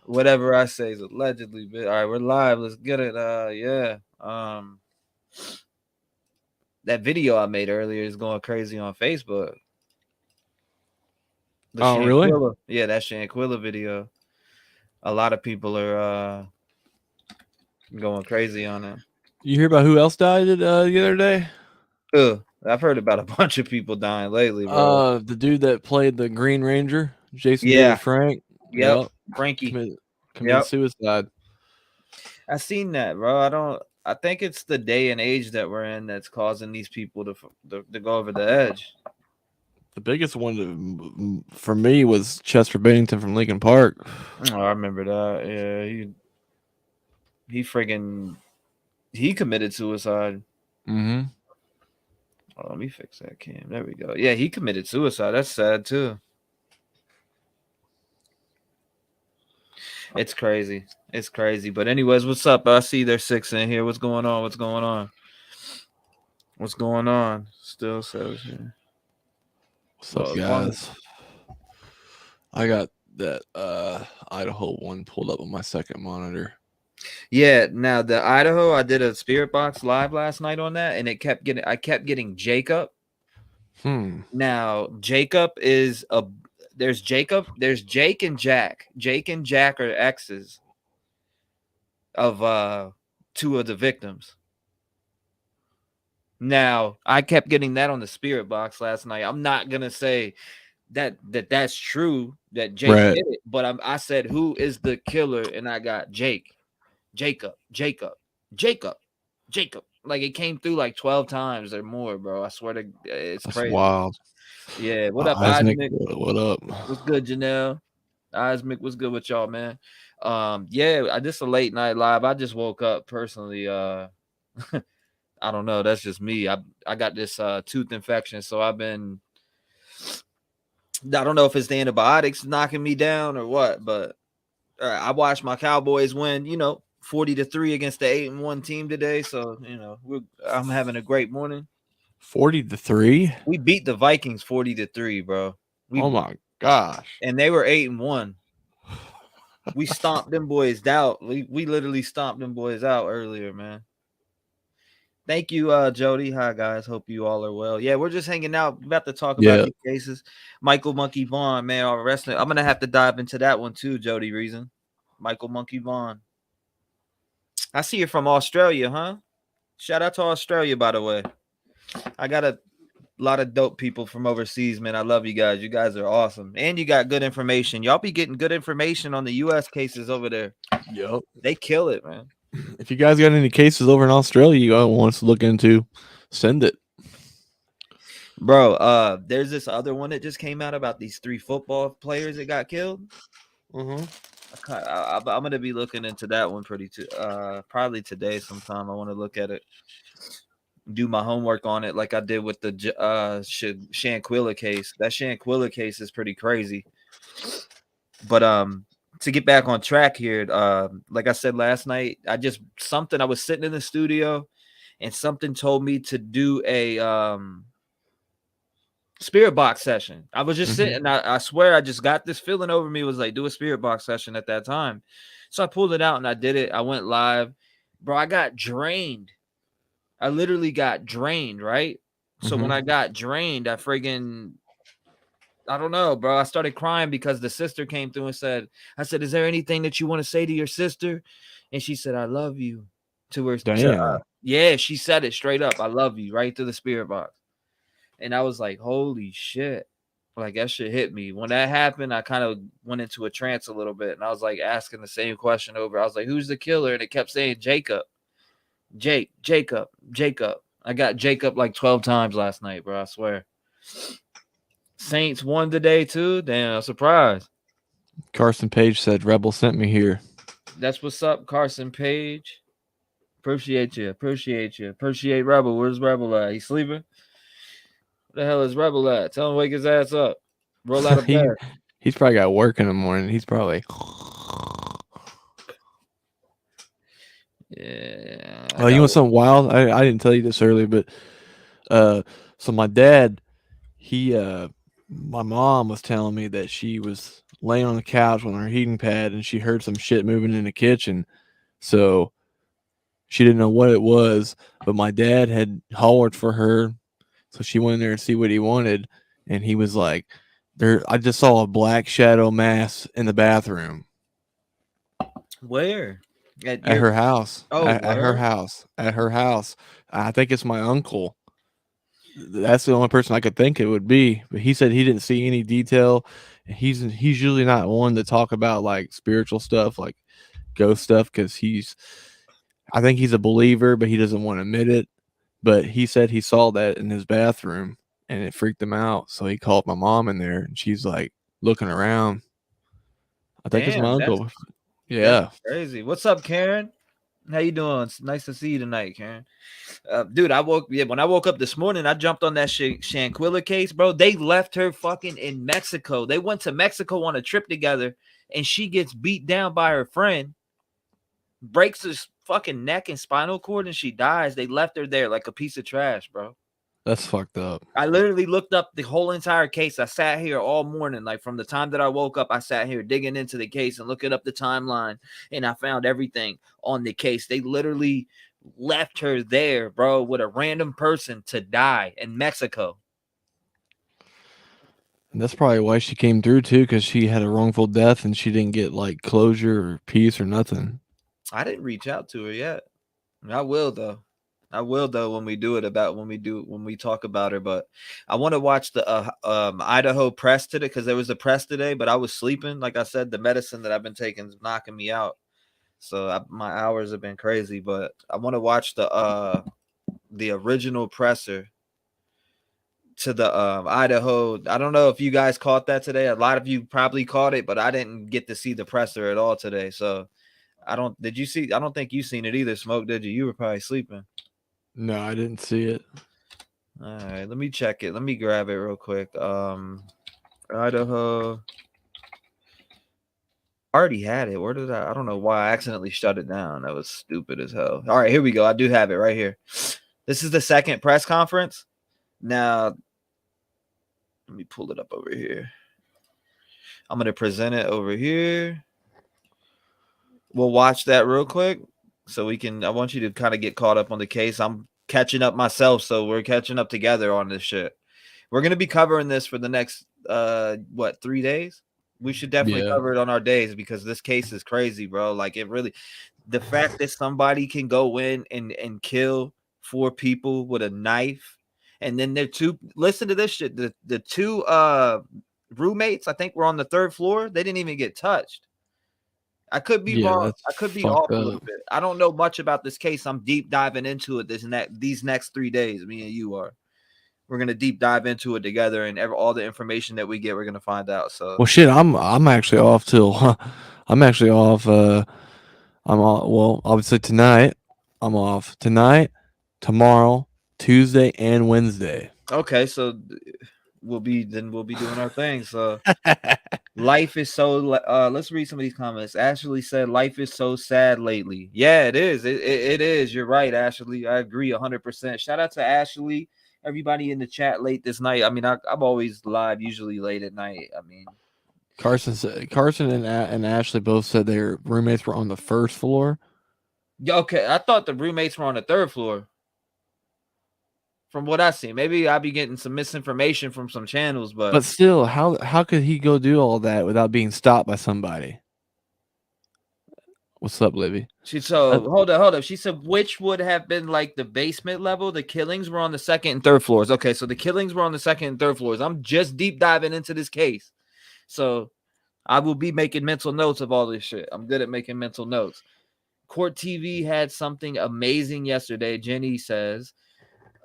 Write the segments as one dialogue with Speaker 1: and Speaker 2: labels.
Speaker 1: Whatever I say is allegedly. All right, we're live. Let's get it. Yeah. That video I made earlier is going crazy on Facebook. The
Speaker 2: really?
Speaker 1: Yeah, that Shanquilla video. A lot of people are going crazy on it.
Speaker 2: You hear about who else died the other day?
Speaker 1: I've heard about a bunch of people dying lately, bro.
Speaker 2: The dude that played the Green Ranger, Jason
Speaker 1: Yeah.
Speaker 2: David Frank.
Speaker 1: Yep. Frankie.
Speaker 2: Committed suicide.
Speaker 1: I seen that, bro. I think it's the day and age that we're in that's causing these people to go over the edge.
Speaker 2: The biggest one for me was Chester Bennington from Lincoln Park.
Speaker 1: Oh, I remember that. Yeah, he committed suicide.
Speaker 2: Mm-hmm.
Speaker 1: Oh, let me fix that cam. There we go. Yeah, he committed suicide. That's sad too. It's crazy. It's crazy. But anyways, what's up? I see there's 6 in here. What's going on? What's going on? What's going on? Still says here.
Speaker 2: What's up, guys? I got that Idaho one pulled up on my second monitor.
Speaker 1: Yeah, now the Idaho, I did a Spirit Box live last night on that, and I kept getting Jacob. Now Jacob is there's Jacob, there's Jake and Jack. Jake and Jack are exes of 2 of the victims. Now I kept getting that on the Spirit Box last night. I'm not gonna say that's true that Jake did it, but I said who is the killer, and I got Jacob. Like it came through like 12 times or more, bro. I swear to it's
Speaker 2: That's
Speaker 1: crazy.
Speaker 2: Wild.
Speaker 1: Yeah, what up,
Speaker 2: Isaac? What up?
Speaker 1: What's good, Janelle? Isaac, what's good with y'all, man? Yeah, this a late night live. I just woke up personally. I don't know. That's just me. I got this tooth infection, so I don't know if it's the antibiotics knocking me down or what, but I watched my Cowboys win, 40-3 against the 8-1 team today. So, I'm having a great morning.
Speaker 2: 40-3?
Speaker 1: We beat the Vikings 40-3, bro.
Speaker 2: Oh my gosh.
Speaker 1: And they were 8-1. We stomped them boys out. We literally stomped them boys out earlier, man. Thank you, Jody. Hi, guys. Hope you all are well. Yeah, we're just hanging out. We're about to talk about these cases. Michael Monkey Vaughn, man, wrestling. I'm going to have to dive into that one too, Jody Reason. Michael Monkey Vaughn. I see you're from Australia, huh? Shout out to Australia, by the way. I got a lot of dope people from overseas, man. I love you guys. You guys are awesome. And you got good information. Y'all be getting good information on the U.S. cases over there.
Speaker 2: Yep.
Speaker 1: They kill it, man.
Speaker 2: If you guys got any cases over in Australia you want us to look into, send it.
Speaker 1: Bro, there's this other one that just came out about these 3 football players that got killed.
Speaker 2: Mm-hmm.
Speaker 1: I'm going to be looking into that one probably today sometime. I want to look at it, do my homework on it like I did with the Shanquilla case. That Shanquilla case is pretty crazy. But to get back on track here, like I said last night, I was sitting in the studio and something told me to do a Spirit Box session. I was just sitting. I swear I just got this feeling over me. It was like, do a Spirit Box session at that time. So I pulled it out and I did it. I went live. Bro, I got drained. I literally got drained, right? So when I got drained, I don't know, bro. I started crying because the sister came through and said, is there anything that you want to say to your sister? And she said, I love you to her. Yeah, she said it straight up. I love you right through the Spirit Box. And I was like, holy shit. Like that shit hit me. When that happened, I kind of went into a trance a little bit. And I was like asking the same question over. I was like, who's the killer? And it kept saying Jacob. Jacob. I got Jacob like 12 times last night, bro. I swear. Saints won today too. Damn, surprise.
Speaker 2: Carson Page said Rebel sent me here.
Speaker 1: That's what's up, Carson Page. Appreciate you. Appreciate Rebel. Where's Rebel at? He sleeping? Where the hell is Rebel at? Tell him to wake his ass up. Roll out of bed.
Speaker 2: He's probably got work in the morning. He's probably.
Speaker 1: Yeah.
Speaker 2: Oh, you want something wild? I didn't tell you this earlier, but so my dad, my mom was telling me that she was laying on the couch on her heating pad, and she heard some shit moving in the kitchen. So she didn't know what it was, but my dad had hollered for her, so she went in there to see what he wanted, and he was like, "There, I just saw a black shadow mass in the bathroom."
Speaker 1: Where?
Speaker 2: At her house.
Speaker 1: Oh,
Speaker 2: At her house. At her house. I think it's my uncle. That's the only person I could think it would be. But he said he didn't see any detail. He's usually not one to talk about like spiritual stuff, like ghost stuff, because I think he's a believer, but he doesn't want to admit it. But he said he saw that in his bathroom and it freaked him out. So he called my mom in there, and she's like looking around. I think it's my
Speaker 1: damn,
Speaker 2: uncle.
Speaker 1: that's
Speaker 2: Yeah.
Speaker 1: crazy. What's up, Karen? How you doing? It's nice to see you tonight, Karen. Dude, when I woke up this morning, I jumped on that Shanquilla case, bro. They left her fucking in Mexico. They went to Mexico on a trip together, and she gets beat down by her friend, breaks his fucking neck and spinal cord, and she dies. They left her there like a piece of trash, bro.
Speaker 2: That's fucked up.
Speaker 1: I literally looked up the whole entire case. I sat here all morning, like from the time that I woke up, I sat here digging into the case and looking up the timeline, and I found everything on the case. They literally left her there, bro, with a random person to die in Mexico.
Speaker 2: And that's probably why she came through too, because she had a wrongful death and she didn't get like closure or peace or nothing.
Speaker 1: I didn't reach out to her yet. I will though. When we talk about her. But I want to watch the Idaho press today, because there was a press today, but I was sleeping. Like I said, the medicine that I've been taking is knocking me out. So my hours have been crazy. But I want to watch the original presser to the Idaho. I don't know if you guys caught that today. A lot of you probably caught it, but I didn't get to see the presser at all today. So did you see? I don't think you seen it either, Smoke, did you? You were probably sleeping.
Speaker 2: No, I didn't see it.
Speaker 1: All right, let me check it. Let me grab it real quick. Idaho. I already had it. Where did I don't know why I accidentally shut it down. That was stupid as hell. All right, here we go. I do have it right here. This is the second press conference. Now, let me pull it up over here. I'm going to present it over here. We'll watch that real quick so I want you to kind of get caught up on the case. I'm catching up myself, so we're catching up together on this shit. We're going to be covering this for the next 3 days. We should definitely cover it on our days, because this case is crazy, bro. Like, it really, the fact that somebody can go in and kill 4 people with a knife, and then listen to this shit. The 2 roommates, I think, were on the 3rd floor. They didn't even get touched. I could be wrong. I could be off a little bit. I don't know much about this case. I'm deep diving into it these next 3 days. Me and you are. We're gonna deep dive into it together, and all the information that we get, we're gonna find out. So,
Speaker 2: well, shit, I'm actually off till I'm actually off. Well, obviously tonight. I'm off tonight, tomorrow, Tuesday, and Wednesday.
Speaker 1: Okay, so we'll be doing our thing. So. Life is so let's read some of these comments. Ashley said life is so sad lately. Yeah, it is. It is. You're right, Ashley. I agree 100%. Shout out to Ashley, everybody in the chat late this night. I mean, I'm always live, usually late at night. I mean,
Speaker 2: Carson and Ashley both said their roommates were on the 1st floor.
Speaker 1: Yeah, okay. I thought the roommates were on the 3rd floor. From what I see, maybe I'll be getting some misinformation from some channels, but
Speaker 2: still, how could he go do all that without being stopped by somebody? What's up, Libby?
Speaker 1: Hold up. She said, which would have been like the basement level? The killings were on the 2nd and 3rd floors. Okay, so the killings were on the 2nd and 3rd floors. I'm just deep diving into this case, so I will be making mental notes of all this shit. I'm good at making mental notes. Court TV had something amazing yesterday. Jenny says,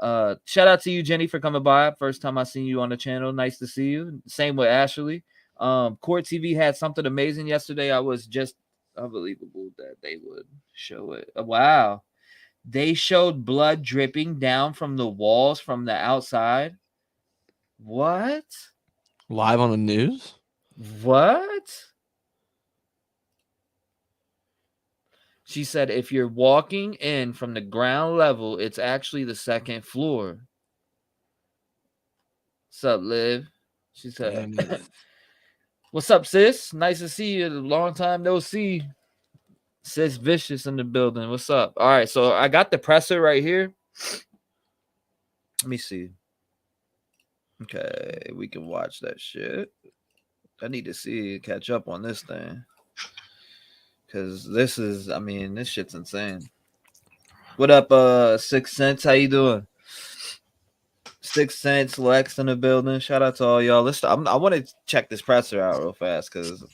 Speaker 1: shout out to you, Jenny, for coming by. First time I seen you on the channel. Nice to see you. Same with Ashley. Court TV had something amazing yesterday. I was just unbelievable that they would show it. Wow. They showed blood dripping down from the walls from the outside. What?
Speaker 2: Live on the news?
Speaker 1: What? She said, if you're walking in from the ground level, it's actually the 2nd floor. What's up, Liv? She said, What's up, sis? Nice to see you. Long time no see. Sis Vicious in the building. What's up? All right, so I got the presser right here. Let me see. Okay, we can watch that shit. I need to catch up on this thing. Because this is, I mean, this shit's insane. What up, 6 Cents? How you doing? 6 Cents, Lex in the building. Shout out to all y'all. I want to check this presser out real fast because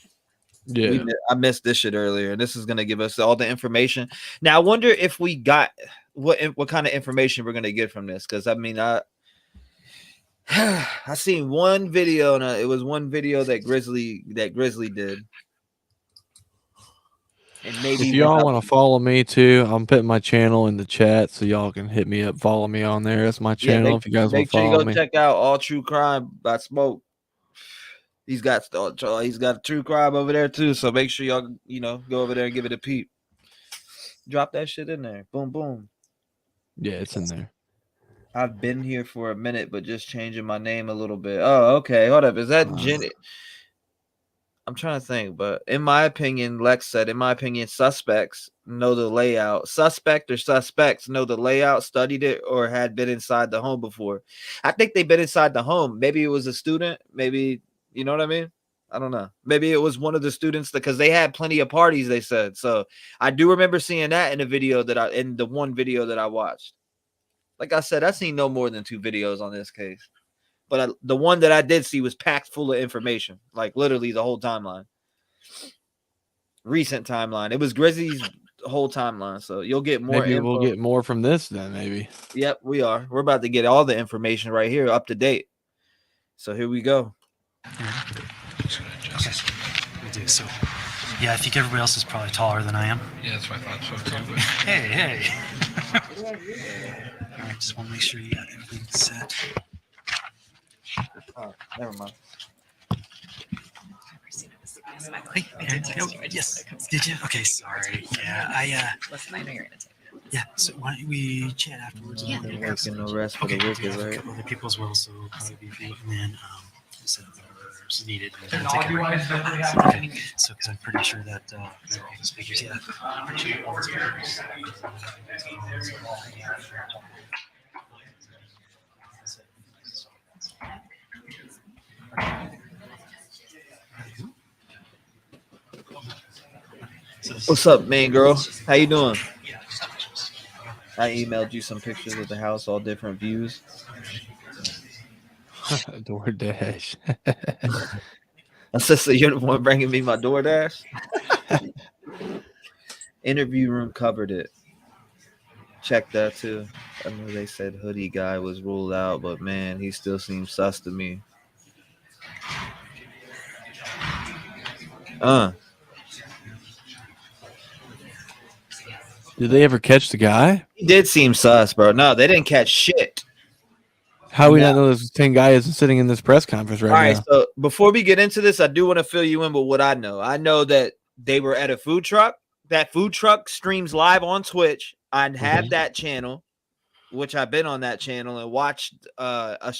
Speaker 1: I missed this shit earlier. And this is going to give us all the information. Now, I wonder if we got what kind of information we're going to get from this. Because, I mean, I seen one video, and it was one video that Grizzly did. And maybe
Speaker 2: if y'all want to follow me too, I'm putting my channel in the chat so y'all can hit me up, follow me on there. That's my channel. If you guys want to follow me,
Speaker 1: check out All True Crime by Smoke. He's got True Crime over there too. So make sure y'all go over there and give it a peep. Drop that shit in there. Boom, boom.
Speaker 2: Yeah, it's in there.
Speaker 1: I've been here for a minute, but just changing my name a little bit. Oh, okay. Hold up. Is that Jenny? I'm trying to think, but in my opinion, Lex said, in my opinion, suspects know the layout. Suspect or suspects know the layout, studied it, or had been inside the home before. I think they've been inside the home. Maybe it was a student. Maybe, you know what I mean? I don't know. Maybe it was one of the students because they had plenty of parties, they said. So I do remember seeing that in the one video that I watched. Like I said, I've seen no more than 2 videos on this case. But the one that I did see was packed full of information, like literally the whole timeline. Recent timeline. It was Grizzly's whole timeline, so you'll get more.
Speaker 2: Maybe we'll get more from this then, maybe.
Speaker 1: Yep, we are. We're about to get all the information right here, up to date. So here we go.
Speaker 3: Okay, we do. So, yeah, I think everybody else is probably taller than I am.
Speaker 4: Yeah, that's what I thought so too. But...
Speaker 3: Hey. All right, just want to make sure you got everything set.
Speaker 1: Oh, never mind.
Speaker 3: Yes. Did you? Okay, sorry. Yeah,
Speaker 5: Listen, I know you're gonna take it.
Speaker 3: Yeah, so why don't we chat afterwards?
Speaker 5: Yeah.
Speaker 1: Working no rest for the wicked, right?
Speaker 3: Other people as well, so it'll probably be free. And then set up whatever's needed.
Speaker 4: And audio-wise, definitely have
Speaker 3: Okay, so because I'm pretty sure that all the speakers, yeah. I'm pretty sure all the speakers.
Speaker 1: What's up, man, girl? How you doing? I emailed you some pictures of the house, all different views.
Speaker 2: DoorDash.
Speaker 1: Sister, you're the one bringing me my DoorDash. Interview room covered it. Check that too. I know they said hoodie guy was ruled out, but man, he still seems sus to me.
Speaker 2: Did they ever catch the guy?
Speaker 1: He did seem sus, bro. No, they didn't catch shit.
Speaker 2: How we not know this 10 guy isn't sitting in this press conference right now?
Speaker 1: All right, so before we get into this, I do want to fill you in with what I know. I know that they were at a food truck. That food truck streams live on Twitch. I have that channel, which I've been on that channel and watched. I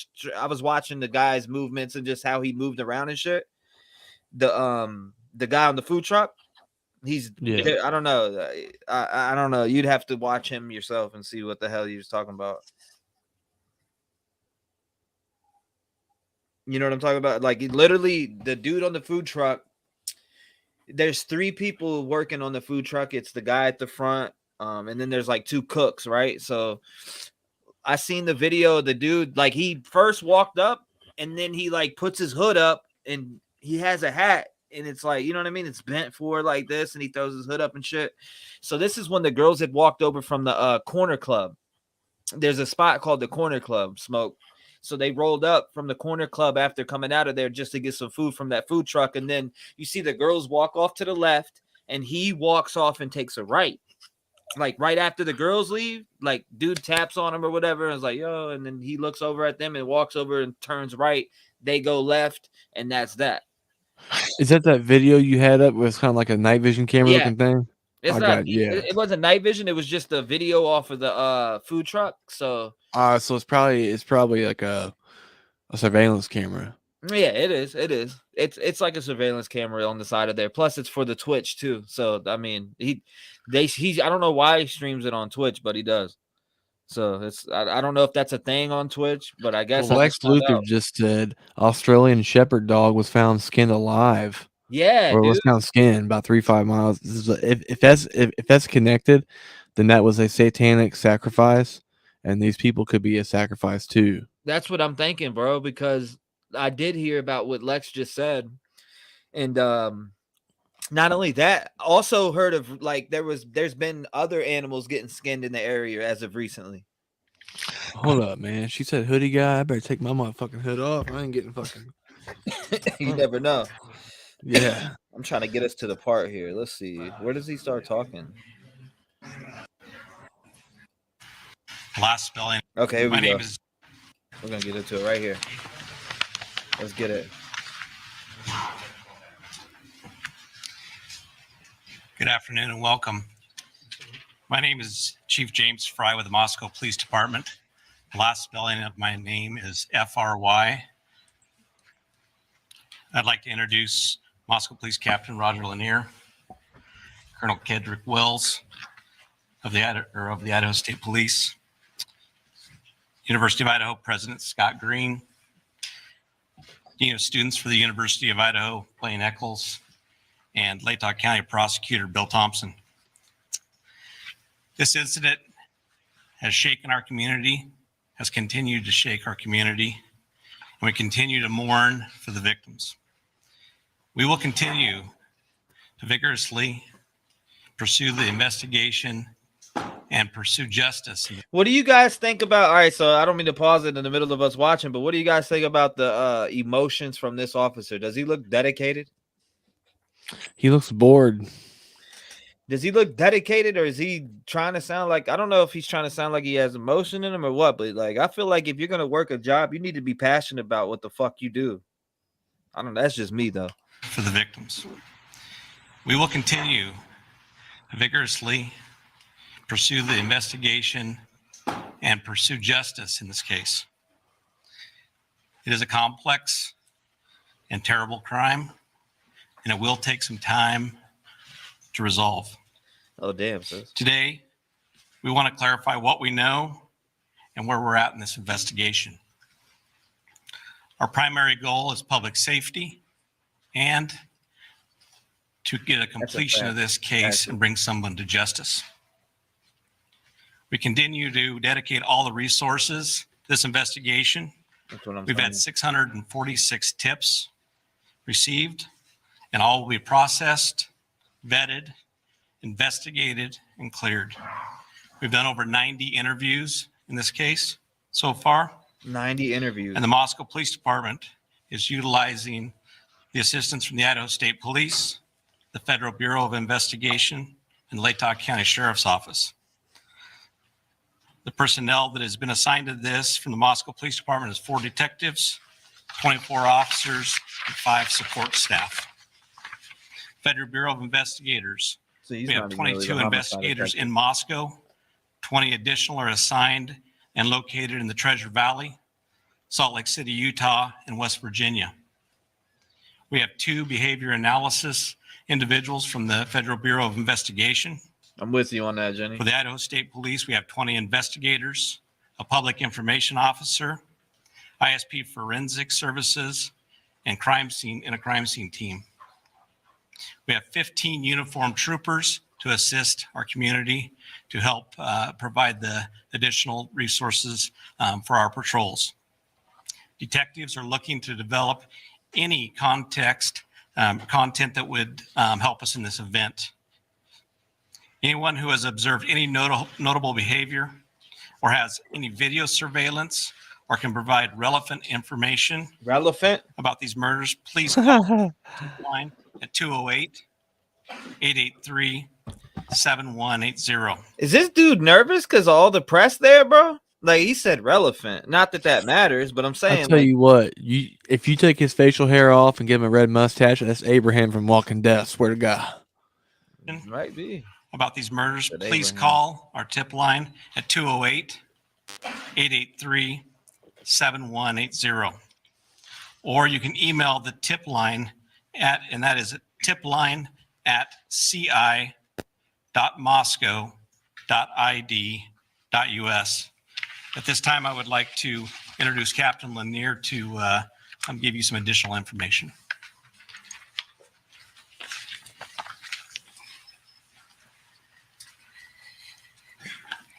Speaker 1: was watching the guy's movements and just how he moved around and shit. The guy on the food truck. I don't know. I don't know. You'd have to watch him yourself and see what the hell he was talking about. You know what I'm talking about? Like, literally, the dude on the food truck, there's 3 people working on the food truck. It's the guy at the front, and then there's like 2 cooks, right? So I seen the video. The dude, like, he first walked up, and then he like puts his hood up, and he has a hat. And it's like, you know what I mean? It's bent forward like this, and he throws his hood up and shit. So this is when the girls had walked over from the Corner Club. There's a spot called the Corner Club, Smoke. So they rolled up from the Corner Club after coming out of there just to get some food from that food truck. And then you see the girls walk off to the left, and he walks off and takes a right. Like right after the girls leave, like dude taps on him or whatever, and is like, yo, and then he looks over at them and walks over and turns right. They go left, and that's that.
Speaker 2: Is that video you had up with kind of like a night vision camera looking thing?
Speaker 1: It's it wasn't night vision. It was just a video off of the food truck. So
Speaker 2: it's probably like a surveillance camera.
Speaker 1: Yeah, it is. It is. It's like a surveillance camera on the side of there. Plus, it's for the Twitch too. So I mean, he's I don't know why he streams it on Twitch, but he does. So I don't know if that's a thing on Twitch, but I guess
Speaker 2: Well,
Speaker 1: I
Speaker 2: Lex
Speaker 1: just found
Speaker 2: Luthor
Speaker 1: out.
Speaker 2: just said Australian Shepherd dog was found skinned alive,
Speaker 1: Yeah,
Speaker 2: or was
Speaker 1: dude.
Speaker 2: found skinned about 3-5 miles. If that's connected, then that was a satanic sacrifice, and these people could be a sacrifice too.
Speaker 1: That's what I'm thinking, bro, because I did hear about what Lex just said. And not only that, also heard of like there's been other animals getting skinned in the area as of recently.
Speaker 2: Hold up, man. She said hoodie guy. I better take my motherfucking hood off. I ain't getting fucking.
Speaker 1: You never know.
Speaker 2: Yeah.
Speaker 1: I'm trying to get us to the part here. Let's see. Where does he start talking?
Speaker 3: Last spelling.
Speaker 1: Okay, here we
Speaker 3: My
Speaker 1: go.
Speaker 3: name is.
Speaker 1: We're gonna get into it right here. Let's get it.
Speaker 3: Good afternoon and welcome. My name is Chief James Fry with the Moscow Police Department. The last spelling of my name is Fry. I'd like to introduce Moscow Police Captain Roger Lanier, Colonel Kedrick Wells of the Idaho State Police, University of Idaho President Scott Green, Dean of Students for the University of Idaho, Blaine Eccles, and Latah County Prosecutor Bill Thompson. This incident has shaken our community, has continued to shake our community, and we continue to mourn for the victims. We will continue to vigorously pursue the investigation and pursue justice.
Speaker 1: What do you guys think about? All right, so I don't mean to pause it in the middle of us watching, but what do you guys think about the emotions from this officer? Does he look dedicated?
Speaker 2: He looks bored.
Speaker 1: Does he look dedicated, or is he trying to sound like, I don't know if he's trying to sound like he has emotion in him or what, but like I feel like if you're gonna work a job, you need to be passionate about what the fuck you do. I don't know. That's just me though.
Speaker 3: For the victims, we will continue to vigorously pursue the investigation and pursue justice in this case. It is a complex and terrible crime, and it will take some time to resolve.
Speaker 1: Oh, damn, sis.
Speaker 3: Today, we want to clarify what we know and where we're at in this investigation. Our primary goal is public safety and to get a completion of this case and bring someone to justice. We continue to dedicate all the resources to this investigation. We've had 646 tips received, and all will be processed, vetted, investigated, and cleared. We've done over 90 interviews in this case so far.
Speaker 1: 90 interviews.
Speaker 3: And the Moscow Police Department is utilizing the assistance from the Idaho State Police, the Federal Bureau of Investigation, and Latah County Sheriff's Office. The personnel that has been assigned to this from the Moscow Police Department is 4 detectives, 24 officers, and 5 support staff. Federal Bureau of Investigators.
Speaker 1: So
Speaker 3: We have 22 investigators in Moscow. 20 additional are assigned and located in the Treasure Valley, Salt Lake City, Utah, and West Virginia. We have 2 behavior analysis individuals from the Federal Bureau of Investigation.
Speaker 1: I'm with you on that, Jenny.
Speaker 3: For the Idaho State Police, we have 20 investigators, a public information officer, ISP forensic services, and a crime scene team. We have 15 uniformed troopers to assist our community to help provide the additional resources for our patrols. Detectives are looking to develop any content that would help us in this event. Anyone who has observed any notable behavior or has any video surveillance or can provide relevant information about these murders, please call the line at 208-883-7180.
Speaker 1: Is this dude nervous because of all the press there, bro? Like he said relevant. Not that matters, but I'm saying.
Speaker 2: I'll tell you what, if you take his facial hair off and give him a red mustache, that's Abraham from Walking Dead, swear to God.
Speaker 1: Might be.
Speaker 3: About these murders, please call our tip line at 208-883-7180. or you can email the tip line and that is tipline@ci.moscow.id.us. At this time, I would like to introduce Captain Lanier to give you some additional information.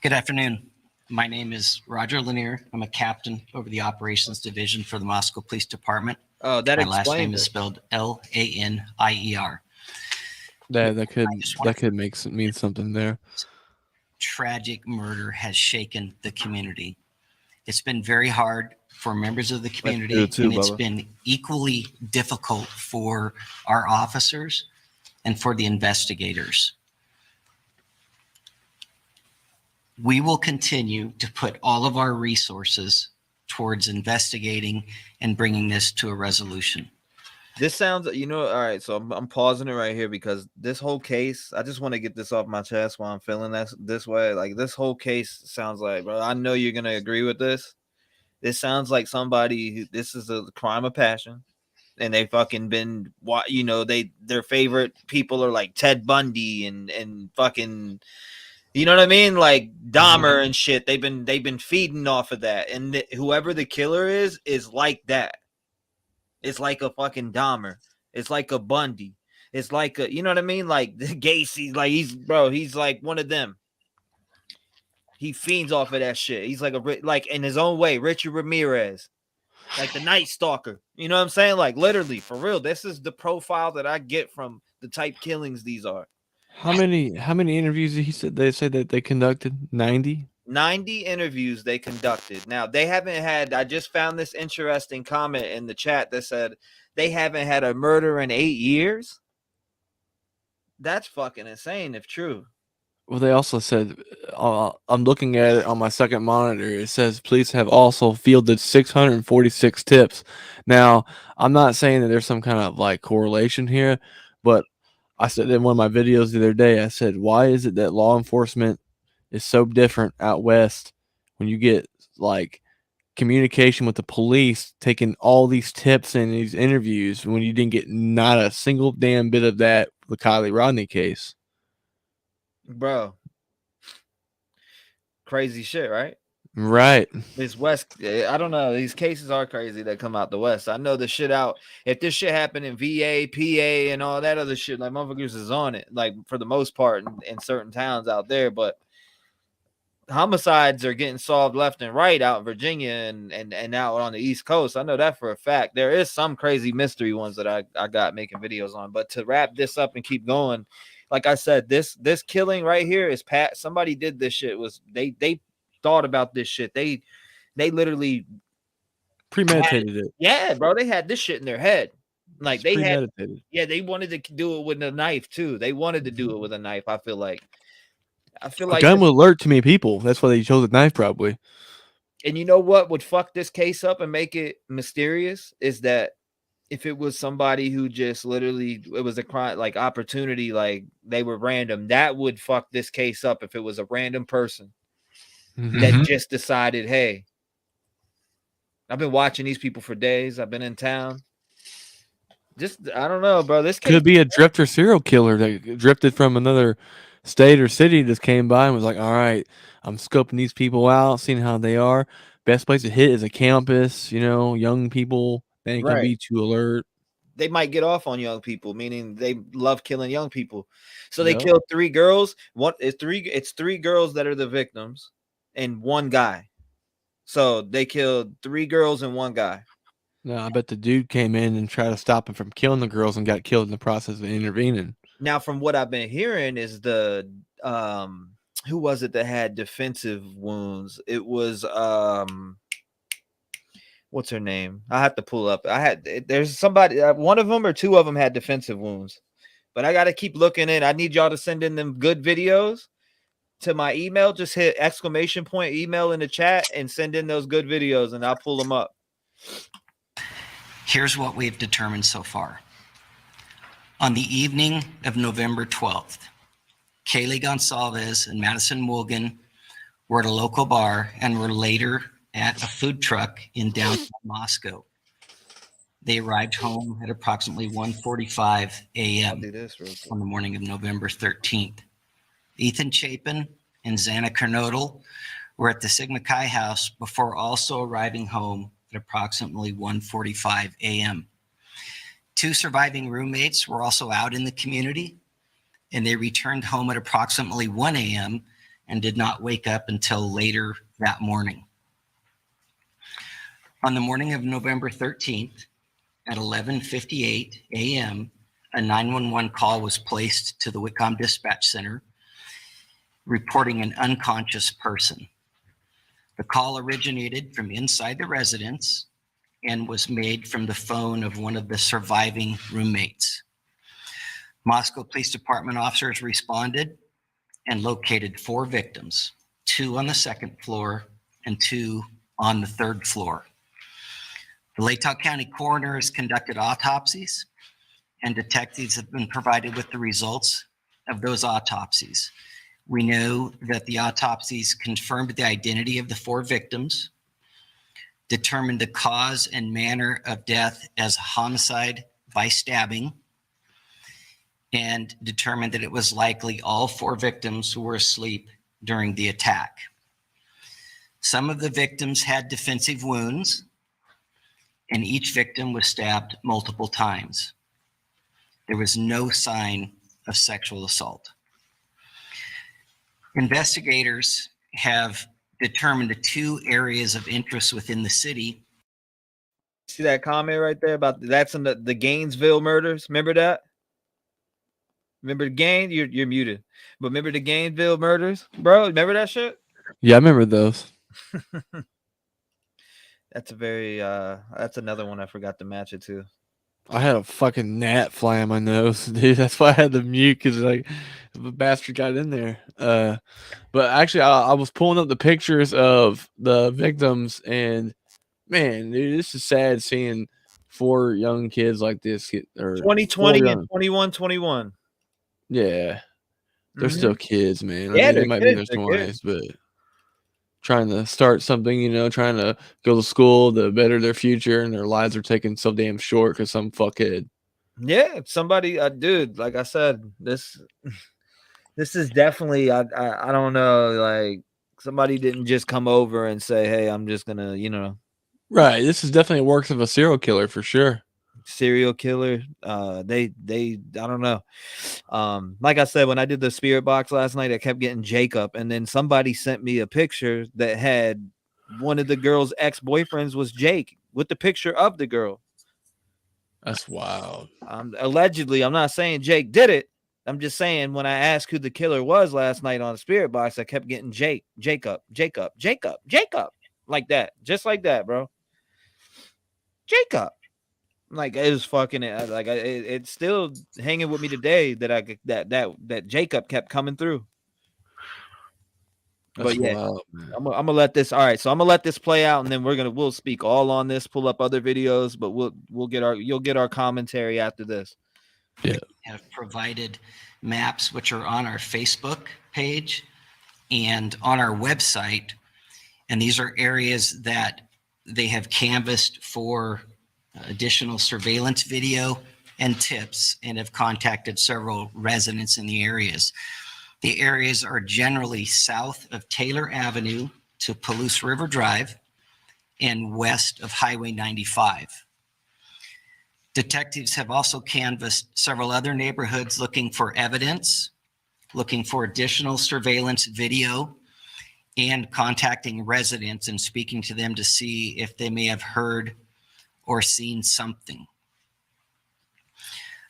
Speaker 5: Good afternoon. My name is Roger Lanier. I'm a captain over the operations division for the Moscow Police Department.
Speaker 1: Oh, that
Speaker 5: My last name
Speaker 1: explains
Speaker 5: is
Speaker 1: it.
Speaker 5: spelled Lanier.
Speaker 2: That could mean something there.
Speaker 5: Tragic murder has shaken the community. It's been very hard for members of the community,
Speaker 2: true too,
Speaker 5: and it's
Speaker 2: Bubba.
Speaker 5: been equally difficult for our officers and for the investigators. We will continue to put all of our resources towards investigating and bringing this to a resolution.
Speaker 1: This sounds, all right. So I'm pausing it right here because this whole case, I just want to get this off my chest while I'm feeling this way. Like this whole case sounds like, bro, I know you're gonna agree with this. This sounds like this is a crime of passion, and they fucking been, their favorite people are like Ted Bundy and fucking, you know what I mean, like Dahmer and shit. They've been feeding off of that, and whoever the killer is like that. It's like a fucking Dahmer. It's like a Bundy. It's like a, you know what I mean? Like the Gacy, like he's like one of them. He fiends off of that shit. He's like in his own way, Richard Ramirez, like the Night Stalker. You know what I'm saying? Like literally, for real. This is the profile that I get from the type killings these are.
Speaker 2: How many interviews they said that they conducted? 90?
Speaker 1: 90 interviews they conducted. Now, they haven't had, I just found this interesting comment in the chat that said they haven't had a murder in 8 years. That's fucking insane if true.
Speaker 2: Well, they also said, I'm looking at it on my second monitor. It says police have also fielded 646 tips. Now, I'm not saying that there's some kind of like correlation here, but I said in one of my videos the other day, I said, why is it that law enforcement is so different out west when you get like communication with the police taking all these tips and these interviews when you didn't get not a single damn bit of that with the Kielyrodni case?
Speaker 1: Bro. Crazy shit, right?
Speaker 2: Right.
Speaker 1: This West, I don't know. These cases are crazy that come out the West. I know the shit out. If this shit happened in VA, PA, and all that other shit, like motherfuckers is on it, like for the most part in certain towns out there. But homicides are getting solved left and right out in Virginia and out on the East Coast. I know that for a fact. There is some crazy mystery ones that I got making videos on. But to wrap this up and keep going, like I said, this killing right here is somebody did this shit. They thought about this shit. They literally
Speaker 2: Premeditated it.
Speaker 1: Yeah, bro. They had this shit in their head. Like
Speaker 2: It's premeditated.
Speaker 1: they wanted to do it with a knife too. They wanted to do it with a knife. I feel like
Speaker 2: A gun will alert too many people. That's why they chose a knife, probably.
Speaker 1: And you know what would fuck this case up and make it mysterious is that if it was somebody who just literally, it was a crime, like opportunity, like they were random, that would fuck this case up if it was a random person that just decided, hey, I've been watching these people for days. I've been in town. Just, I don't know, bro. This
Speaker 2: could be a drifter serial killer that drifted from another state or city, just came by and was like, all right, I'm scoping these people out, seeing how they are. Best place to hit is a campus, young people. They ain't gonna be too alert.
Speaker 1: They might get off on young people, meaning they love killing young people. So they killed 3 girls. It's 3 girls that are the victims and 1 guy. So they killed 3 girls and 1 guy.
Speaker 2: No, I bet the dude came in and tried to stop him from killing the girls and got killed in the process of intervening.
Speaker 1: Now, from what I've been hearing is the who was it that had defensive wounds? It was what's her name? I have to pull up. There's somebody, one of them or 2 of them had defensive wounds. But I got to keep looking in. I need y'all to send in them good videos to my email. Just hit !! email in the chat and send in those good videos and I'll pull them up.
Speaker 5: Here's what we've determined so far. On the evening of November 12th, Kiely Gonsalves and Madison Morgan were at a local bar and were later at a food truck in downtown Moscow. They arrived home at approximately 1:45
Speaker 1: I'll
Speaker 5: a.m.
Speaker 1: do this real quick.
Speaker 5: on the morning of November 13th. Ethan Chapin and Xana Kernodle were at the Sigma Chi house before also arriving home at approximately 1:45 a.m. Two surviving roommates were also out in the community, and they returned home at approximately 1 a.m. and did not wake up until later that morning. On the morning of November 13th, at 11:58 a.m., a 911 call was placed to the Whitcomb Dispatch Center reporting an unconscious person. The call originated from inside the residence and was made from the phone of one of the surviving roommates. Moscow Police Department officers responded and located 4 victims, 2 on the 2nd floor and 2 on the 3rd floor. The Latah County coroner has conducted autopsies, and detectives have been provided with the results of those autopsies. We know that the autopsies confirmed the identity of the 4 victims, determined the cause and manner of death as homicide by stabbing, and determined that it was likely all 4 victims who were asleep during the attack. Some of the victims had defensive wounds, and each victim was stabbed multiple times. There was no sign of sexual assault. Investigators have determined the 2 areas of interest within the city.
Speaker 1: See that comment right there about that's in the Gainesville murders? Remember that? Remember the You're muted. But remember the Gainesville murders, bro? Remember that shit?
Speaker 2: Yeah, I remember those.
Speaker 1: That's a very that's another one I forgot to match it to.
Speaker 2: I had a fucking gnat fly on my nose, dude. That's why I had the mute, because like the bastard got in there. But actually, I was pulling up the pictures of the victims, and man, dude, this is sad seeing 4 young kids like this get, or
Speaker 1: 2020 and 21.
Speaker 2: Yeah, they're still kids, man. I
Speaker 1: Yeah,
Speaker 2: mean, they
Speaker 1: they're
Speaker 2: might be in
Speaker 1: kids,
Speaker 2: their
Speaker 1: they're kids.
Speaker 2: 20s, but trying to start something, trying to go to school to better their future, and their lives are taken so damn short because some fuckhead.
Speaker 1: Yeah, somebody, dude. Like I said, this is definitely. I don't know. Like somebody didn't just come over and say, "Hey, I'm just gonna,"
Speaker 2: Right. This is definitely a works of a serial killer for sure.
Speaker 1: serial killer. They I don't know. Like I said, when I did the spirit box last night, I kept getting Jacob, and then somebody sent me a picture that had one of the girl's ex-boyfriends was Jake with the picture of the girl.
Speaker 2: That's wild.
Speaker 1: Allegedly, I'm not saying Jake did it. I'm just saying when I asked who the killer was last night on the spirit box, I kept getting Jacob, like that, just like that, bro. Jacob. Like it was fucking like it's still hanging with me today that that Jacob kept coming through.
Speaker 2: That's
Speaker 1: But yeah,
Speaker 2: wild, man.
Speaker 1: I'm gonna let this. All right, so I'm gonna let this play out, and then we'll speak all on this. Pull up other videos, but you'll get our commentary after this.
Speaker 2: Yeah.
Speaker 5: Have provided maps which are on our Facebook page and on our website, and these are areas that they have canvassed for additional surveillance video and tips, and have contacted several residents in the areas. The areas are generally south of Taylor Avenue to Palouse River Drive and west of Highway 95. Detectives have also canvassed several other neighborhoods looking for evidence, looking for additional surveillance video, and contacting residents and speaking to them to see if they may have heard or seen something.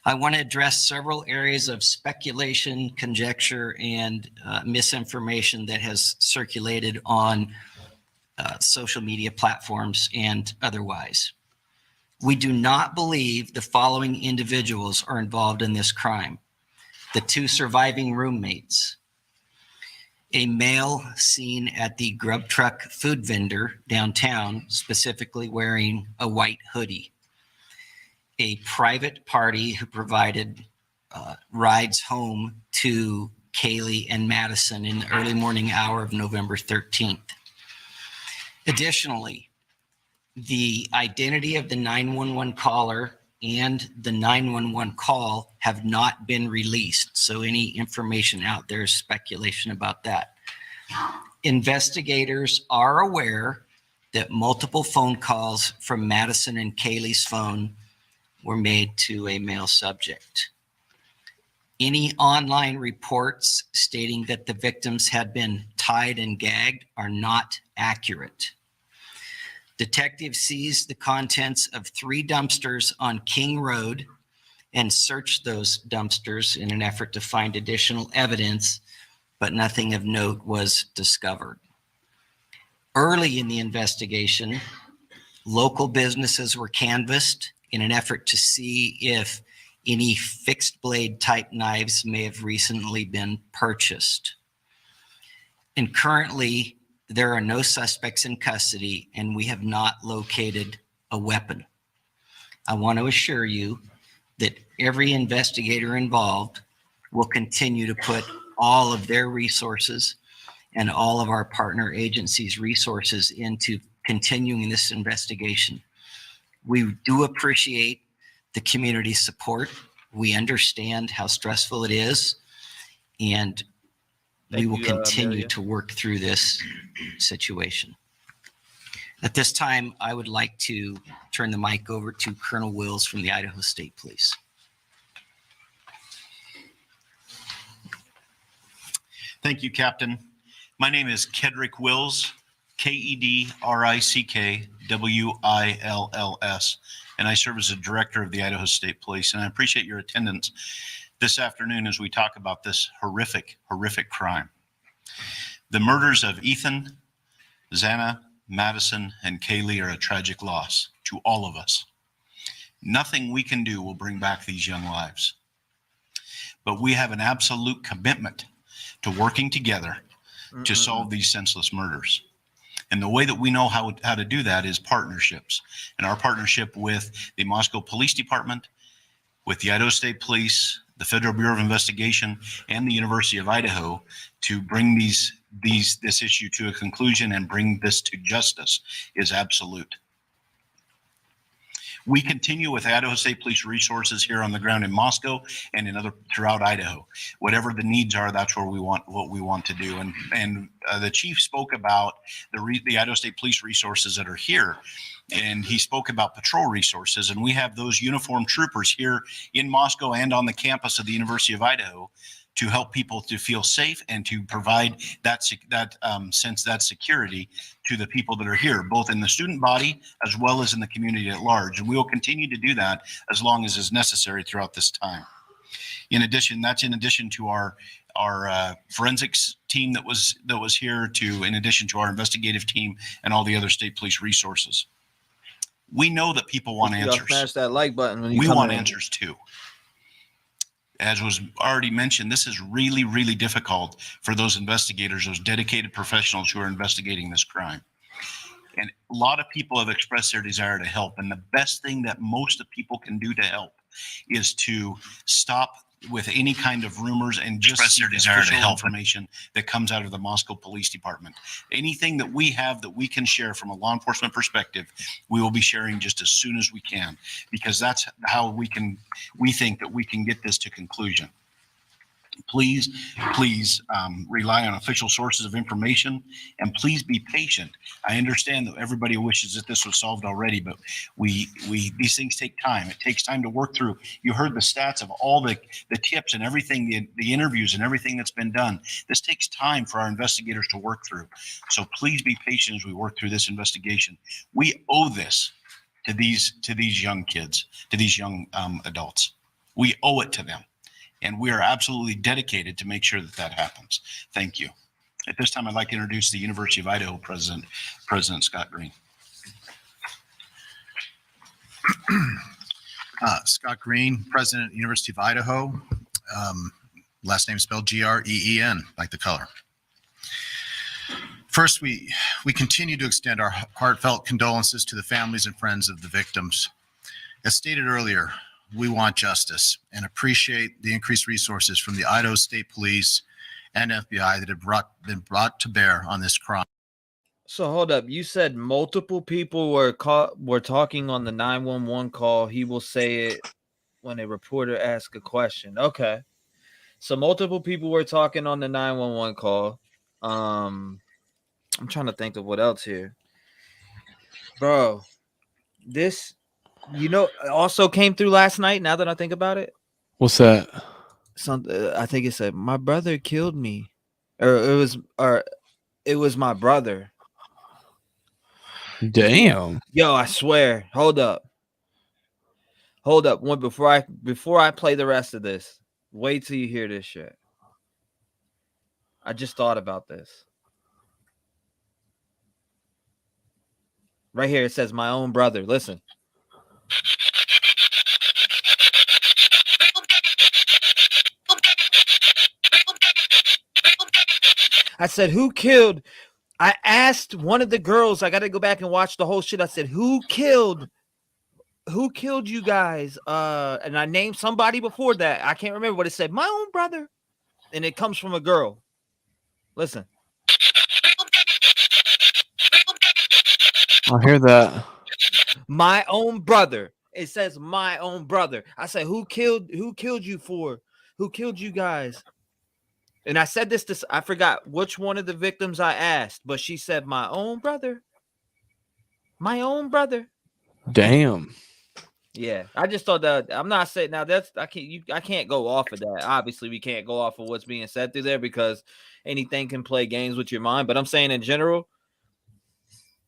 Speaker 5: I want to address several areas of speculation, conjecture, and misinformation that has circulated on social media platforms and otherwise. We do not believe the following individuals are involved in this crime: the 2 surviving roommates, a male seen at the grub truck food vendor downtown, specifically wearing a white hoodie, a private party who provided rides home to Kiely and Madison in the early morning hour of November 13th. Additionally, The identity of the 911 caller and the 911 call have not been released. So any information out there is speculation about that. Investigators are aware that multiple phone calls from Madison and Kiely's phone were made to a male subject. Any online reports stating that the victims had been tied and gagged are not accurate. Detectives seized the contents of 3 dumpsters on King Road and searched those dumpsters in an effort to find additional evidence, but nothing of note was discovered. Early in the investigation, local businesses were canvassed in an effort to see if any fixed blade type knives may have recently been purchased. And currently, there are no suspects in custody, and we have not located a weapon. I want to assure you that every investigator involved will continue to put all of their resources and all of our partner agencies' resources into continuing this investigation. We do appreciate the community support. We understand how stressful it is, and we will continue to work through this situation. At this time, I would like to turn the mic over to Colonel Wills from the Idaho State Police.
Speaker 6: Thank you, Captain. My name is Kedrick Wills, KEDRICKWILLS, and I serve as the Director of the Idaho State Police. And I appreciate your attendance this afternoon as we talk about this horrific, horrific crime. The murders of Ethan, Xana, Madison, and Kiely are a tragic loss to all of us. Nothing we can do will bring back these young lives. But we have an absolute commitment to working together to solve these senseless murders. And the way that we know how to do that is partnerships. And our partnership with the Moscow Police Department, with the Idaho State Police, the Federal Bureau of Investigation, and the University of Idaho to bring this issue to a conclusion and bring this to justice is absolute. We continue with Idaho State Police resources here on the ground in Moscow and throughout Idaho. Whatever the needs are, that's what we want to do. And the chief spoke about the Idaho State Police resources that are here, and he spoke about patrol resources. And we have those uniformed troopers here in Moscow and on the campus of the University of Idaho to help people to feel safe and to provide that security to the people that are here, both in the student body as well as in the community at large. And we will continue to do that as long as is necessary throughout this time. In addition to our forensics team that was here, in addition to our investigative team and all the other state police resources. We know that people want answers.
Speaker 1: Smash that like button when you
Speaker 6: we want answers too. As was already mentioned, this is really, really difficult for those investigators, those dedicated professionals who are investigating this crime. And a lot of people have expressed their desire to help. And the best thing that most of people can do to help is to stop with any kind of rumors and just express their desire to help information that comes out of the Moscow Police Department. Anything that we have that we can share from a law enforcement perspective, we will be sharing just as soon as we can, because that's how we think that we can get this to conclusion. Please rely on official sources of information, and please be patient. I understand that everybody wishes that this was solved already, but these things take time. It takes time to work through. You heard the stats of all the tips and everything, the interviews and everything that's been done. This takes time for our investigators to work through. So please be patient as we work through this investigation. We owe this to these young kids, to these young adults. We owe it to them. And we are absolutely dedicated to make sure that happens. Thank you. At this time, I'd like to introduce the University of Idaho President Scott Green.
Speaker 7: Scott Green, President, University of Idaho. Last name spelled Green, like the color. First, we continue to extend our heartfelt condolences to the families and friends of the victims. As stated earlier, we want justice and appreciate the increased resources from the Idaho State Police and FBI that have been brought to bear on this crime.
Speaker 1: So hold up. You said multiple people were talking on the 911 call. He will say it when a reporter asks a question. Okay. So multiple people were talking on the 911 call. I'm trying to think of what else here. Bro, this also came through last night now that I think about it.
Speaker 2: What's that?
Speaker 1: I think it said my brother killed me. Or it was my brother.
Speaker 2: Damn.
Speaker 1: Yo, I swear. Hold up. One before I play the rest of this. Wait till you hear this shit. I just thought about this. Right here it says my own brother. Listen. I said, who killed? I asked one of the girls, I got to go back and watch the whole shit. I said, who killed you guys? And I named somebody before that. I can't remember what it said. My own brother. And it comes from a girl. Listen.
Speaker 2: I hear that.
Speaker 1: My own brother. It says my own brother. I said, who killed you for? Who killed you guys? And I said this, I forgot which one of the victims I asked, but she said, my own brother. My own brother.
Speaker 2: Damn.
Speaker 1: Yeah, I just thought that. I'm not saying now I can't go off of that. Obviously, we can't go off of what's being said through there because anything can play games with your mind. But I'm saying in general,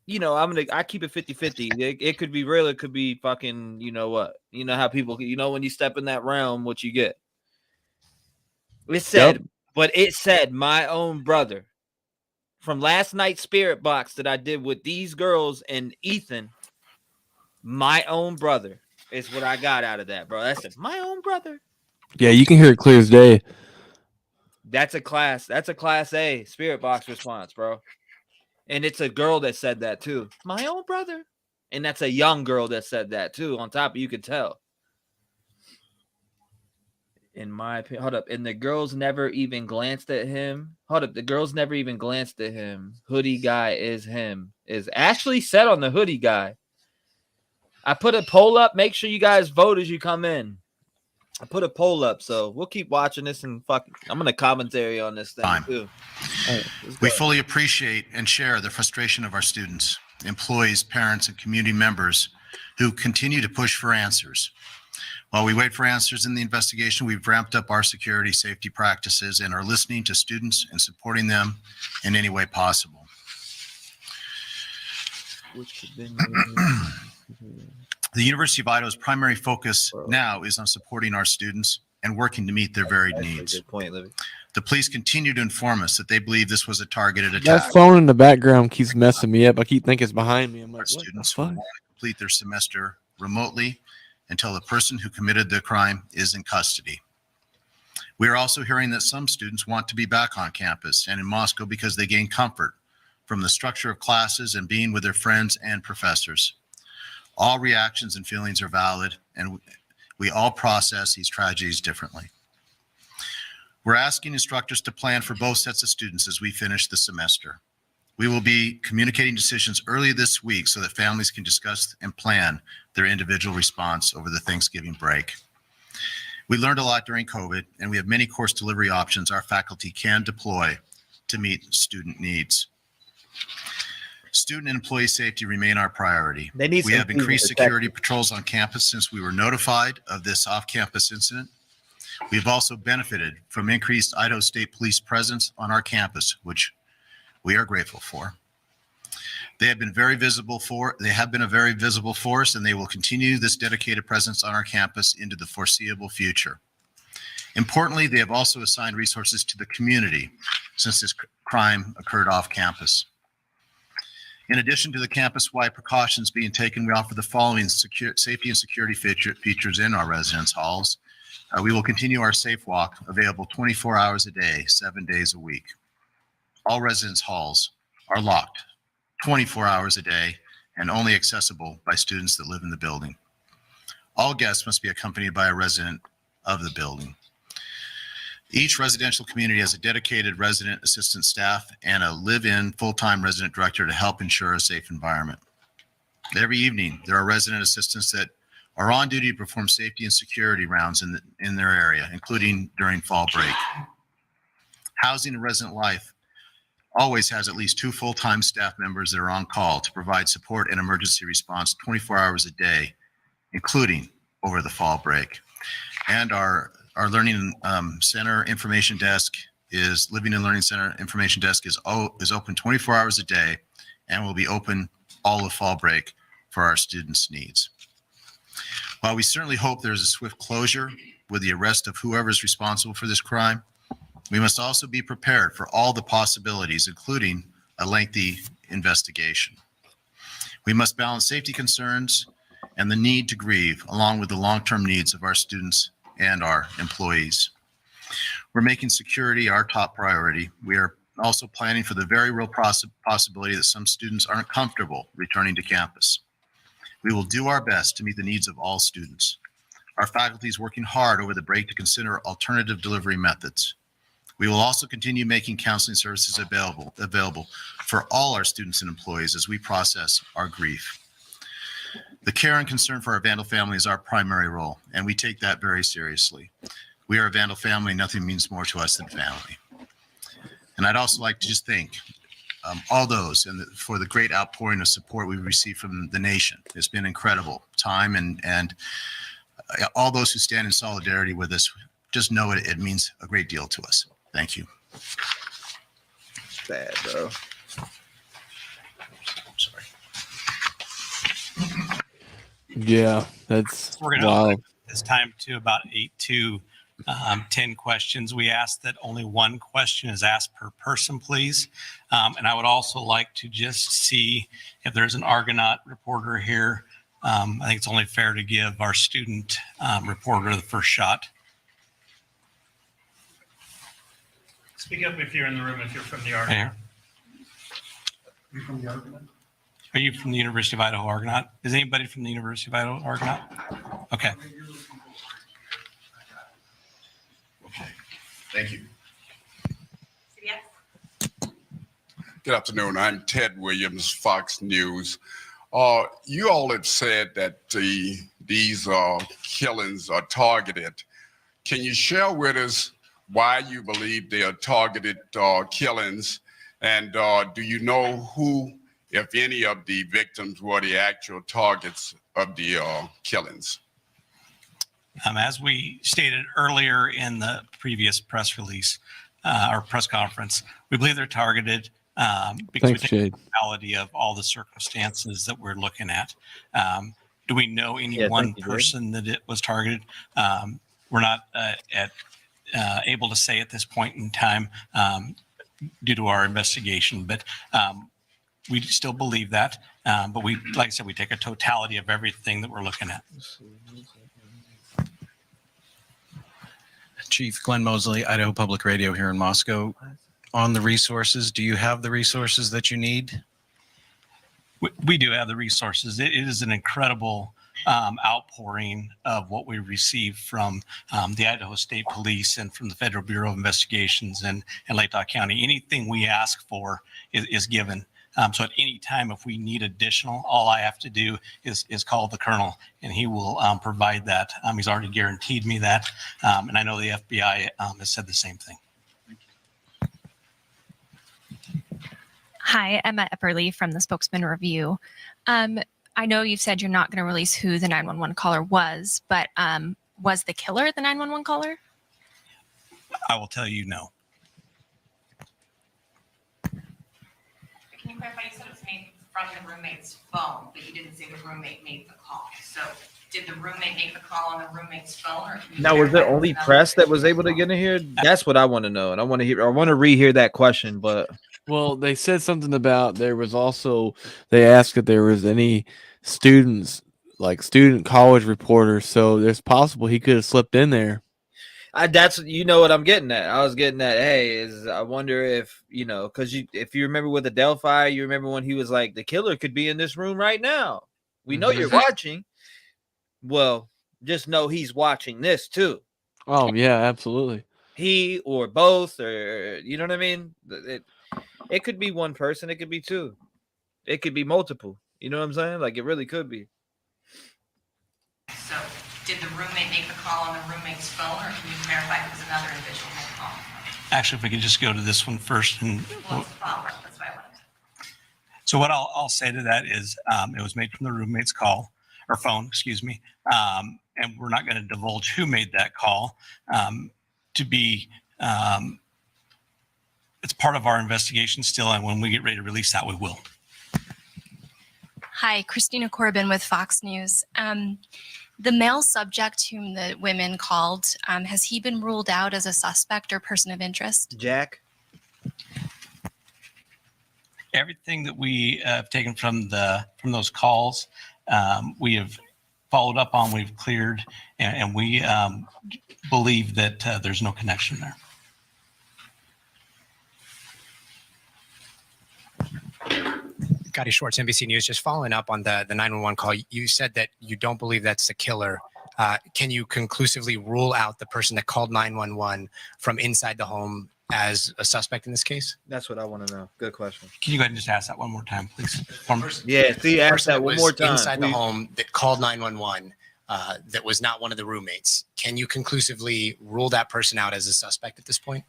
Speaker 1: I keep it 50-50. It could be real, it could be fucking, you know what? You know how people, when you step in that realm, what you get. It said, but it said my own brother. From last night's spirit box that I did with these girls and Ethan, my own brother is what I got out of that, bro. That's my own brother.
Speaker 2: Yeah, you can hear it clear as day.
Speaker 1: That's a class A spirit box response, bro. And it's a girl that said that too. My own brother. And that's a young girl that said that too. On top of, you could tell. In my opinion, hold up. And the girls never even glanced at him. Hold up. The girls never even glanced at him. Hoodie guy is him. Is Ashley said on the hoodie guy. I put a poll up. Make sure you guys vote as you come in. I put a poll up, so we'll keep watching this and I'm gonna commentary on this thing too.
Speaker 7: Right, we fully appreciate and share the frustration of our students, employees, parents, and community members who continue to push for answers. While we wait for answers in the investigation, we've ramped up our security safety practices and are listening to students and supporting them in any way possible. The University of Idaho's primary focus now is on supporting our students and working to meet their varied needs.
Speaker 1: Good point, Libby.
Speaker 7: The police continue to inform us that they believe this was a targeted attack.
Speaker 2: That phone in the background keeps messing me up. I keep thinking it's behind me. I'm like,
Speaker 7: our students will want to complete their semester remotely until the person who committed the crime is in custody. We are also hearing that some students want to be back on campus and in Moscow because they gain comfort from the structure of classes and being with their friends and professors. All reactions and feelings are valid, and we all process these tragedies differently. We're asking instructors to plan for both sets of students as we finish the semester. We will be communicating decisions early this week so that families can discuss and plan their individual response over the Thanksgiving break. We learned a lot during COVID, and we have many course delivery options our faculty can deploy to meet student needs. Student and employee safety remain our priority. We have increased security patrols on campus since we were notified of this off-campus incident. We've also benefited from increased Idaho State Police presence on our campus, which we are grateful for. They have been a very visible force, and they will continue this dedicated presence on our campus into the foreseeable future. Importantly, they have also assigned resources to the community since this crime occurred off campus. In addition to the campus-wide precautions being taken, we offer the following safety and security features in our residence halls. We will continue our Safe Walk, available 24 hours a day, 7 days a week. All residence halls are locked 24 hours a day and only accessible by students that live in the building. All guests must be accompanied by a resident of the building. Each residential community has a dedicated resident assistant staff and a live-in full-time resident director to help ensure a safe environment. Every evening, there are resident assistants that are on duty to perform safety and security rounds in their area, including during fall break. Housing and Resident Life always has at least 2 full-time staff members that are on call to provide support and emergency response 24 hours a day, including over the fall break. And our Learning Center Information Desk Living and Learning Center Information Desk is open 24 hours a day and will be open all of fall break for our students' needs. While we certainly hope there's a swift closure with the arrest of whoever is responsible for this crime, we must also be prepared for all the possibilities, including a lengthy investigation. We must balance safety concerns and the need to grieve, along with the long-term needs of our students and our employees. We're making security our top priority. We are also planning for the very real possibility that some students aren't comfortable returning to campus. We will do our best to meet the needs of all students. Our faculty is working hard over the break to consider alternative delivery methods. We will also continue making counseling services available for all our students and employees as we process our grief. The care and concern for our Vandal family is our primary role, and we take that very seriously. We are a Vandal family, and nothing means more to us than family. And I'd also like to just thank all those for the great outpouring of support we've received from the nation. It's been incredible time, and all those who stand in solidarity with us, just know it means a great deal to us. Thank you.
Speaker 1: Bad, bro.
Speaker 7: Sorry.
Speaker 2: Yeah, that's
Speaker 3: We're going to
Speaker 2: wild.
Speaker 3: open this time to about 8 to 10 questions. We ask that only one question is asked per person, please. And I would also like to just see if there's an Argonaut reporter here. I think it's only fair to give our student reporter the first shot.
Speaker 8: Speak up if you're in the room, if you're from the Argonaut.
Speaker 4: You from the Argonaut?
Speaker 3: Are you from the University of Idaho Argonaut? Is anybody from the University of Idaho Argonaut? Okay.
Speaker 7: Okay. Thank you.
Speaker 9: Good afternoon. I'm Ted Williams, Fox News. You all have said that these killings are targeted. Can you share with us why you believe they are targeted killings? And do you know who, if any, of the victims were the actual targets of the killings?
Speaker 3: As we stated earlier in the previous press release or press conference, we believe they're targeted because we take the totality of all the circumstances that we're looking at. Do we know any one person that it was targeted? We're not able to say at this point in time due to our investigation, but we still believe that. But we, like I said, we take a totality of everything that we're looking at.
Speaker 10: Chief Glenn Mosley, Idaho Public Radio here in Moscow. On the resources, do you have the resources that you need?
Speaker 3: We do have the resources. It is an incredible outpouring of what we receive from the Idaho State Police and from the Federal Bureau of Investigations and Lake County. Anything we ask for is given. So at any time, if we need additional, all I have to do is call the colonel, and he will provide that. He's already guaranteed me that, and I know the FBI has said the same thing.
Speaker 11: Hi, Emma Epperly from the Spokesman Review. I know you've said you're not going to release who the 911 caller was, but was the killer the 911 caller?
Speaker 3: I will tell you no.
Speaker 12: Can you clarify? You said it was made from the roommate's phone, but you didn't say the roommate made the call. So did the roommate make the call on the roommate's phone? Or
Speaker 1: now, was there only press that was able to get in here? That's what I want to know. And I want to hear, I want to rehear that question, but.
Speaker 2: Well, they said something about there was also, they asked if there was any students, like student college reporters. So there's possible he could have slipped in there.
Speaker 1: That's, you know what I'm getting at. I was getting at, hey, I wonder if, because if you remember with the Delphi, you remember when he was like, the killer could be in this room right now. We know you're watching. Well, just know he's watching this too.
Speaker 2: Oh, yeah, absolutely.
Speaker 1: he or both, or you know what I mean? It could be one person. It could be two. It could be multiple. You know what I'm saying? Like, it really could be.
Speaker 12: So did the roommate make the call on the roommate's phone, or can you clarify if it was another individual who called?
Speaker 3: Actually, if we could just go to this one first. And
Speaker 12: Well, it's a follow-up. That's why I wanted to.
Speaker 3: so what I'll say to that is it was made from the roommate's call or phone, excuse me. And we're not going to divulge who made that call it's part of our investigation still. And when we get ready to release that, we will.
Speaker 13: Hi, Christina Corbin with Fox News. The male subject whom the women called, has he been ruled out as a suspect or person of interest?
Speaker 1: Jack?
Speaker 3: Everything that we have taken from those calls, we have followed up on, we've cleared, and we believe that there's no connection there.
Speaker 14: Gotti Schwartz, NBC News. Just following up on the 911 call, you said that you don't believe that's the killer. Can you conclusively rule out the person that called 911 from inside the home as a suspect in this case?
Speaker 1: That's what I want to know. Good question.
Speaker 3: Can you go ahead and just ask that one more time, please?
Speaker 1: Yeah, see, ask that one more time.
Speaker 14: Inside the home that called 911 that was not one of the roommates. Can you conclusively rule that person out as a suspect at this point?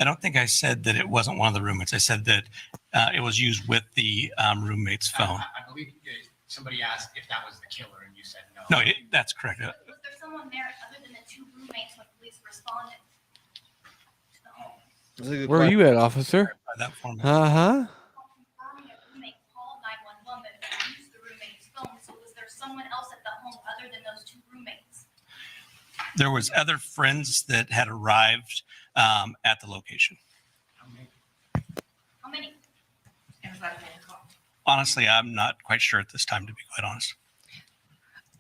Speaker 3: I don't think I said that it wasn't one of the roommates. I said that it was used with the roommate's phone.
Speaker 14: I believe somebody asked if that was the killer, and you said no.
Speaker 3: No, that's correct.
Speaker 15: Was there someone there other than the two roommates when police responded to the home?
Speaker 2: Where are you at, officer?
Speaker 3: That for me.
Speaker 2: Uh-huh.
Speaker 15: Confirming a roommate called 911, but they used the roommate's phone. So was there someone else at the home other than those two roommates?
Speaker 3: There was other friends that had arrived at the location.
Speaker 15: How many? And was that a man call?
Speaker 3: Honestly, I'm not quite sure at this time, to be quite honest.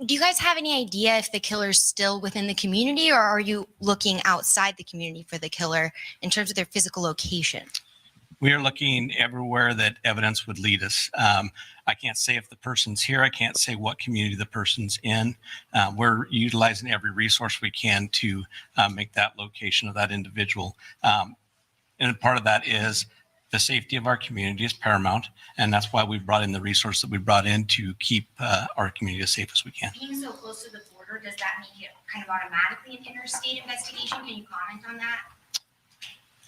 Speaker 13: Do you guys have any idea if the killer's still within the community, or are you looking outside the community for the killer in terms of their physical location?
Speaker 3: We are looking everywhere that evidence would lead us. I can't say if the person's here. I can't say what community the person's in. We're utilizing every resource we can to make that location of that individual. And part of that is the safety of our community is paramount. And that's why we brought in the resource that we brought in to keep our community as safe as we can.
Speaker 15: Being so close to the border, does that make it kind of automatically an interstate investigation? Can you comment on that?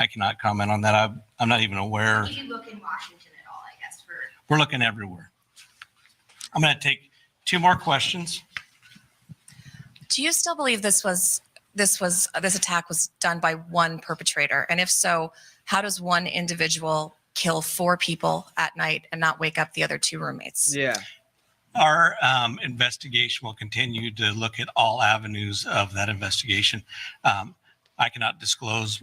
Speaker 3: I cannot comment on that. I'm not even aware.
Speaker 15: Do you look in Washington at all, I guess, for...
Speaker 3: We're looking everywhere. I'm going to take two more questions.
Speaker 16: Do you still believe this attack was done by one perpetrator? And if so, how does one individual kill 4 people at night and not wake up the other 2 roommates?
Speaker 1: Yeah.
Speaker 3: Our investigation will continue to look at all avenues of that investigation. I cannot disclose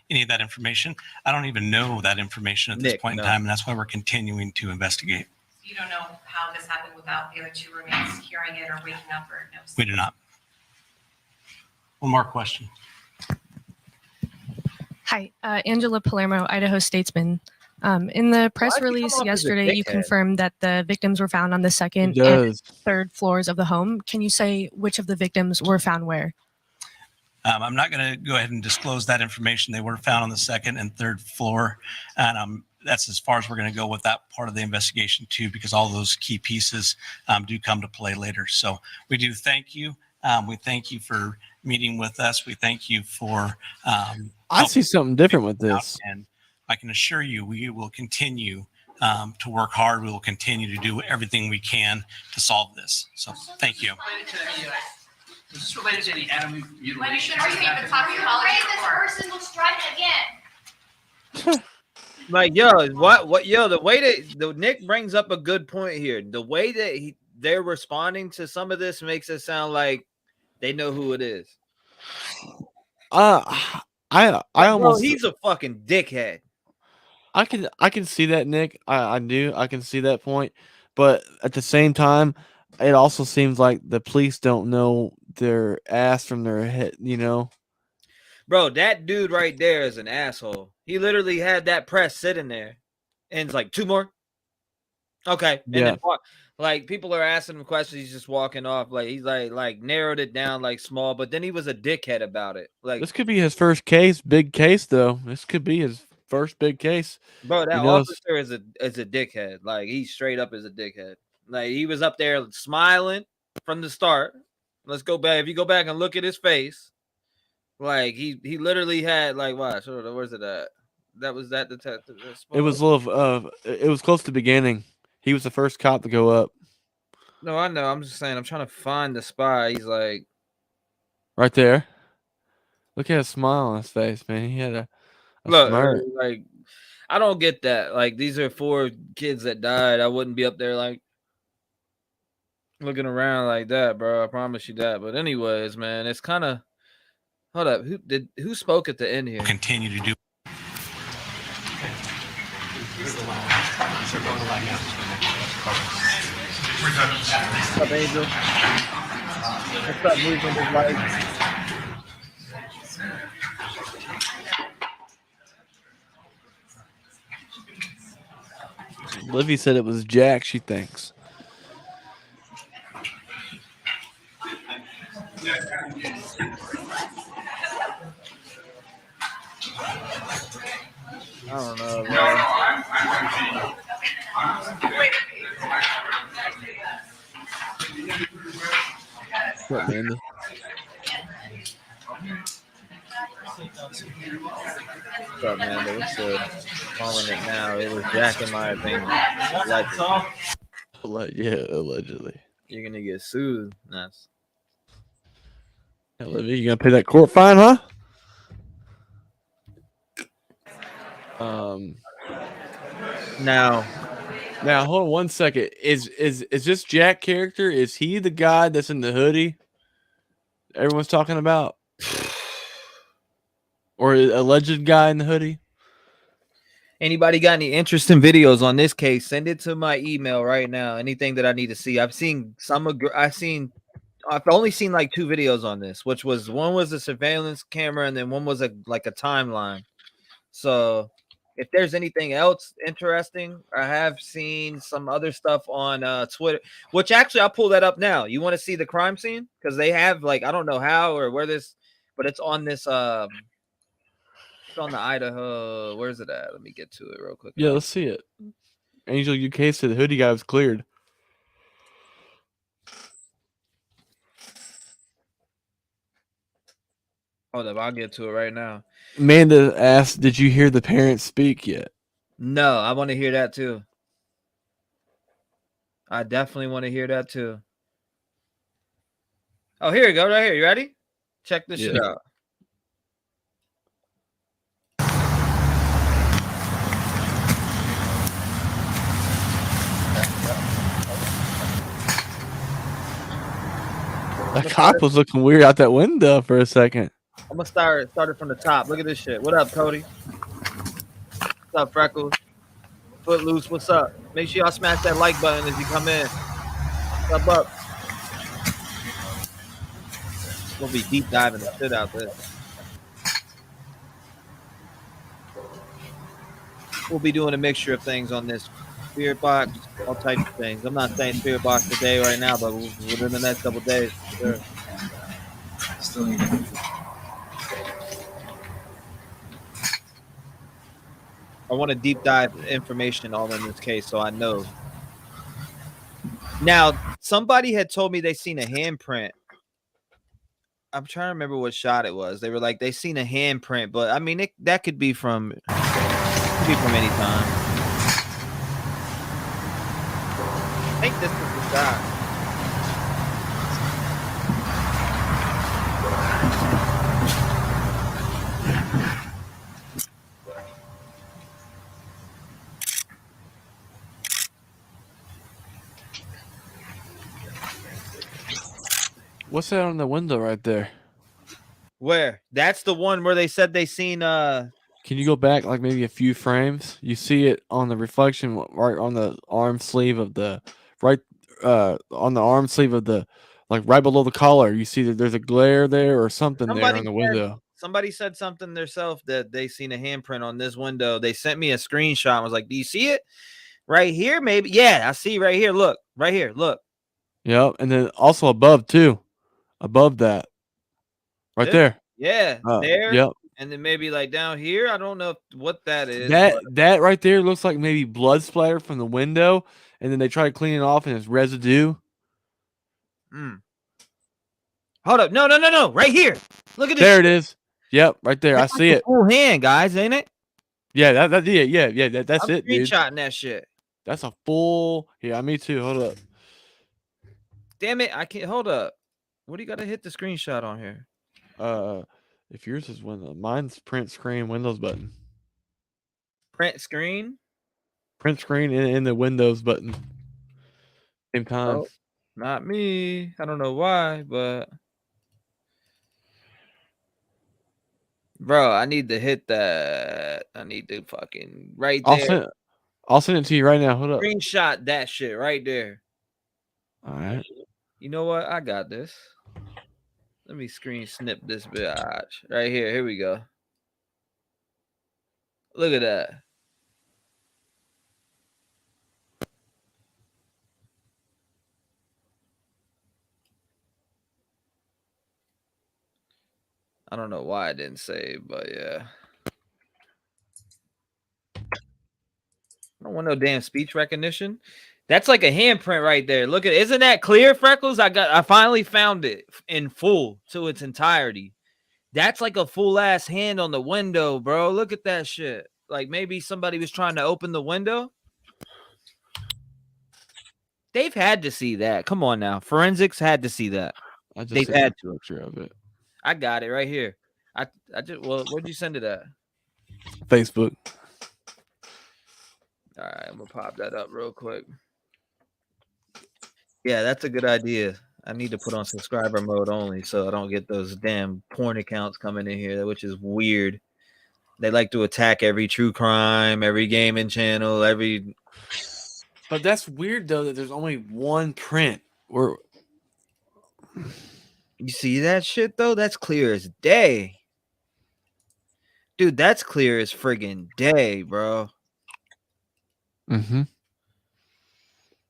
Speaker 3: any of that information. I don't even know that information at this point in time, and that's why we're continuing to investigate.
Speaker 12: So you don't know how this happened without the other 2 roommates hearing it or waking up or no?
Speaker 3: We do not. One more question.
Speaker 17: Hi, Angela Palermo, Idaho Statesman. In the press release yesterday, you confirmed that the victims were found on the 2nd and 3rd floors of the home. Can you say which of the victims were found where?
Speaker 3: I'm not going to go ahead and disclose that information. They were found on the 2nd and 3rd floor. And that's as far as we're going to go with that part of the investigation too, because all those key pieces do come to play later. So we do thank you. We thank you for meeting with us. We thank you for
Speaker 2: I see something different with this.
Speaker 3: And I can assure you, we will continue to work hard. We will continue to do everything we can to solve this. So thank you.
Speaker 18: Is this related to any animal mutilation?
Speaker 15: Are you even talking about this person looks drunk again?
Speaker 1: Like, yo, yo, the way that Nick brings up a good point here. The way that they're responding to some of this makes it sound like they know who it is.
Speaker 2: I almost,
Speaker 1: he's a fucking dickhead.
Speaker 2: I can see that, Nick. I do. I can see that point. But at the same time, it also seems like the police don't know their ass from their head, you know?
Speaker 1: Bro, that dude right there is an asshole. He literally had that press sitting there. And it's like, 2 more. Okay. And
Speaker 2: Yeah.
Speaker 1: then like people are asking him questions, he's just walking off. Like he's like narrowed it down like small, but then he was a dickhead about it. Like
Speaker 2: This could be his first case, big case though. This could be his first big case.
Speaker 1: bro, that
Speaker 2: You know,
Speaker 1: officer is a dickhead. Like he straight up is a dickhead. Like he was up there smiling from the start. Let's go back. If you go back and look at his face, like he literally had like watch. Where's it at? That was that detective.
Speaker 2: it was a little it was close to the beginning. He was the first cop to go up.
Speaker 1: No, I know. I'm just saying. I'm trying to find the spy. He's like
Speaker 2: Right there. Look at a smile on his face, man. He had a
Speaker 1: look
Speaker 2: smirk.
Speaker 1: like I don't get that. Like these are 4 kids that died. I wouldn't be up there like looking around like that, bro. I promise you that. But anyways, man, it's kind of hold up. Who spoke at the end here?
Speaker 3: Continue to do.
Speaker 1: What's up, Angel? What's up, moving his life?
Speaker 2: Livy said it was Jack, she thinks.
Speaker 1: I don't know, bro.
Speaker 2: What, Amanda?
Speaker 1: What's up, man? What's calling it now? It was Jack, in my opinion.
Speaker 2: Yeah, allegedly.
Speaker 1: You're gonna get sued. Nice.
Speaker 2: Olivia, you gonna pay that court fine, huh?
Speaker 1: Now
Speaker 2: hold on 1 second. Is this Jack character? Is he the guy that's in the hoodie everyone's talking about? Or a alleged guy in the hoodie?
Speaker 1: anybody got any interesting videos on this case? Send it to my email right now. Anything that I need to see. I've only seen like 2 videos on this, which was one was a surveillance camera and then one was like a timeline. So if there's anything else interesting, I have seen some other stuff on Twitter, which actually I'll pull that up now. You want to see the crime scene? Because they have like, I don't know how or where this, but it's on this it's on the Idaho. Where's it at? Let me get to it real quick.
Speaker 2: Yeah, let's see it. Angel UK said the hoodie guy was cleared.
Speaker 1: Hold up, I'll get to it right now.
Speaker 2: Amanda asked, did you hear the parents speak yet?
Speaker 1: No, I want to hear that too. I definitely want to hear that too. Oh, here you go, right here. You ready? Check this shit out.
Speaker 2: That cop was looking weird out that window for a second.
Speaker 1: I'm gonna start it from the top. Look at this shit. What up, Cody? What's up, Freckles? Footloose, what's up? Make sure y'all smash that like button as you come in. What's up? We'll be deep diving the shit out there. We'll be doing a mixture of things on this spirit box, all types of things. I'm not saying spirit box today right now, but within the next couple of days, sure. Still need to. I want to deep dive information all in this case, so I know. Now, somebody had told me they seen a handprint. I'm trying to remember what shot it was. They were like, they seen a handprint, but I mean, that could be from any time. I think this is the guy.
Speaker 2: What's that on the window right there?
Speaker 1: Where? That's the one where they said they seen
Speaker 2: Can you go back like maybe a few frames? You see it on the reflection right on the arm sleeve of the like right below the collar. You see that there's a glare there or something there on the window.
Speaker 1: Somebody said something themselves that they seen a handprint on this window. They sent me a screenshot and was like, "Do you see it?" Right here, maybe. Yeah, I see right here. Look, right here. Look.
Speaker 2: Yep. And then also above too. Above that. Right there.
Speaker 1: Yeah, there.
Speaker 2: Yep.
Speaker 1: And then maybe like down here. I don't know what that is.
Speaker 2: That right there looks like maybe blood splatter from the window, and then they try to clean it off and it's residue.
Speaker 1: Hold up. No. Right here. Look at this.
Speaker 2: There it is. Yep, right there.
Speaker 1: That's
Speaker 2: I see
Speaker 1: like
Speaker 2: it.
Speaker 1: Full hand, guys, ain't it?
Speaker 2: Yeah, that's it, dude.
Speaker 1: Screenshotting that shit.
Speaker 2: That's a full. Yeah, me too. Hold up.
Speaker 1: Damn it, I can't. Hold up. What do you got to hit the screenshot on here?
Speaker 2: If yours is mine's print screen Windows button.
Speaker 1: Print screen.
Speaker 2: Print screen in the Windows button. Same time.
Speaker 1: Oh, not me. I don't know why, but bro, I need to hit that. I need to fucking right there.
Speaker 2: I'll send it to you right now. Hold up.
Speaker 1: Screenshot that shit right there.
Speaker 2: All right.
Speaker 1: You know what? I got this. Let me screen snip this bitch right here. Here we go. Look at that. I don't know why I didn't save, but yeah. I don't want no damn speech recognition. That's like a handprint right there. Look at it. Isn't that clear, Freckles? I finally found it in full to its entirety. That's like a full ass hand on the window, bro. Look at that shit. Like maybe somebody was trying to open the window. They've had to see that. Come on now. Forensics had to see that. They've had to.
Speaker 2: Picture of it.
Speaker 1: I got it right here. I just where'd you send it at?
Speaker 2: Facebook.
Speaker 1: All right, I'm gonna pop that up real quick. Yeah, that's a good idea. I need to put on subscriber mode only so I don't get those damn porn accounts coming in here, which is weird. They like to attack every true crime, every gaming channel, every.
Speaker 2: But that's weird though that there's only one print. You
Speaker 1: see that shit though? That's clear as day. Dude, that's clear as friggin' day, bro.
Speaker 2: Mm-hmm.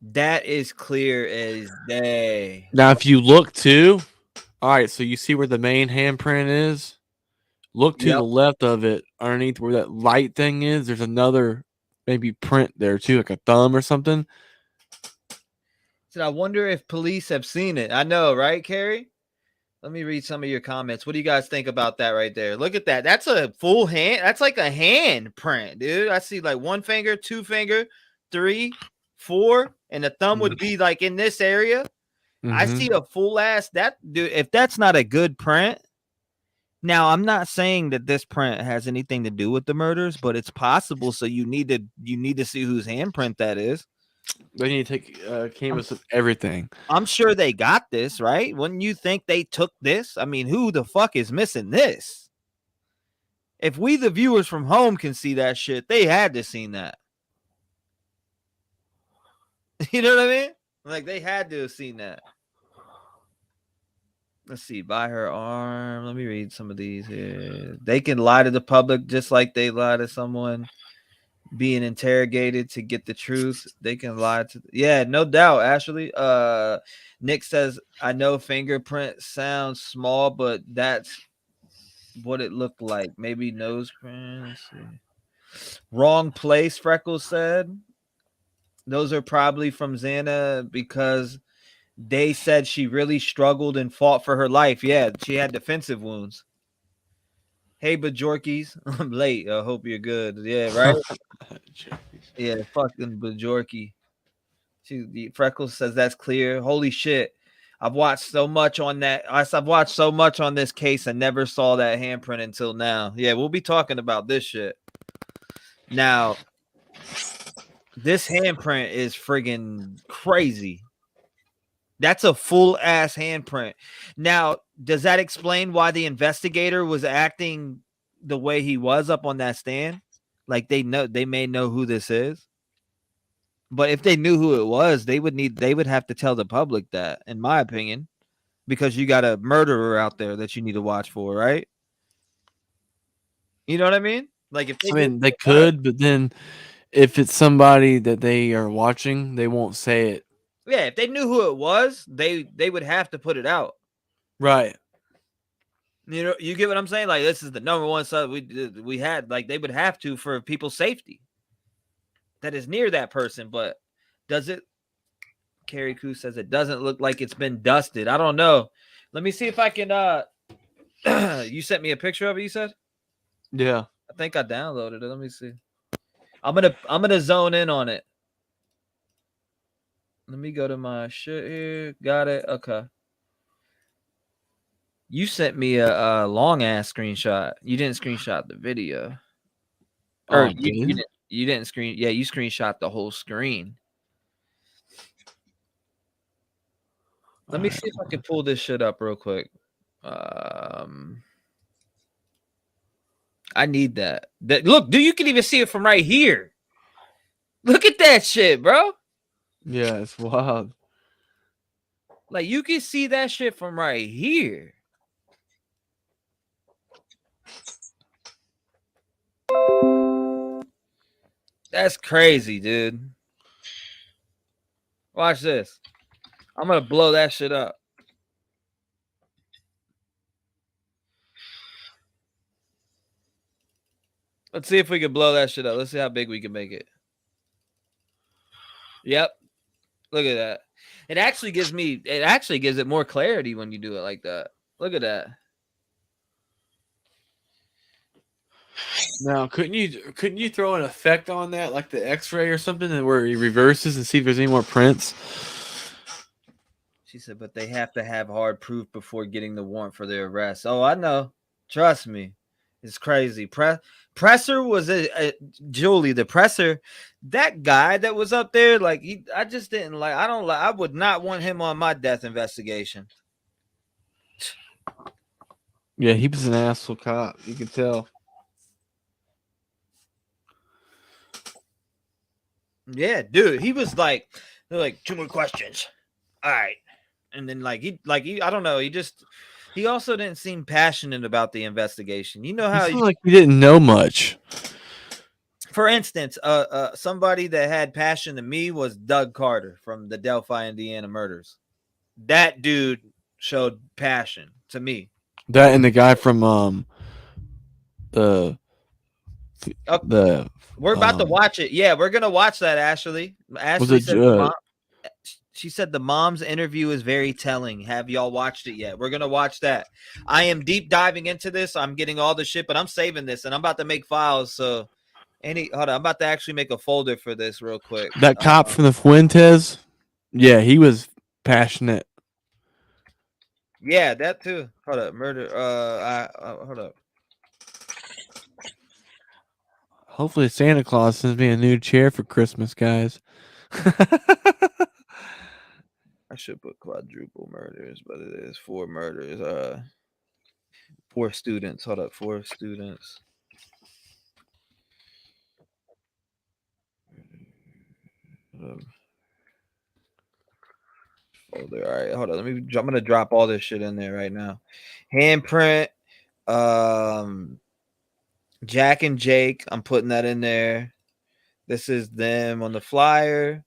Speaker 1: That is clear as day.
Speaker 2: Now, if you look too, all right, so you see where the main handprint is? Look to the left of it, underneath where that light thing is. There's another maybe print there too, like a thumb or something.
Speaker 1: So I wonder if police have seen it. I know, right, Carrie? Let me read some of your comments. What do you guys think about that right there? Look at that. That's a full hand. That's like a hand print, dude. I see like 1 finger, 2 finger, 3, 4, and the thumb would be like in this area. I see a full ass that dude. If that's not a good print, now I'm not saying that this print has anything to do with the murders, but it's possible. So you need to see whose handprint that is.
Speaker 2: They need to take canvas of everything.
Speaker 1: I'm sure they got this, right? Wouldn't you think they took this? I mean, who the fuck is missing this? If we, the viewers from home, can see that shit, they had to seen that. You know what I mean? Like, they had to have seen that. Let's see. By her arm. Let me read some of these here. They can lie to the public just like they lie to someone being interrogated to get the truth. They can lie to. Yeah, no doubt, Ashley. Nick says, I know fingerprint sounds small, but that's what it looked like. Maybe nose print. Let's see. Wrong place, Freckles said. Those are probably from Xana because they said she really struggled and fought for her life. Yeah, she had defensive wounds. Hey, Bajorkies. I'm late. I hope you're good. Yeah, right? Yeah, fucking Bajorky. Freckles says that's clear. Holy shit. I've watched so much on that. I've watched so much on this case and never saw that handprint until now. Yeah, we'll be talking about this shit. Now, this handprint is friggin' crazy. That's a full ass handprint. Now, does that explain why the investigator was acting the way he was up on that stand? Like they may know who this is. But if they knew who it was, they would have to tell the public that, in my opinion, because you got a murderer out there that you need to watch for, right? You know what I mean? Like if
Speaker 2: they could, but then if it's somebody that they are watching, they won't say it.
Speaker 1: Yeah, if they knew who it was, they would have to put it out.
Speaker 2: Right.
Speaker 1: You know, you get what I'm saying? Like, this is the number one sub we had. Like, they would have to for people's safety that is near that person. But does it? Carrie Koo says it doesn't look like it's been dusted. I don't know. Let me see if I can. You sent me a picture of it. You said?
Speaker 2: Yeah.
Speaker 1: I think I downloaded it. Let me see. I'm gonna zone in on it. Let me go to my shit here. Got it. Okay. You sent me a long ass screenshot. You didn't screenshot the video. Or you didn't screen. Yeah, you screenshot the whole screen. Let me see if I can pull this shit up real quick. I need that. Look, dude, you can even see it from right here. Look at that shit, bro.
Speaker 2: Yeah, it's wild.
Speaker 1: Like, you can see that shit from right here. That's crazy, dude. Watch this. I'm gonna blow that shit up. Let's see if we can blow that shit up. Let's see how big we can make it. Yep. Look at that. It actually gives it more clarity when you do it like that. Look at that.
Speaker 2: Now, couldn't you throw an effect on that, like the X-ray or something, where he reverses and see if there's any more prints?
Speaker 1: She said, but they have to have hard proof before getting the warrant for their arrest. Oh, I know. Trust me. It's crazy. Presser was Julie, the presser. That guy that was up there, like, I just didn't like. I would not want him on my death investigation.
Speaker 2: Yeah, he was an asshole cop. You could tell.
Speaker 1: Yeah, dude, he was like, they're like, 2 more questions. All right. And then he I don't know, he also didn't seem passionate about the investigation. You know how
Speaker 2: like he didn't know much.
Speaker 1: For instance, somebody that had passion to me was Doug Carter from the Delphi, Indiana murders. That dude showed passion to me.
Speaker 2: That and the guy from
Speaker 1: we're about to watch it. Yeah, we're gonna watch that. Ashley said she said the mom's interview is very telling. Have y'all watched it yet? We're gonna watch that. I am deep diving into this. I'm getting all the shit, but I'm saving this and I'm about to make files. So hold on, I'm about to actually make a folder for this real quick.
Speaker 2: That cop from the Fuentes, yeah, he was passionate.
Speaker 1: Yeah, that too. Hold up, murder. Hold up.
Speaker 2: Hopefully Santa Claus sends me a new chair for Christmas, guys.
Speaker 1: I should put quadruple murders, but it is 4 murders. 4 students. Hold up, 4 students. Folder. All right, hold on. I'm gonna drop all this shit in there right now. Handprint. Jack and Jake. I'm putting that in there. This is them on the flyer.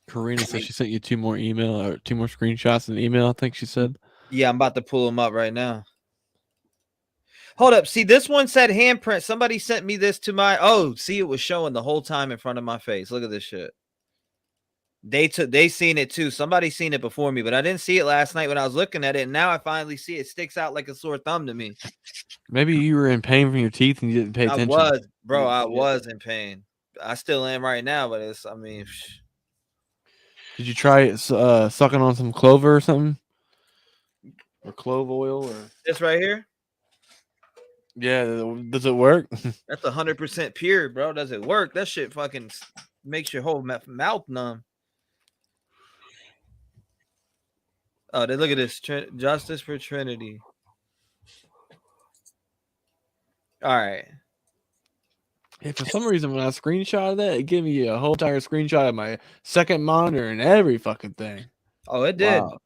Speaker 2: Karina said she sent you 2 more screenshots in the email, I think she said.
Speaker 1: Yeah, I'm about to pull them up right now. Hold up. See, this one said handprint. Somebody sent me this to my. Oh, see, it was showing the whole time in front of my face. Look at this shit. They seen it too. Somebody seen it before me, but I didn't see it last night when I was looking at it. And now I finally see it. It sticks out like a sore thumb to me.
Speaker 2: Maybe you were in pain from your teeth and you didn't pay attention.
Speaker 1: I was in pain. I still am right now, but it's, I mean.
Speaker 2: Did you try sucking on some clover or something? Or clove oil? Or
Speaker 1: this right here?
Speaker 2: Yeah. Does it work?
Speaker 1: That's 100% pure, bro. Does it work? That shit fucking makes your whole mouth numb. Oh, they look at this. Justice for Trinity. All right.
Speaker 2: Yeah, for some reason, when I screenshot that, it gave me a whole entire screenshot of my second monitor and every fucking thing.
Speaker 1: Oh, it did. Wow.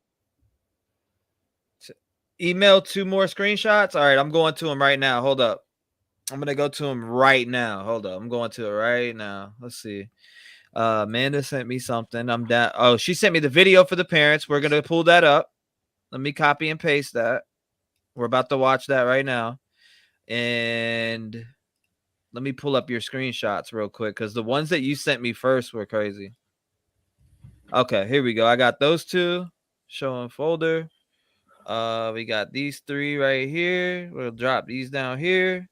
Speaker 1: Email 2 more screenshots. All right, I'm going to them right now. Hold up. I'm gonna go to him right now. Hold up, I'm going to it right now. Let's see. Amanda sent me something. I'm down. Oh, she sent me the video for the parents. We're gonna pull that up. Let me copy and paste that. We're about to watch that right now. And let me pull up your screenshots real quick because the ones that you sent me first were crazy. Okay, here we go. I got those two. Show in folder. We got these three right here. We'll drop these down here.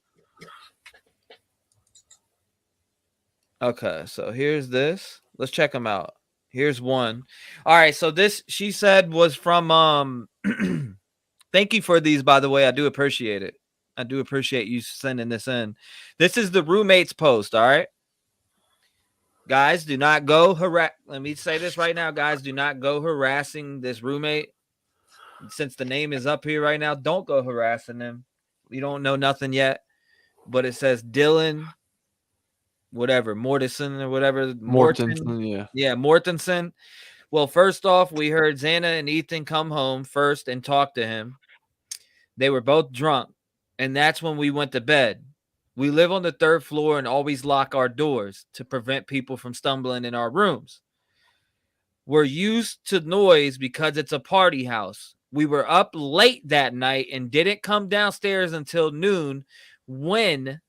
Speaker 1: Okay, so here's this. Let's check them out. Here's one. All right, so this she said was from thank you for these, by the way. I do appreciate it. I do appreciate you sending this in. This is the roommate's post, all right? Guys, do not go let me say this right now, guys. Do not go harassing this roommate. Since the name is up here right now, don't go harassing them. We don't know nothing yet, but it says Dylan whatever, Mortensen or whatever.
Speaker 2: Mortensen,
Speaker 1: yeah, Mortensen. Well, first off, we heard Xana and Ethan come home first and talk to him. They were both drunk, and that's when we went to bed. We live on the 3rd floor and always lock our doors to prevent people from stumbling in our rooms. We're used to noise because it's a party house. We were up late that night and didn't come downstairs until noon when...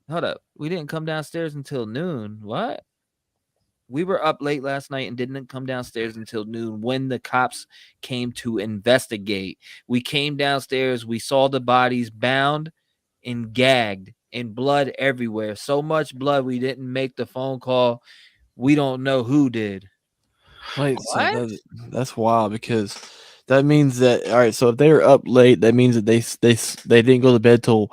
Speaker 1: Hold up. We didn't come downstairs until noon. What? We were up late last night and didn't come downstairs until noon when the cops came to investigate. We came downstairs. We saw the bodies bound and gagged and blood everywhere. So much blood we didn't make the phone call. We don't know who did.
Speaker 2: Wait, so that's wild because that means that all right. So if they were up late, that means that they didn't go to bed till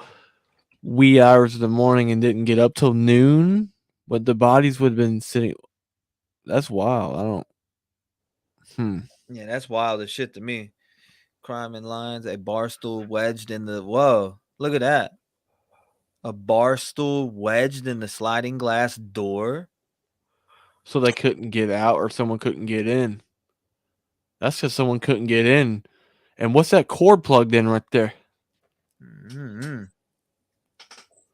Speaker 2: wee hours of the morning and didn't get up till noon. But the bodies would have been sitting. That's wild. I don't.
Speaker 1: Yeah, that's wild as shit to me. Crime in lines, a bar stool wedged in the. Whoa, look at that. A bar stool wedged in the sliding glass door.
Speaker 2: So they couldn't get out or someone couldn't get in. That's because someone couldn't get in. And what's that cord plugged in right there?
Speaker 1: Mm-hmm.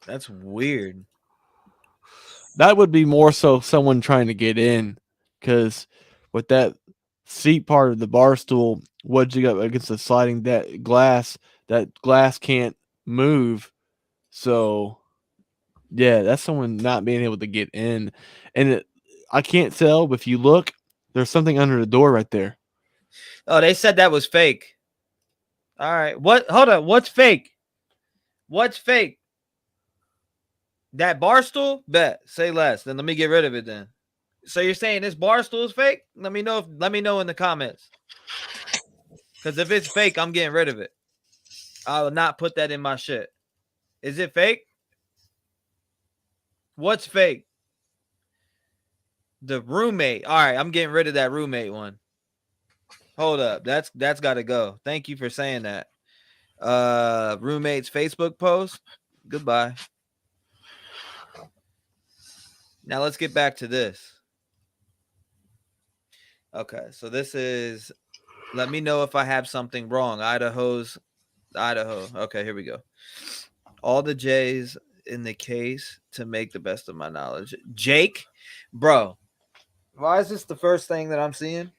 Speaker 1: That's weird.
Speaker 2: That would be more so someone trying to get in, because with that seat part of the bar stool wedging up against the sliding glass, that glass can't move. So, yeah, that's someone not being able to get in. And I can't tell, but if you look, there's something under the door right there.
Speaker 1: Oh, they said that was fake. All right. What? Hold on. What's fake? What's fake? That bar stool? Bet. Say less. Then let me get rid of it then. So you're saying this bar stool is fake? Let me know in the comments. Because if it's fake, I'm getting rid of it. I will not put that in my shit. Is it fake? What's fake? The roommate. All right, I'm getting rid of that roommate one. Hold up. That's got to go. Thank you for saying that. Roommate's Facebook post. Goodbye. Now let's get back to this. Okay, so this is, let me know if I have something wrong. Idaho. Okay, here we go. All the J's in the case to make the best of my knowledge. Jake, bro, why is this the first thing that I'm seeing?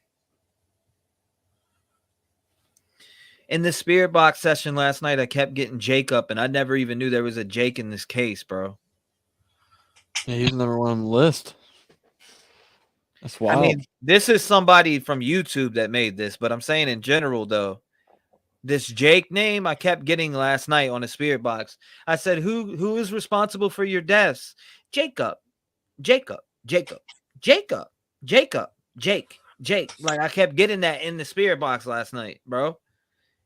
Speaker 1: In the spirit box session last night, I kept getting Jake up, and I never even knew there was a Jake in this case, bro.
Speaker 2: Yeah, he's number one on the list. That's wild.
Speaker 1: I mean, this is somebody from YouTube that made this, but I'm saying in general, though, this Jake name I kept getting last night on a spirit box. I said, who is responsible for your deaths? Jacob. Jake. Like, I kept getting that in the spirit box last night, bro.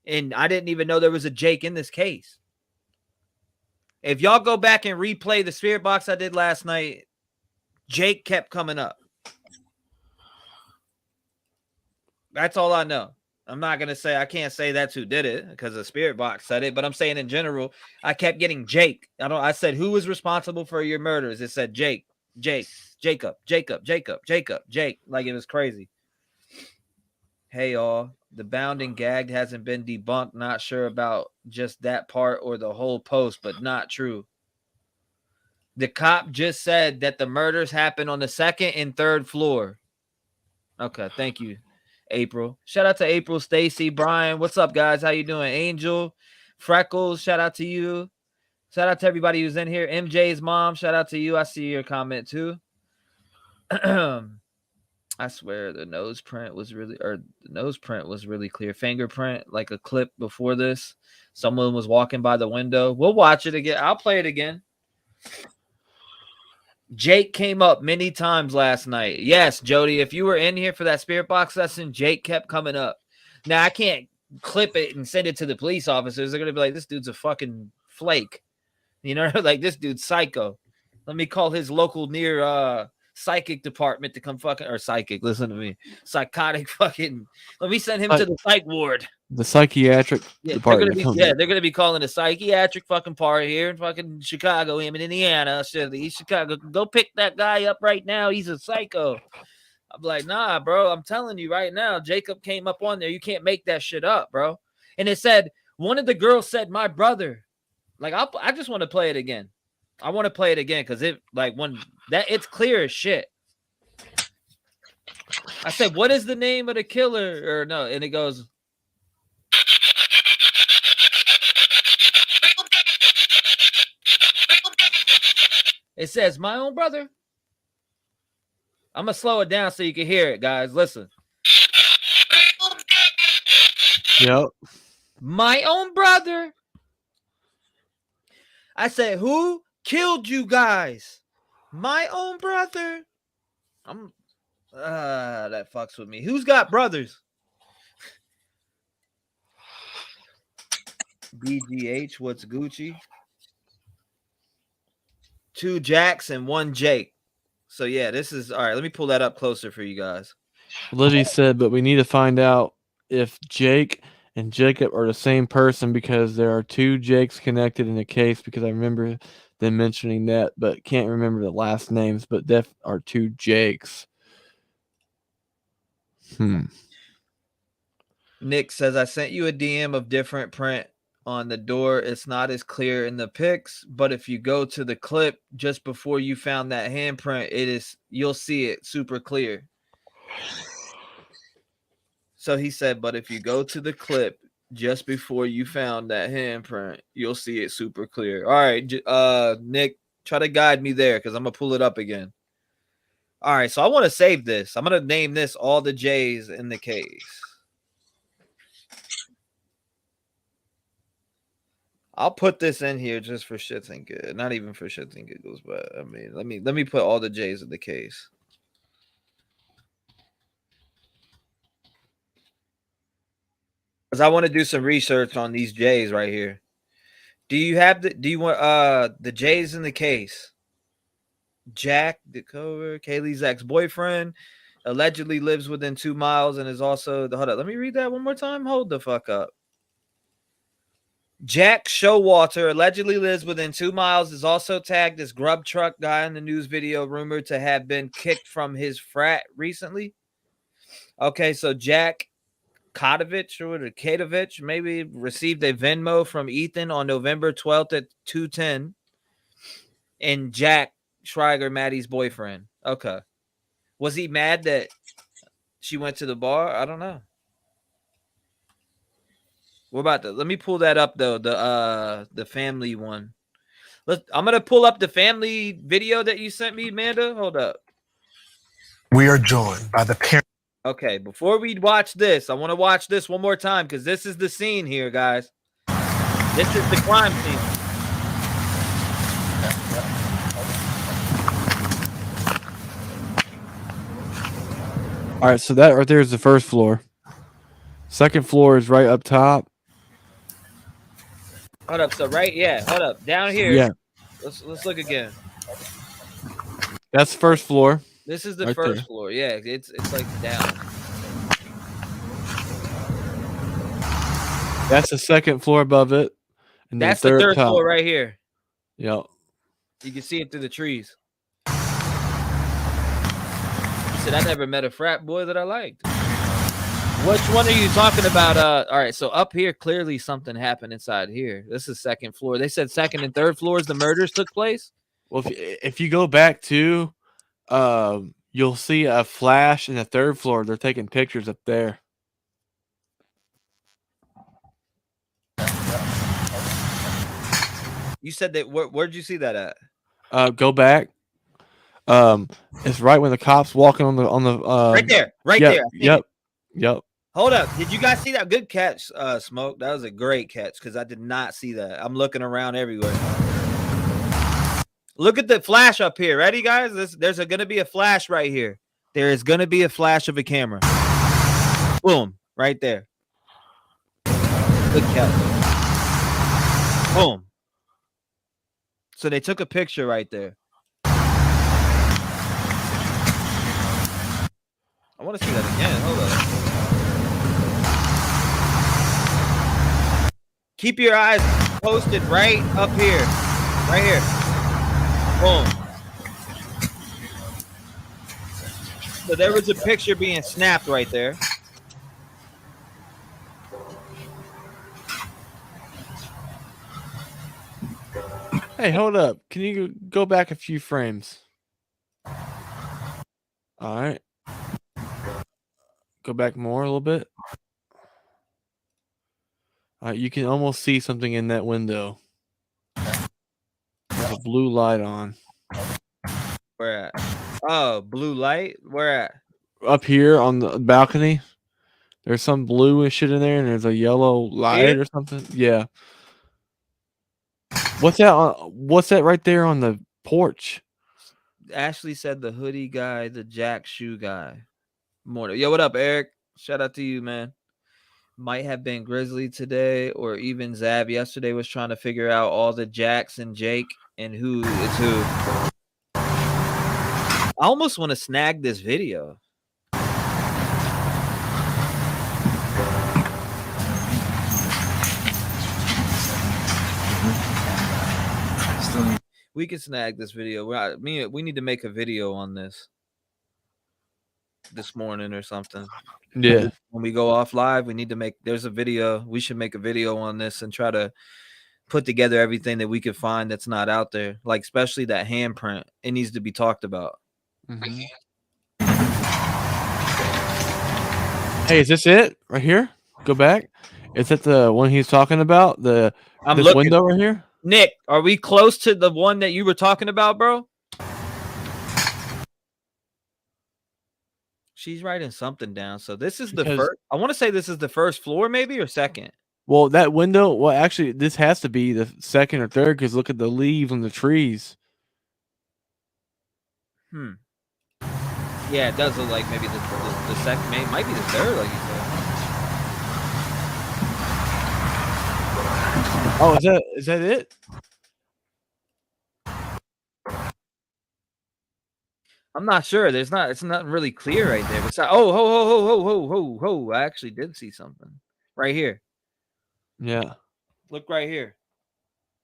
Speaker 1: And I didn't even know there was a Jake in this case. If y'all go back and replay the spirit box I did last night, Jake kept coming up. That's all I know. I'm not going to say, I can't say that's who did it because the spirit box said it, but I'm saying in general, I kept getting Jake. I said, who was responsible for your murders? It said Jacob. Like, it was crazy. Hey, y'all. The bound and gagged hasn't been debunked. Not sure about just that part or the whole post, but not true. The cop just said that the murders happened on the 2nd and 3rd floor. Okay, thank you, April. Shout out to April, Stacy, Brian. What's up, guys? How you doing? Angel, Freckles, shout out to you. Shout out to everybody who's in here. MJ's mom, shout out to you. I see your comment too. I swear the nose print was really clear. Fingerprint, like a clip before this. Someone was walking by the window. We'll watch it again. I'll play it again. Jake came up many times last night. Yes, Jody, if you were in here for that spirit box lesson, Jake kept coming up. Now, I can't clip it and send it to the police officers. They're going to be like, this dude's a fucking flake. You know, like, this dude's psycho. Let me call his local near psychic department to come fucking, or psychic, listen to me. Psychotic fucking, let me send him to the psych ward.
Speaker 2: The psychiatric department.
Speaker 1: They're gonna be calling a psychiatric fucking part here in fucking Chicago, him in Indiana, East Chicago. Go pick that guy up right now. He's a psycho. I'm like, nah, bro. I'm telling you right now. Jacob came up on there. You can't make that shit up, bro. And it said one of the girls said, "My brother." Like, I just want to play it again. I want to play it again because it like when that it's clear as shit. I said, "What is the name of the killer?" Or no, and it goes. It says, "My own brother." I'm going to slow it down so you can hear it, guys. Listen.
Speaker 2: Yep.
Speaker 1: My own brother. I said, who killed you guys? My own brother. That fucks with me. Who's got brothers? BGH, what's Gucci? 2 Jacks and 1 Jake. So yeah, this is all right. Let me pull that up closer for you guys.
Speaker 2: Liddy said, but we need to find out if Jake and Jacob are the same person because there are 2 Jakes connected in the case, because I remember them mentioning that, but can't remember the last names, but there are 2 Jakes.
Speaker 1: Nick says, I sent you a DM of different print on the door. It's not as clear in the pics, but if you go to the clip just before you found that handprint, you'll see it super clear. So he said, but if you go to the clip just before you found that handprint, you'll see it super clear. All right, Nick, try to guide me there because I'm going to pull it up again. All right, so I want to save this. I'm going to name this all the J's in the case. I'll put this in here just for shits and giggles. Not even for shits and giggles, but I mean, let me put all the J's in the case. Because I want to do some research on these J's right here. Do you want the J's in the case? Jack DeCover, Kaylee's ex-boyfriend, allegedly lives within 2 miles and is also hold up. Let me read that one more time. Hold the fuck up. Jack Showalter allegedly lives within 2 miles, is also tagged as grub truck guy in the news video, rumored to have been kicked from his frat recently. Okay, so Jack Katovich or Katovich maybe received a Venmo from Ethan on November 12th at 2:10. And Jack Schreiger, Maddie's boyfriend. Okay. Was he mad that she went to the bar? I don't know. We're about to let me pull that up though. The family one. I'm gonna pull up the family video that you sent me, Amanda. Hold up.
Speaker 19: We are joined by the parent.
Speaker 1: Okay, before we watch this, I want to watch this one more time because this is the scene here, guys. This is the crime scene.
Speaker 2: All right, so that right there is the first floor. Second floor is right up top.
Speaker 1: Hold up, so hold up. Down here.
Speaker 2: Yeah.
Speaker 1: Let's look again.
Speaker 2: That's the first floor.
Speaker 1: This is the
Speaker 2: right
Speaker 1: first
Speaker 2: there.
Speaker 1: floor. Yeah, it's like down.
Speaker 2: That's the second floor above it. And
Speaker 1: That's the third floor right here.
Speaker 2: Yep.
Speaker 1: You can see it through the trees. You said I never met a frat boy that I liked. Which one are you talking about? All right, so up here, clearly something happened inside here. This is second floor. They said second and third floors, the murders took place.
Speaker 2: Well, if you go back to, you'll see a flash in the third floor. They're taking pictures up there.
Speaker 1: You said that. Where'd you see that at?
Speaker 2: Go back. It's right when the cops walking on the
Speaker 1: right there, right
Speaker 2: yep,
Speaker 1: there.
Speaker 2: Yep.
Speaker 1: Hold up. Did you guys see that? Good catch, Smoke. That was a great catch because I did not see that. I'm looking around everywhere. Look at the flash up here. Ready, guys? There's going to be a flash right here. There is going to be a flash of a camera. Boom. Right there. Good catch. Boom. So they took a picture right there. I want to see that again. Hold up. Keep your eyes posted right up here. Right here. Boom. So there was a picture being snapped right there.
Speaker 2: Hey, hold up. Can you go back a few frames? All right. Go back more a little bit. All right, you can almost see something in that window. There's a blue light on.
Speaker 1: Where at? Oh, blue light? Where at?
Speaker 2: Up here on the balcony. There's some blue and shit in there, and there's a yellow light or something. Yeah. What's that? What's that right there on the porch?
Speaker 1: Ashley said the hoodie guy, the Jack shoe guy. Morning. Yo, what up, Eric? Shout out to you, man. Might have been Grizzly today, or even Zab yesterday was trying to figure out all the Jacks and Jake and who is who. I almost want to snag this video. We can snag this video. We need to make a video on this morning or something.
Speaker 2: Yeah.
Speaker 1: When we go off live, we need to make. There's a video. We should make a video on this and try to put together everything that we could find that's not out there. Like especially that handprint. It needs to be talked about.
Speaker 2: Mm-hmm. Hey, is this it right here? Go back. Is that the one he's talking about? This window right here?
Speaker 1: Nick, are we close to the one that you were talking about, bro? She's writing something down. So this is the first. I want to say this is the first floor, maybe, or second.
Speaker 2: Well, that window. Well, actually, this has to be the second or third because look at the leaves on the trees.
Speaker 1: Yeah, it does look like maybe the second, maybe might be the third, like you said.
Speaker 2: Oh, is that it?
Speaker 1: I'm not sure. It's not really clear right there. But ho. I actually did see something right here.
Speaker 2: Yeah.
Speaker 1: Look right here.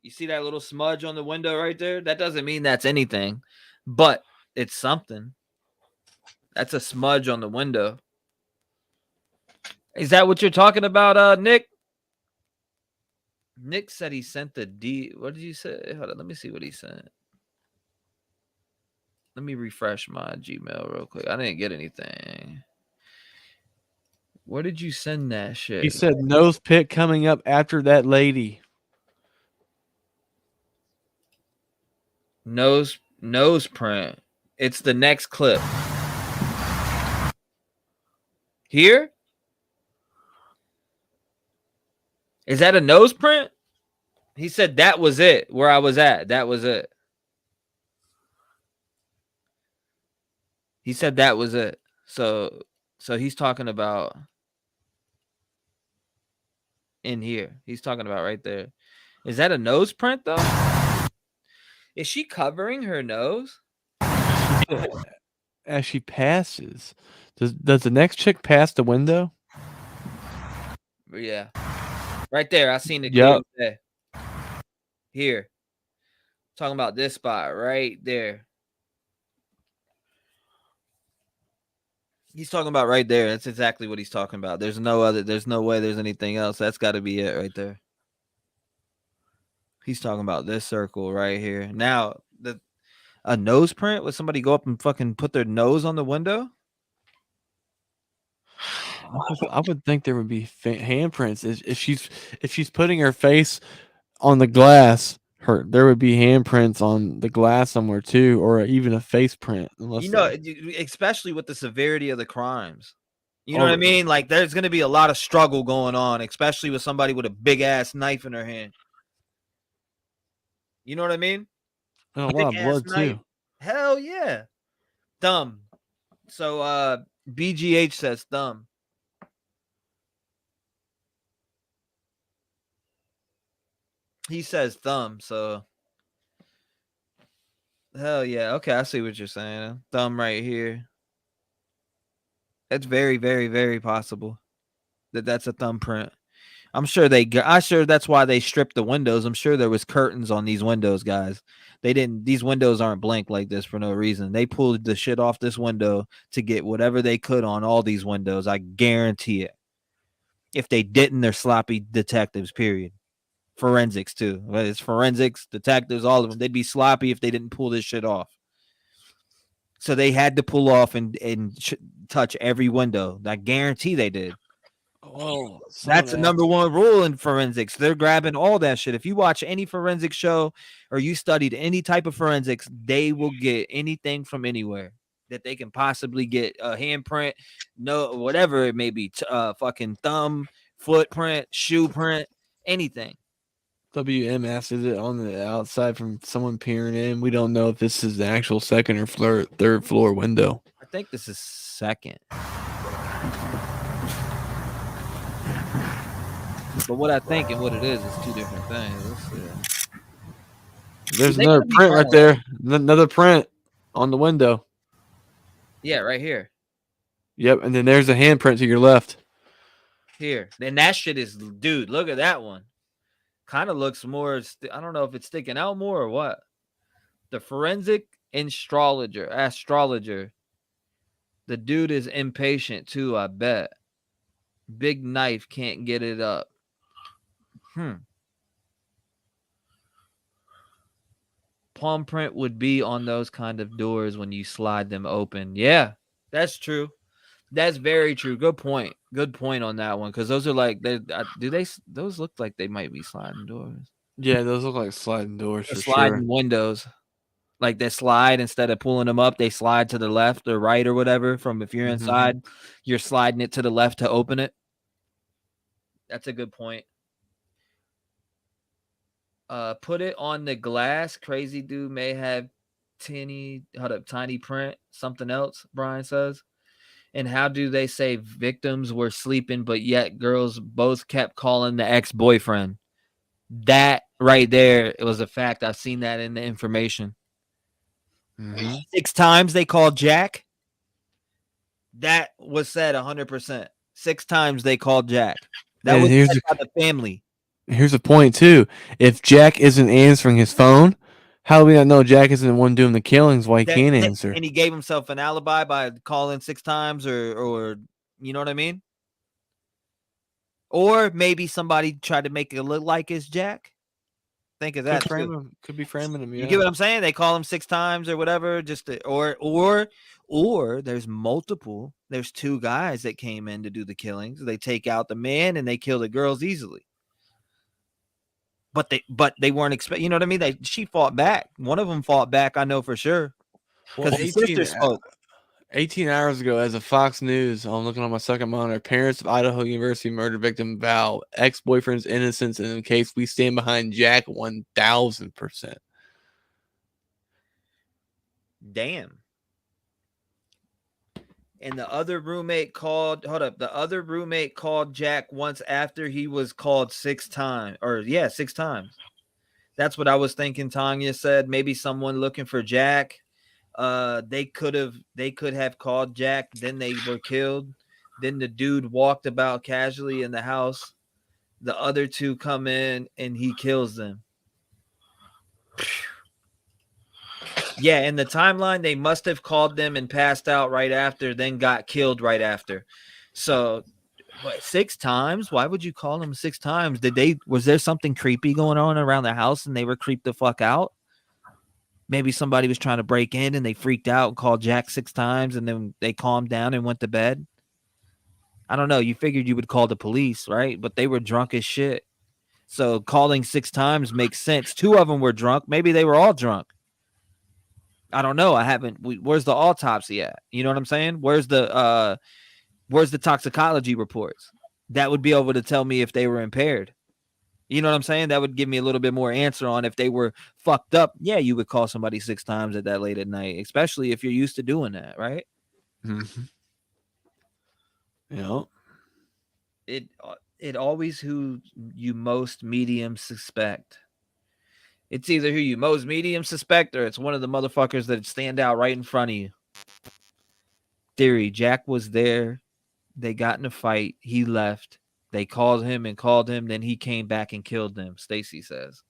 Speaker 1: You see that little smudge on the window right there? That doesn't mean that's anything, but it's something. That's a smudge on the window. Is that what you're talking about, Nick? Nick said he sent the D. What did you say? Hold on, let me see what he sent. Let me refresh my Gmail real quick. I didn't get anything. Where did you send that shit?
Speaker 2: He said nose pick coming up after that lady.
Speaker 1: Nose print. It's the next clip. Here? Is that a nose print? He said that was it. Where I was at. That was it. He said that was it. So he's talking about in here. He's talking about right there. Is that a nose print though? Is she covering her nose?
Speaker 2: As she passes. Does the next chick pass the window?
Speaker 1: Yeah. Right there. I seen it.
Speaker 2: Yep.
Speaker 1: Here. Talking about this spot right there. He's talking about right there. That's exactly what he's talking about. There's no way there's anything else. That's got to be it right there. He's talking about this circle right here. Now, A nose print? Would somebody go up and fucking put their nose on the window?
Speaker 2: I would think there would be handprints if she's putting her face on the glass. There would be handprints on the glass somewhere too, or even a face print.
Speaker 1: You know, especially with the severity of the crimes. You know what I mean? Like, there's going to be a lot of struggle going on, especially with somebody with a big ass knife in her hand. You know what I mean?
Speaker 2: And a lot of blood too.
Speaker 1: Hell yeah. Dumb. So BGH says dumb. He says thumb, so hell yeah. Okay, I see what you're saying. Thumb right here. It's very, very, very possible that that's a thumbprint. I'm sure that's why they stripped the windows. I'm sure there was curtains on these windows, guys. These windows aren't blank like this for no reason. They pulled the shit off this window to get whatever they could on all these windows. I guarantee it. If they didn't, they're sloppy detectives, period. Forensics too. It's forensics, detectives, all of them. They'd be sloppy if they didn't pull this shit off. So they had to pull off and touch every window. I guarantee they did.
Speaker 2: Oh,
Speaker 1: that's the number one rule in forensics. They're grabbing all that shit. If you watch any forensic show or you studied any type of forensics, they will get anything from anywhere that they can possibly get. A handprint, whatever it may be, fucking thumb, footprint, shoe print, anything.
Speaker 2: WMS is it on the outside from someone peering in? We don't know if this is the actual second or third floor window.
Speaker 1: I think this is second. But what I think and what it is two different things. Let's see.
Speaker 2: There's another print right there. Another print on the window.
Speaker 1: Yeah, right here.
Speaker 2: Yep, and then there's a handprint to your left.
Speaker 1: Here. Then that shit is, dude, look at that one. Kind of looks more, I don't know if it's sticking out more or what. The forensic astrologer. The dude is impatient too, I bet. Big knife, can't get it up. Palm print would be on those kind of doors when you slide them open. Yeah, that's true. That's very true. Good point. Good point on that one. Because those are like, those look like they might be sliding doors.
Speaker 2: Yeah, those look like sliding doors for
Speaker 1: sliding
Speaker 2: sure.
Speaker 1: windows. Like they slide instead of pulling them up, they slide to the left or right or whatever. From if you're inside, you're sliding it to the left to open it. That's a good point. Put it on the glass. Crazy dude may have tiny print. Something else, Brian says. And how do they say victims were sleeping, but yet girls both kept calling the ex-boyfriend? That right there, it was a fact. I've seen that in the information. 6 times they called Jack. That was said 100%. 6 times they called Jack. That was said by the family.
Speaker 2: Here's the point too. If Jack isn't answering his phone, how do we not know Jack isn't the one doing the killings? Why he can't answer?
Speaker 1: And he gave himself an alibi by calling 6 times, or you know what I mean? Or maybe somebody tried to make it look like it's Jack. Think of that.
Speaker 2: Could be framing him.
Speaker 1: You get what I'm saying? They call him 6 times or whatever. Or there's multiple. There's 2 guys that came in to do the killings. They take out the man and they kill the girls easily. But they weren't expecting. You know what I mean? She fought back. One of them fought back. I know for sure. Because the sister spoke.
Speaker 2: 18 hours ago, as a Fox News, I'm looking on my second monitor. Parents of Idaho University murder victim vow ex-boyfriend's innocence, and in case we stand behind Jack 1,000%.
Speaker 1: Damn. And the other roommate called. The other roommate called Jack once after he was called 6 times. 6 times. That's what I was thinking. Tanya said maybe someone looking for Jack. They could have called Jack. Then they were killed. Then the dude walked about casually in the house. The other 2 come in and he kills them. Yeah, in the timeline, they must have called them and passed out right after, then got killed right after. So, 6 times? Why would you call them 6 times? Was there something creepy going on around the house and they were creeped the fuck out? Maybe somebody was trying to break in and they freaked out and called Jack 6 times and then they calmed down and went to bed. I don't know. You figured you would call the police, right? But they were drunk as shit. So calling 6 times makes sense. 2 of them were drunk. Maybe they were all drunk. I don't know. Where's the autopsy at? You know what I'm saying? Where's the toxicology reports? That would be able to tell me if they were impaired. You know what I'm saying? That would give me a little bit more answer on if they were fucked up. Yeah, you would call somebody 6 times at that late at night, especially if you're used to doing that, right?
Speaker 2: Mm-hmm. Yeah.
Speaker 1: It always who you most medium suspect. It's either who you most medium suspect or it's one of the motherfuckers that stand out right in front of you. Theory, Jack was there. They got in a fight. He left. They called him, then he came back and killed them, Stacy says.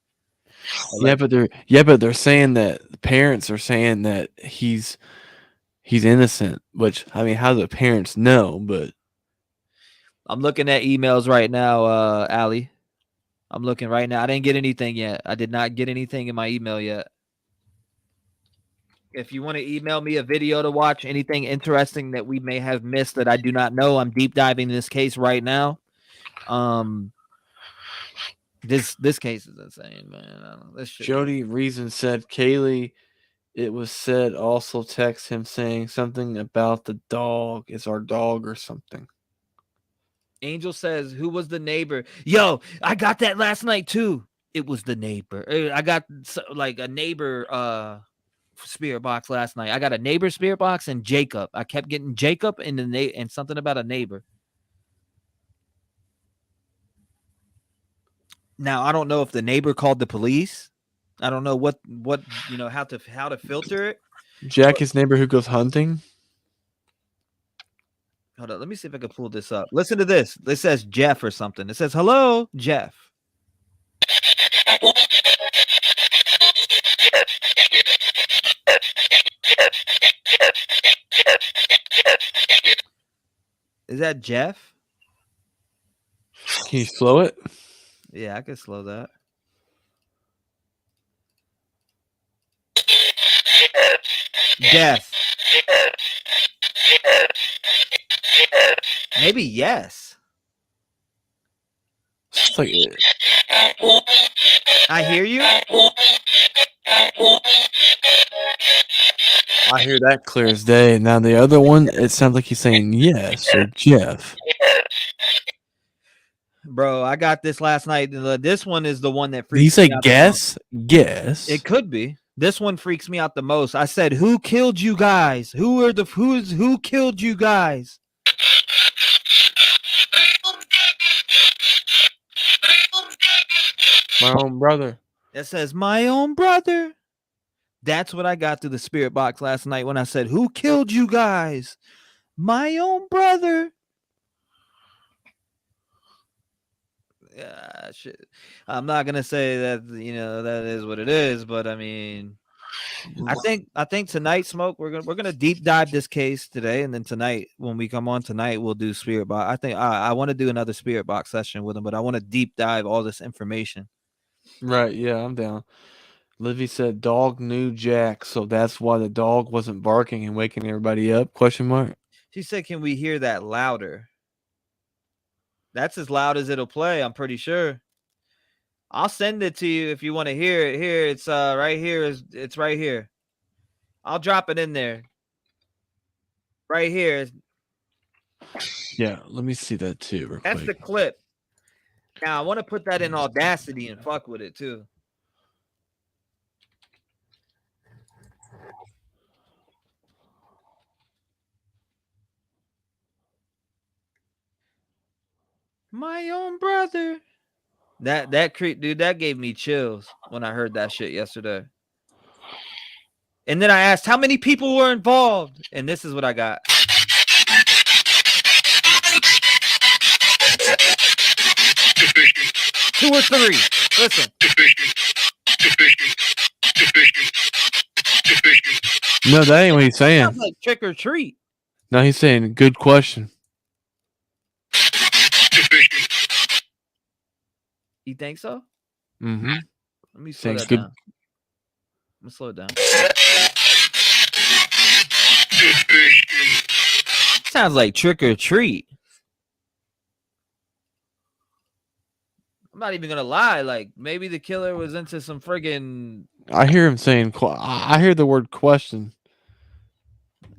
Speaker 2: Yeah, but they're saying that the parents are saying that he's innocent, which I mean, how do the parents know? But
Speaker 1: I'm looking at emails right now, Allie. I'm looking right now. I didn't get anything yet. I did not get anything in my email yet. If you want to email me a video to watch, anything interesting that we may have missed that I do not know, I'm deep diving this case right now. This case is insane, man.
Speaker 2: Jody Reason said Kiely. It was said also text him saying something about the dog. It's our dog or something.
Speaker 1: Angel says, who was the neighbor? Yo, I got that last night too. It was the neighbor. I got like a neighbor spirit box last night. I got a neighbor spirit box and Jacob. I kept getting Jacob and and something about a neighbor. Now, I don't know if the neighbor called the police. I don't know what how to filter it.
Speaker 2: Jack, his neighbor who goes hunting.
Speaker 1: Hold on, let me see if I can pull this up. Listen to this. This says Jeff or something. It says, hello, Jeff. Is that Jeff?
Speaker 2: Can you slow it?
Speaker 1: Yeah, I can slow that. Death. Maybe yes.
Speaker 2: It's like
Speaker 1: I hear you.
Speaker 2: I hear that clear as day. Now the other one, it sounds like he's saying yes or Jeff.
Speaker 1: Bro, I got this last night. This one is the one that freaks
Speaker 2: Did he say
Speaker 1: me out
Speaker 2: guess? Guess.
Speaker 1: It could be. This one freaks me out the most. I said, "Who killed you guys? Who killed you guys?"
Speaker 2: My own brother.
Speaker 1: That says my own brother. That's what I got through the spirit box last night when I said, "Who killed you guys?" My own brother. Yeah, shit. I'm not gonna say that that is what it is, but I mean, I think tonight, Smoke, we're gonna deep dive this case today, and then tonight when we come on tonight, we'll do spirit box. I think I want to do another spirit box session with him, but I want to deep dive all this information.
Speaker 2: Right? Yeah, I'm down. Livy said dog knew Jack, so that's why the dog wasn't barking and waking everybody up? Question mark.
Speaker 1: She said, "Can we hear that louder?" That's as loud as it'll play, I'm pretty sure. I'll send it to you if you want to hear it. Here, it's right here. It's right here. I'll drop it in there. Right here.
Speaker 2: Yeah, let me see that too. Real
Speaker 1: That's
Speaker 2: quick.
Speaker 1: the clip. Now I want to put that in Audacity and fuck with it too. My own brother. That creep, dude, that gave me chills when I heard that shit yesterday. And then I asked how many people were involved, and this is what I got. Two or three. Listen.
Speaker 2: No, that ain't what he's saying.
Speaker 1: Sounds like trick or treat.
Speaker 2: No, he's saying good question.
Speaker 1: You think so?
Speaker 2: Mm-hmm.
Speaker 1: Let me slow that
Speaker 2: good.
Speaker 1: down. me slow it down. Sounds like Trick or Treat. I'm not even gonna lie. Like maybe the killer was into some friggin'.
Speaker 2: I hear him saying. I hear the word question.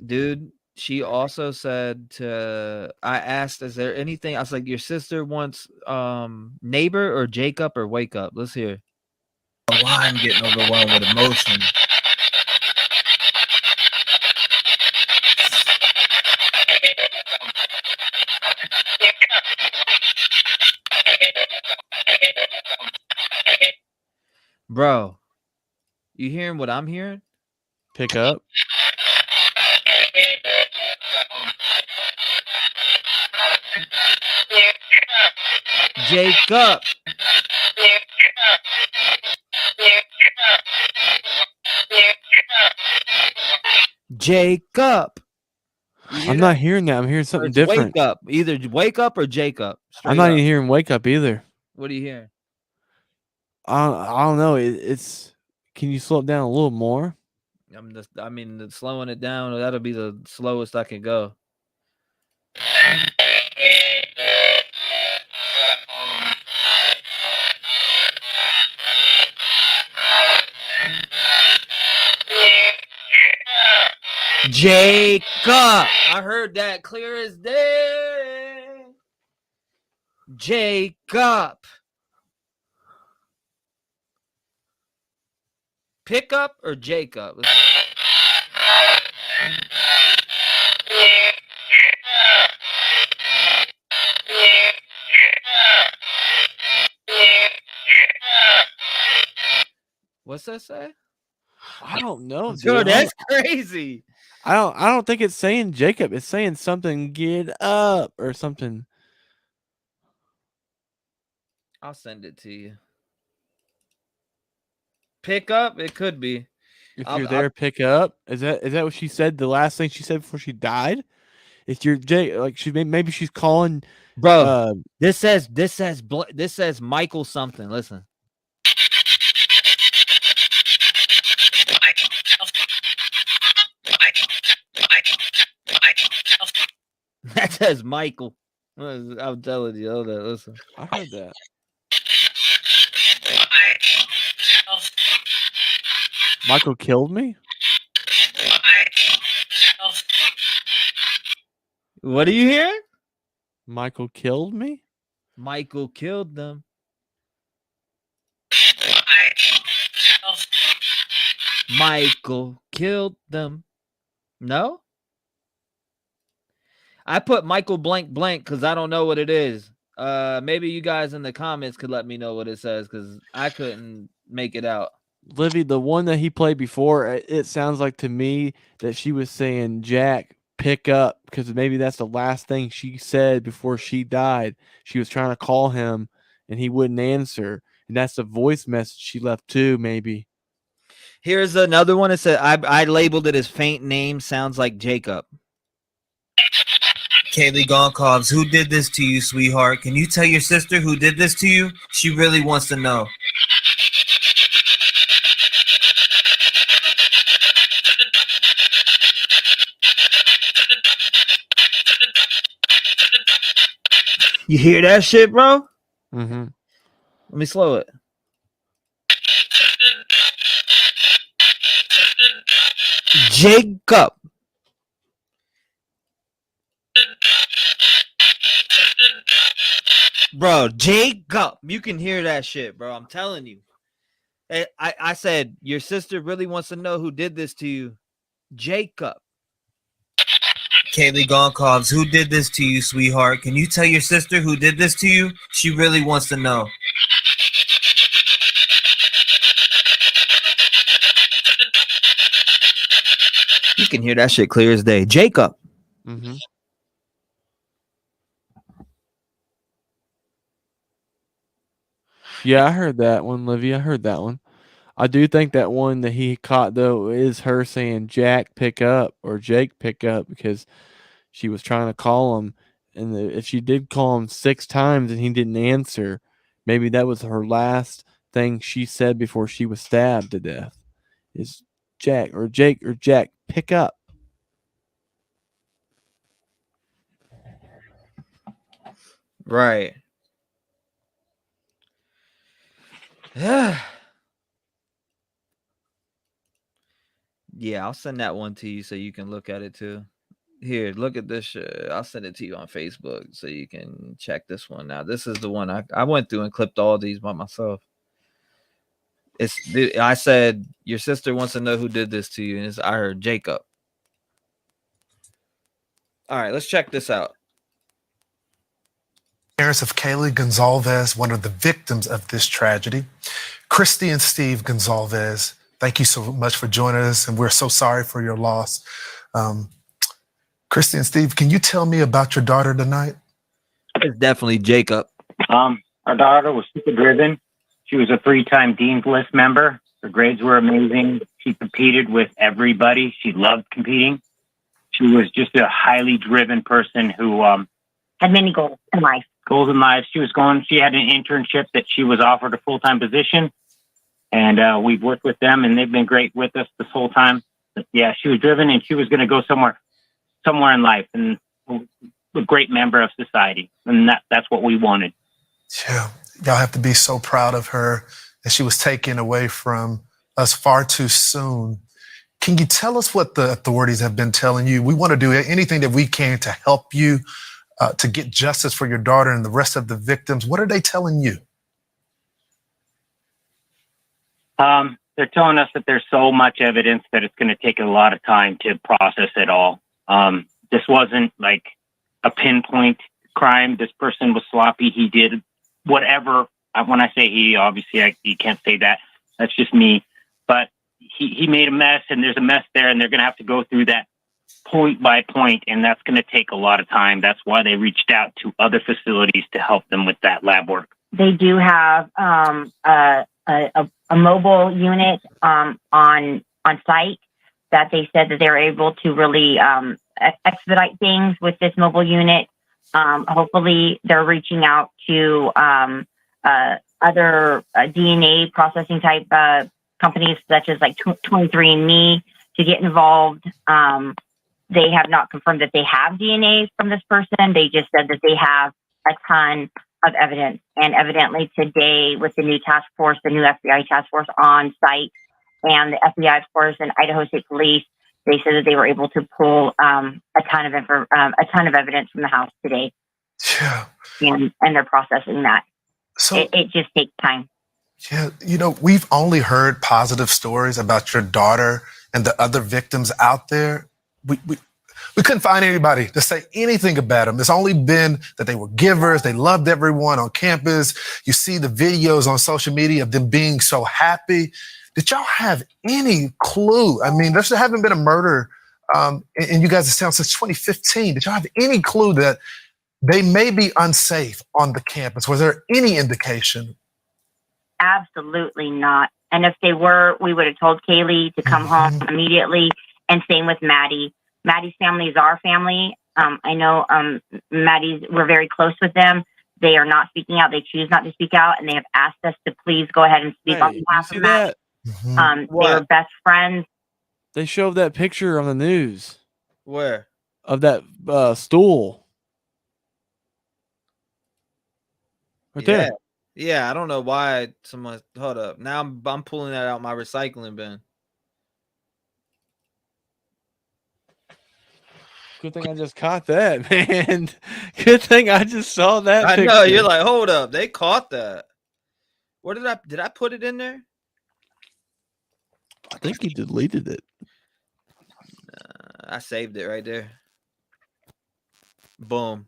Speaker 1: Dude, she also said I asked, is there anything? I was like, your sister wants neighbor or Jacob or wake up. Let's hear.
Speaker 20: Why I'm getting overwhelmed with emotion.
Speaker 1: Bro, you hearing what I'm hearing?
Speaker 2: Pick up.
Speaker 1: Jacob. Jacob.
Speaker 2: I'm not hearing that. I'm hearing something different.
Speaker 1: Wake up. Either wake up or Jacob.
Speaker 2: I'm not even hearing wake up either.
Speaker 1: What are you hearing?
Speaker 2: I don't know. It's. Can you slow it down a little more?
Speaker 1: Slowing it down. That'll be the slowest I can go. Jacob. I heard that clear as day. Jacob. Pick up or Jacob? What's that say?
Speaker 2: I don't know, dude.
Speaker 1: Dude, that's crazy.
Speaker 2: I don't think it's saying Jacob. It's saying something. Get up or something.
Speaker 1: I'll send it to you. Pick up. It could be.
Speaker 2: If you're there, pick up. Is that what she said? The last thing she said before she died. If you're like maybe she's calling.
Speaker 1: Bro, this says Michael something. Listen. That says Michael. I'm telling you. Hold on, listen.
Speaker 2: I heard that. Michael killed me?
Speaker 1: What are you hearing?
Speaker 2: Michael killed me?
Speaker 1: Michael killed them. Michael killed them. No? I put Michael blank blank because I don't know what it is. Maybe you guys in the comments could let me know what it says because I couldn't make it out.
Speaker 2: Livy, the one that he played before, it sounds like to me that she was saying, Jack, pick up, because maybe that's the last thing she said before she died. She was trying to call him, and he wouldn't answer. And that's the voice message she left too, maybe.
Speaker 1: Here's another one. It said, I labeled it as faint name. Sounds like Jacob.
Speaker 20: Kiely Gonkovs, who did this to you, sweetheart? Can you tell your sister who did this to you? She really wants to know.
Speaker 1: You hear that shit, bro?
Speaker 2: Mm-hmm.
Speaker 1: Let me slow it. Jacob. Bro, Jacob. You can hear that shit, bro. I'm telling you. I said, your sister really wants to know who did this to you. Jacob.
Speaker 20: Kiely Gonkovs, who did this to you, sweetheart? Can you tell your sister who did this to you? She really wants to know.
Speaker 1: You can hear that shit clear as day. Jacob.
Speaker 2: Mm-hmm. Yeah, I heard that one, Livy. I heard that one. I do think that one that he caught, though, is her saying, Jack, pick up, or Jake, pick up, because she was trying to call him. And if she did call him 6 times and he didn't answer, maybe that was her last thing she said before she was stabbed to death. is Jack or Jake or Jack. Pick up.
Speaker 1: Right. Yeah. Yeah, I'll send that one to you so you can look at it too. Here, look at this shit. I'll send it to you on Facebook so you can check this one out. This is the one I went through and clipped all these by myself. I said your sister wants to know who did this to you, and I heard Jacob. All right, let's check this out.
Speaker 19: Parents of Kiely Gonzalez, one of the victims of this tragedy. Christy and Steve Gonzalez, thank you so much for joining us, and we're so sorry for your loss. Christy and Steve, can you tell me about your daughter tonight?
Speaker 1: It's definitely Jacob.
Speaker 21: Our daughter was super driven. She was a 3-time Dean's List member. Her grades were amazing. She competed with everybody. She loved competing. She was just a highly driven person who had many goals in life. She had an internship that she was offered a full-time position. And we've worked with them, and they've been great with us this whole time. But yeah, she was driven, and she was going to go somewhere in life, and a great member of society. And that's what we wanted.
Speaker 19: Yeah, y'all have to be so proud of her. And she was taken away from us far too soon. Can you tell us what the authorities have been telling you? We want to do anything that we can to help you to get justice for your daughter and the rest of the victims. What are they telling you?
Speaker 21: They're telling us that there's so much evidence that it's going to take a lot of time to process it all. This wasn't like a pinpoint crime. This person was sloppy. He did whatever. When I say he, obviously you can't say that. That's just me. But he made a mess, and there's a mess there, and they're going to have to go through that point by point, and that's going to take a lot of time. That's why they reached out to other facilities to help them with that lab work.
Speaker 22: They do have a mobile unit on site that they said that they're able to really expedite things with this mobile unit. Hopefully, they're reaching out to other DNA processing type companies such as like 23andMe to get involved. They have not confirmed that they have DNA from this person. They just said that they have a ton of evidence. And evidently today with the new task force, the new FBI task force on site, and the FBI, of course, and Idaho State Police, they said that they were able to pull a ton of evidence from the house today.
Speaker 19: Yeah.
Speaker 22: And they're processing that. So it just takes time.
Speaker 19: Yeah, we've only heard positive stories about your daughter and the other victims out there. We couldn't find anybody to say anything about them. It's only been that they were givers. They loved everyone on campus. You see the videos on social media of them being so happy. Did y'all have any clue? I mean, there haven't been a murder in you guys' town since 2015. Did y'all have any clue that they may be unsafe on the campus? Was there any indication?
Speaker 22: Absolutely not. And if they were, we would have told Kiely to come home immediately. And same with Maddie. Maddie's family is our family. I know we're very close with them. They are not speaking out. They choose not to speak out, and they have asked us to please go ahead and speak on behalf of Maddie. They were best friends.
Speaker 2: They showed that picture on the news.
Speaker 1: Where?
Speaker 2: Of that stool. Right there.
Speaker 1: Yeah, I don't know why someone. Hold up. Now I'm pulling that out my recycling bin.
Speaker 2: Good thing I just caught that, man. Good thing I just saw that.
Speaker 1: I know, you're like, hold up, they caught that. What did I put it in there?
Speaker 2: I think he deleted it.
Speaker 1: I saved it right there. Boom.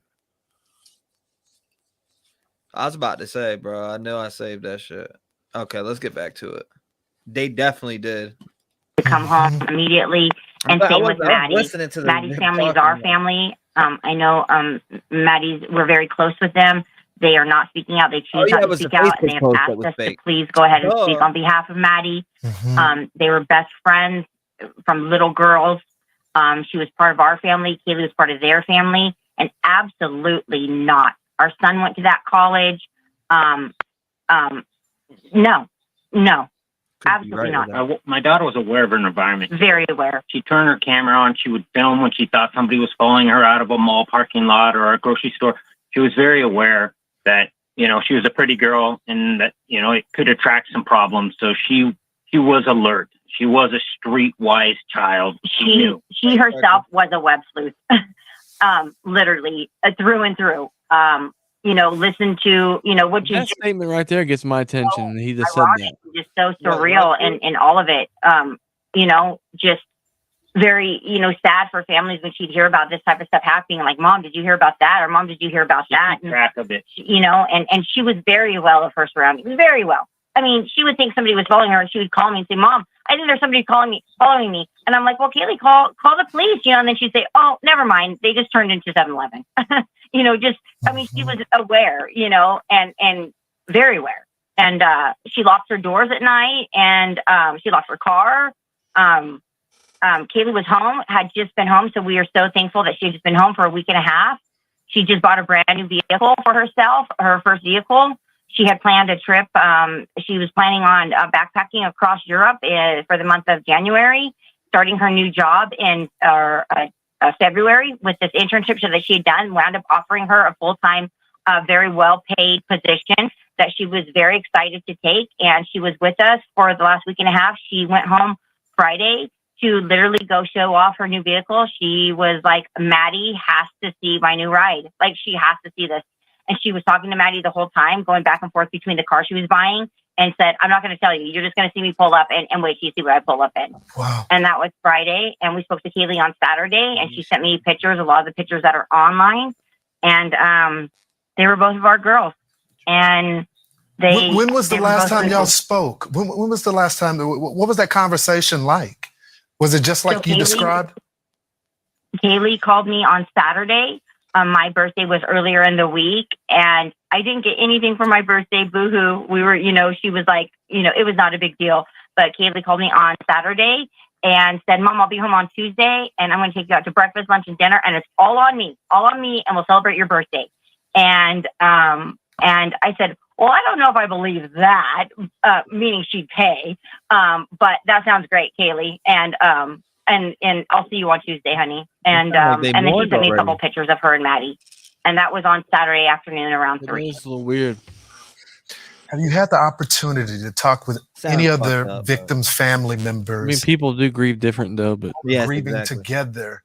Speaker 1: I was about to say, bro, I know I saved that shit. Okay, let's get back to it. They definitely did.
Speaker 22: To come home immediately. And same with Maddie. Maddie's family is our family. I know we're very close with them. They are not speaking out. They choose not to speak out, and they have asked us to please go ahead and speak on behalf of Maddie. They were best friends from little girls. She was part of our family. Kiely was part of their family, and absolutely not. Our son went to that college. No. Absolutely not.
Speaker 21: My daughter was aware of her environment.
Speaker 22: Very aware.
Speaker 21: She turned her camera on. She would film when she thought somebody was following her out of a mall parking lot or a grocery store. She was very aware that, she was a pretty girl and that, it could attract some problems. So she was alert. She was a streetwise child.
Speaker 22: She herself was a web sleuth, literally through and through. Listen to, which
Speaker 2: that
Speaker 22: is
Speaker 2: statement right there gets my attention. He just said
Speaker 22: ironic,
Speaker 2: that.
Speaker 22: just so surreal and all of it. Just very, sad for families when she'd hear about this type of stuff happening. Like, Mom, did you hear about that? Or Mom, did you hear about that?
Speaker 21: Track of it.
Speaker 22: And she was very well of her surroundings, very well. I mean, she would think somebody was following her and she would call me and say, Mom, I think there's somebody following me. And I'm like, well, Kiely, call the police, and then she'd say, oh, never mind. They just turned into 7-Eleven. She was aware, and very aware. And she locked her doors at night and she locked her car. Kiely was home, had just been home. So we are so thankful that she's just been home for a week and a half. She just bought a brand new vehicle for herself, her first vehicle. She had planned a trip. She was planning on backpacking across Europe for the month of January, starting her new job in February with this internship that she had done, wound up offering her a full-time, very well-paid position that she was very excited to take. And she was with us for the last week and a half. She went home Friday to literally go show off her new vehicle. She was like, Maddie has to see my new ride. Like, she has to see this. And she was talking to Maddie the whole time, going back and forth between the car she was buying, and said, I'm not going to tell you. You're just going to see me pull up and wait till you see what I pull up in.
Speaker 19: Wow.
Speaker 22: And that was Friday. And we spoke to Kiely on Saturday, and she sent me pictures, a lot of the pictures that are online. And they were both of our girls. And they.
Speaker 19: When was the last time y'all spoke? When was the last time? What was that conversation like? Was it just like you described?
Speaker 22: Kiely called me on Saturday. My birthday was earlier in the week, and I didn't get anything for my birthday. Boo-hoo. We were, she was like, it was not a big deal. But Kiely called me on Saturday and said, Mom, I'll be home on Tuesday, and I'm going to take you out to breakfast, lunch, and dinner, and it's all on me, and we'll celebrate your birthday. And I said, well, I don't know if I believe that, meaning she'd pay. But that sounds great, Kiely. And I'll see you on Tuesday, honey. And then she sent me a couple pictures of her and Maddie. And that was on Saturday afternoon around 3.
Speaker 2: It's a little weird.
Speaker 19: Have you had the opportunity to talk with any of the victims' family members?
Speaker 2: I mean, people do grieve different though, but
Speaker 19: grieving together.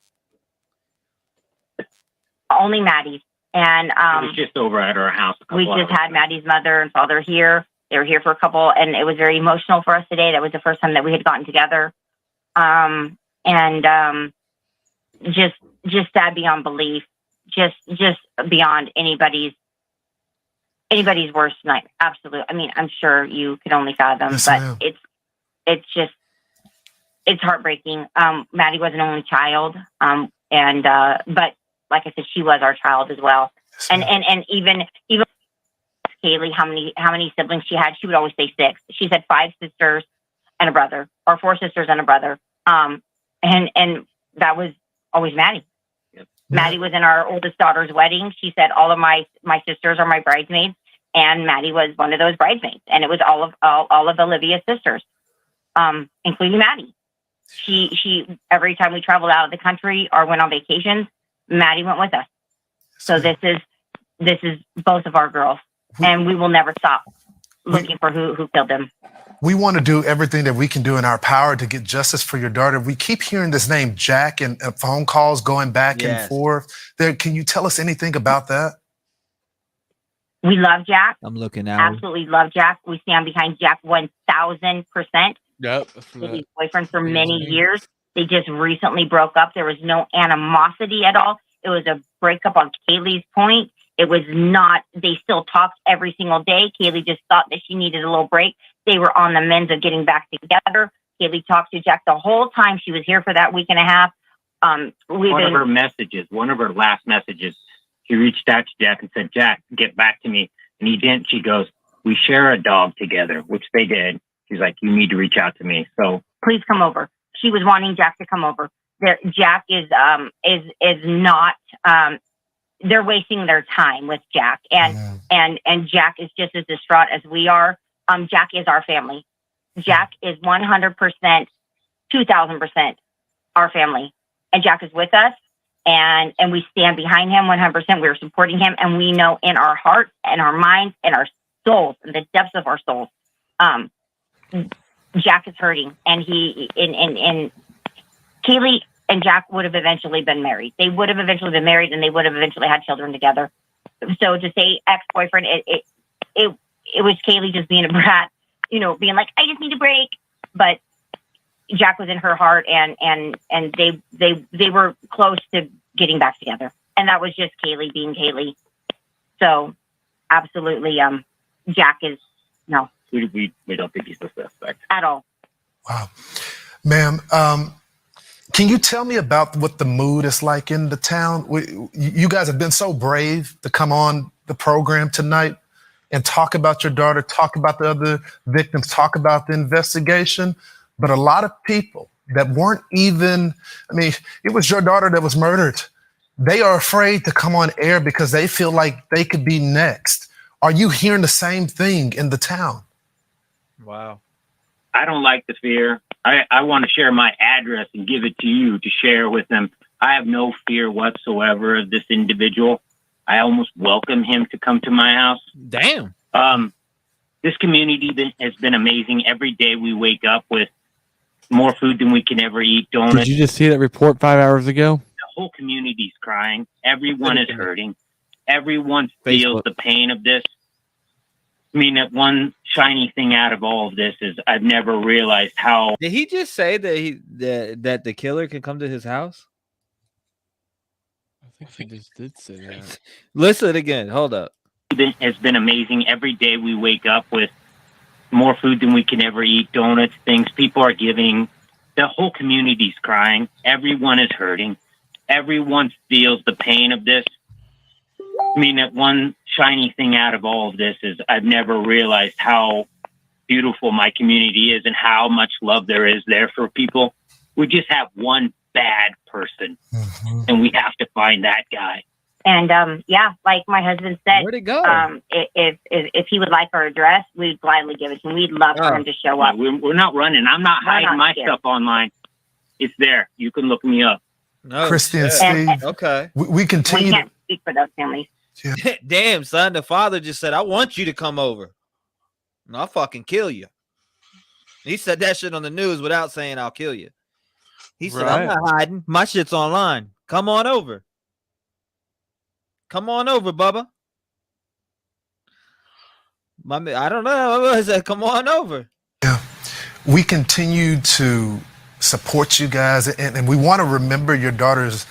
Speaker 22: Only Maddie's. And
Speaker 21: it was just over at our house.
Speaker 22: We just had Maddie's mother and father here. They were here for a couple, and it was very emotional for us today. That was the first time that we had gotten together. Just sad beyond belief, just beyond anybody's worst night. Absolutely. I mean, I'm sure you could only fathom, but it's heartbreaking. Maddie was an only child. But like I said, she was our child as well. And even Kiely, how many siblings she had, she would always say 6. She said 5 sisters and a brother, or 4 sisters and a brother. And that was always Maddie. Yep. Maddie was in our oldest daughter's wedding. She said all of my sisters are my bridesmaids, and Maddie was one of those bridesmaids. And it was all of Olivia's sisters, including Maddie. She every time we traveled out of the country or went on vacations, Maddie went with us. So this is both of our girls, and we will never stop looking for who killed them.
Speaker 19: We want to do everything that we can do in our power to get justice for your daughter. We keep hearing this name, Jack, and phone calls going back and forth. Can you tell us anything about that?
Speaker 22: We love Jack.
Speaker 1: I'm looking at
Speaker 22: absolutely love Jack. We stand behind Jack 1,000%.
Speaker 2: Yep.
Speaker 22: His boyfriend for many years. They just recently broke up. There was no animosity at all. It was a breakup on Kaylee's point. It was not, they still talked every single day. Kiely just thought that she needed a little break. They were on the mend of getting back together. Kiely talked to Jack the whole time she was here for that week and a half.
Speaker 21: One of her last messages, she reached out to Jack and said, Jack, get back to me. And he didn't. She goes, we share a dog together, which they did. She's like, you need to reach out to me. So
Speaker 22: please come over. She was wanting Jack to come over. Jack is not, they're wasting their time with Jack, and Jack is just as distraught as we are. Jack is our family. Jack is 100%, 2000% our family. And Jack is with us, and we stand behind him 100%. We're supporting him, and we know in our hearts and our minds and our souls, in the depths of our souls, Jack is hurting. And he, and Kiely and Jack would have eventually been married. They would have eventually been married, and they would have eventually had children together. So to say ex-boyfriend, it was Kiely just being a brat, being like, I just need a break. But Jack was in her heart, and they were close to getting back together. And that was just Kiely being Kiely. So absolutely, Jack is, no.
Speaker 21: We don't think he's the suspect.
Speaker 22: At all.
Speaker 19: Wow. Ma'am, can you tell me about what the mood is like in the town? You guys have been so brave to come on the program tonight and talk about your daughter, talk about the other victims, talk about the investigation. But a lot of people that weren't even, it was your daughter that was murdered. They are afraid to come on air because they feel like they could be next. Are you hearing the same thing in the town?
Speaker 1: Wow.
Speaker 21: I don't like the fear. I want to share my address and give it to you to share with them. I have no fear whatsoever of this individual. I almost welcome him to come to my house.
Speaker 1: Damn.
Speaker 21: This community has been amazing. Every day we wake up with more food than we can ever eat. Donuts.
Speaker 2: Did you just see that report 5 hours ago?
Speaker 21: The whole community's crying. Everyone is hurting. Everyone feels the pain of this. That one shiny thing out of all of this is I've never realized how.
Speaker 1: Did he just say that the killer can come to his house?
Speaker 2: I think he just did say that.
Speaker 1: Listen again. Hold up.
Speaker 21: It's been amazing. Every day we wake up with more food than we can ever eat. Donuts, things. People are giving. The whole community's crying. Everyone is hurting. Everyone feels the pain of this. That one shiny thing out of all of this is I've never realized how beautiful my community is and how much love there is there for people. We just have one bad person, and we have to find that guy.
Speaker 22: And like my husband said,
Speaker 1: where'd it go?
Speaker 22: If he would like our address, we'd gladly give it to him. We'd love for him to show up.
Speaker 21: We're not running. I'm not hiding my stuff online. It's there. You can look me up.
Speaker 1: No,
Speaker 19: Christy and Steve.
Speaker 1: Okay.
Speaker 19: We continue.
Speaker 22: We can't speak for those families.
Speaker 19: Yeah.
Speaker 1: Damn, son. The father just said, I want you to come over. And I'll fucking kill you. He said that shit on the news without saying I'll kill you. He said, I'm not hiding. My shit's online. Come on over. Come on over, Bubba. I don't know. I said, come on over.
Speaker 19: Yeah. We continue to support you guys, and we want to remember your daughter's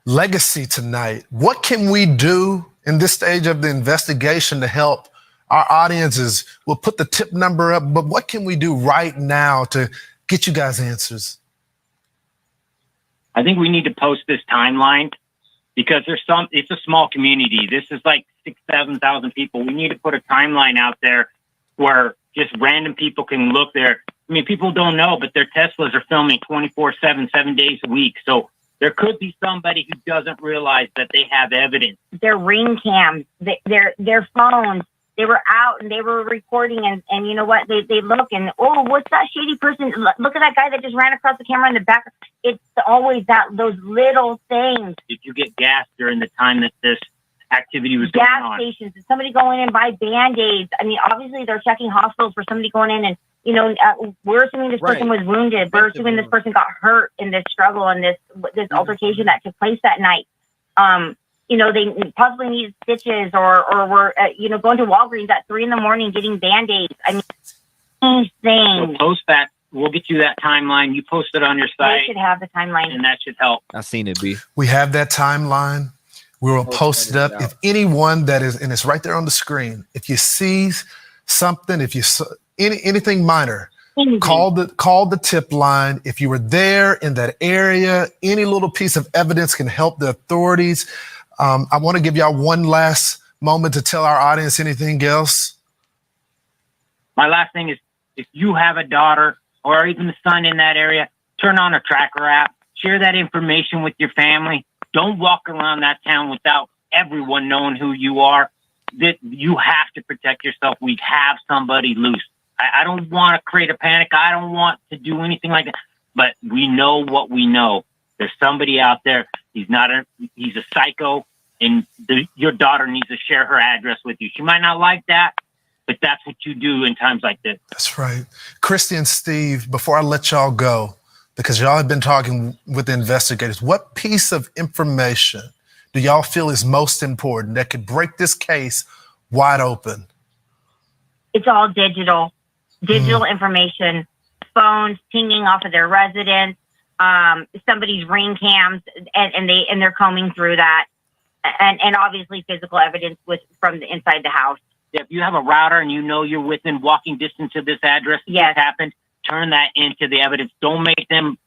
Speaker 19: legacy tonight. What can we do in this stage of the investigation to help our audiences? We'll put the tip number up, but what can we do right now to get you guys answers?
Speaker 21: I think we need to post this timeline because it's a small community. This is like 6,000-7,000 people. We need to put a timeline out there where just random people can look there. People don't know, but their Teslas are filming 24/7, 7 days a week. So there could be somebody who doesn't realize that they have evidence.
Speaker 22: Their ring cams, their phones, they were out and they were recording, and you know what? They look and, oh, what's that shady person? Look at that guy that just ran across the camera in the back. It's always those little things.
Speaker 21: Did you get gas during the time that this activity was going on?
Speaker 22: Gas stations. Did somebody go in and buy Band-Aids? Obviously they're checking hospitals for somebody going in and, we're assuming this person was wounded. We're assuming this person got hurt in this struggle and this altercation that took place that night. They possibly needed stitches or were, going to Walgreens at 3 a.m. getting Band-Aids. Anything.
Speaker 21: We'll post that. We'll get you that timeline. You post it on your site.
Speaker 22: We should have the timeline.
Speaker 21: And that should help.
Speaker 1: I seen it, B.
Speaker 19: We have that timeline. We will post it up. If anyone that is, and it's right there on the screen, if you see something, if you anything minor, call the tip line. If you were there in that area, any little piece of evidence can help the authorities. I want to give y'all one last moment to tell our audience anything else.
Speaker 21: My last thing is, if you have a daughter or even a son in that area, turn on a tracker app, share that information with your family. Don't walk around that town without everyone knowing who you are. That you have to protect yourself. We have somebody loose. I don't want to create a panic. I don't want to do anything like that. But we know what we know. There's somebody out there. He's a psycho, and your daughter needs to share her address with you. She might not like that, but that's what you do in times like this.
Speaker 19: That's right. Christy and Steve, before I let y'all go, because y'all have been talking with the investigators, what piece of information do y'all feel is most important that could break this case wide open?
Speaker 22: It's all digital information, phones pinging off of their residence, somebody's ring cams, and they're combing through that, and obviously physical evidence from the inside the house.
Speaker 21: If you have a router and you know you're within walking distance of this address, yes, this happened, turn that into the evidence. Don't make them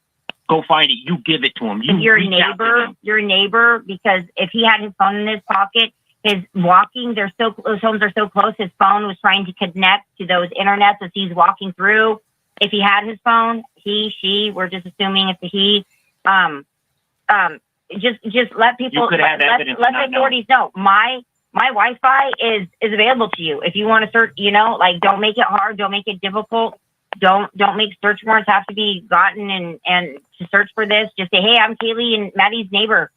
Speaker 21: go find it. You give it to them.
Speaker 22: Your neighbor, because if he had his phone in his pocket, those homes are so close. His phone was trying to connect to those internets as he's walking through. If he had his phone, we're just assuming it's a he. Just let people, let the authorities know. My Wi-Fi is available to you. If you want to search, don't make it hard. Don't make it difficult. Don't make search warrants have to be gotten and to search for this. Just say, hey, I'm Kiely and Maddie's neighbor.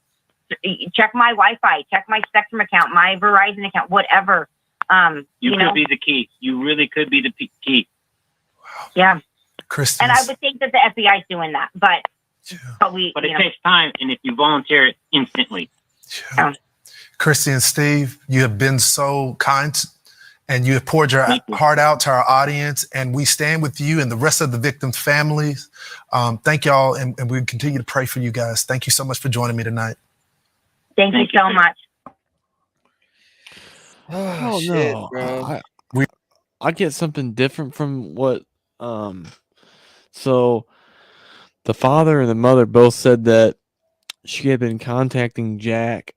Speaker 22: Check my Wi-Fi. Check my Spectrum account, my Verizon account, whatever.
Speaker 21: You could be the key. You really could be the key.
Speaker 22: Yeah.
Speaker 19: Christy.
Speaker 22: And I would think that the FBI is doing that, but
Speaker 21: it takes time, and if you volunteer it instantly.
Speaker 19: Yeah. Christy and Steve, you have been so kind, and you have poured your heart out to our audience, and we stand with you and the rest of the victims' families. Thank y'all, and we continue to pray for you guys. Thank you so much for joining me tonight.
Speaker 22: Thank you so much.
Speaker 2: Oh shit, no, bro. I get something different from what. So the father and the mother both said that she had been contacting Jack,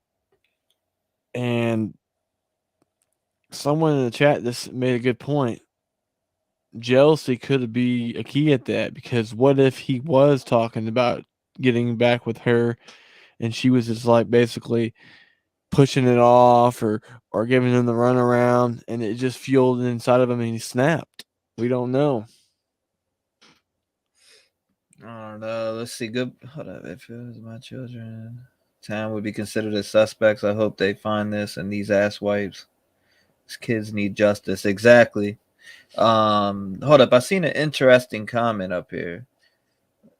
Speaker 2: and someone in the chat just made a good point. Jealousy could be a key at that, because what if he was talking about getting back with her and she was just like basically pushing it off or giving him the runaround, and it just fueled inside of him and he snapped. We don't know.
Speaker 1: I don't know. Let's see. Good. Hold up. If it was my children, town would be considered as suspects. I hope they find this and these ass wipes. These kids need justice. Exactly. Hold up. I seen an interesting comment up here.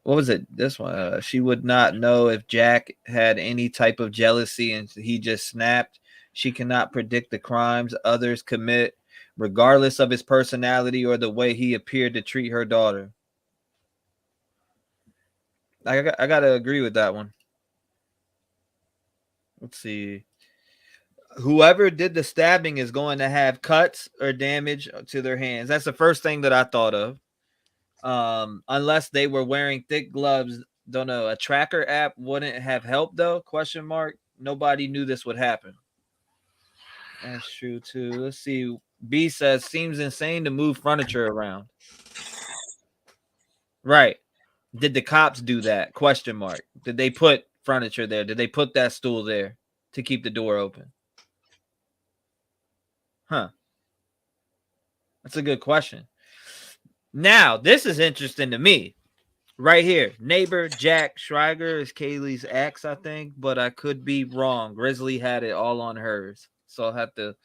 Speaker 1: What was it? This one. She would not know if Jack had any type of jealousy and he just snapped. She cannot predict the crimes others commit, regardless of his personality or the way he appeared to treat her daughter. I gotta agree with that one. Let's see. Whoever did the stabbing is going to have cuts or damage to their hands. That's the first thing that I thought of. Unless they were wearing thick gloves. Don't know. A tracker app wouldn't have helped though? Question mark. Nobody knew this would happen. That's true too. Let's see. B says seems insane to move furniture around. Right. Did the cops do that? Question mark. Did they put furniture there? Did they put that stool there to keep the door open? Huh. That's a good question. Now, this is interesting to me. Right here. Neighbor Jack Schreiger is Kaylee's ex, I think, but I could be wrong. Grizzly had it all on hers. So I'll have to.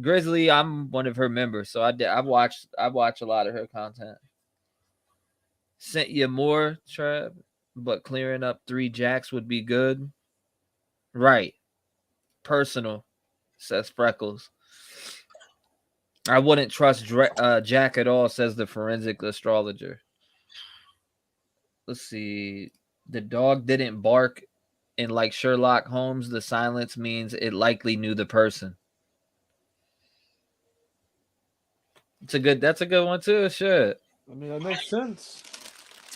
Speaker 1: Grizzly, I'm one of her members, so I watch a lot of her content. Sent you more, Trev, but clearing up 3 Jacks would be good. Right. Personal, says Freckles. I wouldn't trust Jack at all, says the forensic astrologer. Let's see. The dog didn't bark, and like Sherlock Holmes, the silence means it likely knew the person. That's a good one too. Shit.
Speaker 2: I mean, that makes sense.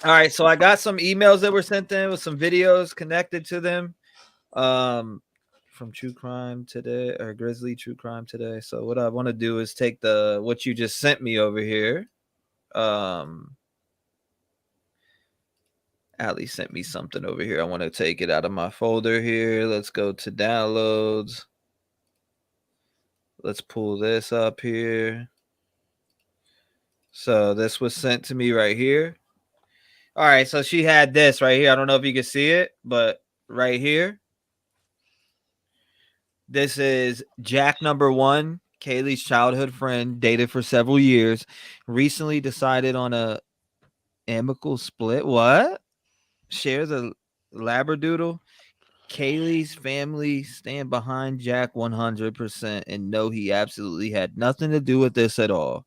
Speaker 1: All right, so I got some emails that were sent in with some videos connected to them from True Crime Today or Grizzly True Crime Today. So what I want to do is take what you just sent me over here. Ali sent me something over here. I want to take it out of my folder here. Let's go to downloads. Let's pull this up here. So this was sent to me right here. All right, so she had this right here. I don't know if you can see it, but right here. This is Jack number 1, Kiely's childhood friend, dated for several years, recently decided on a amicable split. What? Shares a labradoodle. Kiely's family stand behind Jack 100% and know he absolutely had nothing to do with this at all.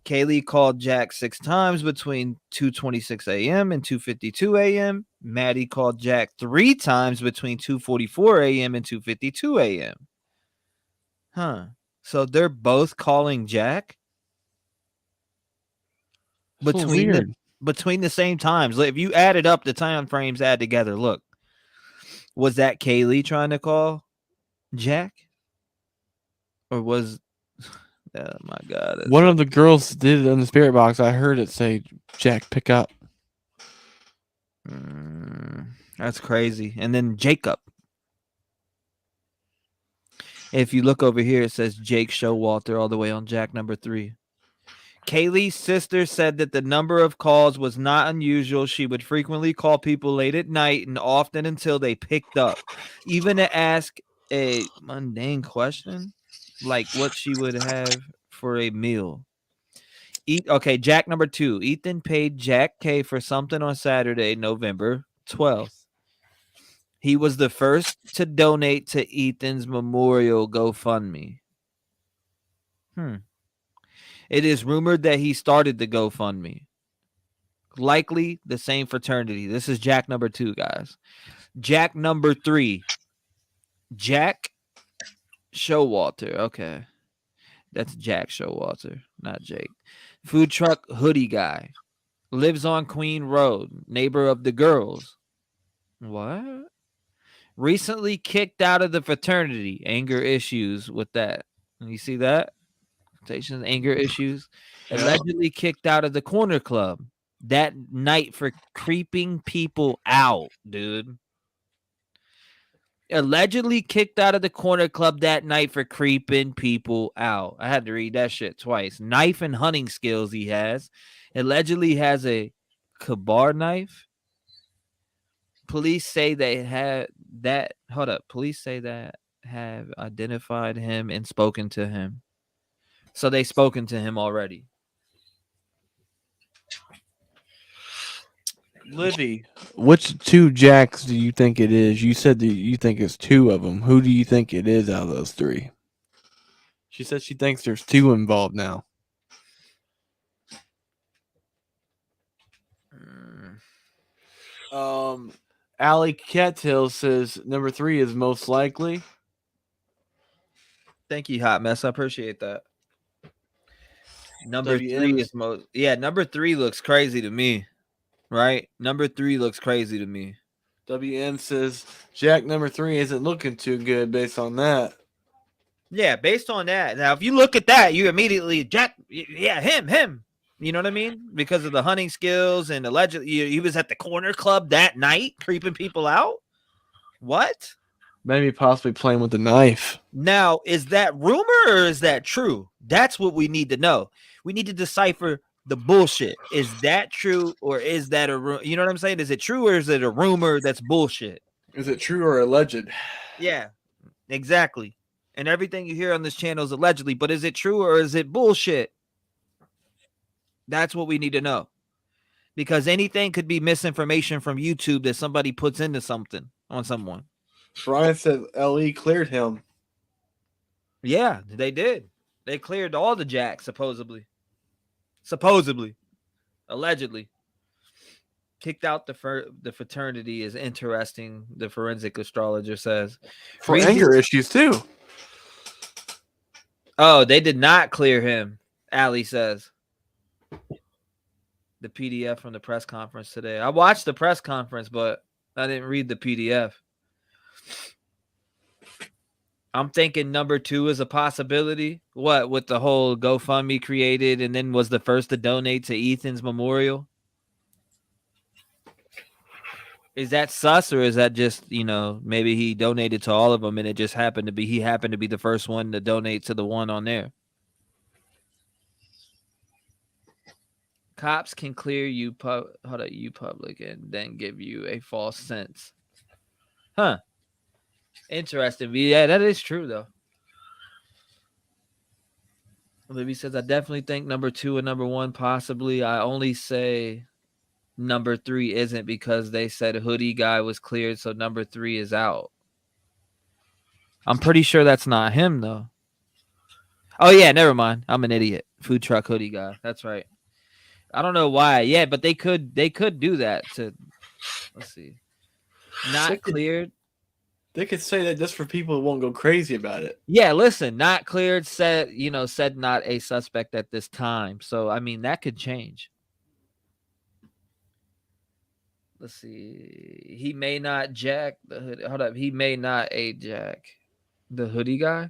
Speaker 1: Kiely called Jack 6 times between 2:26 a.m. and 2:52 a.m. Maddie called Jack 3 times between 2:44 a.m. and 2:52 a.m. Huh. So they're both calling Jack between the same times. If you added up the time frames, add together, look. Was that Kiely trying to call Jack? Or was oh my God.
Speaker 2: One of the girls did it in the spirit box. I heard it say, Jack, pick up.
Speaker 1: That's crazy. And then Jacob. If you look over here, it says Jake Showalter all the way on Jack number 3. Kiely's sister said that the number of calls was not unusual. She would frequently call people late at night and often until they picked up, even to ask a mundane question like what she would have for a meal. Okay, Jack number 2. Ethan paid Jack K for something on Saturday, November 12th. He was the first to donate to Ethan's memorial GoFundMe. It is rumored that he started the GoFundMe. Likely the same fraternity. This is Jack number 2, guys. Jack number 3. Jack Showalter. Okay. That's Jack Showalter, not Jake. Food truck hoodie guy. Lives on Queen Road. Neighbor of the girls. What? Recently kicked out of the fraternity. Anger issues with that. You see that? Anger issues. Yeah. Allegedly kicked out of the corner club that night for creeping people out, dude. Allegedly kicked out of the corner club that night for creeping people out. I had to read that shit twice. Knife and hunting skills he has. Allegedly has a Kabar knife. Police say they had that. Hold up. Police say that have identified him and spoken to him. So they spoken to him already.
Speaker 2: Livy, which 2 Jacks do you think it is? You said that you think it's 2 of them. Who do you think it is out of those 3? She said she thinks there's 2 involved now. Allie Cattail says number 3 is most likely.
Speaker 1: Thank you, Hot Mess. I appreciate that. Number 3 is most. Yeah, number 3 looks crazy to me. Right? Number 3 looks crazy to me.
Speaker 2: WM says Jack number 3 isn't looking too good based on that.
Speaker 1: Yeah, based on that. Now, if you look at that, you immediately Jack. Yeah, him. You know what I mean? Because of the hunting skills and allegedly he was at the corner club that night, creeping people out. What?
Speaker 2: Maybe possibly playing with the knife.
Speaker 1: Now, is that rumor or is that true? That's what we need to know. We need to decipher the bullshit. Is that true or is that a rumor? You know what I'm saying? Is it true or is it a rumor that's bullshit?
Speaker 2: Is it true or alleged?
Speaker 1: Yeah, exactly. And everything you hear on this channel is allegedly, but is it true or is it bullshit? That's what we need to know. Because anything could be misinformation from YouTube that somebody puts into something on someone.
Speaker 2: Brian said LE cleared him.
Speaker 1: Yeah, they did. They cleared all the Jacks, supposedly. Allegedly. Kicked out the fraternity is interesting, the forensic astrologer says.
Speaker 2: For anger issues, too.
Speaker 1: Oh, they did not clear him, Allie says. The PDF from the press conference today. I watched the press conference, but I didn't read the PDF. I'm thinking number 2 is a possibility. What, with the whole GoFundMe created and then was the first to donate to Ethan's memorial? Is that sus or is that just, maybe he donated to all of them and it just happened to be, he happened to be the first one to donate to the one on there? Cops can clear you public and then give you a false sense. Huh. Interesting. Yeah, that is true though. Libby says, I definitely think number 2 and number 1 possibly. I only say number 3 isn't because they said hoodie guy was cleared, so number 3 is out. I'm pretty sure that's not him though. Oh yeah, never mind. I'm an idiot. Food truck hoodie guy. That's right. I don't know why. Yeah, but they could do that to, let's see. Not cleared.
Speaker 2: They could say that just for people who won't go crazy about it.
Speaker 1: Yeah, listen, not cleared, said not a suspect at this time. So I mean that could change. Let's see. He may not jack the hoodie. Hold up. He may not jack the hoodie guy.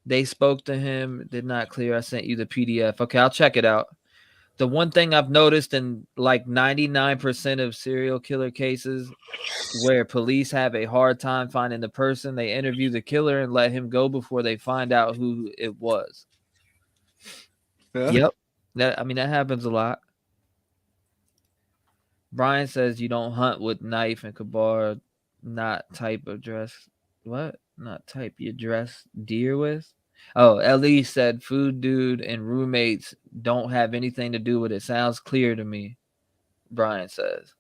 Speaker 1: They spoke to him, did not clear. I sent you the PDF. Okay, I'll check it out. The one thing I've noticed in like 99% of serial killer cases where police have a hard time finding the person, they interview the killer and let him go before they find out who it was.
Speaker 2: Yeah.
Speaker 1: Yep. That happens a lot. Brian says you don't hunt with knife and kabar, not type of dress. What? Not type you dress deer with? Oh, Ellie said food dude and roommates don't have anything to do with it. Sounds clear to me, Brian says.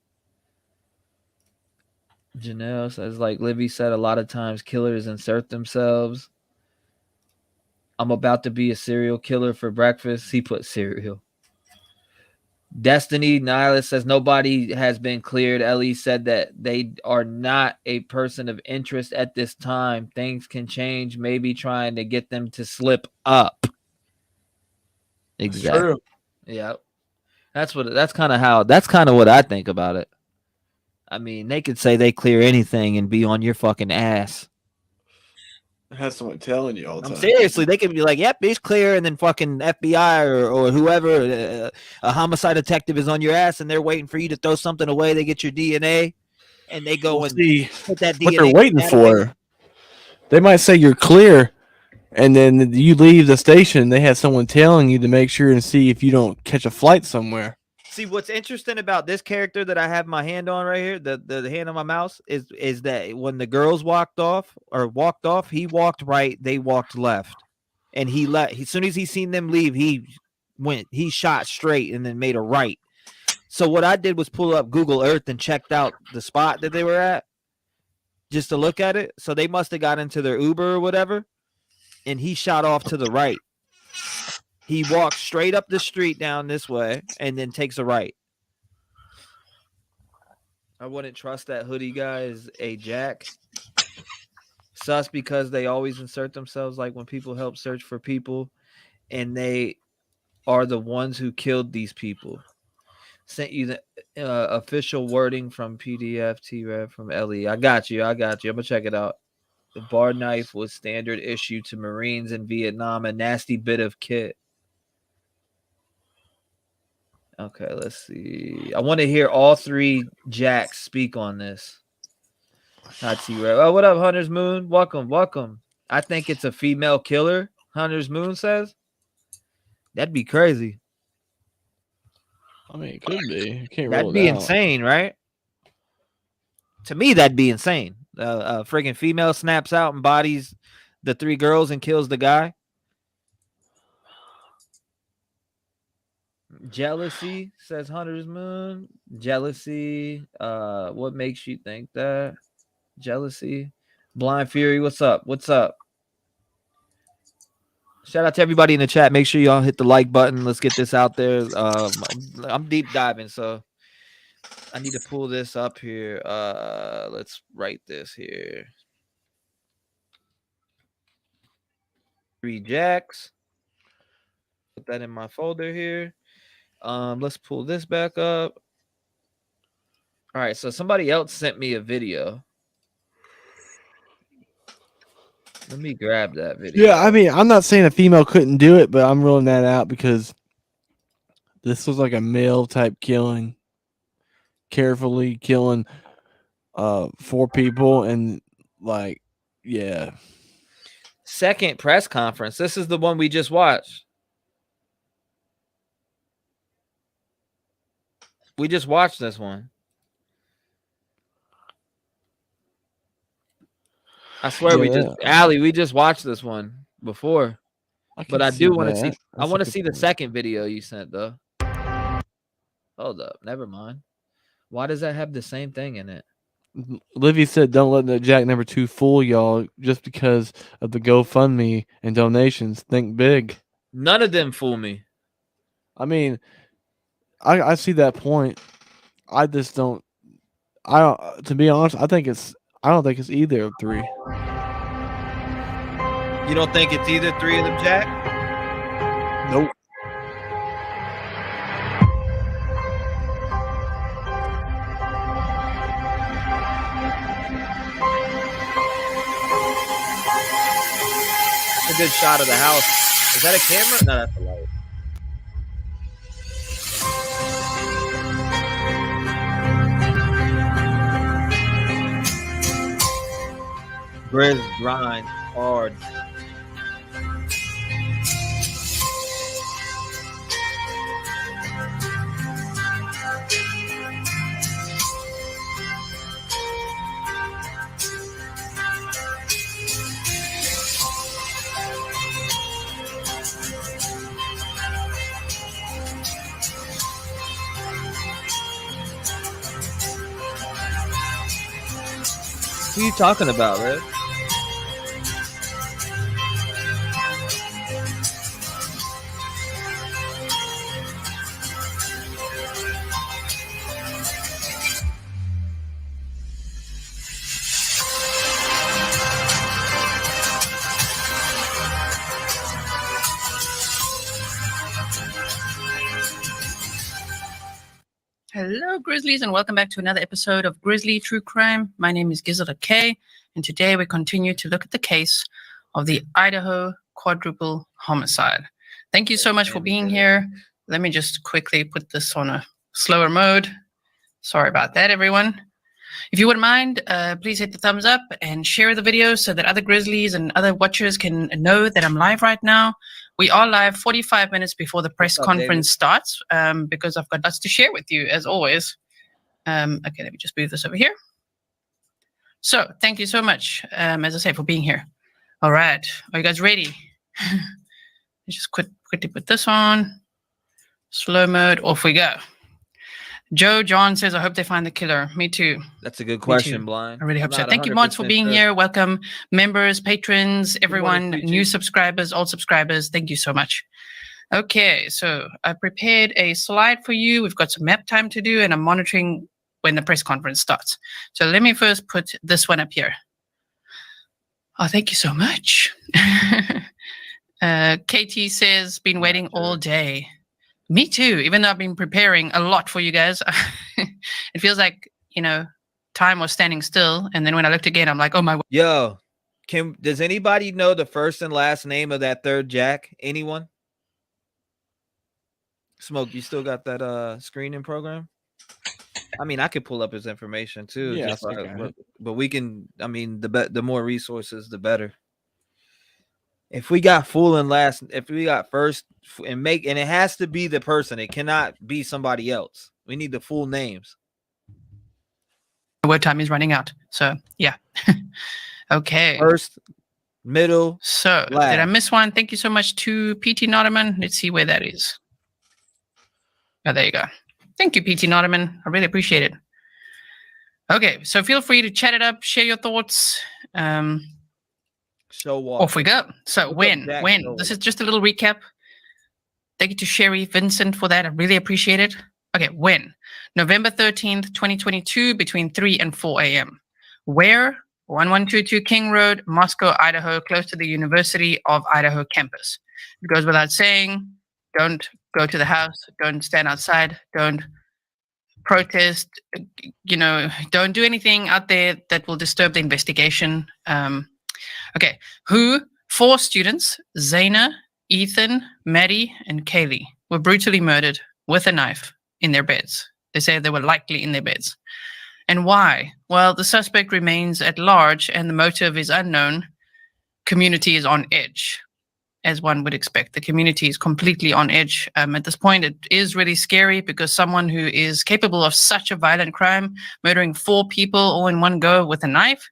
Speaker 1: Janelle says, like Libby said, a lot of times killers insert themselves. I'm about to be a serial killer for breakfast. He put cereal. Destiny Nihilist says nobody has been cleared. Ellie said that they are not a person of interest at this time. Things can change. Maybe trying to get them to slip up. Exactly.
Speaker 2: True.
Speaker 1: Yeah. That's kind of what I think about it. I mean, they could say they clear anything and be on your fucking ass.
Speaker 2: Have someone telling you all the time.
Speaker 1: Seriously, they could be like, yep, it's clear, and then fucking FBI or whoever, a homicide detective is on your ass, and they're waiting for you to throw something away. They get your DNA, and they go and
Speaker 2: see
Speaker 1: put that DNA.
Speaker 2: What they're waiting for. They might say you're clear, and then you leave the station. They have someone telling you to make sure and see if you don't catch a flight somewhere.
Speaker 1: See, what's interesting about this character that I have my hand on right here, the hand on my mouse, is that when the girls walked off, he walked right, they walked left. And he left. As soon as he seen them leave, he shot straight and then made a right. So what I did was pull up Google Earth and checked out the spot that they were at just to look at it. So they must have got into their Uber or whatever, and he shot off to the right. He walks straight up the street down this way and then takes a right. I wouldn't trust that hoodie guy as a jack. Sus because they always insert themselves like when people help search for people and they are the ones who killed these people. Sent you the official wording from PDF T-REV from Ellie. I got you. I'm going to check it out. The bar knife was standard issue to Marines in Vietnam, a nasty bit of kit. Okay, let's see. I want to hear all 3 jacks speak on this. Not T-REV. Oh, what up, Hunter's Moon? Welcome. I think it's a female killer, Hunter's Moon says. That'd be crazy.
Speaker 2: I mean, it could be. Can't
Speaker 1: that'd be insane, right? To me, that'd be insane. A freaking female snaps out and bodies the 3 girls and kills the guy. Jealousy, says Hunter's Moon. Jealousy. What makes you think that? Jealousy. Blind Fury, what's up? Shout out to everybody in the chat. Make sure y'all hit the like button. Let's get this out there. I'm deep diving, so I need to pull this up here. Let's write this here. 3 jacks. Put that in my folder here. Let's pull this back up. All right, so somebody else sent me a video. Let me grab that video.
Speaker 2: Yeah, I mean, I'm not saying a female couldn't do it, but I'm ruling that out because this was like a male type killing, carefully killing 4 people, and like, yeah.
Speaker 1: Second press conference. This is the one we just watched. We just watched this one. I swear we just watched this one before. But I do want to see. I want to see the second video you sent though. Hold up, never mind. Why does that have the same thing in it?
Speaker 2: Livy said, "Don't let the Jack number 2 fool y'all just because of the GoFundMe and donations. Think big."
Speaker 1: None of them fool me.
Speaker 2: I mean, I see that point. I just don't. I don't. To be honest, I don't think it's either of 3.
Speaker 1: You don't think it's either 3 of them, Jack?
Speaker 2: Nope.
Speaker 1: A good shot of the house. Is that a camera? No, that's a light. Grizz grind hard. Who are you talking about, Red?
Speaker 5: Hello, Grizzlies, and welcome back to another episode of Grizzly True Crime. My name is Grizzly K, and today we continue to look at the case of the Idaho quadruple homicide. Thank you so much for being here. Let me just quickly put this on a slower mode. Sorry about that, everyone. If you wouldn't mind, please hit the thumbs up and share the video so that other Grizzlies and other watchers can know that I'm live right now. We are live 45 minutes before the press conference starts because I've got lots to share with you, as always. Okay, let me just move this over here. So thank you so much, as I say, for being here. All right. Are you guys ready? Let's just quickly put this on. Slow mode. Off we go. Joe John says, I hope they find the killer. Me too.
Speaker 1: That's a good question, Blind.
Speaker 5: I really hope so. Thank you, mods, for being here. Welcome, members, patrons, everyone, new subscribers, old subscribers. Thank you so much. Okay, so I prepared a slide for you. We've got some map time to do, and I'm monitoring when the press conference starts. So let me first put this one up here. Oh, thank you so much. KT says, been waiting all day. Me too, even though I've been preparing a lot for you guys. It feels like, time was standing still. And then when I looked again, I'm like, oh my.
Speaker 1: Yo, does anybody know the first and last name of that third Jack? Anyone? Smoke, you still got that screening program? I mean, I could pull up his information too.
Speaker 2: Yeah,
Speaker 1: but we can, the more resources, the better. If we got if we got first and it has to be the person. It cannot be somebody else. We need the full names.
Speaker 5: Word time is running out. So yeah. Okay.
Speaker 1: First, middle.
Speaker 5: So last. Did I miss one? Thank you so much to PT Notterman. Let's see where that is. Oh, there you go. Thank you, PT Notterman. I really appreciate it. Okay, so feel free to chat it up, share your thoughts. Off we go. So when? This is just a little recap. Thank you to Sherry Vincent for that. I really appreciate it. Okay, when? November 13th, 2022, between 3 and 4 a.m. Where? 1122 King Road, Moscow, Idaho, close to the University of Idaho campus. It goes without saying, don't go to the house, don't stand outside, don't protest, don't do anything out there that will disturb the investigation. Okay, who? 4 students, Zaina, Ethan, Maddie, and Kiely, were brutally murdered with a knife in their beds. They say they were likely in their beds. And why? Well, the suspect remains at large and the motive is unknown. Community is on edge. as one would expect. The community is completely on edge. At this point, it is really scary because someone who is capable of such a violent crime, murdering 4 people all in one go with a knife,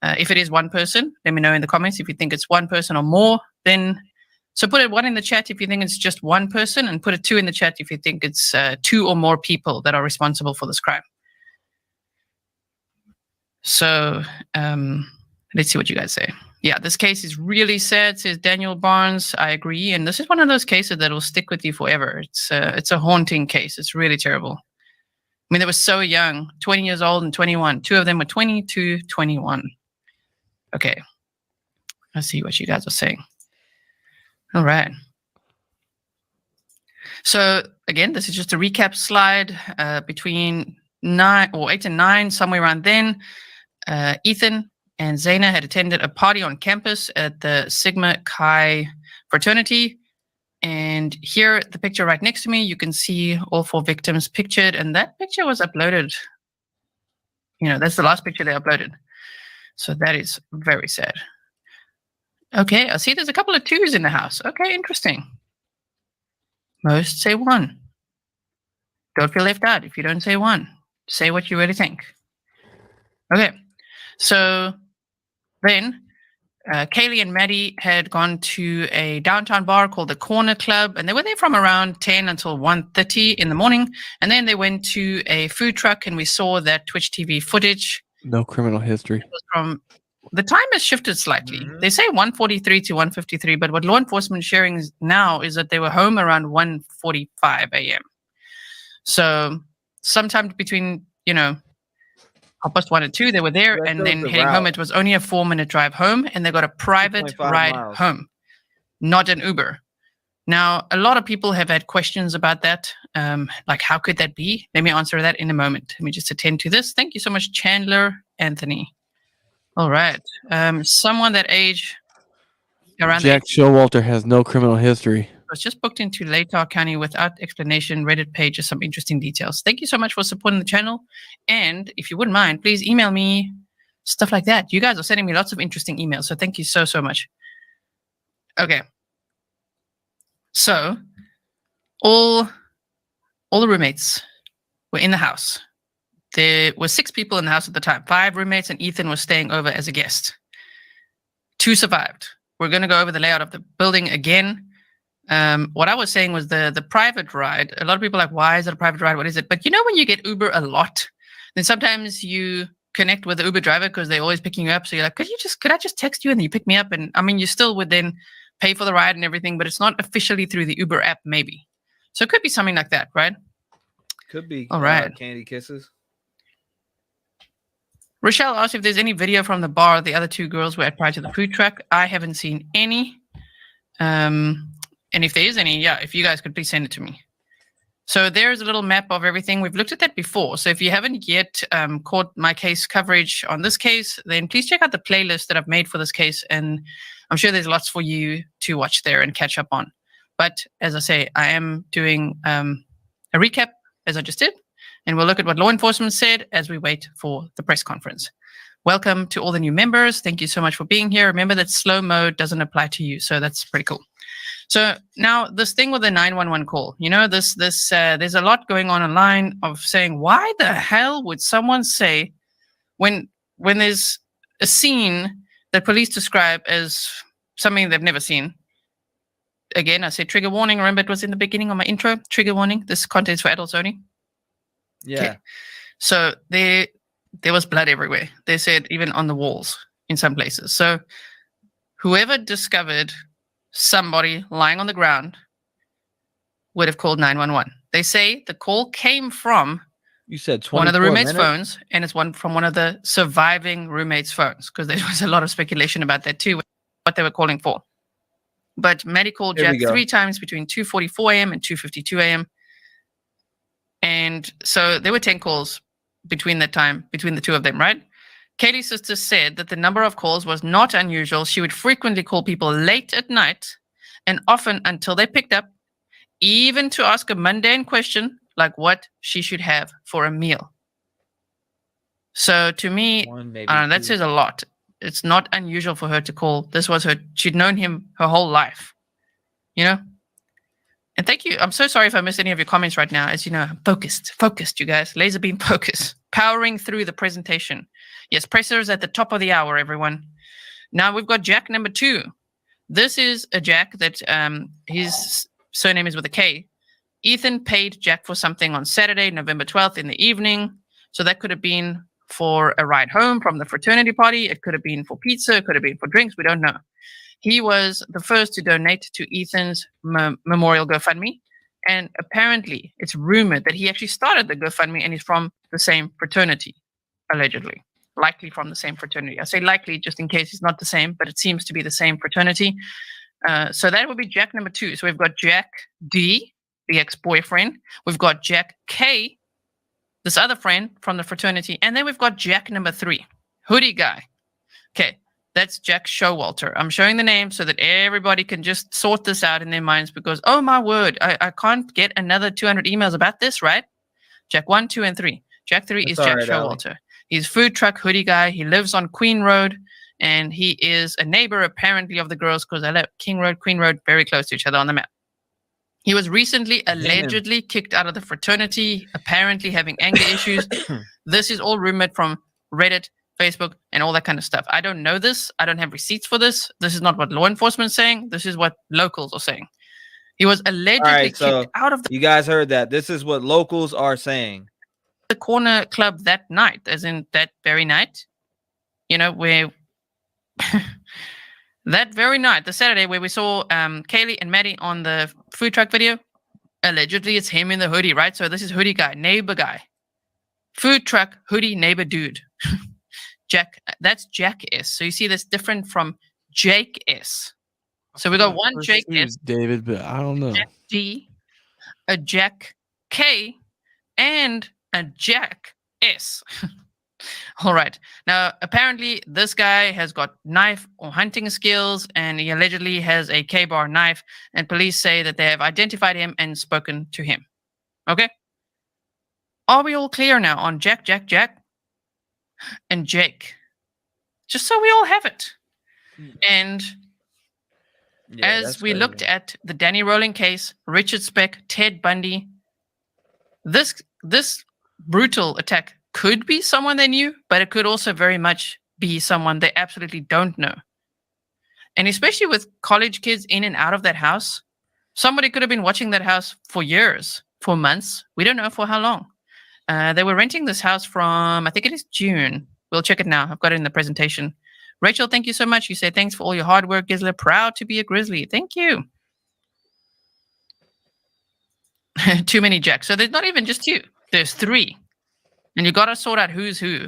Speaker 5: if it is one person, let me know in the comments if you think it's one person or more. Then, so put a 1 in the chat if you think it's just one person, and put a 2 in the chat if you think it's 2 or more people that are responsible for this crime. So let's see what you guys say. Yeah, this case is really sad, says Daniel Barnes. I agree. And this is one of those cases that will stick with you forever. It's a haunting case. It's really terrible. I mean, they were so young, 20 years old and 21. 2 of them were 22, 21. Okay. Let's see what you guys are saying. All right. So again, this is just a recap slide between 8 and 9, somewhere around then. Ethan and Zaina had attended a party on campus at the Sigma Chi fraternity. And here, the picture right next to me, you can see all 4 victims pictured. And that picture was uploaded. You know, that's the last picture they uploaded. So that is very sad. Okay, I see there's a couple of 2s in the house. Okay, interesting. Most say 1. Don't feel left out if you don't say 1. Say what you really think. Okay, so then Kiely and Maddie had gone to a downtown bar called the Corner Club, and they were there from around 10 until 1:30 in the morning. And then they went to a food truck, and we saw that Twitch TV footage.
Speaker 2: No criminal history.
Speaker 5: It was from the time has shifted slightly. They say 1:43 to 1:53, but what law enforcement is sharing now is that they were home around 1:45 a.m. So sometime between, 1:30 and 2, they were there, and then heading home. It was only a 4-minute drive home, and they got a private ride home, not an Uber. Now, a lot of people have had questions about that. Like, how could that be? Let me answer that in a moment. Let me just attend to this. Thank you so much, Chandler Anthony. All right. Someone that age around
Speaker 2: Jack Showalter has no criminal history.
Speaker 5: was just booked into Latah County without explanation. Reddit page is some interesting details. Thank you so much for supporting the channel. And if you wouldn't mind, please email me stuff like that. You guys are sending me lots of interesting emails. So thank you so, so much. Okay. So all the roommates were in the house. There were 6 people in the house at the time. 5 roommates, and Ethan was staying over as a guest. 2 survived. We're going to go over the layout of the building again. What I was saying was the private ride. A lot of people are like, why is it a private ride? What is it? But you know, when you get Uber a lot, then sometimes you connect with the Uber driver because they're always picking you up. So you're like, could I just text you and then you pick me up? And I mean, you still would then pay for the ride and everything, but it's not officially through the Uber app, maybe. So it could be something like that, right?
Speaker 1: Could be.
Speaker 5: All right.
Speaker 1: Candy kisses.
Speaker 5: Rochelle asked if there's any video from the bar the other 2 girls were at prior to the food truck. I haven't seen any. And if there is any, yeah, if you guys could please send it to me. So there's a little map of everything. We've looked at that before. So if you haven't yet caught my case coverage on this case, then please check out the playlist that I've made for this case. And I'm sure there's lots for you to watch there and catch up on. But as I say, I am doing a recap, as I just did. And we'll look at what law enforcement said as we wait for the press conference. Welcome to all the new members. Thank you so much for being here. Remember that slow mode doesn't apply to you. So that's pretty cool. So now this thing with the 911 call, you know, there's a lot going on online of saying, why the hell would someone say when there's a scene that police describe as something they've never seen? Again, I say trigger warning. Remember, it was in the beginning of my intro, trigger warning. This content is for adults only.
Speaker 1: Yeah.
Speaker 5: Okay. So there was blood everywhere. They said even on the walls in some places. So whoever discovered somebody lying on the ground would have called 911. They say the call came from one of the roommates' phones, and it's from one of the surviving roommates' phones, because there was a lot of speculation about that too, what they were calling for. But Maddie called Jack 3 times between 2:44 a.m. and 2:52 a.m. And so there were 10 calls between that time, between the 2 of them, right? Kiely's sister said that the number of calls was not unusual. She would frequently call people late at night and often until they picked up, even to ask a mundane question like what she should have for a meal. So to me, that says a lot. It's not unusual for her to call. This was she'd known him her whole life. you know. And thank you. I'm so sorry if I missed any of your comments right now. As you know, I'm focused, you guys. Laser beam focus. Powering through the presentation. Yes, pressers at the top of the hour, everyone. Now we've got Jack number 2. This is a Jack that his surname is with a K. Ethan paid Jack for something on Saturday, November 12th in the evening. So that could have been for a ride home from the fraternity party. It could have been for pizza. It could have been for drinks. We don't know. He was the first to donate to Ethan's memorial GoFundMe. And apparently, it's rumored that he actually started the GoFundMe and he's from the same fraternity, allegedly. Likely from the same fraternity. I say likely just in case it's not the same, but it seems to be the same fraternity. So that would be Jack number 2. So we've got Jack D, the ex-boyfriend. We've got Jack K, this other friend from the fraternity. And then we've got Jack number 3, hoodie guy. Okay. That's Jack Showalter. I'm showing the name so that everybody can just sort this out in their minds because, oh my word, I can't get another 200 emails about this, right? Jack 1, 2, and 3. Jack 3 is Jack Showalter. He's food truck hoodie guy. He lives on Queen Road, and he is a neighbor apparently of the girls because I live King Road, Queen Road, very close to each other on the map. He was recently allegedly kicked out of the fraternity, apparently having anger issues. This is all rumored from Reddit, Facebook, and all that kind of stuff. I don't know this. I don't have receipts for this. This is not what law enforcement is saying. This is what locals are saying. He was allegedly kicked out of the...
Speaker 1: You guys heard that. This is what locals are saying.
Speaker 5: The corner club that night, as in that very night. You know, where... that very night, the Saturday, where we saw Kiely and Maddie on the food truck video. Allegedly, it's him in the hoodie, right? So this is hoodie guy, neighbor guy. Food truck, hoodie, neighbor dude. Jack, that's Jack S. So you see that's different from Jake S. So we got one Jake S,
Speaker 2: David, but I don't know.
Speaker 5: Jack D, a Jack K, and a Jack S. All right. Now, apparently, this guy has got knife or hunting skills, and he allegedly has a K-bar knife, and police say that they have identified him and spoken to him. Okay? Are we all clear now on Jack, and Jake? Just so we all have it. And as we looked at the Danny Rowling case, Richard Speck, Ted Bundy, this brutal attack could be someone they knew, but it could also very much be someone they absolutely don't know. And especially with college kids in and out of that house, somebody could have been watching that house for years, for months. We don't know for how long. They were renting this house from, I think it is June. We'll check it now. I've got it in the presentation. Rachel, thank you so much. You say thanks for all your hard work, Gisela. Proud to be a Grizzly. Thank you. Too many Jacks. So there's not even just 2. There's 3. And you got to sort out who's who.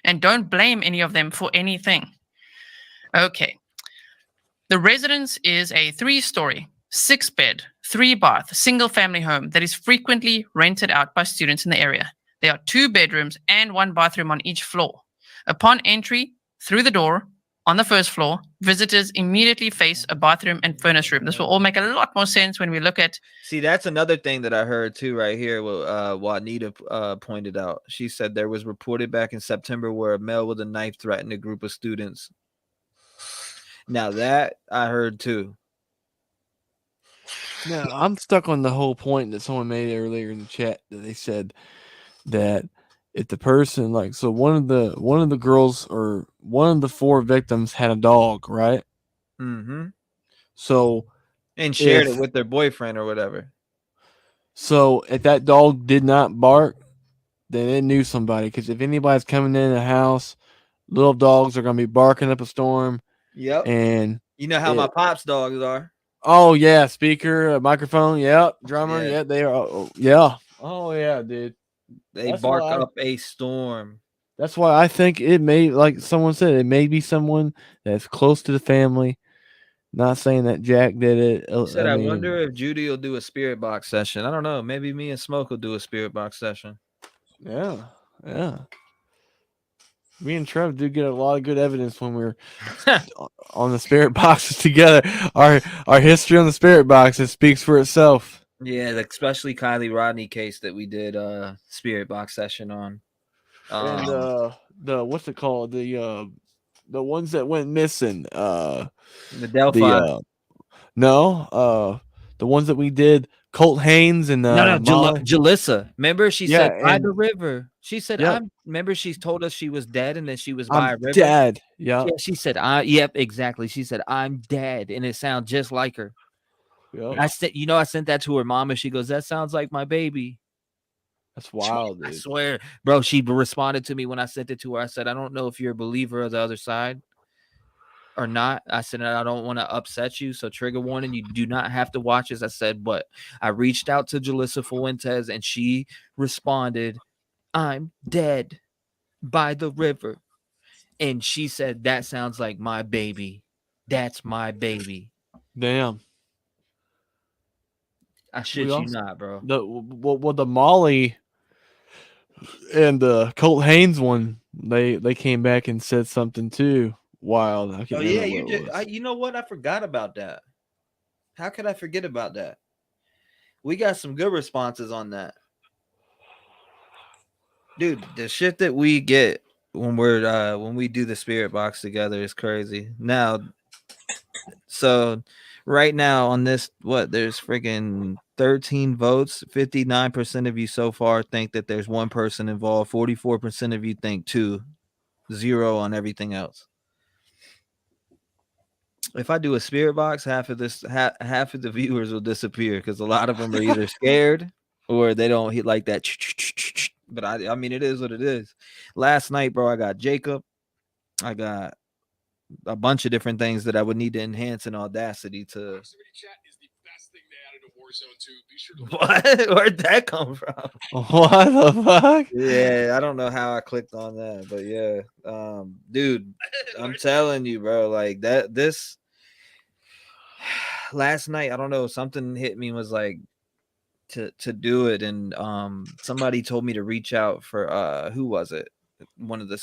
Speaker 5: And don't blame any of them for anything. Okay. The residence is a 3-story, 6-bed, 3-bath, single-family home that is frequently rented out by students in the area. There are 2 bedrooms and 1 bathroom on each floor. Upon entry through the door on the first floor, visitors immediately face a bathroom and furnace room. This will all make a lot more sense when we look at...
Speaker 1: See, that's another thing that I heard too right here. What Juanita pointed out. She said there was reported back in September where a male with a knife threatened a group of students. Now that I heard too.
Speaker 2: Now, I'm stuck on the whole point that someone made earlier in the chat that they said that if the person, like, so one of the girls or one of the 4 victims had a dog, right?
Speaker 1: Mm-hmm.
Speaker 2: So
Speaker 1: and shared it with their boyfriend or whatever.
Speaker 2: So if that dog did not bark, then it knew somebody. Because if anybody's coming in the house, little dogs are gonna be barking up a storm.
Speaker 1: Yep.
Speaker 2: And
Speaker 1: you know how my pops dogs are.
Speaker 2: Oh yeah, speaker, microphone, yep, drummer, yeah, they are. Yeah. Oh yeah, dude.
Speaker 1: They bark up a storm.
Speaker 2: That's why I think it may, like someone said, it may be someone that's close to the family. Not saying that Jack did it.
Speaker 1: I wonder if Judy will do a spirit box session. I don't know. Maybe me and Smoke will do a spirit box session.
Speaker 2: Yeah. Yeah. Me and Trev do get a lot of good evidence when we're on the spirit boxes together. Our history on the spirit boxes speaks for itself.
Speaker 1: Yeah, especially Kielyrodni case that we did spirit box session on.
Speaker 2: And the what's it called? The ones that went missing.
Speaker 1: The Delphi.
Speaker 2: No, the ones that we did, Colt Haynes and Molly.
Speaker 1: Jalissa. Remember, she said by
Speaker 2: and
Speaker 1: the river. She said,
Speaker 2: Yep.
Speaker 1: Remember, she told us she was dead, and then she was
Speaker 2: I'm
Speaker 1: by a river.
Speaker 2: dead. Yeah.
Speaker 1: Yeah, she said, yep, exactly. She said, I'm dead, and it sounds just like her.
Speaker 2: Yep.
Speaker 1: I sent that to her mom, and she goes, that sounds like my baby.
Speaker 2: That's wild, dude.
Speaker 1: I swear, bro. She responded to me when I sent it to her. I said, I don't know if you're a believer of the other side or not. I said, I don't want to upset you. So trigger warning, you do not have to watch this. I said, but I reached out to Jalissa Fuentes and she responded, I'm dead by the river. And she said, that sounds like my baby. That's my baby.
Speaker 2: Damn.
Speaker 1: I shit you not, bro.
Speaker 2: The Molly and the Colt Haynes one, they came back and said something too. Wild.
Speaker 1: Oh yeah, you know what? I forgot about that. How could I forget about that? We got some good responses on that, dude. The shit that we get when we do the spirit box together is crazy. Now, so right now on this, there's freaking 13 votes. 59% of you so far think that there's one person involved. 44% of you think 2. 0 on everything else. If I do a spirit box, half of the viewers will disappear because a lot of them are either scared or they don't hit like that. But I mean, it is what it is. Last night, bro, I got Jacob. I got a bunch of different things that I would need to enhance in Audacity to. What? Where'd that come from?
Speaker 2: What the fuck?
Speaker 1: Yeah, I don't know how I clicked on that, but yeah, dude, I'm telling you, bro, like this last night, I don't know, something hit me, was like to do it, and somebody told me to reach out for who was it? One of the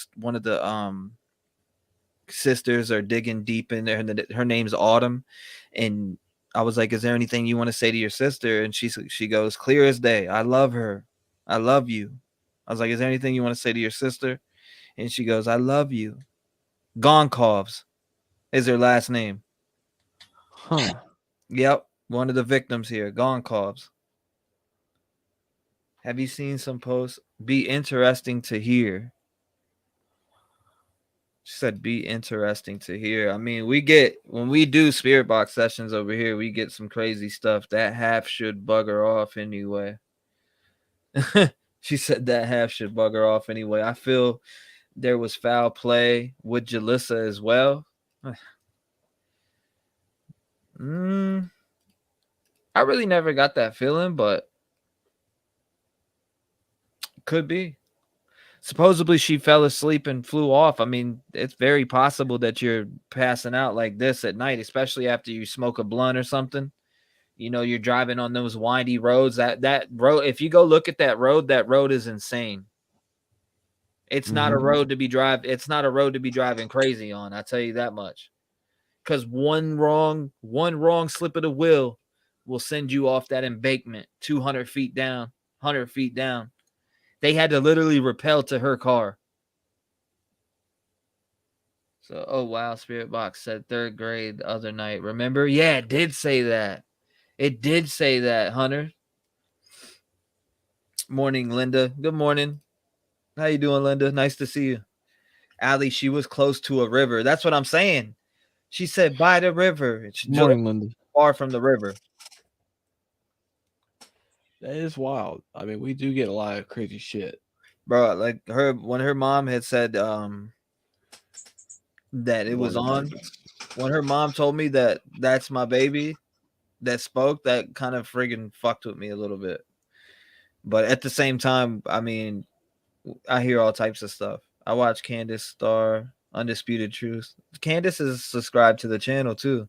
Speaker 1: sisters are digging deep in there, and her name's Autumn, and I was like, is there anything you want to say to your sister? And she goes, clear as day. I love her. I love you. I was like, is there anything you want to say to your sister? And she goes, I love you. Gonkovs is her last name.
Speaker 2: Huh.
Speaker 1: Yep. One of the victims here, Gonkovs. Have you seen some posts? Be interesting to hear. She said, be interesting to hear. I mean, when we do spirit box sessions over here, we get some crazy stuff. That half should bugger off anyway. She said that half should bugger off anyway. I feel there was foul play with Jalissa as well. I really never got that feeling, but could be. Supposedly she fell asleep and flew off. I mean, it's very possible that you're passing out like this at night, especially after you smoke a blunt or something. You know, you're driving on those windy roads. That road, if you go look at that road is insane. It's not a road to be It's not a road to be driving crazy on. I tell you that much. Because one wrong slip of the wheel will send you off that embankment 200 feet down, 100 feet down. They had to literally rappel to her car. So, oh wow, Spirit Box said 3rd grade the other night. Remember? Yeah, it did say that. It did say that, Hunter. Morning, Linda. Good morning. How you doing, Linda? Nice to see you. Allie, she was close to a river. That's what I'm saying. She said by the river. It's
Speaker 2: morning, Linda.
Speaker 1: Far from the river.
Speaker 2: That is wild. I mean, we do get a lot of crazy shit,
Speaker 1: bro. Like when her mom had said that it was on. When her mom told me that that's my baby that spoke, that kind of friggin' fucked with me a little bit. But at the same time, I mean, I hear all types of stuff. I watch Candace Star, Undisputed Truth. Candace is subscribed to the channel too.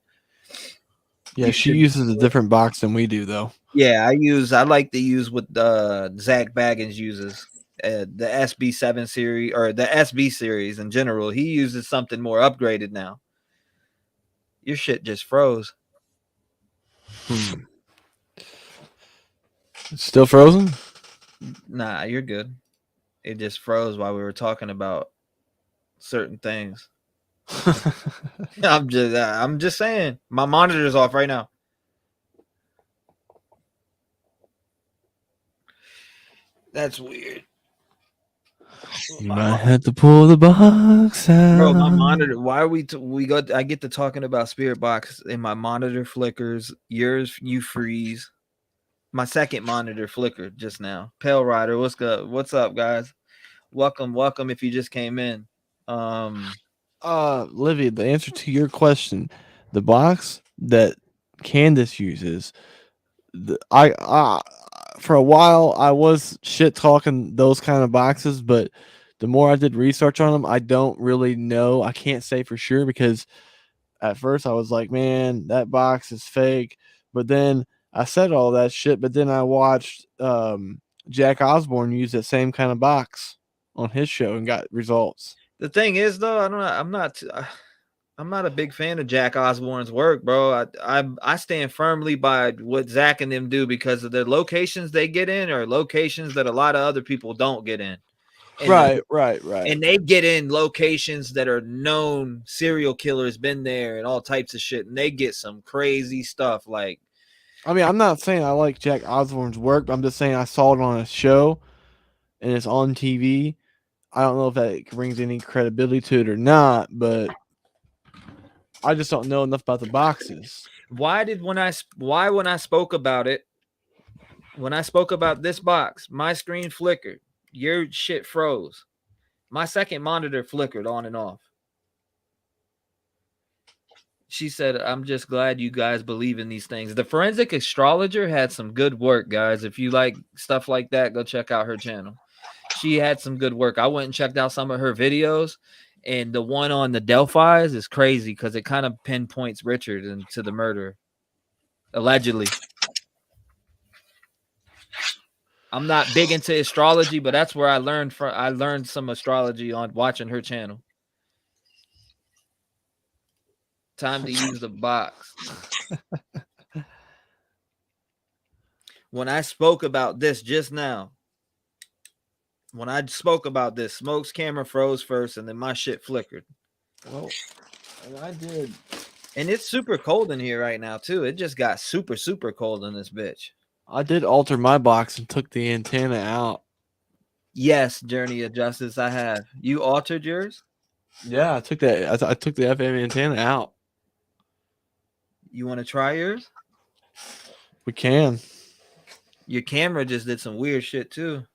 Speaker 2: Yeah, she uses a different box than we do, though.
Speaker 1: Yeah, I like to use what Zach Baggins uses, the SB7 series, or the SB series in general. He uses something more upgraded now. Your shit just froze.
Speaker 2: It's still frozen?
Speaker 1: Nah, you're good. It just froze while we were talking about certain things. I'm just saying. My monitor's off right now. That's weird.
Speaker 2: You might have to pull the box out.
Speaker 1: Bro, my monitor. Why are we I get to talking about Spirit Box and my monitor flickers. Yours, you freeze. My second monitor flickered just now. Pale Rider, what's good? What's up, guys? Welcome. If you just came in.
Speaker 2: Livy, the answer to your question, the box that Candace uses, I for a while I was shit talking those kind of boxes, but the more I did research on them, I don't really know. I can't say for sure because at first I was like, man, that box is fake. But then I said all that shit, but then I watched Jack Osborne use that same kind of box on his show and got results.
Speaker 1: The thing is, though, I'm not a big fan of Jack Osborne's work, bro. I stand firmly by what Zach and them do because of the locations they get in are locations that a lot of other people don't get in. And
Speaker 2: Right.
Speaker 1: And they get in locations that are known serial killers been there and all types of shit, and they get some crazy stuff. Like,
Speaker 2: I mean, I'm not saying I like Jack Osborne's work, but I'm just saying I saw it on a show and it's on TV. I don't know if that brings any credibility to it or not, but I just don't know enough about the boxes.
Speaker 1: Why when I spoke about it, when I spoke about this box, my screen flickered, your shit froze. My second monitor flickered on and off. She said, I'm just glad you guys believe in these things. The Forensic Astrologer had some good work, guys. If you like stuff like that, go check out her channel. She had some good work. I went and checked out some of her videos, and the one on the Delphis is crazy because it kind of pinpoints Richard into the murder, allegedly. I'm not big into astrology, but that's where I learned some astrology on watching her channel. Time to use the box. When I spoke about this just now, Smoke's camera froze first, and then my shit flickered.
Speaker 2: Well, and I did.
Speaker 1: And it's super cold in here right now, too. It just got super, super cold in this bitch.
Speaker 2: I did alter my box and took the antenna out.
Speaker 1: Yes, Journey of Justice, I have. You altered yours?
Speaker 2: Yeah, I took that. I took the FM antenna out.
Speaker 1: You want to try yours?
Speaker 2: We can.
Speaker 1: Your camera just did some weird shit too.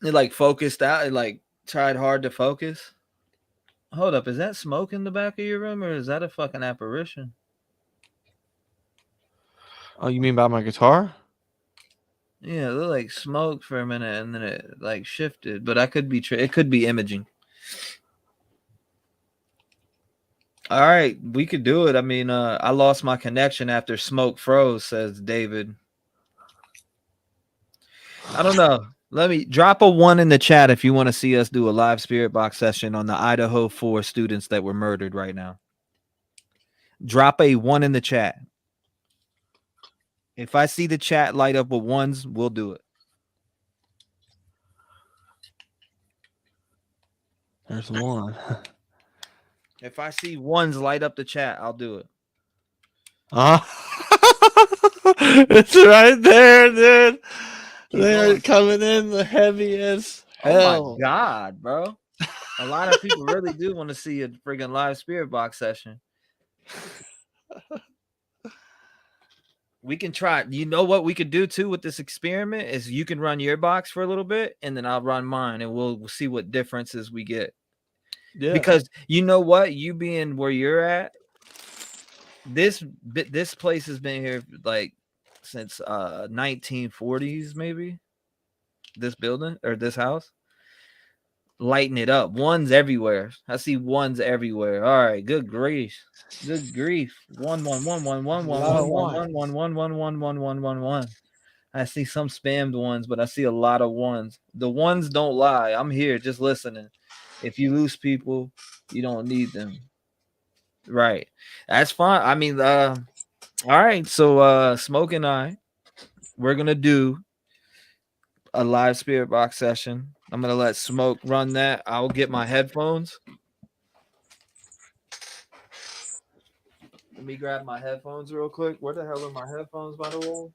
Speaker 1: It like focused out. It like tried hard to focus. Hold up, is that smoke in the back of your room, or is that a fucking apparition?
Speaker 2: Oh, you mean by my guitar?
Speaker 1: Yeah, it looked like smoke for a minute, and then it like shifted. But I could be it could be imaging. All right, we could do it. I mean, I lost my connection after smoke froze, says David. I don't know. Let me drop a 1 in the chat if you want to see us do a live spirit box session on the Idaho 4 students that were murdered right now. Drop a 1 in the chat. If I see the chat light up with 1s, we'll do it.
Speaker 2: There's 1.
Speaker 1: If I see 1s light up the chat, I'll do it.
Speaker 2: It's right there, dude. They're coming in the heaviest.
Speaker 1: Oh my God, bro. A lot of people really do want to see a friggin' live spirit box session. We can try. You know what we could do too with this experiment is you can run your box for a little bit and then I'll run mine and we'll see what differences we get. Yeah. Because you know what? You being where you're at, this place has been here like since 1940s, maybe. This building or this house. Lighten it up. 1s everywhere. I see 1s everywhere. All right. Good grief. Good grief. 1 1 1 1 1 1 1 1 1 1 1 1 1 1 1 1. I see some spammed 1s, but I see a lot of 1s. The 1s don't lie. I'm here just listening. If you lose people, you don't need them. Right. That's fine. I mean, all right. So Smoke and I, we're gonna do a live spirit box session. I'm gonna let Smoke run that. I'll get my headphones. Let me grab my headphones real quick. Where the hell are my headphones, by the way?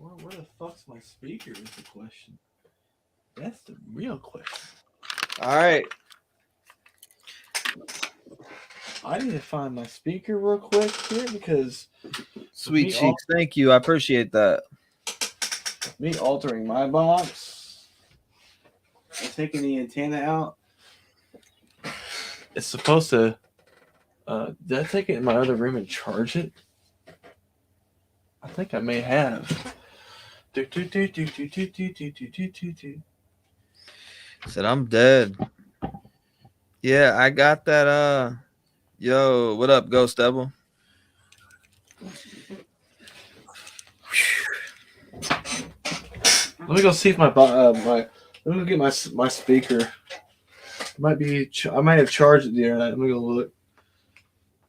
Speaker 2: Where the fuck's my speaker is the question. That's the real question.
Speaker 1: All right.
Speaker 2: I need to find my speaker real quick here because
Speaker 1: Sweet cheeks, thank you. I appreciate that.
Speaker 2: Me altering my box and taking the antenna out. It's supposed to. Did I take it in my other room and charge it? I think I may have.
Speaker 1: Said I'm dead. Yeah, I got that. Yo, what up, Ghost Devil?
Speaker 2: Let me go see if my let me go get my speaker. Might be. I might have charged it the other night. Let me go look.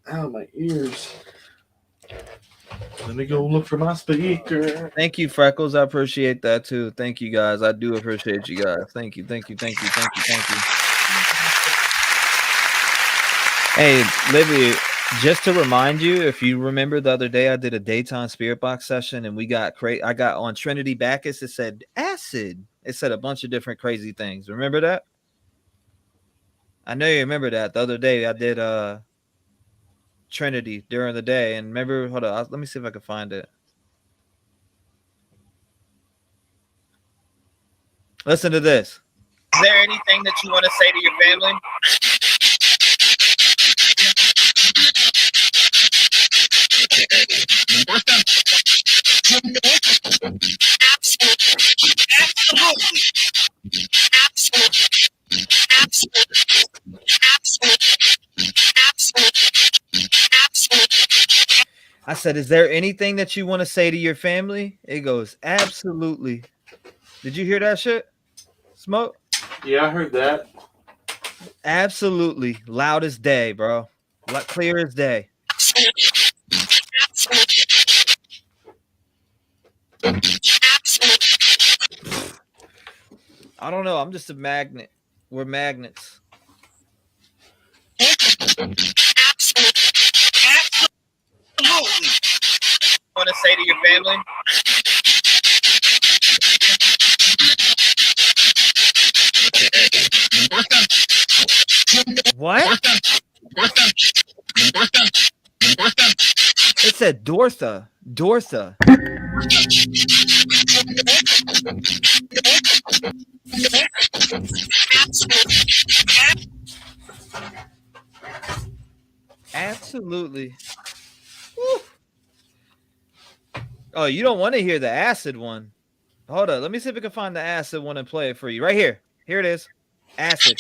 Speaker 2: Ow, my ears. Let me go look for my speaker.
Speaker 1: Thank you, Freckles. I appreciate that too. Thank you, guys. I do appreciate you guys. Thank you. Hey, Livy, just to remind you, if you remember the other day, I did a daytime spirit box session and I got on Trinity Bacchus. It said acid. It said a bunch of different crazy things. Remember that? I know you remember that. The other day I did Trinity during the day, and remember, hold on, let me see if I can find it. Listen to this. Is there anything that you want to say to your family? I said, is there anything that you want to say to your family? It goes, absolutely. Did you hear that shit? Smoke?
Speaker 2: Yeah, I heard that.
Speaker 1: Absolutely. Loud as day, bro. Clear as day. I don't know. I'm just a magnet. We're magnets. Want to say to your family? What? It said Dortha. Dortha. Absolutely. Woo. Oh, you don't want to hear the acid one. Hold up. Let me see if I can find the acid one and play it for you. Right here. Here it is. Acid.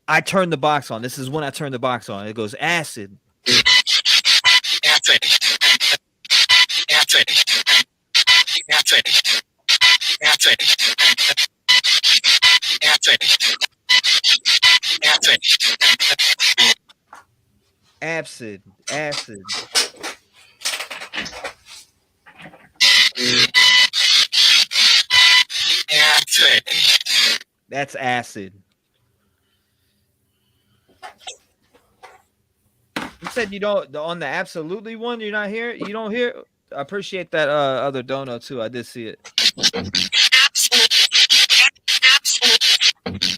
Speaker 1: I turned the box on. This is when I turned the box on. It goes acid. Acid. Acid. Acid. Acid. Acid. Acid. Acid. Acid. Acid. That's acid. You said you don't on the absolutely one. You're not here. You don't hear. I appreciate that other dono too. I did see it.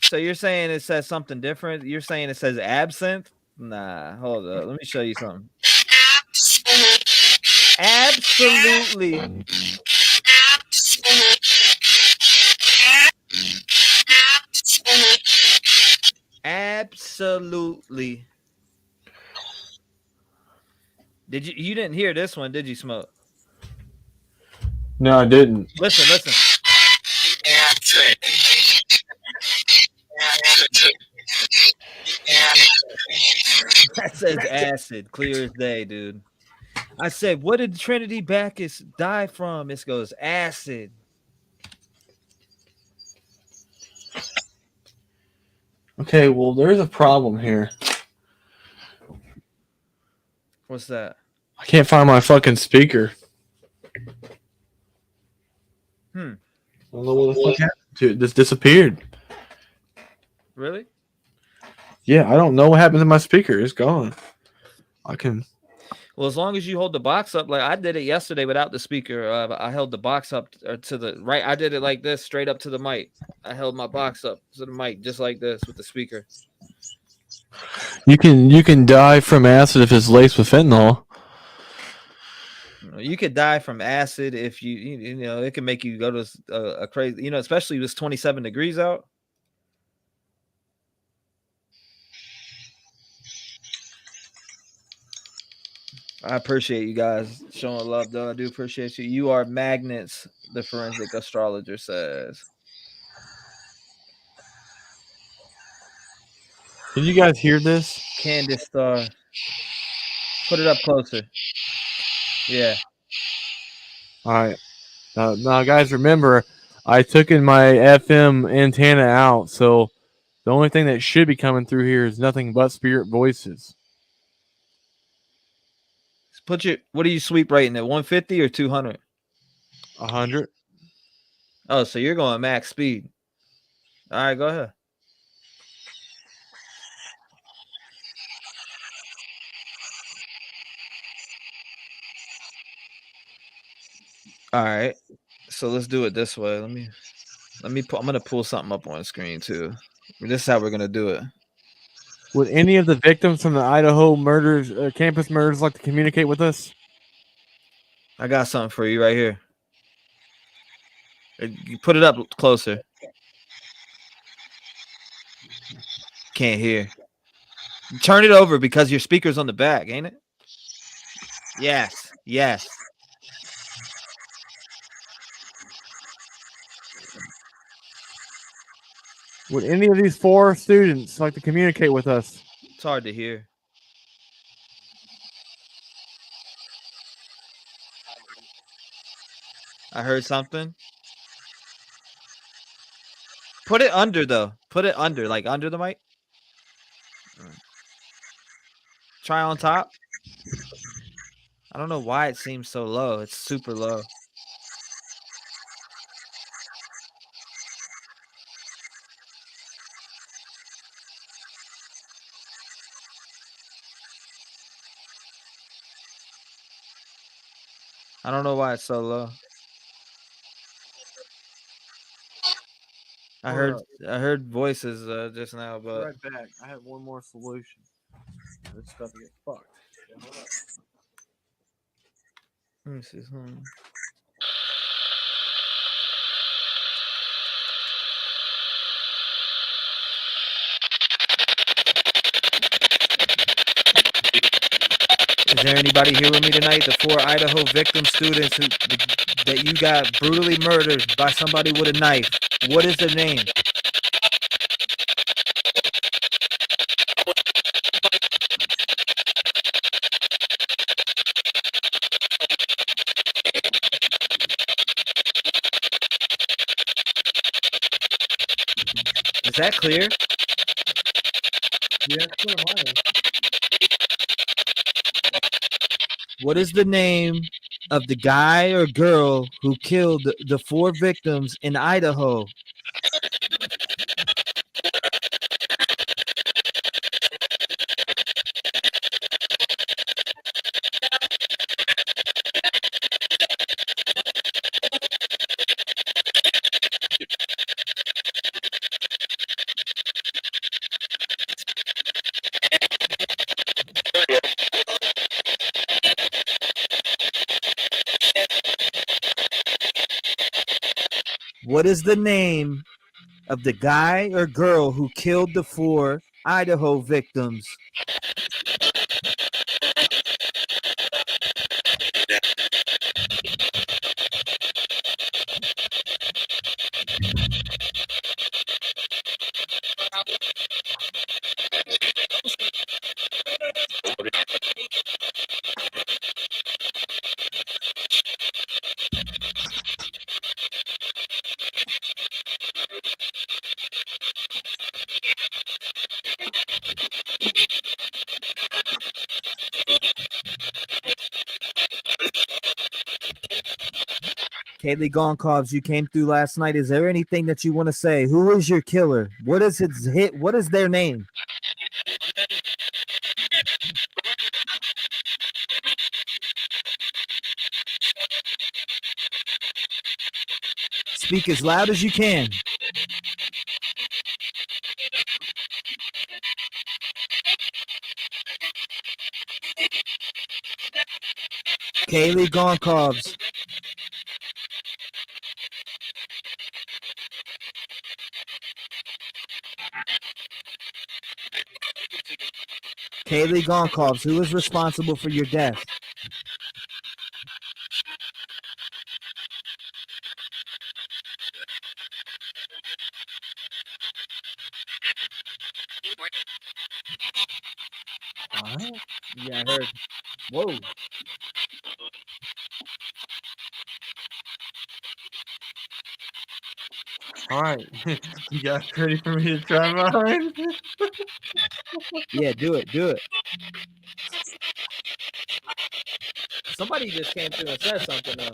Speaker 1: So you're saying it says something different? You're saying it says absinthe? Nah, hold up. Let me show you something. Absolutely. Absolutely. You didn't hear this one, did you, Smoke?
Speaker 2: No, I didn't.
Speaker 1: Listen. That says acid, clear as day, dude. I said, what did Trinity Bacchus die from? This goes acid.
Speaker 2: Okay, well, there's a problem here.
Speaker 1: What's that?
Speaker 2: I can't find my fucking speaker. I don't know what the fuck happened to it. This disappeared.
Speaker 1: Really?
Speaker 2: Yeah, I don't know what happened to my speaker. It's gone.
Speaker 1: Well, Well, as long as you hold the box up, like I did it yesterday without the speaker. I held the box up to the right. I did it like this, straight up to the mic. I held my box up to the mic just like this with the speaker.
Speaker 2: You can die from acid if it's laced with fentanyl.
Speaker 1: You could die from acid if you know, it can make you go to a crazy, especially if it's 27 degrees out. I appreciate you guys showing love, though. I do appreciate you. You are magnets, the forensic astrologer says.
Speaker 2: Can you guys hear this?
Speaker 1: Candace Star. Put it up closer. Yeah.
Speaker 2: All right. Now, guys, remember, I took in my FM antenna out, so the only thing that should be coming through here is nothing but spirit voices.
Speaker 1: What do you sweep rating at, 150 or 200?
Speaker 2: 100.
Speaker 1: Oh, so you're going max speed. All right, go ahead. All right. So let's do it this way. I'm going to pull something up on the screen too. This is how we're going to do it.
Speaker 2: Would any of the victims from the Idaho murders, campus murders, like to communicate with us?
Speaker 1: I got something for you right here. You put it up closer. Can't hear. Turn it over because your speaker's on the back, ain't it? Yes. Yes.
Speaker 2: Would any of these 4 students like to communicate with us?
Speaker 1: It's hard to hear. I heard something. Put it under, though. Put it under, like under the mic. Try on top. I don't know why it seems so low. It's super low. I don't know why it's so low. I heard voices just now, but
Speaker 2: right back. I have one more solution. It's about to get fucked.
Speaker 1: Let me see. Is there anybody here with me tonight? The 4 Idaho victim students that you got brutally murdered by somebody with a knife. What is their name? Is that clear?
Speaker 2: Yeah, it's clear mine.
Speaker 1: What is the name of the guy or girl who killed the 4 victims in Idaho? What is the name of the guy or girl who killed the 4 Idaho victims? Kiely Gonkovs, you came through last night. Is there anything that you want to say? Who is your killer? What is its hit? What is their name? Speak as loud as you can. Kiely Goncalves. Kiely Goncalves, who is responsible for your death? What? Yeah, I heard. Whoa.
Speaker 2: All right. You guys ready for me to try mine?
Speaker 1: Yeah, do it. Do it. Somebody just came through and said something, though.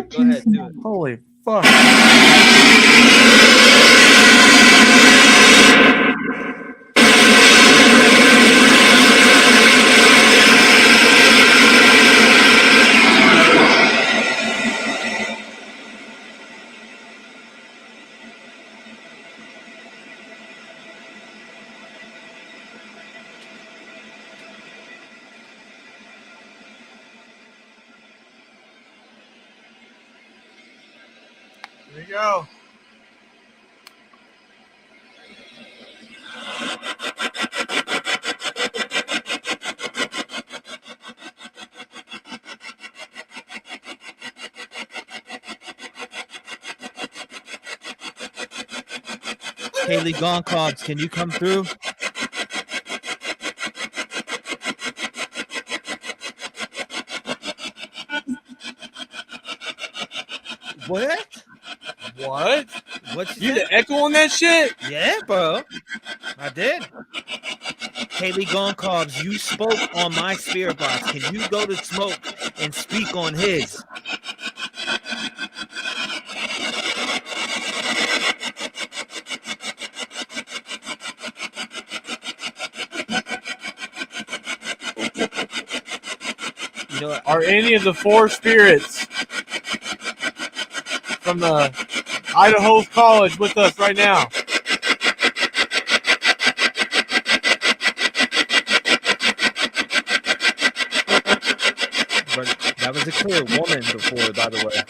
Speaker 1: Go ahead, do it.
Speaker 2: Holy fuck. There you go.
Speaker 1: Kiely Goncalves, can you come through? What?
Speaker 2: What?
Speaker 1: What
Speaker 2: You the echo on that shit?
Speaker 1: Yeah, bro. I did. Kiely Goncalves, you spoke on my spirit box. Can you go to Smoke and speak on his? You know what?
Speaker 2: Are any of the four spirits from the Idaho College with us right now?
Speaker 1: But that was a clear woman before, by the way.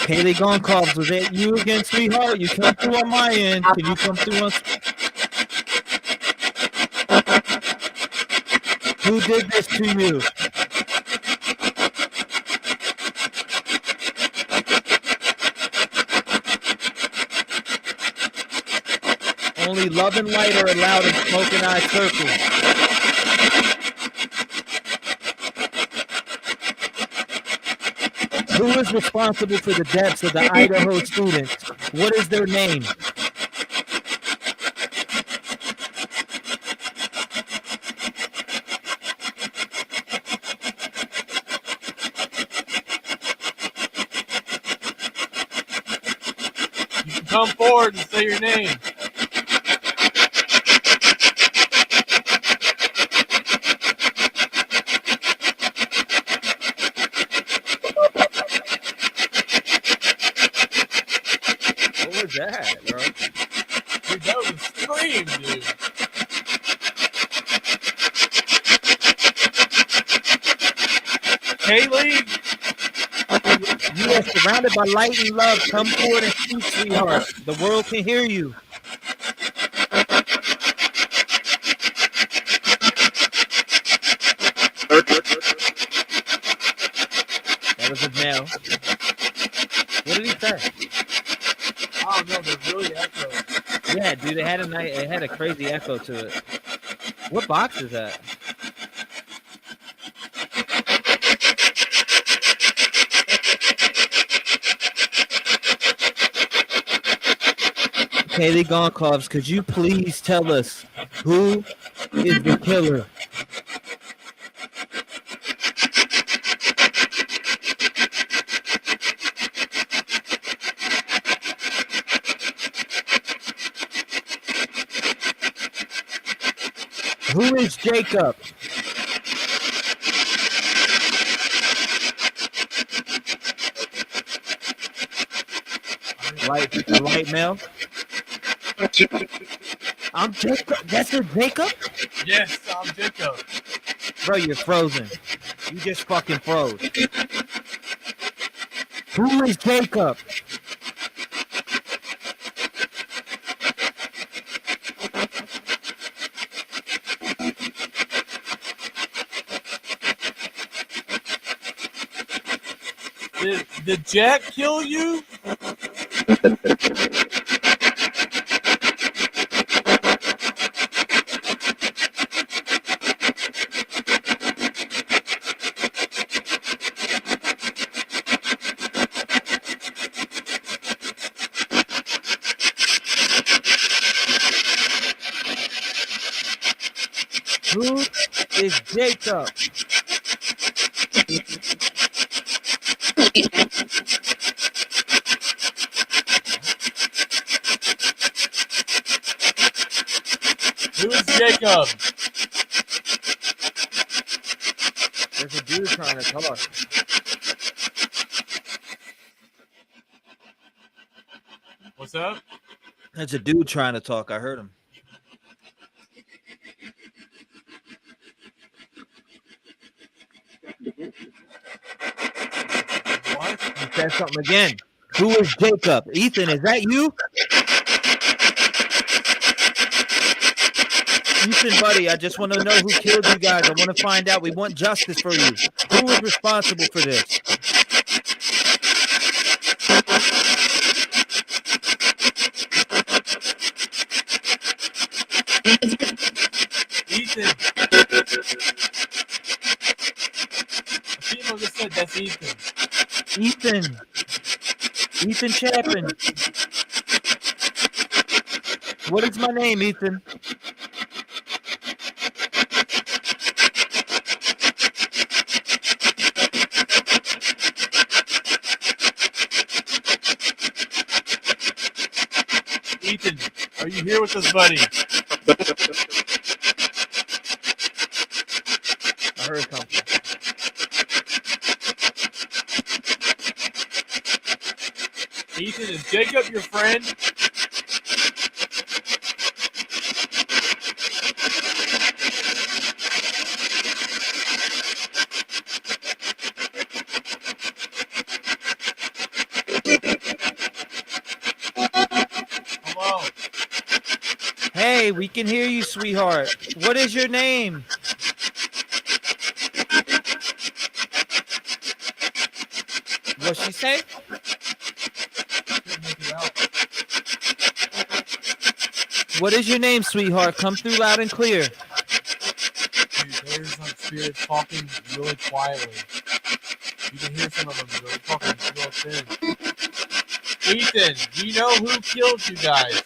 Speaker 1: Kiely Goncalves, was it you again, sweetheart? You come through on my end. Can you come through on? Who did this to you? Only love and light are allowed in Smoke and I circles. Who is responsible for the deaths of the Idaho students? What is their name?
Speaker 2: You can come forward and say your name.
Speaker 1: What was that, bro?
Speaker 2: Dude, that was a scream, dude. Kiely?
Speaker 1: You are surrounded by light and love. Come forward and speak, sweetheart. The world can hear you. That was a male. What did he say?
Speaker 2: I don't know, there's really echo.
Speaker 1: Yeah, dude, it had a crazy echo to it. What box is that? Kiely Goncalves, could you please tell us who is the killer? Who is Jacob? light male. I'm Jacob. That's your Jacob?
Speaker 2: Yes, I'm Jacob.
Speaker 1: Bro, you're frozen. You just fucking froze. Who is Jacob?
Speaker 2: Did Jack kill you?
Speaker 1: Who is Jacob?
Speaker 2: Who is Jacob?
Speaker 1: There's a dude trying to talk.
Speaker 2: What's up?
Speaker 1: There's a dude trying to talk. I heard him.
Speaker 2: What?
Speaker 1: He said something again. Who is Jacob? Ethan, is that you? Ethan, buddy, I just want to know who killed you guys. I want to find out. We want justice for you. Who is responsible for this?
Speaker 2: Ethan. People just said that's Ethan.
Speaker 1: Ethan Chapin. What is my name, Ethan?
Speaker 2: Ethan, are you here with us, buddy?
Speaker 1: I heard something.
Speaker 2: Ethan, is Jacob your friend? Hello.
Speaker 1: Hey, we can hear you, sweetheart. What is your name? What she say? What is your name, sweetheart? Come through loud and clear.
Speaker 2: Dude, there's like spirits talking really quietly. You can hear some of them. They're talking real thin. Ethan, do you know who killed you guys?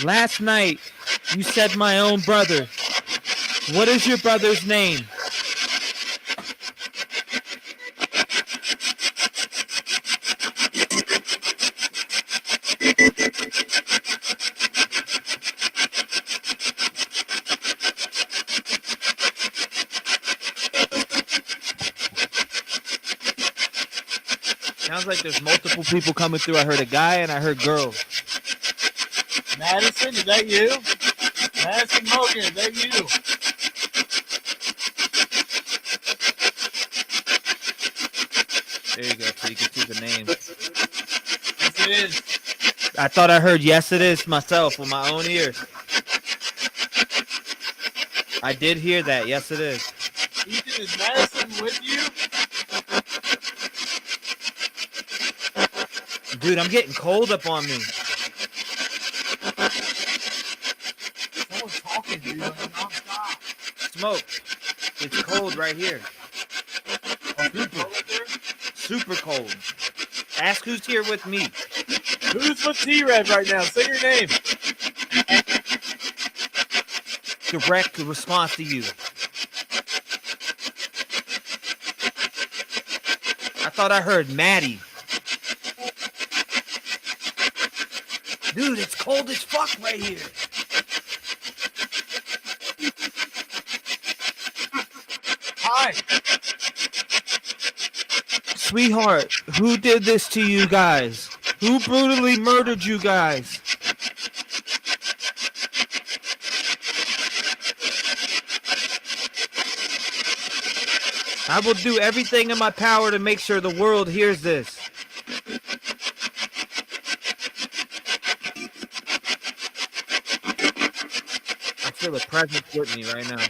Speaker 1: Last night, you said my own brother. What is your brother's name? Sounds like there's multiple people coming through. I heard a guy and I heard girls.
Speaker 2: Madison, is that you? Madison Morgan, is that you?
Speaker 1: There you go, so you can see the name.
Speaker 2: Yes, it is.
Speaker 1: I thought I heard yes it is myself with my own ears. I did hear that. Yes it is.
Speaker 2: Ethan, is Madison with you?
Speaker 1: Dude, I'm getting cold up on me.
Speaker 2: Someone's talking to you non-stop.
Speaker 1: Smoke. It's cold right here. Super cold. Ask who's here with me.
Speaker 2: Who's with T-REV right now? Say your name.
Speaker 1: Direct response to you. I thought I heard Maddie. Dude, it's cold as fuck right here.
Speaker 18: right.
Speaker 1: Sweetheart, who did this to you guys? Who brutally murdered you guys? I will do everything in my power to make sure the world hears this. I feel a presence with me right now.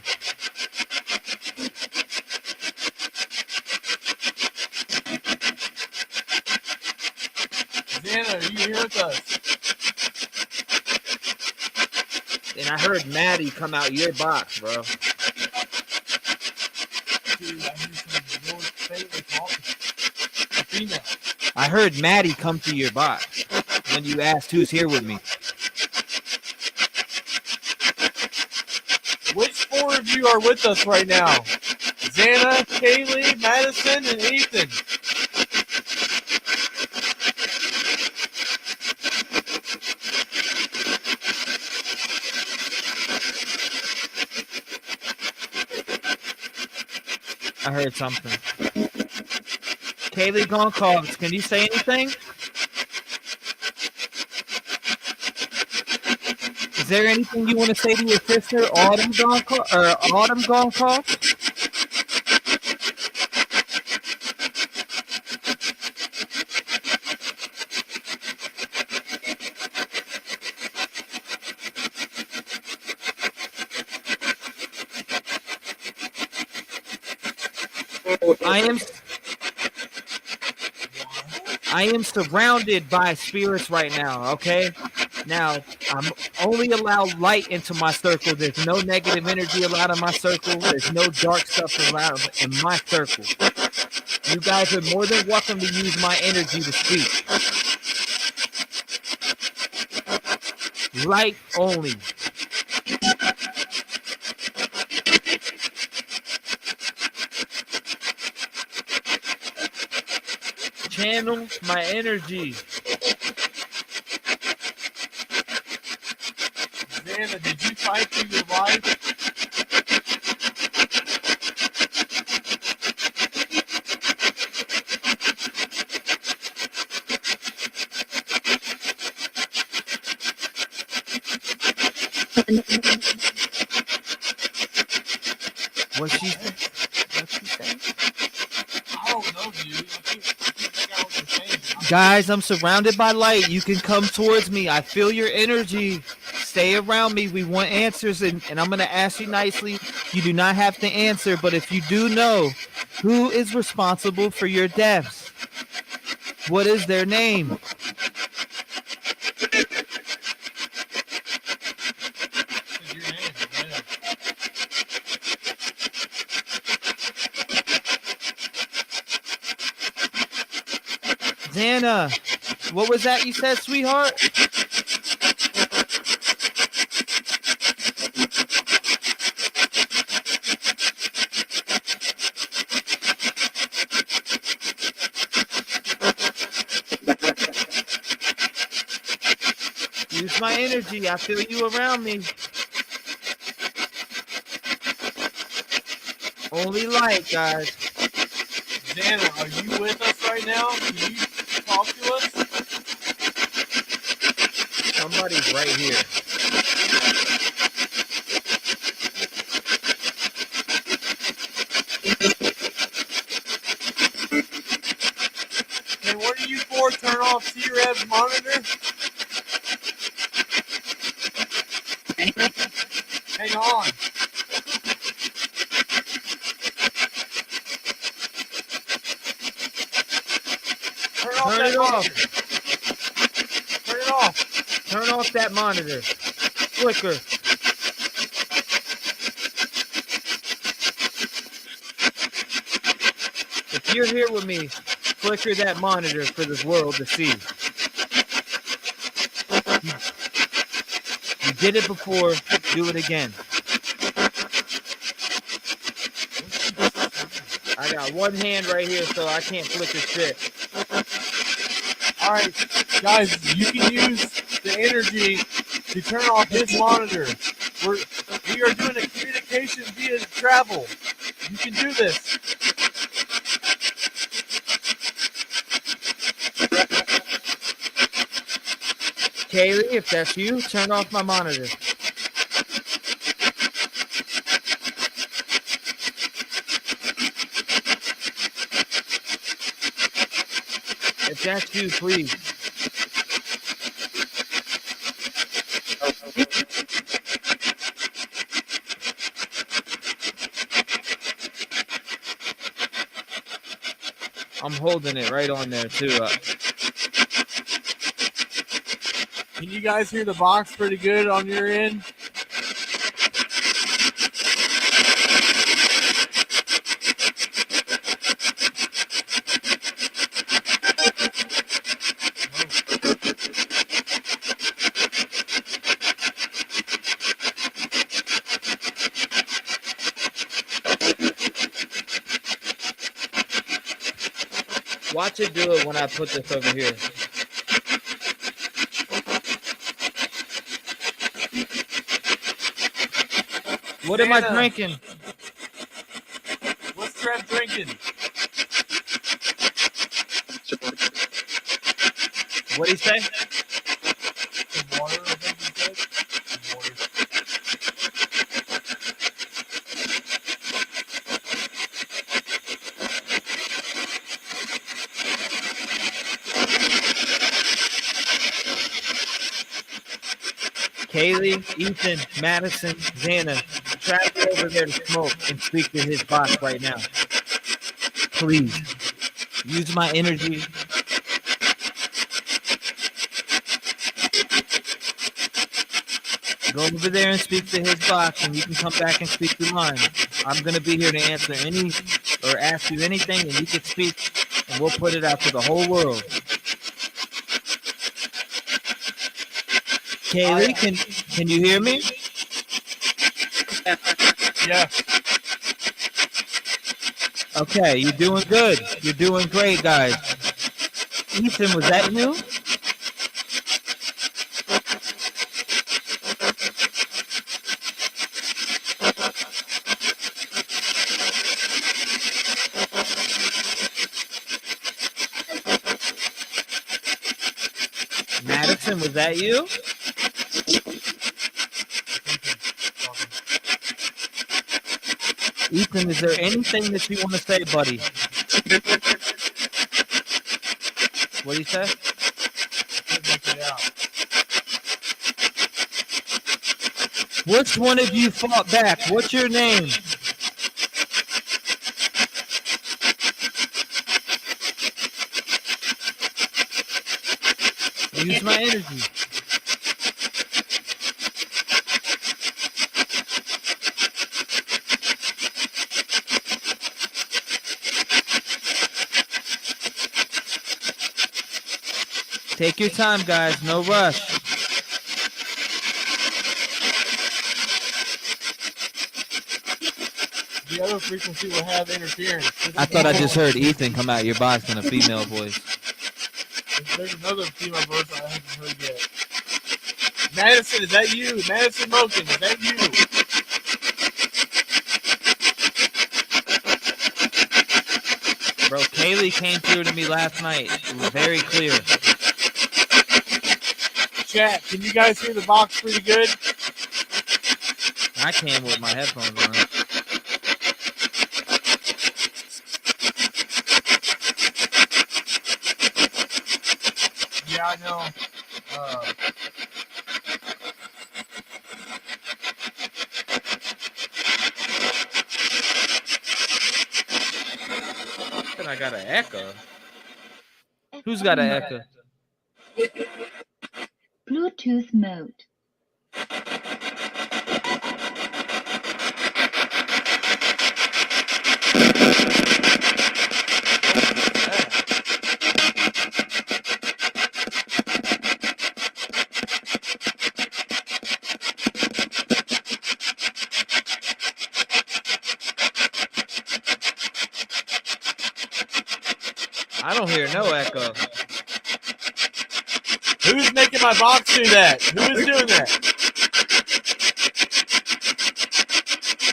Speaker 2: Xana, are you here with us?
Speaker 1: And I heard Maddie come out your box, bro. I heard Maddie come to your box when you asked who's here with me.
Speaker 2: Which four of you are with us right now? Xana, Kiely, Madison, and Ethan.
Speaker 1: I heard something. Kiely Goncalves, can you say anything? Is there anything you want to say to your sister, Autumn Goncalves? I am surrounded by spirits right now, okay? Now, I'm only allowed light into my circle. There's no negative energy allowed in my circle. There's no dark stuff allowed in my circle. You guys are more than welcome to use my energy to speak. Light only. Channel my energy.
Speaker 2: Xana, did you fight for your life?
Speaker 1: What's she saying?
Speaker 2: I don't know, dude.
Speaker 1: Guys, I'm surrounded by light. You can come towards me. I feel your energy. Stay around me. We want answers, and I'm going to ask you nicely. You do not have to answer, but if you do know, who is responsible for your deaths? What is their name? Xana, what was that you said, sweetheart? Use my energy. I feel you around me. Only light, guys.
Speaker 2: Xana, are you with us right now? Can you talk to us?
Speaker 1: Somebody's right here.
Speaker 2: Hey, what are you for? Turn off T-REV monitor? Hang on.
Speaker 1: Turn it off. Turn it off. Turn off that monitor. Flicker. If you're here with me, flicker that monitor for this world to see. You did it before, do it again. I got one hand right here, so I can't flicker shit.
Speaker 2: All right, guys, you can use the energy to turn off this monitor. We are doing a communication via travel. You can do this.
Speaker 1: Kiely, if that's you, turn off my monitor. If that's you, please. I'm holding it right on there too.
Speaker 2: Can you guys hear the box pretty good on your end?
Speaker 1: Watch it do it when I put this over here. What am I drinking?
Speaker 2: What's Trev drinking?
Speaker 1: What'd he say?
Speaker 2: Some water, I think he said. Some water.
Speaker 1: Kiely, Ethan, Madison, Xana, travel over there to smoke and speak to his boss right now. Please. Use my energy. Go over there and speak to his boss, and you can come back and speak to mine. I'm going to be here to answer any or ask you anything, and you can speak, and we'll put it out to the whole world. Kiely, can you hear me?
Speaker 2: Yeah.
Speaker 1: Okay, you're doing good. You're doing great, guys. Ethan, was that you? Madison, was that you? Ethan, is there anything that you want to say, buddy? What do you say? Which one of you fought back? What's your name? Use my energy. Take your time, guys. No rush.
Speaker 2: The other frequency will have interference.
Speaker 1: I thought I just heard Ethan come out your box in a female voice.
Speaker 2: There's another female voice I haven't heard yet. Madison, is that you? Madison Moken, is that you?
Speaker 1: Bro, Kiely came through to me last night. It was very clear.
Speaker 2: Chat, can you guys hear the box pretty good?
Speaker 1: I can with my headphones on.
Speaker 2: Yeah, I know.
Speaker 1: Then I got an echo. Who's got an echo?
Speaker 6: Bluetooth mode.
Speaker 1: I don't hear no echo.
Speaker 2: Who's making my box do that? Who is doing that?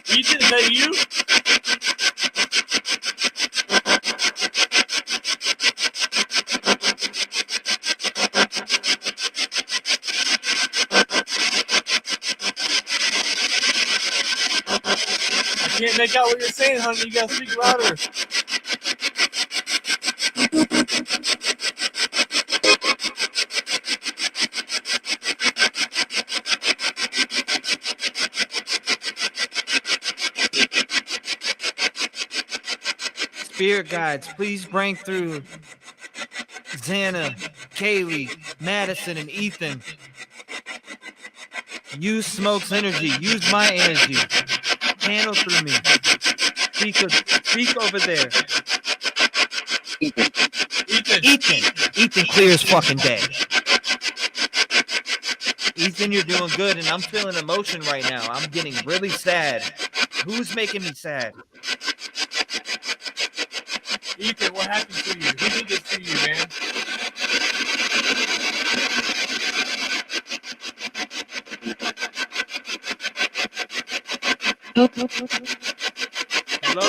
Speaker 2: Ethan, is that you? can't make out what you're saying, honey. You gotta speak louder.
Speaker 1: Spirit guides, please bring through Xana, Kiely, Madison, and Ethan. Use Smoke's energy. Use my energy. Channel through me. Speak over there. Ethan clears fucking day. Ethan, you're doing good, and I'm feeling emotion right now. I'm getting really sad. Who's making me sad?
Speaker 2: Ethan, what happened to you? Who did this to you, man?
Speaker 1: Hello?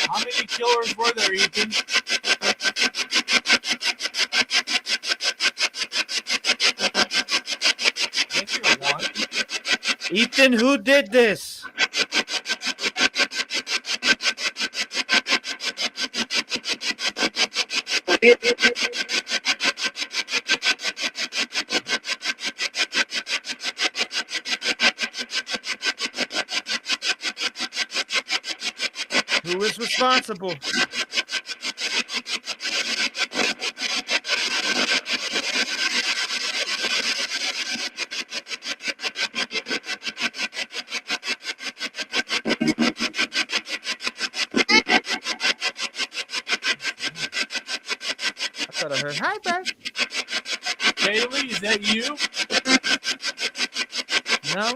Speaker 2: How many killers were there, Ethan?
Speaker 1: Ethan, who did this? Who is responsible? I thought I heard, hi, bud.
Speaker 2: Kiely, is that you?
Speaker 1: No.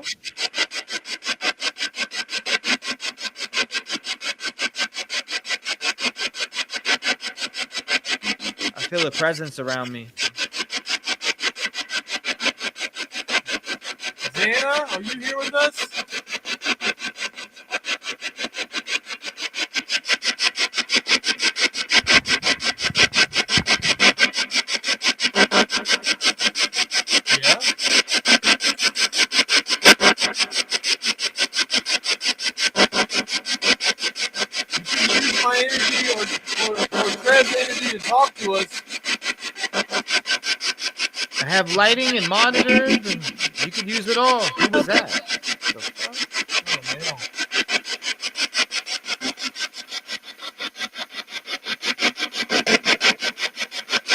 Speaker 1: I feel a presence around me.
Speaker 2: Xana, are you here with us? To talk to us.
Speaker 1: I have lighting and monitors, and you can use it all. Who was that? The fuck?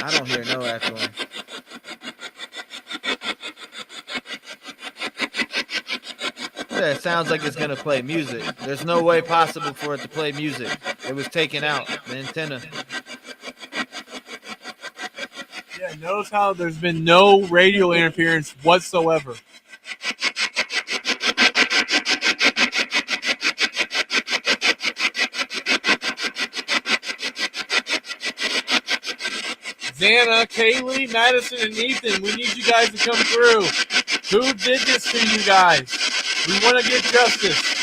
Speaker 1: I don't hear no echoing. Yeah, it sounds like it's gonna play music. There's no way possible for it to play music. It was taken out, the antenna.
Speaker 2: Yeah, notice how there's been no radio interference whatsoever. Xana, Kiely, Madison, and Ethan, we need you guys to come through. Who did this to you guys? We want to get justice.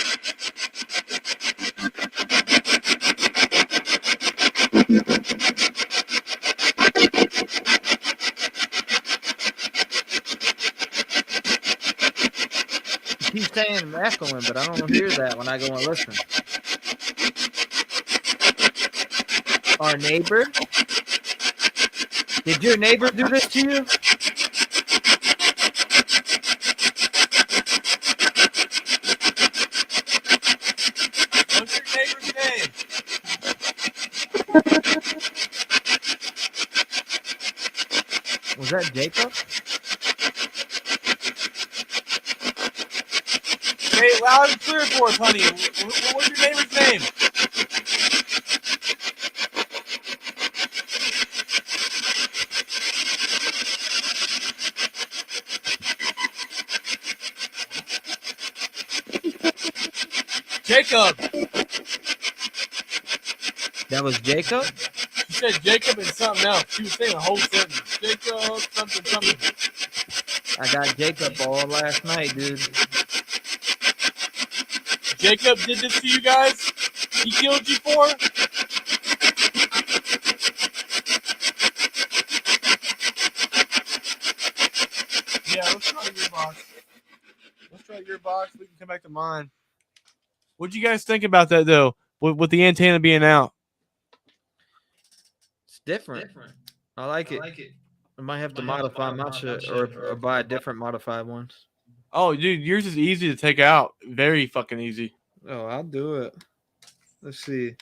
Speaker 1: Keep saying echoing, but I don't hear that when I go and listen. Our neighbor? Did your neighbor do this to you?
Speaker 2: What's your neighbor's name?
Speaker 1: Was that Jacob?
Speaker 2: Hey, loud and clear for us, honey. What's your neighbor's name? Jacob.
Speaker 1: That was Jacob?
Speaker 2: She said Jacob and something else. She was saying a whole sentence. Jacob, something.
Speaker 1: I got Jacob all last night, dude.
Speaker 2: Jacob did this to you guys? He killed you for? box. We can come back to mine. What'd you guys think about that though? With the antenna being out,
Speaker 1: It's different. I like it. I might have to modify my shit or buy a different modified ones.
Speaker 2: Oh, dude, yours is easy to take out. Very fucking easy.
Speaker 1: Oh, I'll do it. Let's see.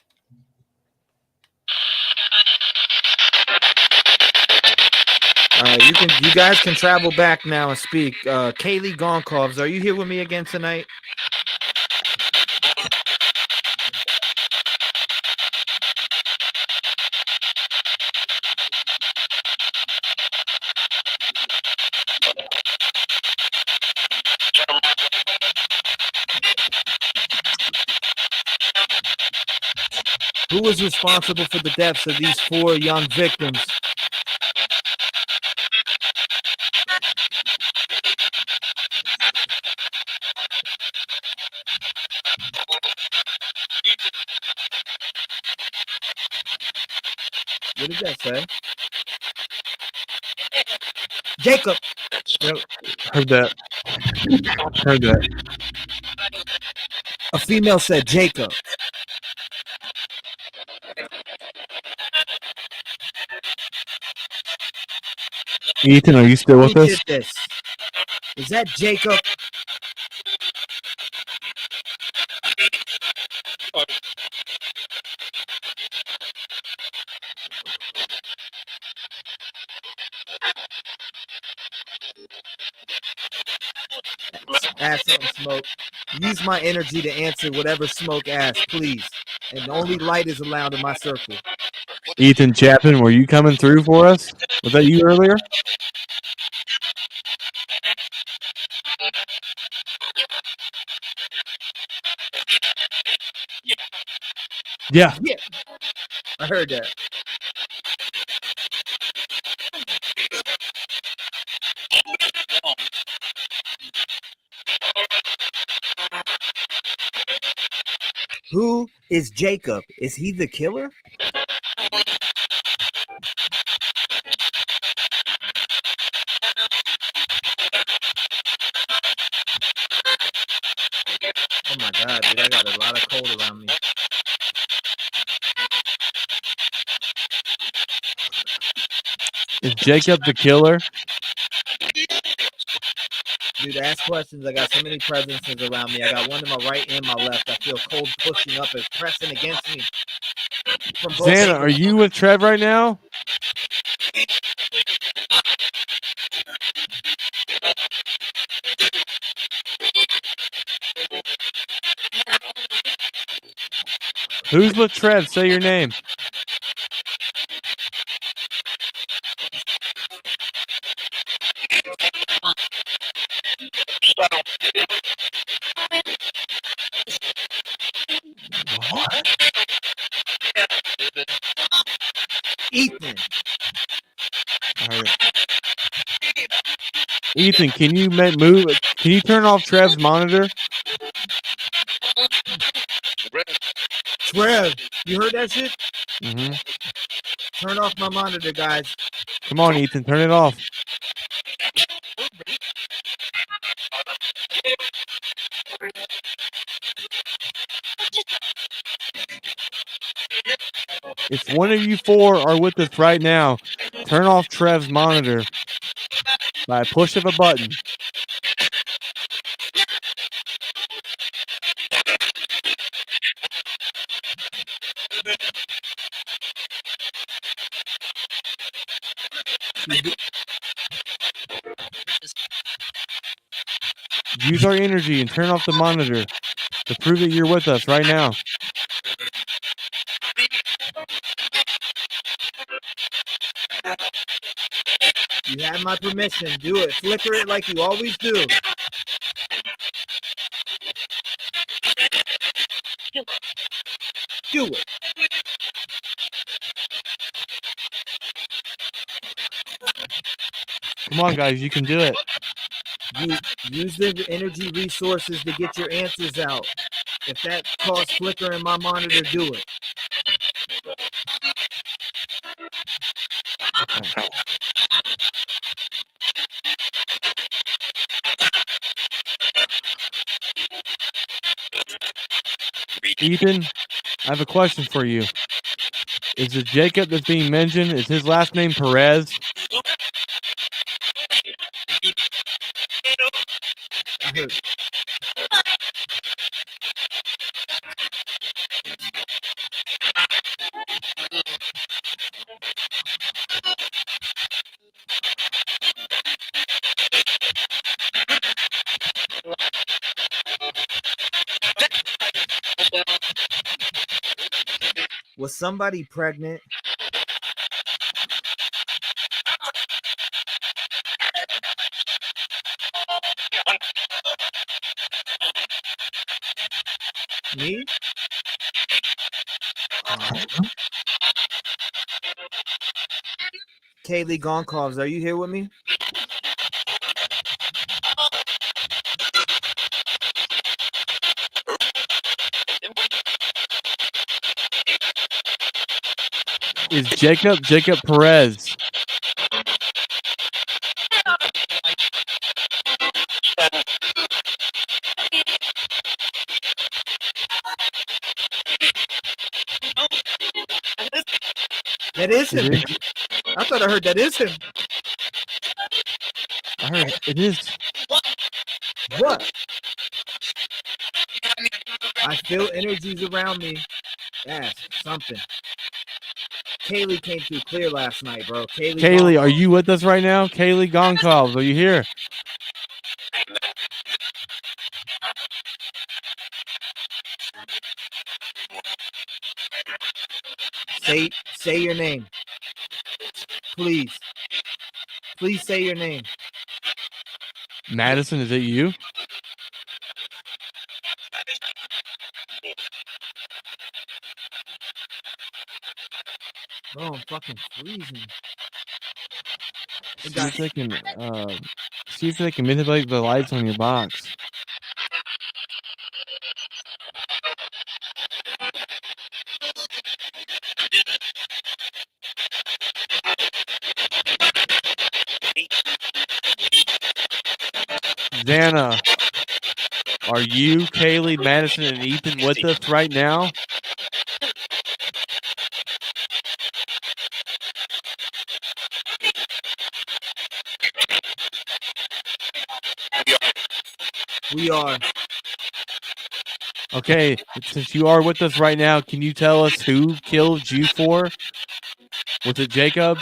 Speaker 1: All right, you guys can travel back now and speak. Kiely Gonkovs, are you here with me again tonight? Who was responsible for the deaths of these 4 young victims? What did that say? Jacob.
Speaker 2: Yep. Heard that. Heard that.
Speaker 1: A female said Jacob.
Speaker 2: Ethan, are you still with
Speaker 1: Who
Speaker 2: us?
Speaker 1: did this? Is that Jacob? Ask something, Smoke. Use my energy to answer whatever Smoke asks, please. And only light is allowed in my circle.
Speaker 2: Ethan Chapman, were you coming through for us? Was that you earlier? Yeah.
Speaker 1: Yeah. I heard that. Who is Jacob? Is he the killer? Oh my God, dude, I got a lot of cold around me.
Speaker 2: Is Jacob the killer?
Speaker 1: Dude, ask questions. I got so many presences around me. I got one to my right and my left. I feel cold pushing up and pressing against me. From both
Speaker 2: Xana,
Speaker 1: angles.
Speaker 2: are you with Trev right now? Who's with Trev? Say your name.
Speaker 1: What? Ethan.
Speaker 2: All right. Ethan, can you move? Can you turn off Trev's monitor?
Speaker 1: Trev, you heard that shit?
Speaker 2: Mm-hmm.
Speaker 1: Turn off my monitor, guys.
Speaker 2: Come on, Ethan, turn it off. If one of you 4 are with us right now, turn off Trev's monitor by a push of a button. Use our energy and turn off the monitor to prove that you're with us right now.
Speaker 1: You have my permission. Do it. Flicker it like you always do. Do it.
Speaker 2: Come on, guys, you can do it.
Speaker 1: Use the energy resources to get your answers out. If that costs flickering my monitor, do it.
Speaker 2: Okay. Ethan, I have a question for you. Is the Jacob that's being mentioned, is his last name Perez?
Speaker 1: I heard. Was somebody pregnant? Me? Kiely Goncalves, are you here with me?
Speaker 2: Is Jacob Perez?
Speaker 1: That is him. I thought I heard that is him.
Speaker 2: I heard it is.
Speaker 1: What? I feel energies around me. Ask something. Kiely came through clear last night, bro.
Speaker 2: Kiely, are you with us right now? Kiely Goncalves, are you here?
Speaker 1: Say your name. Please. Please say your name.
Speaker 2: Madison, is it you?
Speaker 1: Bro, I'm fucking freezing.
Speaker 2: See if they can manipulate the lights on your box. Xana, are you, Kiely, Madison, and Ethan with us right now?
Speaker 1: We are.
Speaker 2: Okay, since you are with us right now, can you tell us who killed you for? Was it Jacob?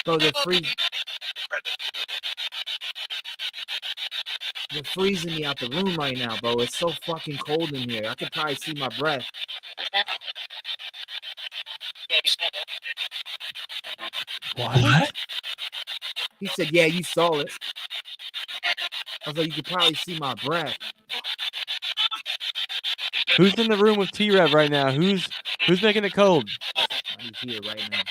Speaker 1: Bro, they're freezing me out the room right now, bro. It's so fucking cold in here. I could probably see my breath.
Speaker 2: What?
Speaker 1: He said, yeah, you saw it. I was like, you could probably see my breath.
Speaker 2: Who's in the room with T-REV right now? Who's making it cold?
Speaker 1: He's here right now.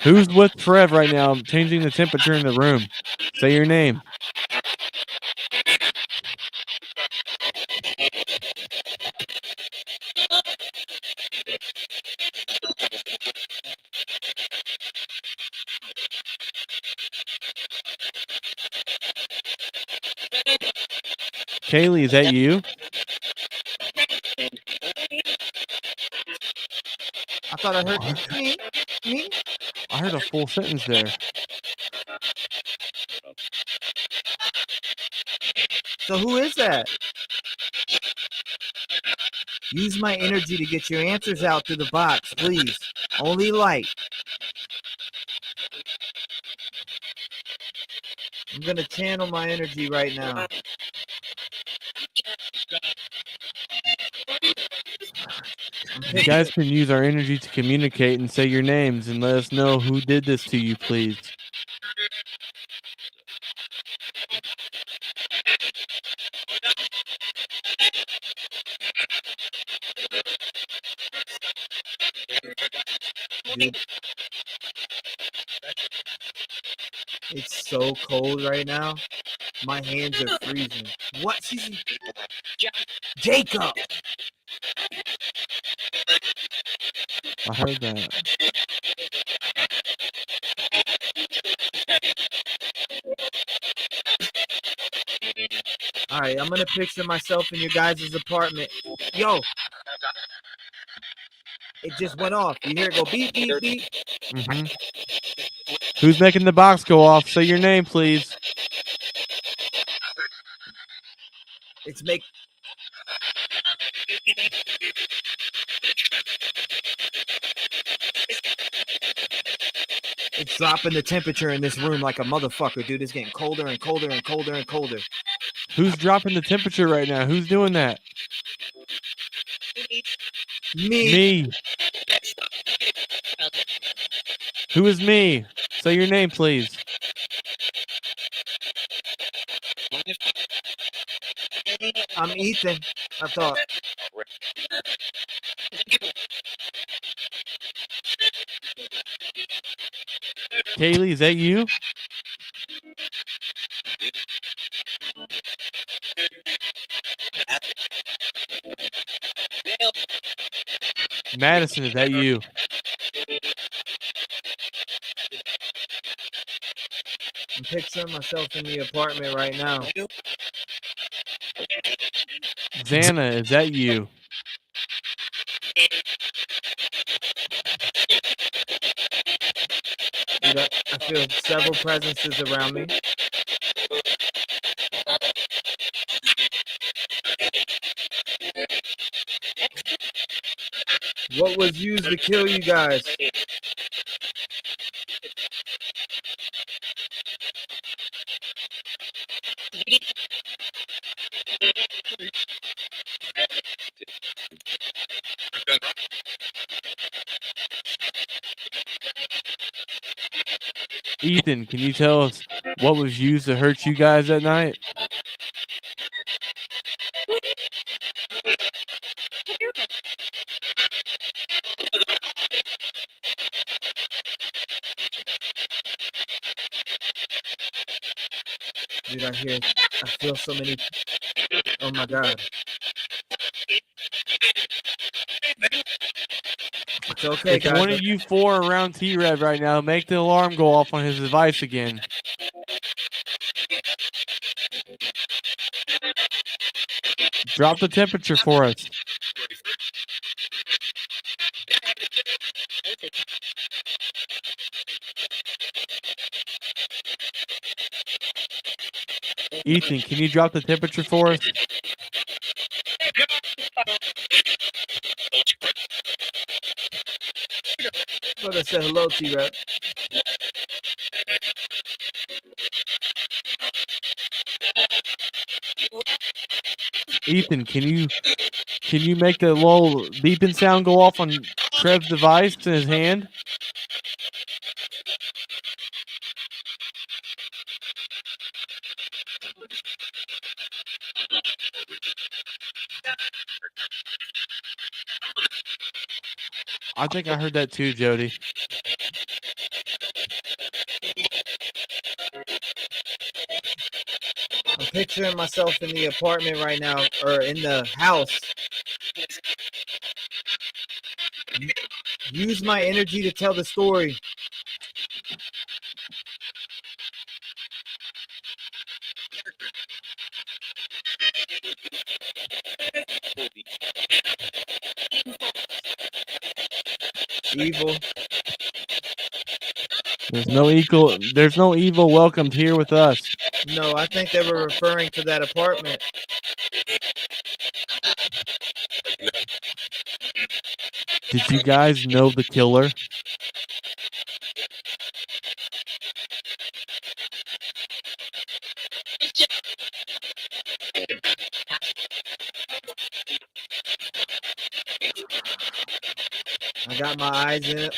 Speaker 2: Who's with Trev right now? I'm changing the temperature in the room. Say your name. Kiely, is that you?
Speaker 1: I thought I heard me.
Speaker 2: I heard a full sentence there.
Speaker 1: So who is that? Use my energy to get your answers out through the box, please. Only light. I'm gonna channel my energy right now.
Speaker 2: You guys can use our energy to communicate and say your names and let us know who did this to you, please.
Speaker 1: Dude, so cold right now. My hands are freezing. What? Jacob!
Speaker 2: I heard that.
Speaker 1: All right, I'm gonna picture myself in your guys' apartment. Yo, it just went off. You hear it go beep, beep, beep.
Speaker 2: Mm-hmm. Who's making the box go off? Say your name, please.
Speaker 1: It's dropping the temperature in this room like a motherfucker, dude. It's getting colder and colder and colder and colder.
Speaker 2: Who's dropping the temperature right now? Who's doing that? Me. Who is me? Say your name, please.
Speaker 1: I'm Ethan. I thought.
Speaker 2: Kiely, is that you? Madison, is that you?
Speaker 1: I'm picturing myself in the apartment right now.
Speaker 2: Xana, is that you?
Speaker 1: Dude, I feel several presences around me. What was used to kill you guys?
Speaker 2: Ethan, can you tell us what was used to hurt you guys that night?
Speaker 1: Dude, I feel so many. Oh my God. It's okay,
Speaker 2: if
Speaker 1: guys.
Speaker 2: One of you four are around T-REV right now, make the alarm go off on his device again. Drop the temperature for us. Ethan, can you drop the temperature for us?
Speaker 1: But I said hello, T-REV.
Speaker 2: Ethan, can you make the little beeping sound go off on Trev's device in his hand? I think I heard that too, Jody.
Speaker 1: I'm picturing myself in the apartment right now, or in the house. Use my energy to tell the story. Evil.
Speaker 2: There's no evil welcomed here with us.
Speaker 1: No, I think they were referring to that apartment.
Speaker 2: Did you guys know the killer?
Speaker 1: I got my eyes in it.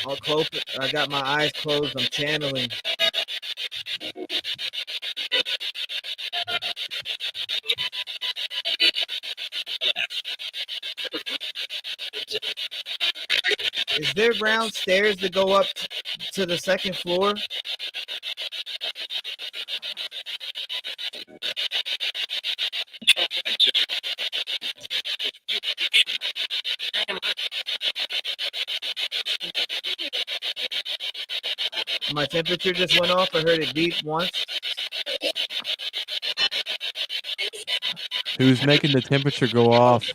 Speaker 1: I got my eyes closed. I'm channeling. Is there round stairs that go up to the second floor? My temperature just went off. I heard it beep once.
Speaker 2: Who's making the temperature go off?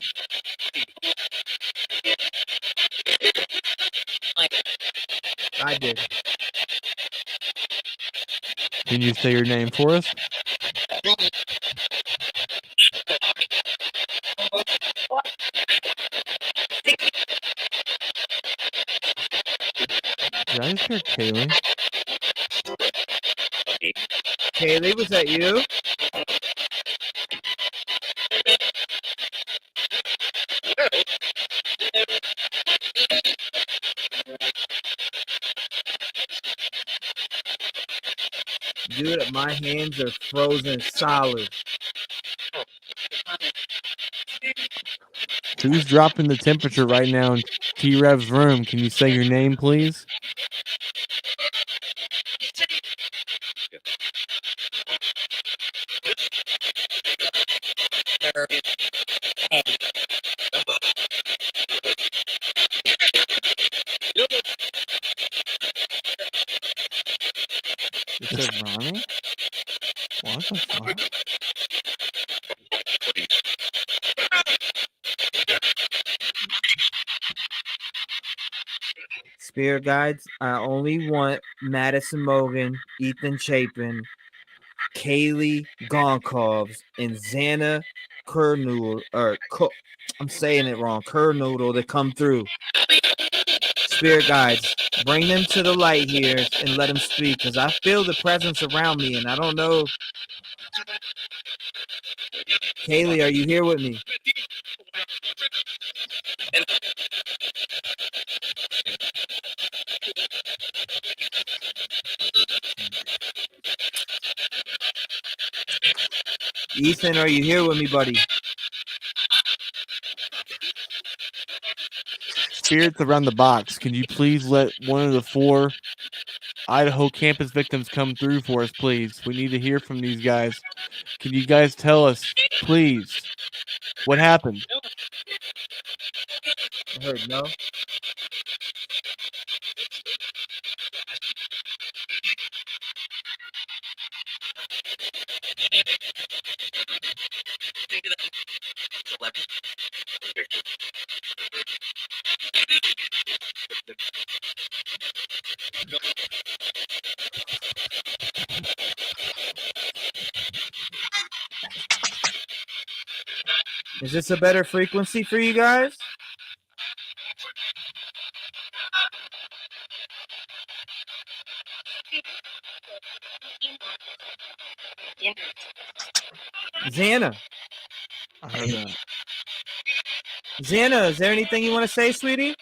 Speaker 1: I did.
Speaker 2: Can you say your name for us? Did I just hear Kiely?
Speaker 1: Kiely, was that you? Dude, my hands are frozen solid.
Speaker 2: Who's dropping the temperature right now in T-REV's room? Can you say your name, please? It said Ronnie? What the fuck?
Speaker 1: Spirit guides, I only want Madison Mogan, Ethan Chapin, Kiely Gonkovs, and Xana Kernoodle, I'm saying it wrong, Kernoodle to come through. Spirit guides, bring them to the light here and let them speak, because I feel the presence around me, and I don't know. Kiely, are you here with me? Ethan, are you here with me, buddy?
Speaker 2: Spirits around the box. Can you please let one of the 4 Idaho campus victims come through for us, please? We need to hear from these guys. Can you guys tell us, please, what happened?
Speaker 1: I heard no. Is this a better frequency for you guys? Xana.
Speaker 2: I heard that.
Speaker 1: Xana, is there anything you want to say, sweetie?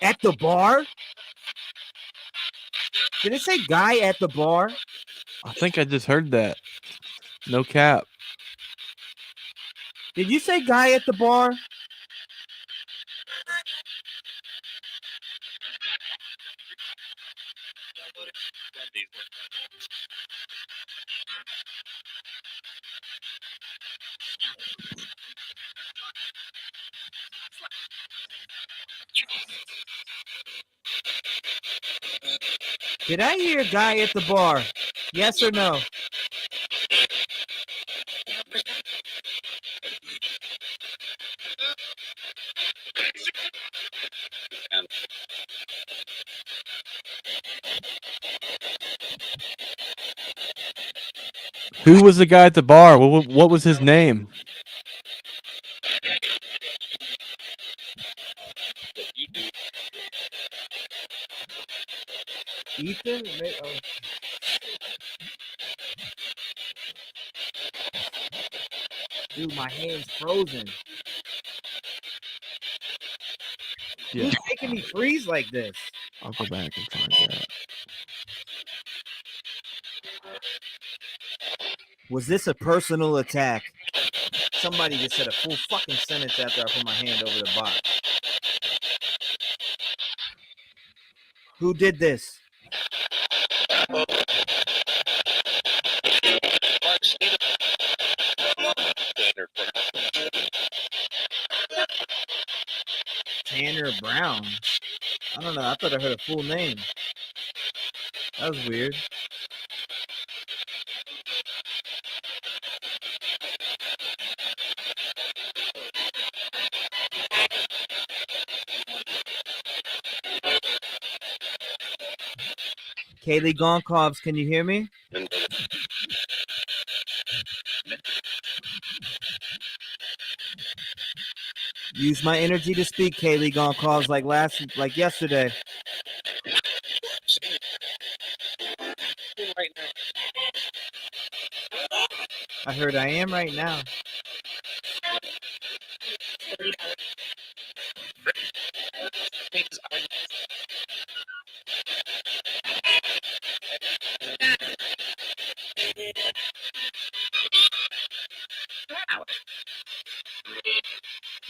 Speaker 1: At the bar? Did it say guy at the bar?
Speaker 2: I think I just heard that. No cap.
Speaker 1: Did you say guy at the bar? Did I hear guy at the bar? Yes or no?
Speaker 2: Who was the guy at the bar? What was his name?
Speaker 1: Ethan? Dude, my hand's frozen.
Speaker 2: Yeah.
Speaker 1: Who's making me freeze like this?
Speaker 2: I'll go back and find that.
Speaker 1: Was this a personal attack? Somebody just said a full fucking sentence after I put my hand over the box. Who did this? Tanner Tanner Brown. I don't know. I thought I heard a full name. That was weird. Kiely Gonkovs, can you hear me? Use my energy to speak, Kiely Gonkovs, like yesterday. I heard I am right now.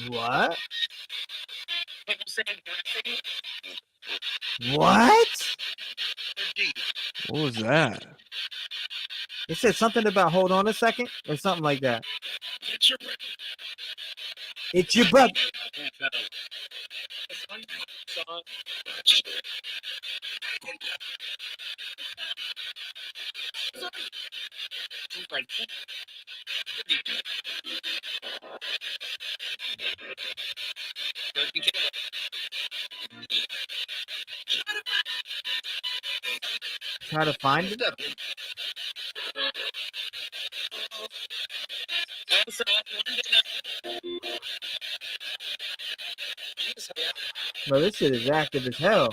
Speaker 1: What? What?
Speaker 2: What was that?
Speaker 1: It said something about hold on a second or something like that. It's your brother. Try to find it. Bro, this shit is active as hell.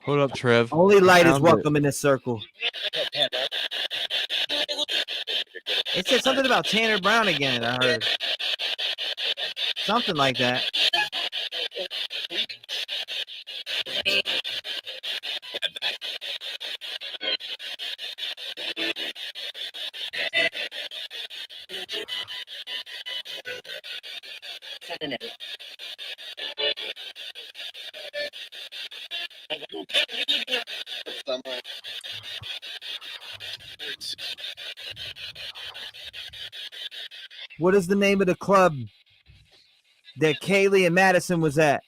Speaker 2: Hold up, Trev.
Speaker 1: Only light is
Speaker 2: Found
Speaker 1: welcome in this circle. It said something about Tanner Brown again, I heard. Something like that. What is the name of the club that Kiely and Madison was at?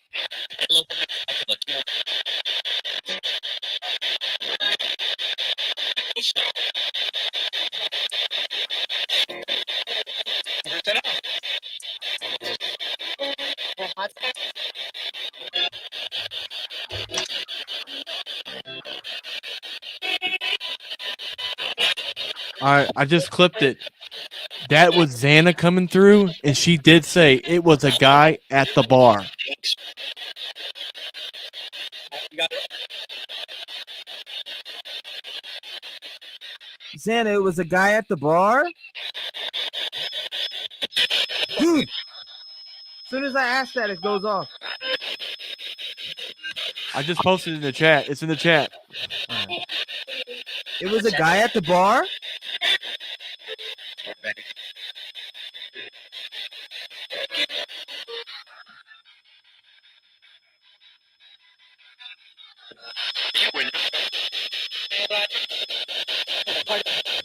Speaker 2: All right, I just clipped it. That was Xana coming through, and she did say it was a guy at the bar.
Speaker 1: Xana, it was a guy at the bar? Dude! As soon as I ask that, it goes off.
Speaker 2: I just posted it in the chat. It's in the chat.
Speaker 1: Right. It was a guy at the bar?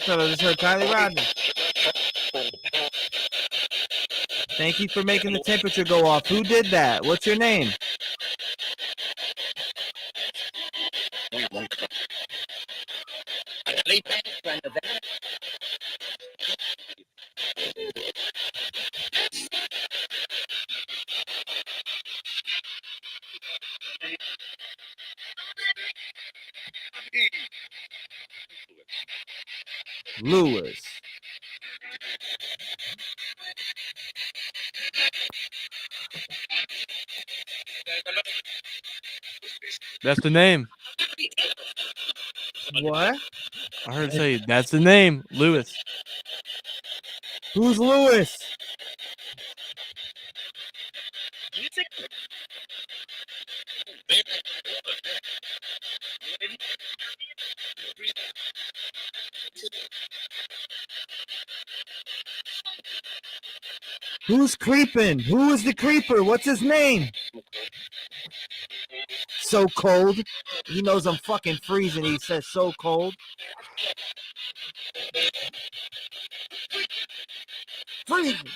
Speaker 1: So I just heard Kielyrodni. Thank you for making the temperature go off. Who did that? What's your name? Lewis.
Speaker 2: That's the name.
Speaker 1: What?
Speaker 2: I heard it say that's the name, Lewis.
Speaker 1: Who's Lewis? Who's creeping? Who is the creeper? What's his name? So cold. He knows I'm fucking freezing. He says so cold. Freezing.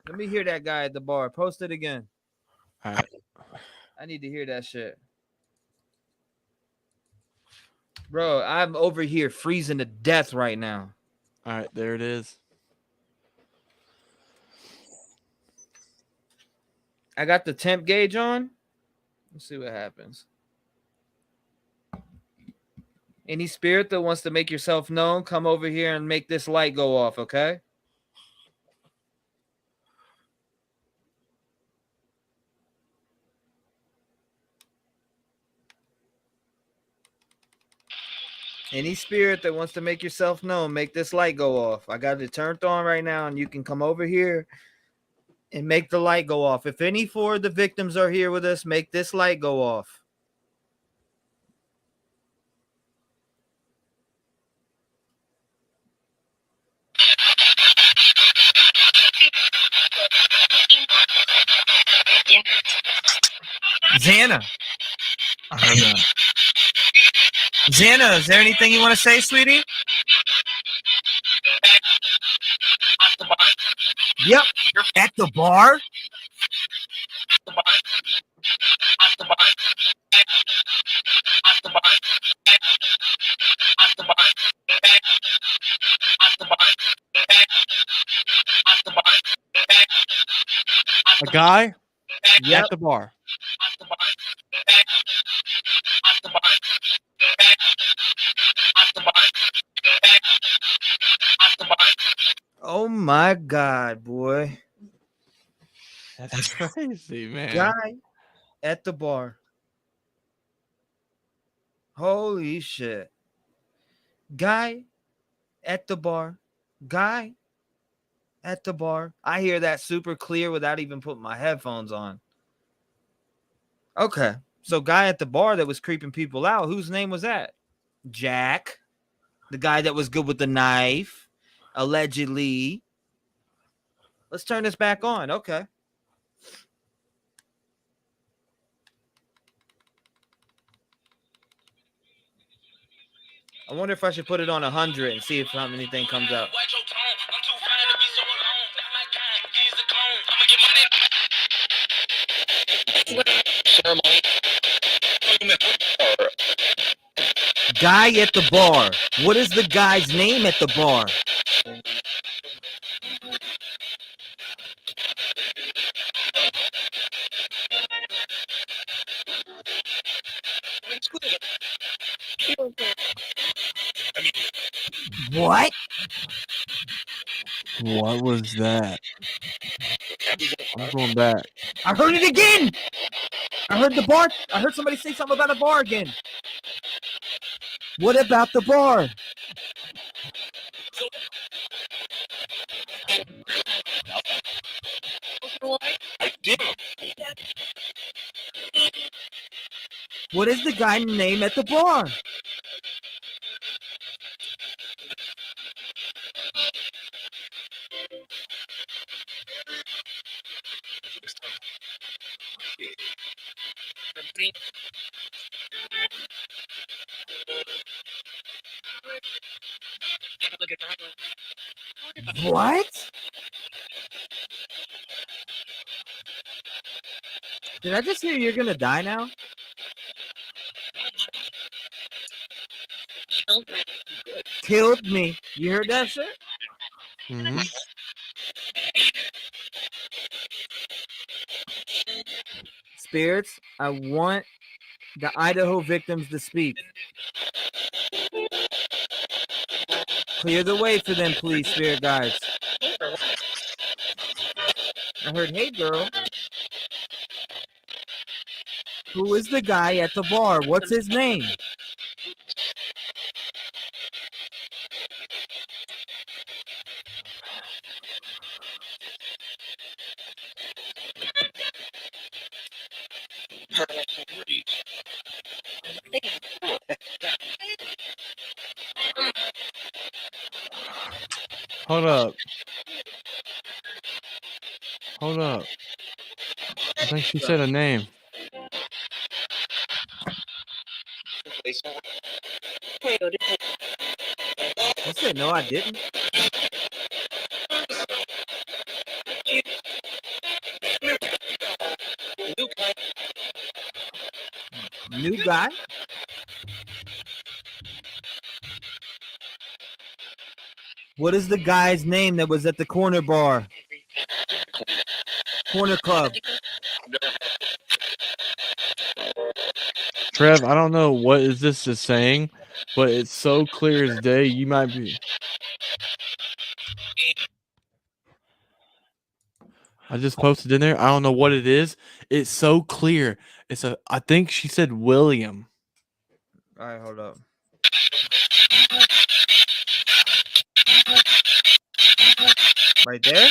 Speaker 1: Let me hear that guy at the bar. Post it again.
Speaker 2: All right.
Speaker 1: I need to hear that shit. Bro, I'm over here freezing to death right now.
Speaker 2: All right, there it is.
Speaker 1: I got the temp gauge on. Let's see what happens. Any spirit that wants to make yourself known, come over here and make this light go off, okay? Any spirit that wants to make yourself known, make this light go off. I got it turned on right now, and you can come over here and make the light go off. If any four of the victims are here with us, make this light go off.
Speaker 20: Xana. Xana, is there anything you want to say, sweetie?
Speaker 1: Yep.
Speaker 20: At the bar?
Speaker 2: A guy
Speaker 1: Yep.
Speaker 2: at the bar.
Speaker 1: Oh my God, boy.
Speaker 2: That's crazy, man.
Speaker 1: Guy at the bar. Holy shit. Guy at the bar. Guy at the bar. I hear that super clear without even putting my headphones on. Okay. So guy at the bar that was creeping people out, whose name was that? Jack. The guy that was good with the knife. Allegedly. Let's turn this back on. Okay. I wonder if I should put it on 100 and see if anything comes out. Guy at the bar. What is the guy's name at the bar? What?
Speaker 2: What was that? I'm going back.
Speaker 1: I heard it again. I heard the bar. I heard somebody say something about a bar again. What about the bar? What is the guy's name at the bar? What? Did I just hear you're gonna die now? Killed me. You heard that shit?
Speaker 2: Mm-hmm.
Speaker 1: Spirits, I want the Idaho victims to speak. Clear the way for them, please, spirit guides. I heard, hey, girl. Who is the guy at the bar? What's his name?
Speaker 2: Hold up. Hold up. think she said a name.
Speaker 1: I said no, I didn't. New guy? What is the guy's name that was at the corner bar? Corner club.
Speaker 2: Trev, I don't know what is this is saying, but it's so clear as day. You might be. I just posted in there. I don't know what it is. It's so clear. I think she said William.
Speaker 1: All right, hold up. Right there?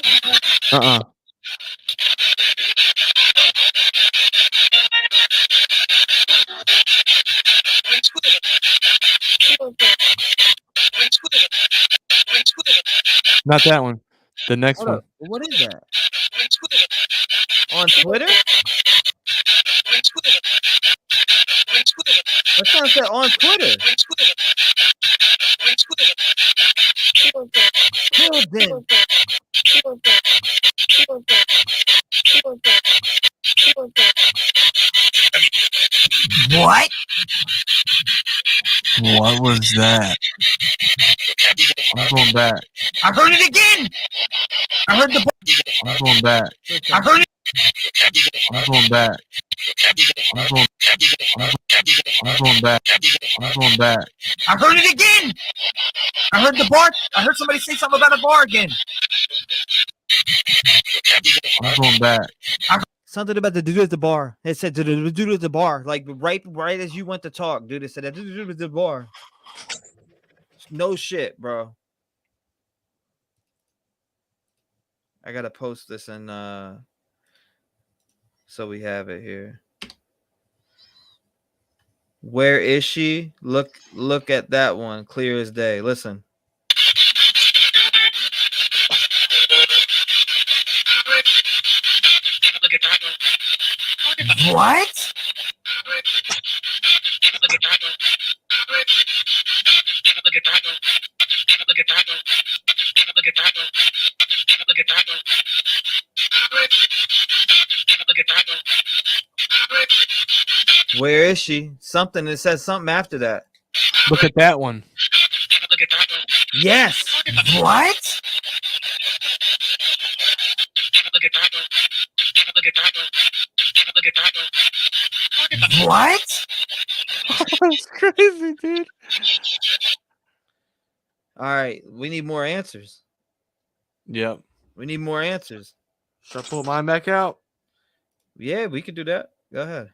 Speaker 2: Not that one. The next
Speaker 1: Hold
Speaker 2: one.
Speaker 1: up. What is that? On Twitter? That sounds like on Twitter. Tilden.
Speaker 20: What? What was that?
Speaker 2: I'm going back.
Speaker 20: I heard it again. I heard the.
Speaker 2: I'm going back.
Speaker 20: I heard it.
Speaker 2: I'm going back. I'm going back. I'm going back.
Speaker 20: I heard it again. I heard the bar. I heard somebody say something about a bar again.
Speaker 2: I'm going back.
Speaker 1: Something about the dude at the bar. It said the dude at the bar. Like right as you went to talk, dude. It said that dude at the bar. No shit, bro. I gotta post this and so we have it here. Where is she? Look at that one, clear as day. Listen.
Speaker 20: What?
Speaker 1: Where is she? Something. It says something after that.
Speaker 2: Look at that one.
Speaker 1: Yes.
Speaker 20: What? What?
Speaker 2: That's crazy, dude.
Speaker 1: All right, we need more answers.
Speaker 2: Yep.
Speaker 1: We need more answers.
Speaker 2: Should I pull mine back out?
Speaker 1: Yeah, we can do that. Go ahead.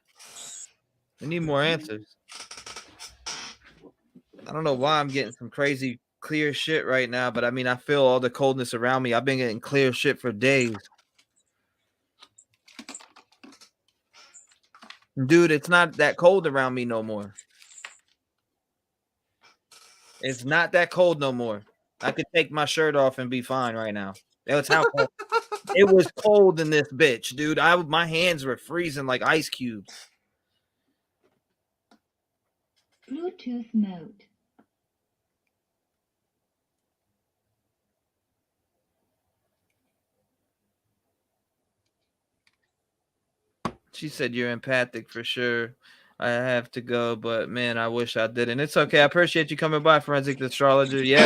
Speaker 1: We need more answers. I don't know why I'm getting some crazy clear shit right now, but I mean, I feel all the coldness around me. I've been getting clear shit for days. Dude, it's not that cold around me no more. It's not that cold no more. I could take my shirt off and be fine right now. That's how cold. It was cold in this bitch, dude. My hands were freezing like ice cubes.
Speaker 6: Bluetooth mode.
Speaker 1: She said you're empathic for sure. I have to go, but man, I wish I didn't. It's okay. I appreciate you coming by, Forensic Astrologer. Yeah.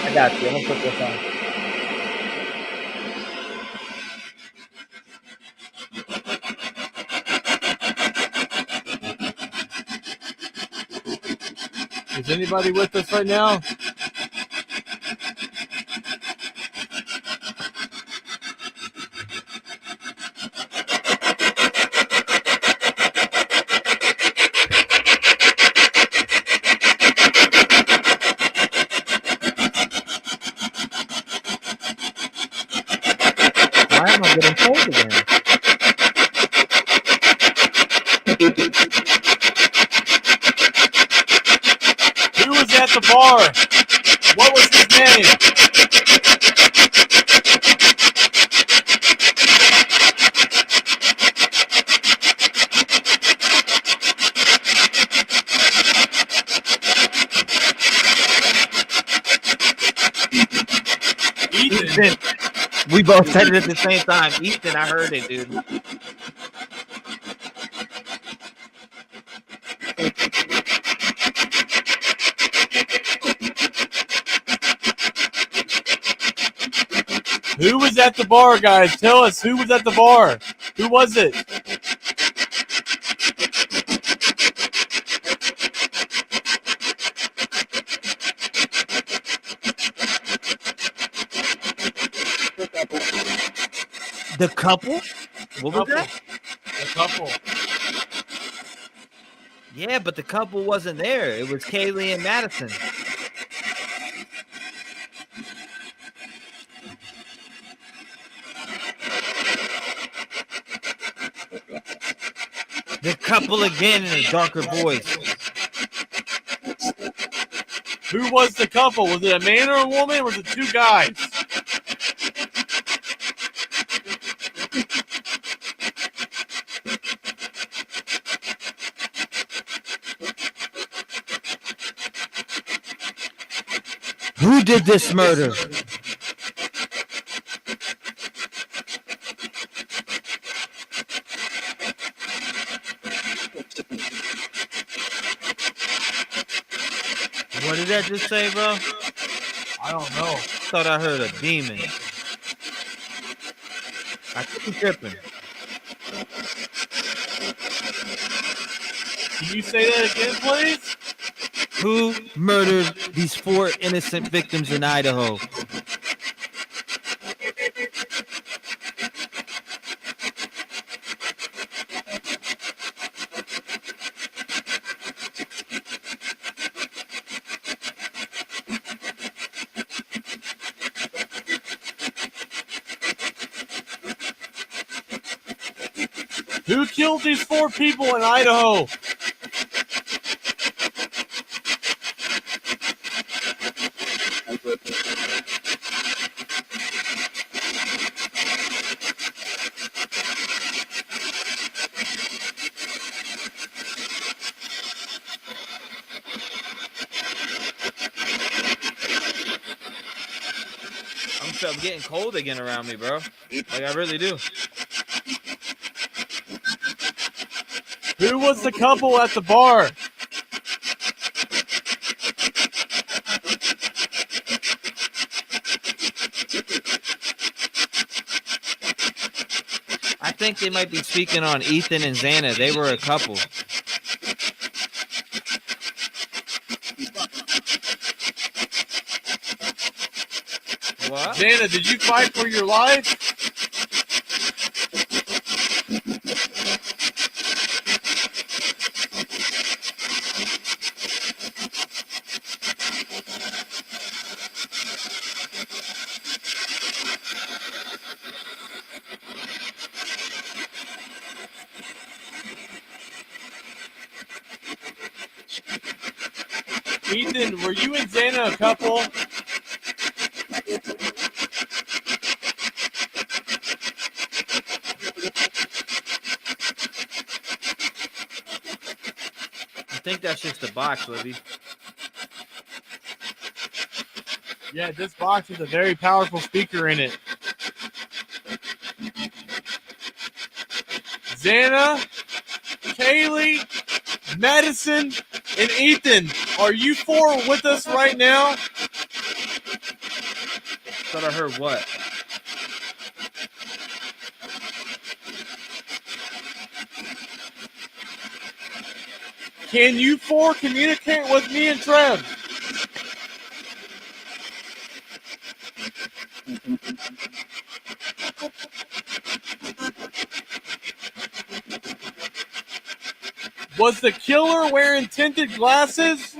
Speaker 1: I got you. I'm gonna put this on.
Speaker 2: Is anybody with us right now?
Speaker 1: Why am I getting cold again?
Speaker 2: Who was at the bar? What was his name?
Speaker 1: Ethan. We both said it at the same time. Ethan, I heard it, dude.
Speaker 2: Who was at the bar, guys? Tell us who was at the bar. Who was it?
Speaker 1: The couple? What was that?
Speaker 2: The couple.
Speaker 1: Yeah, but the couple wasn't there. It was Kiely and Madison. The couple again in a darker voice.
Speaker 2: Who was the couple? Was it a man or a woman? Or was it two guys?
Speaker 1: Who did this murder? What did that just say, bro?
Speaker 2: I don't know.
Speaker 1: Thought I heard a demon. I could be tripping.
Speaker 2: Can you say that again, please?
Speaker 1: Who murdered these 4 innocent victims in Idaho?
Speaker 2: Who killed these 4 people in Idaho?
Speaker 1: I'm getting cold again around me, bro. Like, I really do.
Speaker 2: Who was the couple at the bar?
Speaker 1: I think they might be speaking on Ethan and Xana. They were a couple. What?
Speaker 2: Xana, did you fight for your life? Ethan, were you and Xana a couple?
Speaker 1: I think that's just a box, Libby.
Speaker 2: Yeah, this box has a very powerful speaker in it. Xana, Kiely, Madison, and Ethan, are you 4 with us right now?
Speaker 1: Thought I heard what?
Speaker 2: Can you 4 communicate with me and Trev? Was the killer wearing tinted glasses?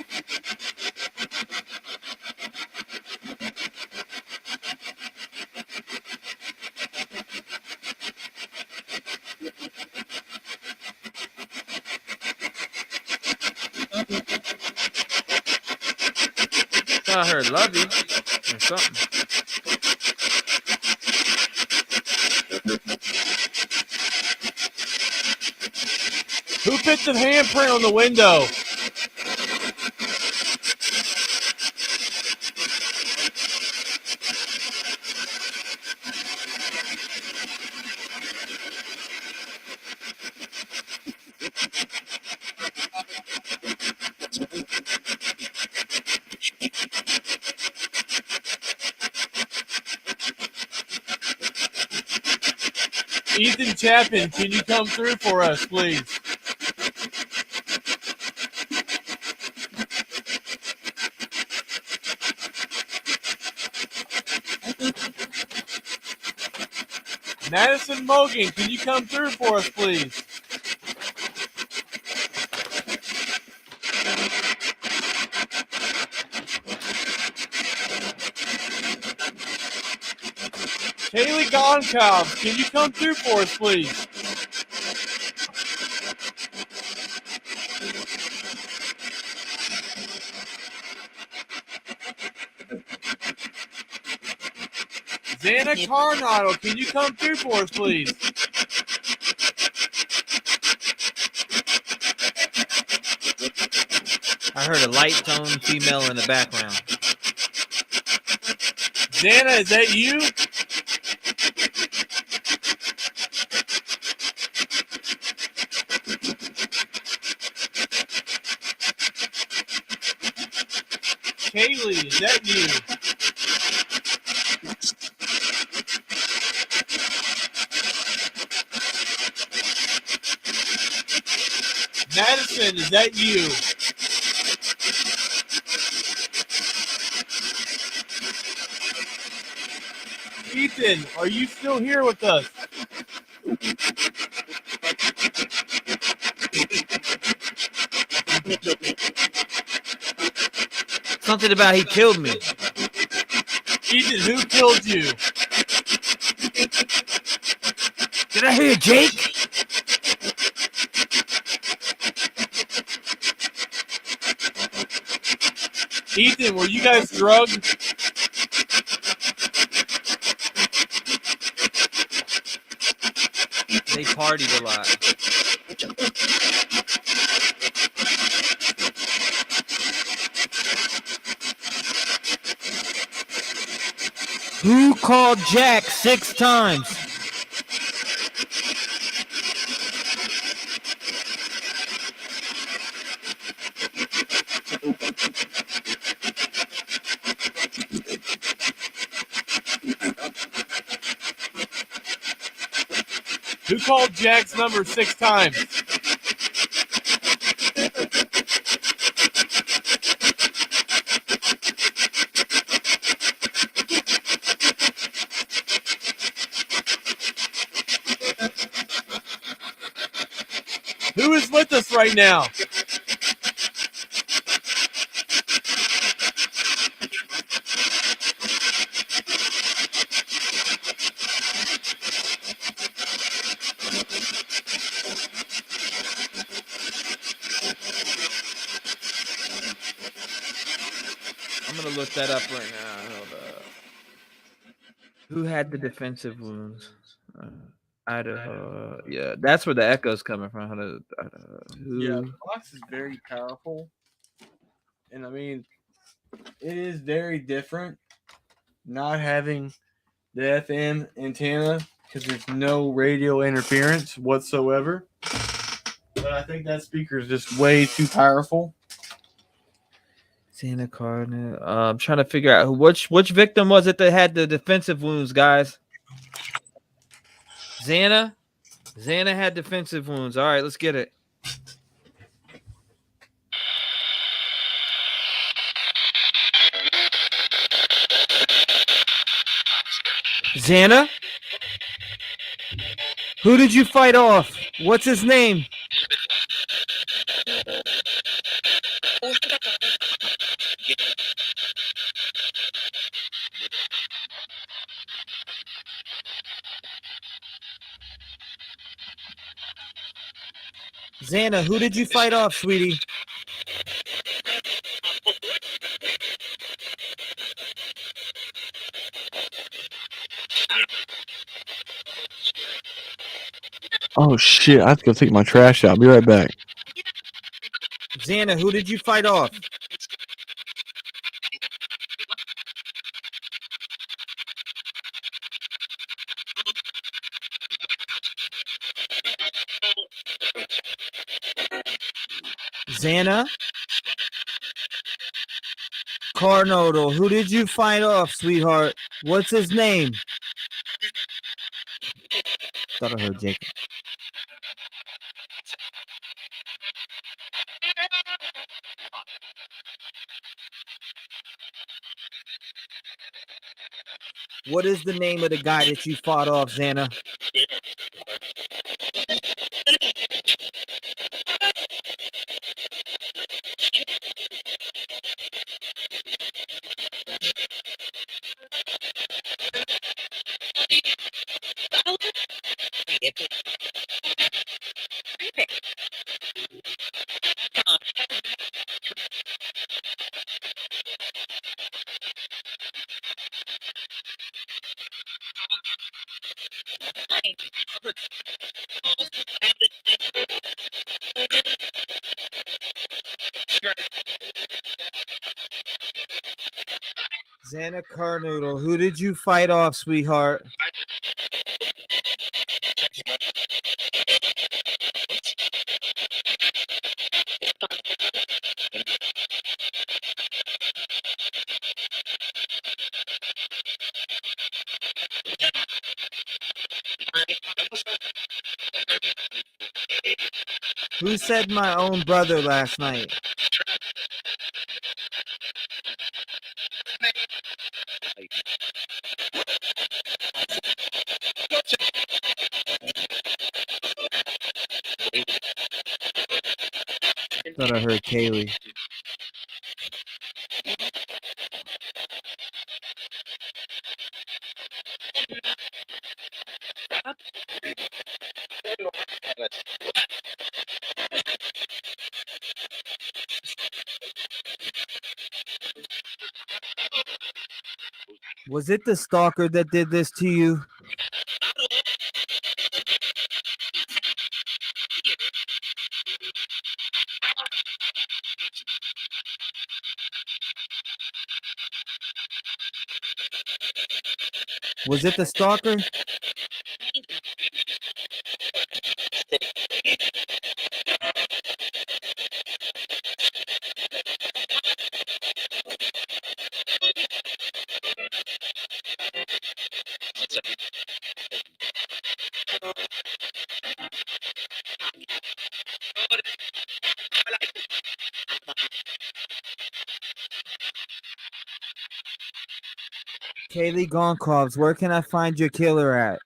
Speaker 1: I heard love you. or something.
Speaker 2: Who put the handprint on the window? Ethan Chapin, can you come through for us, please? Madison Mogan, can you come through for us, please? Kiely Goncalves, can you come through for us, please? Xana Carnottle, can you come through for us, please?
Speaker 1: I heard a light tone female in the background.
Speaker 2: Xana, is that you? Kiely, is that you? Madison, is that you? Ethan, are you still here with us?
Speaker 1: Something about he killed me.
Speaker 2: Ethan, who killed you?
Speaker 1: Did I hear Jake?
Speaker 2: Ethan, were you guys drugged?
Speaker 1: They partied a lot. Who called Jack 6 times?
Speaker 2: Who called Jack's number 6 times? Who is with us right now?
Speaker 1: I'm gonna look that up right now. Hold up. Who had the defensive wounds? Idaho. Yeah, that's where the echo's coming from.
Speaker 2: Yeah, the box is very powerful. And I mean, it is very different not having the FM antenna because there's no radio interference whatsoever. But I think that speaker is just way too powerful.
Speaker 1: Santa Cardinal. I'm trying to figure out which victim was it that had the defensive wounds, guys. Xana had defensive wounds. All right, let's get it. Xana? Who did you fight off? What's his name? Xana, who did you fight off, sweetie?
Speaker 2: Oh shit! I have to go take my trash out. I'll be right back.
Speaker 1: Xana, who did you fight off? Xana? Carnodle, who did you fight off, sweetheart? What's his name? Thought I heard Jacob. What is the name of the guy that you fought off, Xana? Xana Carnoodle, who did you fight off, sweetheart? Who said my own brother last night? Thought I heard Kiely. Was it the stalker that did this to you? Was it the stalker? Kiely Gonkovs, where can I find your killer at?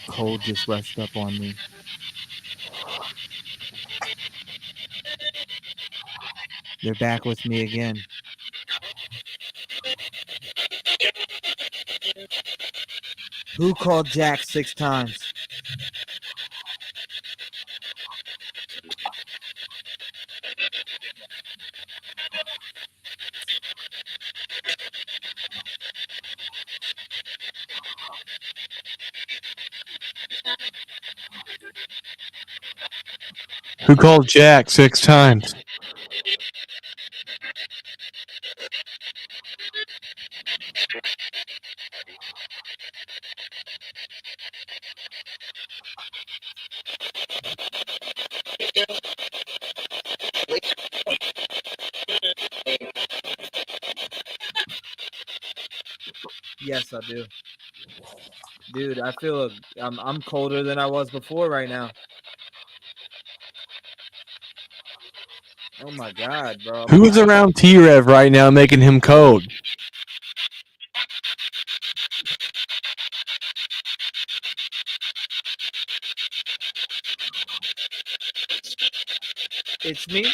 Speaker 1: Cold just rushed up on me. They're back with me again. Who called Jack 6 times?
Speaker 2: Who called Jack 6 times?
Speaker 1: Yes, I do. Dude, I feel I'm colder than I was before right now. Oh my god, bro.
Speaker 2: Who's around T-REV right now making him cold?
Speaker 1: It's me.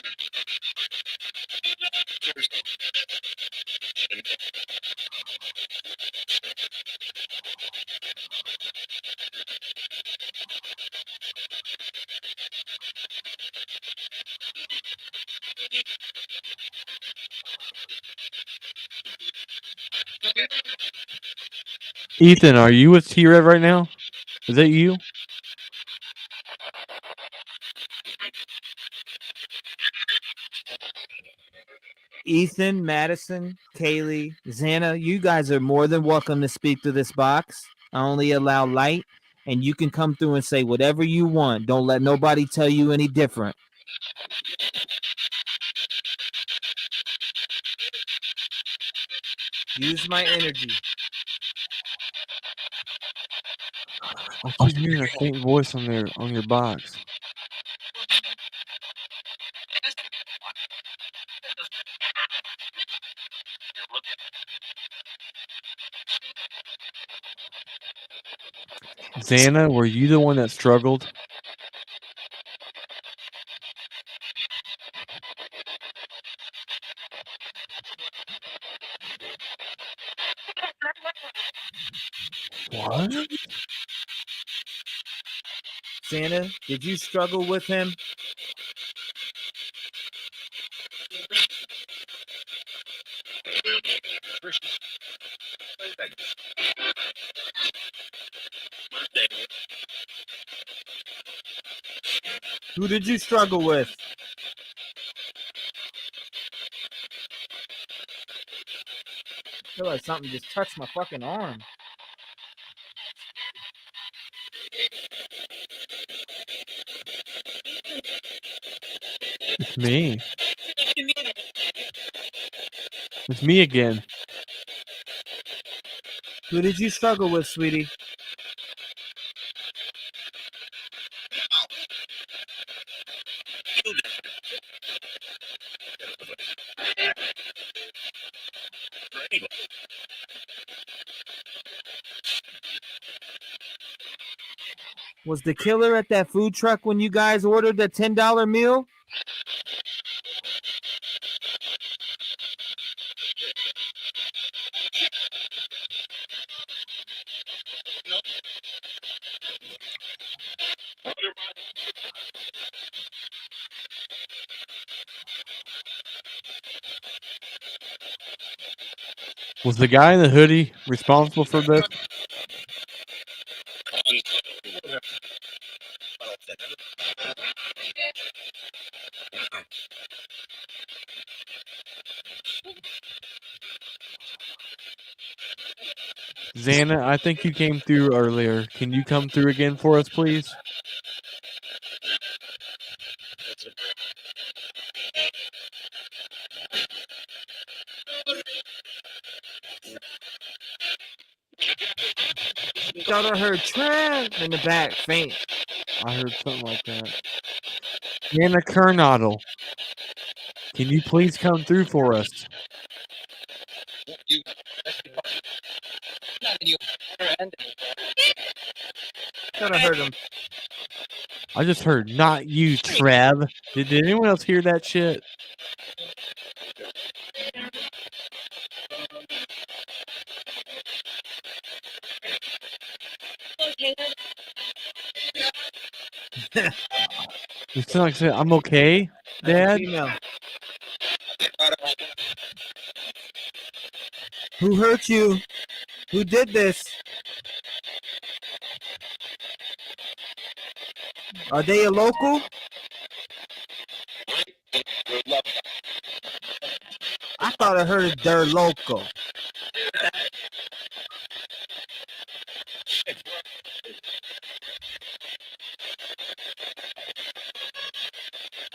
Speaker 2: Ethan, are you with T-REV right now? Is that you?
Speaker 1: Ethan, Madison, Kiely, Xana, you guys are more than welcome to speak to this box. I only allow light, and you can come through and say whatever you want. Don't let nobody tell you any different. Use my energy.
Speaker 2: I keep hearing a faint voice on your box. Xana, were you the one that struggled? What?
Speaker 1: Xana, did you struggle with him? Who did you struggle with? I feel like something just touched my fucking arm.
Speaker 2: It's me. It's me again.
Speaker 1: Who did you struggle with, sweetie? Was the killer at that food truck when you guys ordered the $10 meal?
Speaker 2: Was the guy in the hoodie responsible for this? Xana, I think you came through earlier. Can you come through again for us, please?
Speaker 1: Thought I heard Trev in the back faint.
Speaker 2: I heard something like that. Xana Kernodle, can you please come through for us?
Speaker 1: Thought I heard him.
Speaker 2: I just heard, not you, Trev. Did anyone else hear that shit? You sound like saying, I'm okay, Dad.
Speaker 1: Who hurt you? Who did this? Are they a local? I thought I heard they're local.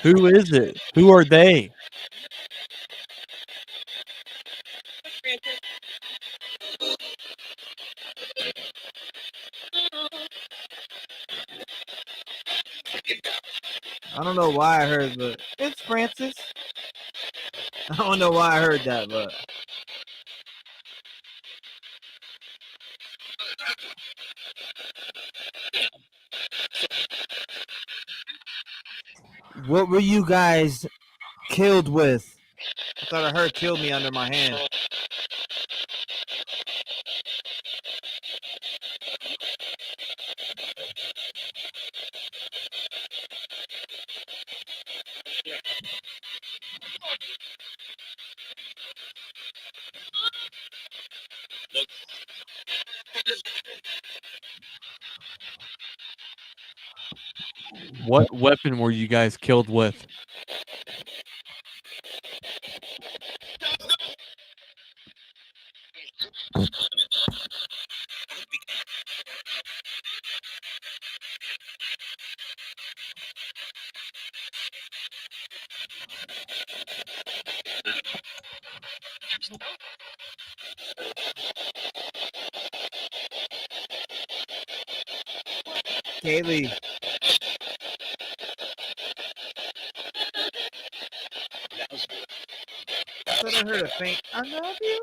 Speaker 2: Who is it? Who are they?
Speaker 1: I don't know why I heard, but it's Francis. I don't know why I heard that, but what were you guys killed with? I thought I heard killed me under my hand.
Speaker 2: What weapon were you guys killed with?
Speaker 1: Kiely. I thought I heard a faint. I love you.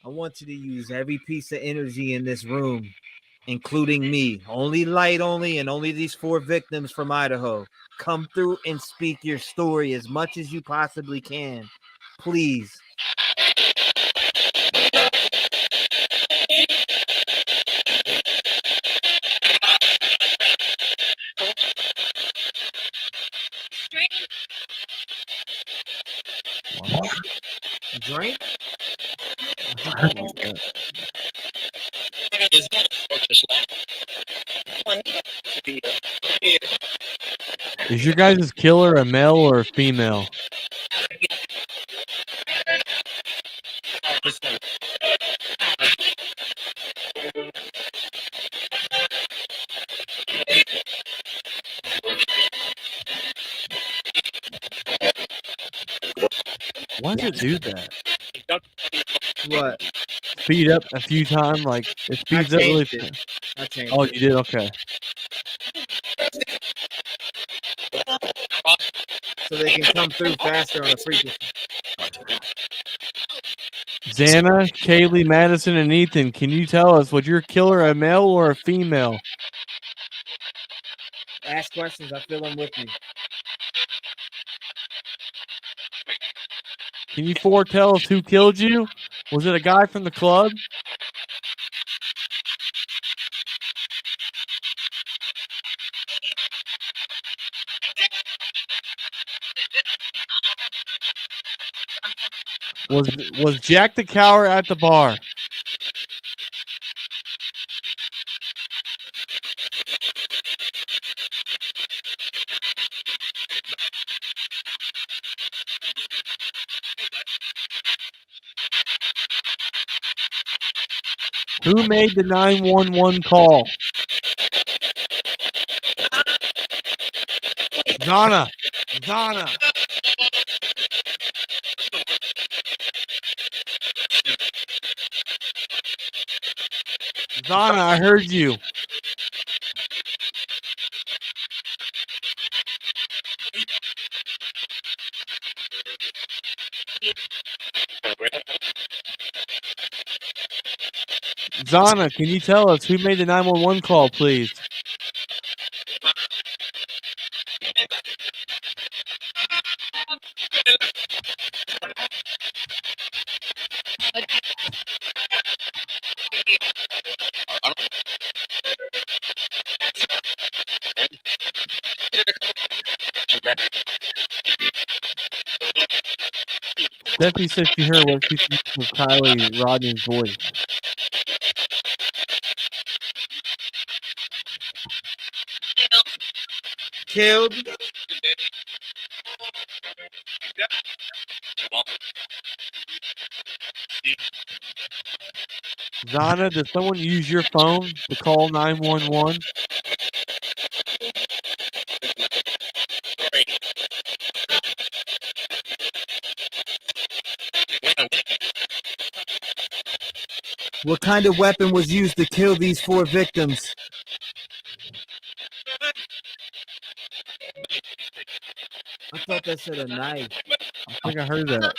Speaker 1: I want you to use every piece of energy in this room, including me. Only light only, and only these 4 victims from Idaho. Come through and speak your story as much as you possibly can. Please. Drink?
Speaker 2: Is your guys' killer a male or a female? Why does it do that?
Speaker 1: What?
Speaker 2: Speed up a few times, like it speeds up really fast.
Speaker 1: I changed
Speaker 2: Oh,
Speaker 1: it.
Speaker 2: you did? Okay.
Speaker 1: So they can come through faster on a frequency.
Speaker 2: Xana, Kaylee, Madison, and Ethan, can you tell us, was your killer a male or a female?
Speaker 1: Ask questions. I feel them with me.
Speaker 2: Can you foretell us who killed you? Was it a guy from the club? Was Jack the Coward at the bar? Who made the 911 call? Zana. Zana. Zana, I heard you. Zana, can you tell us who made the 911 call, please? Stephanie said she heard what she thinks of Kielyrodni's voice.
Speaker 1: Killed.
Speaker 2: Zana, did someone use your phone to call 911?
Speaker 1: What kind of weapon was used to kill these 4 victims? I thought that said a knife.
Speaker 2: I think I heard that.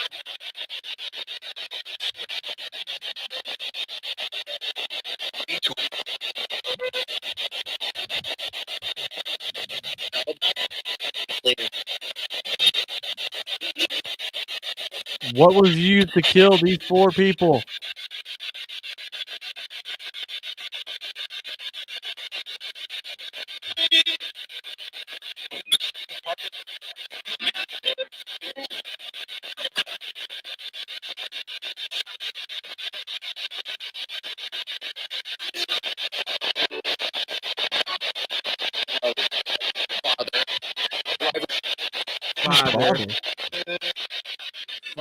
Speaker 2: What was used to kill these 4 people?
Speaker 1: Father.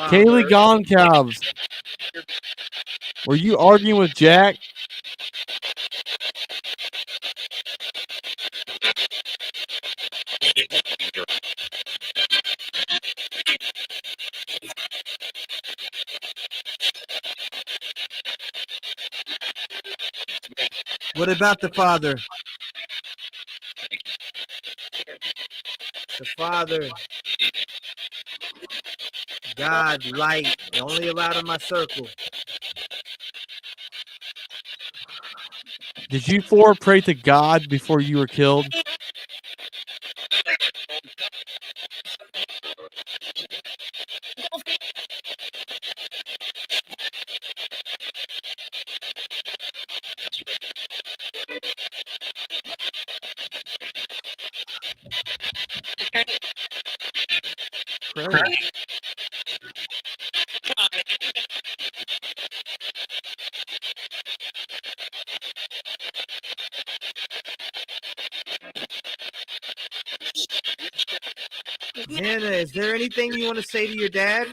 Speaker 2: Kiely Goncalves. Were you arguing with Jack?
Speaker 4: What about the father? The father. God, light, only allowed in my circle.
Speaker 2: Did you 4 pray to God before you were killed? Pray.
Speaker 4: Hannah, is there anything you want to say to your dad?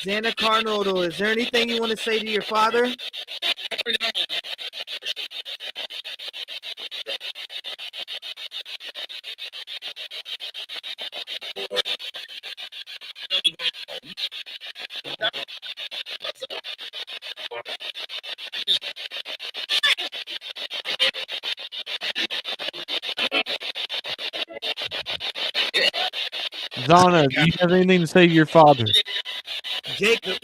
Speaker 4: Xana Carnodle, is there anything you want to say to your father?
Speaker 2: Zana, do you have anything to say to your father?
Speaker 4: Jacob.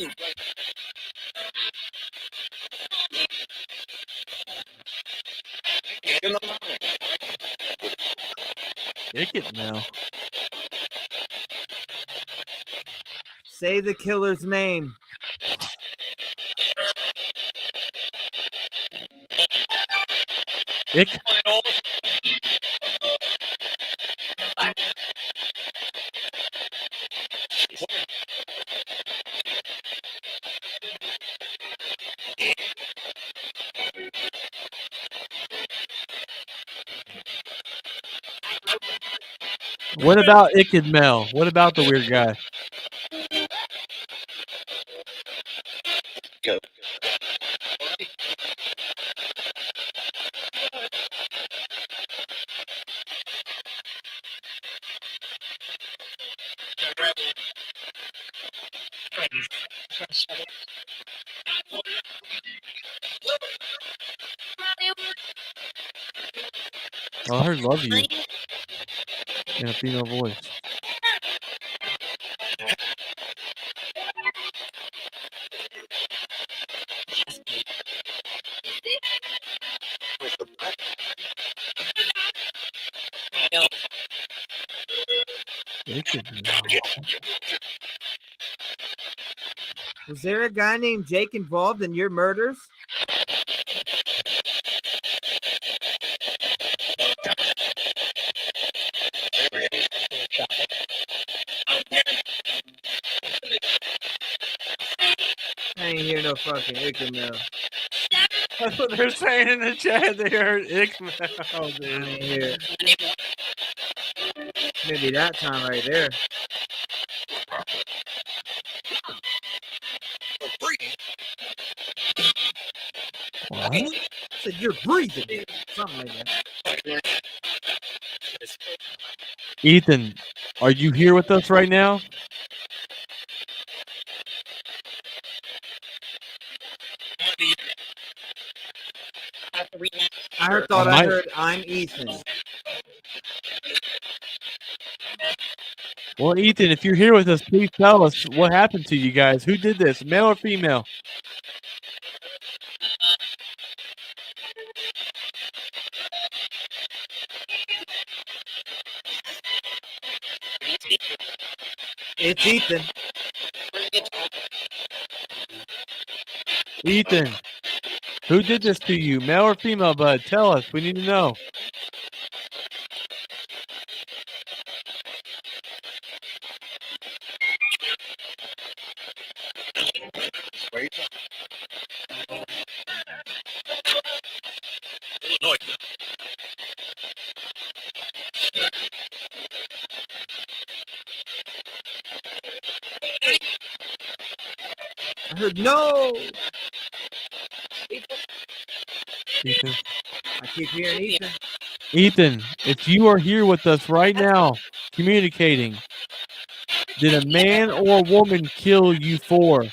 Speaker 2: Kick it now.
Speaker 4: Say the killer's name.
Speaker 2: Ick. What about Mel? What about the weird guy?
Speaker 8: Go.
Speaker 2: Oh, I heard "love you" in a female voice.
Speaker 4: Was there a guy named Jake involved in your murders? I ain't hear no fucking Ichamel.
Speaker 2: That's what they're saying in the chat. They heard Ichamel, dude.
Speaker 4: I ain't hear. Maybe that time right there.
Speaker 2: What?
Speaker 4: Said you're breathing it. Something like that.
Speaker 2: Ethan, are you here with us right now?
Speaker 4: I heard I'm Ethan.
Speaker 2: Well, Ethan, if you're here with us, please tell us what happened to you guys. Who did this, male or female?
Speaker 4: It's Ethan.
Speaker 2: Ethan, who did this to you, male or female, bud? Tell us. We need to know.
Speaker 4: I heard no.
Speaker 2: Ethan.
Speaker 4: I keep hearing Ethan.
Speaker 2: Ethan, if you are here with us right now, communicating, did a man or a woman kill you for?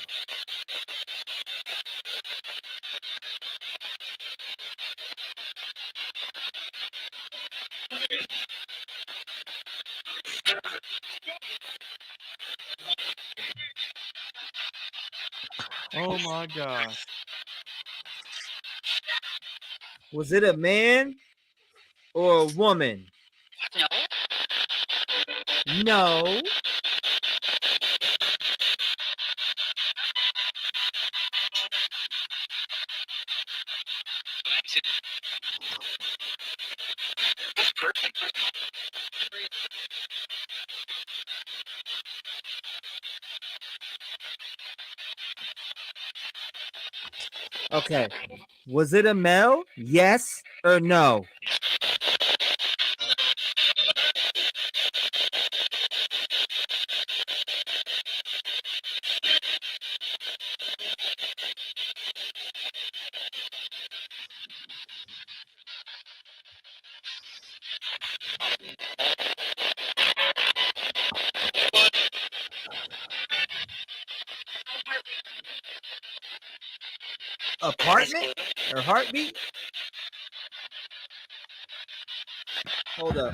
Speaker 2: Oh my gosh.
Speaker 4: Was it a man or a woman? No. Okay. Was it a male? Yes or no? Apartment or heartbeat? Hold up.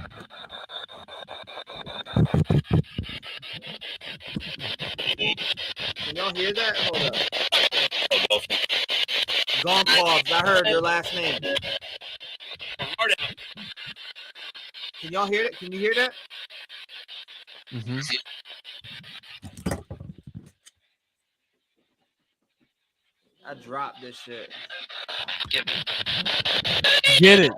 Speaker 4: Can y'all hear that? Hold up. Gone Claws. I heard your last name. Can y'all hear it? Can you hear that?
Speaker 2: Mm-hmm.
Speaker 4: I dropped this shit.
Speaker 2: Get it.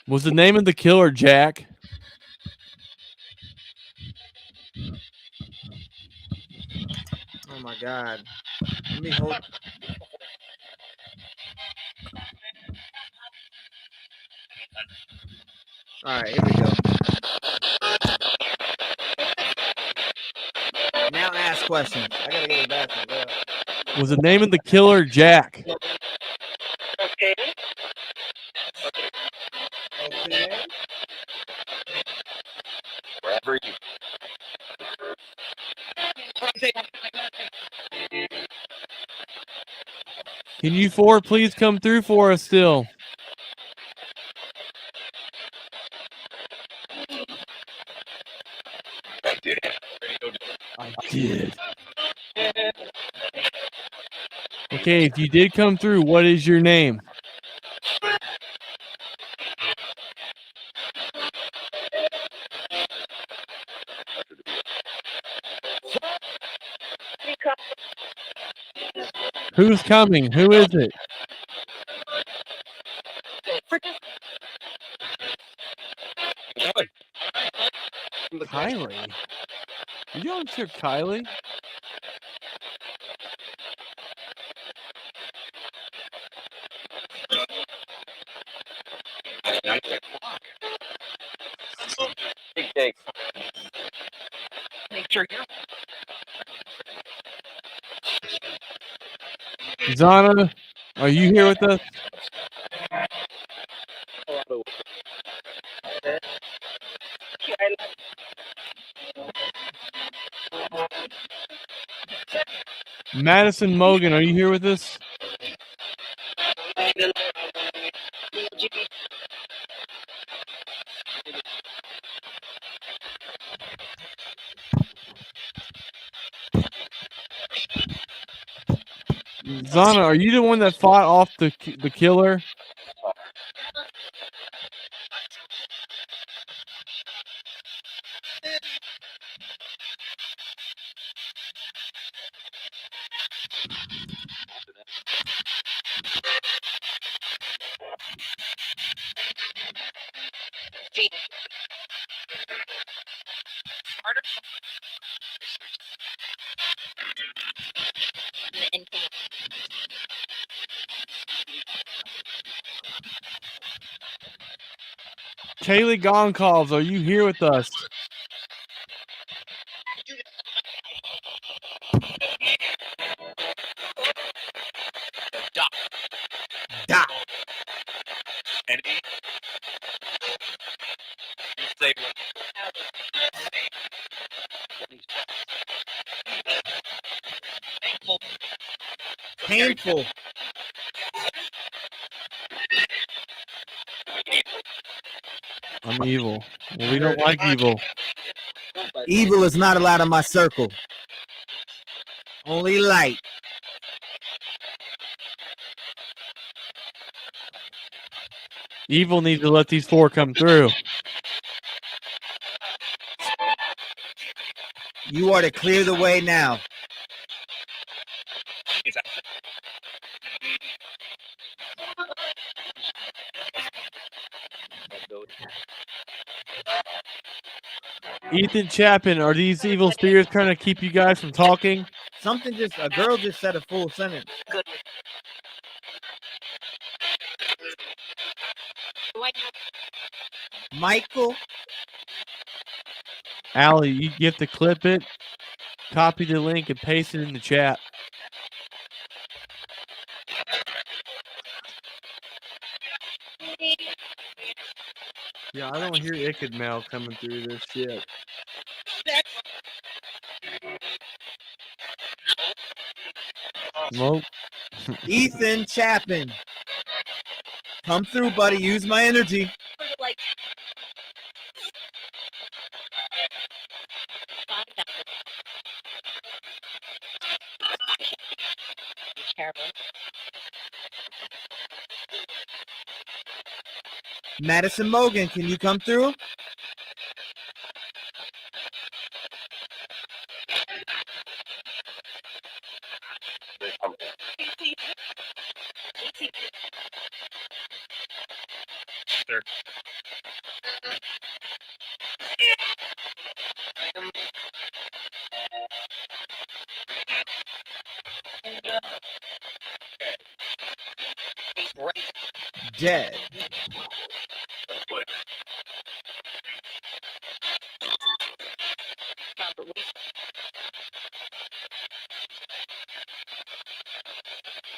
Speaker 2: Was the name of the killer Jack?
Speaker 4: Oh my god. Let me hold. All right, here we go. Now ask questions. I gotta get it back.
Speaker 2: Was the name of the killer Jack?
Speaker 4: Okay. Okay.
Speaker 7: Wherever you.
Speaker 2: Can you four please come through for us still? I did. Okay, if you did come through, what is your name? Who's coming? Who is it? Kiely. Did y'all just hear Kiely?
Speaker 7: Make sure you're.
Speaker 2: Zana, are you here with us? Madison Mogan, are you here with us? Zana, are you the one that fought off the killer? Kiely Goncalves, are you here with us?
Speaker 4: Doc. And say painful.
Speaker 2: I'm evil. Well, we don't like evil.
Speaker 4: Evil is not allowed in my circle. Only light.
Speaker 2: Evil needs to let these four come through.
Speaker 4: You are to clear the way now.
Speaker 2: Ethan Chapin, are these evil spirits trying to keep you guys from talking?
Speaker 4: A girl just said a full sentence. Michael.
Speaker 2: Allie, you have to clip it, copy the link, and paste it in the chat. Yeah, I don't hear Icked Mail coming through this shit. Nope.
Speaker 4: Ethan Chapin. Come through, buddy. Use my energy. Madison Mogan, can you come through? Dead.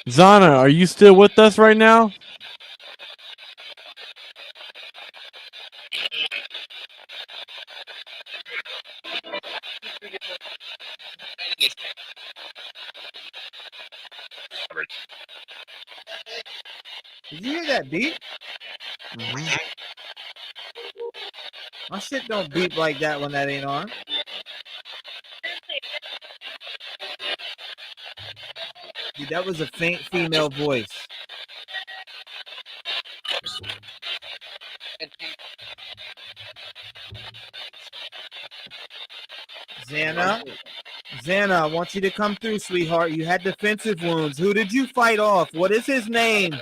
Speaker 2: Zana, are you still with us right now?
Speaker 4: Did you hear that beep? My shit don't beep like that when that ain't on. Dude, that was a faint female voice. Xana, I want you to come through, sweetheart. You had defensive wounds. Who did you fight off? What is his name?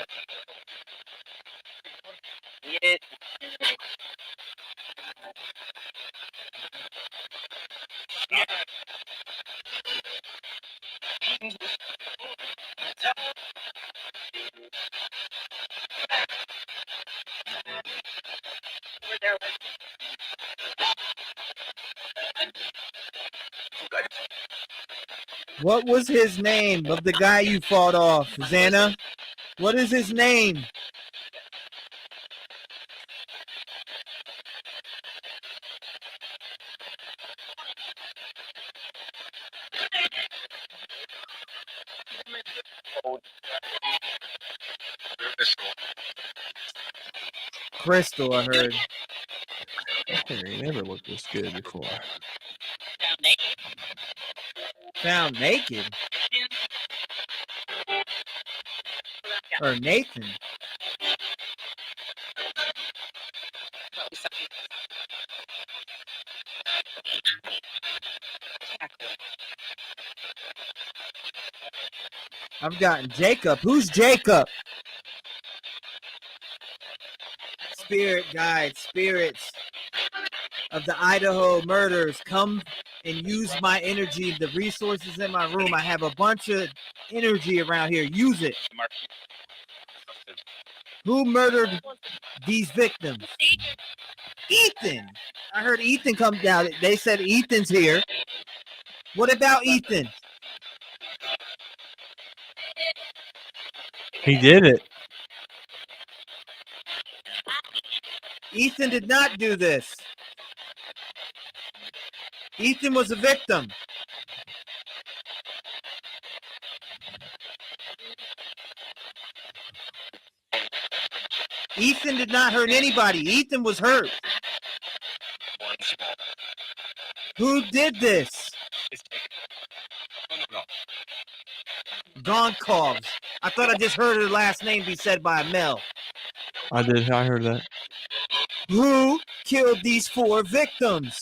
Speaker 4: What was his name of the guy you fought off, Xana? What is his name? Crystal, I heard.
Speaker 2: He never looked this good before.
Speaker 4: Found naked? Or Nathan? I've gotten Jacob. Who's Jacob? Spirit guides, spirits of the Idaho murders, come and use my energy, the resources in my room. I have a bunch of energy around here. Use it. Who murdered these victims? Ethan. I heard Ethan come down. They said Ethan's here. What about Ethan?
Speaker 2: He did it.
Speaker 4: Ethan did not do this. Ethan was a victim. Ethan did not hurt anybody. Ethan was hurt. Who did this? Gonkovs. I thought I just heard her last name be said by a male.
Speaker 2: I did. I heard that.
Speaker 4: Who killed these 4 victims?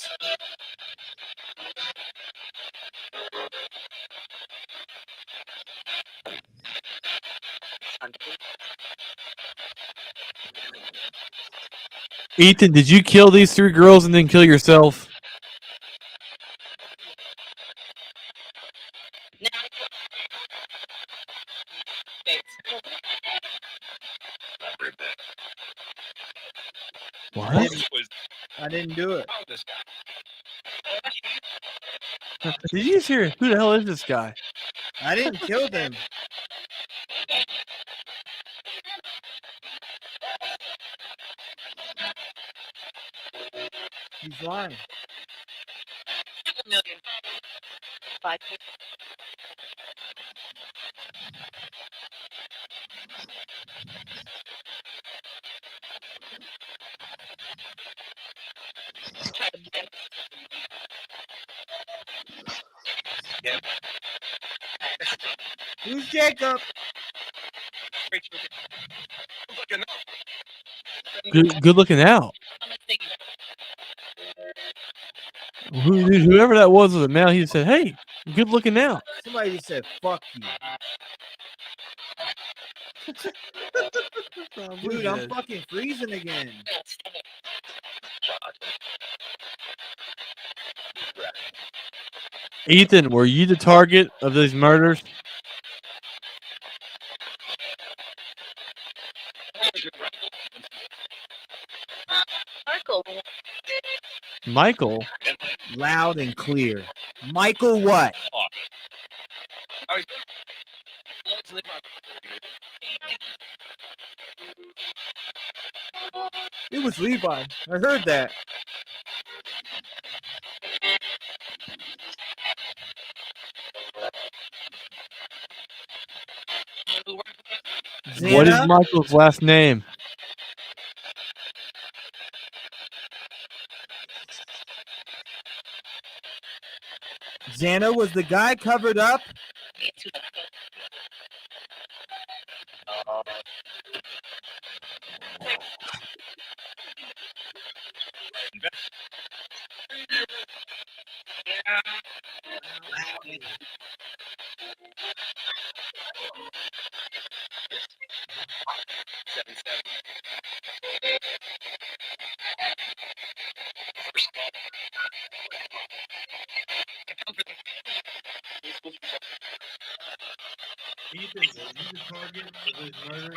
Speaker 2: Ethan, did you kill these 3 girls and then kill yourself? What?
Speaker 4: I didn't do it.
Speaker 2: Did you just hear? Who the hell is this guy?
Speaker 4: I didn't kill them. He's lying. Who's Jacob?
Speaker 2: Good looking out. Whoever that was a male. He said, "Hey, good looking out."
Speaker 4: Somebody just said, "Fuck you." Dude, I'm fucking freezing again.
Speaker 2: Ethan, were you the target of these murders? Michael?
Speaker 4: Loud and clear. Michael what? It was Levi. I heard that.
Speaker 2: What is Michael's last name?
Speaker 4: Xana, was the guy covered up? Ethan, were you the target of this murder?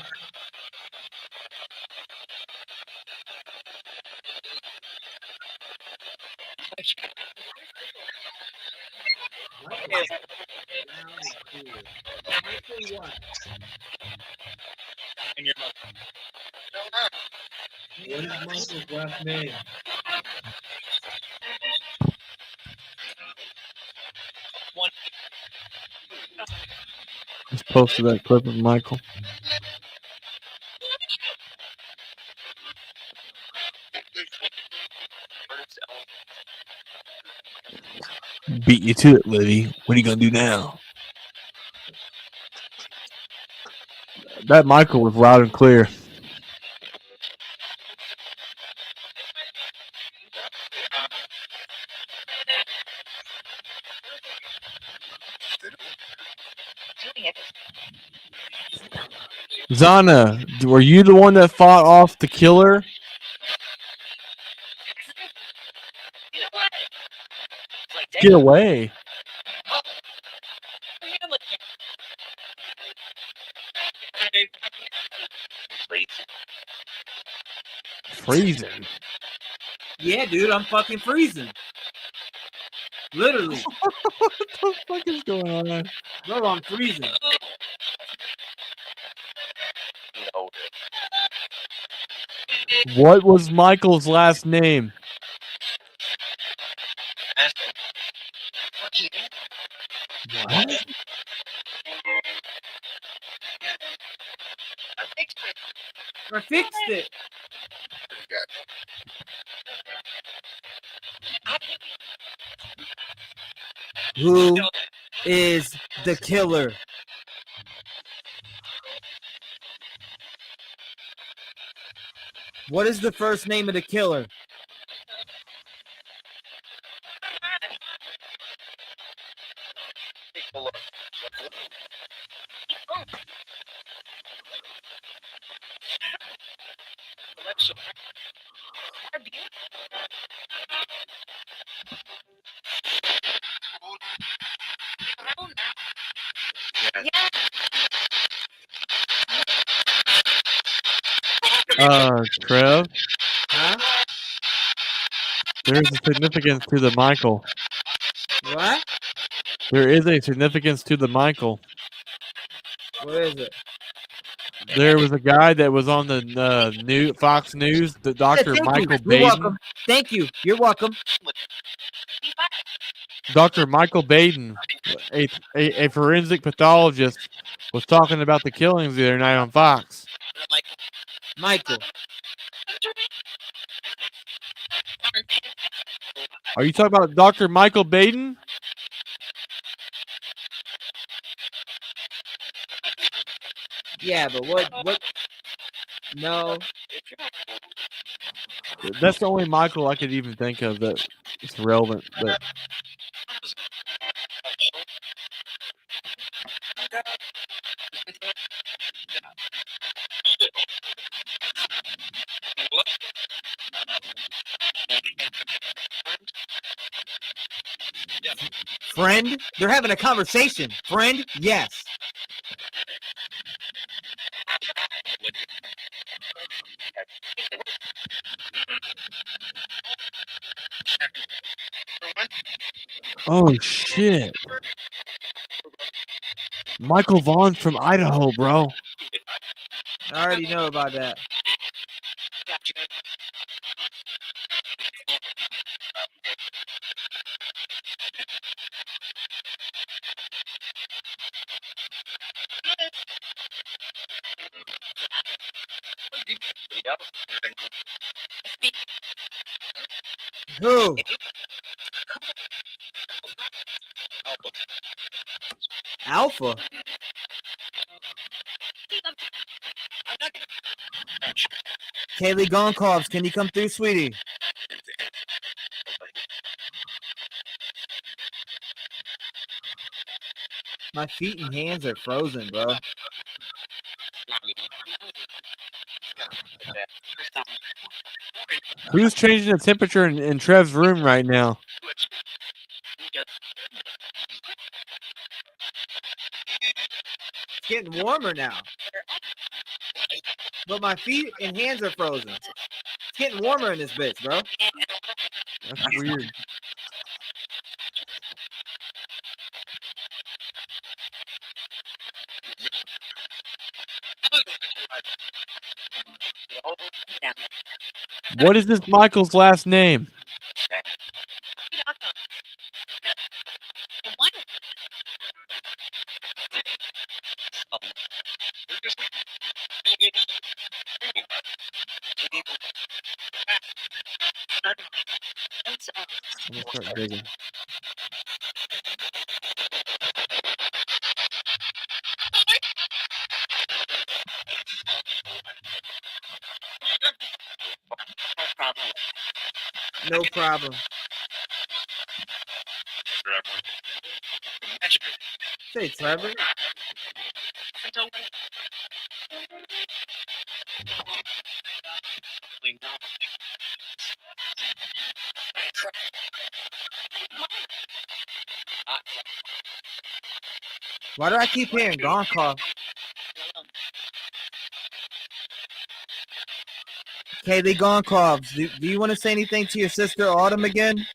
Speaker 4: Michael what? What is Michael's last name?
Speaker 2: Just posted that clip of Michael. Beat you to it, Livy. What are you gonna do now? That Michael was loud and clear. Zana, were you the one that fought off the killer? Get away. Freezing.
Speaker 4: Yeah, dude, I'm fucking freezing. Literally.
Speaker 2: What the fuck is going on?
Speaker 4: Bro, I'm freezing.
Speaker 2: What was Michael's last name? What?
Speaker 4: I fixed it. Who is the killer? What is the first name of the killer?
Speaker 2: Trev,
Speaker 4: Huh?
Speaker 2: there is a significance to the Michael.
Speaker 4: What?
Speaker 2: There is a significance to the Michael.
Speaker 4: What is it?
Speaker 2: There was a guy that was on the new Fox News, the Dr.
Speaker 4: Thank
Speaker 2: Michael
Speaker 4: you. You're
Speaker 2: Baden.
Speaker 4: welcome. Thank you. You're welcome.
Speaker 2: Dr. Michael Baden, a forensic pathologist, was talking about the killings the other night on Fox.
Speaker 4: Michael.
Speaker 2: Are you talking about Dr. Michael Baden?
Speaker 4: Yeah, but what? No.
Speaker 2: That's the only Michael I could even think of that is relevant. But
Speaker 4: Friend? They're having a conversation. Friend? Yes.
Speaker 2: oh shit, Michael Vaughn's from Idaho, bro.
Speaker 4: I already know about that. Who? Alpha? Kiely Gonkovs, can you come through, sweetie? My feet and hands are frozen, bro.
Speaker 2: Who's changing the temperature in Trev's room right now?
Speaker 4: It's getting warmer now. But my feet and hands are frozen. It's getting warmer in this bitch, bro.
Speaker 2: That's weird. What is this Michael's last name? I'm gonna start digging.
Speaker 4: No problem. Say, Trevor. Why do I keep hearing gone cough? Kiely gone coughs. Do you want to say anything to your sister Autumn again?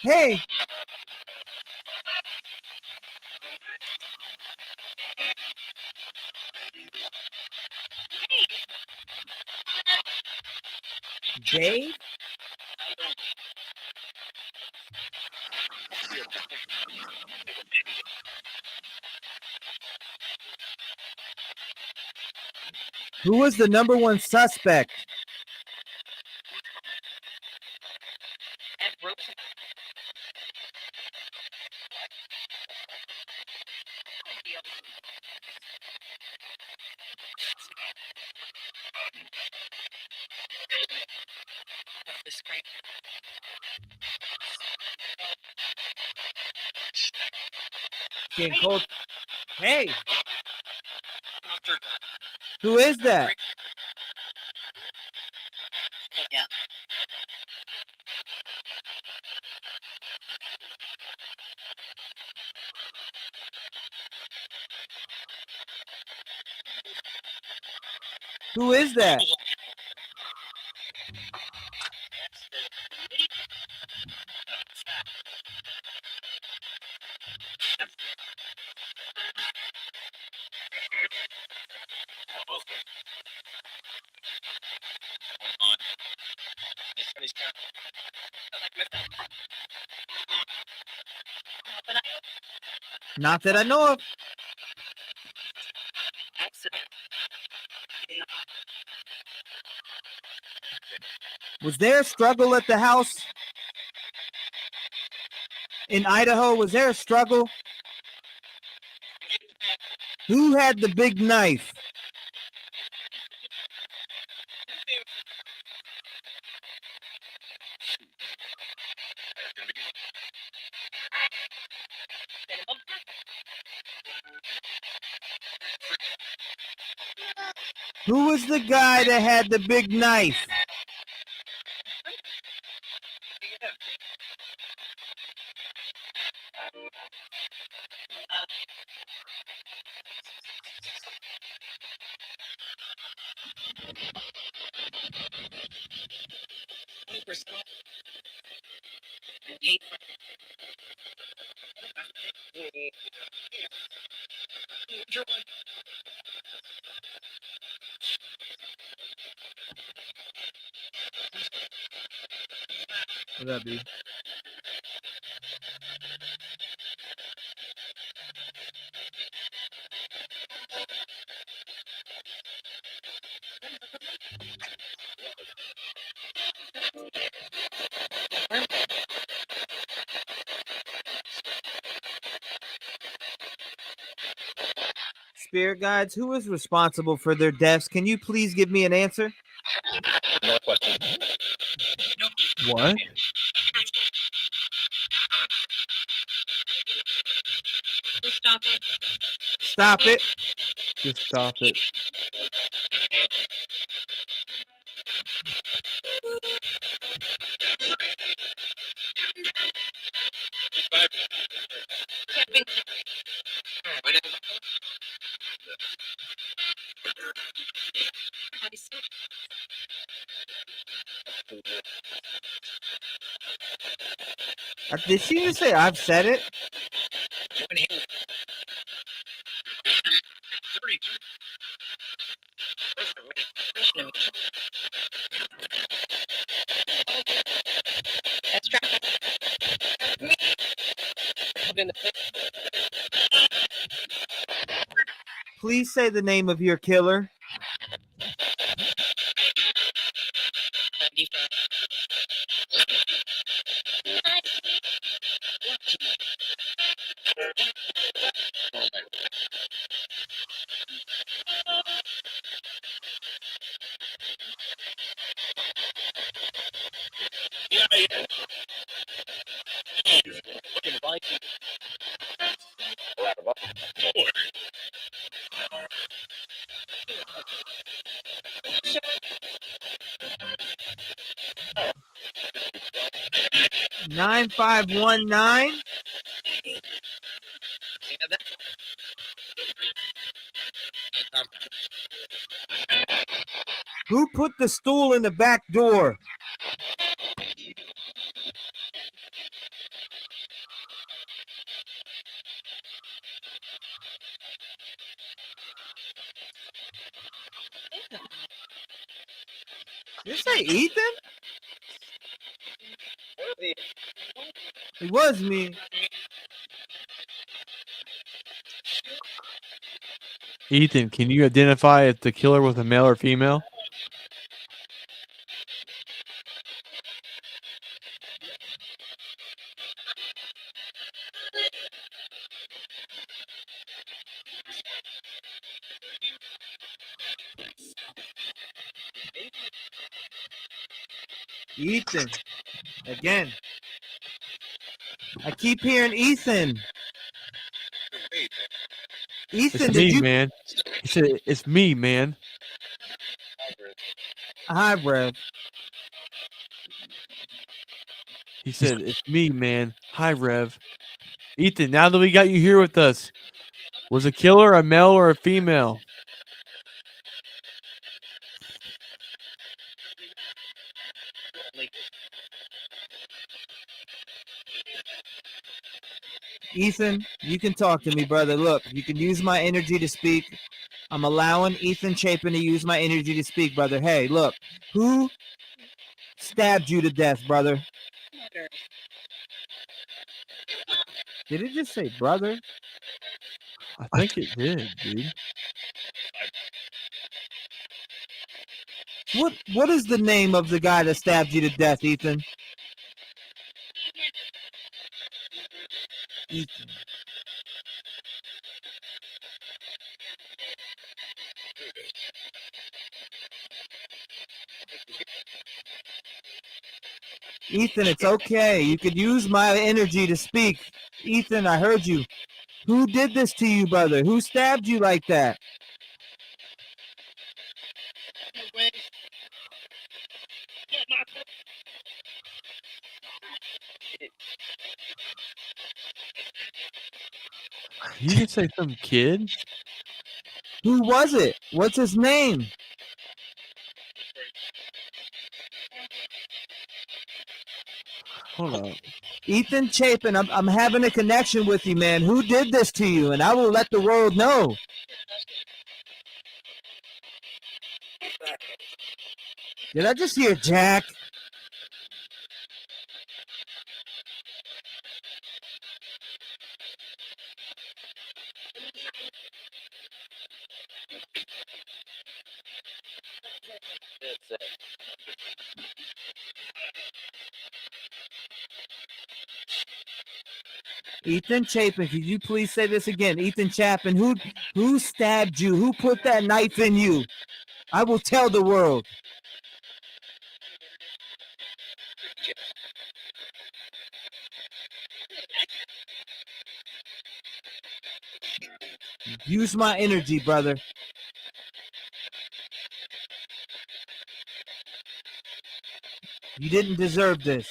Speaker 4: Hey. Dave? Who was the number one suspect? Getting cold. Hey. Who is that? Who is that? Not that I know of. Was there a struggle at the house in Idaho? Was there a struggle? Who had the big knife? Who was the guy that had the big knife? What up, dude? Spirit guides, who is responsible for their deaths? Can you please give me an answer?
Speaker 7: No question.
Speaker 2: What?
Speaker 7: Stop it.
Speaker 4: Stop it.
Speaker 2: Just stop it.
Speaker 4: Did she just say I've said it? Please say the name of your killer. Nine 519. Who put the stool in the back door? Did you say Ethan? It was me.
Speaker 2: Ethan, can you identify if the killer was a male or female?
Speaker 4: Ethan. Again. I keep hearing Ethan. Ethan,
Speaker 2: It's
Speaker 4: did
Speaker 2: me,
Speaker 4: you?
Speaker 2: man. He said, "It's me, man."
Speaker 4: Hi, Rev.
Speaker 2: He said, "It's me, man." Hi, Rev. Ethan, now that we got you here with us, was a killer a male or a female?
Speaker 4: Ethan, you can talk to me, brother. Look, you can use my energy to speak. I'm allowing Ethan Chapin to use my energy to speak, brother. Hey, look, who stabbed you to death, brother? Did it just say brother?
Speaker 2: I think it did, dude.
Speaker 4: What is the name of the guy that stabbed you to death, Ethan? Ethan. Ethan, it's okay. You could use my energy to speak. Ethan, I heard you. Who did this to you, brother? Who stabbed you like that?
Speaker 2: You just say some kid?
Speaker 4: Who was it? What's his name?
Speaker 2: Hold on.
Speaker 4: Ethan Chapin, I'm having a connection with you, man. Who did this to you? And I will let the world know. Did I just hear Jack? Ethan Chapin, could you please say this again? Ethan Chapin, who stabbed you? Who put that knife in you? I will tell the world. Use my energy, brother. You didn't deserve this.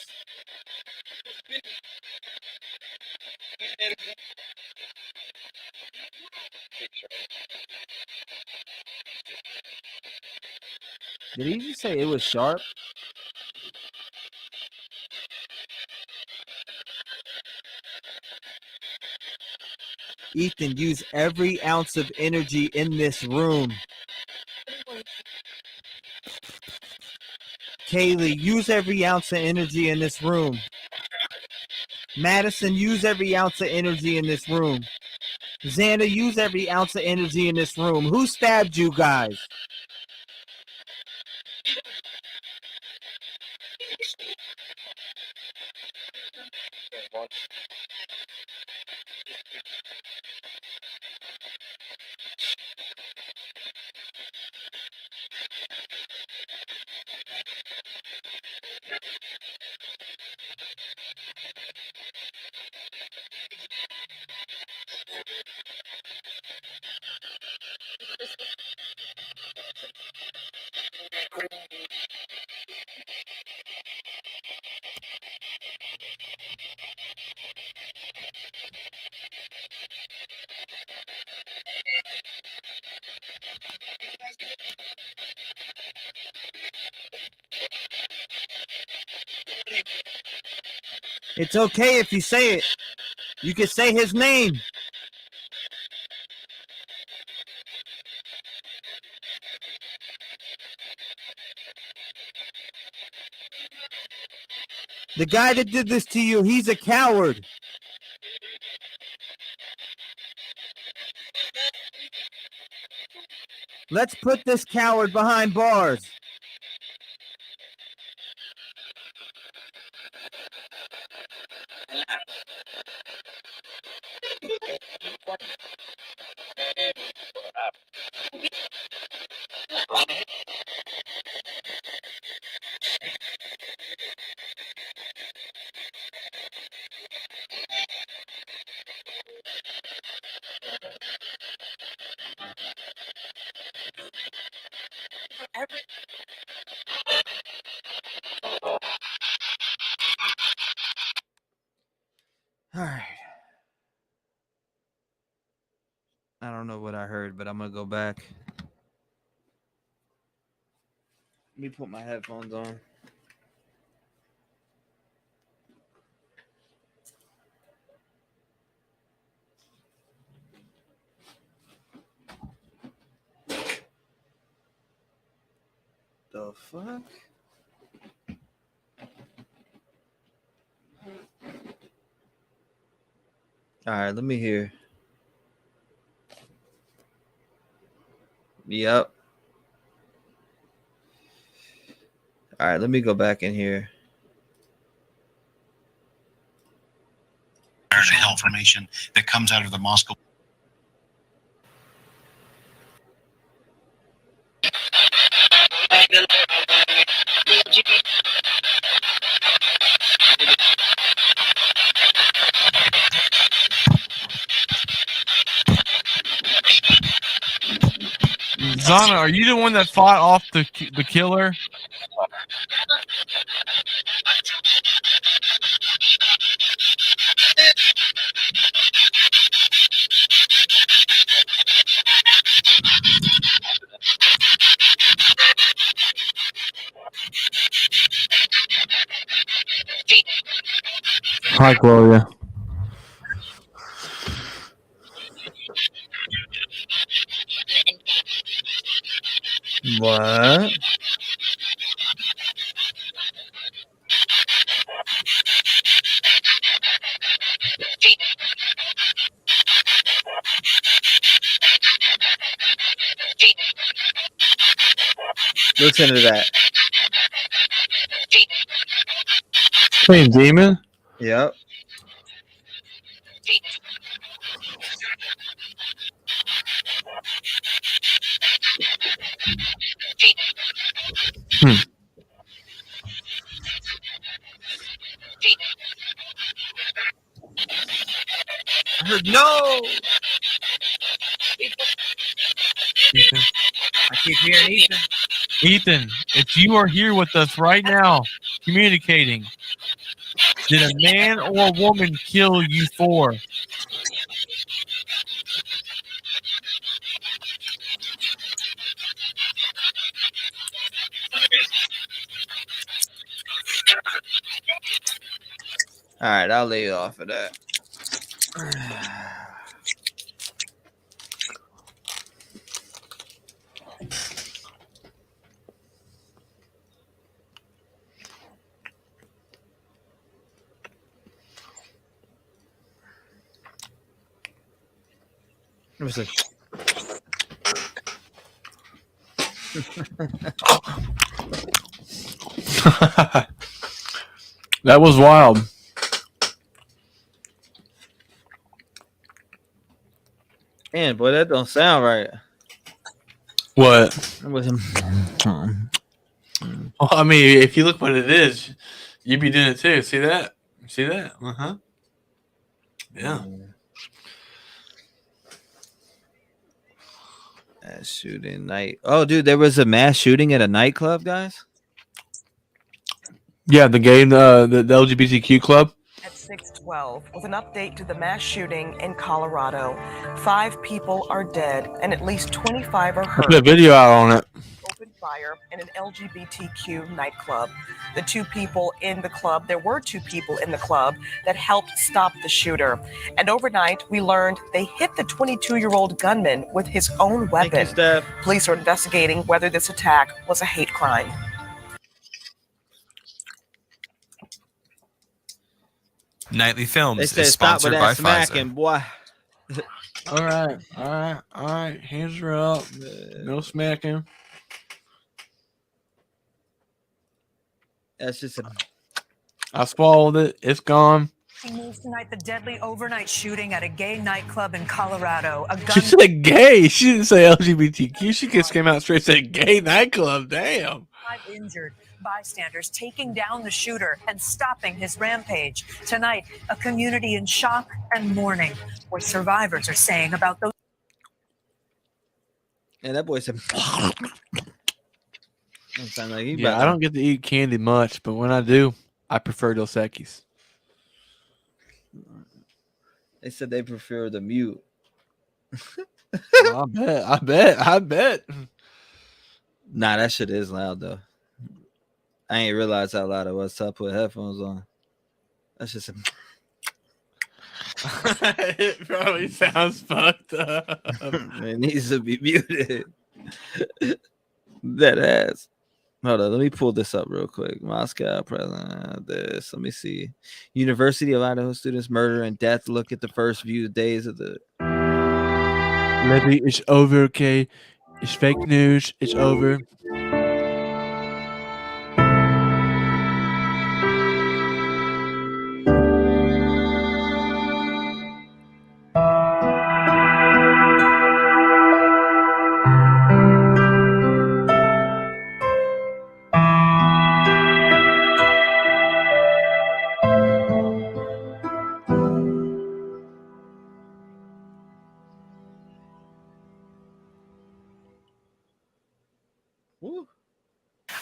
Speaker 4: Did he just say it was sharp? Ethan, use every ounce of energy in this room. Kiely, use every ounce of energy in this room. Madison, use every ounce of energy in this room. Xander, use every ounce of energy in this room. Who stabbed you guys? It's okay if you say it. You can say his name. The guy that did this to you, he's a coward. Let's put this coward behind bars. All right. I don't know what I heard, but I'm going to go back. Let me put my headphones on. The fuck? All right, let me hear. Yep. All right, let me go back in here.
Speaker 10: Information that comes out of the Moscow.
Speaker 2: Zana, are you the one that fought off the killer? Hi, Gloria.
Speaker 1: What? Listen to that.
Speaker 2: Clean demon?
Speaker 1: Yep.
Speaker 4: I heard no.
Speaker 2: Ethan.
Speaker 4: I keep hearing Ethan.
Speaker 2: Ethan, if you are here with us right now, communicating, did a man or a woman kill you for?
Speaker 1: All right, I'll lay off of that. It was like,
Speaker 2: That was wild.
Speaker 1: man, boy, that don't sound right.
Speaker 2: What?
Speaker 1: It was him.
Speaker 2: Well, I mean, if you look what it is, you'd be doing it too. See that? See that? Yeah.
Speaker 1: Mass shooting night. Oh, dude, there was a mass shooting at a nightclub, guys.
Speaker 2: Yeah, the game, the LGBTQ club.
Speaker 8: At 6:12, with an update to the mass shooting in Colorado. 5 people are dead and at least 25 are hurt.
Speaker 2: Put a video out on it.
Speaker 8: Opened fire in an LGBTQ nightclub. The 2 people in the club, there were 2 people in the club that helped stop the shooter. And overnight, we learned they hit the 22-year-old gunman with his own weapon.
Speaker 1: Thank you, Steph.
Speaker 8: Police are investigating whether this attack was a hate crime.
Speaker 9: Nightly Films
Speaker 1: They
Speaker 9: is
Speaker 1: said stop with
Speaker 9: sponsored by
Speaker 1: that smacking,
Speaker 9: Pfizer.
Speaker 1: boy.
Speaker 2: All right. Hands are up. No smacking.
Speaker 1: That's just a.
Speaker 2: I swallowed it. It's gone.
Speaker 8: News tonight, the deadly overnight shooting at a gay nightclub in Colorado. A
Speaker 2: She said gay. She didn't say LGBTQ. She just came out straight and said gay nightclub. Damn.
Speaker 8: 5 injured. Bystanders taking down the shooter and stopping his rampage. Tonight, a community in shock and mourning. What survivors are saying about those.
Speaker 1: And that boy said. Sound like he
Speaker 2: Yeah, I don't get to eat candy much, but when I do, I prefer Dos Equis.
Speaker 1: They said they prefer the mute.
Speaker 2: I bet.
Speaker 1: Nah, that shit is loud though. I ain't realized how loud it was till I put headphones on. That's just
Speaker 2: It probably sounds fucked up.
Speaker 1: it needs to be muted. That ass. Hold on, let me pull this up real quick. Moscow president. This. Let me see. University of Idaho students murder and death. Look at the first few days of the.
Speaker 2: Maybe it's over, okay? It's fake news. It's over.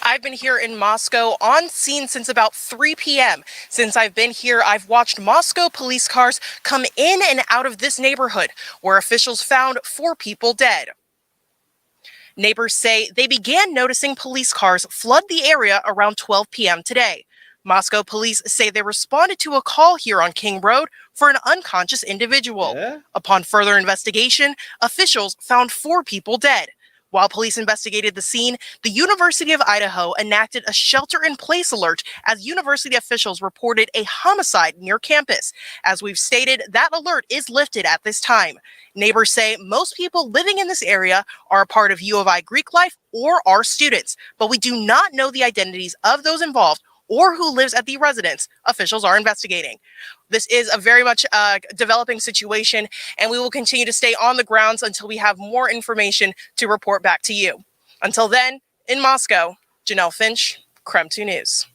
Speaker 8: I've been here in Moscow on scene since about 3 p.m. Since I've been here, I've watched Moscow police cars come in and out of this neighborhood, where officials found 4 people dead. Neighbors say they began noticing police cars flood the area around 12 p.m. today. Moscow police say they responded to a call here on King Road for an unconscious individual. Upon further investigation, officials found 4 people dead. While police investigated the scene, the University of Idaho enacted a shelter-in-place alert as university officials reported a homicide near campus. As we've stated, that alert is lifted at this time. Neighbors say most people living in this area are a part of U of I Greek life or are students, but we do not know the identities of those involved or who lives at the residence. Officials are investigating. This is a very much developing situation, and we will continue to stay on the grounds until we have more information to report back to you. Until then, in Moscow, Janelle Finch, Creme 2 News.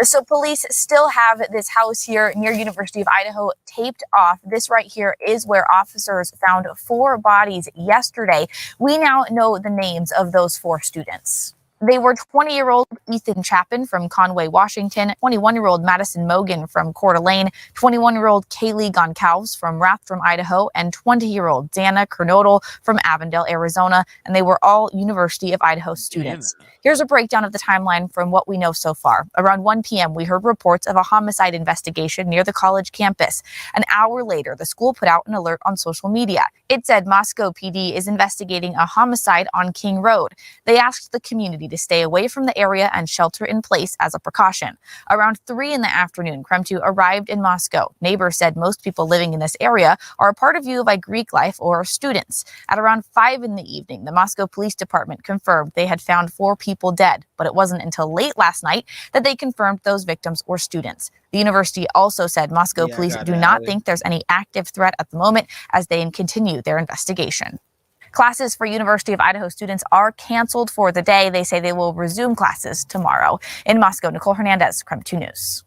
Speaker 23: So police still have this house here near University of Idaho taped off. This right here is where officers found 4 bodies yesterday. We now know the names of those 4 students. They were 20-year-old Ethan Chapin from Conway, Washington, 21-year-old Madison Mogan from Coeur d'Alene, 21-year-old Kiely Goncalves from Rathdrum, Idaho, and 20-year-old Dana Kernodle from Avondale, Arizona, and they were all University of Idaho students. Here's a breakdown of the timeline from what we know so far. Around 1 p.m., we heard reports of a homicide investigation near the college campus. An hour later, the school put out an alert on social media. It said Moscow PD is investigating a homicide on King Road. They asked the community to stay away from the area and shelter in place as a precaution. Around 3 in the afternoon, Krem2 arrived in Moscow. Neighbors said most people living in this area are a part of U of I Greek life or are students. At around 5 in the evening, the Moscow Police Department confirmed they had found 4 people dead, but it wasn't until late last night that they confirmed those victims were students. The university also said Moscow police do not think there's any active threat at the moment as they continue their investigation. Classes for University of Idaho students are canceled for the day. They say they will resume classes tomorrow. In Moscow, Nicole Hernandez, KREM 2 News.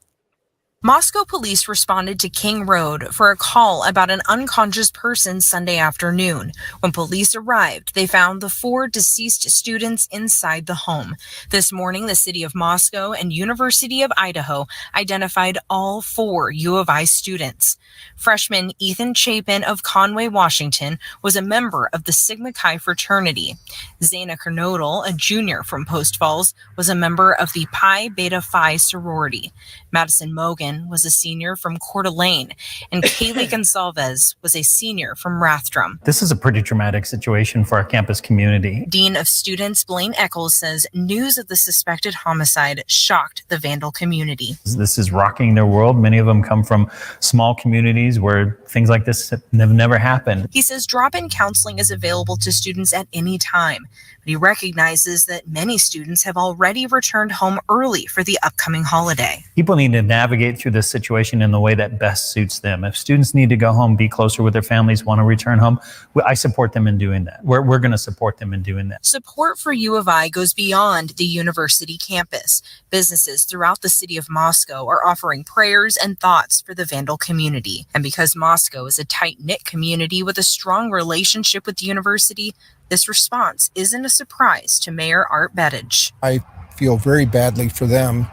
Speaker 8: Moscow police responded to King Road for a call about an unconscious person Sunday afternoon. When police arrived, they found the 4 deceased students inside the home. This morning, the city of Moscow and University of Idaho identified all 4 U of I students. Freshman Ethan Chapin of Conway, Washington, was a member of the Sigma Chi fraternity. Dana Kernodle, a junior from Post Falls, was a member of the Pi Beta Phi sorority. Madison Mogan was a senior from Coeur d'Alene, and Kiely Goncalves was a senior from Rathdrum.
Speaker 11: This is a pretty traumatic situation for our campus community.
Speaker 8: Dean of Students Blaine Eccles says news of the suspected homicide shocked the Vandal community.
Speaker 11: This is rocking their world. Many of them come from small communities where things like this have never happened.
Speaker 8: He says drop-in counseling is available to students at any time, but he recognizes that many students have already returned home early for the upcoming holiday.
Speaker 11: People need to navigate through this situation in the way that best suits them. If students need to go home, be closer with their families, want to return home, I support them in doing that. We're going to support them in doing that.
Speaker 8: Support for U of I goes beyond the university campus. Businesses throughout the city of Moscow are offering prayers and thoughts for the Vandal community. And because Moscow is a tight-knit community with a strong relationship with the university, this response isn't a surprise to Mayor Art Bettage.
Speaker 13: I feel very badly for them,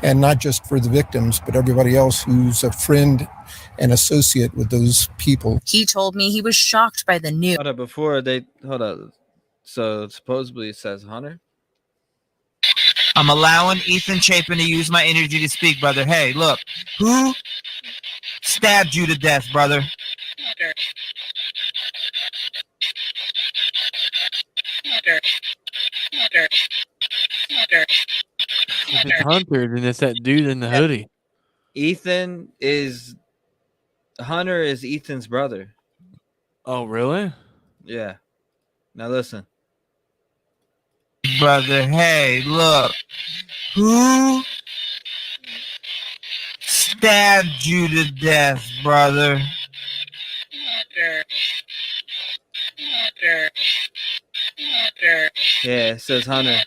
Speaker 13: and not just for the victims, but everybody else who's a friend and associate with those people.
Speaker 8: He told me he was shocked by the news.
Speaker 1: Hold up. So supposedly it says Hunter.
Speaker 20: I'm allowing Ethan Chapin to use my energy to speak, brother. Hey, look, who stabbed you to death, brother?
Speaker 2: If it's Hunter, then it's that dude in the hoodie.
Speaker 1: Hunter is Ethan's brother.
Speaker 2: Oh, really?
Speaker 1: Yeah. Now listen.
Speaker 20: Brother, hey, look, who stabbed you to death, brother?
Speaker 1: Yeah, it says Hunter.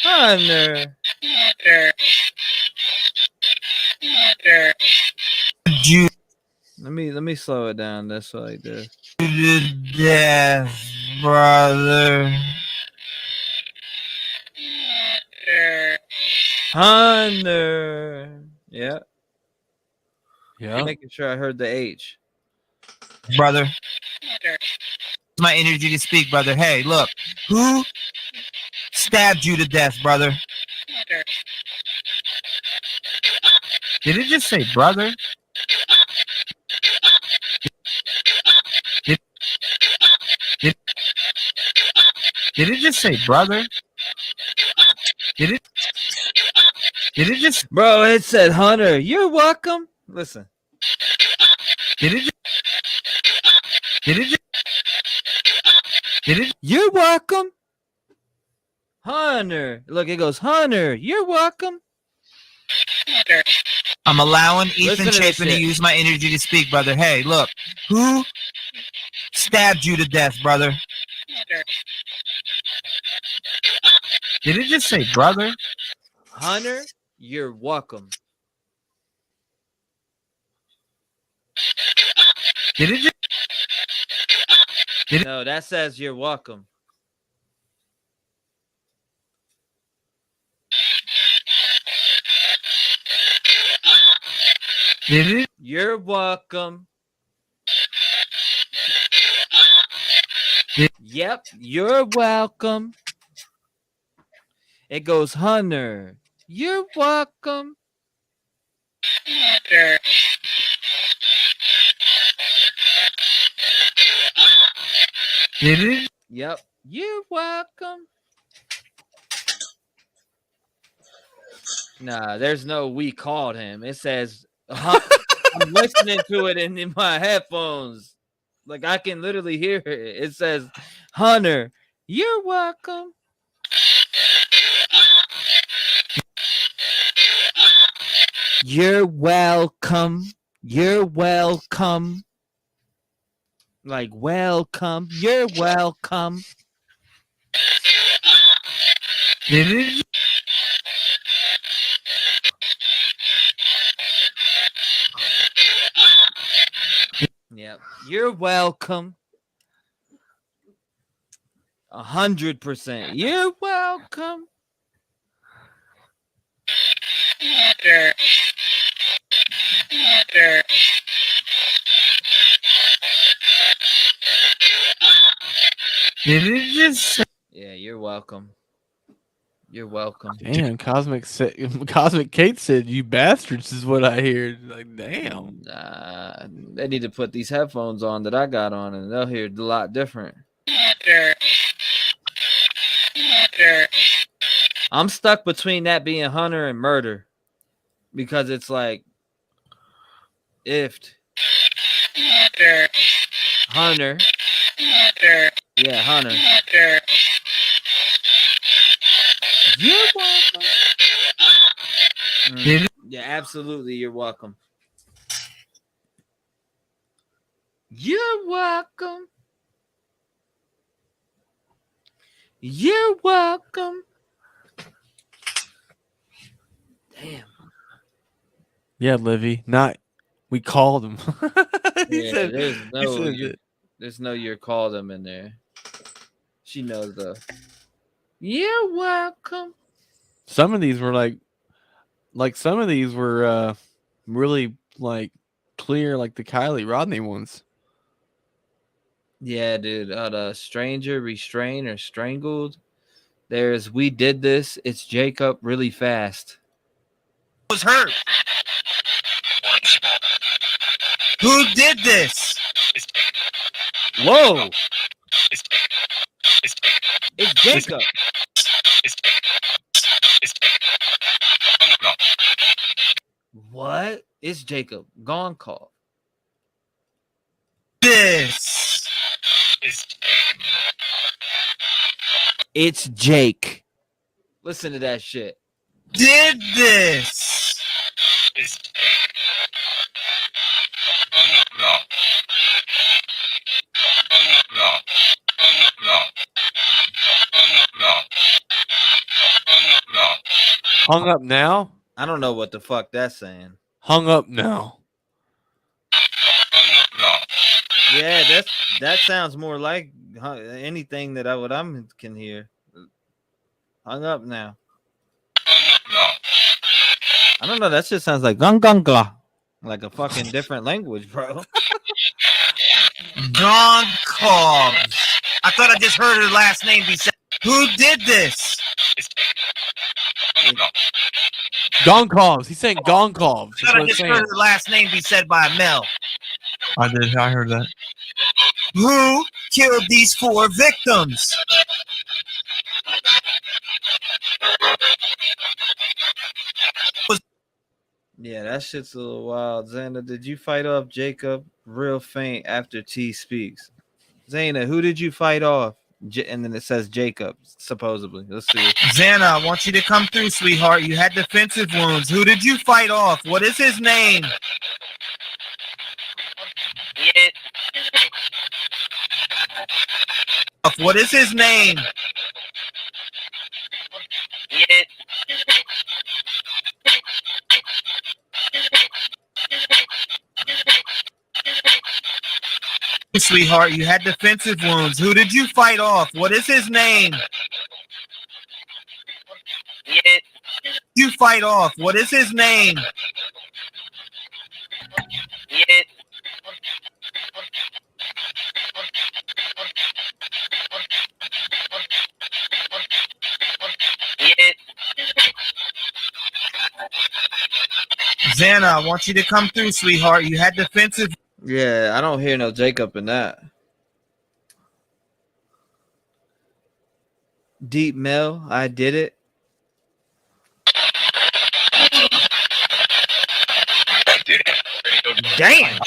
Speaker 1: Hunter. Let me slow it down. That's like this.
Speaker 20: To death, brother.
Speaker 1: Hunter. Yeah.
Speaker 2: Yeah.
Speaker 1: Making sure I heard the H.
Speaker 20: Brother. My energy to speak, brother. Hey, look, who stabbed you to death, brother? Did it just say brother? Did it just say brother? Did it just...
Speaker 1: Bro, it said Hunter. You're welcome. Listen.
Speaker 20: Did it?
Speaker 1: You're welcome. Hunter. Look, it goes, Hunter. You're welcome.
Speaker 20: I'm allowing Ethan
Speaker 1: Listen to
Speaker 20: Chapin to use my energy to speak, brother. Hey, look, who stabbed you to death, brother? Did it just say brother?
Speaker 1: Hunter, you're welcome.
Speaker 20: Did it just...
Speaker 1: No, that says you're welcome.
Speaker 20: Did it?
Speaker 1: You're welcome. Yep, you're welcome. It goes, Hunter. You're welcome.
Speaker 20: Did it?
Speaker 1: Yep, you're welcome. Nah, there's no we called him. It says I'm listening to it in my headphones. Like I can literally hear it. It says, Hunter, you're welcome. You're welcome. You're welcome. Like welcome. You're welcome.
Speaker 20: Did it?
Speaker 1: Yep. You're welcome. 100%. You're welcome.
Speaker 20: Did it just?
Speaker 1: Yeah, you're welcome. You're welcome.
Speaker 2: Damn, Cosmic Kate said, "You bastards," is what I hear. Like, damn.
Speaker 1: They need to put these headphones on that I got on, and they'll hear a lot different. I'm stuck between that being Hunter and murder, because it's like, ifed. Hunter. Yeah, Hunter. You're welcome. Yeah, absolutely. You're welcome. You're welcome. You're welcome. Damn.
Speaker 2: Yeah, Livy. Not. We called him.
Speaker 1: Yeah, there's no you're called him in there. She knows though. You're welcome.
Speaker 2: Some of these were like some of these were really like clear, like the Kielyrodni ones.
Speaker 1: Yeah, dude. The stranger restrained or strangled. There's we did this. It's Jacob really fast.
Speaker 20: Was hurt. Who did this?
Speaker 1: Whoa. It's Jacob. What? It's Jacob. Gone call.
Speaker 20: This.
Speaker 1: It's Jake. Listen to that shit.
Speaker 20: Did this.
Speaker 2: Hung up now?
Speaker 1: I don't know what the fuck that's saying.
Speaker 2: Hung up now.
Speaker 1: Yeah, that sounds more like anything that I can hear. Hung up now. I don't know. That shit sounds like gung gung glah, like a fucking different language, bro.
Speaker 20: Gone Cobbs. I thought I just heard her last name be said. Who did this?
Speaker 2: Gong calls. He's saying gong calls.
Speaker 20: I thought I just heard her last name be said by Mel.
Speaker 10: I did. I heard that.
Speaker 20: Who killed these 4 victims?
Speaker 1: Yeah, that shit's a little wild. Xana, did you fight off Jacob real faint after T speaks? Xana, who did you fight off? And then it says Jacob, supposedly. Let's see.
Speaker 20: Xana, I want you to come through, sweetheart. You had defensive wounds. Who did you fight off? What is his name? What is his name? Sweetheart, you had defensive wounds. Who did you fight off? What is his name? You fight off. What is his name? Xana, I want you to come through, sweetheart. You had defensive.
Speaker 1: Yeah, I don't hear no Jacob in that. Deep Mel, I did it. Damn.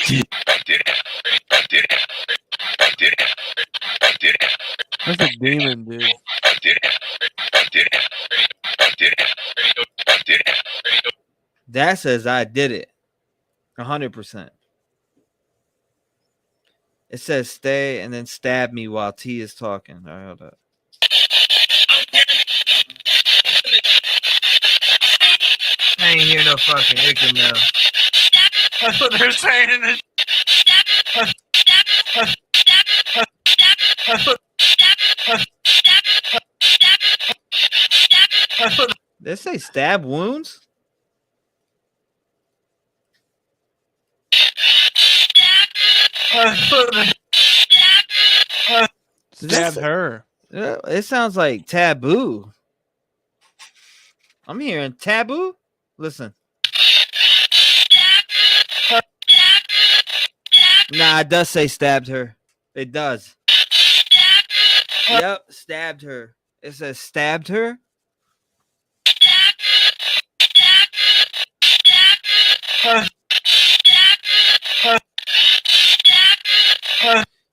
Speaker 2: That's a demon, dude.
Speaker 1: That says I did it. 100%. It says stay and then stab me while T is talking. All right, hold up.
Speaker 20: I ain't hear no fucking Icky Mel. That's what they're saying in this.
Speaker 1: They say stab wounds?
Speaker 2: Stabbed her.
Speaker 1: Yeah, it sounds like taboo. I'm hearing taboo. Listen. Nah, it does say stabbed her. It does. Yep, stabbed her. It says stabbed her.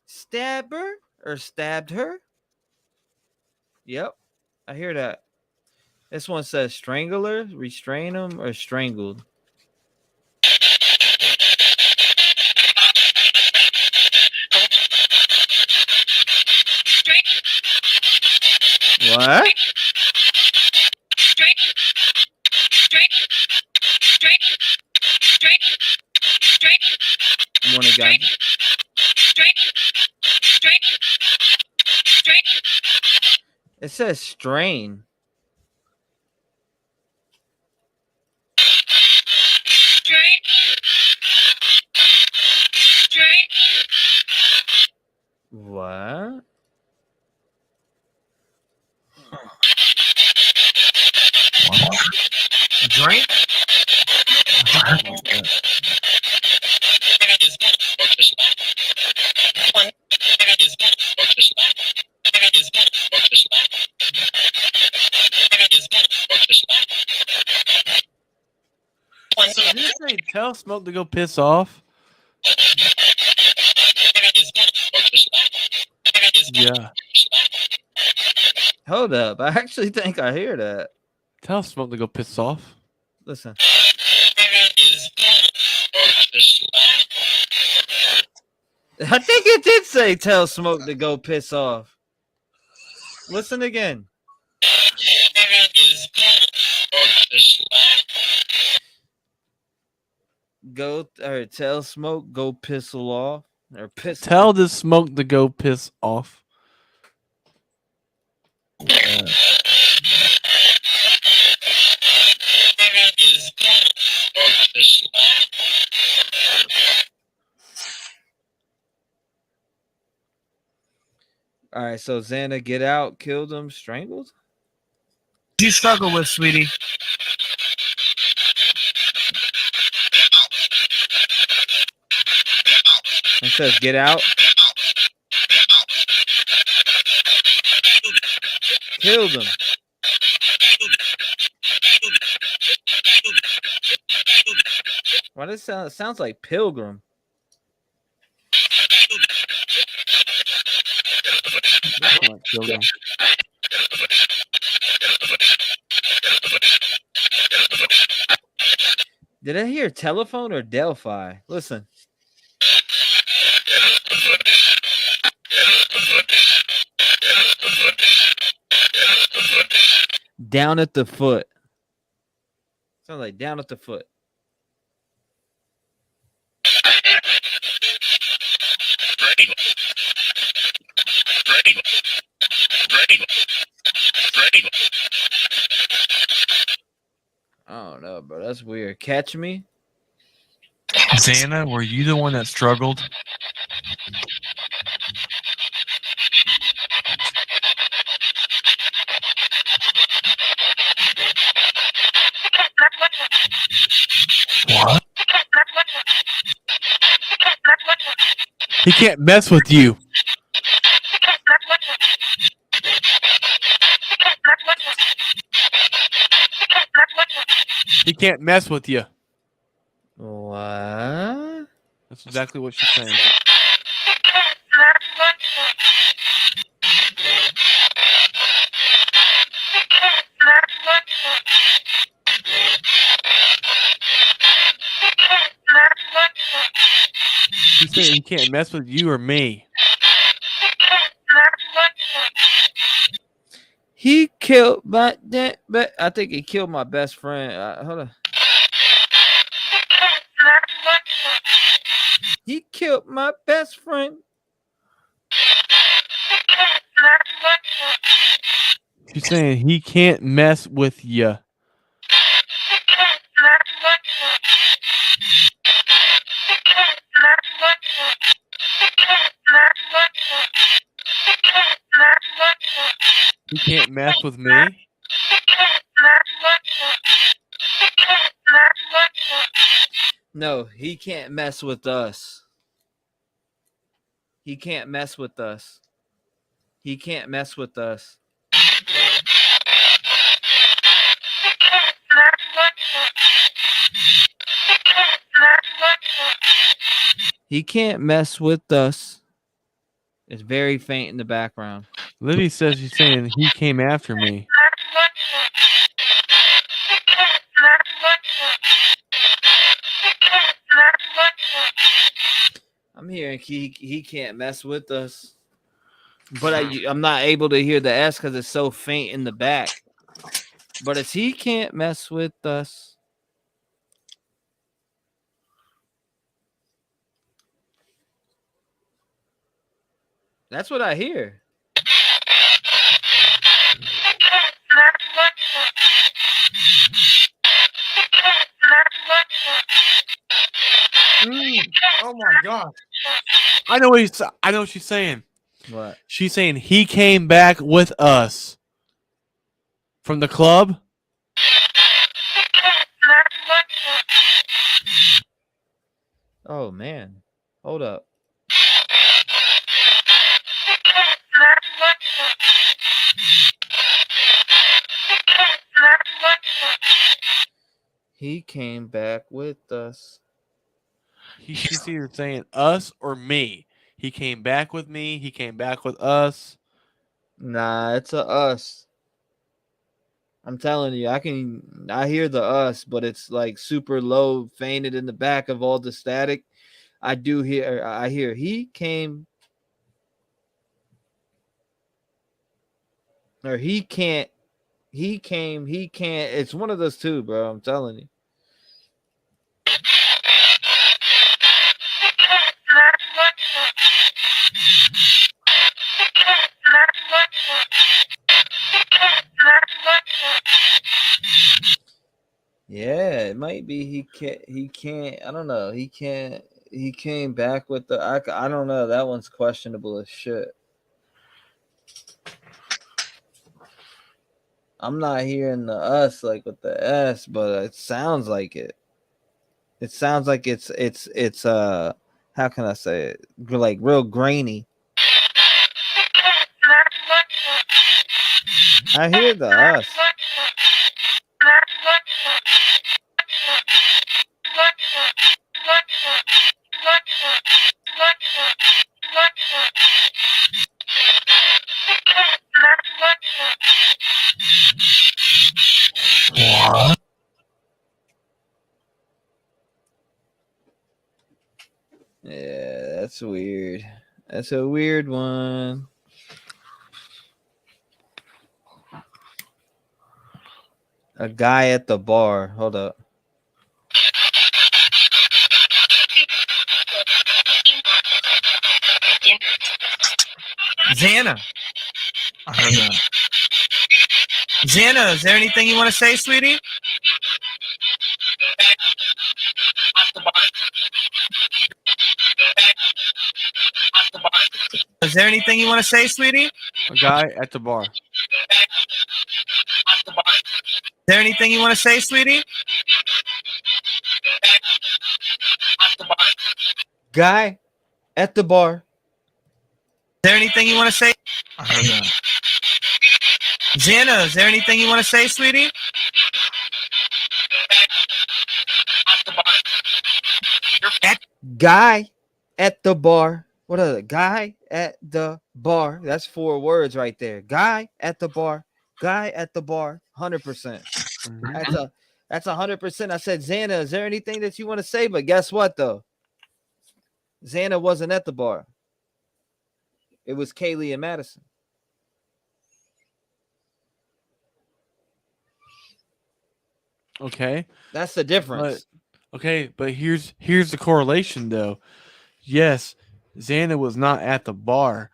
Speaker 1: Stabber or stabbed her? Yep, I hear that. This one says strangler, restrain him, or strangled. What? Morning, guys. It says strain. What?
Speaker 20: Drink?
Speaker 2: So did you say tell Smoke to go piss off? Yeah.
Speaker 1: Hold up. I actually think I hear that.
Speaker 2: Tell Smoke to go piss off.
Speaker 1: Listen. I think it did say tell Smoke to go piss off. Listen again. Go or tell Smoke go piss off or piss.
Speaker 2: Tell the Smoke to go piss off.
Speaker 1: All right, so Xana get out, killed him, strangled.
Speaker 20: You struggle with, sweetie.
Speaker 1: It says get out. Killed him. Why does it sound? It sounds like Pilgrim. Did I hear telephone or Delphi? Listen. Down at the foot. Sounds like down at the foot. I don't know, bro. That's weird. Catch me.
Speaker 2: Xana, were you the one that struggled? What? He can't mess with you. He can't mess with you.
Speaker 1: What?
Speaker 2: That's exactly what she's saying. He said he can't mess with you or me.
Speaker 1: He killed my dad, but I think he killed my best friend. Hold on. He killed my best friend.
Speaker 2: She's saying he can't mess with you. He can't mess with me.
Speaker 1: No, he can't mess with us. He can't mess with us. He can't mess with us. He can't mess with us. It's very faint in the background.
Speaker 2: Libby says she's saying he came after me.
Speaker 1: I'm hearing he can't mess with us. But I'm not able to hear the S because it's so faint in the back. But it's he can't mess with us. That's what I hear.
Speaker 2: Oh my god! I know what she's saying.
Speaker 1: What?
Speaker 2: She's saying he came back with us from the club.
Speaker 1: Oh man, hold up. He came back with us.
Speaker 2: She's either saying us or me. He came back with me. He came back with us.
Speaker 1: Nah, it's a us. I'm telling you, I hear the us, but it's like super low, fainted in the back of all the static. I hear he came, or he can't, he came, he can't. It's one of those two, bro. I'm telling you. Yeah, it might be he can't, I don't know. He came back with I don't know. That one's questionable as shit. I'm not hearing the us like with the S, but it sounds like it. It sounds like it's how can I say it? Like real grainy. I hear the us.
Speaker 2: What?
Speaker 1: Yeah, that's weird. That's a weird one. A guy at the bar. Hold up.
Speaker 20: Xana. Xana, is there anything you want to say, sweetie? Is there anything you want to say, sweetie?
Speaker 2: A guy at the bar.
Speaker 20: Is there anything you want to say, sweetie?
Speaker 1: Guy at the bar.
Speaker 20: Is there anything you want to say? Xana, is there anything you want to say, sweetie?
Speaker 1: Guy at the bar. What are the guy at the bar? That's 4 words right there. Guy at the bar. Guy at the bar. 100%. That's 100%. I said, Xana, is there anything that you want to say? But guess what though? Xana wasn't at the bar. It was Kiely and Madison.
Speaker 2: Okay.
Speaker 1: That's the difference.
Speaker 2: But here's the correlation though. Yes, Xana was not at the bar,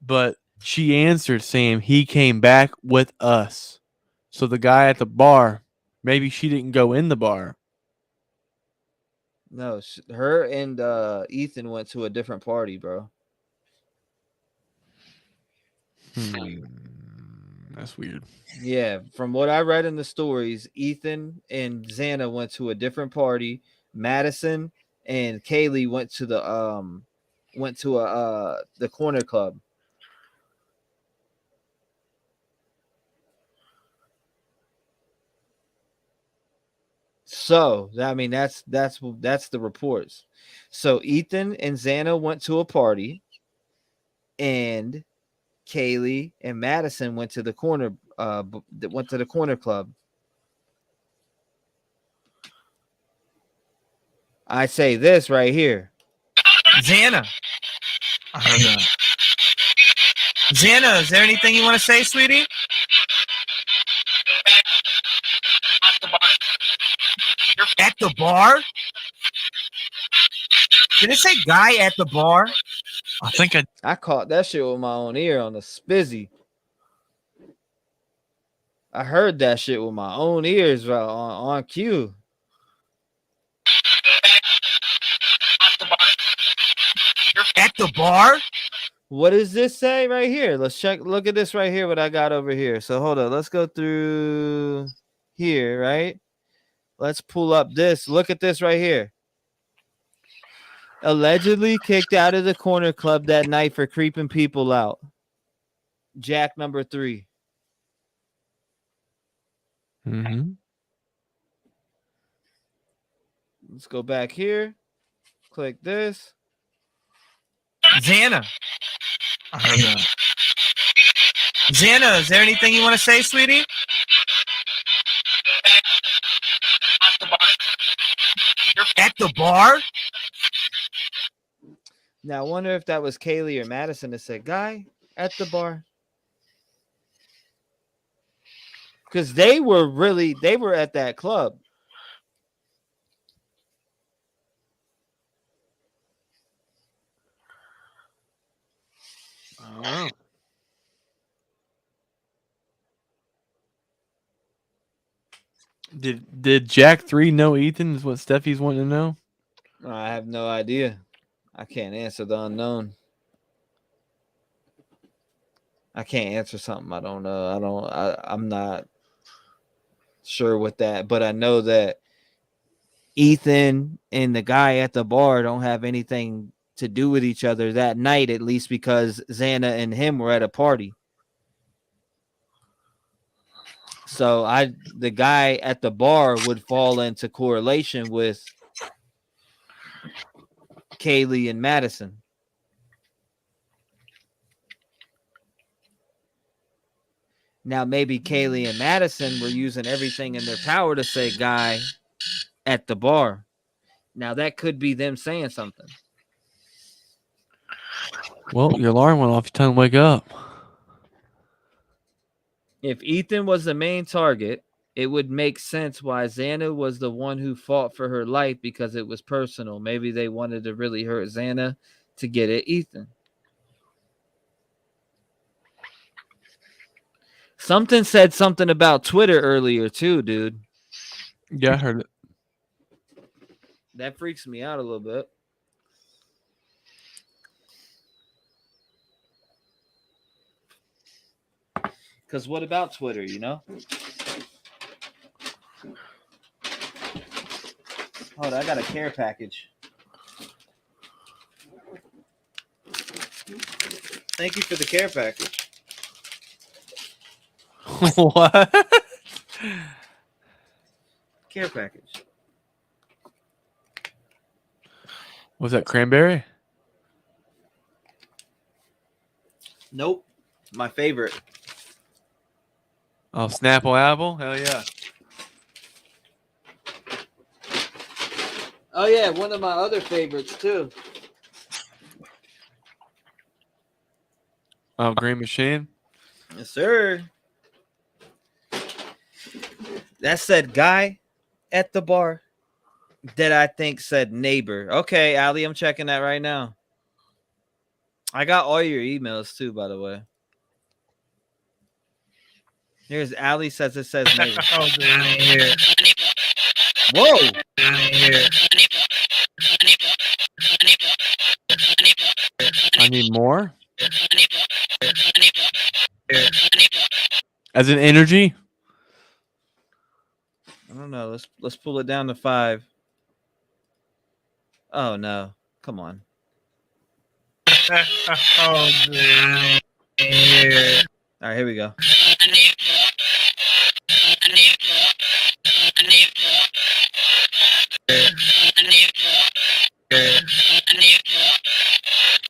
Speaker 2: but she answered saying he came back with us. So the guy at the bar, maybe she didn't go in the bar.
Speaker 1: No, her and Ethan went to a different party, bro.
Speaker 2: That's weird.
Speaker 1: Yeah, from what I read in the stories, Ethan and Xana went to a different party. Madison and Kiely went to the corner club. So I mean that's the reports. So Ethan and Xana went to a party, and Kiely and Madison went to the corner club. I say this right here.
Speaker 20: Xana. Xana, is there anything you want to say, sweetie? At the bar? Did it say guy at the bar?
Speaker 2: I think
Speaker 1: I caught that shit with my own ear on the spizzy. I heard that shit with my own ears on cue.
Speaker 20: At the bar?
Speaker 1: What does this say right here? Let's check. Look at this right here. What I got over here. So hold on. Let's go through here, right? Let's pull up this. Look at this right here. Allegedly kicked out of the corner club that night for creeping people out. Jack number 3.
Speaker 2: Mm-hmm.
Speaker 1: Let's go back here. Click this.
Speaker 20: Xana. Xana, is there anything you want to say, sweetie? At the bar?
Speaker 1: Now I wonder if that was Kiely or Madison that said guy at the bar. Because they were at that club.
Speaker 2: I don't know. Did Jack 3 know Ethan is what Steffi's wanting to know?
Speaker 1: I have no idea. I can't answer the unknown. I can't answer something I don't know. I'm not sure with that, but I know that Ethan and the guy at the bar don't have anything to do with each other that night, at least because Xana and him were at a party. So the guy at the bar would fall into correlation with Kiely and Madison. Now, maybe Kiely and Madison were using everything in their power to say guy at the bar. Now, that could be them saying something.
Speaker 2: Well, your alarm went off. It's time to wake up.
Speaker 1: If Ethan was the main target, it would make sense why Xana was the one who fought for her life, because it was personal. Maybe they wanted to really hurt Xana to get at Ethan. Something said something about Twitter earlier too, dude.
Speaker 2: Yeah, I heard it.
Speaker 1: That freaks me out a little bit. Because what about Twitter, you know? Hold on, I got a care package. Thank you for the care package.
Speaker 2: What?
Speaker 1: Care package.
Speaker 2: Was that cranberry?
Speaker 1: Nope. My favorite.
Speaker 2: Oh, Snapple Apple? Hell yeah.
Speaker 1: Oh, yeah, one of my other favorites, too.
Speaker 2: Oh, Green Machine?
Speaker 1: Yes, sir. That said guy at the bar that I think said neighbor. Okay, Ali, I'm checking that right now. I got all your emails, too, by the way. Here's Ali says it says neighbor.
Speaker 20: Oh, dude, I ain't here.
Speaker 1: Whoa.
Speaker 20: I ain't here.
Speaker 2: I need more? As in energy?
Speaker 1: I don't know. Let's pull it down to 5. Oh no. Come on.
Speaker 20: Oh, dude, I ain't here.
Speaker 1: All right, here we go.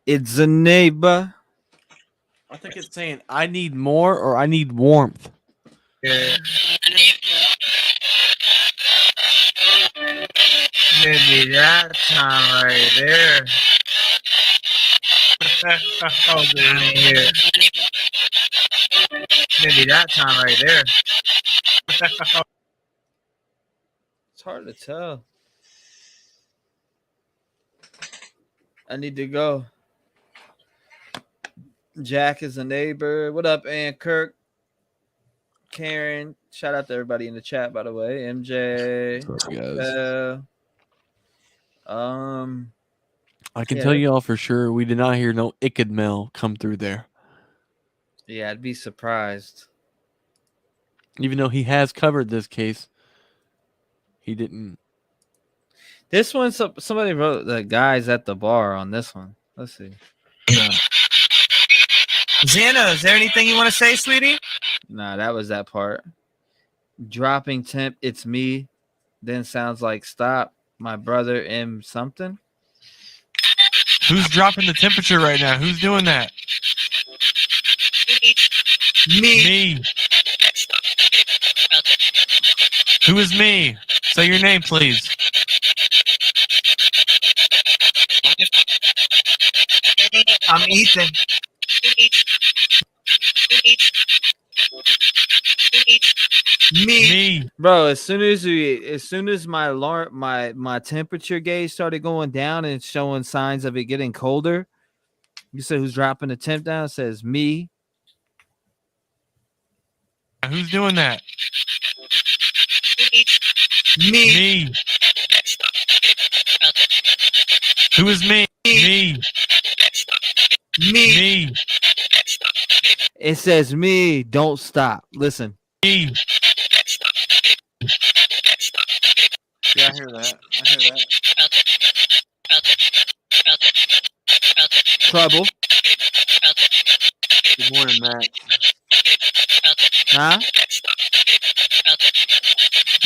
Speaker 1: It's a neighbor.
Speaker 2: I think it's saying I need more or I need warmth.
Speaker 20: Yeah. Maybe that time right there. Oh, dude, I ain't here. Maybe that time right there.
Speaker 1: It's hard to tell. I need to go. Jack is a neighbor. What up, Aunt Kirk? Karen. Shout out to everybody in the chat, by the way. MJ.
Speaker 2: What's up, guys? I can tell you all for sure we did not hear no Ickadmel come through there.
Speaker 1: Yeah, I'd be surprised.
Speaker 2: Even though he has covered this case, he didn't.
Speaker 1: This one, somebody wrote the guys at the bar on this one. Let's see.
Speaker 20: Xana, is there anything you want to say, sweetie?
Speaker 1: Nah, that was that part. Dropping temp, it's me. Then sounds like stop. My brother M something.
Speaker 2: Who's dropping the temperature right now? Who's doing that?
Speaker 20: Me.
Speaker 2: Who is me? Say your name, please.
Speaker 20: I'm Ethan.
Speaker 2: Me.
Speaker 1: Bro, as soon as my alarm, my temperature gauge started going down and showing signs of it getting colder, you said who's dropping the temp down? It says me.
Speaker 2: Who's doing that?
Speaker 20: Me.
Speaker 2: Who is me? Me.
Speaker 20: Me.
Speaker 1: It says me. Don't stop. Listen.
Speaker 2: Me. Yeah, I hear that.
Speaker 1: Trouble.
Speaker 2: Good morning, Max.
Speaker 1: Huh?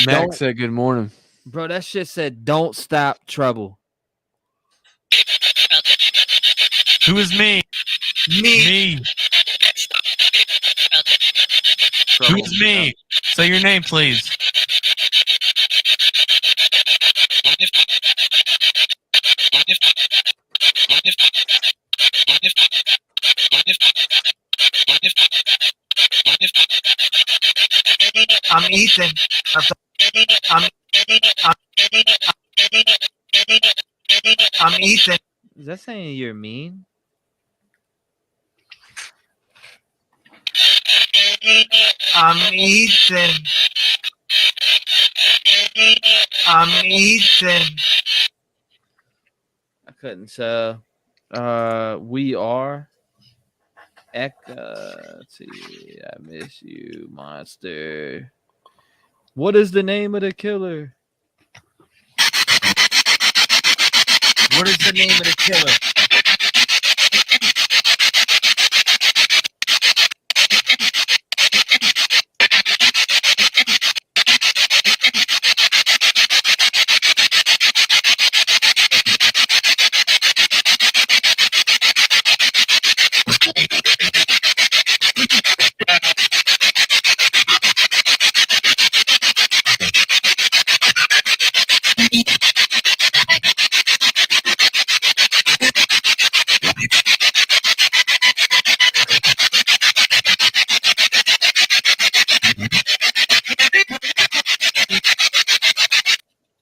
Speaker 2: Max said good morning.
Speaker 1: Bro, that shit said don't stop trouble.
Speaker 2: Who is me? Me. Who is me? Say your name, please.
Speaker 20: I'm Ethan. I'm Ethan.
Speaker 1: Is that saying you're mean?
Speaker 20: I'm Ethan. I'm Ethan.
Speaker 1: I couldn't tell. We are. Let's see. I miss you, monster. What is the name of the killer?
Speaker 20: What is the name of the killer?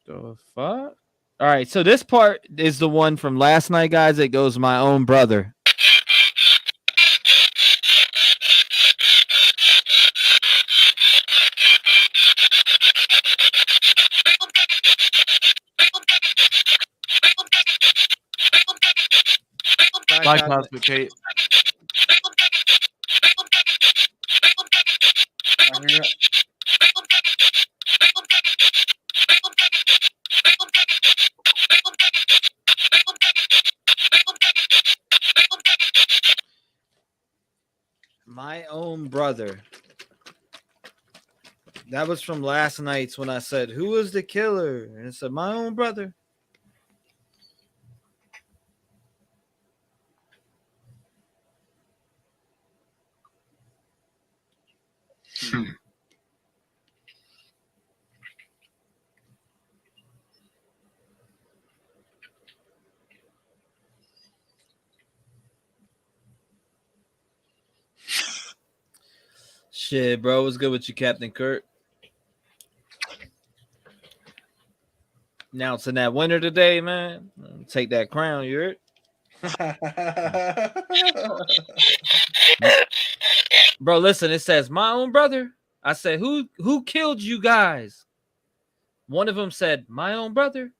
Speaker 1: The fuck? All right, so this part is the one from last night, guys. It goes, my own brother.
Speaker 2: Bye, Cosmic Kate.
Speaker 1: My own brother. That was from last night's when I said, who was the killer? And it said, my own brother. Shit, bro. What's good with you, Captain Kurt? Announcing that winner today, man. Take that crown, you heard? Bro, listen, it says, my own brother. I said, who killed you guys? One of them said, my own brother.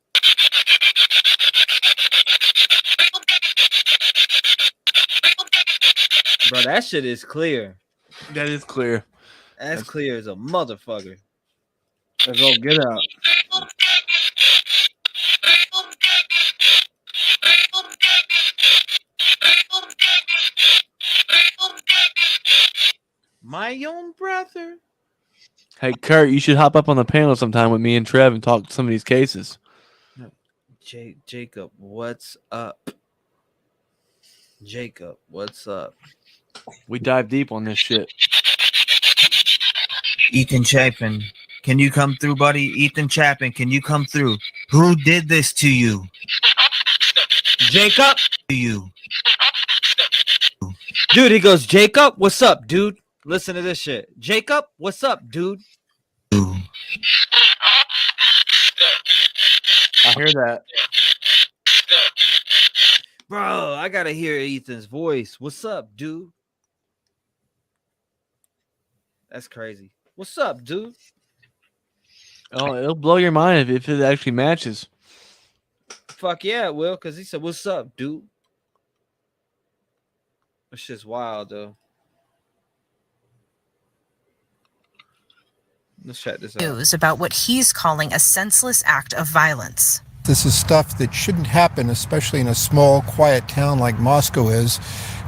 Speaker 1: Bro, that shit is clear.
Speaker 2: That is clear.
Speaker 1: That's clear as a motherfucker. Let's go get out. My own brother.
Speaker 2: Hey, Kurt, you should hop up on the panel sometime with me and Trev and talk some of these cases.
Speaker 1: Jacob, what's up? Jacob, what's up?
Speaker 2: We dive deep on this shit.
Speaker 20: Ethan Chapin, can you come through, buddy? Ethan Chapin, can you come through? Who did this to you?
Speaker 1: Jacob?
Speaker 20: To you.
Speaker 1: Dude, he goes, Jacob, what's up, dude? Listen to this shit. Jacob, what's up, dude?
Speaker 2: I hear that.
Speaker 1: Bro, I gotta hear Ethan's voice. What's up, dude? That's crazy. What's up, dude?
Speaker 2: Oh, it'll blow your mind if it actually matches.
Speaker 1: Fuck yeah, it will, because he said, what's up, dude? It's just wild, though. Let's check this out.
Speaker 8: News about what he's calling a senseless act of violence.
Speaker 13: This is stuff that shouldn't happen, especially in a small, quiet town like Moscow is,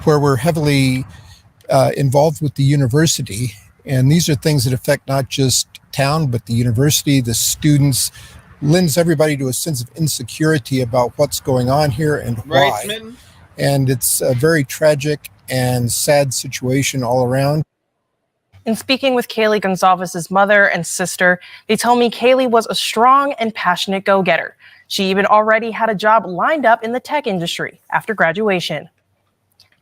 Speaker 13: where we're heavily involved with the university. And these are things that affect not just town, but the university, the students, lends everybody to a sense of insecurity about what's going on here and why.
Speaker 1: Right, Smitten?
Speaker 13: And it's a very tragic and sad situation all around.
Speaker 8: In speaking with Kiely Gonzalez's mother and sister, they tell me Kiely was a strong and passionate go-getter. She even already had a job lined up in the tech industry after graduation.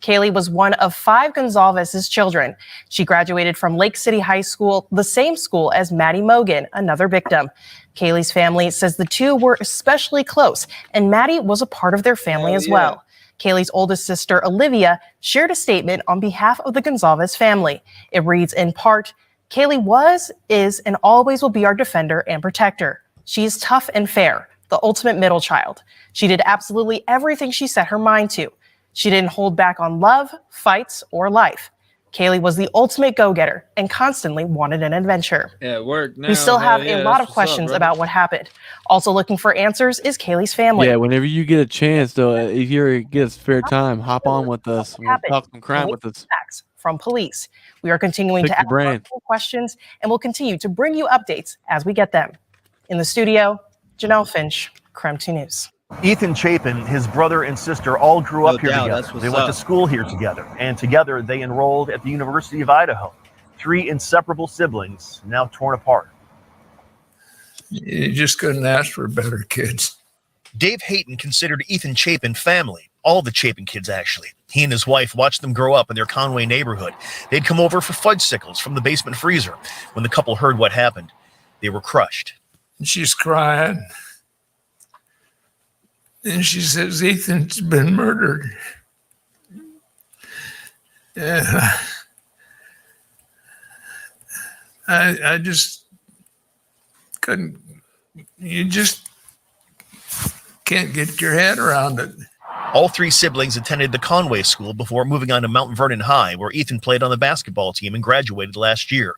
Speaker 8: Kiely was one of 5 Gonzalez's children. She graduated from Lake City High School, the same school as Maddie Mogan, another victim. Kiely's family says the two were especially close, and Maddie was a part of their family as well. Kiely's oldest sister, Olivia, shared a statement on behalf of the Gonzalez family. It reads in part, Kiely was, is, and always will be our defender and protector. She is tough and fair, the ultimate middle child. She did absolutely everything she set her mind to. She didn't hold back on love, fights, or life. Kiely was the ultimate go-getter and constantly wanted an adventure.
Speaker 1: Yeah, it worked. Now,
Speaker 8: We still have
Speaker 1: yeah,
Speaker 8: a lot
Speaker 1: that's
Speaker 8: of
Speaker 1: what's
Speaker 8: questions
Speaker 1: up,
Speaker 8: about what happened. Also looking for answers is Kiely's family.
Speaker 2: Yeah, whenever you get a chance, though, if you get a spare time, hop on with us. We'll talk some crime with us.
Speaker 8: Facts from police. We are continuing
Speaker 2: Pick
Speaker 8: to
Speaker 2: your
Speaker 8: ask
Speaker 2: brain.
Speaker 8: multiple questions and will continue to bring you updates as we get them. In the studio, Janelle Finch, Crime 2 News.
Speaker 12: Ethan Chapin, his brother and sister all grew up here
Speaker 1: doubt,
Speaker 12: together.
Speaker 1: that's what's
Speaker 12: They went to
Speaker 1: up.
Speaker 12: school here together, and together they enrolled at the University of Idaho. 3 inseparable siblings, now torn apart.
Speaker 14: You just couldn't ask for better kids.
Speaker 16: Dave Hayton considered Ethan Chapin family, all the Chapin kids actually. He and his wife watched them grow up in their Conway neighborhood. They'd come over for fudgesicles from the basement freezer. When the couple heard what happened, they were crushed.
Speaker 14: She's crying. And she says, Ethan's been murdered. Yeah. I just couldn't, you just can't get your head around it.
Speaker 16: All 3 siblings attended the Conway School before moving on to Mount Vernon High, where Ethan played on the basketball team and graduated last year.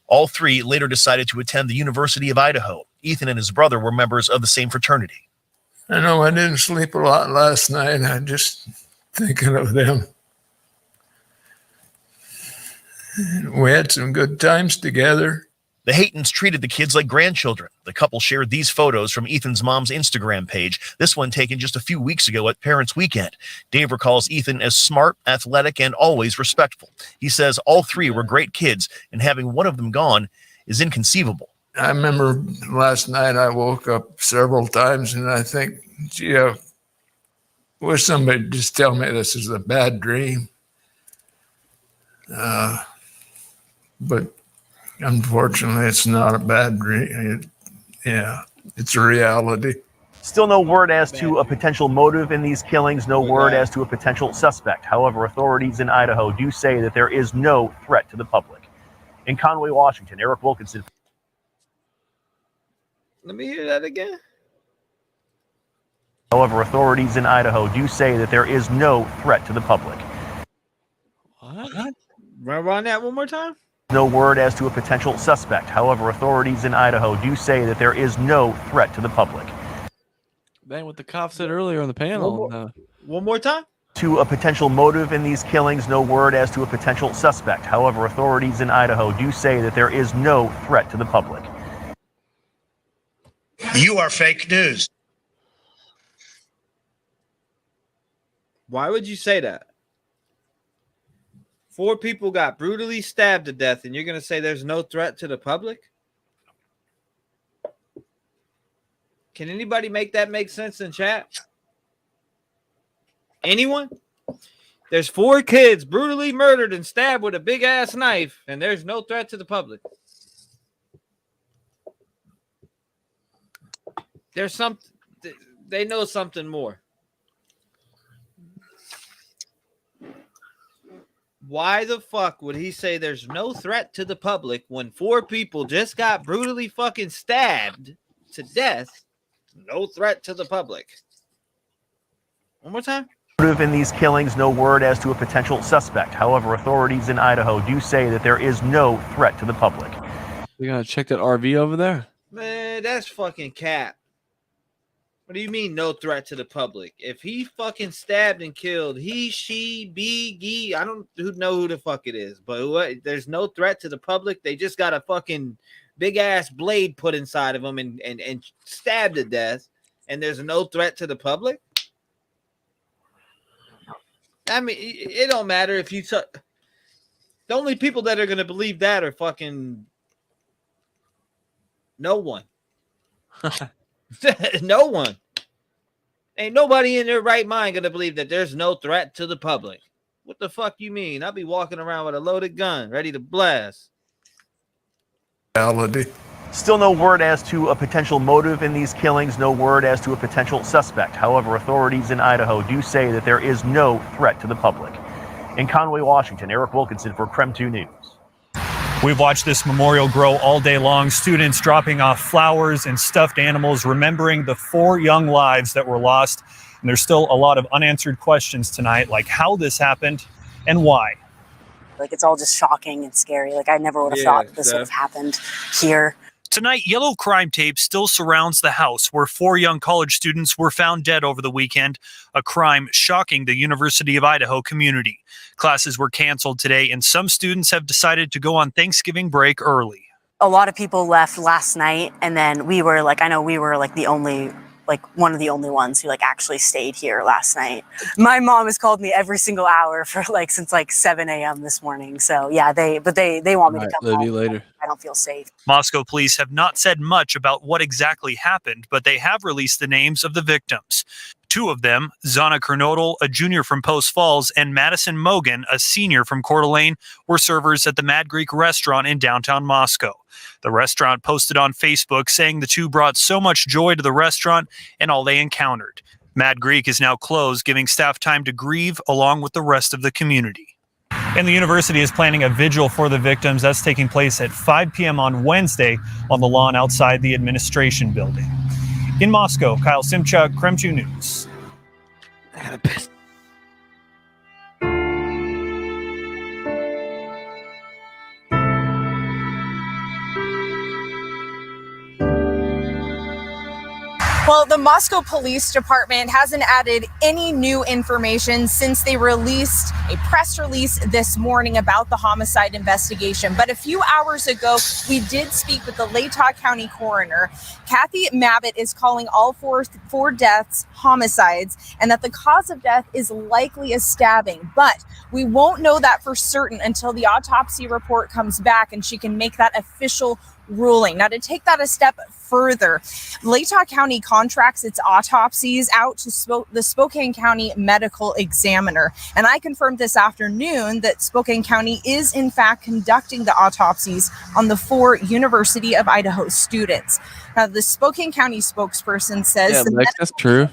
Speaker 16: All 3 later decided to attend the University of Idaho. Ethan and his brother were members of the same fraternity.
Speaker 14: I know I didn't sleep a lot last night. I just thinking of them. We had some good times together.
Speaker 16: The Haytons treated the kids like grandchildren. The couple shared these photos from Ethan's mom's Instagram page, this one taken just a few weeks ago at Parents' Weekend. Dave recalls Ethan as smart, athletic, and always respectful. He says all 3 were great kids, and having one of them gone is inconceivable.
Speaker 14: I remember last night I woke up several times and I think, gee, I wish somebody would just tell me this is a bad dream. But unfortunately, it's not a bad dream. It's a reality.
Speaker 12: Still no word as to a potential motive in these killings, no word as to a potential suspect. However, authorities in Idaho do say that there is no threat to the public. In Conway, Washington, Eric Wilkinson.
Speaker 1: Let me hear that again.
Speaker 12: However, authorities in Idaho do say that there is no threat to the public.
Speaker 1: What? Run that one more time.
Speaker 12: No word as to a potential suspect. However, authorities in Idaho do say that there is no threat to the public.
Speaker 2: That ain't what the cop said earlier on the panel.
Speaker 1: One more time.
Speaker 12: To a potential motive in these killings, no word as to a potential suspect. However, authorities in Idaho do say that there is no threat to the public.
Speaker 16: You are fake news.
Speaker 1: Why would you say that? 4 people got brutally stabbed to death, and you're going to say there's no threat to the public? Can anybody make that make sense in chat? Anyone? There's 4 kids brutally murdered and stabbed with a big-ass knife, and there's no threat to the public. There's something, they know something more. Why the fuck would he say there's no threat to the public when 4 people just got brutally fucking stabbed to death? No threat to the public. One more time.
Speaker 12: Motive in these killings, no word as to a potential suspect. However, authorities in Idaho do say that there is no threat to the public.
Speaker 2: You gotta check that RV over there.
Speaker 1: Man, that's fucking cap. What do you mean no threat to the public? If he fucking stabbed and killed he, she, be, he, I don't know who the fuck it is, but what, there's no threat to the public. They just got a fucking big ass blade put inside of them and stabbed to death, and there's no threat to the public. I mean, it don't matter if you the only people that are going to believe that are fucking no one. No one. Ain't nobody in their right mind going to believe that there's no threat to the public. What the fuck you mean? I'll be walking around with a loaded gun ready to blast.
Speaker 14: Reality.
Speaker 12: Still no word as to a potential motive in these killings, no word as to a potential suspect. However, authorities in Idaho do say that there is no threat to the public. In Conway, Washington, Eric Wilkinson for KREM 2 News.
Speaker 11: We've watched this memorial grow all day long. Students dropping off flowers and stuffed animals, remembering the 4 young lives that were lost. And there's still a lot of unanswered questions tonight, like how this happened and why.
Speaker 3: Like, it's all just shocking and scary. Like, I never would have thought this would have happened here.
Speaker 11: Tonight, yellow crime tape still surrounds the house where 4 young college students were found dead over the weekend, a crime shocking the University of Idaho community. Classes were canceled today, and some students have decided to go on Thanksgiving break early.
Speaker 3: A lot of people left last night, and then we were like, I know we were like one of the only ones who actually stayed here last night. My mom has called me every single hour for since 7 a.m. this morning. So yeah, they want me to come home.
Speaker 2: Later.
Speaker 3: I don't feel safe.
Speaker 11: Moscow police have not said much about what exactly happened, but they have released the names of the victims. 2 of them, Zana Kernodal, a junior from Post Falls, and Madison Mogan, a senior from Coeur d'Alene, were servers at the Mad Greek restaurant in downtown Moscow. The restaurant posted on Facebook saying the 2 brought so much joy to the restaurant and all they encountered. Mad Greek is now closed, giving staff time to grieve along with the rest of the community. And the university is planning a vigil for the victims. That's taking place at 5 p.m. on Wednesday on the lawn outside the administration building. In Moscow, Kyle Simchuk, KREM 2 News.
Speaker 2: I gotta piss.
Speaker 23: Well, the Moscow Police Department hasn't added any new information since they released a press release this morning about the homicide investigation. But a few hours ago, we did speak with the Latah County coroner. Kathy Mabbitt is calling all four deaths homicides, and that the cause of death is likely a stabbing. But we won't know that for certain until the autopsy report comes back and she can make that official ruling. Now, to take that a step further, Latah County contracts its autopsies out to the Spokane County Medical Examiner. And I confirmed this afternoon that Spokane County is in fact conducting the autopsies on the 4 University of Idaho students. Now, the Spokane County spokesperson says
Speaker 2: that's true.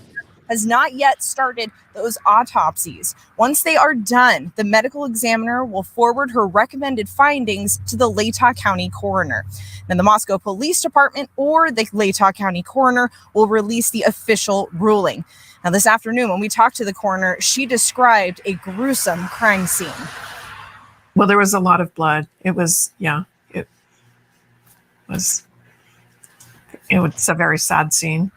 Speaker 23: Has not yet started those autopsies. Once they are done, the medical examiner will forward her recommended findings to the Latah County coroner. Then the Moscow Police Department or the Latah County coroner will release the official ruling. Now, this afternoon, when we talked to the coroner, she described a gruesome crime scene.
Speaker 15: Well, there was a lot of blood. It was a very sad scene.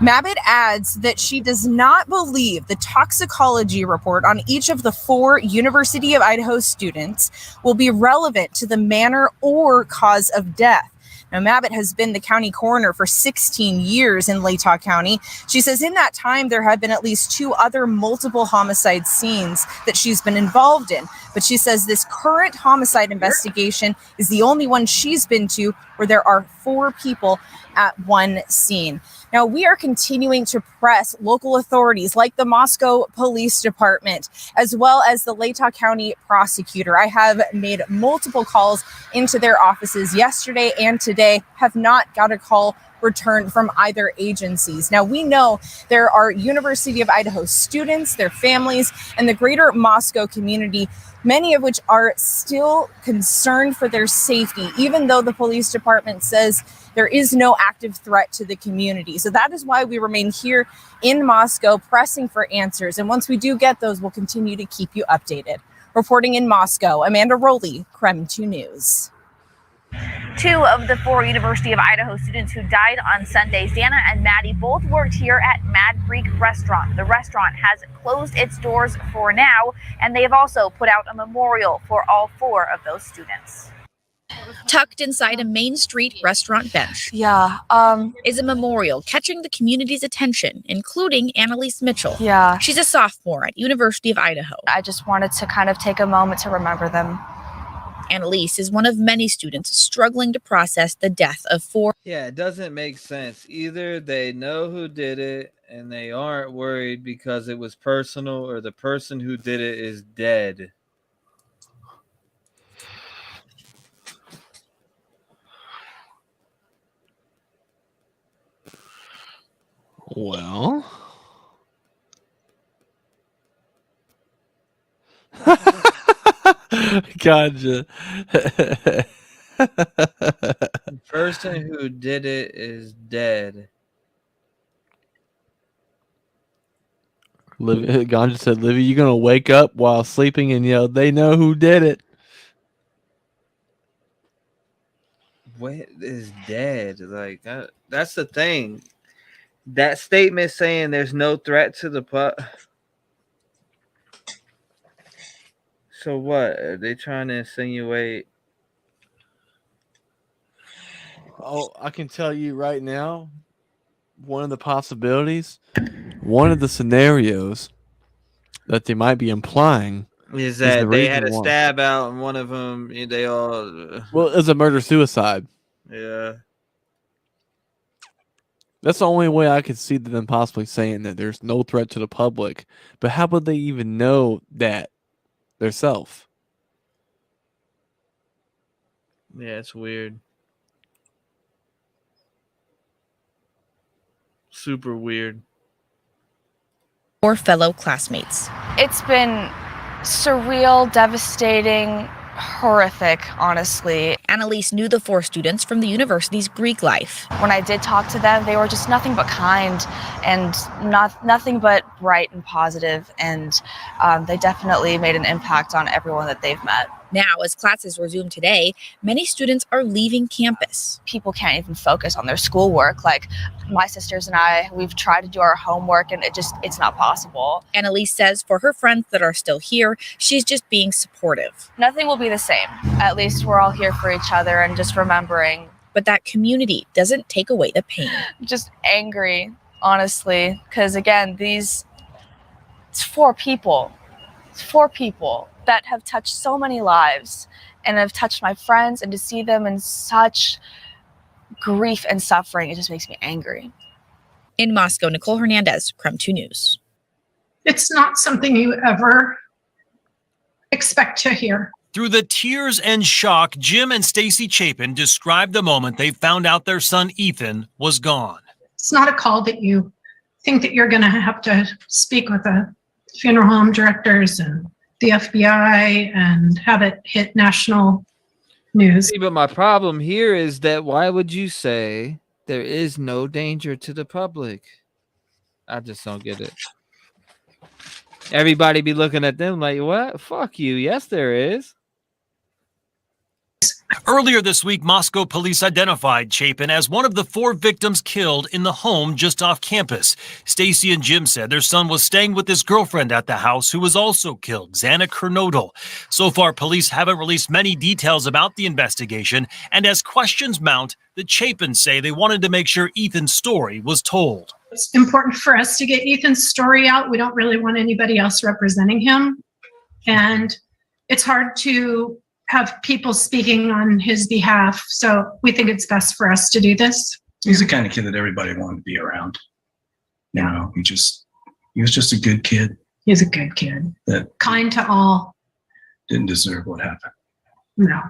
Speaker 23: Mabbitt adds that she does not believe the toxicology report on each of the 4 University of Idaho students will be relevant to the manner or cause of death. Now, Mabbitt has been the county coroner for 16 years in Latah County. She says in that time, there have been at least 2 other multiple homicide scenes that she's been involved in. But she says this current homicide investigation is the only one she's been to where there are 4 people at one scene. Now, we are continuing to press local authorities like the Moscow Police Department, as well as the Latah County prosecutor. I have made multiple calls into their offices yesterday and today, have not got a call returned from either agencies. Now, we know there are University of Idaho students, their families, and the greater Moscow community, many of which are still concerned for their safety, even though the police department says there is no active threat to the community. So that is why we remain here in Moscow pressing for answers. And once we do get those, we'll continue to keep you updated. Reporting in Moscow, Amanda Rowley, KREM 2 News. 2 of the 4 University of Idaho students who died on Sunday, Dana and Maddie, both worked here at Mad Greek Restaurant. The restaurant has closed its doors for now, and they have also put out a memorial for all 4 of those students. Tucked inside a Main Street restaurant bench is a memorial catching the community's attention, including Annalise Mitchell. She's a sophomore at University of Idaho.
Speaker 17: I just wanted to kind of take a moment to remember them.
Speaker 23: Annalise is one of many students struggling to process the death of 4.
Speaker 1: Yeah, it doesn't make sense. Either they know who did it and they aren't worried because it was personal, or the person who did it is dead.
Speaker 2: Well, gotcha.
Speaker 1: The person who did it is dead.
Speaker 2: Ganja said, Livy, you going to wake up while sleeping and yell, they know who did it.
Speaker 1: What is dead? Like that's the thing. That statement saying there's no threat to the So what? Are they trying to insinuate?
Speaker 2: Oh, I can tell you right now, one of the possibilities, one of the scenarios that they might be implying
Speaker 1: Is that they had a
Speaker 2: why.
Speaker 1: stab out and one of them, they all.
Speaker 2: Well, it's a murder-suicide.
Speaker 1: Yeah.
Speaker 2: That's the only way I could see them possibly saying that there's no threat to the public. But how would they even know that themselves?
Speaker 1: Yeah, it's weird. Super weird.
Speaker 23: Or fellow classmates. It's been surreal, devastating, horrific, honestly. Annalise knew the 4 students from the university's Greek life. When I did talk to them, they were just nothing but kind and nothing but bright and positive, and they definitely made an impact on everyone that they've met. Now, as classes resume today, many students are leaving campus. People can't even focus on their schoolwork. Like my sisters and I, we've tried to do our homework and it's not possible. Annalise says for her friends that are still here, she's just being supportive. Nothing will be the same. At least we're all here for each other and just remembering. But that community doesn't take away the pain. Just angry, honestly, because again, it's 4 people. It's 4 people that have touched so many lives and have touched my friends, and to see them in such grief and suffering, it just makes me angry. In Moscow, Nicole Hernandez, Crumb 2 News.
Speaker 15: It's not something you ever expect to hear.
Speaker 11: Through the tears and shock, Jim and Stacy Chapin described the moment they found out their son Ethan was gone.
Speaker 15: It's not a call that you think that you're going to have to speak with the funeral home directors and the FBI and have it hit national news.
Speaker 1: See, but my problem here is that why would you say there is no danger to the public? I just don't get it. Everybody be looking at them like, what? Fuck you. Yes, there is.
Speaker 11: Earlier this week, Moscow police identified Chapin as one of the 4 victims killed in the home just off campus. Stacy and Jim said their son was staying with his girlfriend at the house who was also killed, Xana Kernodle. So far, police haven't released many details about the investigation, and as questions mount, the Chapins say they wanted to make sure Ethan's story was told.
Speaker 15: It's important for us to get Ethan's story out. We don't really want anybody else representing him. And it's hard to have people speaking on his behalf. So we think it's best for us to do this.
Speaker 19: He's the kind of kid that everybody wanted to be around. You know, he was just a good kid.
Speaker 15: He's a good kid. Kind to all.
Speaker 19: Didn't deserve what happened.
Speaker 15: No.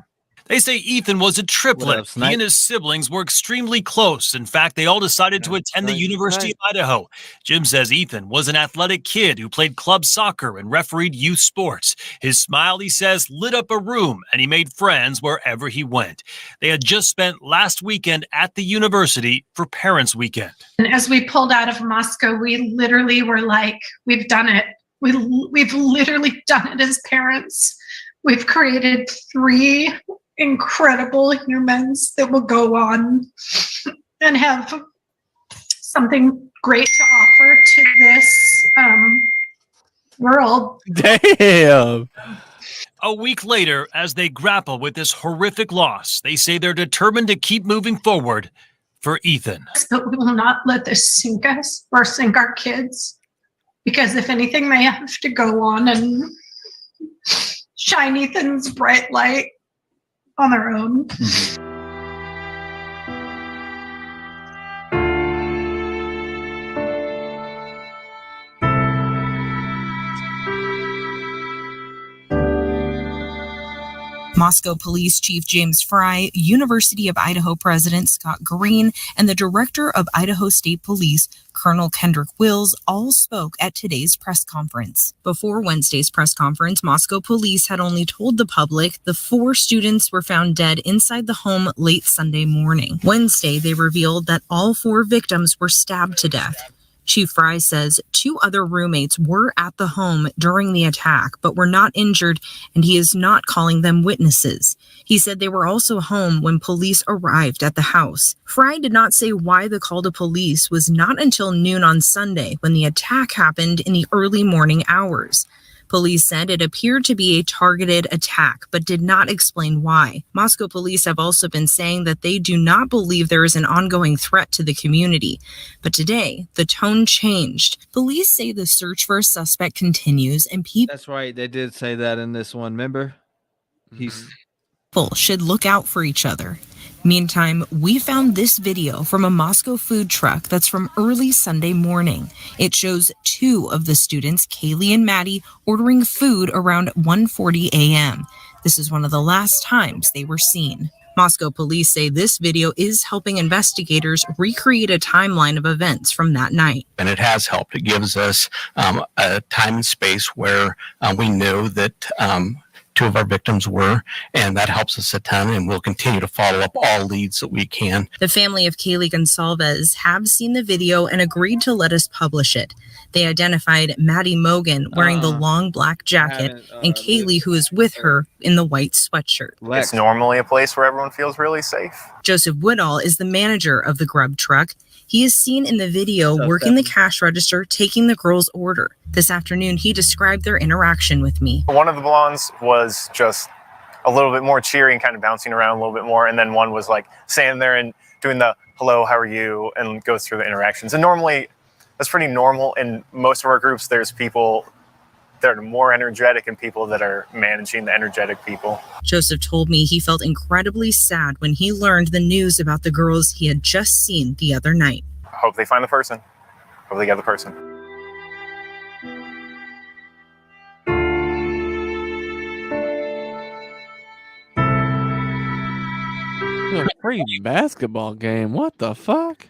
Speaker 11: They say Ethan was a triplet. He and his siblings were extremely close. In fact, they all decided to attend the University of Idaho. Jim says Ethan was an athletic kid who played club soccer and refereed youth sports. His smile, he says, lit up a room, and he made friends wherever he went. They had just spent last weekend at the university for Parents' Weekend.
Speaker 15: And as we pulled out of Moscow, we literally were like, we've done it. We've literally done it as parents. We've created 3 incredible humans that will go on and have something great to offer to this world.
Speaker 2: Damn.
Speaker 11: A week later, as they grapple with this horrific loss, they say they're determined to keep moving forward for Ethan.
Speaker 15: But we will not let this sink us or sink our kids, because if anything, they have to go on and shine Ethan's bright light on their own.
Speaker 8: Moscow Police Chief James Fry, University of Idaho President Scott Green, and the Director of Idaho State Police, Colonel Kendrick Wills, all spoke at today's press conference. Before Wednesday's press conference, Moscow Police had only told the public the 4 students were found dead inside the home late Sunday morning. Wednesday, they revealed that all 4 victims were stabbed to death. Chief Fry says 2 other roommates were at the home during the attack, but were not injured, and he is not calling them witnesses. He said they were also home when police arrived at the house. Fry did not say why the call to police was not until noon on Sunday, when the attack happened in the early morning hours. Police said it appeared to be a targeted attack, but did not explain why. Moscow police have also been saying that they do not believe there is an ongoing threat to the community. But today, the tone changed. Police say the search for a suspect continues, and people...
Speaker 1: That's right. They did say that in this one. Remember?
Speaker 8: People should look out for each other. Meantime, we found this video from a Moscow food truck that's from early Sunday morning. It shows 2 of the students, Kiely and Maddie, ordering food around 1:40 a.m. This is one of the last times they were seen. Moscow police say this video is helping investigators recreate a timeline of events from that night.
Speaker 5: And it has helped. It gives us a time and space where we know that 2 of our victims were, and that helps us a ton, and we'll continue to follow up all leads that we can.
Speaker 8: The family of Kiely Gonsalves have seen the video and agreed to let us publish it. They identified Maddie Mogan wearing the long black jacket and Kiely, who is with her, in the white sweatshirt.
Speaker 21: It's normally a place where everyone feels really safe.
Speaker 8: Joseph Woodall is the manager of the grub truck. He is seen in the video working the cash register, taking the girl's order. This afternoon, he described their interaction with me.
Speaker 21: One of the blondes was just a little bit more cheery and kind of bouncing around a little bit more. And then one was like standing there and doing the hello, how are you? And goes through the interactions. And normally that's pretty normal. In most of our groups, there's people that are more energetic and people that are managing the energetic people.
Speaker 8: Joseph told me he felt incredibly sad when he learned the news about the girls he had just seen the other night.
Speaker 21: I hope they find the person. Hope they get the person.
Speaker 2: A free basketball game. What the fuck?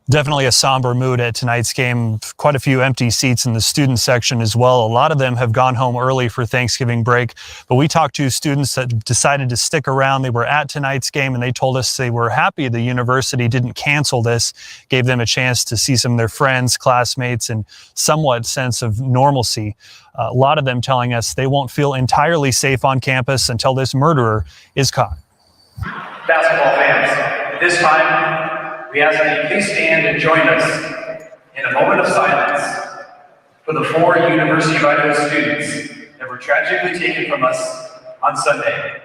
Speaker 11: Definitely a somber mood at tonight's game. Quite a few empty seats in the student section as well. A lot of them have gone home early for Thanksgiving break, but we talked to students that decided to stick around. They were at tonight's game and they told us they were happy the university didn't cancel this, gave them a chance to see some of their friends, classmates, and somewhat sense of normalcy. A lot of them telling us they won't feel entirely safe on campus until this murderer is caught.
Speaker 18: Basketball fans, at this time, we ask that you please stand and join us in a moment of silence for the 4 University of Idaho students that were tragically taken from us on Sunday.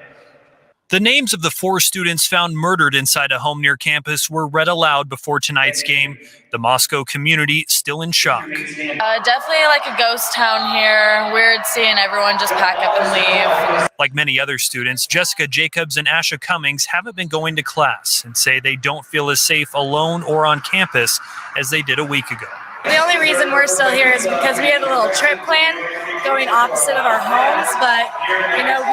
Speaker 11: The names of the 4 students found murdered inside a home near campus were read aloud before tonight's game. The Moscow community still in shock.
Speaker 22: Definitely like a ghost town here. Weird seeing everyone just pack up and leave.
Speaker 11: Like many other students, Jessica Jacobs and Asha Cummings haven't been going to class and say they don't feel as safe alone or on campus as they did a week ago.
Speaker 22: The only reason we're still here is because we had a little trip planned going opposite of our homes, but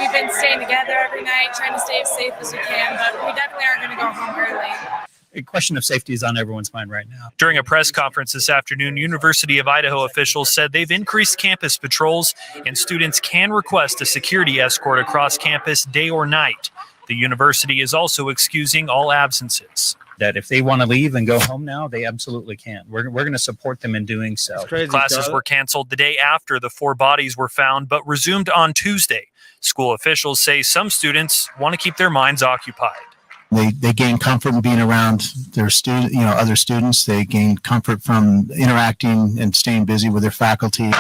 Speaker 22: we've been staying together every night, trying to stay as safe as we can, but we definitely aren't going to go home early.
Speaker 24: A question of safety is on everyone's mind right now.
Speaker 11: During a press conference this afternoon, University of Idaho officials said they've increased campus patrols and students can request a security escort across campus day or night. The university is also excusing all absences.
Speaker 24: That if they want to leave and go home now, they absolutely can. We're going to support them in doing so.
Speaker 11: Classes were canceled the day after the 4 bodies were found, but resumed on Tuesday. School officials say some students want to keep their minds occupied.
Speaker 25: They gain comfort in being around their other students. They gain comfort from interacting and staying busy with their faculty.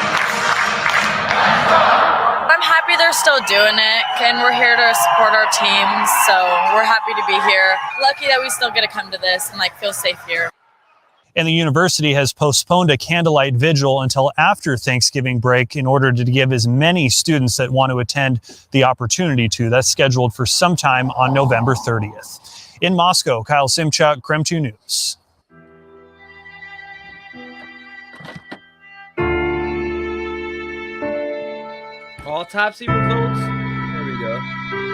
Speaker 22: I'm happy they're still doing it, and we're here to support our teams, so we're happy to be here. Lucky that we still get to come to this and feel safe here.
Speaker 11: And the university has postponed a candlelight vigil until after Thanksgiving break in order to give as many students that want to attend the opportunity to. That's scheduled for sometime on November 30th. In Moscow, Kyle Simchuk, KREM 2 News.
Speaker 1: Autopsy results? There we go.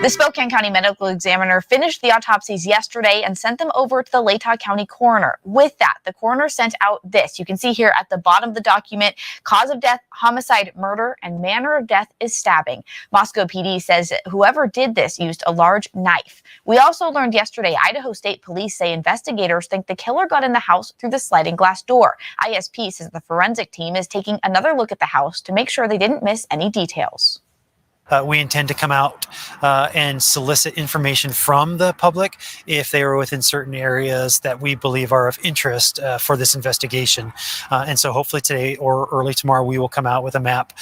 Speaker 23: The Spokane County Medical Examiner finished the autopsies yesterday and sent them over to the Latah County Coroner. With that, the coroner sent out this. You can see here at the bottom of the document, cause of death, homicide, murder, and manner of death is stabbing. Moscow PD says whoever did this used a large knife. We also learned yesterday Idaho State Police say investigators think the killer got in the house through the sliding glass door. ISP says the forensic team is taking another look at the house to make sure they didn't miss any details.
Speaker 4: We intend to come out and solicit information from the public if they are within certain areas that we believe are of interest for this investigation. And so hopefully today or early tomorrow, we will come out with a map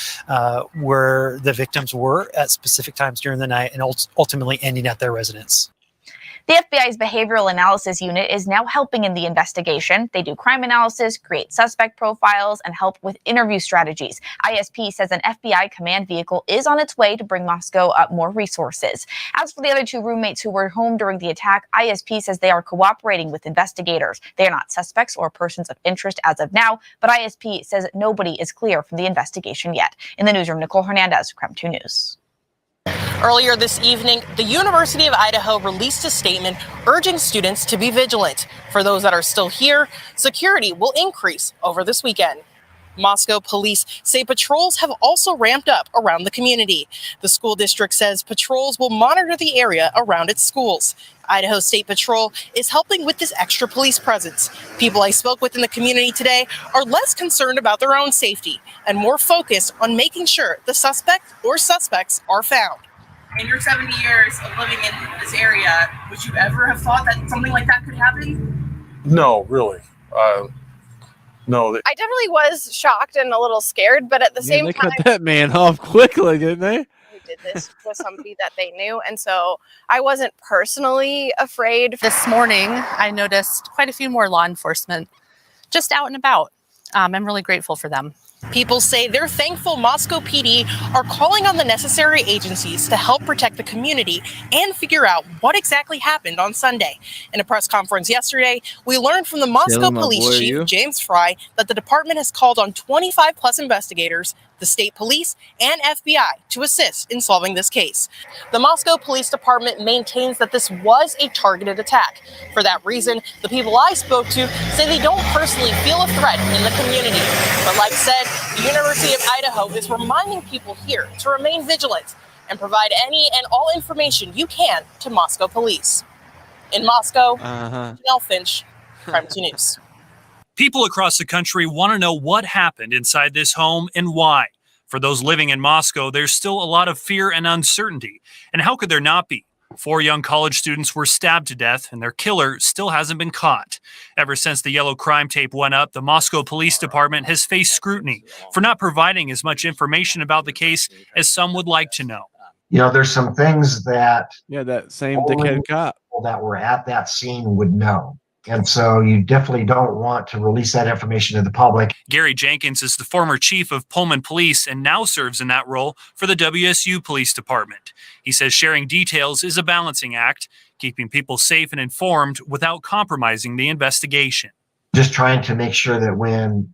Speaker 4: where the victims were at specific times during the night and ultimately ending at their residence.
Speaker 23: The FBI's Behavioral Analysis Unit is now helping in the investigation. They do crime analysis, create suspect profiles, and help with interview strategies. ISP says an FBI command vehicle is on its way to bring Moscow up more resources. As for the other two roommates who were home during the attack, ISP says they are cooperating with investigators. They are not suspects or persons of interest as of now, but ISP says nobody is clear from the investigation yet. In the newsroom, Nicole Hernandez, KREM 2 News.
Speaker 8: Earlier this evening, the University of Idaho released a statement urging students to be vigilant. For those that are still here, security will increase over this weekend. Moscow police say patrols have also ramped up around the community. The school district says patrols will monitor the area around its schools. Idaho State Patrol is helping with this extra police presence. People I spoke with in the community today are less concerned about their own safety and more focused on making sure the suspect or suspects are found.
Speaker 6: In your 70 years of living in this area, would you ever have thought that something like that could happen?
Speaker 7: No, really. No.
Speaker 9: I definitely was shocked and a little scared, but at the same
Speaker 2: They
Speaker 9: time,
Speaker 2: cut that man off quickly, didn't they?
Speaker 9: who did this was somebody that they knew, and so I wasn't personally afraid.
Speaker 10: This morning, I noticed quite a few more law enforcement just out and about. I'm really grateful for them.
Speaker 8: People say they're thankful Moscow PD are calling on the necessary agencies to help protect the community and figure out what exactly happened on Sunday. In a press conference yesterday, we learned from the Moscow Police Chief, James Fry, that the department has called on 25 plus investigators, the state police, and FBI to assist in solving this case. The Moscow Police Department maintains that this was a targeted attack. For that reason, the people I spoke to say they don't personally feel a threat in the community. But like said, the University of Idaho is reminding people here to remain vigilant and provide any and all information you can to Moscow police. In Moscow, Janelle Finch, KREM 2 News.
Speaker 11: People across the country want to know what happened inside this home and why. For those living in Moscow, there's still a lot of fear and uncertainty. And how could there not be? 4 young college students were stabbed to death, and their killer still hasn't been caught. Ever since the yellow crime tape went up, the Moscow Police Department has faced scrutiny for not providing as much information about the case as some would like to know.
Speaker 26: You know, there's some things that
Speaker 2: that same dickhead cop
Speaker 26: that were at that scene would know. And so you definitely don't want to release that information to the public.
Speaker 11: Gary Jenkins is the former chief of Pullman Police and now serves in that role for the WSU Police Department. He says sharing details is a balancing act, keeping people safe and informed without compromising the investigation.
Speaker 26: Just trying to make sure that when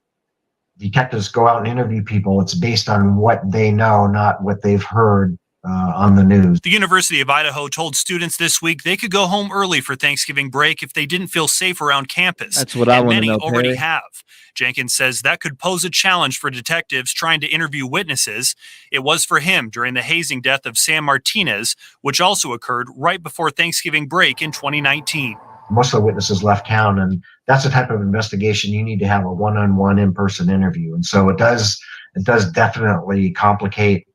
Speaker 26: detectives go out and interview people, it's based on what they know, not what they've heard on the news.
Speaker 11: The University of Idaho told students this week they could go home early for Thanksgiving break if they didn't feel safe around campus.
Speaker 2: That's what I want to
Speaker 11: many
Speaker 2: know,
Speaker 11: already
Speaker 2: Perry.
Speaker 11: have. Jenkins says that could pose a challenge for detectives trying to interview witnesses. It was for him during the hazing death of Sam Martinez, which also occurred right before Thanksgiving break in 2019.
Speaker 26: Most of the witnesses left town, and that's the type of investigation you need to have a one-on-one in-person interview. And so it does definitely complicate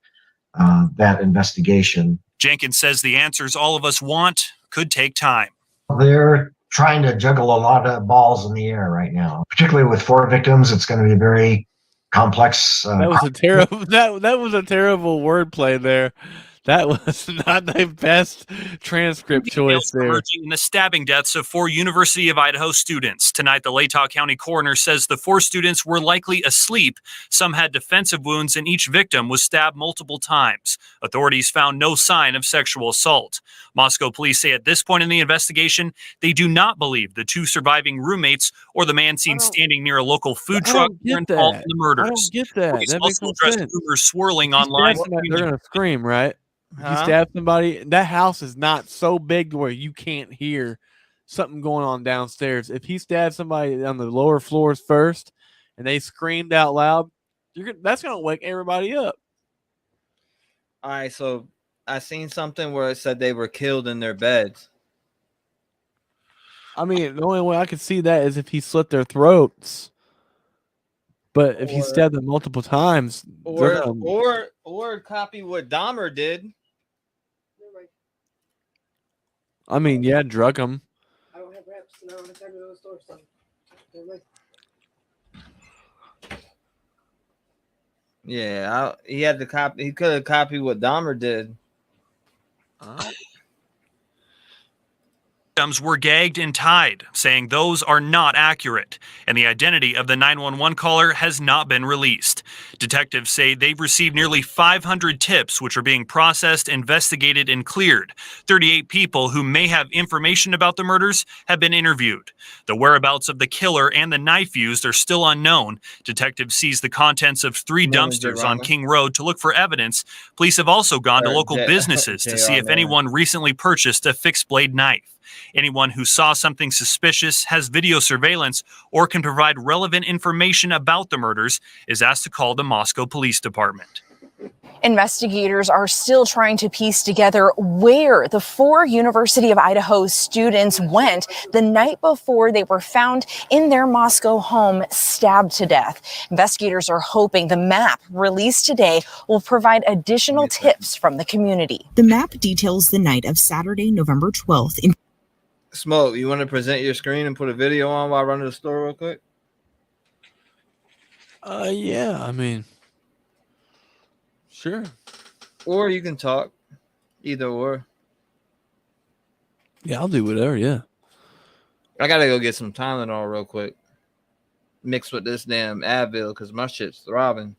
Speaker 26: that investigation.
Speaker 11: Jenkins says the answers all of us want could take time.
Speaker 26: They're trying to juggle a lot of balls in the air right now, particularly with 4 victims. It's going to be a very complex.
Speaker 2: That was a terrible. That was a terrible wordplay there. That was not the best transcript choice there.
Speaker 11: Emerging in the stabbing deaths of 4 University of Idaho students. Tonight, the Latah County coroner says the 4 students were likely asleep. Some had defensive wounds, and each victim was stabbed multiple times. Authorities found no sign of sexual assault. Moscow police say at this point in the investigation, they do not believe the 2 surviving roommates or the man seen standing near a local food truck were involved in the murders.
Speaker 2: I don't get that.
Speaker 11: Police
Speaker 2: That makes
Speaker 11: also
Speaker 2: no
Speaker 11: addressed
Speaker 2: sense.
Speaker 11: rumors swirling online.
Speaker 2: They're going to scream, right? If you stab somebody, that house is not so big where you can't hear something going on downstairs. If he stabbed somebody on the lower floors first and they screamed out loud, that's going to wake everybody up.
Speaker 1: All right, so I seen something where it said they were killed in their beds.
Speaker 2: I mean, the only way I could see that is if he slit their throats. But if he stabbed them multiple times,
Speaker 1: or copy what Dahmer did.
Speaker 2: I mean, yeah, drug them.
Speaker 3: I don't have reps, and I don't have time to go to the store, so they're like,
Speaker 1: Yeah, he had to copy. He could have copied what Dahmer did.
Speaker 11: Victims were gagged and tied, saying those are not accurate, and the identity of the 911 caller has not been released. Detectives say they've received nearly 500 tips, which are being processed, investigated, and cleared. 38 people who may have information about the murders have been interviewed. The whereabouts of the killer and the knife used are still unknown. Detectives seized the contents of 3 dumpsters on King Road to look for evidence. Police have also gone to local businesses to see if anyone recently purchased a fixed blade knife. Anyone who saw something suspicious, has video surveillance, or can provide relevant information about the murders is asked to call the Moscow Police Department.
Speaker 12: Investigators are still trying to piece together where the 4 University of Idaho students went the night before they were found in their Moscow home, stabbed to death. Investigators are hoping the map released today will provide additional tips from the community.
Speaker 13: The map details the night of Saturday, November 12th in
Speaker 1: Smoke, you want to present your screen and put a video on while I run to the store real quick?
Speaker 2: Yeah, I mean, sure.
Speaker 1: Or you can talk. Either or.
Speaker 2: Yeah, I'll do whatever, yeah.
Speaker 1: I gotta go get some Tylenol real quick. Mixed with this damn Advil because my shit's throbbing.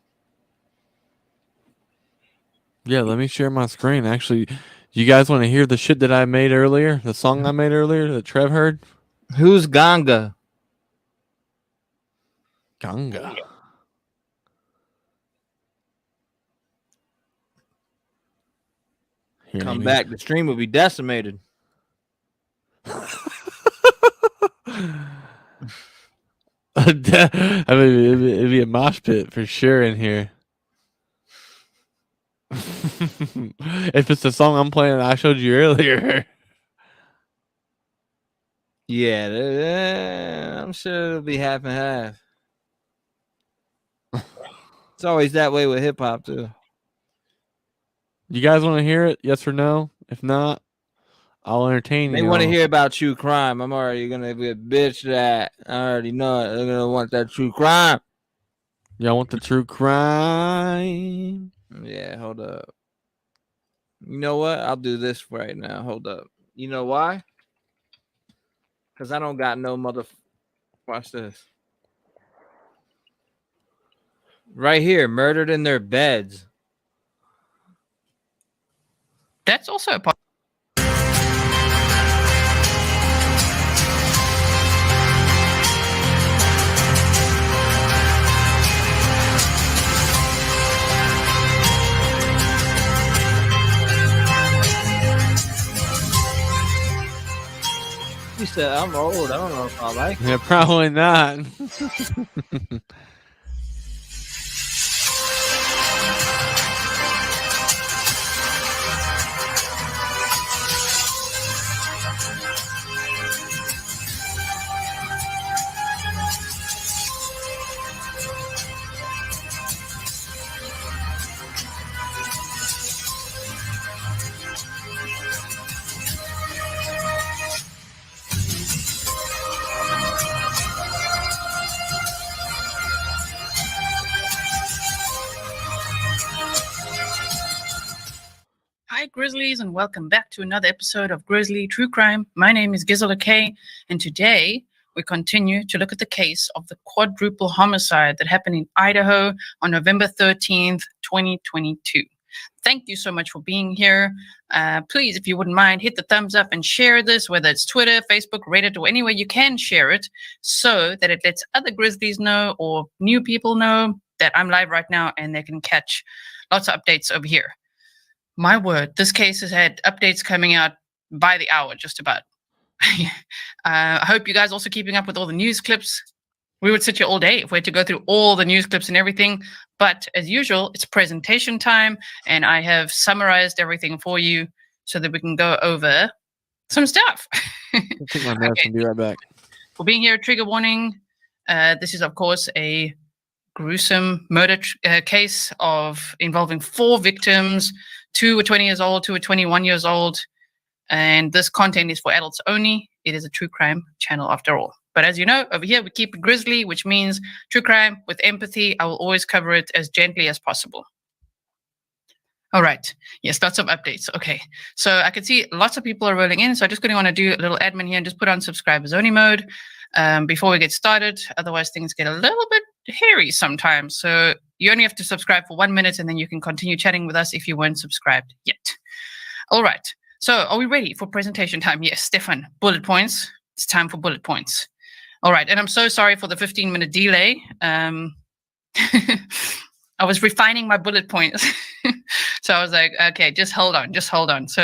Speaker 2: Yeah, let me share my screen. Actually, you guys want to hear the shit that I made earlier? The song I made earlier that Trev heard?
Speaker 1: Who's Ganga?
Speaker 2: Ganga. Here,
Speaker 1: Come back. The stream will be decimated.
Speaker 2: I mean, it'd be a mosh pit for sure in here. If it's the song I'm playing I showed you earlier.
Speaker 1: Yeah, I'm sure it'll be half and half. It's always that way with hip hop too.
Speaker 2: You guys want to hear it? Yes or no? If not, I'll entertain you.
Speaker 1: They want to hear about true crime. I'm already gonna be a bitch that. I already know it. They're gonna want that true crime.
Speaker 2: Y'all want the true crime?
Speaker 1: Yeah, hold up. You know what? I'll do this right now. Hold up. You know why? Because I don't got no mother. Watch this. Right here, murdered in their beds.
Speaker 14: That's also a part.
Speaker 1: You said I'm old. I don't know if I like it.
Speaker 2: Yeah, probably not.
Speaker 14: Hi, Grizzlies, and welcome back to another episode of Grizzly True Crime. My name is Kiely, and today we continue to look at the case of the quadruple homicide that happened in Idaho on November 13th, 2022. Thank you so much for being here. Please, if you wouldn't mind, hit the thumbs up and share this, whether it's Twitter, Facebook, Reddit, or anywhere you can share it, so that it lets other Grizzlies know or new people know that I'm live right now and they can catch lots of updates over here. my word, this case has had updates coming out by the hour, just about. I hope you guys also keeping up with all the news clips. We would sit here all day if we had to go through all the news clips and everything. But as usual, it's presentation time, and I have summarized everything for you so that we can go over some stuff.
Speaker 2: I'll take my meds and be right back.
Speaker 14: For being here, trigger warning. This is, of course, a gruesome murder case involving 4 victims. 2 were 20 years old, 2 were 21 years old. And this content is for adults only. It is a true crime channel after all. But as you know, over here we keep it grisly, which means true crime with empathy. I will always cover it as gently as possible. All right. Yes, lots of updates. Okay. So I can see lots of people are rolling in. So I'm just going to want to do a little admin here and just put on subscribers only mode before we get started. Otherwise, things get a little bit hairy sometimes. So you only have to subscribe for 1 minute and then you can continue chatting with us if you weren't subscribed yet. All right. So are we ready for presentation time? Yes, Stefan, bullet points. It's time for bullet points. All right. And I'm so sorry for the 15-minute delay. I was refining my bullet points. So I was like, okay, just hold on. So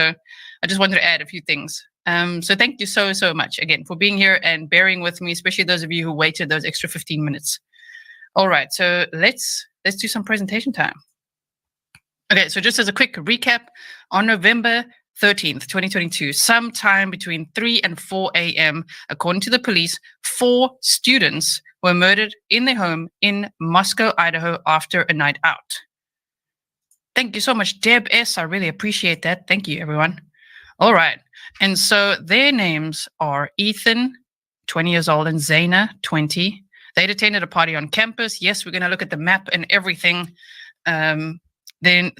Speaker 14: I just wanted to add a few things. So thank you so much again for being here and bearing with me, especially those of you who waited those extra 15 minutes. All right, so let's do some presentation time. Okay, so just as a quick recap, on November 13th, 2022, sometime between 3 and 4 a.m., according to the police, 4 students were murdered in their home in Moscow, Idaho, after a night out. Thank you so much, Deb S. I really appreciate that. Thank you, everyone. All right. And so their names are Ethan, 20 years old, and Zaina, 20. They'd attended a party on campus. Yes, we're going to look at the map and everything. Then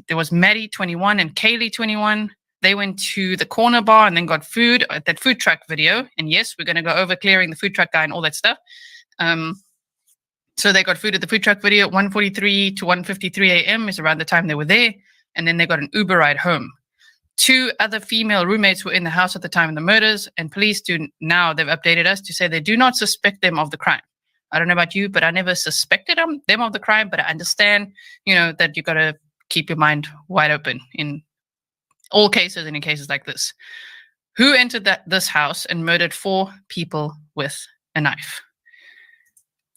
Speaker 14: there was Maddie, 21, and Kiely, 21. They went to the corner bar and then got food at that food truck video. And yes, we're going to go over clearing the food truck guy and all that stuff. So they got food at the food truck video at 1:43 to 1:53 a.m. is around the time they were there. And then they got an Uber ride home. 2 other female roommates were in the house at the time of the murders, and police now they've updated us to say they do not suspect them of the crime. I don't know about you, but I never suspected them of the crime, but I understand, that you got to keep your mind wide open in all cases and in cases like this. Who entered this house and murdered 4 people with a knife?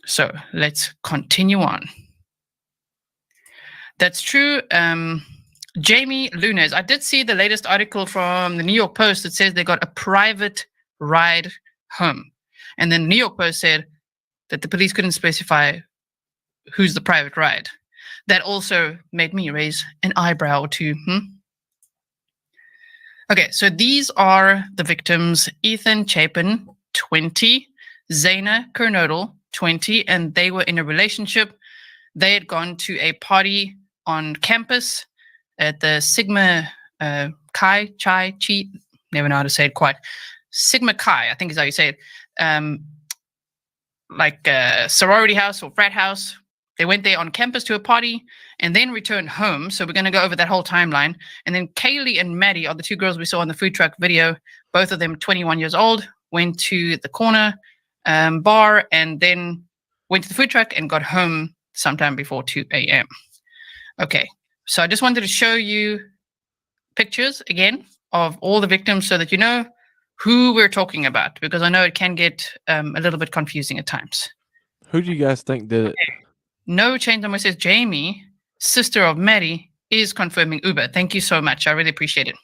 Speaker 14: So let's continue on. That's true. Jamie Lunes, I did see the latest article from the New York Post that says they got a private ride home. And then the New York Post said that the police couldn't specify who's the private ride. That also made me raise an eyebrow or two. Okay, so these are the victims: Ethan Chapin, 20, Zaina Kernodle, 20, and they were in a relationship. They had gone to a party on campus at the Sigma Chi, never know how to say it quite. Sigma Chi, I think is how you say it. Like a sorority house or frat house. They went there on campus to a party and then returned home. So we're going to go over that whole timeline. And then Kiely and Maddie are the 2 girls we saw in the food truck video. Both of them 21 years old, went to the corner bar and then went to the food truck and got home sometime before 2 a.m. Okay, so I just wanted to show you pictures again of all the victims so that you know who we're talking about, because I know it can get a little bit confusing at times.
Speaker 2: Who do you guys think did it?
Speaker 14: No Change Number says Jamie, sister of Maddie, is confirming Uber. Thank you so much. I really appreciate it.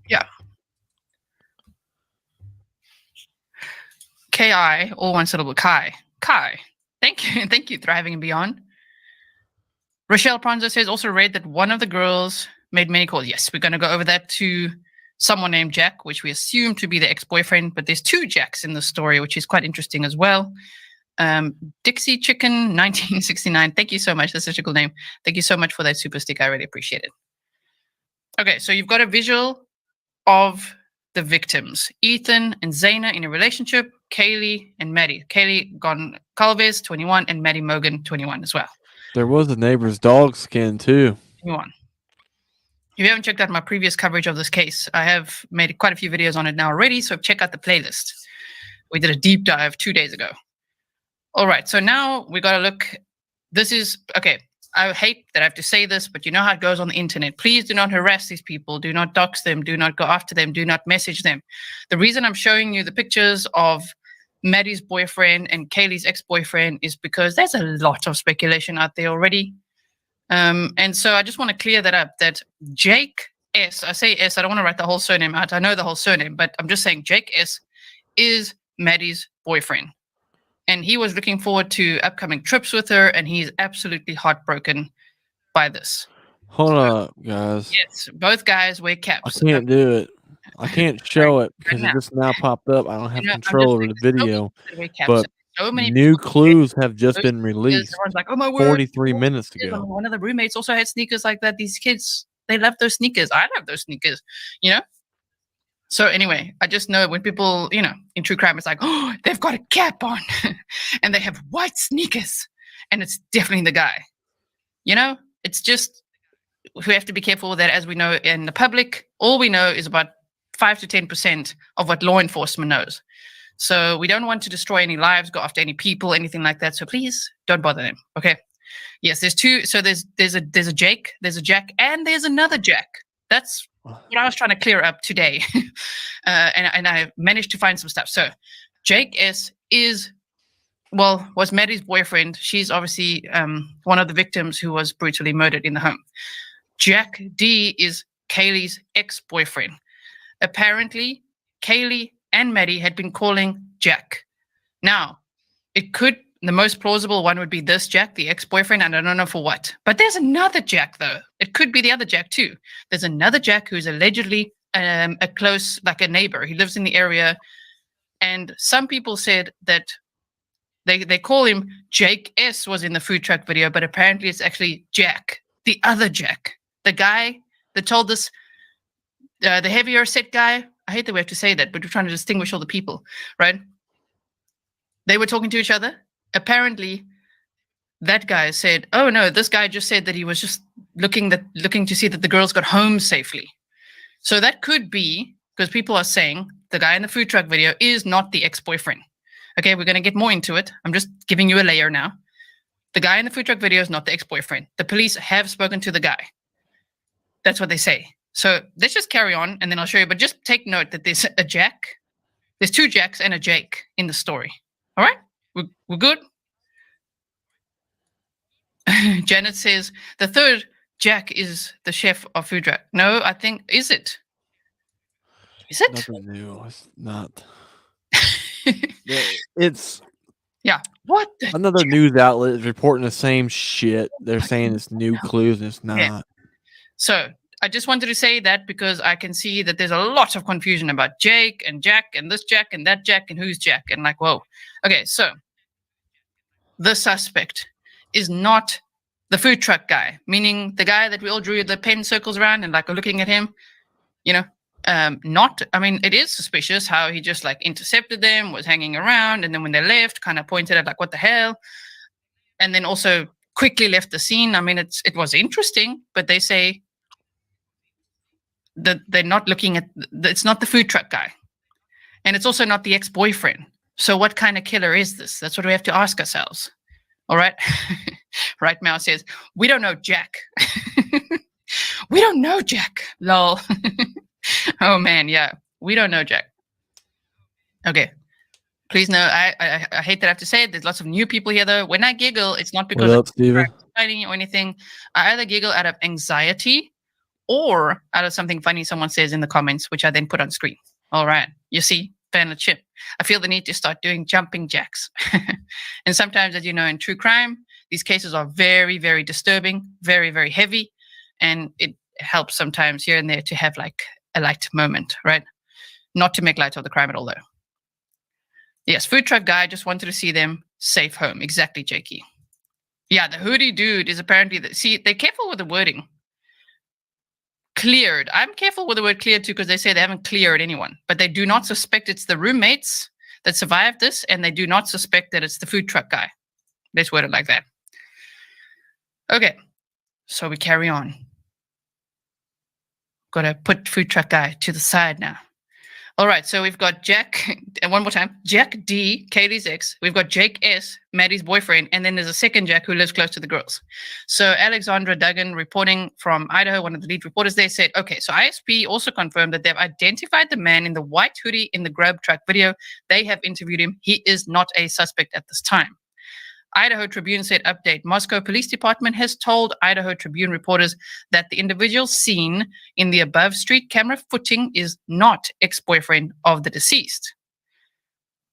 Speaker 14: Yeah. K-I, all one syllable, Kai. Thank you. Thank you, Thriving and Beyond. Rochelle Pronzo says, also read that one of the girls made many calls. Yes, we're going to go over that to someone named Jack, which we assume to be the ex-boyfriend, but there's 2 Jacks in the story, which is quite interesting as well. Dixie Chicken 1969. Thank you so much. That's such a cool name. Thank you so much for that super stick. I really appreciate it. Okay, so you've got a visual of the victims. Ethan and Zaina in a relationship. Kiely and Maddie. Kiely Goncalves, 21, and Maddie Mogan, 21 as well.
Speaker 2: There was a neighbor's dog skin too.
Speaker 14: 21. If you haven't checked out my previous coverage of this case, I have made quite a few videos on it now already, so check out the playlist. We did a deep dive 2 days ago. All right, so now we got to look. This is, okay, I hate that I have to say this, but you know how it goes on the internet. Please do not harass these people. Do not dox them. Do not go after them. Do not message them. The reason I'm showing you the pictures of Maddie's boyfriend and Kaylee's ex-boyfriend is because there's a lot of speculation out there already. And so I just want to clear that up, that Jake S, I say S, I don't want to write the whole surname out. I know the whole surname, but I'm just saying Jake S is Maddie's boyfriend. And he was looking forward to upcoming trips with her, and he's absolutely heartbroken by this.
Speaker 2: Hold up, guys.
Speaker 14: Yes, both guys wear
Speaker 2: I
Speaker 14: caps.
Speaker 2: can't do it. I can't show it because it just now popped up. I don't have control over the video. But
Speaker 14: So many
Speaker 2: new
Speaker 14: people-
Speaker 2: clues have just been released
Speaker 14: Everyone's like, oh my word.
Speaker 2: 43 minutes ago.
Speaker 14: One of the roommates also had sneakers like that. These kids, they love those sneakers. I love those sneakers, you know? So anyway, I just know when people, you know, in true crime, it's like, oh, they've got a cap on and they have white sneakers and it's definitely the guy. You know, it's just, we have to be careful with that. As we know in the public, all we know is about 5 to 10% of what law enforcement knows. So we don't want to destroy any lives, go after any people, anything like that. So please don't bother them. Okay. Yes, there's two. So there's a Jake, there's a Jack, and there's another Jack. That's what I was trying to clear up today. And I managed to find some stuff. So Jake S was Maddie's boyfriend. She's obviously one of the victims who was brutally murdered in the home. Jack D is Kaylee's ex-boyfriend. Apparently, Kiely and Maddie had been calling Jack. Now, the most plausible one would be this Jack, the ex-boyfriend, and I don't know for what. But there's another Jack, though. It could be the other Jack, too. There's another Jack who's allegedly a close, like a neighbor. He lives in the area. And some people said that they call him Jake S was in the food truck video, but apparently it's actually Jack, the other Jack. The guy that told us, the heavier set guy. I hate that we have to say that, but we're trying to distinguish all the people, right? They were talking to each other. Apparently, that guy said, oh no, this guy just said that he was just looking to see that the girls got home safely. So that could be, because people are saying the guy in the food truck video is not the ex-boyfriend. Okay, we're going to get more into it. I'm just giving you a layer now. The guy in the food truck video is not the ex-boyfriend. The police have spoken to the guy. That's what they say. So let's just carry on and then I'll show you. But just take note that there's a Jack. There's two Jacks and a Jake in the story. All right? We're good? Janet says, the third Jack is the chef of food truck. No, I think, is it? Is it?
Speaker 2: Nothing new. It's not. It's
Speaker 14: yeah. What?
Speaker 2: Another news outlet is reporting the same shit. They're saying it's new clues and it's not.
Speaker 14: Yeah. So I just wanted to say that because I can see that there's a lot of confusion about Jake and Jack and this Jack and that Jack and who's Jack and like, whoa. Okay, so the suspect is not the food truck guy, meaning the guy that we all drew the pen circles around and like are looking at him, you know, it is suspicious how he just like intercepted them, was hanging around, and then when they left, kind of pointed at like, what the hell? And then also quickly left the scene. I mean, it was interesting, but they say that they're not looking at, it's not the food truck guy. And it's also not the ex-boyfriend. So what kind of killer is this? That's what we have to ask ourselves. All right. Right Mouse says, we don't know Jack. We don't know Jack. Lol. Oh man, yeah. We don't know Jack. Okay. Please know, I hate that I have to say it. There's lots of new people here though. When I giggle, it's not because
Speaker 2: What up, Steven?
Speaker 14: exciting or anything. I either giggle out of anxiety or out of something funny someone says in the comments, which I then put on screen. All right. You see, fan of chip. I feel the need to start doing jumping jacks. And sometimes, as you know, in true crime, these cases are very, very disturbing, very, very heavy. And it helps sometimes here and there to have like a light moment, right? Not to make light of the crime at all, though. Yes, food truck guy just wanted to see them safe home. Exactly, Jakey. Yeah, the hoodie dude is apparently, see, they're careful with the wording. Cleared. I'm careful with the word cleared too because they say they haven't cleared anyone, but they do not suspect it's the roommates that survived this, and they do not suspect that it's the food truck guy. Let's word it like that. Okay, so we carry on. Got to put food truck guy to the side now. All right, so we've got Jack, and one more time, Jack D, Katie's ex. We've got Jake S, Maddie's boyfriend, and then there's a second Jack who lives close to the girls. So Alexandra Duggan, reporting from Idaho, one of the lead reporters there, said, okay, so ISP also confirmed that they've identified the man in the white hoodie in the grub truck video. They have interviewed him. He is not a suspect at this time. Idaho Tribune said, update, Moscow Police Department has told Idaho Tribune reporters that the individual seen in the above street camera footing is not ex-boyfriend of the deceased.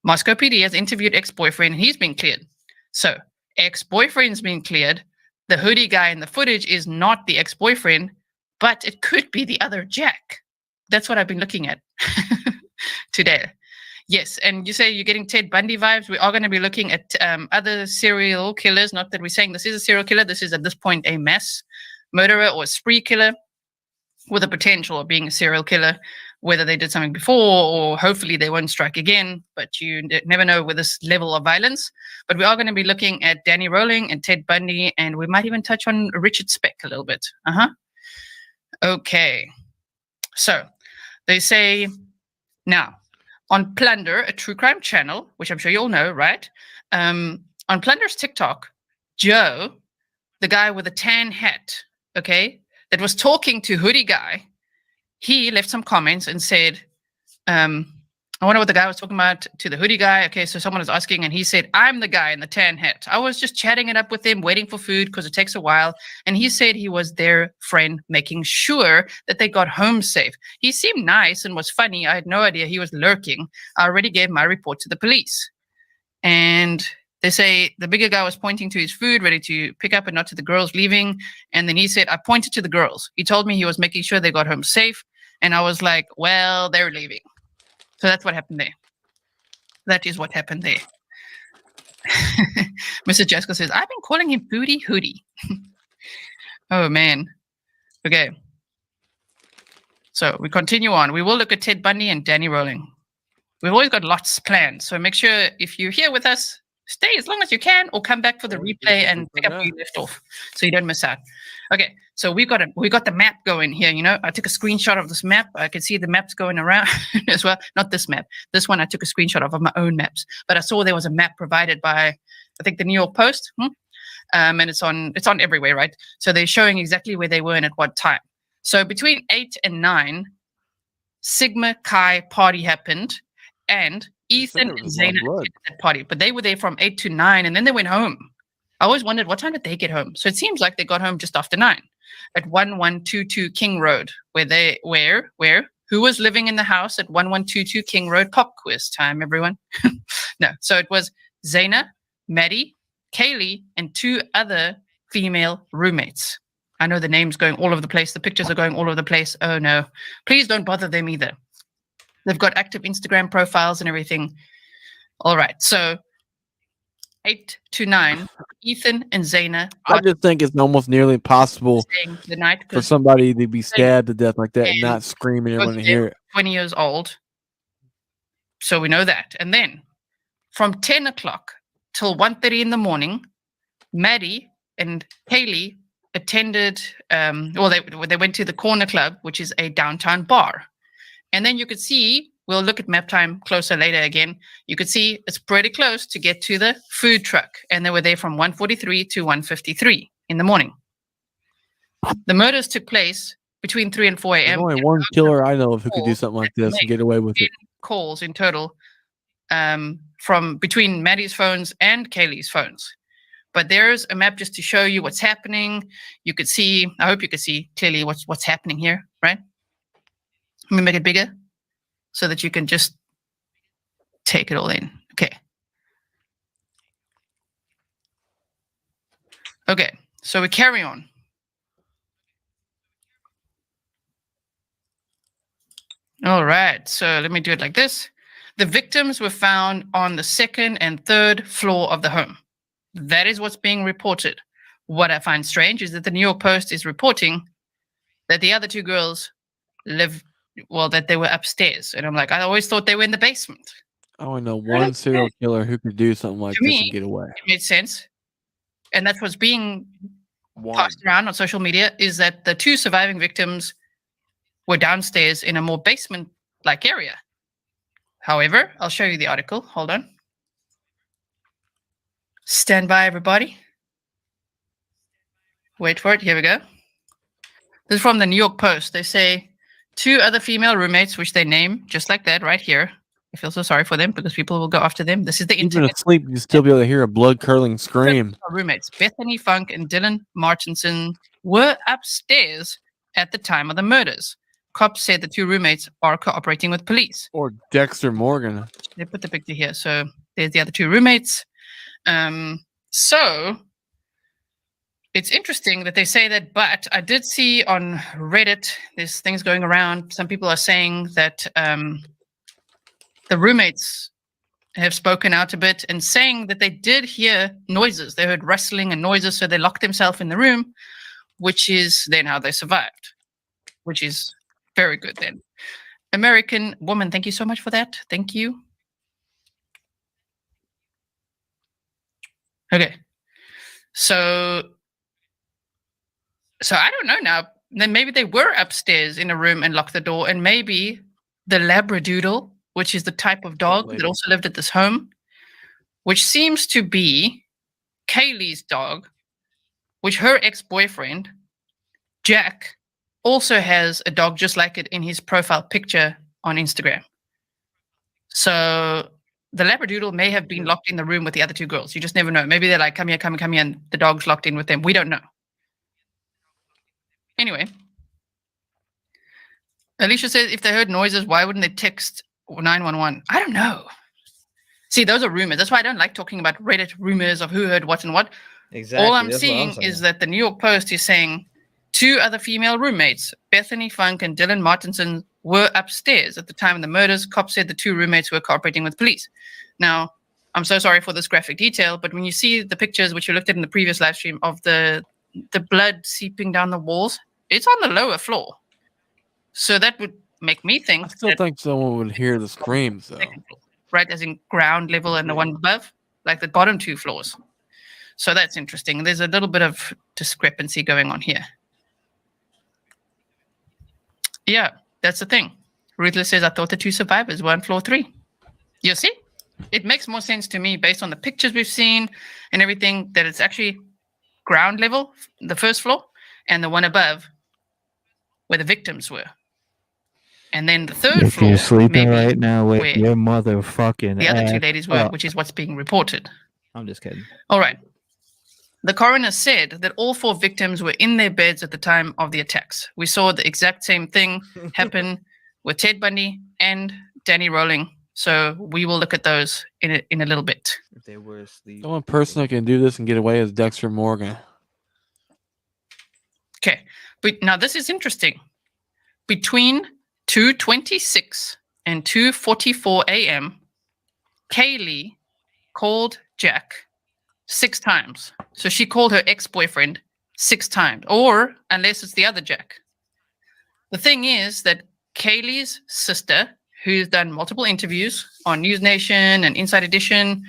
Speaker 14: Moscow PD has interviewed ex-boyfriend and he's been cleared. So ex-boyfriend's been cleared. The hoodie guy in the footage is not the ex-boyfriend, but it could be the other Jack. That's what I've been looking at today. Yes, and you say you're getting Ted Bundy vibes. We are going to be looking at other serial killers. Not that we're saying this is a serial killer. This is at this point a mass murderer or a spree killer with a potential of being a serial killer, whether they did something before or hopefully they won't strike again. But you never know with this level of violence. But we are going to be looking at Danny Rowling and Ted Bundy, and we might even touch on Richard Speck a little bit. Okay. So they say now, on Plunder, a true crime channel, which I'm sure you all know, right? On Plunder's TikTok, Joe, the guy with the tan hat, okay, that was talking to Hoodie Guy, he left some comments and said, I wonder what the guy was talking about to the Hoodie Guy. Okay, so someone was asking, and he said, I'm the guy in the tan hat. I was just chatting it up with him, waiting for food because it takes a while. And he said he was their friend, making sure that they got home safe. He seemed nice and was funny. I had no idea he was lurking. I already gave my report to the police. And they say the bigger guy was pointing to his food, ready to pick up, and not to the girls leaving. And then he said, I pointed to the girls. He told me he was making sure they got home safe. And I was like, well, they're leaving. So that's what happened there. That is what happened there. Mr. Jessica says, I've been calling him Booty Hoodie. Oh, man. Okay. So we continue on. We will look at Ted Bundy and Danny Rowling. We've always got lots planned. So make sure if you're here with us, stay as long as you can or come back for the replay and pick up where you left off so you don't miss out. Okay, so we got the map going here. You know, I took a screenshot of this map. I can see the maps going around as well. Not this map. This one I took a screenshot of my own maps. But I saw there was a map provided by, I think, the New York Post. And it's on everywhere, right? So they're showing exactly where they were and at what time. So between 8 and 9, Sigma Chi party happened, and Ethan and Zaina attended that party. But they were there from 8 to 9, and then they went home. I always wondered, what time did they get home? So it seems like they got home just after 9 at 1122 King Road, who was living in the house at 1122 King Road? Pop quiz time, everyone. No, so it was Zaina, Maddie, Kiely, and 2 other female roommates. I know the names going all over the place. The pictures are going all over the place. Oh, no. Please don't bother them either. They've got active Instagram profiles and everything. All right, so 8 to 9, Ethan and Zaina.
Speaker 2: I just think it's almost nearly impossible
Speaker 14: the night
Speaker 2: for somebody to be stabbed to death like that and not screaming and everyone to hear it.
Speaker 14: 20 years old. So we know that. And then from 10 o'clock till 1:30 in the morning, Maddie and Kiely attended, they went to the Corner Club, which is a downtown bar. And then you could see, we'll look at map time closer later again. You could see it's pretty close to get to the food truck. And they were there from 1:43 to 1:53 in the morning. The murders took place between 3 and 4 a.m.
Speaker 2: There's only one killer I know of who could do something like this and get away with it.
Speaker 14: Calls in total from between Maddie's phones and Kaylee's phones. But there's a map just to show you what's happening. You could see, I hope you could see clearly what's happening here, right? Let me make it bigger so that you can just take it all in. Okay. Okay, so we carry on. All right, so let me do it like this. The victims were found on the 2nd and 3rd floor of the home. That is what's being reported. What I find strange is that the New York Post is reporting that the other 2 girls that they were upstairs. And I'm like, I always thought they were in the basement.
Speaker 2: I only know one serial killer who could do something like this and get away.
Speaker 14: It made sense. And that's what's being passed around on social media, is that the 2 surviving victims were downstairs in a more basement-like area. However, I'll show you the article. Hold on. Stand by, everybody. Wait for it. Here we go. This is from the New York Post. They say 2 other female roommates, which they name just like that right here. I feel so sorry for them because people will go after them. This is the
Speaker 2: Even
Speaker 14: internet.
Speaker 2: asleep, you still be able to hear a blood curdling scream.
Speaker 14: Roommates Bethany Funk and Dylan Martinson were upstairs at the time of the murders. Cops said the 2 roommates are cooperating with police.
Speaker 2: Or Dexter Morgan.
Speaker 14: They put the picture here. So there's the other 2 roommates. So it's interesting that they say that, but I did see on Reddit, there's things going around. Some people are saying that the roommates have spoken out a bit and saying that they did hear noises. They heard rustling and noises, so they locked themselves in the room, which is then how they survived, which is very good then. American woman, thank you so much for that. Thank you. Okay. So I don't know now. Then maybe they were upstairs in a room and locked the door, and maybe the Labradoodle, which is the type of dog that also lived at this home, which seems to be Kiely's dog, which her ex-boyfriend, Jack, also has a dog just like it in his profile picture on Instagram. So the Labradoodle may have been locked in the room with the other 2 girls. You just never know. Maybe they're like, come here, and the dog's locked in with them. We don't know. Anyway, Alicia says if they heard noises, why wouldn't they text 911? I don't know. See, those are rumors. That's why I don't like talking about Reddit rumors of who heard what and what.
Speaker 1: Exactly.
Speaker 14: All I'm seeing is that the New York Post is saying 2 other female roommates, Bethany Funk and Dylan Martinson, were upstairs at the time of the murders. Cops said the 2 roommates were cooperating with police. Now, I'm so sorry for this graphic detail, but when you see the pictures, which you looked at in the previous live stream, of the blood seeping down the walls, it's on the lower floor. So that would make me think.
Speaker 2: I still think someone would hear the screams, though.
Speaker 14: Right, as in ground level and the one above, like the bottom 2 floors. So that's interesting. There's a little bit of discrepancy going on here. Yeah, that's the thing. Ruthless says, I thought the 2 survivors were on floor 3. You see? It makes more sense to me based on the pictures we've seen and everything that it's actually ground level, the first floor, and the one above where the victims were. And then the 3rd floor,
Speaker 5: you're sleeping
Speaker 14: maybe,
Speaker 5: right now with
Speaker 14: where
Speaker 5: your motherfucking
Speaker 14: the other 2
Speaker 5: ass
Speaker 14: ladies were,
Speaker 5: up.
Speaker 14: which is what's being reported.
Speaker 5: I'm just kidding.
Speaker 14: All right. The coroner said that all 4 victims were in their beds at the time of the attacks. We saw the exact same thing happen with Ted Bundy and Danny Rowling. So we will look at those in a little bit.
Speaker 1: If they were asleep.
Speaker 2: The one person that can do this and get away is Dexter Morgan.
Speaker 14: Okay. But now this is interesting. Between 2:26 and 2:44 a.m., Kiely called Jack 6 times. So she called her ex-boyfriend 6 times, or unless it's the other Jack. The thing is that Kiely's sister, who's done multiple interviews on News Nation and Inside Edition,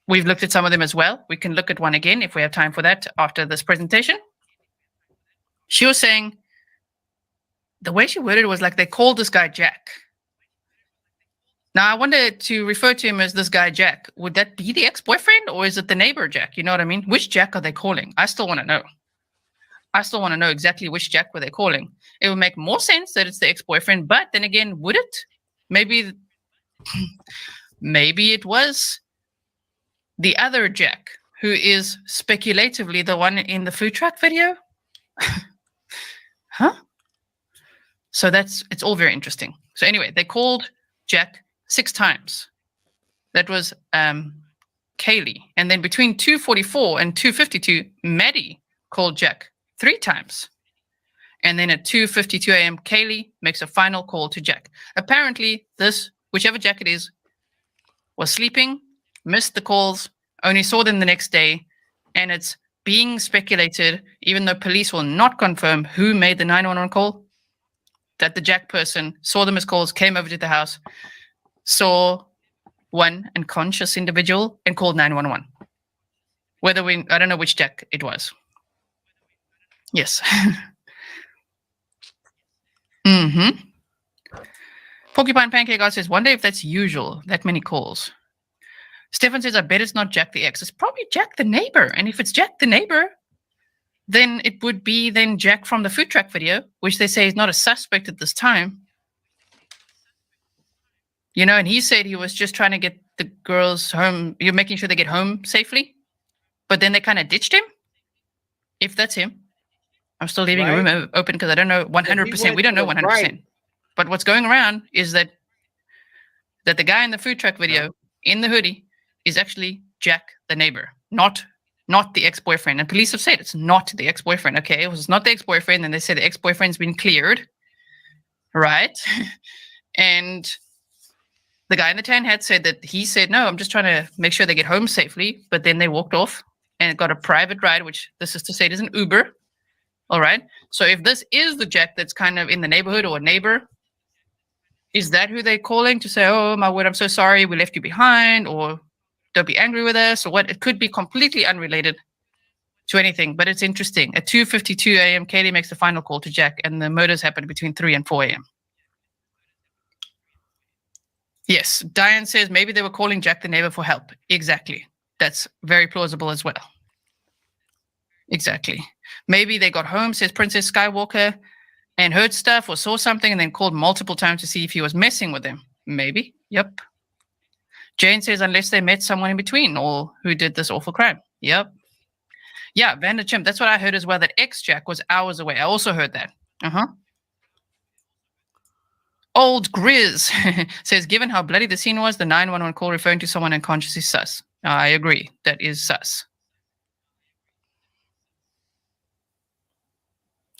Speaker 14: we've looked at some of them as well. We can look at one again if we have time for that after this presentation. She was saying, the way she worded it was like they called this guy Jack. Now, I wanted to refer to him as this guy Jack. Would that be the ex-boyfriend, or is it the neighbor Jack? You know what I mean? Which Jack are they calling? I still want to know. I still want to know exactly which Jack were they calling. It would make more sense that it's the ex-boyfriend, but then again, would it? Maybe it was the other Jack, who is speculatively the one in the food truck video. Huh? So it's all very interesting. So anyway, they called Jack 6 times. That was Kiely. And then between 2:44 and 2:52, Maddie called Jack 3 times. And then at 2:52 a.m., Kiely makes a final call to Jack. Apparently, whichever Jack it is, was sleeping, missed the calls, only saw them the next day, and it's being speculated, even though police will not confirm who made the 911 call, that the Jack person saw the missed calls, came over to the house, saw one unconscious individual, and called 911. I don't know which Jack it was. Yes. Porcupine Pancake God says, wonder if that's usual, that many calls. Stefan says, I bet it's not Jack the ex. It's probably Jack the neighbor. And if it's Jack the neighbor, then it would be then Jack from the food truck video, which they say is not a suspect at this time. You know, and he said he was just trying to get the girls home. You're making sure they get home safely. But then they kind of ditched him. If that's him. I'm still leaving a room open because I don't know 100%. We don't know 100%. Right. But what's going around is that the guy in the food truck video in the hoodie is actually Jack the neighbor, not the ex-boyfriend. And police have said it's not the ex-boyfriend. Okay, it was not the ex-boyfriend, and they said the ex-boyfriend's been cleared, right? And the guy in the tan hat said that he said, no, I'm just trying to make sure they get home safely. But then they walked off and got a private ride, which the sister said is an Uber. All right. So if this is the Jack that's kind of in the neighborhood or a neighbor, is that who they're calling to say, oh, my word, I'm so sorry, we left you behind, or don't be angry with us, or what? It could be completely unrelated to anything, but it's interesting. At 2:52 a.m., Kiely makes the final call to Jack, and the murders happened between 3 and 4 a.m. Yes, Diane says maybe they were calling Jack the neighbor for help. Exactly. That's very plausible as well. Exactly. Maybe they got home, says Princess Skywalker, and heard stuff or saw something and then called multiple times to see if he was messing with them. Maybe. Yep. Jane says unless they met someone in between or who did this awful crime. Yep. Yeah, Vander Chimp. That's what I heard as well, that ex-Jack was hours away. I also heard that. Old Grizz says, given how bloody the scene was, the 911 call referring to someone unconscious is sus. I agree. That is sus.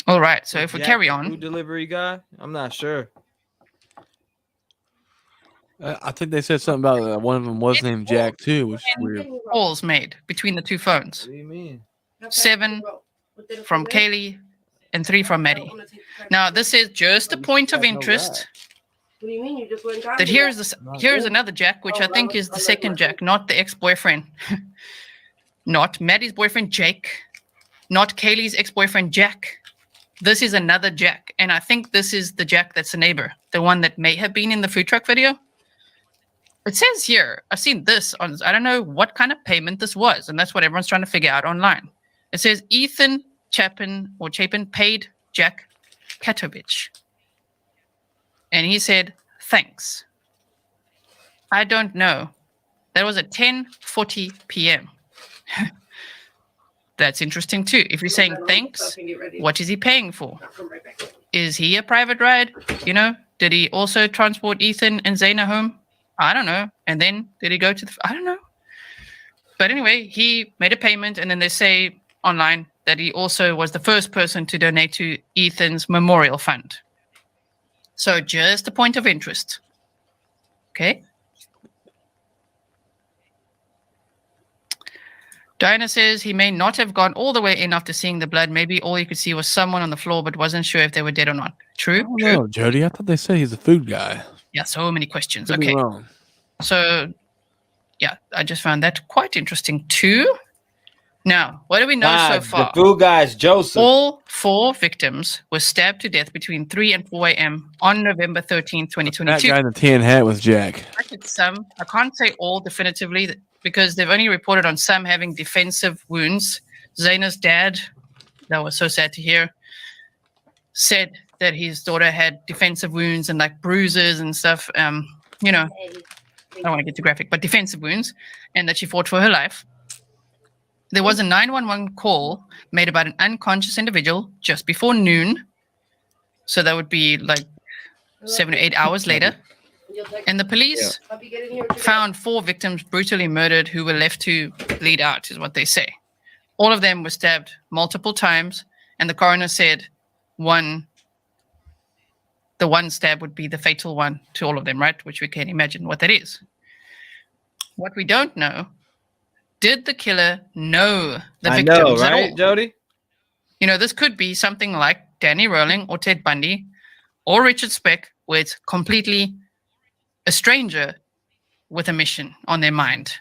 Speaker 14: All right. So if we carry on.
Speaker 1: Food delivery guy? I'm not sure.
Speaker 2: I think they said something about one of them was named Jack too, which is weird.
Speaker 14: Calls made between the two phones.
Speaker 1: What do you mean?
Speaker 14: 7 from Kiely and 3 from Maddie. Now this is just a point of interest.
Speaker 3: What do you mean? You just went and
Speaker 14: That here's another Jack, which I think is the second Jack, not the ex-boyfriend, not Maddie's boyfriend Jake, not Kaylee's ex-boyfriend Jack. This is another Jack, and I think this is the Jack that's a neighbor, the one that may have been in the food truck video. It says here, I've seen this on, I don't know what kind of payment this was, and that's what everyone's trying to figure out online. It says Ethan Chapin paid Jack Katovich. And he said, thanks. I don't know. That was at 10:40 p.m. That's interesting too. If you're saying thanks, what is he paying for? Is he a private ride? You know, did he also transport Ethan and Zaina home? I don't know. And then did he go to the, I don't know. But anyway, he made a payment, and then they say online that he also was the first person to donate to Ethan's memorial fund. So just a point of interest. Okay. Diana says he may not have gone all the way in after seeing the blood. Maybe all you could see was someone on the floor, but wasn't sure if they were dead or not. True?
Speaker 2: No, Jody. I thought they said he's a food guy.
Speaker 14: Yeah, so many questions.
Speaker 2: Could be
Speaker 14: Okay.
Speaker 2: wrong.
Speaker 14: So, yeah, I just found that quite interesting too. Now, what do we know so far?
Speaker 1: The food guy is Joseph.
Speaker 14: All 4 victims were stabbed to death between 3 and 4 a.m. on November 13th, 2022.
Speaker 2: That guy in the tan hat was Jack.
Speaker 14: I can't say all definitively because they've only reported on some having defensive wounds. Zaina's dad, that was so sad to hear, said that his daughter had defensive wounds and like bruises and stuff. You know, I don't want to get too graphic, but defensive wounds, and that she fought for her life. There was a 911 call made about an unconscious individual just before noon. So that would be like 7 or 8 hours later. And the police found 4 victims brutally murdered who were left to bleed out, is what they say. All of them were stabbed multiple times, and the coroner said the one stab would be the fatal one to all of them, right? Which we can imagine what that is. What we don't know, did the killer know the victims at all?
Speaker 1: Right, Jody?
Speaker 14: You know, this could be something like Danny Rowling or Ted Bundy or Richard Speck, where it's completely a stranger with a mission on their mind.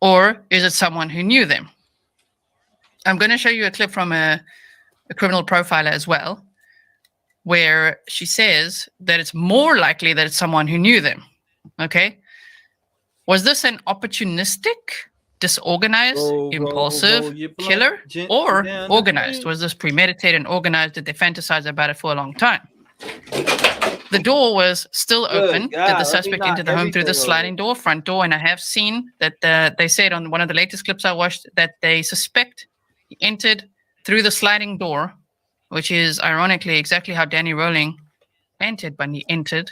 Speaker 14: Or is it someone who knew them? I'm going to show you a clip from a criminal profiler as well. where she says that it's more likely that it's someone who knew them. Okay. Was this an opportunistic, disorganized, impulsive killer, or organized? Was this premeditated and organized? Did they fantasize about it for a long time? The door was still open. Did the suspect enter the home through the sliding door, front door? And I have seen that they said on one of the latest clips I watched that they suspect he entered through the sliding door, which is ironically exactly how Danny Rowling entered when he entered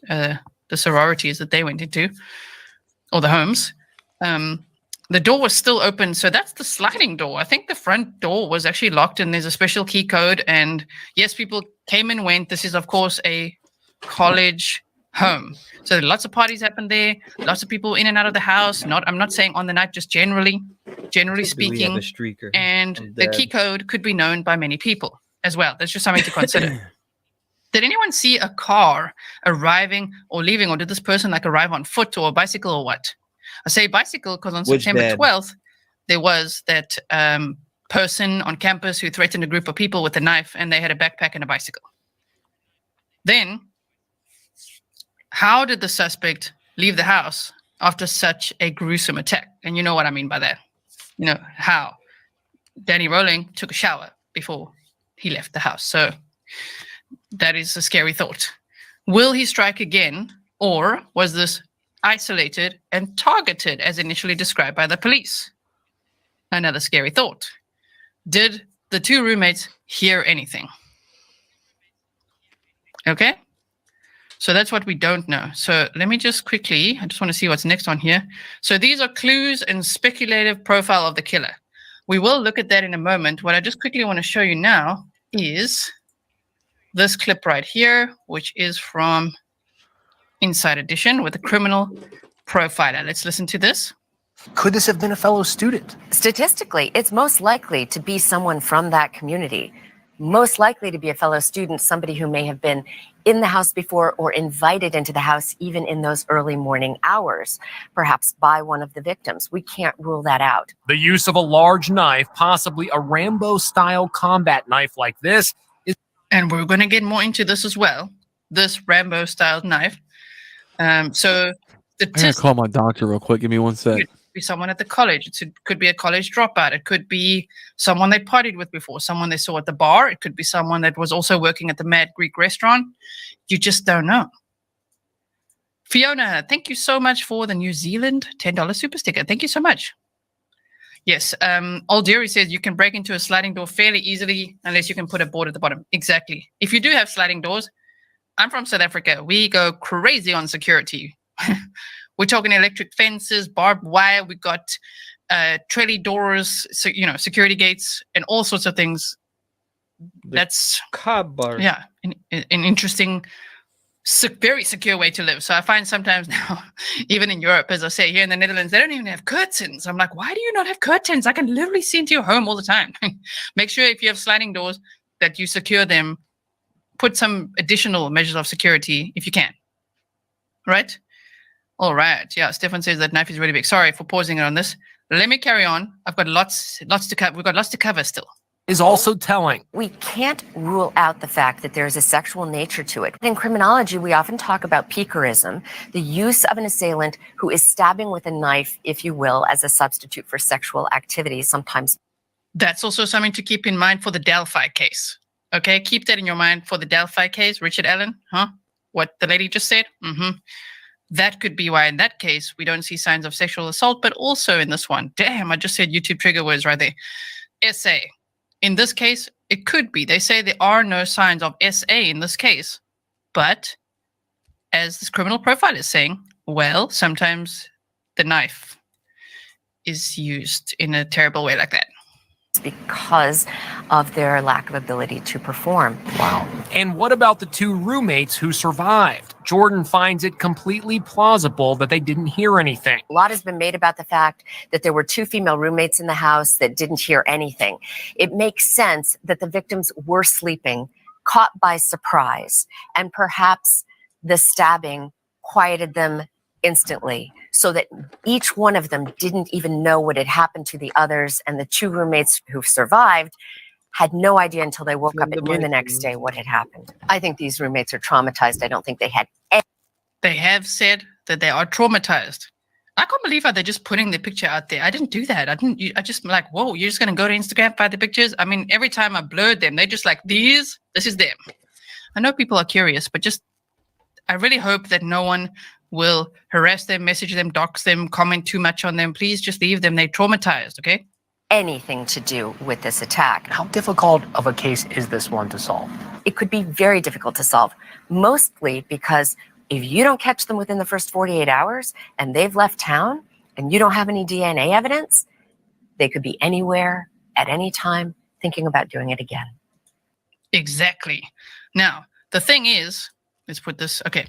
Speaker 14: the sororities that they went into, or the homes. The door was still open, so that's the sliding door. I think the front door was actually locked, and there's a special key code. And yes, people came and went. This is, of course, a college home, so lots of parties happened there. Lots of people in and out of the house. I'm not saying on the night, just generally speaking. And the key code could be known by many people as well. That's just something to consider. Did anyone see a car arriving or leaving, or did this person arrive on foot or a bicycle or what? I say bicycle because on September 12th, there was that person on campus who threatened a group of people with a knife, and they had a backpack and a bicycle. Then, how did the suspect leave the house after such a gruesome attack? And you know what I mean by that. You know, how Danny Rowling took a shower before he left the house. So that is a scary thought. Will he strike again, or was this isolated and targeted as initially described by the police? Another scary thought. Did the two roommates hear anything? Okay, so that's what we don't know. So let me just quickly, I just want to see what's next on here. So these are clues and speculative profile of the killer. We will look at that in a moment. What I just quickly want to show you now is this clip right here, which is from Inside Edition with a criminal profiler. Let's listen to this.
Speaker 15: Could this have been a fellow student?
Speaker 16: Statistically, it's most likely to be someone from that community. Most likely to be a fellow student, somebody who may have been in the house before or invited into the house even in those early morning hours, perhaps by one of the victims. We can't rule that out.
Speaker 17: The use of a large knife, possibly a Rambo-style combat knife like this, is...
Speaker 14: And we're going to get more into this as well, this Rambo-style knife. So
Speaker 2: I gotta call my doctor real quick. Give me one sec.
Speaker 14: It could be someone at the college. It could be a college dropout. It could be someone they partied with before, someone they saw at the bar. It could be someone that was also working at the Mad Greek restaurant. You just don't know. Fiona, thank you so much for the New Zealand $10 super sticker. Thank you so much. Yes, Old Jerry says you can break into a sliding door fairly easily unless you can put a board at the bottom. Exactly. If you do have sliding doors, I'm from South Africa. We go crazy on security. We're talking electric fences, barbed wire. We got trellis doors, so, security gates, and all sorts of things. That's
Speaker 1: cab bar.
Speaker 14: Yeah, an interesting, very secure way to live. So I find sometimes now, even in Europe, as I say, here in the Netherlands, they don't even have curtains. I'm like, why do you not have curtains? I can literally see into your home all the time. Make sure if you have sliding doors that you secure them. Put some additional measures of security if you can. Right? All right. Yeah, Stefan says that knife is really big. Sorry for pausing it on this. Let me carry on. I've got lots to cover. We've got lots to cover still.
Speaker 17: Is also telling.
Speaker 16: We can't rule out the fact that there is a sexual nature to it. In criminology, we often talk about piquerism, the use of an assailant who is stabbing with a knife, if you will, as a substitute for sexual activity sometimes.
Speaker 14: That's also something to keep in mind for the Delphi case. Okay, keep that in your mind for the Delphi case. Richard Allen, what the lady just said? That could be why in that case, we don't see signs of sexual assault, but also in this one. Damn, I just said YouTube trigger words right there. SA. In this case, it could be. They say there are no signs of SA in this case. But as this criminal profile is saying, well, sometimes the knife is used in a terrible way like that.
Speaker 16: Because of their lack of ability to perform.
Speaker 17: Wow. And what about the two roommates who survived? Jordan finds it completely plausible that they didn't hear anything.
Speaker 16: A lot has been made about the fact that there were two female roommates in the house that didn't hear anything. It makes sense that the victims were sleeping, caught by surprise, and perhaps the stabbing quieted them instantly, so that each one of them didn't even know what had happened to the others, and the two roommates who survived had no idea until they woke up at noon the next day what had happened. I think these roommates are traumatized. I don't think they had any.
Speaker 14: They have said that they are traumatized. I can't believe how they're just putting the picture out there. I didn't do that. I just like, whoa, you're just going to go to Instagram, find the pictures? I mean, every time I blurred them, they just like, this is them. I know people are curious, but I really hope that no one will harass them, message them, dox them, comment too much on them. Please just leave them. They're traumatized, okay?
Speaker 16: Anything to do with this attack.
Speaker 17: How difficult of a case is this one to solve?
Speaker 16: It could be very difficult to solve, mostly because if you don't catch them within the first 48 hours and they've left town and you don't have any DNA evidence, they could be anywhere at any time thinking about doing it again.
Speaker 14: Exactly. Now, the thing is, let's put this, okay.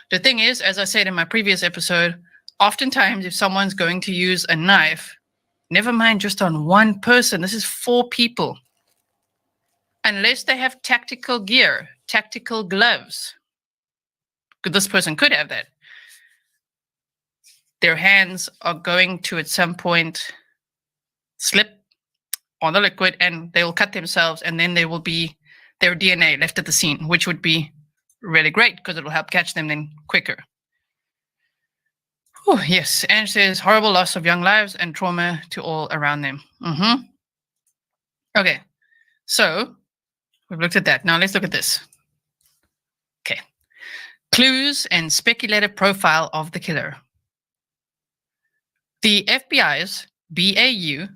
Speaker 14: The thing is, as I said in my previous episode, oftentimes if someone's going to use a knife, never mind just on one person, this is 4 people. Unless they have tactical gear, tactical gloves, this person could have that. Their hands are going to at some point slip on the liquid and they will cut themselves, and then there will be their DNA left at the scene, which would be really great because it will help catch them then quicker. Oh, yes. And says horrible loss of young lives and trauma to all around them. Okay. So we've looked at that. Now let's look at this. Okay. Clues and speculative profile of the killer. The FBI's BAU,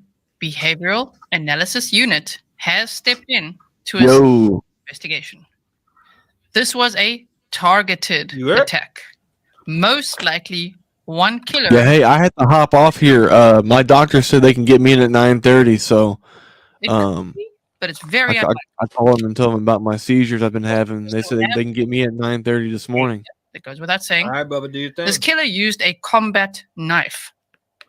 Speaker 14: Behavioral Analysis Unit, has stepped in to assist investigation. This was a targeted attack. Most likely one killer.
Speaker 2: Yeah, hey, I had to hop off here. My doctor said they can get me in at 9:30, so
Speaker 14: but it's very
Speaker 2: I called them and told them about my seizures I've been having. They said they can get me at 9:30 this morning.
Speaker 14: That goes without saying.
Speaker 1: All right, Bubba, do your thing.
Speaker 14: This killer used a combat knife.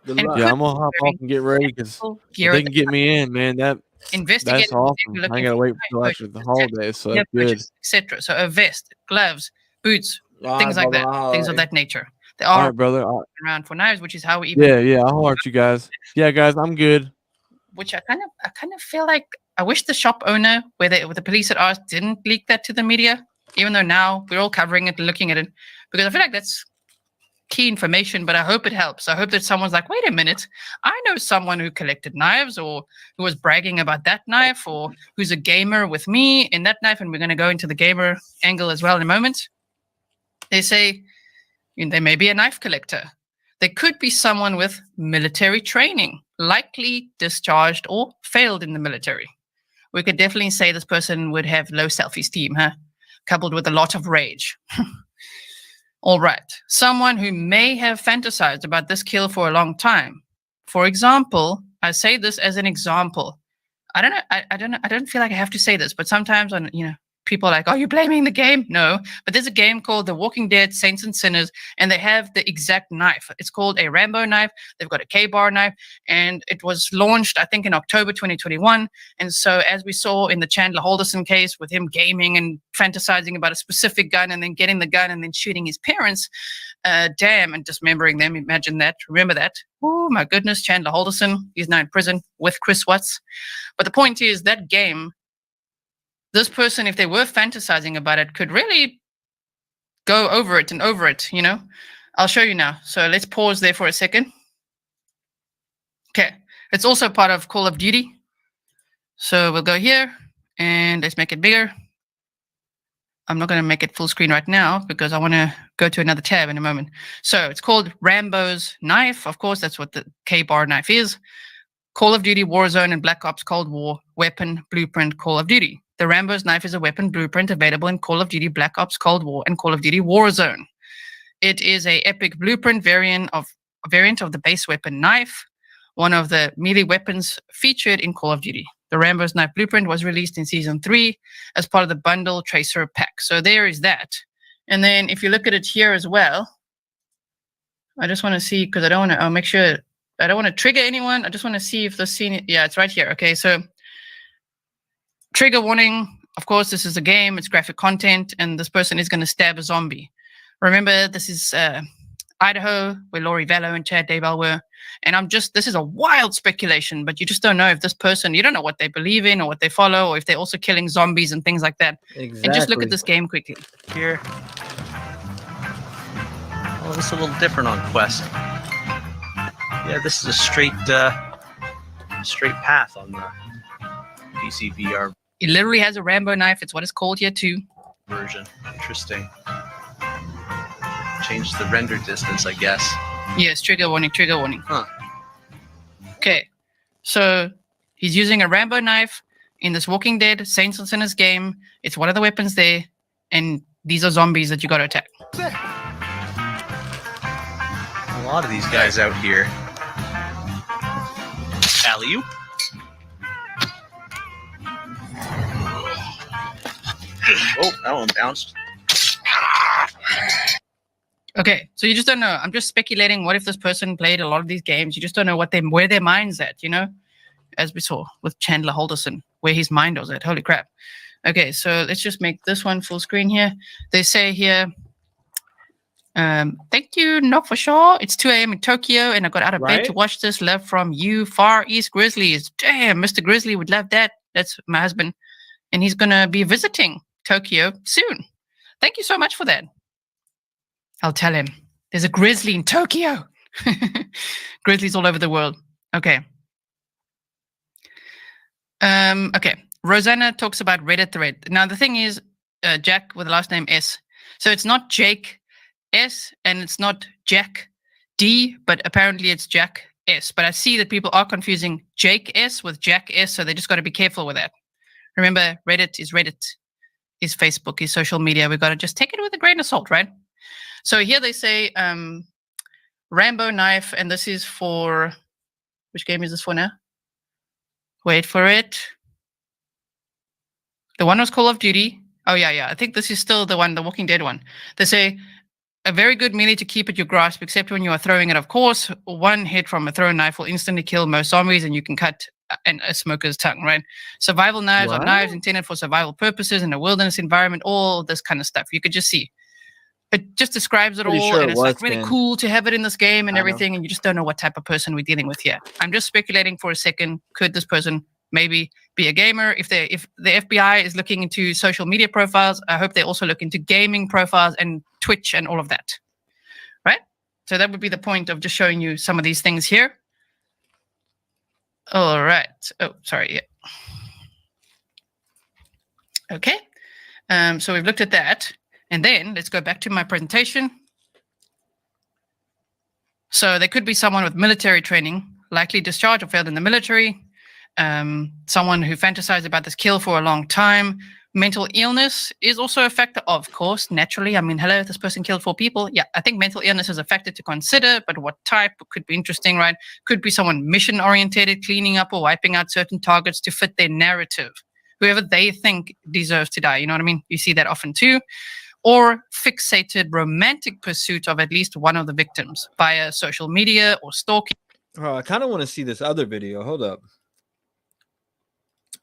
Speaker 2: Yeah, I'm gonna hop off and get ready because they can get me in, man. That's awesome. I ain't gotta wait until after the holidays, so that's good.
Speaker 14: Etc. So a vest, gloves, boots, things like that, things of that nature. They
Speaker 2: All
Speaker 14: are
Speaker 2: right, brother.
Speaker 14: around for knives, which is how we
Speaker 2: Yeah, I'll heart you guys. Yeah, guys, I'm good.
Speaker 14: Which I kind of feel like I wish the shop owner, where the police had asked, didn't leak that to the media, even though now we're all covering it and looking at it, because I feel like that's key information, but I hope it helps. I hope that someone's like, wait a minute, I know someone who collected knives or who was bragging about that knife or who's a gamer with me in that knife, and we're going to go into the gamer angle as well in a moment. They say they may be a knife collector. They could be someone with military training, likely discharged or failed in the military. We could definitely say this person would have low self-esteem, coupled with a lot of rage. All right. Someone who may have fantasized about this kill for a long time. For example, I say this as an example. I don't feel like I have to say this, but sometimes when, people are like, are you blaming the game? No, but there's a game called The Walking Dead Saints and Sinners, and they have the exact knife. It's called a Rambo knife. They've got a K-bar knife, and it was launched, I think, in October 2021. And so as we saw in the Chandler Halderson case with him gaming and fantasizing about a specific gun and then getting the gun and then shooting his parents, and dismembering them. Imagine that. Remember that. Oh, my goodness, Chandler Halderson. He's now in prison with Chris Watts. But the point is that game, this person, if they were fantasizing about it, could really go over it and over it, I'll show you now. So let's pause there for a second. Okay. It's also part of Call of Duty. So we'll go here and let's make it bigger. I'm not going to make it full screen right now because I want to go to another tab in a moment. So it's called Rambo's Knife. Of course, that's what the K-bar knife is. Call of Duty Warzone and Black Ops Cold War Weapon Blueprint Call of Duty. The Rambo's Knife is a weapon blueprint available in Call of Duty Black Ops Cold War and Call of Duty Warzone. It is a epic blueprint variant of the base weapon knife, one of the melee weapons featured in Call of Duty. The Rambo's Knife blueprint was released in Season 3 as part of the Bundle Tracer pack. So there is that. And then if you look at it here as well, I just want to see, because I'll make sure, I don't want to trigger anyone. I just want to see if the scene, yeah, it's right here. Okay, so trigger warning. Of course, this is a game. It's graphic content, and this person is going to stab a zombie. Remember, this is Idaho, where Lori Vallow and Chad Daybell were. And this is a wild speculation, but you just don't know if this person, you don't know what they believe in or what they follow, or if they're also killing zombies and things like that.
Speaker 1: Exactly.
Speaker 14: And just look at this game quickly.
Speaker 18: Here. Well, this is a little different on Quest. Yeah, this is a straight path on the PC VR
Speaker 14: It literally has a Rambo knife. It's what it's called here too.
Speaker 18: version. Interesting. Change the render distance, I guess.
Speaker 14: Yes, trigger warning, trigger warning.
Speaker 18: Huh.
Speaker 14: Okay, so he's using a Rambo knife in this Walking Dead Saints and Sinners game. It's one of the weapons there, and these are zombies that you got to attack.
Speaker 18: A lot of these guys out here. Alley-oop. Oh, that one bounced.
Speaker 14: Okay, so you just don't know. I'm just speculating. What if this person played a lot of these games? You just don't know where their mind's at, you know? As we saw with Chandler Halderson, where his mind was at. Holy crap. Okay, so let's just make this one full screen here. They say here, thank you, not for sure. It's 2 a.m. in Tokyo, and I got out of bed to watch this. Love from you, Far East Grizzlies. Damn, Mr. Grizzly would love that. That's my husband. And he's going to be visiting Tokyo soon. Thank you so much for that. I'll tell him. There's a grizzly in Tokyo. Grizzlies all over the world. Okay. Okay. Rosanna talks about Reddit thread. Now, the thing is, Jack with the last name S. So it's not Jake S and it's not Jack D, but apparently it's Jack S. But I see that people are confusing Jake S with Jack S, so they just got to be careful with that. Remember, Reddit, is Facebook, is social media. We got to just take it with a grain of salt, right? So here they say Rambo knife, and this is for, which game is this for now? Wait for it. The one was Call of Duty. Oh, yeah. I think this is still the one, the Walking Dead one. They say, a very good melee to keep at your grasp, except when you are throwing it, of course. One hit from a thrown knife will instantly kill most zombies, and you can cut a smoker's tongue, right? Survival knives are knives intended for survival purposes in a wilderness environment, all this kind of stuff. You could just see. It just describes it all, and it's like really cool to have it in this game and everything, and you just don't know what type of person we're dealing with here. I'm just speculating for a second. Could this person maybe be a gamer? If the FBI is looking into social media profiles, I hope they also look into gaming profiles and Twitch and all of that, right? So that would be the point of just showing you some of these things here. All right. Oh, sorry. Yeah. Okay. So we've looked at that. And then let's go back to my presentation. So there could be someone with military training, likely discharged or failed in the military, someone who fantasized about this kill for a long time. Mental illness is also a factor, of course, naturally. I mean, hello, this person killed 4 people. Yeah, I think mental illness is a factor to consider, but what type could be interesting, right? Could be someone mission-oriented, cleaning up or wiping out certain targets to fit their narrative. Whoever they think deserves to die, you know what I mean? You see that often too. Or fixated romantic pursuit of at least one of the victims via social media or stalking.
Speaker 1: Oh, I kind of want to see this other video. Hold up.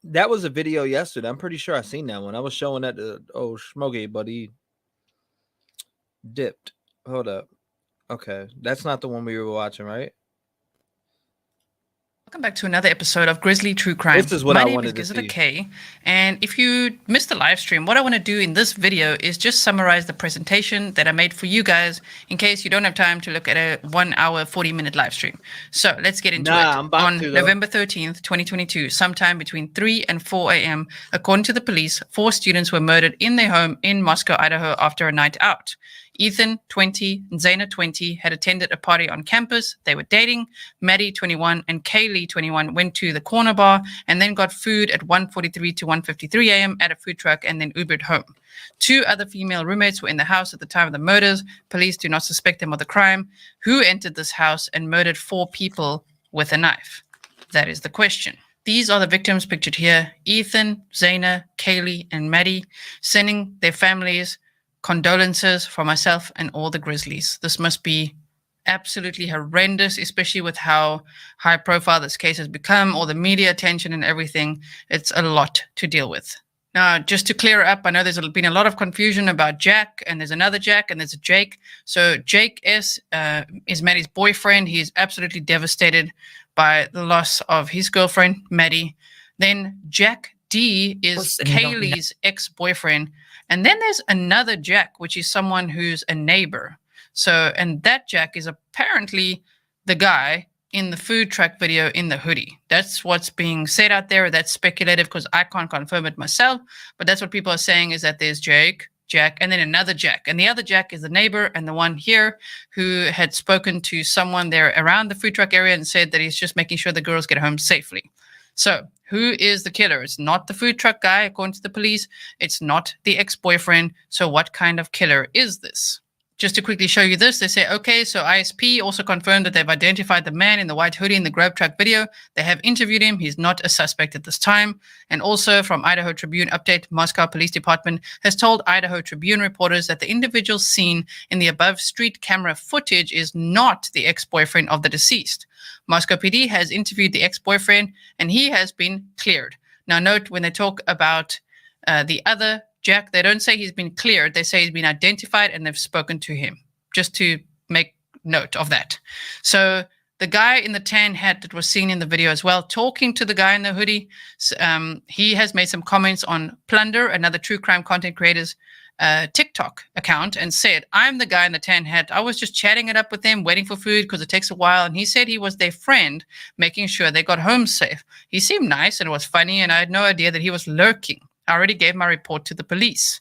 Speaker 1: That was a video yesterday. I'm pretty sure I seen that one. I was showing that to Smokey, but he dipped. Hold up. Okay. That's not the one we were watching, right?
Speaker 14: Welcome back to another episode of Grizzly True Crime.
Speaker 1: This is what
Speaker 14: My
Speaker 1: I
Speaker 14: name
Speaker 1: wanted
Speaker 14: is
Speaker 1: to
Speaker 14: Grizzly
Speaker 1: see.
Speaker 14: K, and if you missed the live stream, what I want to do in this video is just summarize the presentation that I made for you guys in case you don't have time to look at a 1 hour, 40-minute live stream. So let's get into it.
Speaker 1: I'm about
Speaker 14: On
Speaker 1: to, though.
Speaker 14: November 13th, 2022, sometime between 3 and 4 a.m., according to the police, 4 students were murdered in their home in Moscow, Idaho, after a night out. Ethan, 20, and Zaina, 20, had attended a party on campus. They were dating. Maddie, 21, and Kiely, 21, went to the corner bar and then got food at 1:43 to 1:53 a.m. at a food truck and then Ubered home. 2 other female roommates were in the house at the time of the murders. Police do not suspect them of the crime. Who entered this house and murdered 4 people with a knife? That is the question. These are the victims pictured here: Ethan, Zaina, Kiely, and Maddie, sending their families condolences for myself and all the Grizzlies. This must be absolutely horrendous, especially with how high profile this case has become, all the media attention and everything. It's a lot to deal with. Now, just to clear up, I know there's been a lot of confusion about Jack, and there's another Jack, and there's a Jake. So Jake S. is Maddie's boyfriend. He's absolutely devastated by the loss of his girlfriend, Maddie. Then Jack D. is Kaylee's ex-boyfriend. And then there's another Jack, which is someone who's a neighbor. So, and that Jack is apparently the guy in the food truck video in the hoodie. That's what's being said out there. That's speculative because I can't confirm it myself, but that's what people are saying, is that there's Jack, and then another Jack. And the other Jack is the neighbor, and the one here who had spoken to someone there around the food truck area and said that he's just making sure the girls get home safely. So who is the killer? It's not the food truck guy, according to the police. It's not the ex-boyfriend. So what kind of killer is this? Just to quickly show you this, they say, okay, so ISP also confirmed that they've identified the man in the white hoodie in the grab truck video. They have interviewed him. He's not a suspect at this time. And also from Idaho Tribune update, Moscow Police Department has told Idaho Tribune reporters that the individual seen in the above street camera footage is not the ex-boyfriend of the deceased. Moscow PD has interviewed the ex-boyfriend, and he has been cleared. Now note, when they talk about the other Jack, they don't say he's been cleared. They say he's been identified and they've spoken to him, just to make note of that. So the guy in the tan hat that was seen in the video as well, talking to the guy in the hoodie, he has made some comments on Plunder, another true crime content creator's TikTok account, and said, I'm the guy in the tan hat. I was just chatting it up with them, waiting for food because it takes a while. And he said he was their friend, making sure they got home safe. He seemed nice and it was funny, and I had no idea that he was lurking. I already gave my report to the police.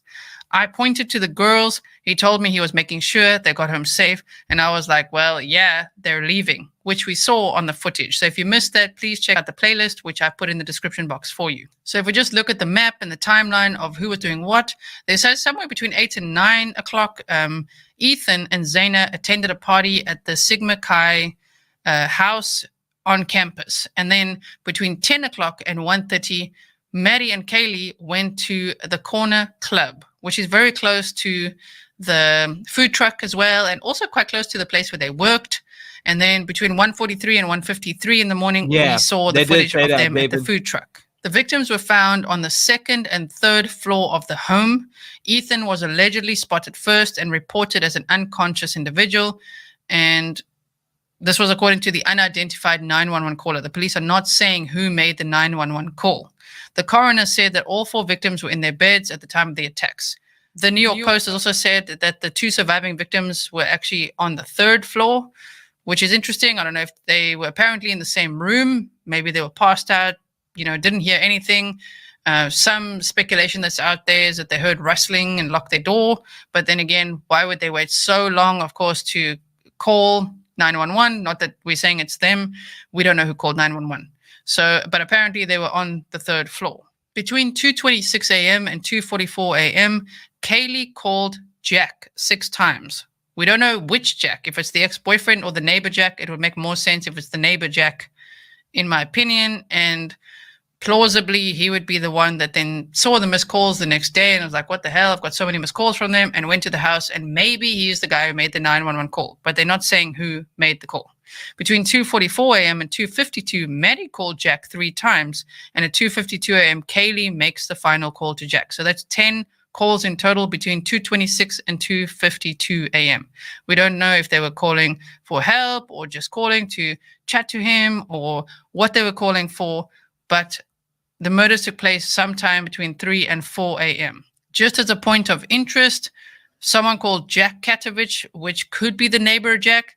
Speaker 14: I pointed to the girls. He told me he was making sure they got home safe. And I was like, well, yeah, they're leaving, which we saw on the footage. So if you missed that, please check out the playlist, which I put in the description box for you. So if we just look at the map and the timeline of who was doing what, they said somewhere between 8 and 9 o'clock, Ethan and Zaina attended a party at the Sigma Chi house on campus. And then between 10 o'clock and 1:30, Maddie and Kiely went to the Corner Club, which is very close to the food truck as well, and also quite close to the place where they worked. And then between 1:43 and 1:53 in the morning, we saw the footage of them at the food truck. The victims were found on the second and third floor of the home. Ethan was allegedly spotted first and reported as an unconscious individual. And this was according to the unidentified 911 caller. The police are not saying who made the 911 call. The coroner said that all 4 victims were in their beds at the time of the attacks. The New York Post has also said that the 2 surviving victims were actually on the 3rd floor, which is interesting. I don't know if they were apparently in the same room. Maybe they were passed out, didn't hear anything. Some speculation that's out there is that they heard rustling and locked their door. But then again, why would they wait so long, of course, to call 911? Not that we're saying it's them. We don't know who called 911. So, but apparently they were on the 3rd floor. Between 2:26 a.m. and 2:44 a.m., Kiely called Jack 6 times. We don't know which Jack. If it's the ex-boyfriend or the neighbor Jack, it would make more sense if it's the neighbor Jack, in my opinion. And plausibly, he would be the one that then saw the missed calls the next day and was like, what the hell? I've got so many missed calls from them, and went to the house. And maybe he's the guy who made the 911 call, but they're not saying who made the call. Between 2:44 a.m. and 2:52, Maddie called Jack 3 times. And at 2:52 a.m., Kiely makes the final call to Jack. So that's 10 calls in total between 2:26 and 2:52 a.m. We don't know if they were calling for help or just calling to chat to him or what they were calling for. But the murders took place sometime between 3 and 4 a.m. Just as a point of interest, someone called Jack Katovich, which could be the neighbor Jack,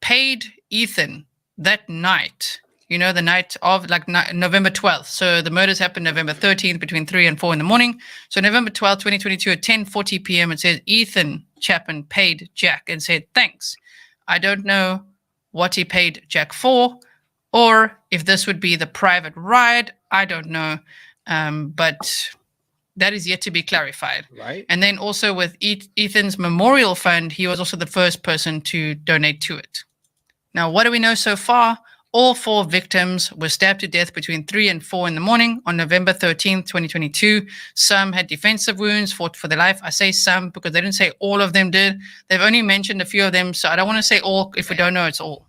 Speaker 14: paid Ethan that night, the night of November 12th. So the murders happened November 13th between 3 and 4 in the morning. So November 12th, 2022 at 10:40 p.m. it says Ethan Chapman paid Jack and said, thanks. I don't know what he paid Jack for, or if this would be the private ride. I don't know. But that is yet to be clarified.
Speaker 1: Right.
Speaker 14: And then also with Ethan's memorial fund, he was also the first person to donate to it. Now, what do we know so far? All 4 victims were stabbed to death between 3 and 4 in the morning on November 13th, 2022. Some had defensive wounds, fought for their life. I say some because they didn't say all of them did. They've only mentioned a few of them, so I don't want to say all if we don't know it's all.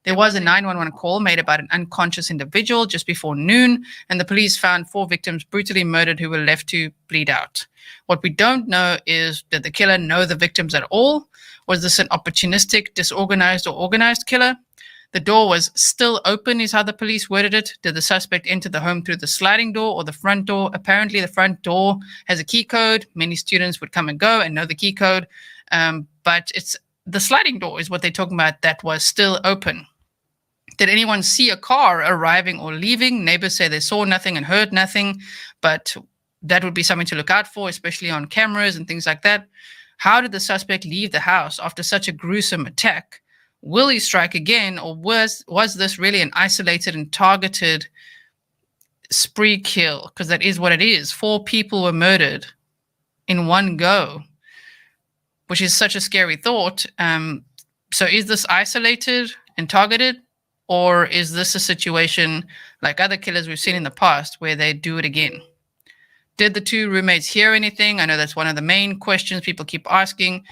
Speaker 14: There was a 911 call made about an unconscious individual just before noon, and the police found 4 victims brutally murdered who were left to bleed out. What we don't know is, did the killer know the victims at all? Was this an opportunistic, disorganized, or organized killer? The door was still open, is how the police worded it. Did the suspect enter the home through the sliding door or the front door? Apparently, the front door has a key code. Many students would come and go and know the key code, but it's the sliding door is what they're talking about that was still open. Did anyone see a car arriving or leaving? Neighbors say they saw nothing and heard nothing, but that would be something to look out for, especially on cameras and things like that. How did the suspect leave the house after such a gruesome attack? Will he strike again, or was this really an isolated and targeted spree kill? Because that is what it is. 4 people were murdered in one go, which is such a scary thought. So is this isolated and targeted? Or is this a situation like other killers we've seen in the past where they do it again? Did the 2 roommates hear anything? I know that's one of the main questions people keep asking.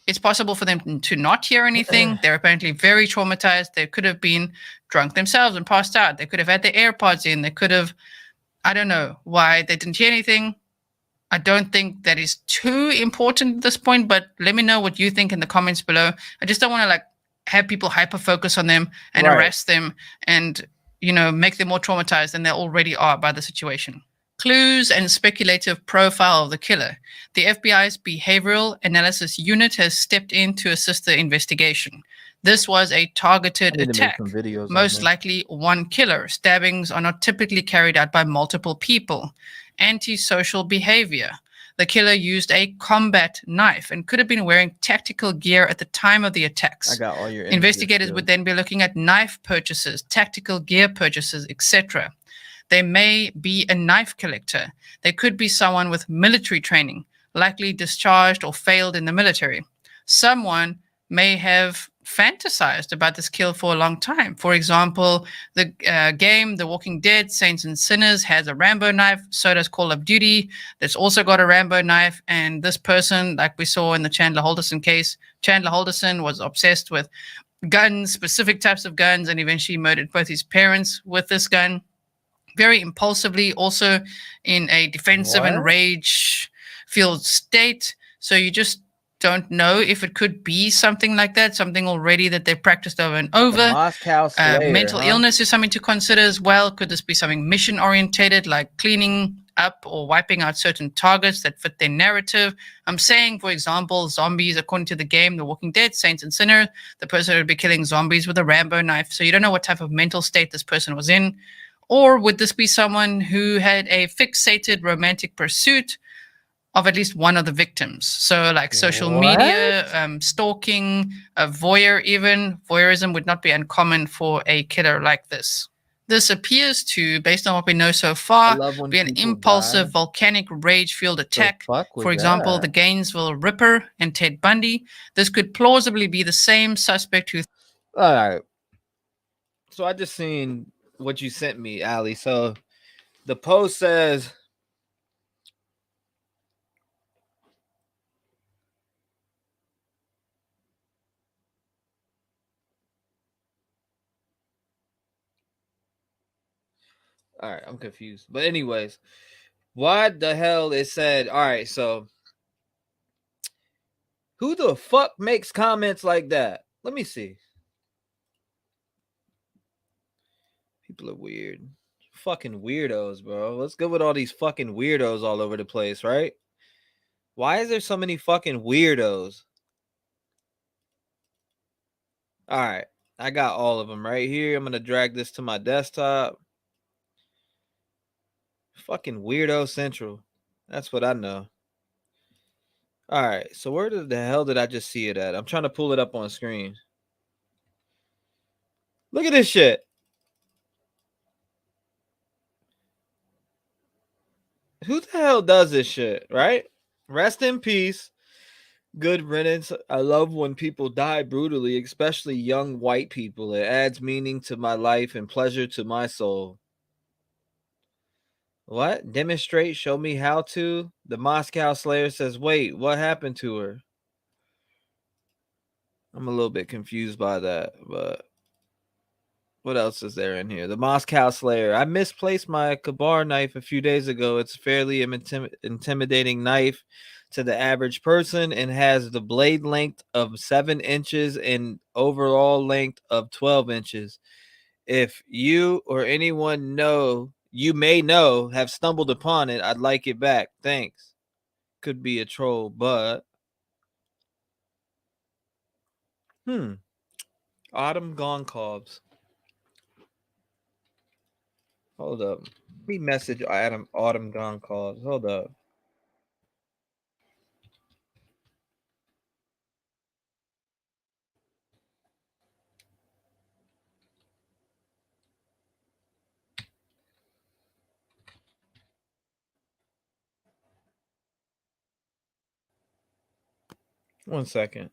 Speaker 14: It's possible for them to not hear anything. They're apparently very traumatized. They could have been drunk themselves and passed out. They could have had their AirPods in. They could have, I don't know why they didn't hear anything. I don't think that is too important at this point, but let me know what you think in the comments below. I just don't want to have people hyper focus on them and arrest them and, make them more traumatized than they already are by the situation. Clues and speculative profile of the killer. The FBI's Behavioral Analysis Unit has stepped in to assist the investigation. This was a targeted attack, most likely one killer. Stabbings are not typically carried out by multiple people. Antisocial behavior. The killer used a combat knife and could have been wearing tactical gear at the time of the attacks.
Speaker 1: I got all your
Speaker 14: Investigators would then be looking at knife purchases, tactical gear purchases, etc. They may be a knife collector. They could be someone with military training, likely discharged or failed in the military. Someone may have fantasized about this kill for a long time. For example, the game The Walking Dead, Saints and Sinners, has a Rambo knife. So does Call of Duty. That's also got a Rambo knife. And this person, like we saw in the Chandler Halderson case, Chandler Halderson was obsessed with guns, specific types of guns, and eventually murdered both his parents with this gun. Very impulsively, also in a defensive and rage-filled state. So you just don't know if it could be something like that, something already that they've practiced over and over.
Speaker 1: Moscow Slayer,
Speaker 14: mental illness is something to consider as well. Could this be something mission-orientated, like cleaning up or wiping out certain targets that fit their narrative? I'm saying, for example, zombies, according to the game The Walking Dead, Saints and Sinners, the person would be killing zombies with a Rambo knife. So you don't know what type of mental state this person was in. Or would this be someone who had a fixated romantic pursuit of at least one of the victims? So like social media, stalking, a voyeur even. Voyeurism would not be uncommon for a killer like this. This appears to, based on what we know so far, be an impulsive volcanic rage-fueled attack. For example, the Gainesville Ripper and Ted Bundy. This could plausibly be the same suspect who...
Speaker 1: All right. So I just seen what you sent me, Ali. So the post says... All right, I'm confused. But anyways, why the hell it said, all right, so who the fuck makes comments like that? Let me see. People are weird. Fucking weirdos, bro. Let's go with all these fucking weirdos all over the place, right? Why is there so many fucking weirdos? All right, I got all of them right here. I'm going to drag this to my desktop. Fucking weirdo central. That's what I know. All right, so where the hell did I just see it at? I'm trying to pull it up on screen. Look at this shit. Who the hell does this shit, right? Rest in peace. Good riddance. I love when people die brutally, especially young white people. It adds meaning to my life and pleasure to my soul. What? Demonstrate, show me how to. The Moscow Slayer says, wait, what happened to her? I'm a little bit confused by that, but What else is there in here? The Moscow Slayer. I misplaced my Kabar knife a few days ago. It's a fairly intimidating knife to the average person and has the blade length of 7 inches and overall length of 12 inches. If you or anyone you may know have stumbled upon it, I'd like it back. Thanks. Could be a troll, but Autumn Goncalves. Hold up. Let me message Autumn Goncalves. Hold up. One second.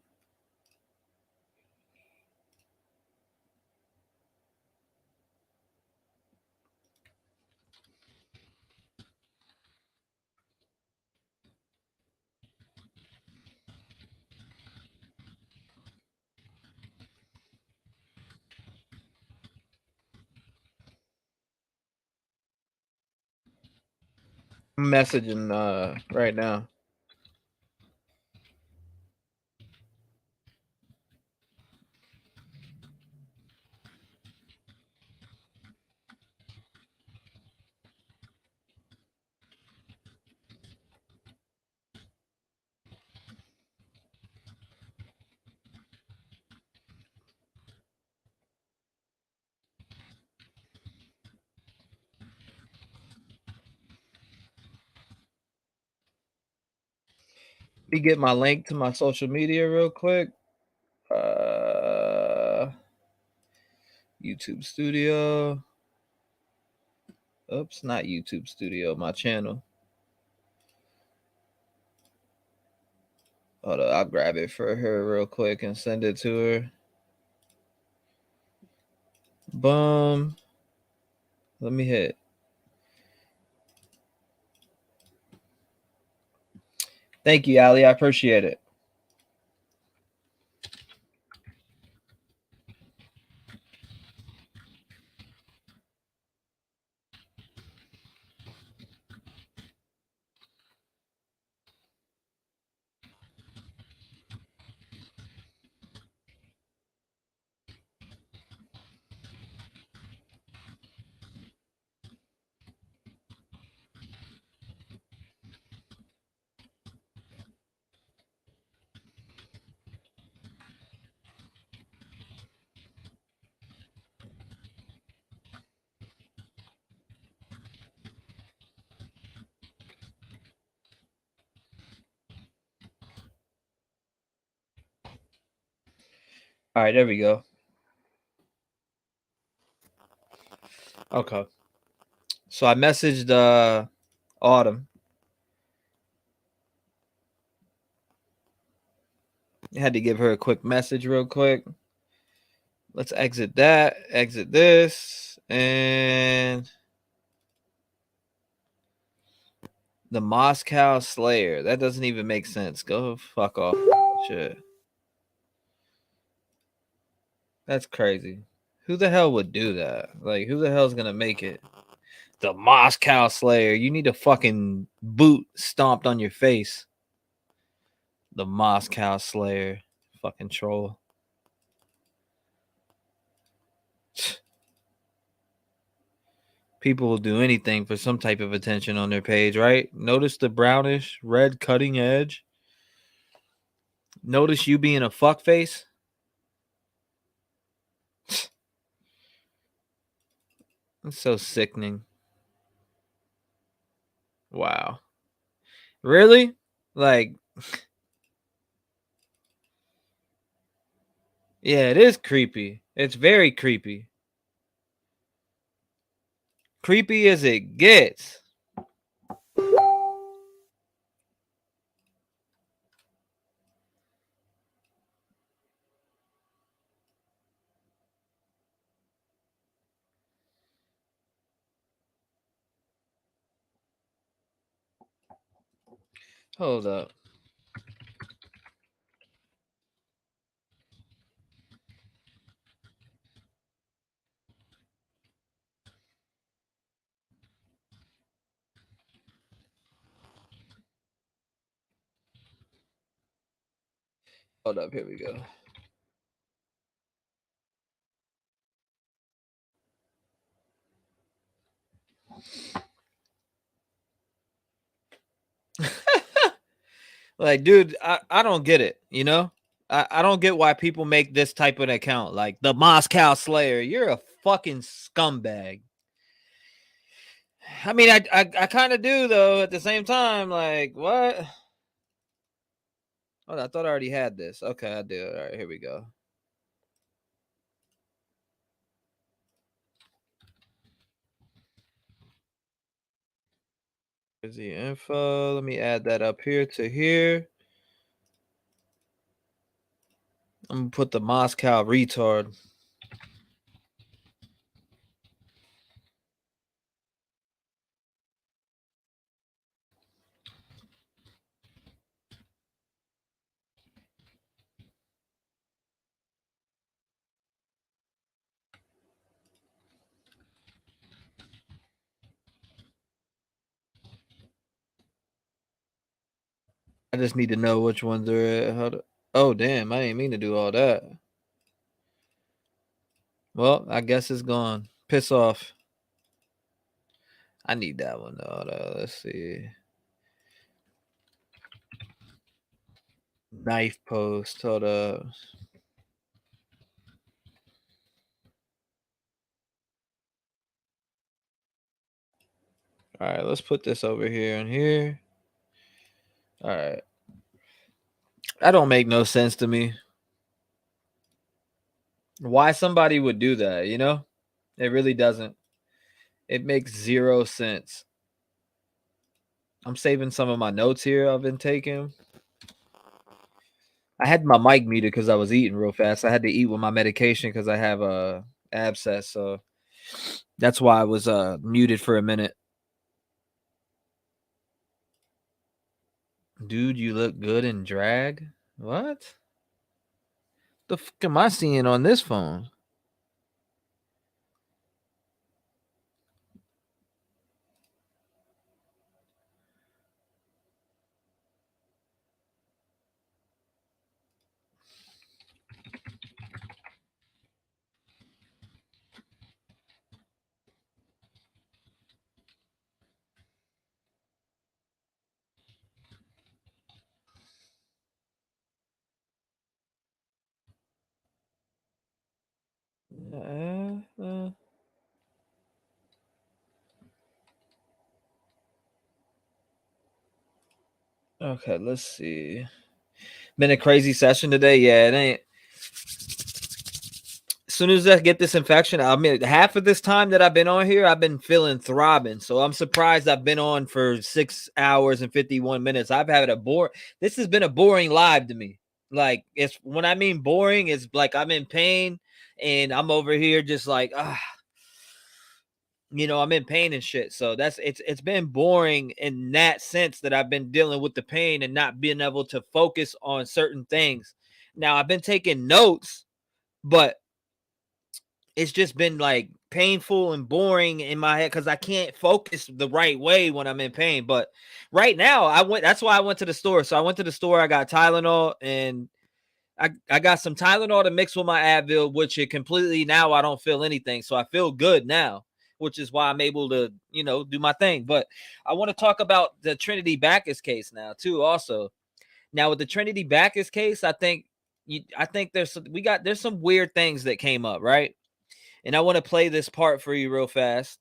Speaker 1: I'm messaging right now. Let me get my link to my social media real quick. YouTube Studio. Oops, not YouTube Studio, my channel. Hold on, I'll grab it for her real quick and send it to her. Boom. Let me hit. Thank you, Ali. I appreciate it. All right, there we go. Okay. So I messaged Autumn. I had to give her a quick message real quick. Let's exit that, exit this, and the Moscow Slayer. That doesn't even make sense. Go fuck off. Shit. That's crazy. Who the hell would do that? Like, who the hell's gonna make it? The Moscow Slayer. You need a fucking boot stomped on your face. The Moscow Slayer. Fucking troll. People will do anything for some type of attention on their page, right? Notice the brownish red cutting edge. Notice you being a fuckface. It's so sickening. Wow. Really? Like, yeah, it is creepy. It's very creepy. Creepy as it gets. Hold up. Hold up, here we go. Like, dude, I don't get it, you know? I don't get why people make this type of account, like the Moscow Slayer. You're a fucking scumbag. I mean, I kind of do, though, at the same time. Like, what? Oh, I thought I already had this. Okay, I do. All right, here we go. Here's the info. Let me add that up here to here. I'm going to put the Moscow retard. I just need to know which ones are at. Oh, damn. I didn't mean to do all that. Well, I guess it's gone. Piss off. I need that one, though. Let's see. Knife post. Hold up. All right, let's put this over here and here. All right. That don't make no sense to me. Why somebody would do that, you know? It really doesn't. It makes zero sense. I'm saving some of my notes here I've been taking. I had my mic muted because I was eating real fast. I had to eat with my medication because I have a abscess, so that's why I was muted for a minute. Dude, you look good in drag? What? The fuck am I seeing on this phone? Okay, let's see. Been a crazy session today. Yeah, it ain't. As soon as I get this infection, I mean, half of this time that I've been on here, I've been feeling throbbing. So I'm surprised I've been on for 6 hours and 51 minutes. I've had this has been a boring live to me. Like, it's when I mean boring, it's like I'm in pain and I'm over here just like, you know, I'm in pain and shit. So it's been boring in that sense that I've been dealing with the pain and not being able to focus on certain things. Now I've been taking notes, but it's just been like painful and boring in my head because I can't focus the right way when I'm in pain. But right now, that's why I went to the store. So I went to the store, I got Tylenol, and I got some Tylenol to mix with my Advil, which it completely now I don't feel anything. So I feel good now, which is why I'm able to, you know, do my thing. But I want to talk about the Trinity Bacchus case now, too, also. Now, with the Trinity Bacchus case, I think there's some weird things that came up, right? And I want to play this part for you real fast.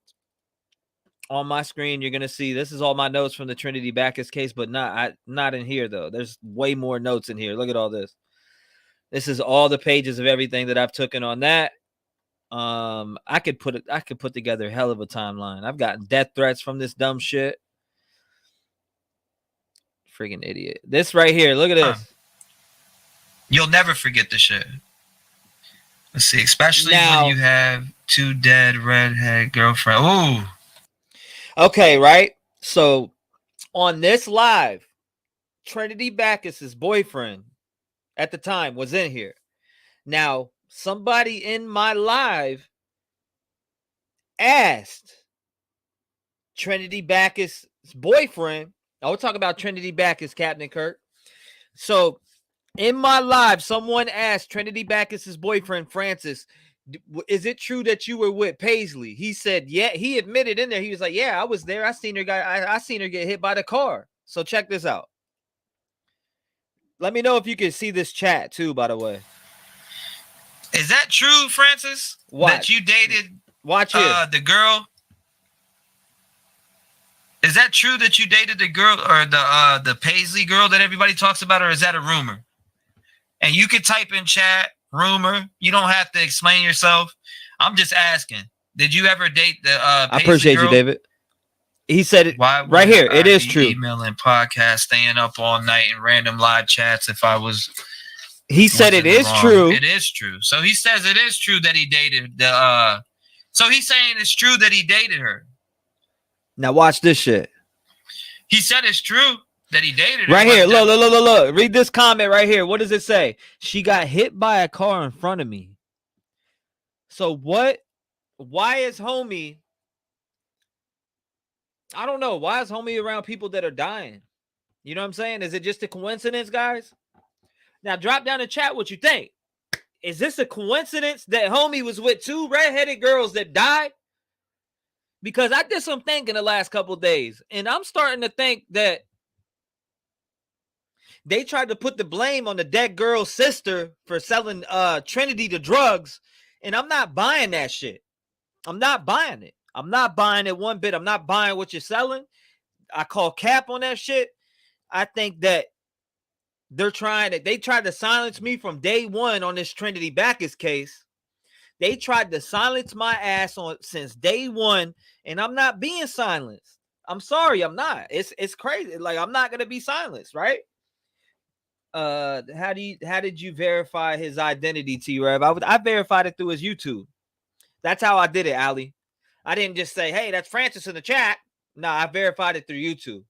Speaker 1: On my screen, you're going to see this is all my notes from the Trinity Bacchus case, but not in here, though. There's way more notes in here. Look at all this. This is all the pages of everything that I've taken on that. I could put together a hell of a timeline. I've gotten death threats from this dumb shit. Freaking idiot. This right here. Look at this.
Speaker 19: You'll never forget the shit. Let's see, especially when you have two dead redhead girlfriend. Ooh.
Speaker 1: Okay, right? So on this live, Trinity Bacchus's boyfriend at the time was in here. Now, somebody in my live asked Trinity Bacchus' boyfriend. I will talk about Trinity Bacchus, Captain Kirk. So In my live, someone asked Trinity Bacchus' boyfriend, Francis, is it true that you were with Paisley? He said, yeah. He admitted in there. He was like, yeah, I was there. I seen her get hit by the car. So check this out. Let me know if you can see this chat too, by the way.
Speaker 19: Is that true, Francis? That you dated the girl? Is that true that you dated the girl or the Paisley girl that everybody talks about, or is that a rumor? And you could type in chat rumor. You don't have to explain yourself. I'm just asking. Did you ever date the Paisley
Speaker 1: I appreciate
Speaker 19: girl?
Speaker 1: you, David. He said it right here. It is true.
Speaker 19: Emailing podcasts, staying up all night in random live chats. If I was,
Speaker 1: he said it is true.
Speaker 19: It is true. So he says it is true that he dated the. So he's saying it's true that he dated her.
Speaker 1: Now watch this shit.
Speaker 19: He said it's true that he dated her.
Speaker 1: Right here. Look. Read this comment right here. What does it say? She got hit by a car in front of me. So what? Why is homie? I don't know. Why is homie around people that are dying? You know what I'm saying? Is it just a coincidence, guys? Now drop down in chat what you think. Is this a coincidence that homie was with two redheaded girls that died? Because I did some thinking the last couple of days, and I'm starting to think that they tried to put the blame on the dead girl's sister for selling Trinity the drugs, and I'm not buying that shit. I'm not buying it. I'm not buying it one bit. I'm not buying what you're selling. I call cap on that shit. I think that they tried to silence me from day one on this Trinity Bacchus case. They tried to silence my ass since day one, and I'm not being silenced. I'm sorry, I'm not. It's crazy. Like, I'm not gonna be silenced, right? How did you verify his identity, T-REV? I verified it through his YouTube. That's how I did it, Ali. I didn't just say, hey, that's Francis in the chat. No, I verified it through YouTube.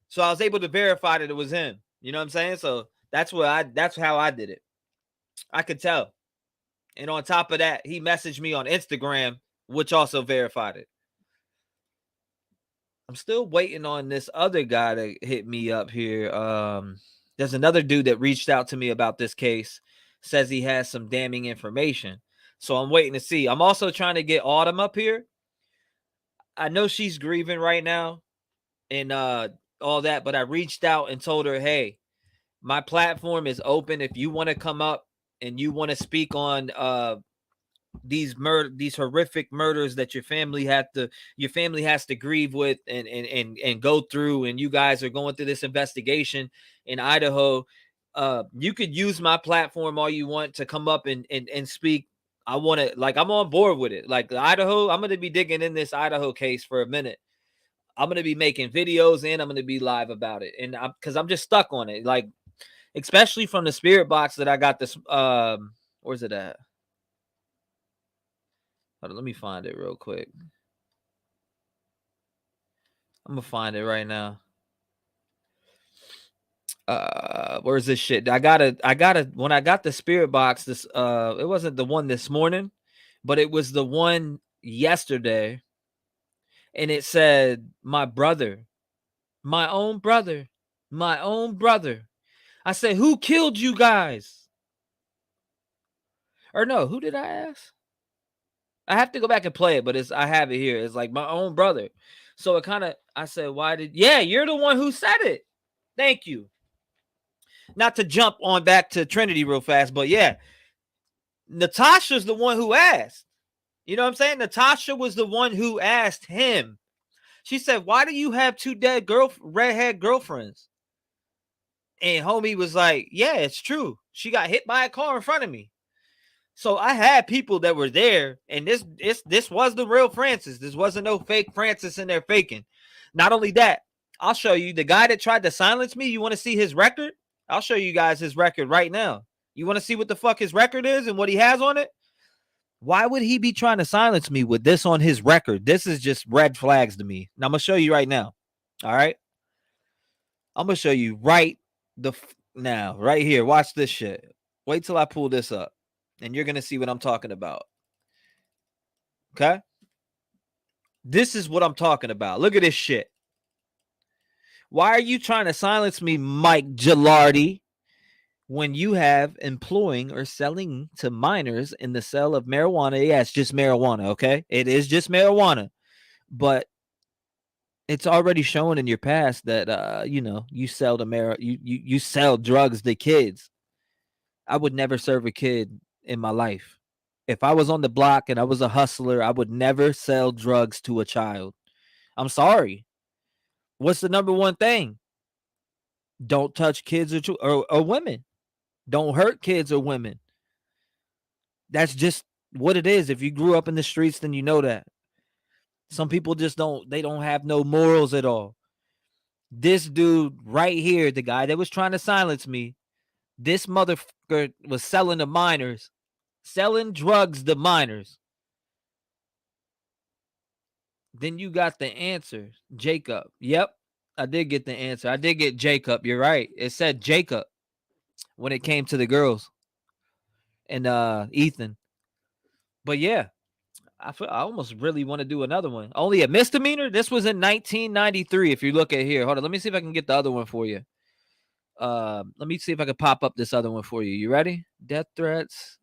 Speaker 1: So I was able to verify that it was him. You know what I'm saying? So that's how I did it. I could tell. And on top of that, he messaged me on Instagram, which also verified it. I'm still waiting on this other guy to hit me up here. There's another dude that reached out to me about this case, says he has some damning information. So I'm waiting to see. I'm also trying to get Autumn up here. I know she's grieving right now and all that, but I reached out and told her, hey, my platform is open. If you want to come up and you want to speak on these horrific murders that your family has to grieve with and go through, and you guys are going through this investigation in Idaho, you could use my platform all you want to come up and speak. I want to, like, I'm on board with it. Like Idaho, I'm going to be digging in this Idaho case for a minute. I'm going to be making videos and I'm going to be live about it. And because I'm just stuck on it. Like, especially from the spirit box that I got this, where's it at? Hold on, let me find it real quick. I'm going to find it right now. Where's this shit? I got when I got the spirit box, this it wasn't the one this morning, but it was the one yesterday, and it said my brother, my own brother. I said, who killed you guys? Or no, who did I ask? I have to go back and play it, but I have it here. It's like my own brother. So it kind of, I said, yeah, you're the one who said it. Thank you. Not to jump on back to Trinity real fast, but yeah, Natasha's the one who asked. You know what I'm saying? Natasha was the one who asked him. She said, why do you have two dead redhead girlfriends? And homie was like, yeah, it's true. She got hit by a car in front of me. So I had people that were there, and this was the real Francis. This wasn't no fake Francis in there faking. Not only that, I'll show you the guy that tried to silence me. You want to see his record? I'll show you guys his record right now. You want to see what the fuck his record is and what he has on it? Why would he be trying to silence me with this on his record? This is just red flags to me. Now I'm going to show you right now. All right? I'm going to show you right now, right here. Watch this shit. Wait till I pull this up, and you're going to see what I'm talking about. Okay? This is what I'm talking about. Look at this shit. Why are you trying to silence me, Mike Gilardi? when you have employing or selling to minors in the sale of marijuana. Yeah, it's just marijuana, okay? It is just marijuana. But it's already shown in your past that you sell to you sell drugs to kids. I would never serve a kid in my life. If I was on the block and I was a hustler, I would never sell drugs to a child. I'm sorry. What's the number one thing? Don't touch kids or women. Don't hurt kids or women. That's just what it is. If you grew up in the streets, then you know that. Some people just don't have no morals at all. This dude right here, the guy that was trying to silence me, this motherfucker was selling to minors, selling drugs to minors. Then you got the answer, Jacob. Yep, I did get the answer. I did get Jacob. You're right. It said Jacob when it came to the girls and Ethan. But yeah, I almost really want to do another one. Only a misdemeanor. This was in 1993. If you look at here, hold on. Let me see if I can get the other one for you. Let me see if I can pop up this other one for you. You ready? Death threats.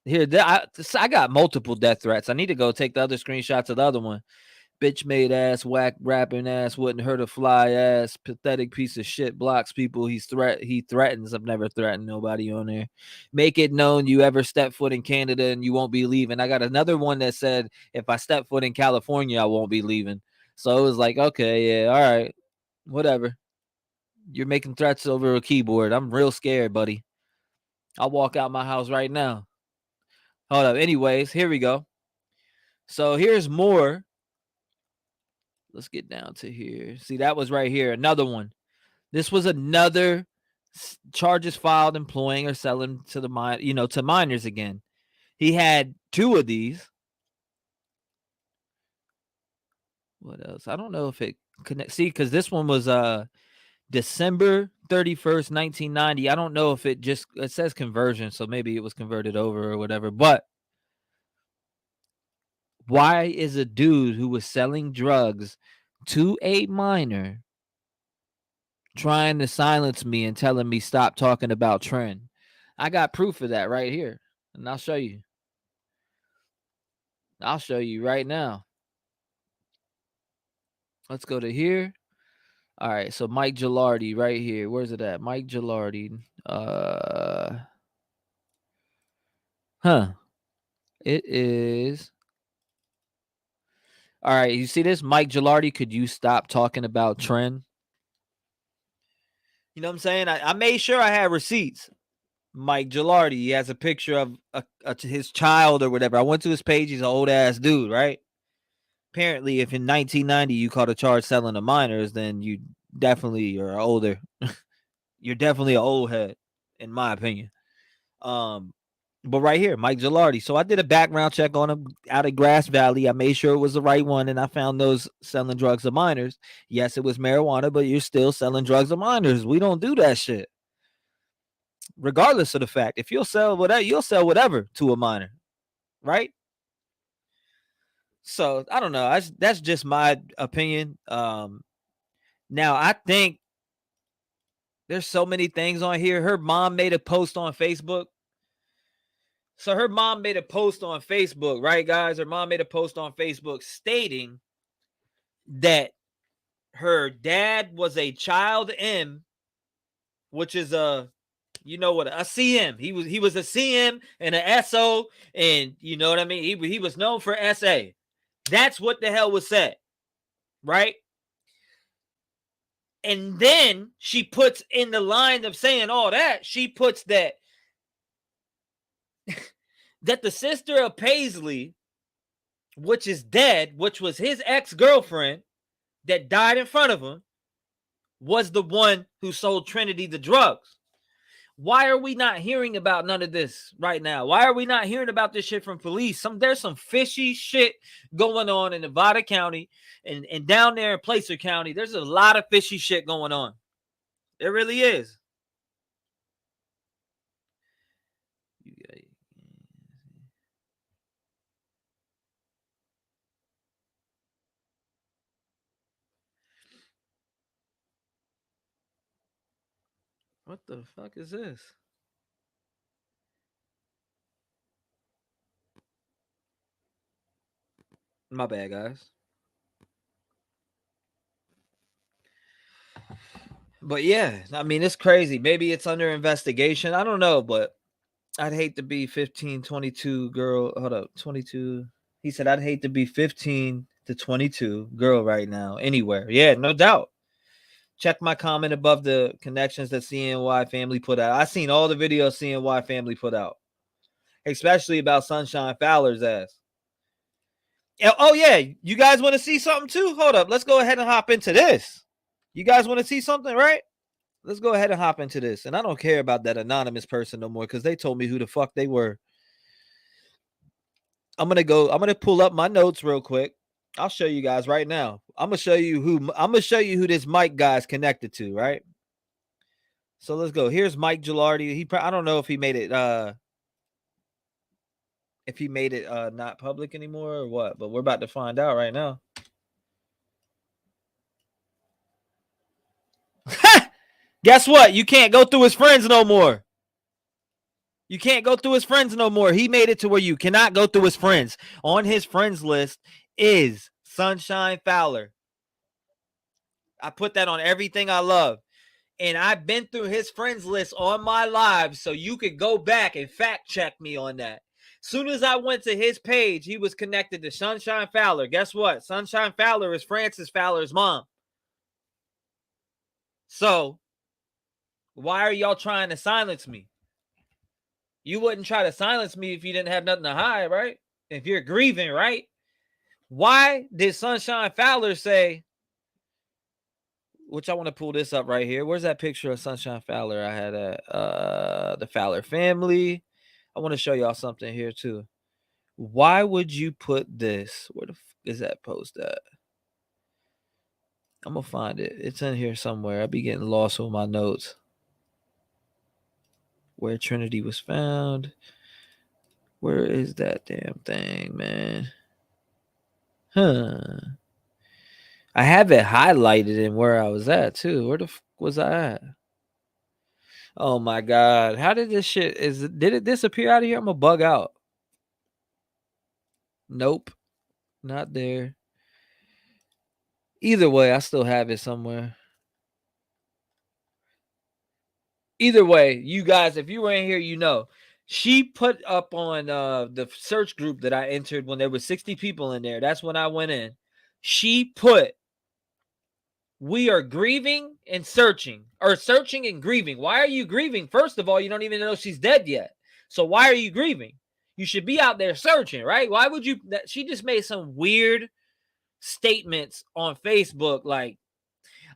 Speaker 1: Here, I got multiple death threats. I need to go take the other screenshots of the other one. Bitch made ass, whack rapping ass, wouldn't hurt a fly ass, pathetic piece of shit, blocks people he threatens. I've never threatened nobody on there. Make it known you ever step foot in Canada and you won't be leaving. I got another one that said if I step foot in California, I won't be leaving. So it was like, okay, yeah, all right, whatever. You're making threats over a keyboard. I'm real scared, buddy. I'll walk out my house right now. Hold up. Anyways, here we go. So here's more. Let's get down to here. See, that was right here. Another one. This was another charges filed employing or selling to the to minors again. He had two of these. What else? I don't know if it connects. See, because this one was December 31st, 1990. I don't know if it says conversion, so maybe it was converted over or whatever. But why is a dude who was selling drugs to a minor trying to silence me and telling me stop talking about trend? I got proof of that right here, and I'll show you. I'll show you right now. Let's go to here. All right, so Mike Gilardi right here. Where's it at? Mike Gilardi. It is. All right, you see this? Mike Gilardi, could you stop talking about trend? You know what I'm saying? I made sure I had receipts. Mike Gilardi, he has a picture of his child or whatever. I went to his page. He's an old ass dude, right? Apparently, if in 1990 you caught a charge selling to minors, then you definitely are older. You're definitely an old head, in my opinion. But right here, Mike Gilardi. So I did a background check on him out of Grass Valley. I made sure it was the right one, and I found those selling drugs to minors. Yes, it was marijuana, but you're still selling drugs to minors. We don't do that shit. Regardless of the fact, if you'll sell whatever, you'll sell whatever to a minor, right? So I don't know. That's just my opinion. Now I think there's so many things on here. Her mom made a post on Facebook. So her mom made a post on Facebook, right, guys? Her mom made a post on Facebook stating that her dad was a child M, which is a CM. He was a CM and an SO, and you know what I mean? He was known for SA. That's what the hell was said, right? And then she puts in the line of saying all that, she puts that that the sister of Paisley, which is dead, which was his ex-girlfriend that died in front of him, was the one who sold Trinity the drugs. Why are we not hearing about none of this right now? Why are we not hearing about this shit from police? There's some fishy shit going on in Nevada County and down there in Placer County. There's a lot of fishy shit going on. There really is. What the fuck is this? My bad, guys. But yeah, I mean, it's crazy. Maybe it's under investigation. I don't know, but I'd hate to be 15, 22 girl. Hold up, 22. He said, I'd hate to be 15 to 22 girl right now, anywhere. Yeah, no doubt. Check my comment above the connections that CNY family put out. I seen all the videos CNY family put out, especially about Sunshine Fowler's ass. Oh, yeah. You guys want to see something too? Hold up. Let's go ahead and hop into this. You guys want to see something, right? Let's go ahead and hop into this. And I don't care about that anonymous person no more because they told me who the fuck they were. I'm going to pull up my notes real quick. I'll show you guys right now. I'm going to show you who this Mike guy is connected to, right? So let's go. Here's Mike Gilardi. I don't know if he made it not public anymore or what, but we're about to find out right now. Guess what? You can't go through his friends no more. You can't go through his friends no more. He made it to where you cannot go through his friends. On his friends list is Sunshine Fowler. I put that on everything I love. And I've been through his friends list on my live, so you could go back and fact check me on that. Soon as I went to his page, he was connected to Sunshine Fowler. Guess what? Sunshine Fowler is Francis Fowler's mom. So, why are y'all trying to silence me? You wouldn't try to silence me if you didn't have nothing to hide, right? If you're grieving, right? Why did Sunshine Fowler say, which I want to pull this up right here. Where's that picture of Sunshine Fowler I had at the Fowler family? I want to show y'all something here too. Why would you put this? Where the fuck is that post at? I'm going to find it. It's in here somewhere. I be getting lost with my notes. Where Trinity was found. Where is that damn thing, man? I have it highlighted in where I was at too. Where the fuck was I at? Oh my God. How did this shit did it disappear out of here? I'm gonna bug out. Nope. Not there. Either way, I still have it somewhere. Either way, you guys, if you were in here, you know. She put up on the search group that I entered when there was 60 people in there. That's when I went in. She put, we are grieving and searching, or searching and grieving. Why are you grieving? First of all, you don't even know she's dead yet. So why are you grieving? You should be out there searching, right? Why would you? She just made some weird statements on Facebook like,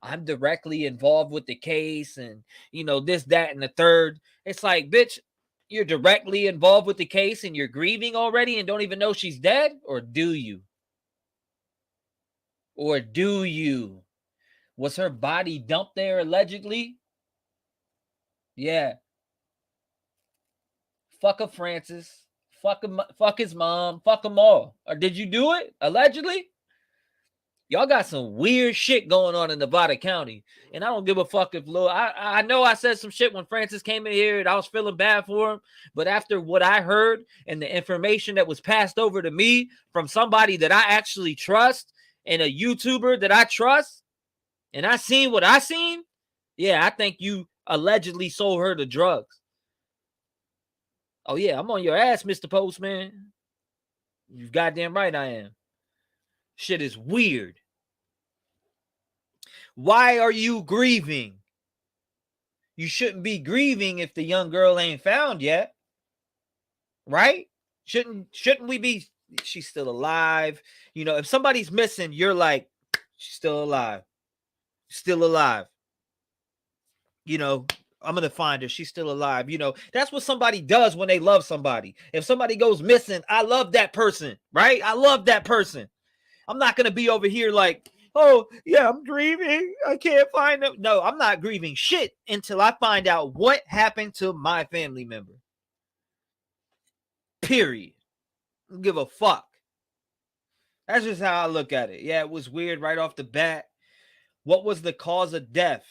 Speaker 1: I'm directly involved with the case and, you know, this, that, and the third. It's like, bitch, you're directly involved with the case and you're grieving already and don't even know she's dead? Or do you? Or do you? Was her body dumped there allegedly? Yeah. Fuck a Francis. Fuck his mom. Fuck them all. Or did you do it? Allegedly? Y'all got some weird shit going on in Nevada County. And I don't give a fuck if Lil. I know I said some shit when Francis came in here and I was feeling bad for him. But after what I heard and the information that was passed over to me from somebody that I actually trust and a YouTuber that I trust, and I seen what I seen, yeah, I think you allegedly sold her the drugs. Oh, yeah, I'm on your ass, Mr. Postman. You goddamn right I am. Shit is weird. Why are you grieving? You shouldn't be grieving if the young girl ain't found yet. Right? Shouldn't we be, she's still alive? You know, if somebody's missing, you're like, she's still alive. Still alive. You know, I'm going to find her. She's still alive. You know, that's what somebody does when they love somebody. If somebody goes missing, I love that person, right? I love that person. I'm not going to be over here like, oh, yeah, I'm grieving. I can't find them. No, I'm not grieving shit until I find out what happened to my family member. Period. I don't give a fuck. That's just how I look at it. Yeah, it was weird right off the bat. What was the cause of death?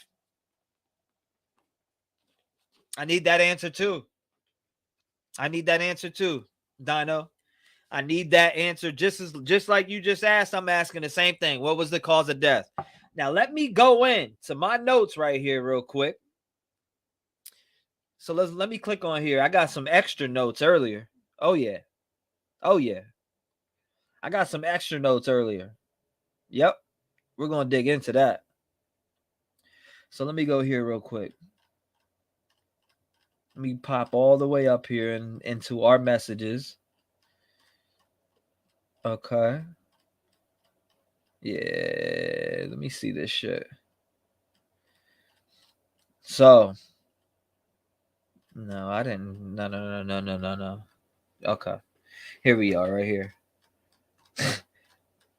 Speaker 1: I need that answer too. Dino. I need that answer just like you just asked. I'm asking the same thing. What was the cause of death? Now let me go in to my notes right here real quick. So let me click on here. I got some extra notes earlier. Oh yeah. I got some extra notes earlier. Yep. We're going to dig into that. So let me go here real quick. Let me pop all the way up here and into our messages. Okay. Yeah, let me see this shit. So, no, I didn't. No. Okay. Here we are right here.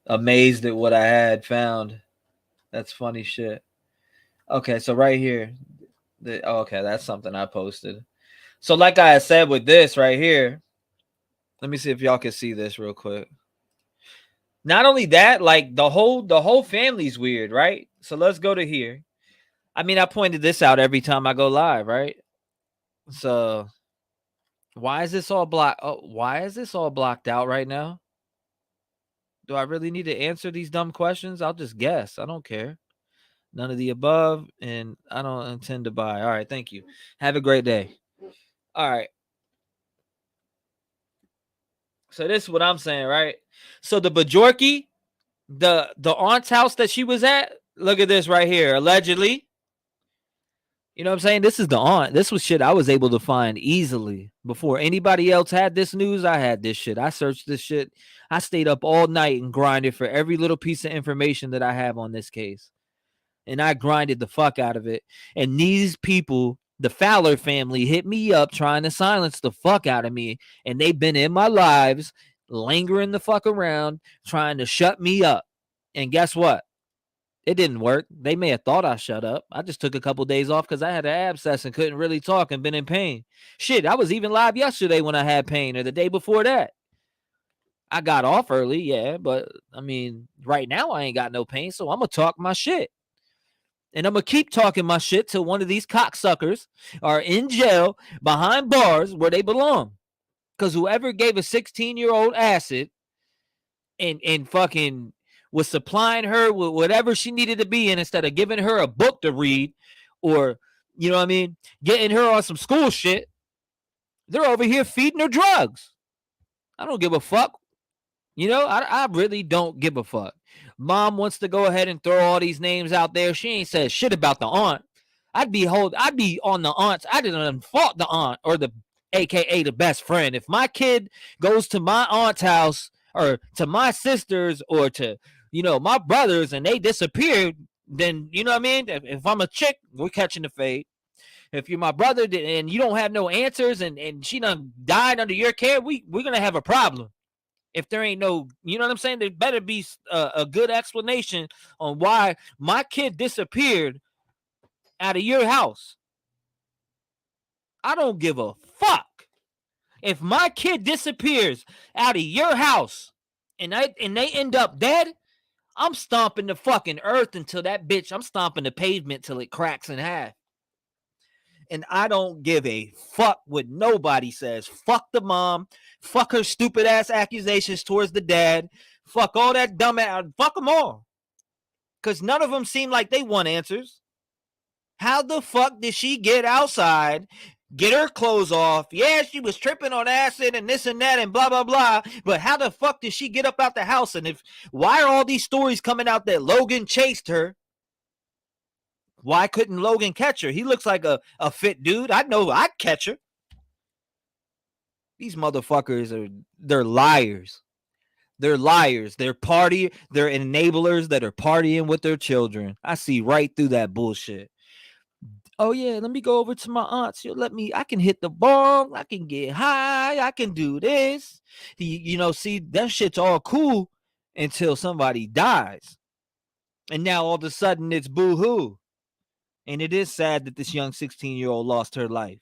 Speaker 1: Amazed at what I had found. That's funny shit. Okay, so right here. Okay, that's something I posted. So like I said with this right here, let me see if y'all can see this real quick. Not only that, like the whole family's weird, right? So let's go to here. I mean, I pointed this out every time I go live, right? So why is this all blocked? Oh, why is this all blocked out right now? Do I really need to answer these dumb questions? I'll just guess. I don't care. None of the above, and I don't intend to buy. All right, thank you. Have a great day. All right. So this is what I'm saying, right? So the Bajorki, the aunt's house that she was at, look at this right here. Allegedly. You know what I'm saying? This is the aunt. This was shit I was able to find easily. Before anybody else had this news, I had this shit. I searched this shit. I stayed up all night and grinded for every little piece of information that I have on this case. And I grinded the fuck out of it. And these people, the Fowler family, hit me up trying to silence the fuck out of me. And they've been in my lives, lingering the fuck around, trying to shut me up. And guess what? It didn't work. They may have thought I shut up. I just took a couple days off because I had an abscess and couldn't really talk and been in pain. Shit, I was even live yesterday when I had pain, or the day before that. I got off early, yeah, but I mean, right now I ain't got no pain, so I'm going to talk my shit. And I'm going to keep talking my shit till one of these cocksuckers are in jail behind bars where they belong. Because whoever gave a 16-year-old acid and fucking was supplying her with whatever she needed to be in instead of giving her a book to read or, you know what I mean, getting her on some school shit, they're over here feeding her drugs. I don't give a fuck. You know, I really don't give a fuck. Mom wants to go ahead and throw all these names out there. She ain't said shit about the aunt. I'd be on the aunts. I didn't fault the aunt or the AKA the best friend. If my kid goes to my aunt's house or to my sisters or to, you know, my brothers and they disappeared, then, you know what I mean? If I'm a chick, we're catching the fade. If you're my brother and you don't have no answers and she done died under your care, we're going to have a problem. If there ain't no, you know what I'm saying? There better be a good explanation on why my kid disappeared out of your house. I don't give a fuck. If my kid disappears out of your house and they end up dead, I'm stomping the fucking earth until that bitch, I'm stomping the pavement till it cracks in half. And I don't give a fuck what nobody says. Fuck the mom. Fuck her stupid ass accusations towards the dad. Fuck all that dumb ass. Fuck them all. Because none of them seem like they want answers. How the fuck did she get outside, get her clothes off? Yeah, she was tripping on acid and this and that and blah, blah, blah. But how the fuck did she get up out the house? And why are all these stories coming out that Logan chased her? Why couldn't Logan catch her? He looks like a fit dude. I know I'd catch her. These motherfuckers they're liars. They're liars. They're enablers that are partying with their children. I see right through that bullshit. Oh yeah, let me go over to my aunt's. I can hit the bong. I can get high. I can do this. You know, see, that shit's all cool until somebody dies. And now all of a sudden it's boo-hoo. And it is sad that this young 16-year-old lost her life.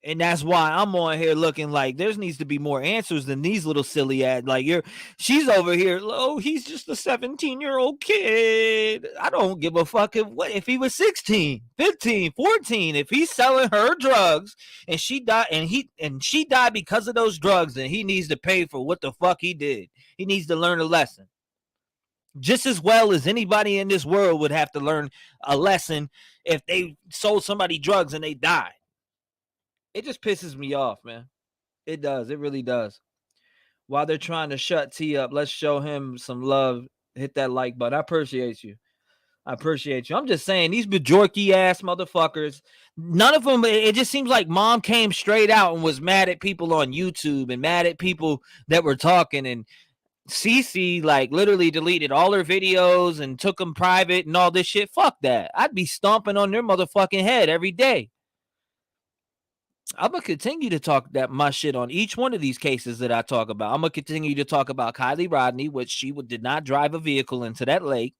Speaker 1: And that's why I'm on here looking like there needs to be more answers than these little silly ads. Like she's over here. Oh, he's just a 17-year-old kid. I don't give a fuck if he was 16, 15, 14. If he's selling her drugs and she died and she died because of those drugs, then he needs to pay for what the fuck he did. He needs to learn a lesson. Just as well as anybody in this world would have to learn a lesson if they sold somebody drugs and they died. It just pisses me off, man. It does. It really does. While they're trying to shut T up, let's show him some love. Hit that like button. I appreciate you. I appreciate you. I'm just saying, these Bajorky ass motherfuckers, none of them, it just seems like mom came straight out and was mad at people on YouTube and mad at people that were talking. And Cece, like, literally deleted all her videos and took them private and all this shit. Fuck that. I'd be stomping on their motherfucking head every day. I'm going to continue to talk my shit on each one of these cases that I talk about. I'm going to continue to talk about Kielyrodni, which she did not drive a vehicle into that lake.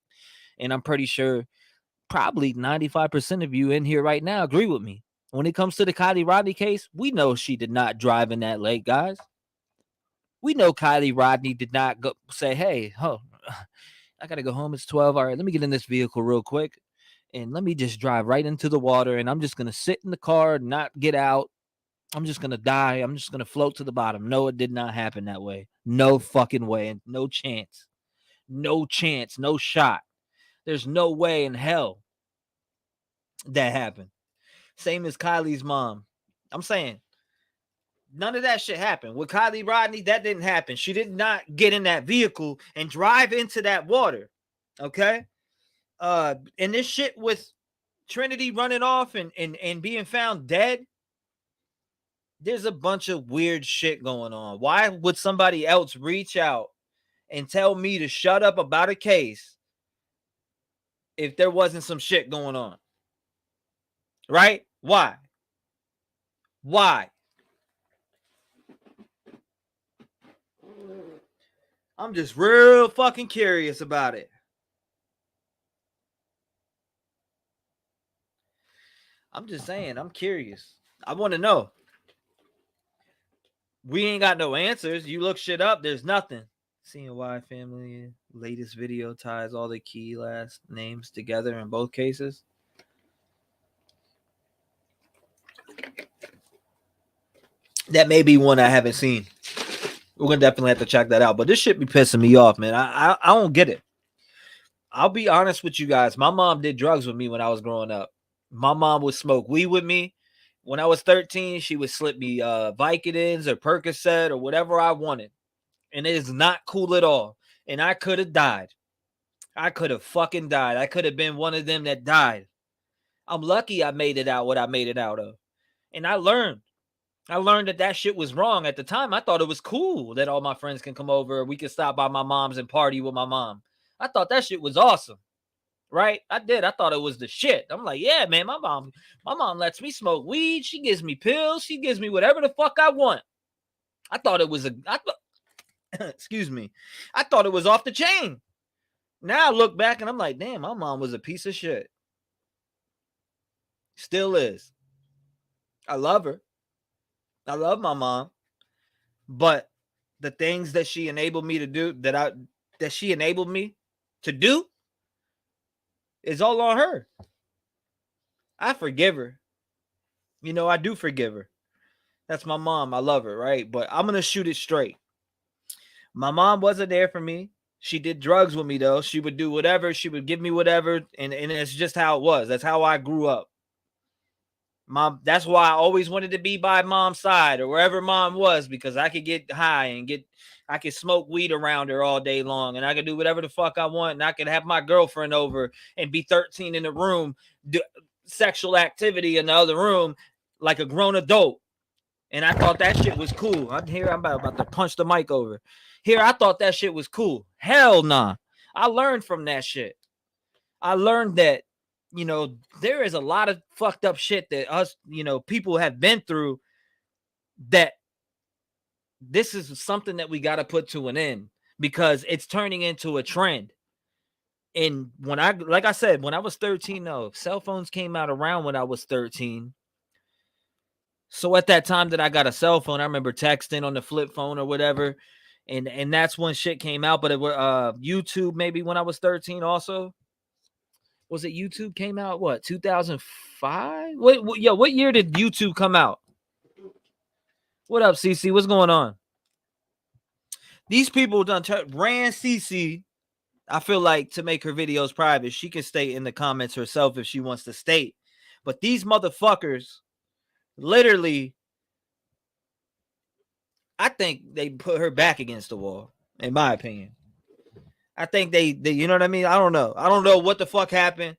Speaker 1: And I'm pretty sure probably 95% of you in here right now agree with me. When it comes to the Kielyrodni case, we know she did not drive in that lake, guys. We know Kielyrodni did not go say, hey, I got to go home. It's 12. All right, let me get in this vehicle real quick. And let me just drive right into the water. And I'm just going to sit in the car, not get out. I'm just going to die. I'm just going to float to the bottom. No, it did not happen that way. No fucking way. And no chance. No chance. No shot. There's no way in hell that happened. Same as Kylie's mom. I'm saying none of that shit happened. With Kielyrodni, that didn't happen. She did not get in that vehicle and drive into that water. Okay? And this shit with Trinity running off and being found dead, there's a bunch of weird shit going on. Why would somebody else reach out and tell me to shut up about a case if there wasn't some shit going on? Right? Why? Why? I'm just real fucking curious about it. I'm just saying, I'm curious. I want to know. We ain't got no answers. You look shit up, there's nothing. Seeing why family latest video ties all the key last names together in both cases. That may be one I haven't seen. We're gonna definitely have to check that out. But this shit be pissing me off, man. I don't get it. I'll be honest with you guys. My mom did drugs with me when I was growing up. My mom would smoke weed with me. When I was 13, she would slip me Vicodins or Percocet or whatever I wanted. And it is not cool at all. And I could have died. I could have fucking died. I could have been one of them that died. I'm lucky I made it out what I made it out of. And I learned that shit was wrong. At the time, I thought it was cool that all my friends can come over. We could stop by my mom's and party with my mom. I thought that shit was awesome. Right? I did. I thought it was the shit. I'm like, yeah, man, my mom lets me smoke weed. She gives me pills. She gives me whatever the fuck I want. I thought it was excuse me. I thought it was off the chain. Now I look back and I'm like, damn, my mom was a piece of shit. Still is. I love her. I love my mom. But the things that she enabled me to do, that she enabled me to do, is all on her. I forgive her. You know, I do forgive her. That's my mom. I love her, right? But I'm going to shoot it straight. My mom wasn't there for me. She did drugs with me, though. She would do whatever. She would give me whatever. And it's just how it was. That's how I grew up. Mom, that's why I always wanted to be by mom's side or wherever mom was, because I could get high and I could smoke weed around her all day long, and I could do whatever the fuck I want, and I could have my girlfriend over and be 13 in the room, do sexual activity in the other room like a grown adult. And I thought that shit was cool. I'm about to punch the mic over. Here, I thought that shit was cool. Hell nah. I learned from that shit. I learned that, you know, there is a lot of fucked up shit that us, you know, people have been through, that this is something that we got to put to an end because it's turning into a trend. And like I said, when I was 13, no, cell phones came out around when I was 13. So at that time that I got a cell phone, I remember texting on the flip phone or whatever. And that's when shit came out. But it was YouTube maybe when I was 13 also. Was it YouTube came out? What, 2005? What year did YouTube come out? What up, CC? What's going on? These people done ran CC. I feel like to make her videos private, she can state in the comments herself if she wants to state. But these motherfuckers literally, I think they put her back against the wall, in my opinion. I think they you know what I mean? I don't know. I don't know what the fuck happened.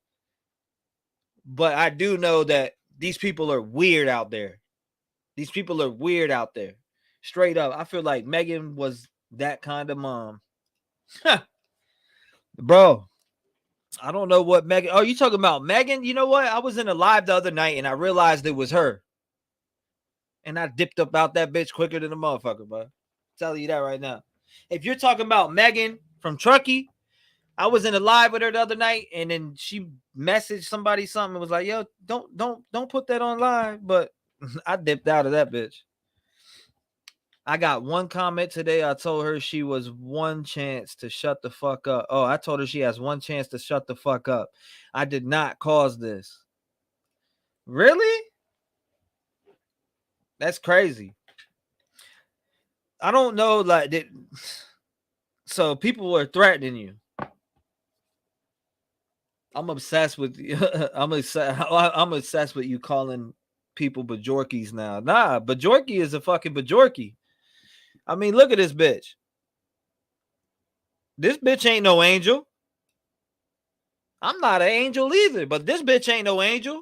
Speaker 1: But I do know that these people are weird out there. These people are weird out there. Straight up. I feel like Megan was that kind of mom. Bro, I don't know what Megan. Oh, you talking about Megan? You know what? I was in a live the other night and I realized it was her. And I dipped up out that bitch quicker than a motherfucker, bro. Telling you that right now. If you're talking about Megan from Truckee, I was in a live with her the other night, and then she messaged somebody something and was like, "Yo, don't put that on live." But I dipped out of that bitch. I got one comment today. I told her she was one chance to shut the fuck up. Oh, I told her she has one chance to shut the fuck up. I did not cause this. Really? That's crazy. I don't know, like that. So people were threatening you. I'm obsessed with you. I'm obsessed with you calling people Bajorkies now. Nah, Bajorky is a fucking Bajorky. I mean, look at this bitch. This bitch ain't no angel. I'm not an angel either, but this bitch ain't no angel.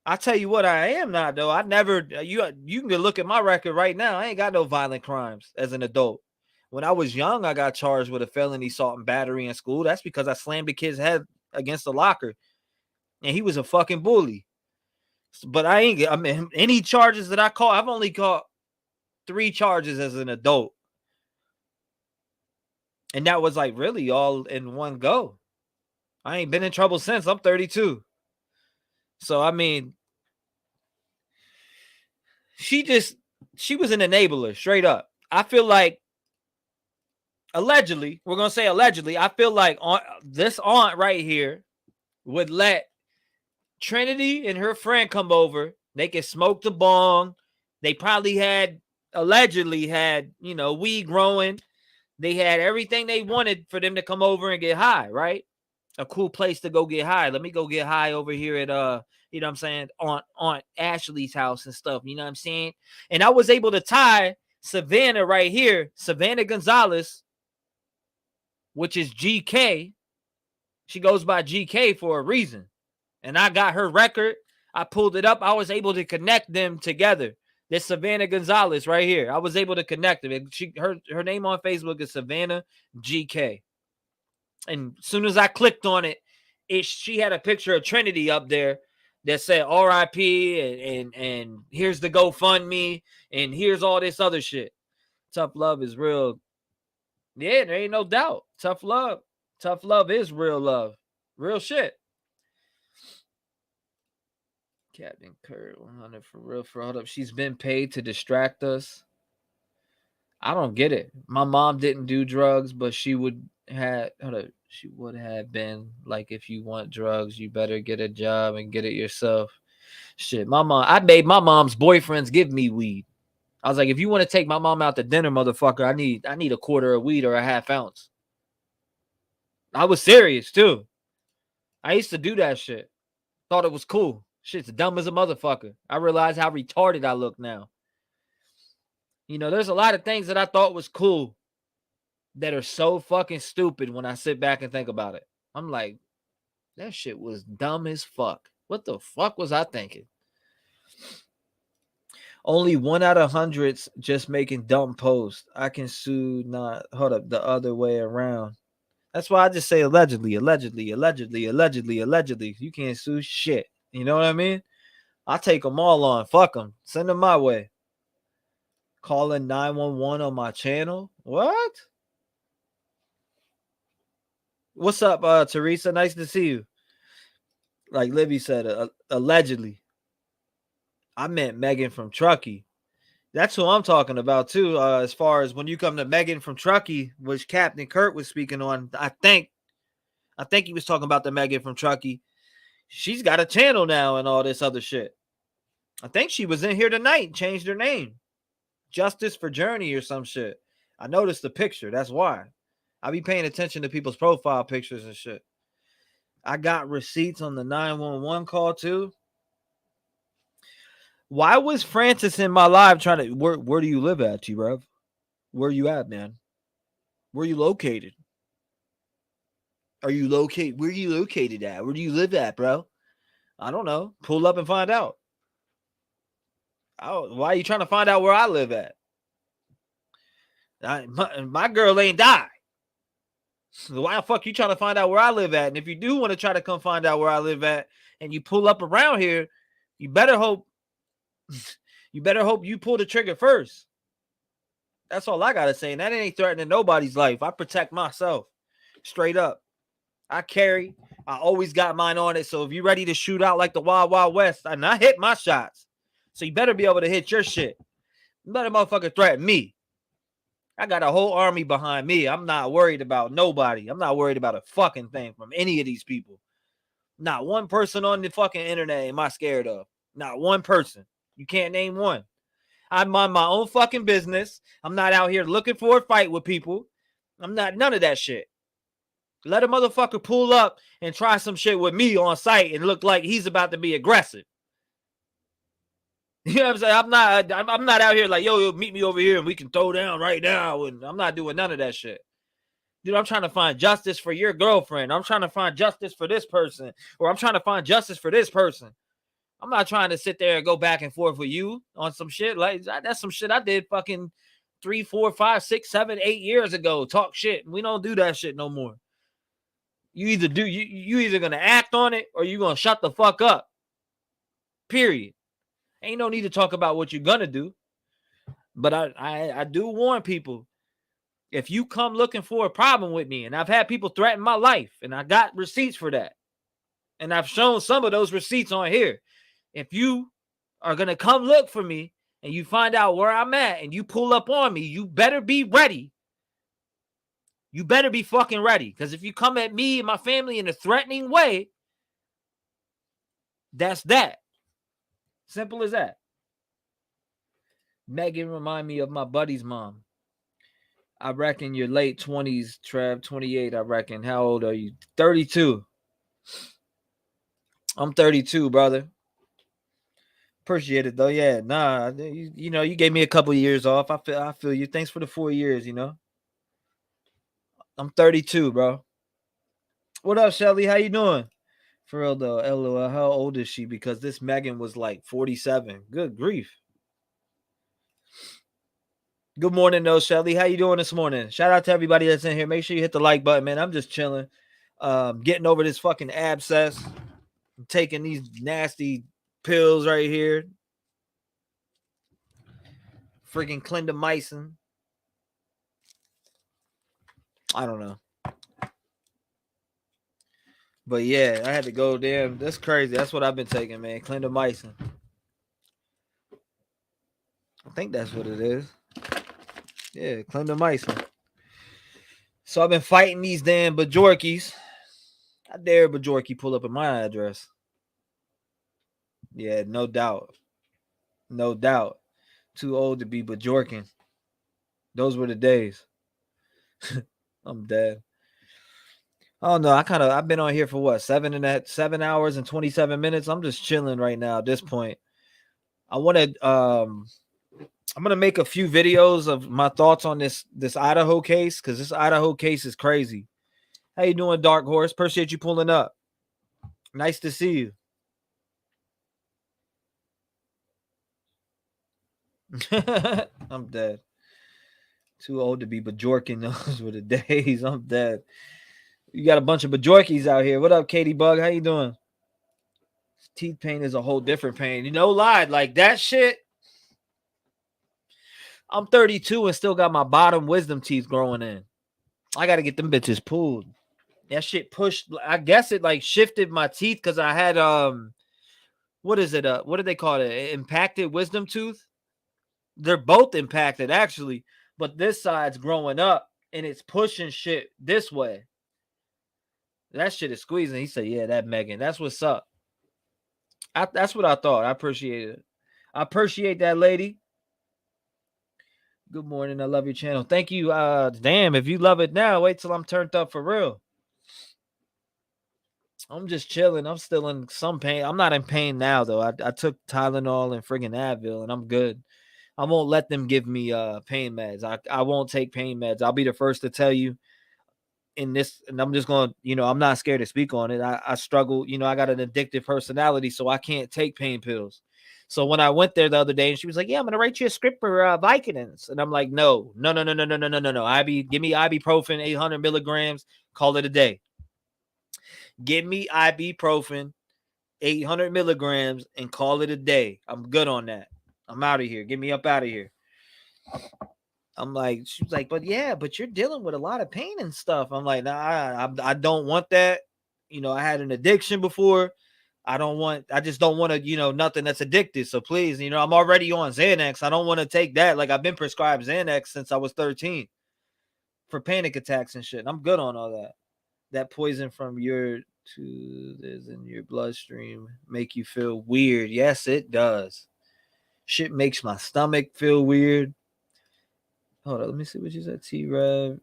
Speaker 1: I tell you what, I am not though. I never. You can look at my record right now. I ain't got no violent crimes as an adult. When I was young, I got charged with a felony assault and battery in school. That's because I slammed a kid's head against the locker, and he was a fucking bully. But I mean, any charges that I caught, I've only caught 3 charges as an adult, and that was like really all in one go. I ain't been in trouble since. I'm 32, so I mean, she was an enabler, straight up. I feel like allegedly, we're gonna say allegedly, I feel like this aunt right here would let Trinity and her friend come over. They could smoke the bong. They probably allegedly had, weed growing. They had everything they wanted for them to come over and get high, right? A cool place to go get high. Let me go get high over here at you know what I'm saying, Aunt Ashley's house and stuff. You know what I'm saying? And I was able to tie Savannah right here, Savannah Gonzalez, which is GK. She goes by GK for a reason. And I got her record. I pulled it up. I was able to connect them together. This Savannah Gonzalez right here. I was able to connect them. And her name on Facebook is Savannah GK. And as soon as I clicked on it, she had a picture of Trinity up there that said RIP and here's the GoFundMe and here's all this other shit. Tough love is real. Yeah, there ain't no doubt. Tough love. Tough love is real love. Real shit. Captain Kurt, 100 for real. Hold up. She's been paid to distract us. I don't get it. My mom didn't do drugs, but she would have been like, if you want drugs, you better get a job and get it yourself. Shit, I made my mom's boyfriends give me weed. I was like, if you want to take my mom out to dinner, motherfucker, I need a quarter of weed or a half ounce. I was serious too. I used to do that shit. Thought it was cool. Shit's dumb as a motherfucker. I realize how retarded I look now. There's a lot of things that I thought was cool that are so fucking stupid when I sit back and think about it. I'm like, that shit was dumb as fuck. What the fuck was I thinking? Only 1 out of hundreds just making dumb posts. I can sue the other way around. That's why I just say allegedly. You can't sue shit. You know what I mean? I take them all on. Fuck them. Send them my way. Calling 911 on my channel. What? What's up, Teresa? Nice to see you. Like Libby said, allegedly. I meant Megan from Truckee. That's who I'm talking about too. As far as when you come to Megan from Truckee, which Captain Kurt was speaking on, I think he was talking about the Megan from Truckee. She's got a channel now and all this other shit. I think she was in here tonight and changed her name. Justice for Journey or some shit. I noticed the picture. That's why. I be paying attention to people's profile pictures and shit. I got receipts on the 911 call too. Why was Francis in my live trying to... Where do you live at, T-REV? Where you at, man? Where you located? Are you located? Where you located at? Where do you live at, bro? I don't know. Pull up and find out. Oh, why are you trying to find out where I live at? My girl ain't died. So why the fuck you trying to find out where I live at? And if you do want to try to come find out where I live at and you pull up around here, you better hope you pull the trigger first. That's all I gotta say. And that ain't threatening nobody's life. I protect myself. Straight up. I always got mine on it. So if you're ready to shoot out like the Wild Wild West, and I hit my shots. So you better be able to hit your shit. You better motherfucker threaten me. I got a whole army behind me. I'm not worried about nobody. I'm not worried about a fucking thing from any of these people. Not one person on the fucking internet am I scared of. Not one person. You can't name one. I mind my own fucking business. I'm not out here looking for a fight with people. I'm not none of that shit. Let a motherfucker pull up and try some shit with me on site and look like he's about to be aggressive. You know what I'm saying? I'm not out here like, yo, meet me over here and we can throw down right now. And I'm not doing none of that shit. Dude, I'm trying to find justice for your girlfriend. I'm trying to find justice for this person. Or I'm trying to find justice for this person. I'm not trying to sit there and go back and forth with you on some shit. Like, that's some shit I did fucking 3, 4, 5, 6, 7, 8 years ago. Talk shit. We don't do that shit no more. You either gonna act on it or you gonna shut the fuck up. Period. Ain't no need to talk about what you're gonna do. But I do warn people, if you come looking for a problem with me, and I've had people threaten my life, and I got receipts for that. And I've shown some of those receipts on here. If you are gonna come look for me and you find out where I'm at and you pull up on me, you better be ready. You better be fucking ready. Because if you come at me and my family in a threatening way, that's that. Simple as that. Megan remind me of my buddy's mom. I reckon you're late 20s, Trev. 28, I reckon. How old are you? 32. I'm 32, brother. Appreciate it, though. Yeah, nah. You know, you gave me a couple years off. I feel you. Thanks for the 4 years, you know. I'm 32, bro. What up, Shelly? How you doing? For real, though, LOL, how old is she? Because this Megan was like 47. Good grief. Good morning, though, Shelly. How you doing this morning? Shout out to everybody that's in here. Make sure you hit the like button, man. I'm just chilling. Getting over this fucking abscess. I'm taking these nasty pills right here. Freaking clindamycin. I don't know. But yeah, I had to go. Damn, that's crazy. That's what I've been taking, man. Clindamycin. I think that's what it is. Yeah, clindamycin. So I've been fighting these damn Bajorkies. I dare Bajorky pull up at my address. Yeah, no doubt. No doubt. Too old to be Bajorking. Those were the days. I'm dead. Oh no, I've been on here for what, 7 hours and 27 minutes. I'm just chilling right now at this point. I'm gonna make a few videos of my thoughts on this Idaho case, because this Idaho case is crazy. How you doing, Dark Horse? Appreciate you pulling up. Nice to see you. I'm dead. Too old to be Bajorking. Those were the days. I'm dead. You got a bunch of Bajorkies out here. What up, Katie Bug? How you doing? Teeth pain is a whole different pain. You know, lied like that shit. I'm 32 and still got my bottom wisdom teeth growing in. I got to get them bitches pulled. That shit pushed. I guess it like shifted my teeth because I had what is it? What do they call it? Impacted wisdom tooth. They're both impacted actually, but this side's growing up and it's pushing shit this way. That shit is squeezing. He said, "Yeah, that Megan. That's what's up." That's what I thought. I appreciate it. I appreciate that, lady. Good morning. I love your channel. Thank you. Damn, if you love it now, wait till I'm turned up for real. I'm just chilling. I'm still in some pain. I'm not in pain now, though. I took Tylenol and friggin' Advil, and I'm good. I won't let them give me pain meds. I won't take pain meds. I'll be the first to tell you in this, and I'm just going to, I'm not scared to speak on it. I struggle. I got an addictive personality, so I can't take pain pills. So when I went there the other day and she was like, "Yeah, I'm going to write you a script for Vicodins." And I'm like, no. Give me ibuprofen, 800 milligrams, call it a day. Give me ibuprofen, 800 milligrams, and call it a day. I'm good on that. I'm out of here. Get me up out of here. I'm like, she was like, but you're dealing with a lot of pain and stuff. I'm like, nah, I don't want that. I had an addiction before. I just don't want to, nothing that's addicted. So please, I'm already on Xanax. I don't want to take that. Like, I've been prescribed Xanax since I was 13 for panic attacks and shit. I'm good on all that. That poison from your tooth is in your bloodstream make you feel weird. Yes, it does. Shit makes my stomach feel weird. Hold on, let me see what you said. T-REV.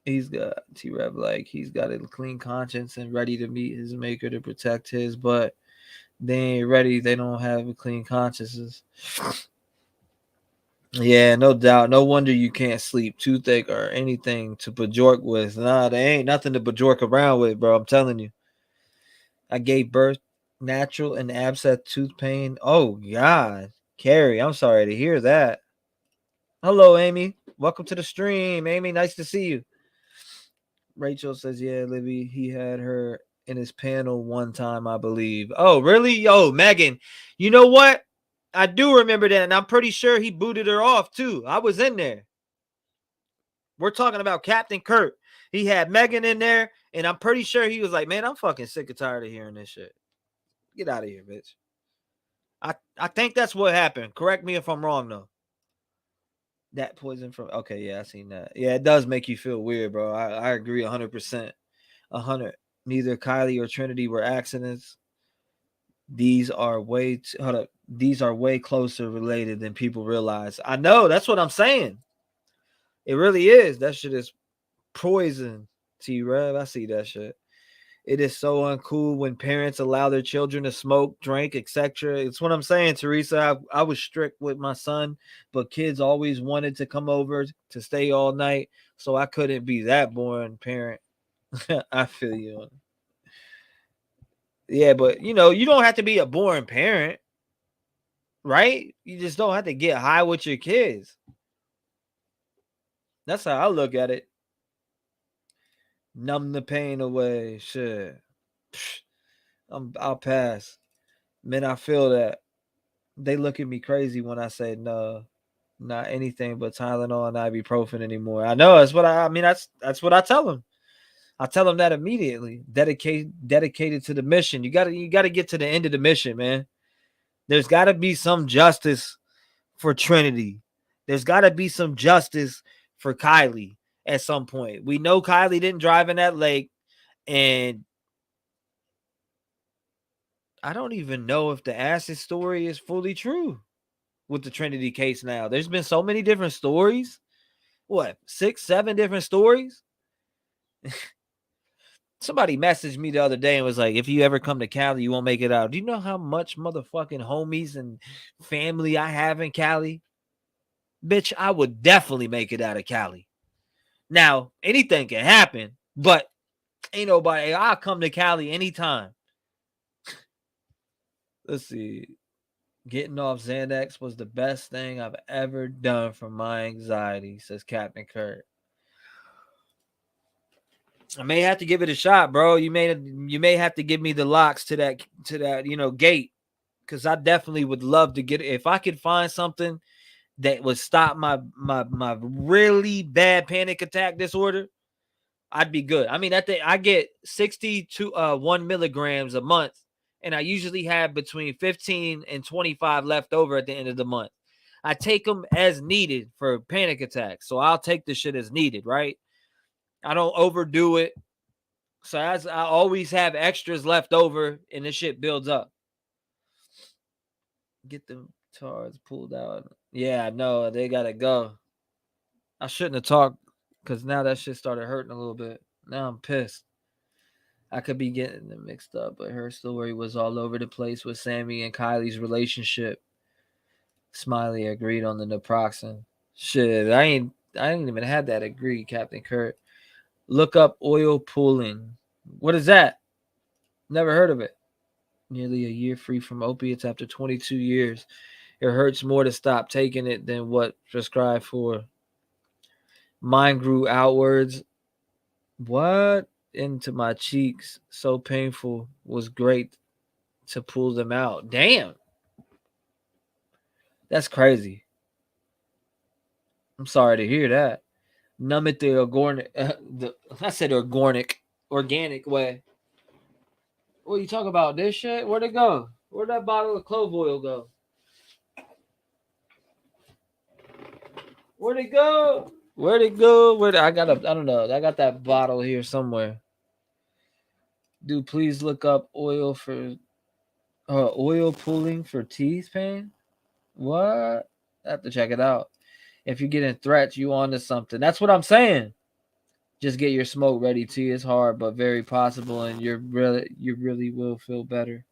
Speaker 1: He's got T-REV, like he's got a clean conscience and ready to meet his maker to protect his, but they ain't ready. They don't have a clean consciences. Yeah, no doubt. No wonder you can't sleep, toothache, or anything to bajork with. Nah, there ain't nothing to bajork around with, bro. I'm telling you. I gave birth natural and abscess tooth pain. Oh, God. Carrie, I'm sorry to hear that. Hello, Amy. Welcome to the stream, Amy. Nice to see you. Rachel says, yeah, Libby, he had her in his panel one time, I believe. Oh, really? Yo, Megan, you know what? I do remember that, and I'm pretty sure he booted her off, too. I was in there. We're talking about Captain Kurt. He had Megan in there, and I'm pretty sure he was like, man, I'm fucking sick and tired of hearing this shit. Get out of here, bitch. I think that's what happened. Correct me if I'm wrong, though. That poison from... Okay, yeah, I seen that. Yeah, it does make you feel weird, bro. I agree 100%. 100. Neither Kiely or Trinity were accidents. These are way... Hold up. These are way closer related than people realize. I know. That's what I'm saying. It really is. That shit is poison, T-REV. I see that shit. It is so uncool when parents allow their children to smoke, drink, etc. It's what I'm saying, Teresa. I was strict with my son, but kids always wanted to come over to stay all night, so I couldn't be that boring parent. I feel you. Yeah, but, you don't have to be a boring parent, right? You just don't have to get high with your kids. That's how I look at it. Numb the pain away. Shit. I'll pass. Man, I feel that. They look at me crazy when I say no, not anything but Tylenol and ibuprofen anymore. I know. That's what that's what I tell them. I tell them that immediately. Dedicated to the mission. You gotta get to the end of the mission, man. There's gotta be some justice for Trinity. There's gotta be some justice for Kiely at some point. We know Kiely didn't drive in that lake, and I don't even know if the acid story is fully true with the Trinity case now. There's been so many different stories. What, 6, 7 different stories? Somebody messaged me the other day and was like, if you ever come to Cali, you won't make it out. Do you know how much motherfucking homies and family I have in Cali? Bitch, I would definitely make it out of Cali. Now, anything can happen, but ain't nobody. I'll come to Cali anytime. Let's see. Getting off Xanax was the best thing I've ever done for my anxiety, says Captain Kurt. I may have to give it a shot, bro. You may have to give me the locks to that gate, because I definitely would love to get it. If I could find something that would stop my really bad panic attack disorder, I'd be good. I mean, I get 60 to 1 milligrams a month, and I usually have between 15 and 25 left over at the end of the month. I take them as needed for panic attacks. So I'll take the shit as needed, right? I don't overdo it. So as I always have extras left over and the shit builds up. Get them TARs pulled out. Yeah, no, they gotta go. I shouldn't have talked because now that shit started hurting a little bit. Now I'm pissed. I could be getting them mixed up, but her story was all over the place with Sammy and Kylie's relationship. Smiley agreed on the naproxen. Shit, I ain't even had that agree, Captain Kurt. Look up oil pooling. What is that? Never heard of it. Nearly a year free from opiates after 22 years. It hurts more to stop taking it than what prescribed for. Mine grew outwards. What? Into my cheeks. So painful. Was great to pull them out. Damn. That's crazy. I'm sorry to hear that. Numb it the organic. I said organic way. What you talking about? This shit? Where'd it go? Where'd that bottle of clove oil go? Where'd it go? Where'd it go? I don't know. I got that bottle here somewhere. Dude, please look up oil pulling for teeth pain. What? I have to check it out. If you're getting threats, you onto something. That's what I'm saying. Just get your smoke ready. Tea is hard, but very possible, and you really will feel better.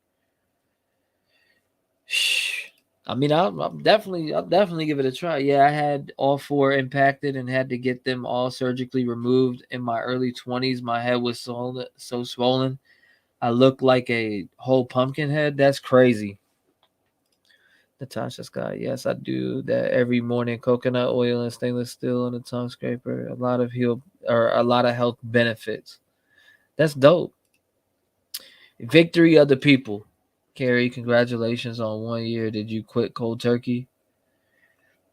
Speaker 1: I mean, I'll definitely give it a try. Yeah, I had all 4 impacted and had to get them all surgically removed in my early 20s. My head was so swollen. I looked like a whole pumpkin head. That's crazy. Natasha Scott, yes, I do that every morning. Coconut oil and stainless steel and a tongue scraper. A lot of health benefits. That's dope. Victory of the people. Carrie, congratulations on 1 year. Did you quit cold turkey?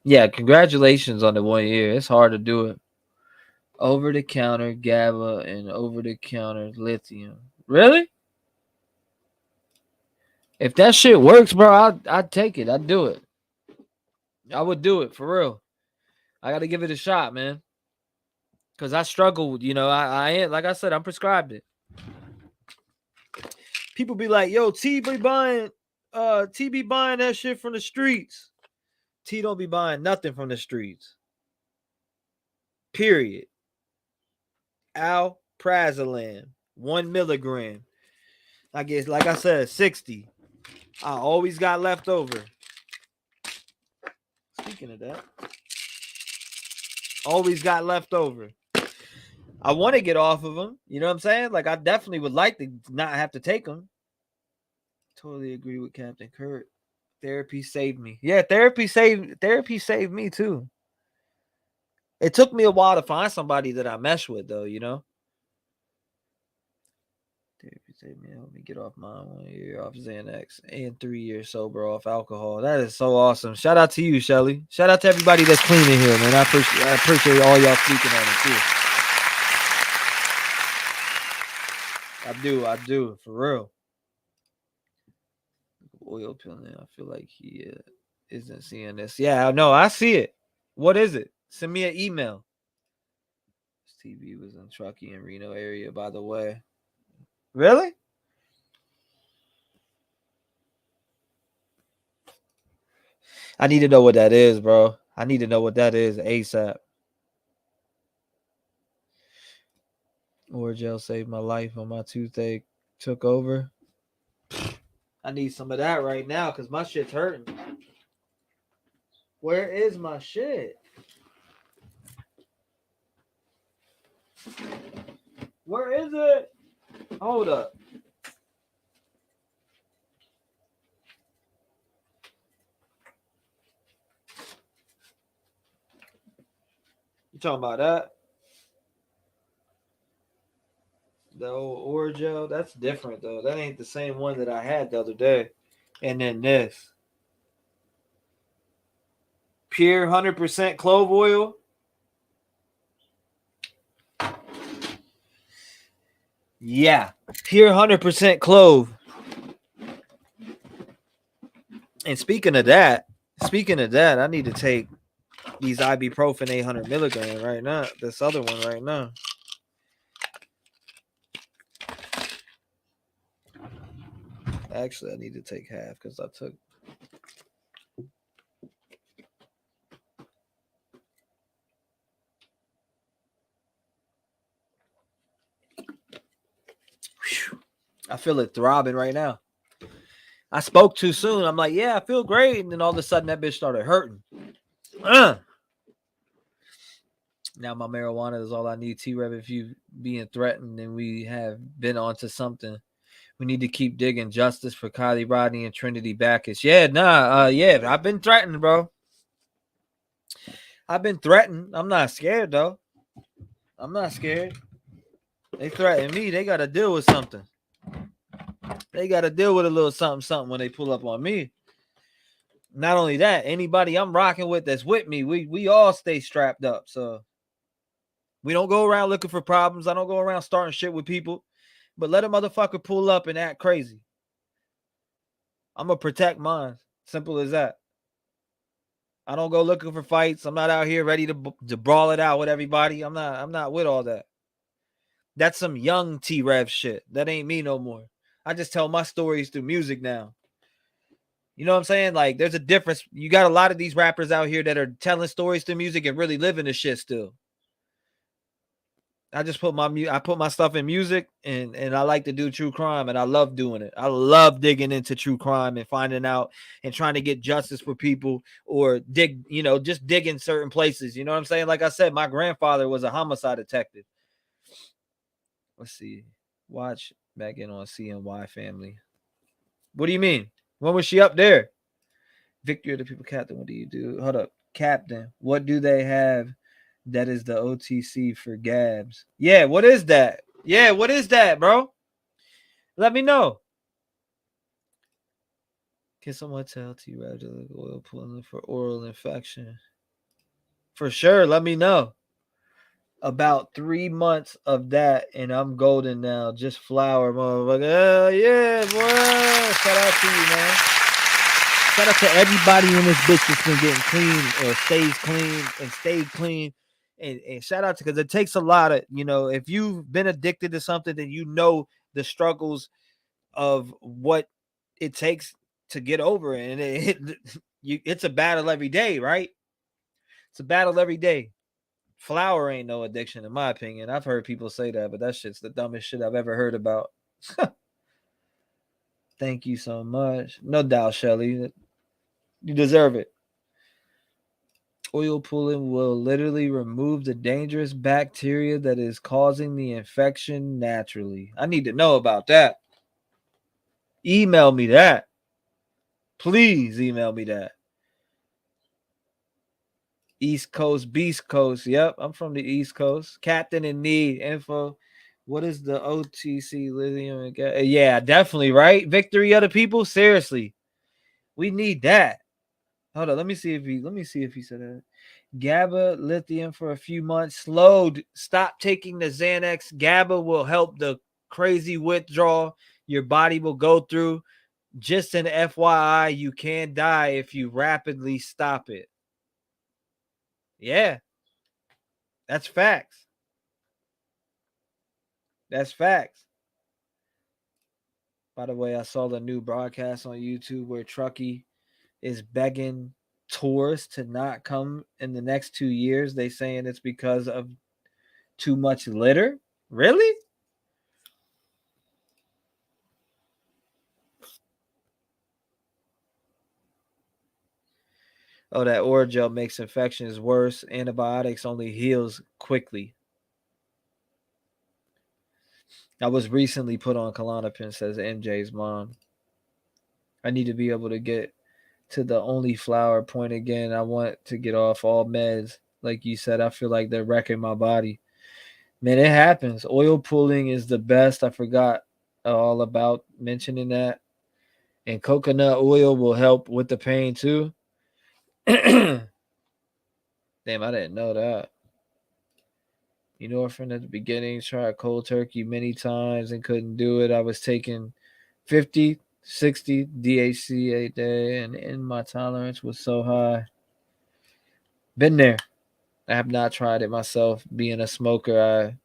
Speaker 1: Yeah, congratulations on the 1 year. It's hard to do it. Over-the-counter GABA and over-the-counter lithium. Really? If that shit works, bro, I'd take it. I'd do it. I would do it, for real. I got to give it a shot, man. Because I struggled, I like I said, I'm prescribed it. People be like, yo, T be buying that shit from the streets. T don't be buying nothing from the streets. Period. Alprazolam, 1 milligram. I guess, like I said, 60. I always got left over. Speaking of that, always got left over. I want to get off of them. You know what I'm saying? Like, I definitely would like to not have to take them. Totally agree with Captain Kurt. Therapy saved me. Yeah, therapy saved me too. It took me a while to find somebody that I mesh with, though, Therapy saved me. Help me get off mine 1 year off Xanax and 3 years sober off alcohol. That is so awesome. Shout out to you, Shelly. Shout out to everybody that's clean in here, man. I appreciate all y'all speaking on it too. I do, for real. Oil peeling. I feel like he isn't seeing this. Yeah, no, I see it. What is it? Send me an email. This TV was in Truckee and Reno area, by the way. Really? I need to know what that is, bro. I need to know what that is ASAP. Orgel saved my life when my toothache took over. I need some of that right now because my shit's hurting. Where is my shit? Where is it? Hold up. You talking about that? The old Orgel? That's different, though. That ain't the same one that I had the other day. And then this. Pure 100% clove oil. Yeah. Pure 100% clove. And speaking of that, I need to take these ibuprofen 800 milligram right now. This other one right now. Actually, I need to take half because I took. I feel it throbbing right now. I spoke too soon. I'm like, yeah, I feel great. And then all of a sudden that bitch started hurting. Now my marijuana is all I need. T-REV, if you being threatened and we have been onto something, we need to keep digging. Justice for Kielyrodni and Trinity Bacchus. Yeah, I've been threatened, bro. I've been threatened. I'm not scared, though. I'm not scared. They threaten me. They got to deal with something. They got to deal with a little something when they pull up on me. Not only that, anybody I'm rocking with that's with me, we all stay strapped up. So we don't go around looking for problems. I don't go around starting shit with people. But let a motherfucker pull up and act crazy. I'm going to protect mine. Simple as that. I don't go looking for fights. I'm not out here ready to brawl it out with everybody. I'm not with all that. That's some young T-REV shit. That ain't me no more. I just tell my stories through music now. You know what I'm saying? Like, there's a difference. You got a lot of these rappers out here that are telling stories through music and really living the shit still. I just put my stuff in music, and I like to do true crime, and I love doing it. I love digging into true crime and finding out and trying to get justice for people, or just dig in certain places. You know what I'm saying? Like I said, my grandfather was a homicide detective. Let's see. Watch back in on CNY family. What do you mean? When was she up there? Victory of the people, Captain. What do you do? Hold up. Captain, what do they have that is the OTC for Gabs? Yeah, what is that? Yeah, what is that, bro? Let me know. Can someone tell T-REV to oil pulling for oral infection? For sure, let me know. About 3 months of that, and I'm golden now. Just flour, motherfucker. Yeah, boy. Shout out to you, man. Shout out to everybody in this bitch that's been getting clean or stays clean and stayed clean. And shout out to, because it takes a lot of, if you've been addicted to something, then you know the struggles of what it takes to get over it. And it's a battle every day, right? It's a battle every day. Flour ain't no addiction, in my opinion. I've heard people say that, but that shit's the dumbest shit I've ever heard about. Thank you so much. No doubt, Shelly. You deserve it. Oil pulling will literally remove the dangerous bacteria that is causing the infection naturally. I need to know about that. Email me that. Please email me that. East Coast, Beast Coast. Yep, I'm from the East Coast. Captain in need. Info. What is the OTC lithium? Yeah, definitely, right? Victory of the people. Seriously. We need that. Hold on. Let me see if he said that. GABA lithium for a few months. Slowed. Stop taking the Xanax. GABA will help the crazy withdrawal your body will go through. Just an FYI, you can die if you rapidly stop it. Yeah. That's facts. That's facts. By the way, I saw the new broadcast on YouTube where Truckee is begging tourists to not come in the next 2 years. They saying it's because of too much litter. Really? Oh, that Oragel makes infections worse. Antibiotics only heals quickly. I was recently put on Klonopin, says MJ's mom. I need to be able to get to the only flower point again. I want to get off all meds. Like you said, I feel like they're wrecking my body. Man, it happens. Oil pulling is the best. I forgot all about mentioning that. And coconut oil will help with the pain too. Damn, I didn't know that. From at the beginning, tried cold turkey many times and couldn't do it. I was taking 50 60 DHC a day, and my tolerance was so high. Been there. I have not tried it myself. Being a smoker, I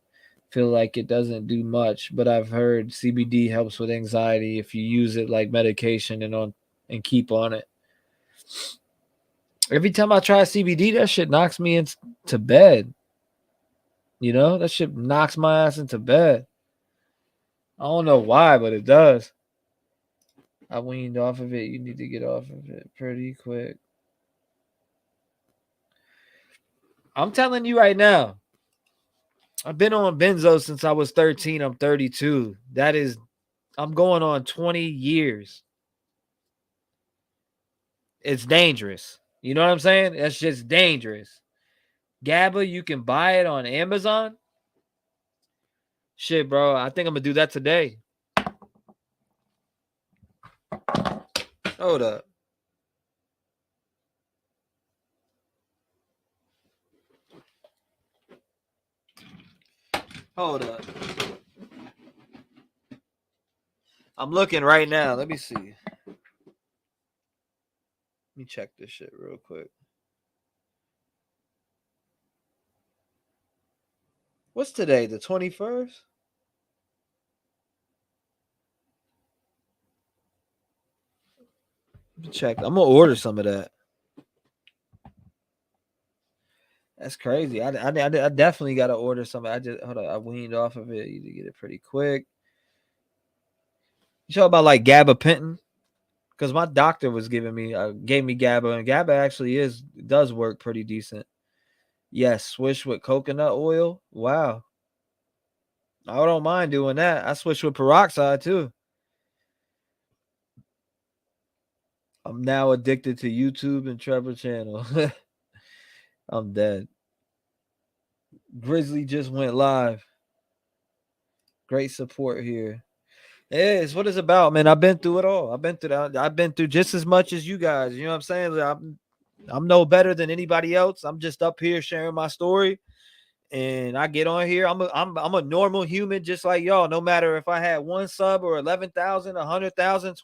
Speaker 1: feel like it doesn't do much, but I've heard CBD helps with anxiety if you use it like medication and keep on it. Every time I try CBD, that shit knocks me into bed. You know, that shit knocks my ass into bed. I don't know why, but it does. I weaned off of it. You need to get off of it pretty quick. I'm telling you right now, I've been on benzo since I was 13. I'm 32. I'm going on 20 years. It's dangerous. You know what I'm saying? That's just dangerous. GABA, you can buy it on Amazon. Shit, bro. I think I'm going to do that today. Hold up. Hold up. I'm looking right now. Let me see. Let me check this shit real quick. What's today? The 21st? Let me check. I'm going to order some of that. That's crazy. I definitely got to order some. Hold on. I weaned off of it. You need to get it pretty quick. You talk about like gabapentin? Because my doctor was gave me GABA, and GABA actually does work pretty decent. Yes, swish with coconut oil. Wow. I don't mind doing that. I switch with peroxide too. I'm now addicted to YouTube and Trevor channel. I'm dead. Grizzly just went live. Great support here. Yeah, it's what it's about, man. I've been through it all. I've been through that. I've been through just as much as you guys. You know what I'm saying? I'm no better than anybody else. I'm just up here sharing my story. And I get on here. I'm a normal human just like y'all. No matter if I had 1 sub or 11,000, 100,000,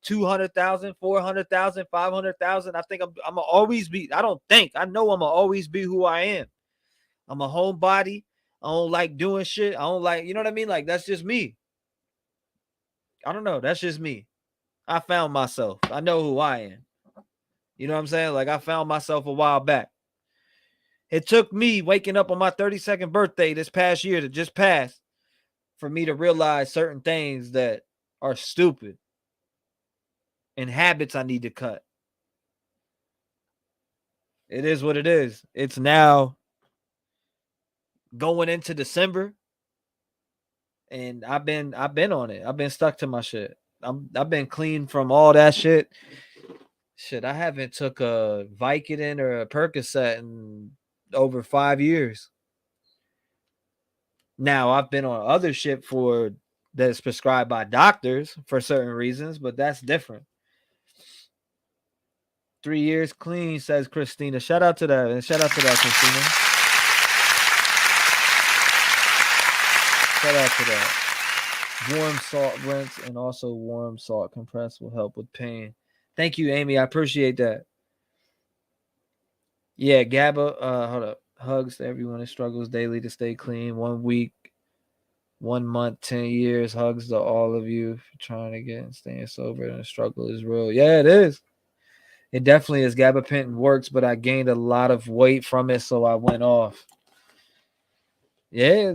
Speaker 1: 200,000, 400,000, 500,000. I think I'm always be. I don't think. I know I'm gonna always be who I am. I'm a homebody. I don't like doing shit. I don't like. You know what I mean? Like that's just me. I don't know. That's just me. I found myself. I know who I am. You know what I'm saying? Like I found myself a while back. It took me waking up on my 32nd birthday this past year that just passed for me to realize certain things that are stupid and habits I need to cut. It is what it is. It's now going into December, and I've been on it. I've been stuck to my shit. I've been clean from all that shit. Shit, I haven't took a Vicodin or a Percocet in over 5 years. Now I've been on other shit that's prescribed by doctors for certain reasons, but that's different. 3 years clean, says Christina. Shout out to that, and shout out to that, Christina. Shout out to that. Warm salt rinse and also warm salt compress will help with pain. Thank you, Amy. I appreciate that. Yeah, GABA. Hold up. Hugs to everyone who struggles daily to stay clean. 1 week, 1 month, 10 years. Hugs to all of you for trying to get and staying sober. And the struggle is real. Yeah, it is. It definitely is. Gabapentin works, but I gained a lot of weight from it, so I went off. Yeah.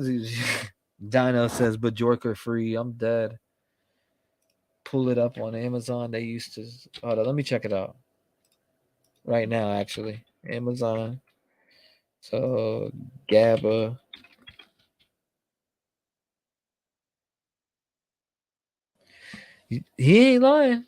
Speaker 1: Dino says, but Bajorka free. I'm dead. Pull it up on Amazon. They used to. Hold on, let me check it out. Right now, actually. Amazon. So, GABA. He ain't lying.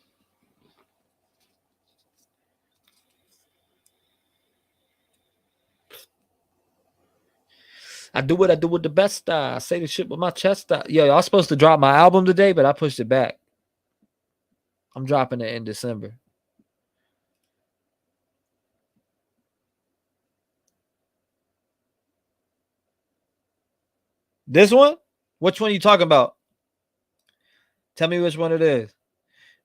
Speaker 1: I do what I do with the best style. I say the shit with my chest style. Yo, I was supposed to drop my album today, but I pushed it back. I'm dropping it in December. This one? Which one are you talking about? Tell me which one it is.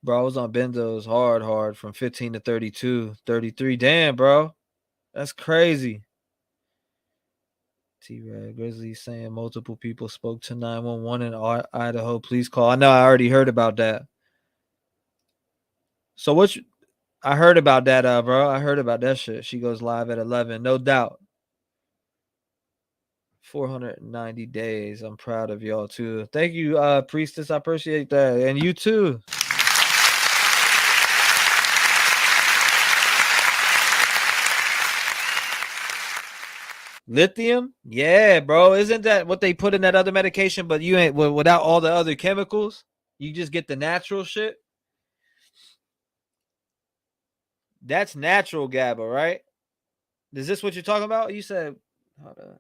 Speaker 1: Bro, I was on benzos hard from 15 to 32, 33. Damn, bro. That's crazy. T-REV, Grizzly saying multiple people spoke to 911 in Idaho. Please call. I know I already heard about that. So I heard about that, bro. I heard about that shit. She goes live at 11. No doubt. 490 days. I'm proud of y'all too. Thank you, Priestess. I appreciate that. And you too. Lithium? Yeah, bro. Isn't that what they put in that other medication? But you ain't without all the other chemicals. You just get the natural shit. That's natural GABA, right? Is this what you're talking about? You said, hold on.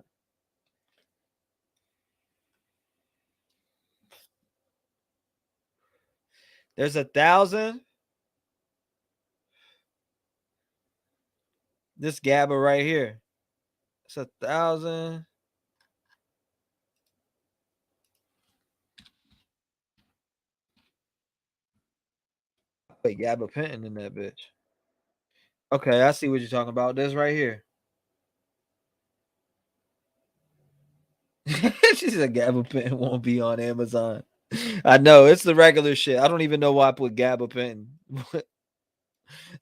Speaker 1: There's 1,000. This GABA right here. It's 1,000. Wait, gabapentin in that bitch. Okay, I see what you're talking about. This right here. She said gabapentin won't be on Amazon. I know it's the regular shit. I don't even know why I put gabapentin.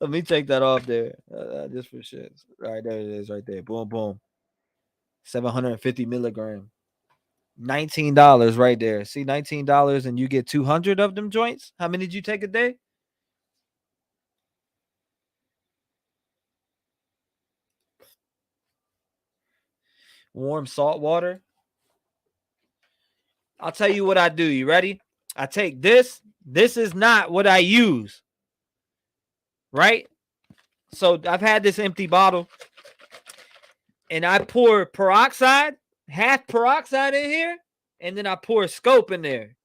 Speaker 1: Let me take that off there, just for shit. All right, there it is, right there. Boom, boom. 750 milligram. $19 right there. See, $19 and you get 200 of them joints. How many did you take a day? Warm salt water. I'll tell you what I do. You ready? I take this. This is not what I use. Right? So I've had this empty bottle and I pour peroxide, half peroxide in here, and then I pour scope in there.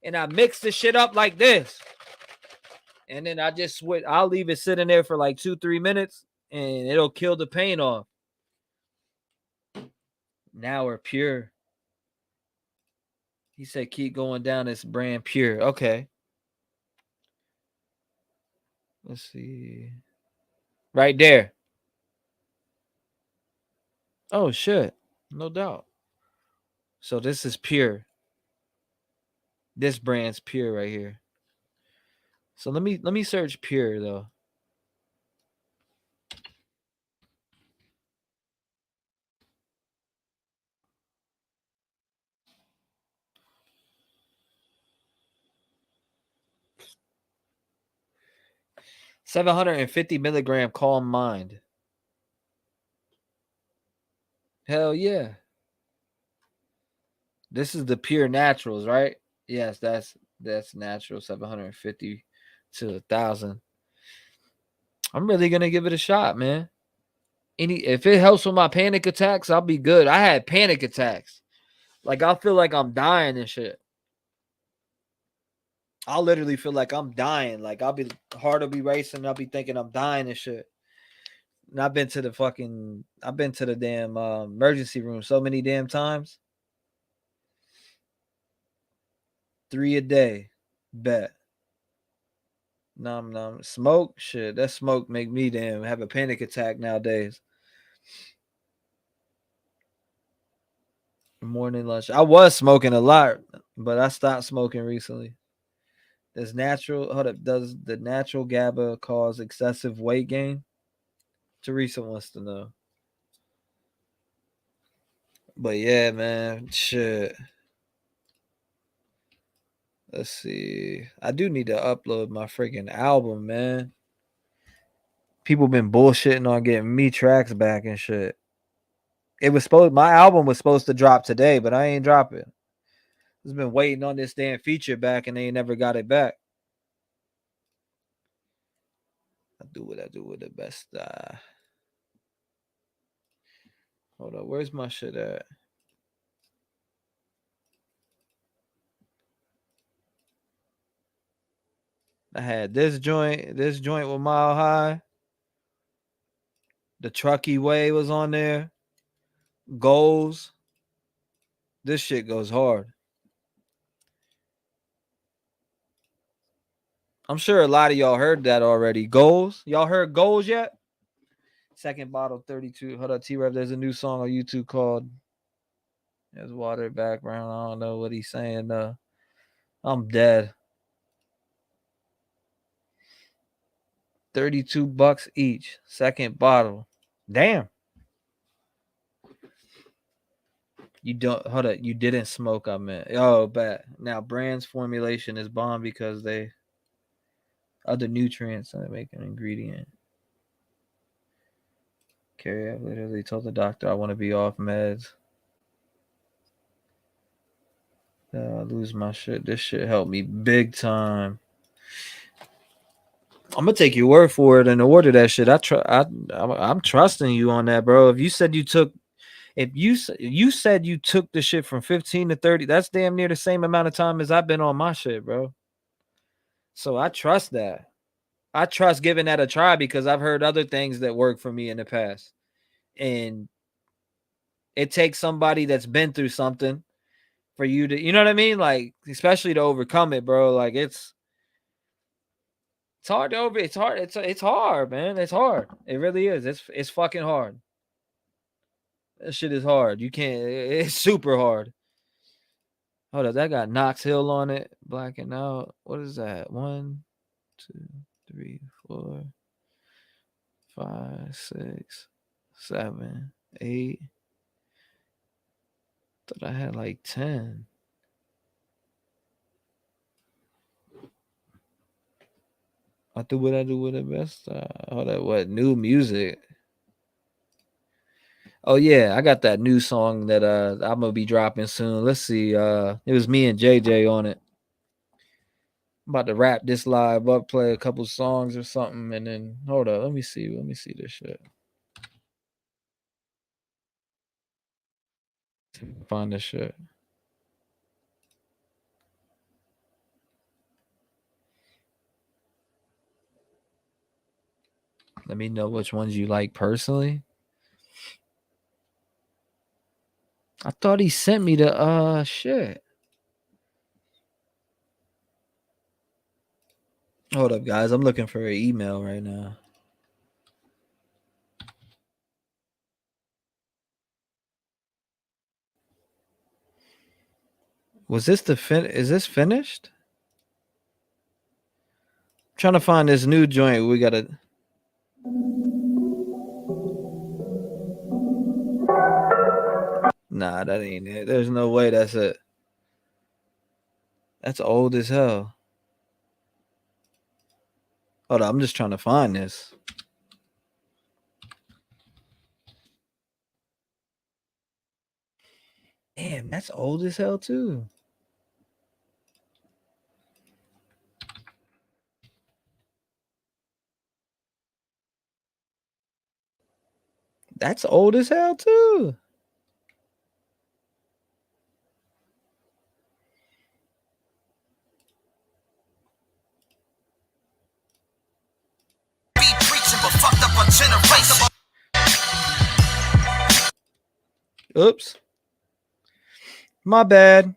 Speaker 1: And I mix the shit up like this. And then I just I'll leave it sitting there for like 2-3 minutes and it'll kill the paint off. Now we're pure. He said keep going down this brand pure. Okay. Let's see. Right there. Oh shit. No doubt. So this is pure. This brand's pure right here. So let me search pure though. $750 milligram calm mind. Hell yeah. This is the pure naturals, right? Yes, that's natural. 750 to 1,000. I'm really gonna give it a shot, man. If it helps with my panic attacks, I'll be good. I had panic attacks. Like I'll feel like I'm dying and shit. I'll literally feel like I'm dying. Like heart will be racing. I'll be thinking I'm dying and shit. And I've been to the damn emergency room so many damn times. 3 a day. Bet. Nom. Smoke? Shit. That smoke make me damn have a panic attack nowadays. Morning, lunch. I was smoking a lot, but I stopped smoking recently. Does the natural GABA cause excessive weight gain? Teresa wants to know. But yeah, man. Shit. Let's see. I do need to upload my freaking album, man. People been bullshitting on getting me tracks back and shit. My album was supposed to drop today, but I ain't drop it. I've been waiting on this damn feature back and they ain't never got it back. I do what I do with the best. Hold on, where's my shit at? I had this joint with Mile High. The Truckee Way was on there. Goals. This shit goes hard. I'm sure a lot of y'all heard that already. Goals? Y'all heard Goals yet? Second bottle, 32. Hold up, T-REV. There's a new song on YouTube called There's Water Background. I don't know what he's saying. I'm dead. $32 each. Second bottle. Damn. You don't hold up. You didn't smoke, I meant. Oh, bad. Now brand's formulation is bomb because they other nutrients that make an ingredient. Carrie, I literally told the doctor I want to be off meds. I lose my shit. This shit helped me big time. I'm gonna take your word for it and order that shit. I'm trusting you on that, bro. If you said you took the shit from 15 to 30, that's damn near the same amount of time as I've been on my shit, bro. So I trust that. I trust giving that a try because I've heard other things that work for me in the past. And it takes somebody that's been through something for you to, you know what I mean? Like, especially to overcome it, bro. Like it's hard to over. It's hard. It's hard, man. It's hard. It really is. It's fucking hard. That shit is hard. You can't. It's super hard. Hold up, that got Knox Hill on it. Blacking out. What is that? 1, 2, 3, 4, 5, 6, 7, 8. Thought I had like 10. I do what I do with the best. Hold up, what new music? Oh yeah, I got that new song that I'm gonna be dropping soon. Let's see. It was me and JJ on it. I'm about to wrap this live up, play a couple songs or something, and then hold up. Let me see this shit. Find this shit. Let me know which ones you like personally. I thought he sent me the shit. Hold up, guys. I'm looking for an email right now. Was this is this finished? I'm trying to find this new joint. We gotta. Nah, that ain't it. There's no way that's it. That's old as hell. Hold on, I'm just trying to find this. Damn, that's old as hell too. That's old as hell too. Oops. My bad.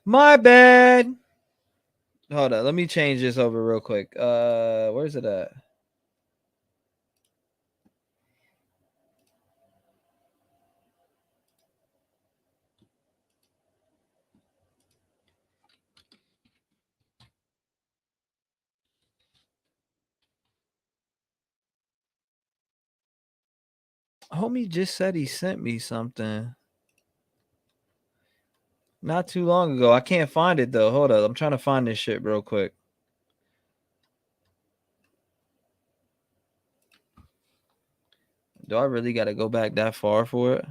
Speaker 1: My bad. Hold on. Let me change this over real quick. Where's it at? Homie just said he sent me something not too long ago. I can't find it though. Hold up. I'm trying to find this shit real quick. Do I really got to go back that far for it?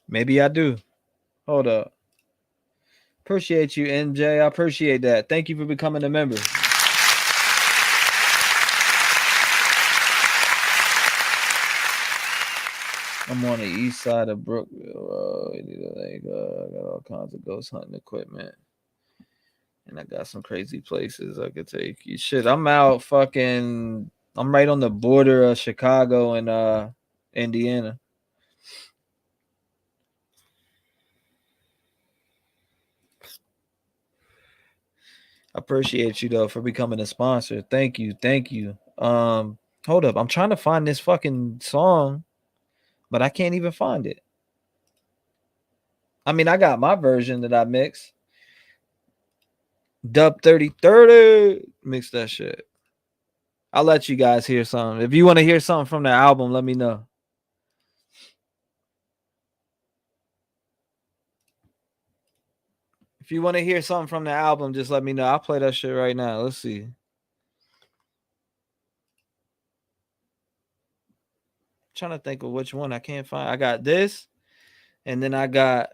Speaker 1: Maybe I do. Hold up. Appreciate you, NJ. I appreciate that. Thank you for becoming a member. I'm on the east side of Brookville. I got all kinds of ghost hunting equipment. And I got some crazy places I could take you. Shit, I'm out fucking. I'm right on the border of Chicago and Indiana. I appreciate you though for becoming a sponsor. Thank you. Hold up. I'm trying to find this fucking song, but I can't even find it. I mean, I got my version that I mixed. Dub 3030. Mix that shit. I'll let you guys hear something. If you want to hear something from the album, let me know. If you want to hear something from the album, just let me know. I'll play that shit right now. Let's see. Trying to think of which one I can't find. I got this, and then I got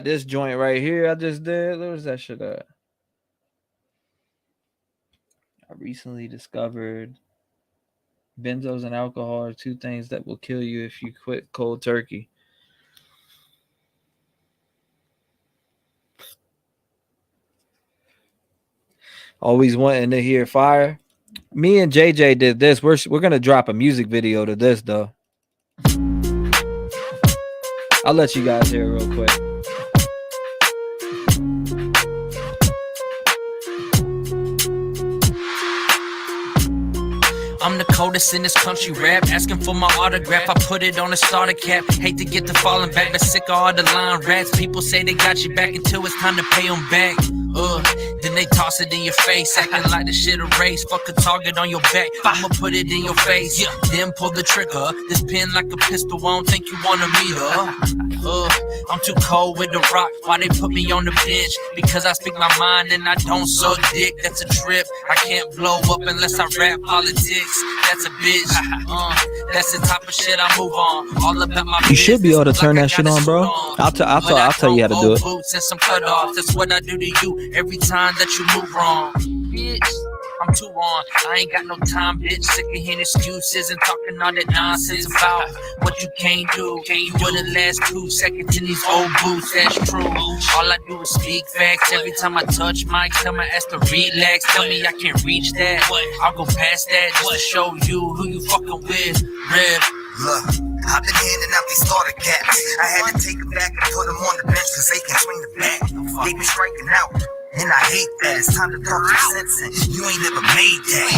Speaker 1: this joint right here. I just did. Where's that shit at? I recently discovered benzos and alcohol are two things that will kill you if you quit cold turkey. Always wanting to hear fire. Me and JJ did this. We're gonna drop a music video to this though. I'll let you guys hear it real quick.
Speaker 4: I'm the coldest in this country rap, asking for my autograph. I put it on a starter cap. Hate to get to falling back, but sick of all the line rats. People say they got you back until it's time to pay them back. Then they toss it in your face, acting like the shit a race. Fuck a target on your back, I'ma put it in your face. Then pull the trigger, this pin like a pistol. I don't think you wanna meet her. I'm too cold with the rock. Why they put me on the bench? Because I speak my mind and I don't suck dick. That's a trip. I can't blow up unless I rap politics. That's a bitch. That's the type of shit I move on. All about my
Speaker 1: You should be able to turn that shit on, bro. I'll tell you how to do it.
Speaker 4: Boots and some cutoffs. That's what I do to you every time that you move wrong. Bitch, I'm too on. I ain't got no time, bitch. Sick of hearing excuses and talking all that nonsense about what you can't do. You wouldn't last 2 seconds in these old boots. That's true. All I do is speak facts. Every time I touch mics, tell my ass to relax. Tell me I can't reach that. I'll go past that just to show you who you fucking with. Rev.
Speaker 20: Look, I've been handing out these starter caps. I had to take them back and put them on the bench cause they can swing the bat. They be striking out. And I hate that. It's time to talk your sense in. You ain't never made that.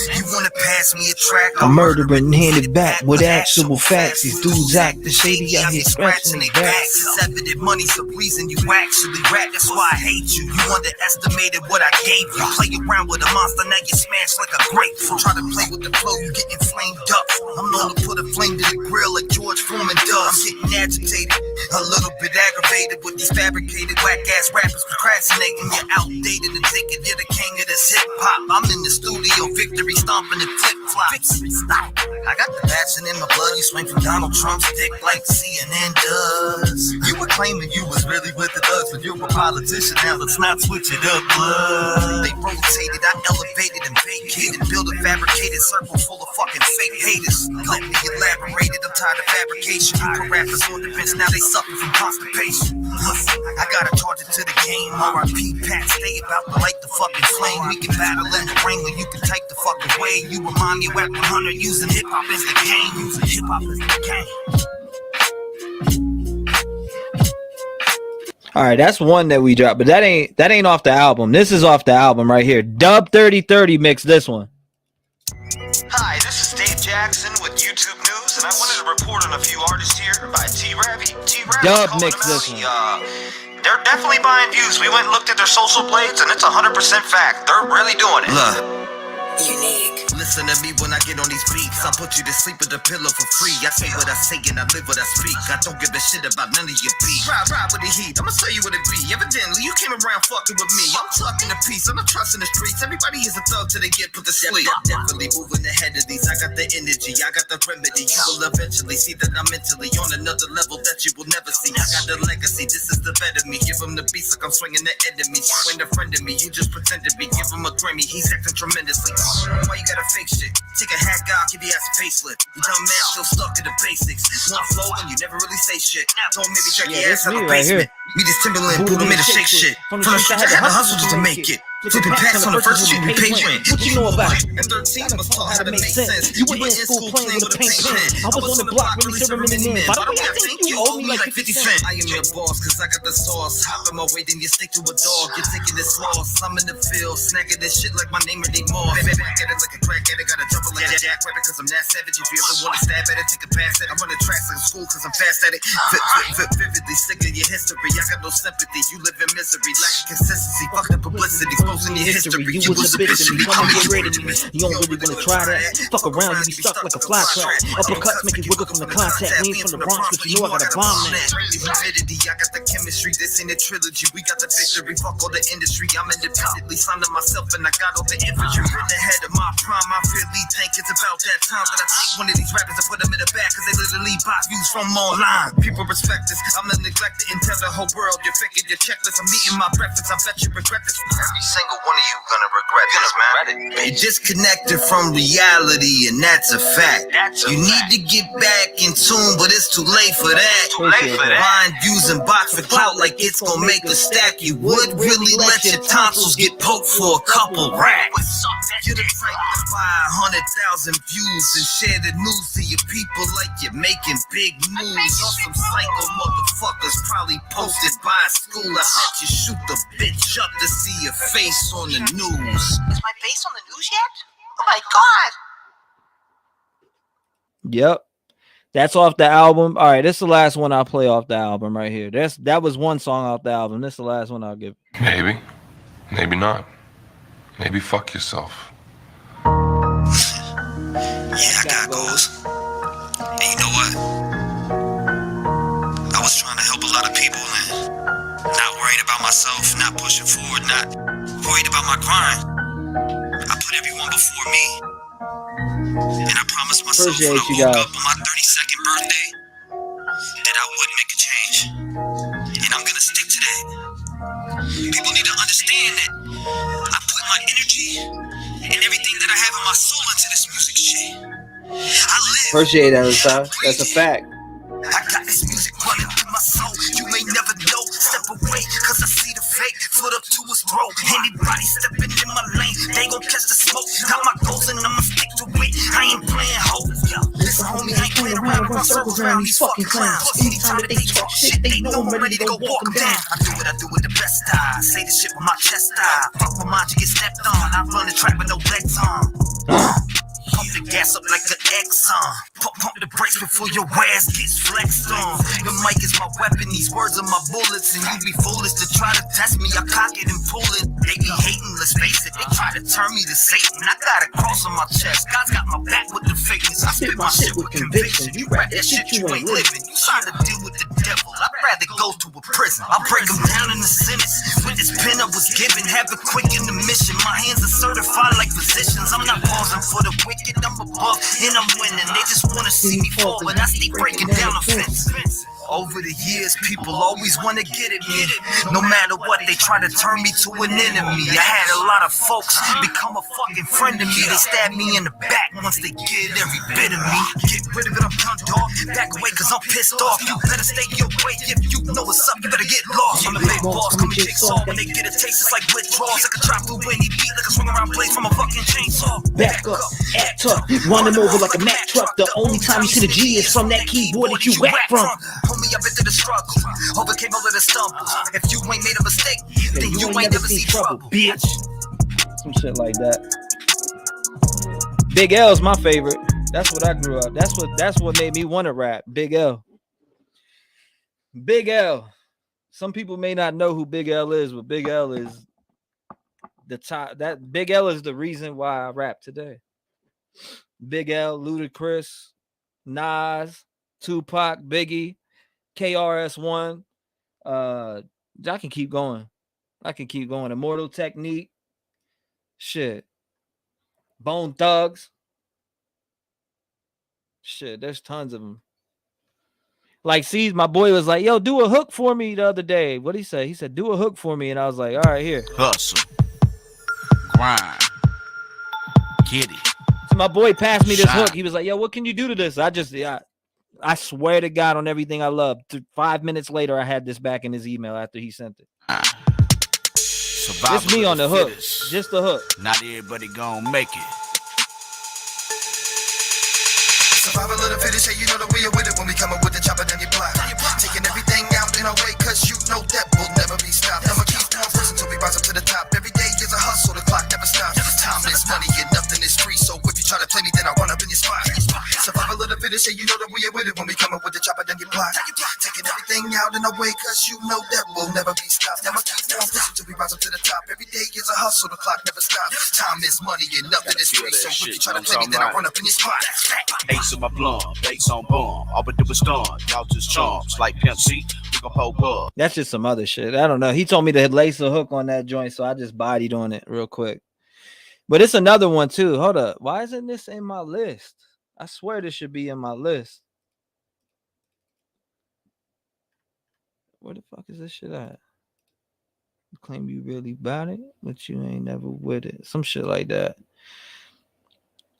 Speaker 20: You wanna pass me a track?
Speaker 1: I'm murdering and handed back with actual facts. These dudes acting shady out here scratching their backs.
Speaker 20: It's evident money's the reason you actually rap. That's why I hate you. You underestimated what I gave you. Play around with a monster, now you smash like a grapefruit. Try to play with the flow, you getting flamed up. I'm known to put a flame to the grill like George Foreman does. I'm getting agitated, a little bit aggravated with these fabricated whack-ass rappers procrastinating. You're outdated and thinking you're the king of this hip-hop. I'm in the studio, victory stomping and flip-flops. Stop. I got the passion in my blood. You swing from Donald Trump's dick like CNN does. You were claiming you was really with the thugs, but you're a politician. Now let's not switch it up, blood. They rotated, I elevated and vacated. Build a fabricated circle full of fucking fake haters. Let me elaborate it. I'm tired of fabrication. You put rappers on the bench, now they suffer from constipation. I gotta charge it to the game. R.I.P. Pat, stay about to light the fucking flame. We can battle in the ring, or you can take the fucking way. You remind me of Weapon Hunter using hip hop as the game. Using hip hop as the game.
Speaker 1: All right, that's one that we dropped, but that ain't off the album. This is off the album right here. Dub 3030 mix this one.
Speaker 20: Hi, this is Dave Jackson with YouTube News, and I wanted to report on a few artists here by T-REV. T-REV
Speaker 1: Dub mix this one.
Speaker 20: They're definitely buying views. We went and looked at their social blades, and it's 100% fact. They're really doing it. Look. Unique. Listen to me when I get on these beats. I'll put you to sleep with a pillow for free. I say what I say and I live what I speak. I don't give a shit about none of your beef. Ride with the heat. I'ma tell you what it be. Evidently, you came around fucking with me. I'm talking to peace. I'm not trusting the streets. Everybody is a thug till they get put to sleep. Definitely moving ahead of these. I got the energy. I got the remedy. You will eventually see that I'm mentally on another level that you will never see. I got the legacy. This is the better me. Give him the beats like I'm swinging the enemy. You ain't a friend of me, you just pretend to be. Give him a Grammy, he's acting tremendously. Why you gotta fake shit? Take a hack guy, give your ass a facelift. You dumb man still stuck to the basics. Not flowing, you never really say shit. Don't maybe check your ass out the basement. Me this Timberland, put him in the shake shit. From the streets, I had to hustle just to make it. Flipping packs on the first street, we pay rent. What you know about it? At 13, was taught how to make sense. You were in school playing with a paint pen. I was on the block really serving many men. By the way, I think you owe me like 50 cents. I am your boss, cause I got the sauce. Hop in my way, then you stick to a dog. You're taking this loss. I'm in the field, snacking this shit like my name ain't more. Baby, back at it like a crack addict. Gotta jump like a jack rabbit, cause I'm that savage. If you ever wanna stab at it, take a pass at it. I run the tracks like school, cause I'm fast at it. Vividly sick of your history. I got no sympathy. You live in misery, lacking consistency. Fuck the publicity, exposing your history. You was a bitch to me, come and get rid of me. You don't really wanna try that. Fuck around, you be stuck like a fly trap. Uppercuts make you wiggle from the contact. We ain't from the Bronx, but you know I got a bomb that. Humidity, I got the chemistry. This ain't a trilogy. We got the victory. Fuck all the industry. I'm independently signed to myself, and I got all the infantry. Written ahead of my prime. I really think it's about that time that I take one of these rappers and put them in the back, cause they literally buy views from online. People respect this. I'm the neglected and tell the whole world you're faking your checklist. I'm eating my breakfast. I bet you regret this. Every single one of you gonna regret this, man. You disconnected from reality, and that's a fact. You need to get back in tune, but it's too late for that. Buying views and box for clout like it's gonna make a stack. You would really let your tonsils get poked for a couple racks. You're the type to buy 100,000 views and share the news to your people like you're making big moves. Or some psycho motherfuckers probably posted by a school. I bet you shoot the bitch up to see your face on the news. Is my face on the news yet? Oh my god!
Speaker 1: Yep. That's off the album. All right, this is the last one I'll play off the album right here. That was one song off the album. This is the last one I'll give.
Speaker 6: Maybe. Maybe not. Maybe fuck yourself.
Speaker 20: Yeah, I got goals. And you know what? I was trying to help a lot of people and not worried about myself, not pushing forward, not worried about my grind. I put everyone before me. And I promised myself when I woke up on my 32nd birthday that I would make a change. And I'm gonna stick to that. People need to understand that I put my energy and everything that I have in my soul into this music shit. I live.
Speaker 1: Appreciate that, that's a fact.
Speaker 20: I got this music running through my soul. You may never know. Step away, cause I see the fake. Foot up to his throat. Anybody stepping in my lane, they gon' catch the smoke. Got my goals and I'ma stick to it. I ain't playing hope. Listen, homie, I ain't playing around. Run circles around these fucking clowns. Anytime that they talk shit, they know I'm ready to go walk them down. I do it the best style. Say the shit with my chest style. Fuck my mind, you get stepped on. I run the track with no legs on. Pump the gas up like an Exxon. Pump the brakes before your ass gets flexed on. The mic is my weapon, these words are my bullets. And you be foolish to try to test me, I cock it and pull it. They be hating, let's face it, they try to turn me to Satan. I got a cross on my chest, God's got my back with the fakeness. I spit my shit with conviction. You rap that shit, you ain't living. You trying to deal with the devil, I'd rather go to a prison. I break them down in the sentence. With this pen I was given, have it quick in the mission. My hands are certified like physicians. I'm not pausing for the wicked, I'm above and I'm winning. They just wanna see me fall, but I stay breaking down the fence. Over the years, people always want to get at me. No matter what, they try to turn me to an enemy. I had a lot of folks become a fucking friend of me. They stab me in the back once they get every bit of me. Get rid of it, I'm done, dog. Back away, cause I'm pissed off. You better stay your way. If you know what's up, you better get lost. I'm the big boss, come kicks off. When they get a taste, it's like withdrawals. I can drop through any beat like a swing around blade from a fucking chainsaw.
Speaker 21: Back up, act tough, run them over like a Mack truck. The only time you see the G is from that keyboard that you whack from.
Speaker 20: Homie, I've been through the struggle, overcame all of the stumbles. If you ain't made a mistake, then you ain't never seen trouble, bitch.
Speaker 1: Some shit like that. Big L's my favorite. That's what I grew up. That's what made me want to rap. Big L. Big L. Some people may not know who Big L is, but Big L is the top. That Big L is the reason why I rap today. Big L, Ludacris, Nas, Tupac, Biggie, KRS-One. I can keep going. Immortal Technique. Shit. Bone Thugs. Shit, there's tons of them. Like, see, my boy was like, yo, do a hook for me the other day. What'd he say? He said, do a hook for me. And I was like, all right, here.
Speaker 7: Hustle. Grind. Get it.
Speaker 1: So my boy passed me this hook. He was like, yo, what can you do to this? I swear to God on everything I love. 5 minutes later, I had this back in his email after he sent it. It's me on the hook. Just the hook.
Speaker 7: Not everybody gonna make it.
Speaker 20: Survival of the fittest, yeah, you know that we are with it when we come up with the chopper, then you block. Taking everything out in our way, cause you know that will never be stopped. I'ma keep on pushing till we rise up to the top. Every day is a hustle, the clock never stops. Time is money and nothing is free, so if you try to play me, then I run up in your spot. Survival of the fittest, yeah, you know that we are with it when we come up with the chopper, then you block. Taking everything out in our way, cause you know that will never be stopped. I'ma keep on pushing till we rise up to the top. Every day is a hustle, the clock never stops. Time is money and nothing is free, so if you try to play me, then I run up in your spot.
Speaker 7: Ace of my plum, bass on bomb. All but do is stun. Y'all just charms like Pimp C. We gon' hold up.
Speaker 1: That's just some other shit. I don't know. He told me to lace a hook on that joint, so I just bodied on it real quick. But it's another one too. Hold up. Why isn't this in my list? I swear this should be in my list. Where the fuck is this shit at? You claim you really about it, but you ain't never with it. Some shit like that.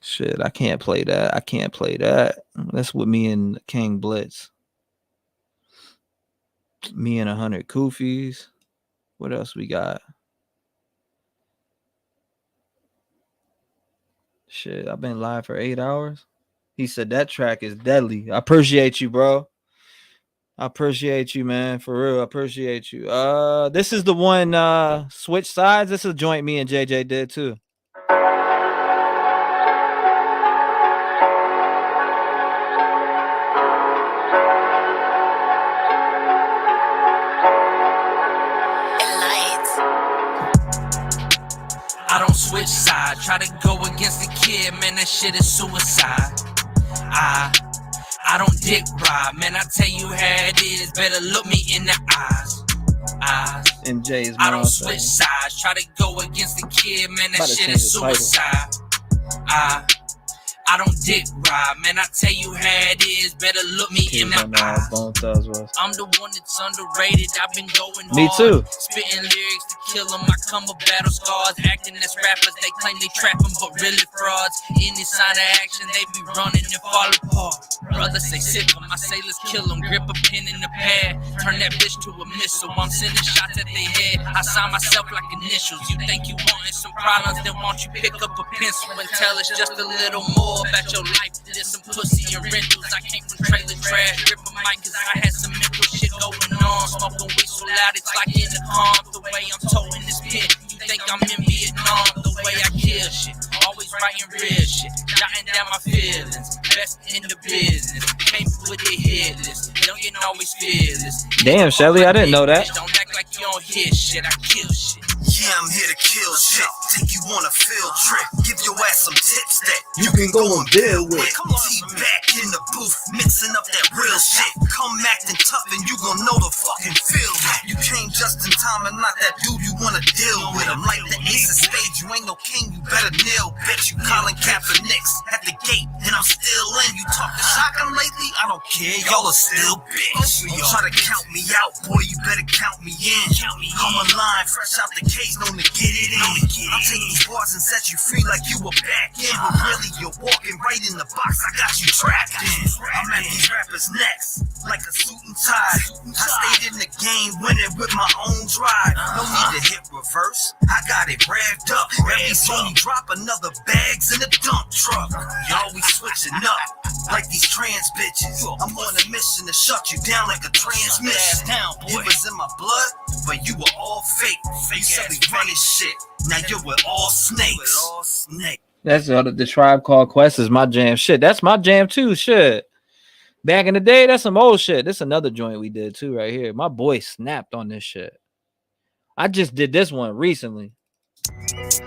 Speaker 1: Shit, I can't play that. I can't play that. That's with me and King Blitz. Me and 100 Koofies. What else we got? Shit, I've been live for 8 hours. He said that track is deadly. I appreciate you, bro. I appreciate you, man. For real, I appreciate you. This is the one, Switch Sides. This is a joint me and JJ did too.
Speaker 4: I don't switch sides, try to go against the kid, man, that shit is suicide. I don't dick ride, man, I tell you how it is, better look me in the eyes.
Speaker 1: MJ's
Speaker 4: I don't switch sides, try to go against the kid, man, that shit is suicide. I don't dick ride, man, I tell you how it is, better look me in the eyes. I'm the one that's underrated, I've been going hard.
Speaker 1: Me too.
Speaker 4: Spitting lyrics to kill them, I come with battle scars. Acting as rappers, they claim they trapping, but really frauds. Any sign of action, they be running and fall apart. Brothers say sick them, I say let's kill them. Grip a pen in the pad, turn that bitch to a missile. I'm sending shots at their head, I sign myself like initials. You think you wanting some problems, then won't you pick up a pencil and tell us just a little more about your life? There's some pussy and rentals. I came from trailer trash, grip a mic cause I had some mental shit going on. Smoking weed so loud it's like in the calm. The way I'm towing this pin, you think I'm in Vietnam. The way I kill shit, always writing real shit, jotting down my feelings, best in the business. Came with the headless, don't get always fearless.
Speaker 1: Damn, Shelly, I didn't know that.
Speaker 4: Don't act like you don't hear shit, I kill shit.
Speaker 20: Yeah, I'm here to kill shit. Take you on a field trip. Give your ass some tips that you can go and build with. T-back in the booth, mixing up that real shit. Come acting tough and you gon' know the fucking feel. You came just in time and not that dude you wanna deal with. I'm like the ace of spades, you ain't no king, you better kneel. Bet you Colin Kaepernick's at the gate and I'm still in. You talking shotgun lately? I don't care, y'all are still bitch. You try to count me out, boy, you better count me in. I'm a line, fresh out the cage, known to get it in. I'll take these bars and set you free like you were back in. But really, you're walking right in the box, I got you trapped in. I'm at these rappers' necks, like a suit and tie. I stayed in the game, winning with my own drive. No need to hit reverse, I got it revved up. Every song you drop, another bags in the dump truck. Y'all, we switching up, like these trans bitches. I'm on a mission to shut you down like a transmission. It was in my blood, but you were all fake. You said we running shit, now you're with all snakes.
Speaker 1: That's the Tribe Called Quest is my jam. Shit, that's my jam too. Shit. Back in the day, that's some old shit. This is another joint we did too right here. My boy snapped on this shit. I just did this one recently.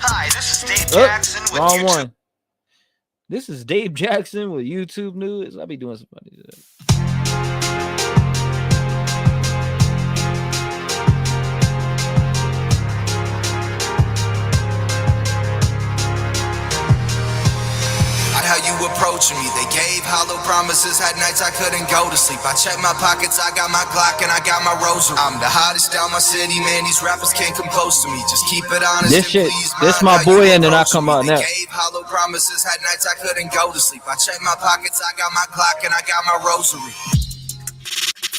Speaker 20: Hi, this is Dave Jackson with
Speaker 1: wrong
Speaker 20: YouTube.
Speaker 1: one. This is Dave Jackson with YouTube News. I'll be doing some funny shit.
Speaker 20: How you approaching me. They gave hollow promises, had nights I couldn't go to sleep. I checked my pockets, I got my Glock and I got my rosary. I'm the hottest down my city, man. These rappers can't come close to me. Just keep it honest.
Speaker 1: This shit, this my boy, and then I come out next.
Speaker 20: Gave hollow promises, had nights I couldn't go to sleep. I checked my pockets, I got my Glock and I got my rosary.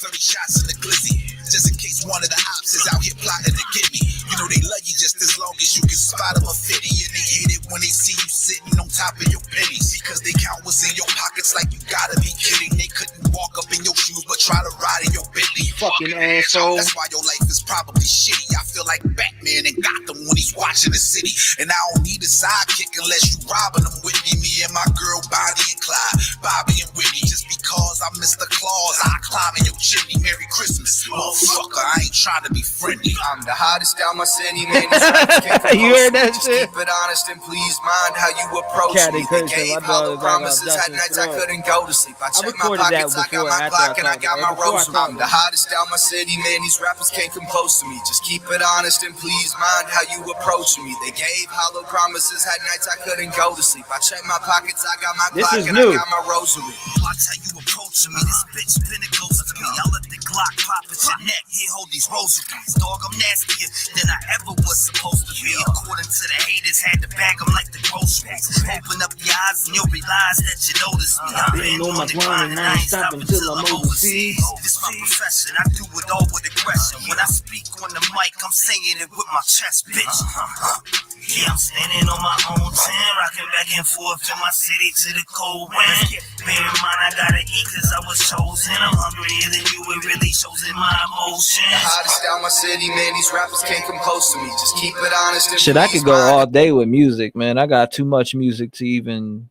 Speaker 9: 30 shots in the glizzy, just in case one of the ops is out here plotting to get me. You know they love you just as long as you can spot them a 50, and they hate it when they see you sitting on top of your pennies, because they count what's in your pockets like you gotta be kidding. They couldn't walk up in your shoes but try to ride in your Bentley.
Speaker 1: Fucking asshole.
Speaker 9: That's why your life is probably shitty. I feel like Batman in Gotham when he's watching the city, and I don't need a sidekick unless you robbing them with me. Me and my girl Bonnie and Clyde, Bobby and Whitney. Just because I'm Mr. Claus, I climb in your chimney. Merry Christmas, motherfucker. I ain't trying to be friendly.
Speaker 20: I'm the hottest down my city, man.
Speaker 1: You heard that shit?
Speaker 20: Keep it honest and please mind how you approach me. They gave hollow promises, had nights I couldn't go to sleep. I checked my pockets, I got my Glock and I got my rosary. I'm the hottest down my city, man. These rappers can't come close to me. Just keep it honest and please mind how you approach me. They gave hollow promises, had nights I couldn't go to sleep. I checked my pockets, I got my Glock and I got my rosary.
Speaker 9: Watch how you approaching me. This bitch been close to me. I'll let the Glock pop at your neck. Here, hold these rosaries. Dog, I'm nastier than I ever was supposed to be. According to the haters, had to bag them like the groceries. Open up your eyes and you'll realize that you notice me. I've been on my grind and I ain't stopping till I'm overseas. This my profession. I do it all with aggression. When I speak on the mic, I'm saying it with my chest, bitch. Yeah, I'm standing on my own 10, rocking back and forth in my city to the cold wind. Bear in mind, I gotta eat cause I was chosen. I'm hungrier than you, it really shows in my emotions.
Speaker 20: The hottest down my city, man. These rappers can't come close to me. Just keep it honest and
Speaker 1: Shit, I could go all day with music, man. I got too much music to even.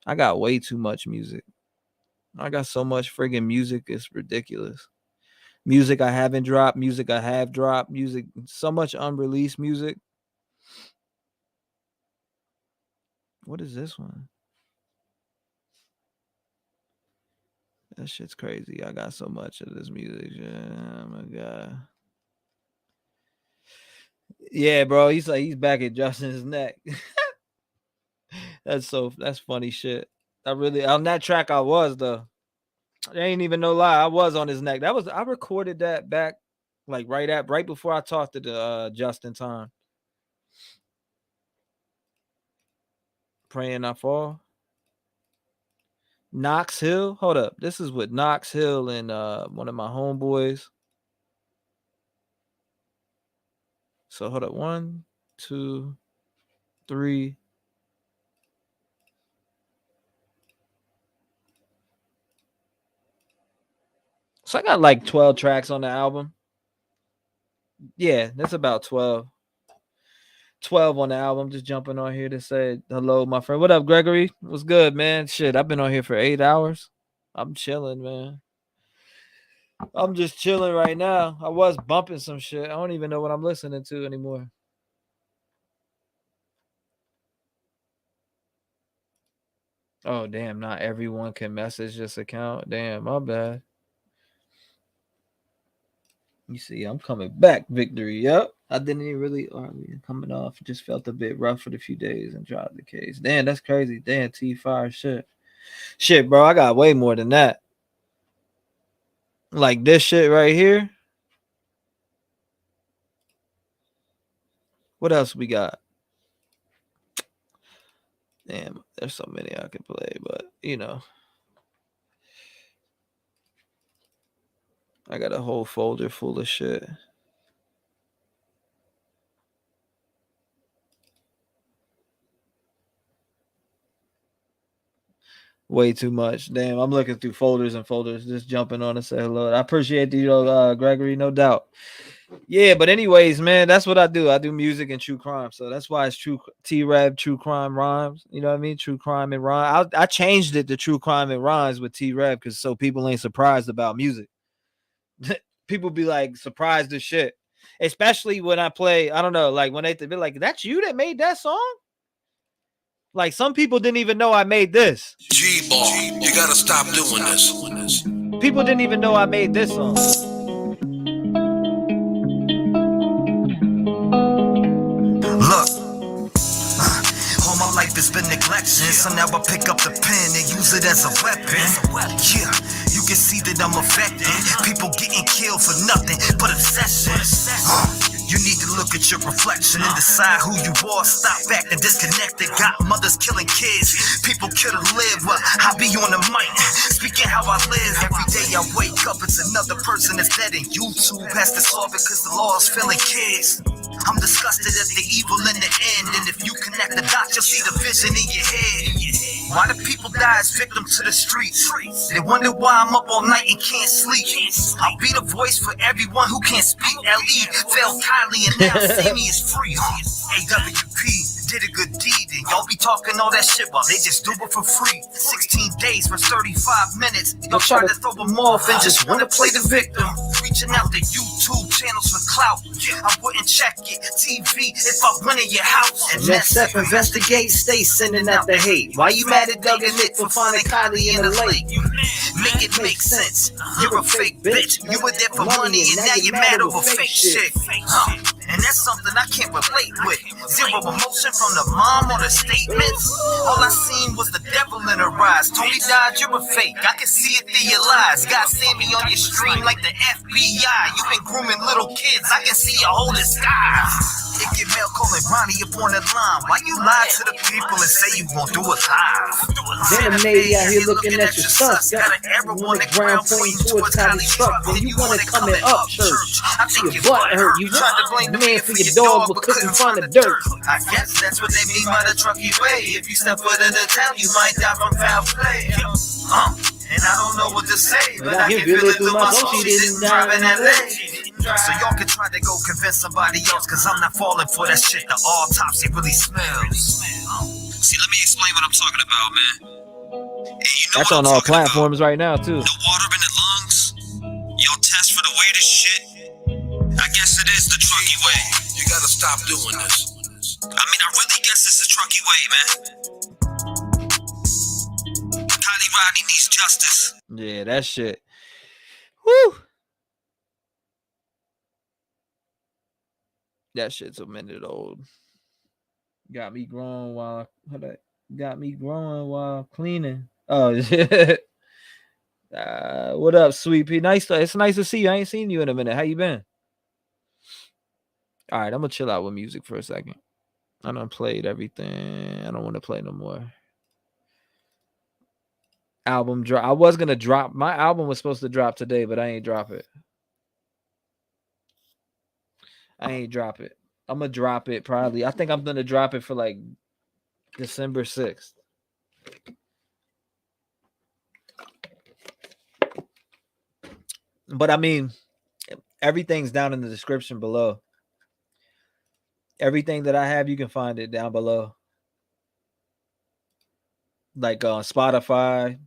Speaker 1: I got way too much music. I got so much friggin' music, it's ridiculous. Music I haven't dropped, music I have dropped, music, so much unreleased music. What is this one? That shit's crazy. I got so much of this music. Oh my god. Yeah, bro. He's back adjusting his neck. That's funny shit. On that track I was though. There ain't even no lie. I was on his neck. I recorded that back like right before I talked to the Just in Time. Praying I fall. Knox Hill. Hold up. This is with Knox Hill and one of my homeboys. So hold up. 1, 2, 3. So I got like 12 tracks on the album. Yeah, that's about 12. 12 on the album. Just jumping on here to say hello, my friend. What up, Gregory? What's good, man? Shit, I've been on here for 8 hours. I'm chilling, man. I'm just chilling right now. I was bumping some shit. I don't even know what I'm listening to anymore. Oh, damn. Not everyone can message this account. Damn, my bad. You see, I'm coming back, Victory. Yep. I didn't even really coming off. Just felt a bit rough for the few days and dropped the case. Damn, that's crazy. Damn, T-Fire shit. Shit, bro, I got way more than that. Like this shit right here. What else we got? Damn, there's so many I could play, but you know. I got a whole folder full of shit. Way too much. Damn, I'm looking through folders and folders, just jumping on to say hello. I appreciate you, Gregory, no doubt. Yeah, but anyways, man, that's what I do. I do music and true crime, so that's why it's true T-REV, True Crime Rhymes. You know what I mean? True Crime and Rhyme. I changed it to True Crime and Rhymes with T-REV because so people ain't surprised about music. People be like surprised as shit, especially when I play. I don't know, like when they be like, "That's you that made that song." Like some people didn't even know I made this.
Speaker 9: G-ball, you gotta stop doing this.
Speaker 1: People didn't even know I made this song.
Speaker 9: Look, all my life has been neglection. So now I pick up the pen and use it as a weapon. Yeah, you can see that I'm affected. People getting killed for nothing but obsession. You need to look at your reflection and decide who you are. Stop acting disconnected. Got mothers killing kids. People kill to live. Well, I be on the mic, speaking how I live. Every day I wake up, it's another person that's dead. And YouTube has to solve it because the law is filling kids. I'm disgusted at the evil in the end. And if you connect the dots, you'll see the vision in your head. Why do people die as victims to the streets? They wonder why I'm up all night and can't sleep. I'll be the voice for everyone who can't speak. L.E. failed Kiely and now see me is free. AWP did a good deed and y'all be talking all that shit while they just do it for free. 16 days for 35 minutes. Y'all try to throw them off and just want to play the victim. Reaching out to YouTube channels for clout. I wouldn't check it. TV if I went in your house. And next step, investigate, stay sending out the hate. Why you mad at Doug and Nick for finding Kiely in the lake? Make it make sense. You're a fake bitch. You were there for money and now you're mad over fake shit. And that's something I can't relate with. Zero emotion from the mom or the statements. All I seen was the devil in her eyes. Tony died, you're a fake. I can see it through your lies. God sent me on your stream like the FBI. You been grooming little kids. I can see your whole disguise. It get mail calling Ronnie up on the line. Why you lie to the people and say you gon' do it live?
Speaker 21: Then a maid out here looking at your sus. Got an arrow on the ground pointing towards Kiely's truck. When you wanna come in up church, I think your butt hurt. You tried to blame the man for your dog but couldn't find the dirt.
Speaker 9: I guess that's what they mean by the Truckee way. If you step foot in the town, you might die from foul play. And I don't know what to say, but I can feel it through my soul. She didn't drive in LA. So y'all can try to go convince somebody else, cause I'm not falling for that shit. The autopsy really smells.
Speaker 8: See, let me explain what I'm talking about, man. Hey, you know
Speaker 1: That's on all platforms right now too.
Speaker 8: the water in the lungs. Y'all test for the weirdest shit. I guess it is the Truckee way. You gotta stop doing this. I mean, I really guess it's the Truckee way, man. Kielyrodni needs justice.
Speaker 1: Yeah, that shit. Woo. That shit's a minute old. Got me growing while cleaning. Oh shit. What up, Sweet Pea? It's nice to see you. I ain't seen you in a minute. How you been? All right, I'm gonna chill out with music for a second. I done played everything. I don't want to play no more. Album drop. I was gonna drop. My album was supposed to drop today, but I ain't drop it. I'm gonna drop it probably. I think I'm gonna drop it for like December 6th. But I mean, everything's down in the description below. Everything that I have, you can find it down below. Like on Spotify.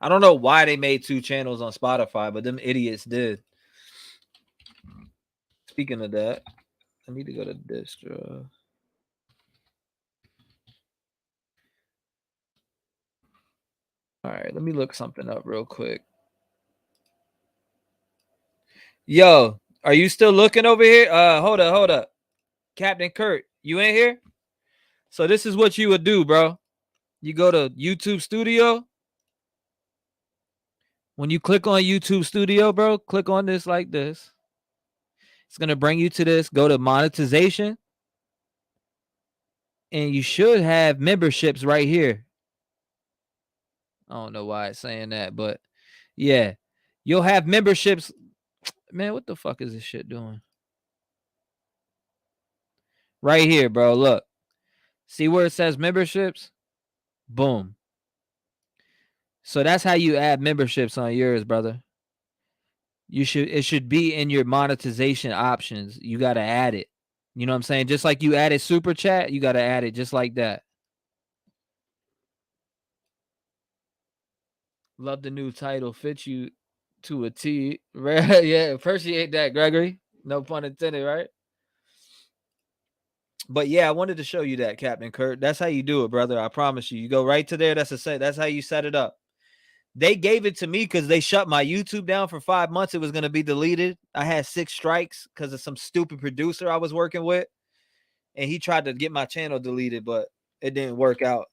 Speaker 1: I don't know why they made 2 channels on Spotify, but them idiots did. Speaking of that, I need to go to distro. All right, let me look something up real quick. Yo, are you still looking over here? Hold up. Captain Kurt, you in here? So this is what you would do, bro. You go to YouTube Studio. When you click on YouTube Studio, bro, click on this like this. It's going to bring you to this. Go to monetization. And you should have memberships right here. I don't know why it's saying that, but yeah. You'll have memberships. Man, what the fuck is this shit doing? Right here, bro. Look. See where it says memberships? Boom. So that's how you add memberships on yours, brother. It should be in your monetization options. You got to add it. You know what I'm saying? Just like you added super chat, you got to add it just like that. Love the new title. Fits you to a T. Yeah, appreciate that, Gregory. No pun intended, right? But yeah, I wanted to show you that, Captain Kurt. That's how you do it, brother. I promise you. You go right to there. That's how you set it up. They gave it to me because they shut my YouTube down for 5 months. It was going to be deleted. I had 6 strikes because of some stupid producer I was working with. And he tried to get my channel deleted, but it didn't work out.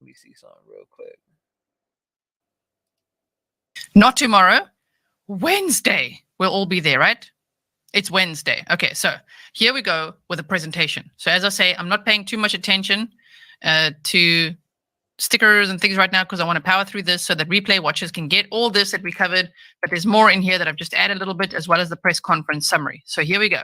Speaker 1: Let me see something real quick.
Speaker 14: Not tomorrow, Wednesday. We'll all be there, right? It's Wednesday. Okay, so here we go with the presentation. So as I say, I'm not paying too much attention to stickers and things right now because I want to power through this so that replay watchers can get all this that we covered. But there's more in here that I've just added a little bit, as well as the press conference summary. So here we go.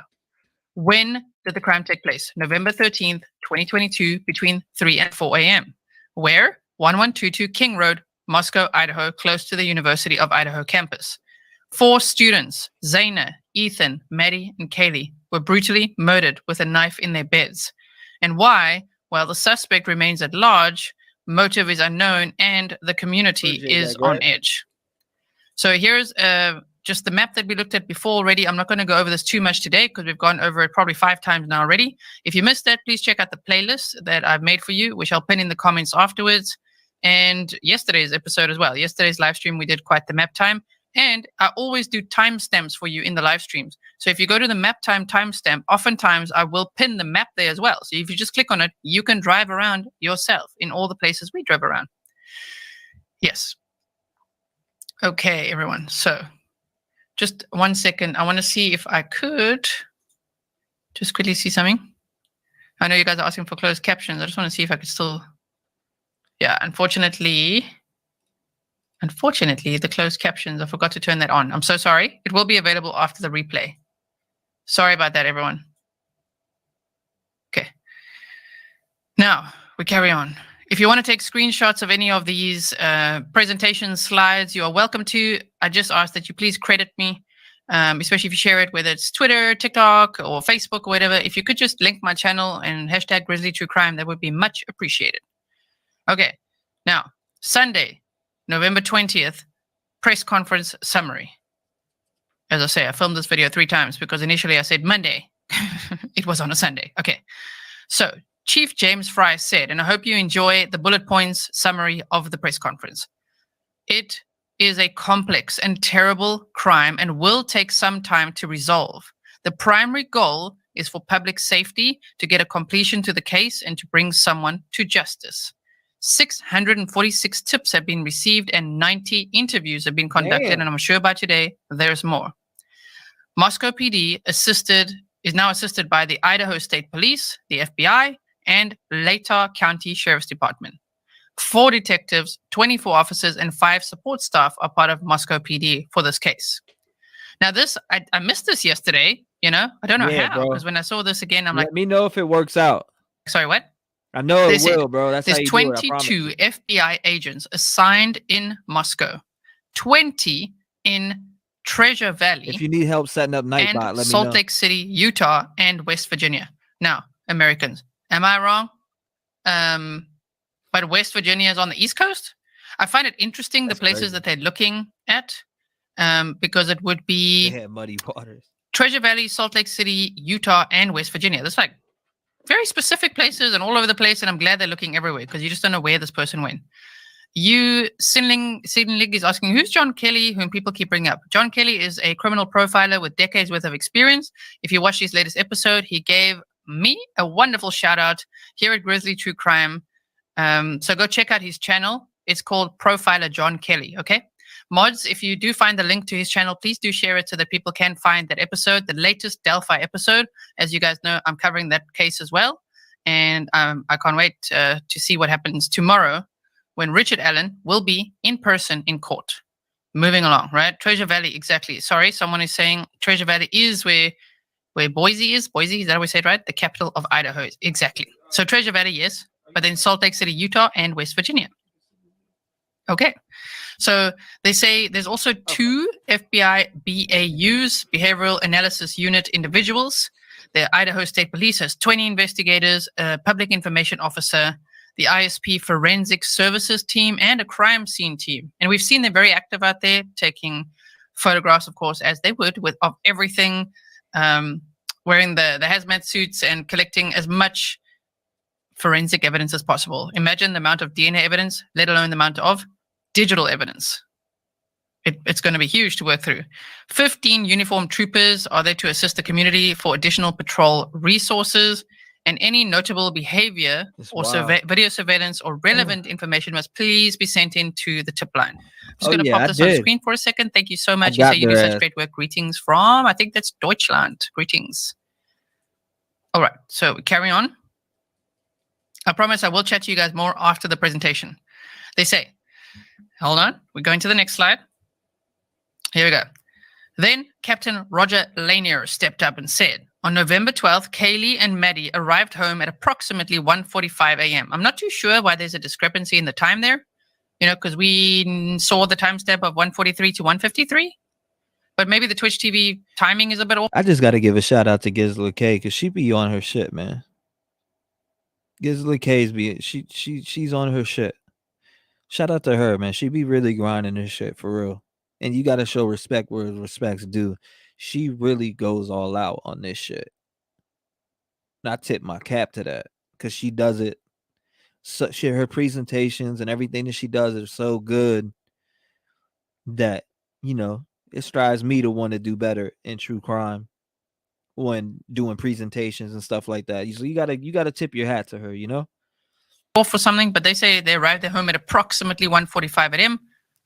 Speaker 14: When did the crime take place? November 13th, 2022, between 3 and 4 a.m. Where? 1122 King Road, Moscow, Idaho, close to the University of Idaho campus. 4 students, Zaina, Ethan, Maddie, and Kiely, were brutally murdered with a knife in their beds. And why? While the suspect remains at large, motive is unknown, and the community is on edge. So here's just the map that we looked at before already. I'm not going to go over this too much today because we've gone over it probably 5 times now already. If you missed that, please check out the playlist that I've made for you, which I'll pin in the comments afterwards. And yesterday's episode as well. Yesterday's live stream, we did quite the map time. And I always do timestamps for you in the live streams. So if you go to the map time timestamp, oftentimes I will pin the map there as well. So if you just click on it, you can drive around yourself in all the places we drove around. Yes. Okay, everyone. So just 1 second. I want to see if I could just quickly see something. I know you guys are asking for closed captions. I just want to see if I could still. Yeah, unfortunately, the closed captions, I forgot to turn that on. I'm so sorry. It will be available after the replay. Sorry about that, everyone. Okay. Now, we carry on. If you want to take screenshots of any of these presentation slides, you are welcome to. I just ask that you please credit me, especially if you share it, whether it's Twitter, TikTok, or Facebook, or whatever. If you could just link my channel and hashtag Grizzly True Crime, that would be much appreciated. Okay. Now, Sunday, November 20th, press conference summary. As I say, I filmed this video 3 times because initially I said Monday. It was on a Sunday. Okay. So Chief James Fry said, and I hope you enjoy the bullet points summary of the press conference. It is a complex and terrible crime and will take some time to resolve. The primary goal is for public safety, to get a completion to the case and to bring someone to justice. 646 tips have been received and 90 interviews have been conducted. And I'm sure by today, there's more. Moscow PD is now assisted by the Idaho State Police, the FBI, and Latah County Sheriff's Department. 4 detectives, 24 officers, and 5 support staff are part of Moscow PD for this case. Now this, I missed this yesterday, I don't know how, because when I saw this again, I'm like.
Speaker 1: Let me know if it works out.
Speaker 14: Sorry, what?
Speaker 1: I know it will, bro. That's how you do it,
Speaker 14: 22 FBI agents assigned in Moscow, 20 in Treasure Valley.
Speaker 1: If you need help setting up Nightbot, let me know.
Speaker 14: Salt Lake City, Utah, and West Virginia. Now, Americans, am I wrong? But West Virginia is on the East Coast. I find it interesting the places that they're looking at, because it would be
Speaker 1: they had muddy waters.
Speaker 14: Treasure Valley, Salt Lake City, Utah, and West Virginia. That's like very specific places and all over the place, and I'm glad they're looking everywhere because you just don't know where this person went. Sinling is asking, who's John Kiely, whom people keep bringing up? John Kiely is a criminal profiler with decades worth of experience. If you watch his latest episode, he gave me a wonderful shout out here at Grizzly True Crime. So go check out his channel. It's called Profiler John Kiely. Okay. Mods, if you do find the link to his channel, please do share it so that people can find that episode, the latest Delphi episode. As you guys know, I'm covering that case as well. And I can't wait to see what happens tomorrow when Richard Allen will be in person in court. Moving along, right? Treasure Valley, exactly. Sorry, someone is saying Treasure Valley is where Boise is. Boise, is that how we say it, right? The capital of Idaho. Exactly. So Treasure Valley, yes. But then Salt Lake City, Utah, and West Virginia. Okay. So they say there's also 2 FBI BAUs, Behavioral Analysis Unit individuals. The Idaho State Police has 20 investigators, a public information officer, the ISP Forensic Services team, and a crime scene team. And we've seen them very active out there, taking photographs, of course, as they would, of everything, wearing the hazmat suits and collecting as much forensic evidence as possible. Imagine the amount of DNA evidence, let alone the amount of digital evidence. It's going to be huge to work through. 15 uniformed troopers are there to assist the community for additional patrol resources. and any notable behavior or video surveillance or relevant information must please be sent in to the tip line. I'm just going to pop this on the screen for a second. Thank you so much. You say you do such great work. Greetings from, I think that's Deutschland. Greetings. All right, so we carry on. I promise I will chat to you guys more after the presentation. They say, hold on, we're going to the next slide. Here we go. Then Captain Roger Lanier stepped up and said, on November 12th, Kiely and Maddie arrived home at approximately 1:45 a.m. I'm not too sure why there's a discrepancy in the time there, because we saw the timestamp of 1:43 to 1:53. But maybe the Twitch TV timing is a bit off.
Speaker 1: I just got to give a shout out to Grizzly K because she be on her shit, man. Grizzly K's she's on her shit. Shout out to her, man. She be really grinding her shit for real. And you got to show respect where respect's due. She really goes all out on this shit. And I tip my cap to that because she does it. So her presentations and everything that she does is so good that, it strives me to want to do better in true crime when doing presentations and stuff like that. So you gotta tip your hat to her,
Speaker 14: Or for something, but they say they arrived at home at approximately 1:45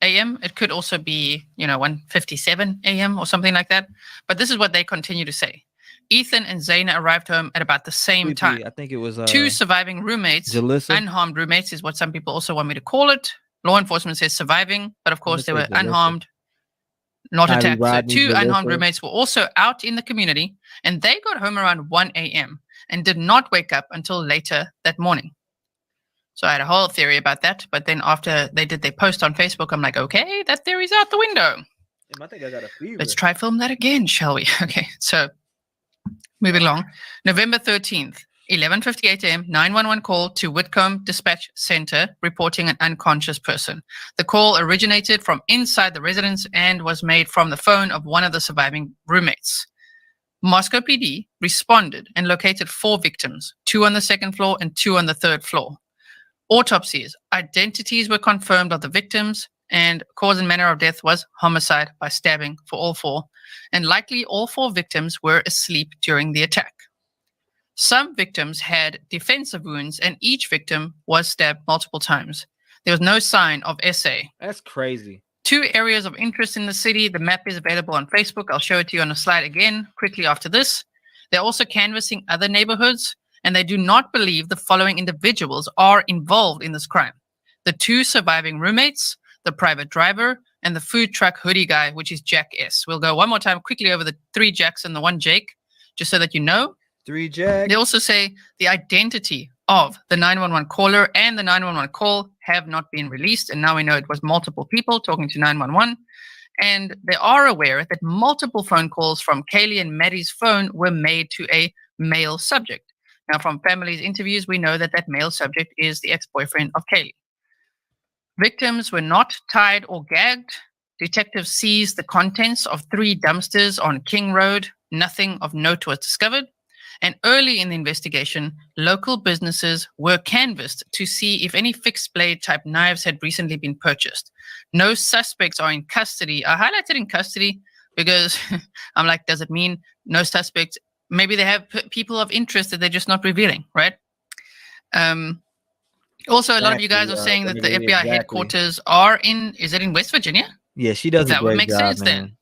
Speaker 14: a.m. It could also be, 1:57 a.m. or something like that. But this is what they continue to say. Ethan and Zaina arrived home at about the same time.
Speaker 1: I think it was
Speaker 14: two surviving roommates,
Speaker 1: Jalissa?
Speaker 14: unharmed roommates is what some people also want me to call it. Law enforcement says surviving, but of course they were unharmed, not attacked. So two unharmed roommates were also out in the community, and they got home around 1 a.m. and did not wake up until later that morning. So I had a whole theory about that, but then after they did their post on Facebook, I'm like, okay, that theory's out the window.
Speaker 1: I think I got a fever.
Speaker 14: Let's try film that again, shall we? Okay, so moving along. November 13th, 11:58 a.m., 911 call to Whitcomb Dispatch Center reporting an unconscious person. The call originated from inside the residence and was made from the phone of one of the surviving roommates. Moscow PD responded and located 4 victims, 2 on the second floor and 2 on the third floor. Autopsies, identities were confirmed of the victims, and cause and manner of death was homicide by stabbing for all 4, and likely all 4 victims were asleep during the attack. Some victims had defensive wounds, and each victim was stabbed multiple times. There was no sign of SA.
Speaker 1: That's crazy.
Speaker 14: 2 areas of interest in the city. The map is available on Facebook. I'll show it to you on a slide again quickly after this. They're also canvassing other neighborhoods, and they do not believe the following individuals are involved in this crime. The 2 surviving roommates, the private driver, and the food truck hoodie guy, which is Jack S. We'll go one more time quickly over the 3 Jacks and the 1 Jake, just so that you know.
Speaker 1: 3 Jacks.
Speaker 14: They also say the identity of the 911 caller and the 911 call have not been released, and now we know it was multiple people talking to 911. And they are aware that multiple phone calls from Kiely and Maddie's phone were made to a male subject. Now, from family's interviews, we know that that male subject is the ex-boyfriend of Kiely. Victims were not tied or gagged. Detectives seized the contents of 3 dumpsters on King Road. Nothing of note was discovered. And early in the investigation, local businesses were canvassed to see if any fixed blade type knives had recently been purchased. No suspects are in custody. I highlighted in custody because I'm like, does it mean no suspects? Maybe they have people of interest that they're just not revealing, right? Also, a lot of you guys are saying that the FBI headquarters are is it in West Virginia?
Speaker 1: Yeah, she does.
Speaker 14: That would make sense
Speaker 1: man.
Speaker 14: then.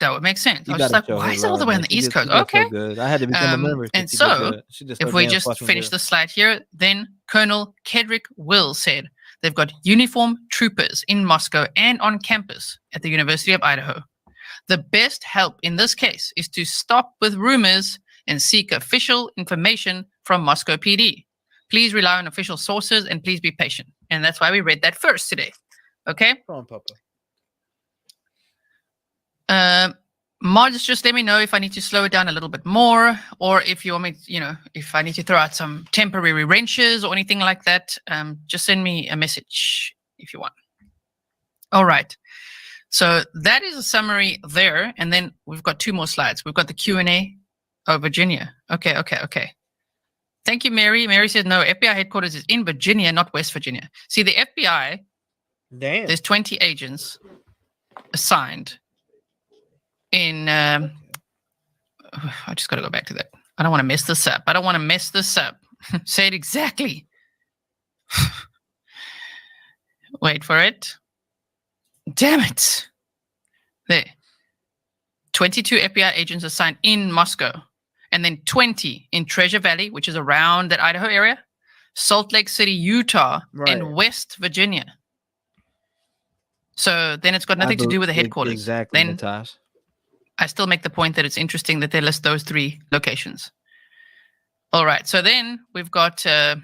Speaker 14: That would make sense. I was just like, why is it all the way on the East Coast? Okay.
Speaker 1: So I had to become a member.
Speaker 14: And so, if we just finish the slide here, then Colonel Kedrick Will said they've got uniformed troopers in Moscow and on campus at the University of Idaho. The best help in this case is to stop with rumors and seek official information from Moscow PD. Please rely on official sources and please be patient. And that's why we read that first today. Okay?
Speaker 1: Come on, Papa.
Speaker 14: Mods, just let me know if I need to slow it down a little bit more, or if you want me, if I need to throw out some temporary wrenches or anything like that. Just send me a message if you want. All right. So that is a summary there. And then we've got 2 more slides. We've got the Q&A. Oh, Virginia. Okay. Thank you, Mary. Mary says, no, FBI headquarters is in Virginia, not West Virginia. See, the FBI, there's 20 agents assigned in, I just got to go back to that. I don't want to mess this up. I don't want to mess this up. Say it exactly. Wait for it. Damn it. There. 22 FBI agents assigned in Moscow, and then 20 in Treasure Valley, which is around that Idaho area, Salt Lake City, Utah, and West Virginia. So then it's got nothing to do with the headquarters.
Speaker 1: Exactly,
Speaker 14: Then
Speaker 1: Natasha.
Speaker 14: I still make the point that it's interesting that they list those 3 locations. All right. So then we've got the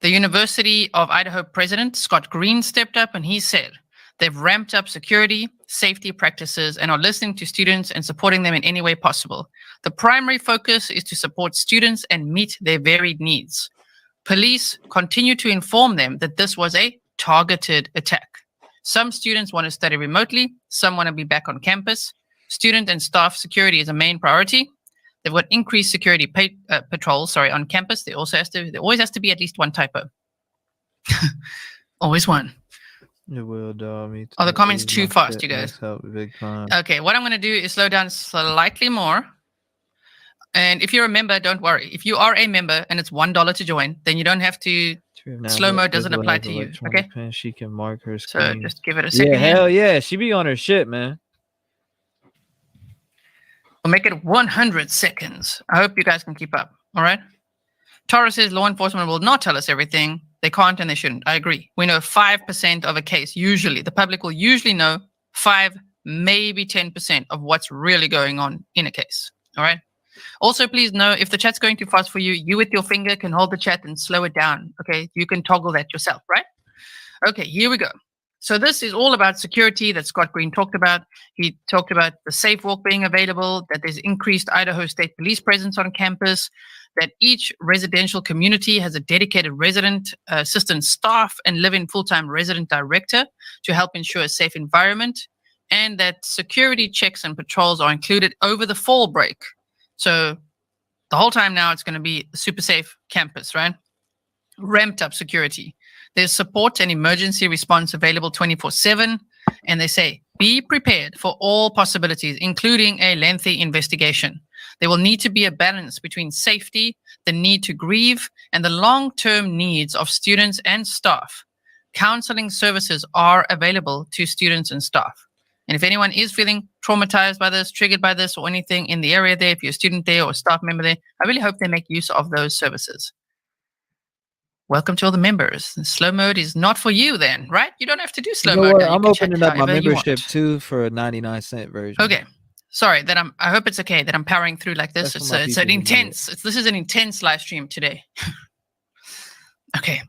Speaker 14: University of Idaho president, Scott Green, stepped up and he said they've ramped up security, safety practices, and are listening to students and supporting them in any way possible. The primary focus is to support students and meet their varied needs. Police continue to inform them that this was a targeted attack. Some students want to study remotely. Some want to be back on campus. Student and staff security is a main priority. They've got increased security patrols, on campus. There always has to be at least one typo. Always one.
Speaker 1: It will, dog.
Speaker 14: Are the comments too fast, you guys?
Speaker 1: Big time.
Speaker 14: Okay, what I'm going to do is slow down slightly more. And if you're a member, don't worry. If you are a member and it's $1 to join, then you don't have to. Slow-mo doesn't apply to you. Okay.
Speaker 1: Pen, she can mark her screen.
Speaker 14: So just give it a second.
Speaker 1: Yeah, hell yeah. She be on her shit, man.
Speaker 14: We'll make it 100 seconds. I hope you guys can keep up. All right. Tara says law enforcement will not tell us everything. They can't and they shouldn't. I agree. We know 5% of a case. Usually, the public will usually know 5, maybe 10% of what's really going on in a case. All right. Also, please know if the chat's going too fast for you, you with your finger can hold the chat and slow it down. Okay. You can toggle that yourself, right? Okay, here we go. So this is all about security that Scott Green talked about. He talked about the safe walk being available, that there's increased Idaho State Police presence on campus, that each residential community has a dedicated resident assistant staff and live-in full-time resident director to help ensure a safe environment, and that security checks and patrols are included over the fall break. So the whole time now it's going to be a super safe campus, right? Ramped up security. There's support and emergency response available 24/7. And they say, be prepared for all possibilities, including a lengthy investigation. There will need to be a balance between safety, the need to grieve, and the long-term needs of students and staff. Counseling services are available to students and staff. And if anyone is feeling traumatized by this, triggered by this, or anything in the area there, if you're a student there or a staff member there, I really hope they make use of those services. Welcome to all the members. Slow mode is not for you then, right? You don't have to do slow mode.
Speaker 1: I'm opening up my membership too for a 99-cent version.
Speaker 14: Okay. Sorry that I hope it's okay that I'm powering through like this. It's an intense, this is an intense live stream today. Okay.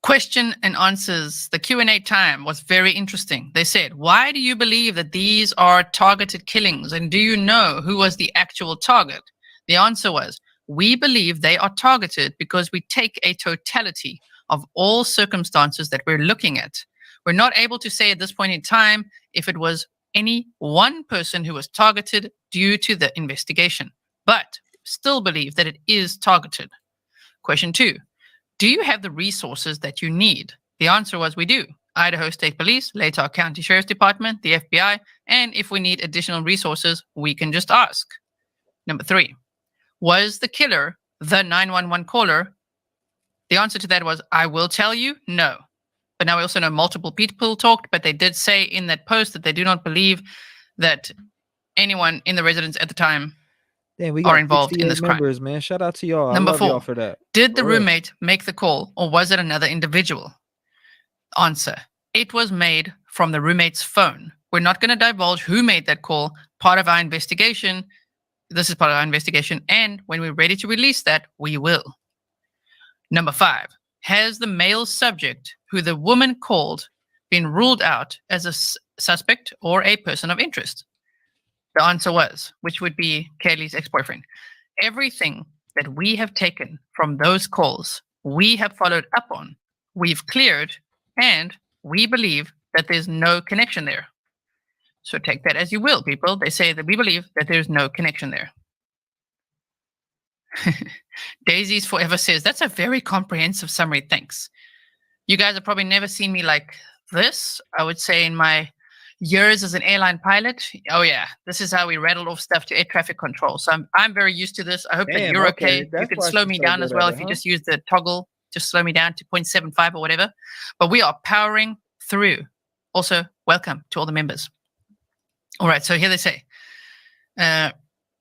Speaker 14: Question and answers. The Q&A time was very interesting. They said, why do you believe that these are targeted killings? And do you know who was the actual target? The answer was, we believe they are targeted because we take a totality of all circumstances that we're looking at. We're not able to say at this point in time if it was any one person who was targeted due to the investigation, but still believe that it is targeted. Question 2, do you have the resources that you need? The answer was we do. Idaho State Police, Latah County Sheriff's Department, the FBI, and if we need additional resources, we can just ask. Number 3, was the killer the 911 caller? The answer to that was, I will tell you, no. But now we also know multiple people talked, but they did say in that post that they do not believe that anyone in the residence at the time are involved in this crime.
Speaker 1: Members, man. Shout out to y'all.
Speaker 14: Number 4,
Speaker 1: y'all for that.
Speaker 14: Did the roommate make the call or was it another individual? Answer, it was made from the roommate's phone. We're not going to divulge who made that call. Part of our investigation. This is part of our investigation, and when we're ready to release that, we will. Number 5, has the male subject who the woman called been ruled out as a suspect or a person of interest? The answer was, which would be Kiely's ex-boyfriend. Everything that we have taken from those calls, we have followed up on, we've cleared, and we believe that there's no connection there. So take that as you will, people. They say that we believe that there's no connection there. Daisy's Forever says, that's a very comprehensive summary. Thanks. You guys have probably never seen me like this. I would say in my years as an airline pilot. Oh yeah, this is how we rattled off stuff to air traffic control. So I'm very used to this. I hope that
Speaker 1: Damn,
Speaker 14: you're
Speaker 1: okay.
Speaker 14: okay.
Speaker 1: That's
Speaker 14: You can
Speaker 1: why
Speaker 14: slow
Speaker 1: she's
Speaker 14: me
Speaker 1: so
Speaker 14: down
Speaker 1: good
Speaker 14: as well
Speaker 1: at
Speaker 14: if
Speaker 1: it,
Speaker 14: you
Speaker 1: huh?
Speaker 14: just use the toggle. Just slow me down to 0.75 or whatever. But we are powering through. Also, welcome to all the members. All right, so here they say,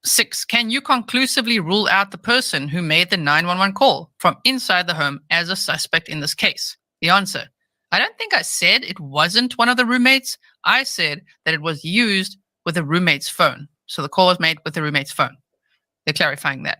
Speaker 14: 6, can you conclusively rule out the person who made the 911 call from inside the home as a suspect in this case? The answer, I don't think I said it wasn't one of the roommates. I said that it was used with the roommate's phone. So the call was made with the roommate's phone. They're clarifying that.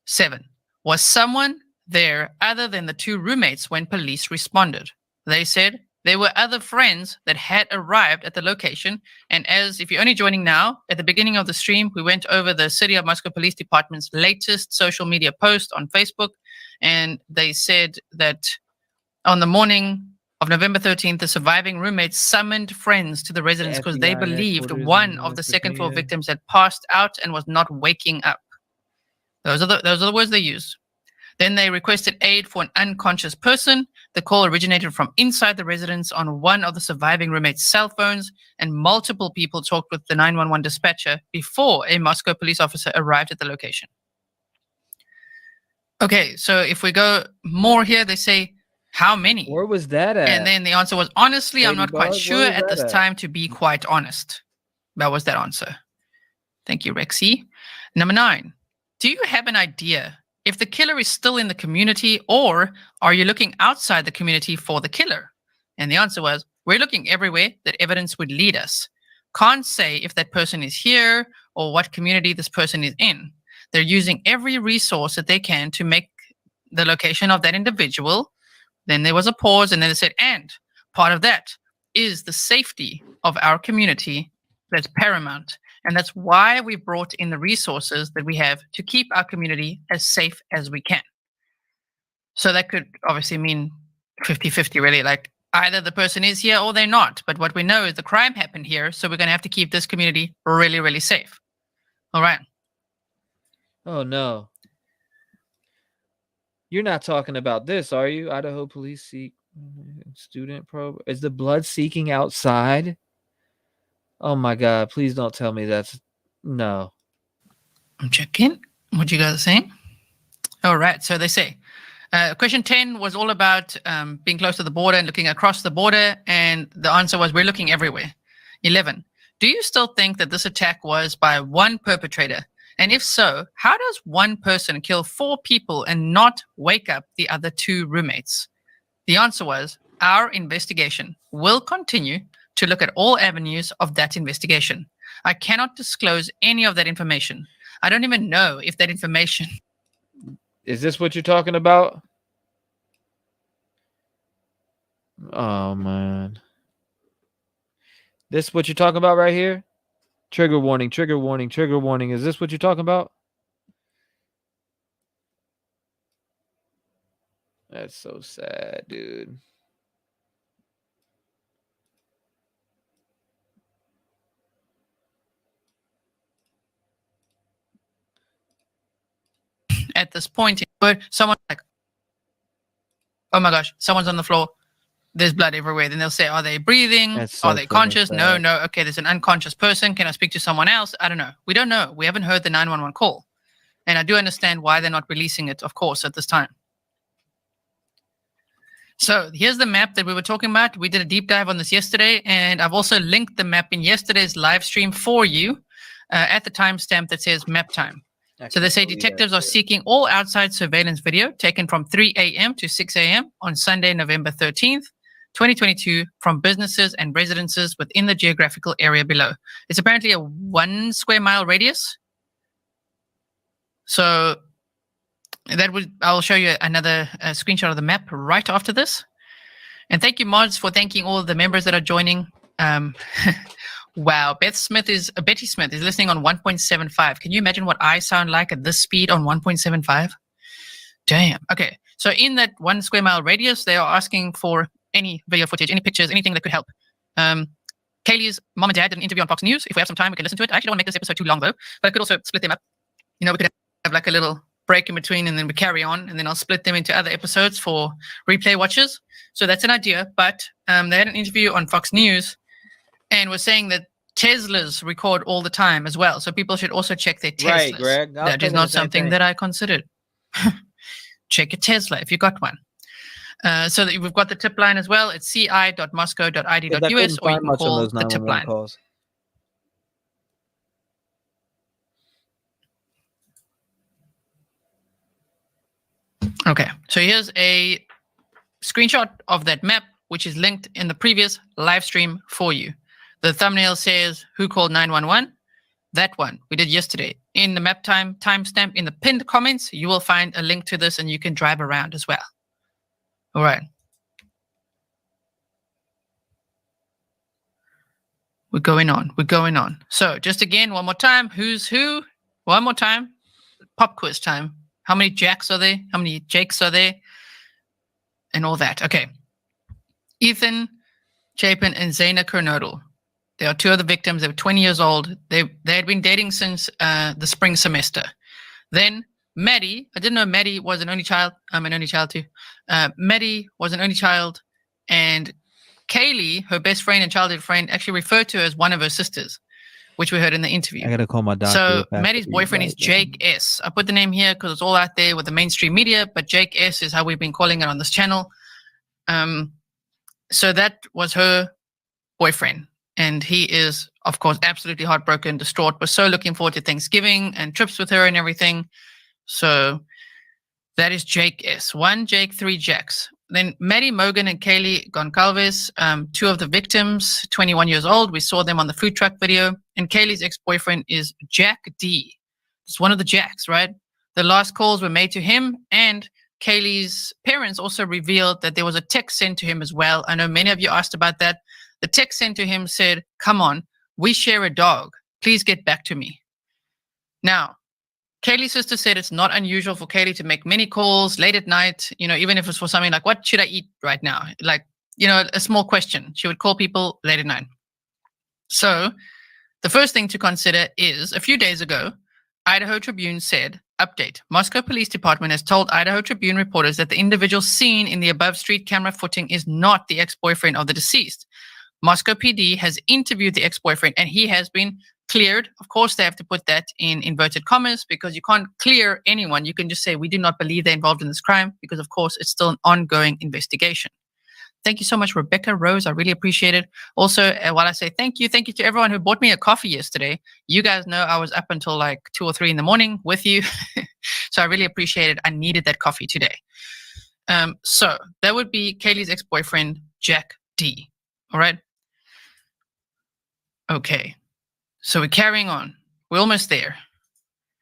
Speaker 14: 7, was someone there other than the 2 roommates when police responded? They said there were other friends that had arrived at the location. And as if you're only joining now, at the beginning of the stream, we went over the City of Moscow Police Department's latest social media post on Facebook. And they said that on the morning of November 13th, the surviving roommates summoned friends to the residence because they
Speaker 1: FBI
Speaker 14: believed
Speaker 1: headquarters
Speaker 14: one
Speaker 1: in
Speaker 14: of the
Speaker 1: West
Speaker 14: second floor
Speaker 1: Virginia.
Speaker 14: victims had passed out and was not waking up. Those are the words they used. Then they requested aid for an unconscious person. The call originated from inside the residence on one of the surviving roommates' cell phones, and multiple people talked with the 911 dispatcher before a Moscow police officer arrived at the location. Okay, so if we go more here, they say, how many?
Speaker 1: Where was that at?
Speaker 14: And then the answer was, honestly, I'm not quite
Speaker 1: Ladybug,
Speaker 14: sure
Speaker 1: where was
Speaker 14: at this
Speaker 1: that at?
Speaker 14: time, to be quite honest. That was that answer. Thank you, Rexy. Number 9, do you have an idea if the killer is still in the community, or are you looking outside the community for the killer? And the answer was, we're looking everywhere that evidence would lead us. Can't say if that person is here or what community this person is in. They're using every resource that they can to make the location of that individual. Then there was a pause, and then they said, and part of that is the safety of our community that's paramount. And that's why we brought in the resources that we have to keep our community as safe as we can. So that could obviously mean 50-50, really. Like either the person is here or they're not. But what we know is the crime happened here. So we're going to have to keep this community really, really safe. All right.
Speaker 1: Oh, no. You're not talking about this, are you? Idaho police seek student probe. Is the blood seeking outside? Oh my God, please don't tell me that's no.
Speaker 14: I'm checking what you guys are saying. All right, so they say, question 10 was all about being close to the border and looking across the border, and the answer was we're looking everywhere. 11, do you still think that this attack was by one perpetrator? And if so, how does one person kill 4 people and not wake up the other 2 roommates? The answer was, our investigation will continue to look at all avenues of that investigation. I cannot disclose any of that information. I don't even know if that information...
Speaker 1: Is this what you're talking about? Oh, man. This what you're talking about right here? Trigger warning, trigger warning, trigger warning. Is this what you're talking about? That's so sad, dude.
Speaker 14: At this point, but someone's like, oh my gosh, someone's on the floor. There's blood everywhere. Then they'll say, are they breathing?
Speaker 1: So
Speaker 14: are they conscious? No. Okay, there's an unconscious person. Can I speak to someone else? I don't know. We don't know. We haven't heard the 911 call. And I do understand why they're not releasing it, of course, at this time. So here's the map that we were talking about. We did a deep dive on this yesterday, and I've also linked the map in yesterday's live stream for you at the timestamp that says map time. So they say detectives are seeking all outside surveillance video taken from 3 a.m. to 6 a.m. on Sunday, November 13th, 2022, from businesses and residences within the geographical area below. It's apparently a 1 square mile radius. So that would, I'll show you another screenshot of the map right after this. And thank you, mods, for thanking all of the members that are joining. Wow, Betty Smith is listening on 1.75. Can you imagine what I sound like at this speed on 1.75? Damn. Okay, so in that 1 square mile radius, they are asking for any video footage, any pictures, anything that could help. Kaylee's mom and dad did an interview on Fox News. If we have some time, we can listen to it. I actually don't want to make this episode too long, though, but I could also split them up. You know, we could have like a little break in between, and then we carry on, and then I'll split them into other episodes for replay watchers. So that's an idea, but they had an interview on Fox News And we're saying that Teslas record all the time as well. So people should also check their Teslas.
Speaker 1: Right, Greg. I was
Speaker 14: That is
Speaker 1: thinking
Speaker 14: not
Speaker 1: the same
Speaker 14: something
Speaker 1: thing.
Speaker 14: that I considered. Check your Tesla if you got one. So that we've got the tip line as well. It's ci.moscow.id.us,
Speaker 1: I
Speaker 14: or you
Speaker 1: couldn't
Speaker 14: can
Speaker 1: find much on
Speaker 14: call
Speaker 1: those
Speaker 14: the tip
Speaker 1: 911
Speaker 14: line.
Speaker 1: calls.
Speaker 14: Okay, so here's a screenshot of that map, which is linked in the previous live stream for you. The thumbnail says who called 911. That one we did yesterday. In the map timestamp in the pinned comments, you will find a link to this, and you can drive around as well. All right. We're going on. We're going on. So just again, one more time. Who's who? One more time. Pop quiz time. How many Jacks are there? How many Jakes are there? And all that. Okay. Ethan Chapin and Zaina Kernodle. They are two of the victims. They were 20 years old. They had been dating since the spring semester. Then Maddie, I didn't know Maddie was an only child. I'm an only child too. Maddie was an only child, and Kiely, her best friend and childhood friend, actually referred to her as one of her sisters, which we heard in the interview.
Speaker 5: I gotta call my doctor.
Speaker 14: So
Speaker 5: if I have
Speaker 14: Maddie's
Speaker 5: to
Speaker 14: boyfriend is Jake S. I put the name here because it's all out there with the mainstream media, but Jake S is how we've been calling it on this channel. So that was her boyfriend. And he is, of course, absolutely heartbroken, distraught. We're so looking forward to Thanksgiving and trips with her and everything. So that is Jake S. 1 Jake, 3 Jacks. Then Maddie Mogan and Kiely Goncalves, two of the victims, 21 years old. We saw them on the food truck video. And Kaylee's ex-boyfriend is Jack D. It's one of the Jacks, right? The last calls were made to him, and Kaylee's parents also revealed that there was a text sent to him as well. I know many of you asked about that. The text sent to him said, "Come on, we share a dog. Please get back to me." Now, Kaylee's sister said it's not unusual for Kiely to make many calls late at night, even if it's for something like, what should I eat right now? Like, a small question. She would call people late at night. So the first thing to consider is, a few days ago, Idaho Tribune said, update, Moscow Police Department has told Idaho Tribune reporters that the individual seen in the above street camera footing is not the ex-boyfriend of the deceased. Moscow PD has interviewed the ex-boyfriend, and he has been cleared. Of course, they have to put that in inverted commas because you can't clear anyone. You can just say, we do not believe they're involved in this crime, because of course it's still an ongoing investigation. Thank you so much, Rebecca Rose. I really appreciate it. Also, while I say thank you to everyone who bought me a coffee yesterday. You guys know I was up until like 2 or 3 in the morning with you. So I really appreciate it. I needed that coffee today. So that would be Kaylee's ex-boyfriend, Jack D. All right. Okay. So we're carrying on. We're almost there.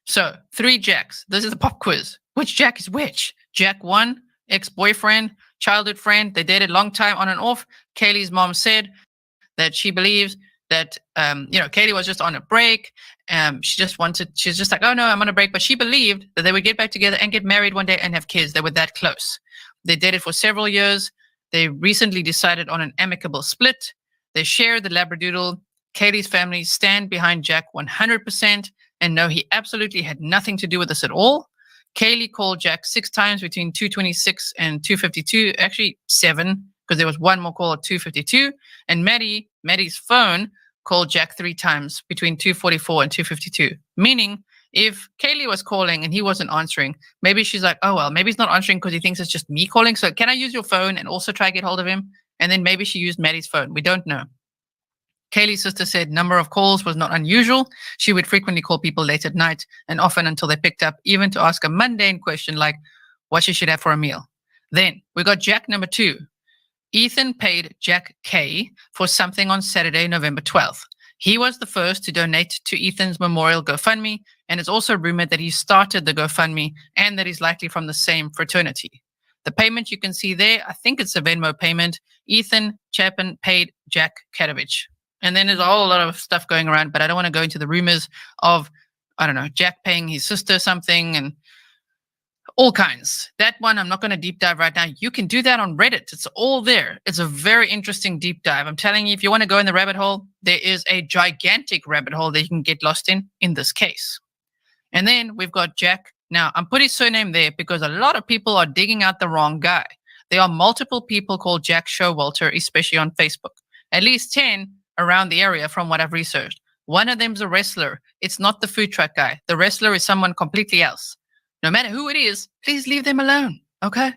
Speaker 14: So 3 Jacks. This is the pop quiz. Which Jack is which? Jack 1, ex-boyfriend, childhood friend. They dated long time on and off. Kaylee's mom said that she believes that, Kiely was just on a break. She's just like, oh no, I'm on a break. But she believed that they would get back together and get married one day and have kids. They were that close. They dated for several years. They recently decided on an amicable split. They share the Labradoodle. Kaylee's family stand behind Jack 100% and know he absolutely had nothing to do with this at all. Kiely called Jack 6 times between 2:26 and 2:52, actually 7, because there was one more call at 2:52. And Maddie's phone called Jack 3 times between 2:44 and 2:52, meaning if Kiely was calling and he wasn't answering, maybe she's like, oh, well, maybe he's not answering because he thinks it's just me calling. So can I use your phone and also try to get hold of him? And then maybe she used Maddie's phone. We don't know. Kaylee's sister said number of calls was not unusual. She would frequently call people late at night and often until they picked up, even to ask a mundane question like what she should have for a meal. Then we got Jack number 2. Ethan paid Jack K for something on Saturday, November 12th. He was the first to donate to Ethan's memorial GoFundMe, and it's also rumored that he started the GoFundMe and that he's likely from the same fraternity. The payment you can see there, I think it's a Venmo payment. Ethan Chapin paid Jack Katovich. And then there's a whole lot of stuff going around, but I don't want to go into the rumors of, Jack paying his sister something and all kinds. That one, I'm not going to deep dive right now. You can do that on Reddit. It's all there. It's a very interesting deep dive. I'm telling you, if you want to go in the rabbit hole, there is a gigantic rabbit hole that you can get lost in this case. And then we've got Jack. Now, I'm putting his surname there because a lot of people are digging out the wrong guy. There are multiple people called Jack Showalter, especially on Facebook. At least 10 around the area from what I've researched. One of them's a wrestler. It's not the food truck guy. The wrestler is someone completely else. No matter who it is, please leave them alone, okay?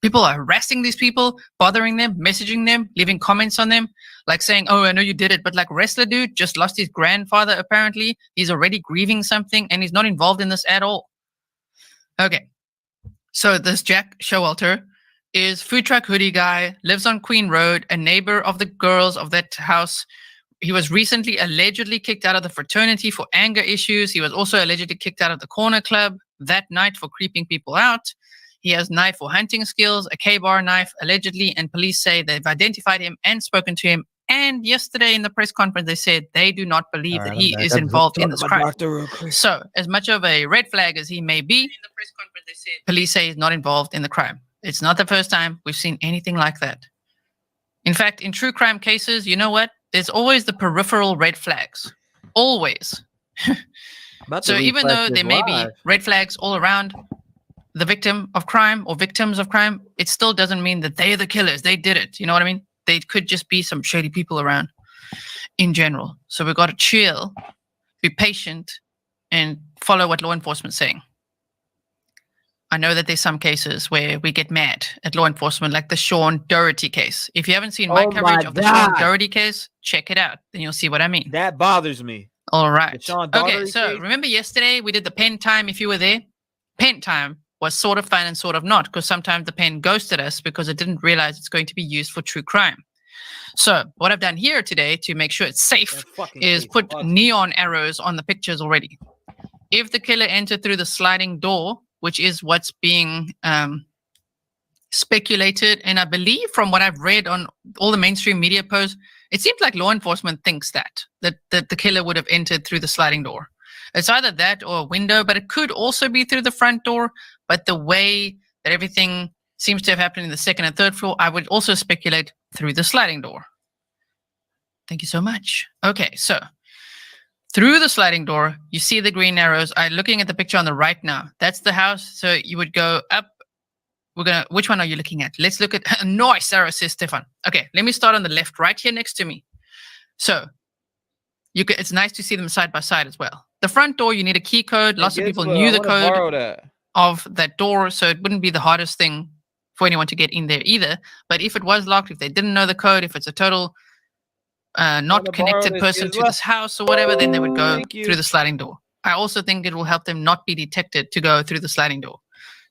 Speaker 14: People are harassing these people, bothering them, messaging them, leaving comments on them, like saying, oh, I know you did it, but like wrestler dude just lost his grandfather apparently. He's already grieving something and he's not involved in this at all. Okay, so this Jack Showalter is food truck hoodie guy, lives on Queen Road, a neighbor of the girls of that house. He was recently allegedly kicked out of the fraternity for anger issues. He was also allegedly kicked out of the corner club that night for creeping people out. He has knife or hunting skills, a K-bar knife, allegedly, and police say they've identified him and spoken to him. And yesterday in the press conference, they said they do not believe that he is involved in this crime. So, as much of a red flag as he may be, police say he's not involved in the crime. It's not the first time we've seen anything like that. In fact, in true crime cases, you know what? There's always the peripheral red flags. Always. So even though there may be red flags all around the victim of crime or victims of crime, it still doesn't mean that they're the killers. They did it. You know what I mean? They could just be some shady people around in general. So we've got to chill, be patient, and follow what law enforcement's saying. I know that there's some cases where we get mad at law enforcement, like the Sean Doherty case. If you haven't seen my coverage of the Sean Doherty case, check it out. Then you'll see what I mean.
Speaker 1: That bothers me.
Speaker 14: All right.
Speaker 1: Okay,
Speaker 14: so remember yesterday we did the pen time if you were there? Pen time was sort of fun and sort of not, because sometimes the pen ghosted us because it didn't realize it's going to be used for true crime. So what I've done here today to make sure it's safe is put neon arrows on the pictures already. If the killer entered through the sliding door, which is what's being speculated, and I believe from what I've read on all the mainstream media posts, it seems like law enforcement thinks that the killer would have entered through the sliding door. It's either that or a window, but it could also be through the front door. But the way that everything seems to have happened in the second and third floor, I would also speculate through the sliding door. Thank you so much. Okay, so through the sliding door, you see the green arrows. I'm looking at the picture on the right now. That's the house. So you would go up. Which one are you looking at? Let's look at, nice, Sarah says Stefan. Okay, let me start on the left, right here next to me. So it's nice to see them side by side as well. The front door, you need a key code. Lots of people knew the code of that door, so it wouldn't be the hardest thing for anyone to get in there either. But if it was locked, if they didn't know the code, if it's a total not connected person to this house or whatever, then they would go through the sliding door. I also think it will help them not be detected to go through the sliding door.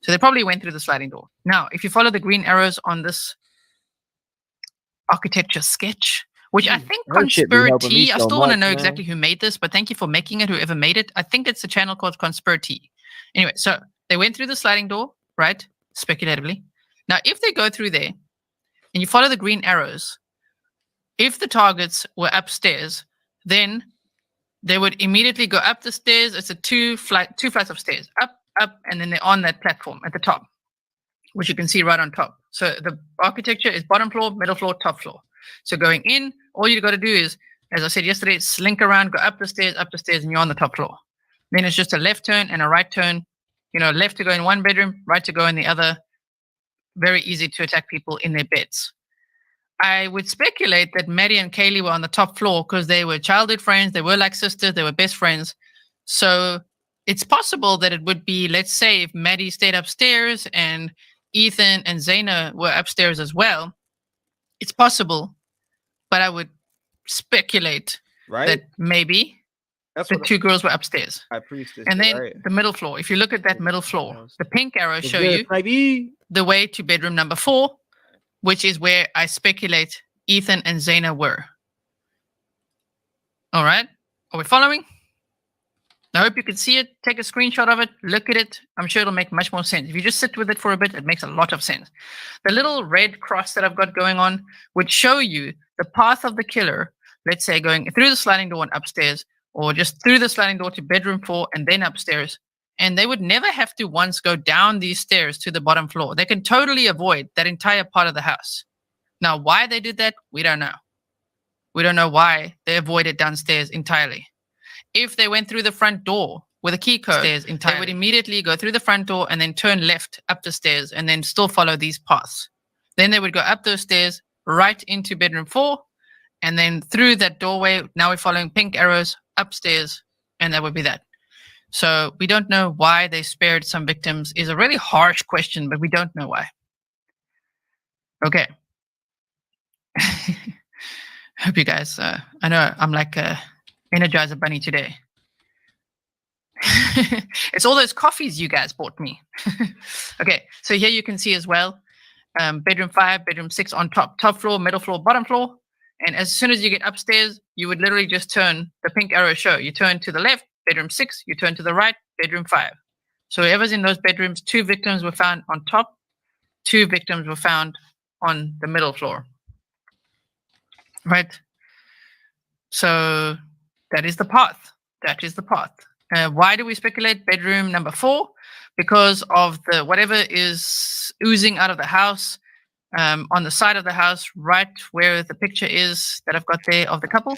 Speaker 14: So they probably went through the sliding door. Now, if you follow the green arrows on this architecture sketch, which I think Conspiracy, I still want to know exactly who made this, but thank you for making it, whoever made it. I think it's a channel called Conspiracy. Anyway, so they went through the sliding door, right? Speculatively. Now, if they go through there and you follow the green arrows, if the targets were upstairs, then they would immediately go up the stairs. It's a two flights of stairs, up, and then they're on that platform at the top, which you can see right on top. So the architecture is bottom floor, middle floor, top floor. So going in, all you got to do is, as I said yesterday, slink around, go up the stairs, and you're on the top floor. Then it's just a left turn and a right turn. You know, left to go in one bedroom, right to go in the other. Very easy to attack people in their beds. I would speculate that Maddie and Kiely were on the top floor because they were childhood friends. They were like sisters. They were best friends. So it's possible that it would be, let's say, if Maddie stayed upstairs and Ethan and Zaina were upstairs as well. It's possible, but I would speculate that maybe the two girls were upstairs. And then the middle floor. If you look at that middle floor, the pink arrows show you the way to bedroom number 4, which is where I speculate Ethan and Zaina were. All right. Are we following? I hope you can see it. Take a screenshot of it. Look at it. I'm sure it'll make much more sense. If you just sit with it for a bit, it makes a lot of sense. The little red cross that I've got going on would show you the path of the killer, let's say going through the sliding door and upstairs, or just through the sliding door to bedroom 4 and then upstairs. And they would never have to once go down these stairs to the bottom floor. They can totally avoid that entire part of the house. Now, why they did that, we don't know. We don't know why they avoided downstairs entirely. If they went through the front door with a key code, they would immediately go through the front door and then turn left up the stairs and then still follow these paths. Then they would go up those stairs right into bedroom 4 And then through that doorway, now we're following pink arrows upstairs, and that would be that. So we don't know why they spared some victims is a really harsh question, but we don't know why. Okay. Hope you guys, I know I'm like a Energizer Bunny today. It's all those coffees you guys bought me. Okay, so here you can see as well, bedroom 5, bedroom 6 on top floor, middle floor, bottom floor. And as soon as you get upstairs, you would literally just turn the pink arrow show. You turn to the left, bedroom 6, you turn to the right, bedroom 5. So whoever's in those bedrooms, 2 victims were found on top, 2 victims were found on the middle floor. Right? So that is the path. That is the path. Why do we speculate bedroom number 4? Because of the whatever is oozing out of the house, on the side of the house, right where the picture is that I've got there of the couple.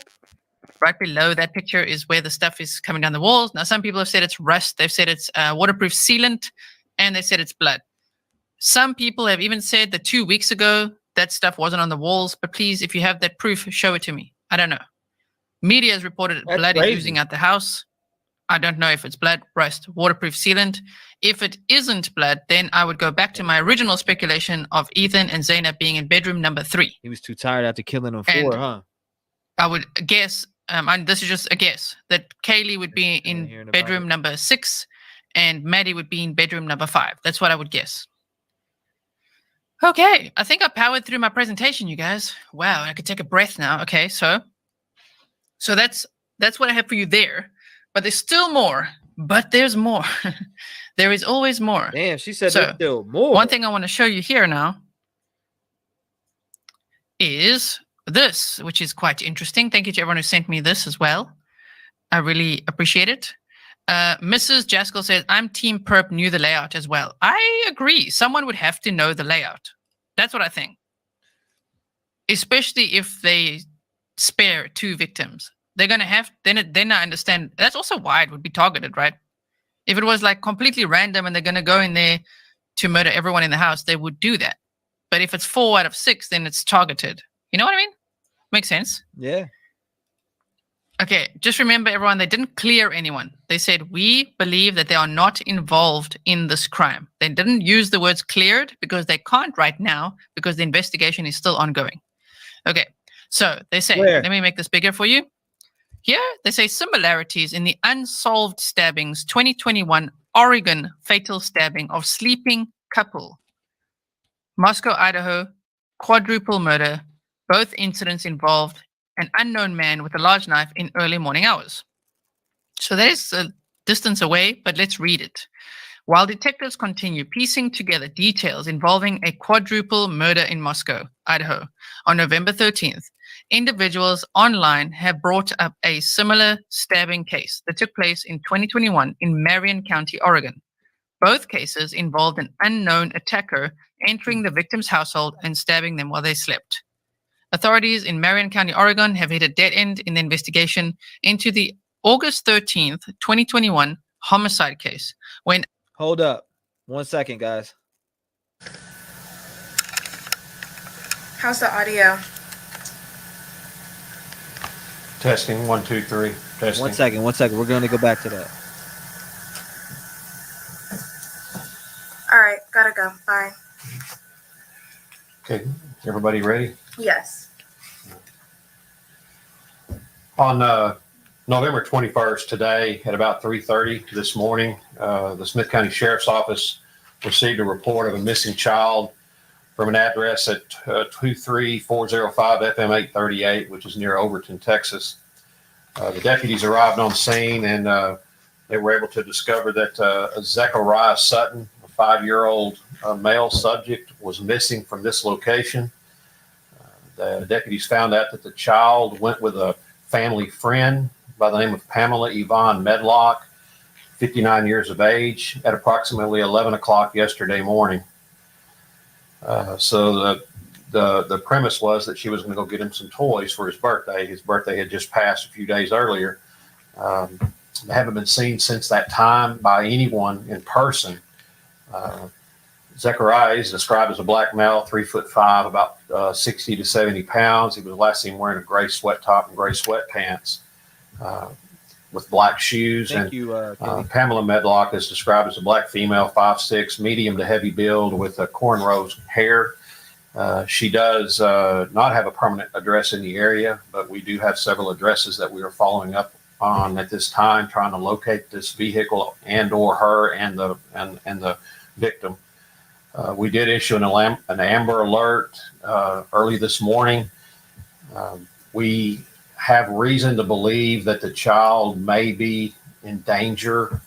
Speaker 14: Right below that picture is where the stuff is coming down the walls. Now, some people have said it's rust. They've said it's waterproof sealant, and they said it's blood. Some people have even said that 2 weeks ago, that stuff wasn't on the walls. But please, if you have that proof, show it to me. I don't know. Media has reported blood is oozing out the house. I don't know if it's blood, rust, waterproof sealant. If it isn't blood, then I would go back to my original speculation of Ethan and Zainab being in bedroom number 3.
Speaker 1: He was too tired after killing them 4, huh?
Speaker 14: I would guess, and this is just a guess, that Kiely would be in bedroom number 6 and Maddie would be in bedroom number 5. That's what I would guess. Okay, I think I powered through my presentation, you guys. Wow, I could take a breath now. Okay, so that's what I have for you there. But there's still more. But there's more. There is always more.
Speaker 1: Damn, she said there's still more.
Speaker 14: One thing I want to show you here now is this, which is quite interesting. Thank you to everyone who sent me this as well. I really appreciate it. Mrs. Jaskell says, I'm Team Perp, knew the layout as well. I agree. Someone would have to know the layout. That's what I think. Especially if they spare 2 victims. They're going to have, then I understand. That's also why it would be targeted, right? If it was like completely random and they're going to go in there to murder everyone in the house, they would do that. But if it's 4 out of 6, then it's targeted. You know what I mean? Makes sense.
Speaker 1: Yeah.
Speaker 14: Okay, just remember, everyone, they didn't clear anyone. They said, we believe that they are not involved in this crime. They didn't use the words cleared because they can't right now because the investigation is still ongoing. Okay, so they say, let me make this bigger for you. Here, they say similarities in the unsolved stabbings, 2021 Oregon fatal stabbing of sleeping couple. Moscow, Idaho, quadruple murder. Both incidents involved an unknown man with a large knife in early morning hours. So that is a distance away, but let's read it. While detectives continue piecing together details involving a quadruple murder in Moscow, Idaho, on November 13th, individuals online have brought up a similar stabbing case that took place in 2021 in Marion County, Oregon. Both cases involved an unknown attacker entering the victim's household and stabbing them while they slept. Authorities in Marion County, Oregon have hit a dead end in the investigation into the August 13th, 2021 homicide case when...
Speaker 1: Hold up. 1 second, guys.
Speaker 10: How's the audio?
Speaker 22: Testing 1, 2, 3. Testing.
Speaker 1: 1 second. 1 second. We're going to go back to that.
Speaker 10: All right, gotta go. Bye.
Speaker 22: Okay, everybody ready?
Speaker 10: Yes.
Speaker 22: On November 21st, today at about 3:30 this morning, the Smith County Sheriff's Office received a report of a missing child from an address at 23405 FM 838, which is near Overton, Texas. The deputies arrived on scene and they were able to discover that Zechariah Sutton, a 5-year-old male subject, was missing from this location. The deputies found out that the child went with a family friend by the name of Pamela Yvonne Medlock, 59 years of age, at approximately 11 o'clock yesterday morning. So the premise was that she was going to go get him some toys for his birthday. His birthday had just passed a few days earlier. They haven't been seen since that time by anyone in person. Zechariah is described as a black male, 3'5", about 60 to 70 pounds. He was last seen wearing a gray sweat top and gray sweatpants with black shoes.
Speaker 1: Thank you, Kiely.
Speaker 22: Pamela Medlock is described as a black female, 5'6", medium to heavy build with cornrows hair. She does not have a permanent address in the area, but we do have several addresses that we are following up on at this time, trying to locate this vehicle and or her and the victim. We did issue an Amber Alert early this morning. We have reason to believe that the child may be in danger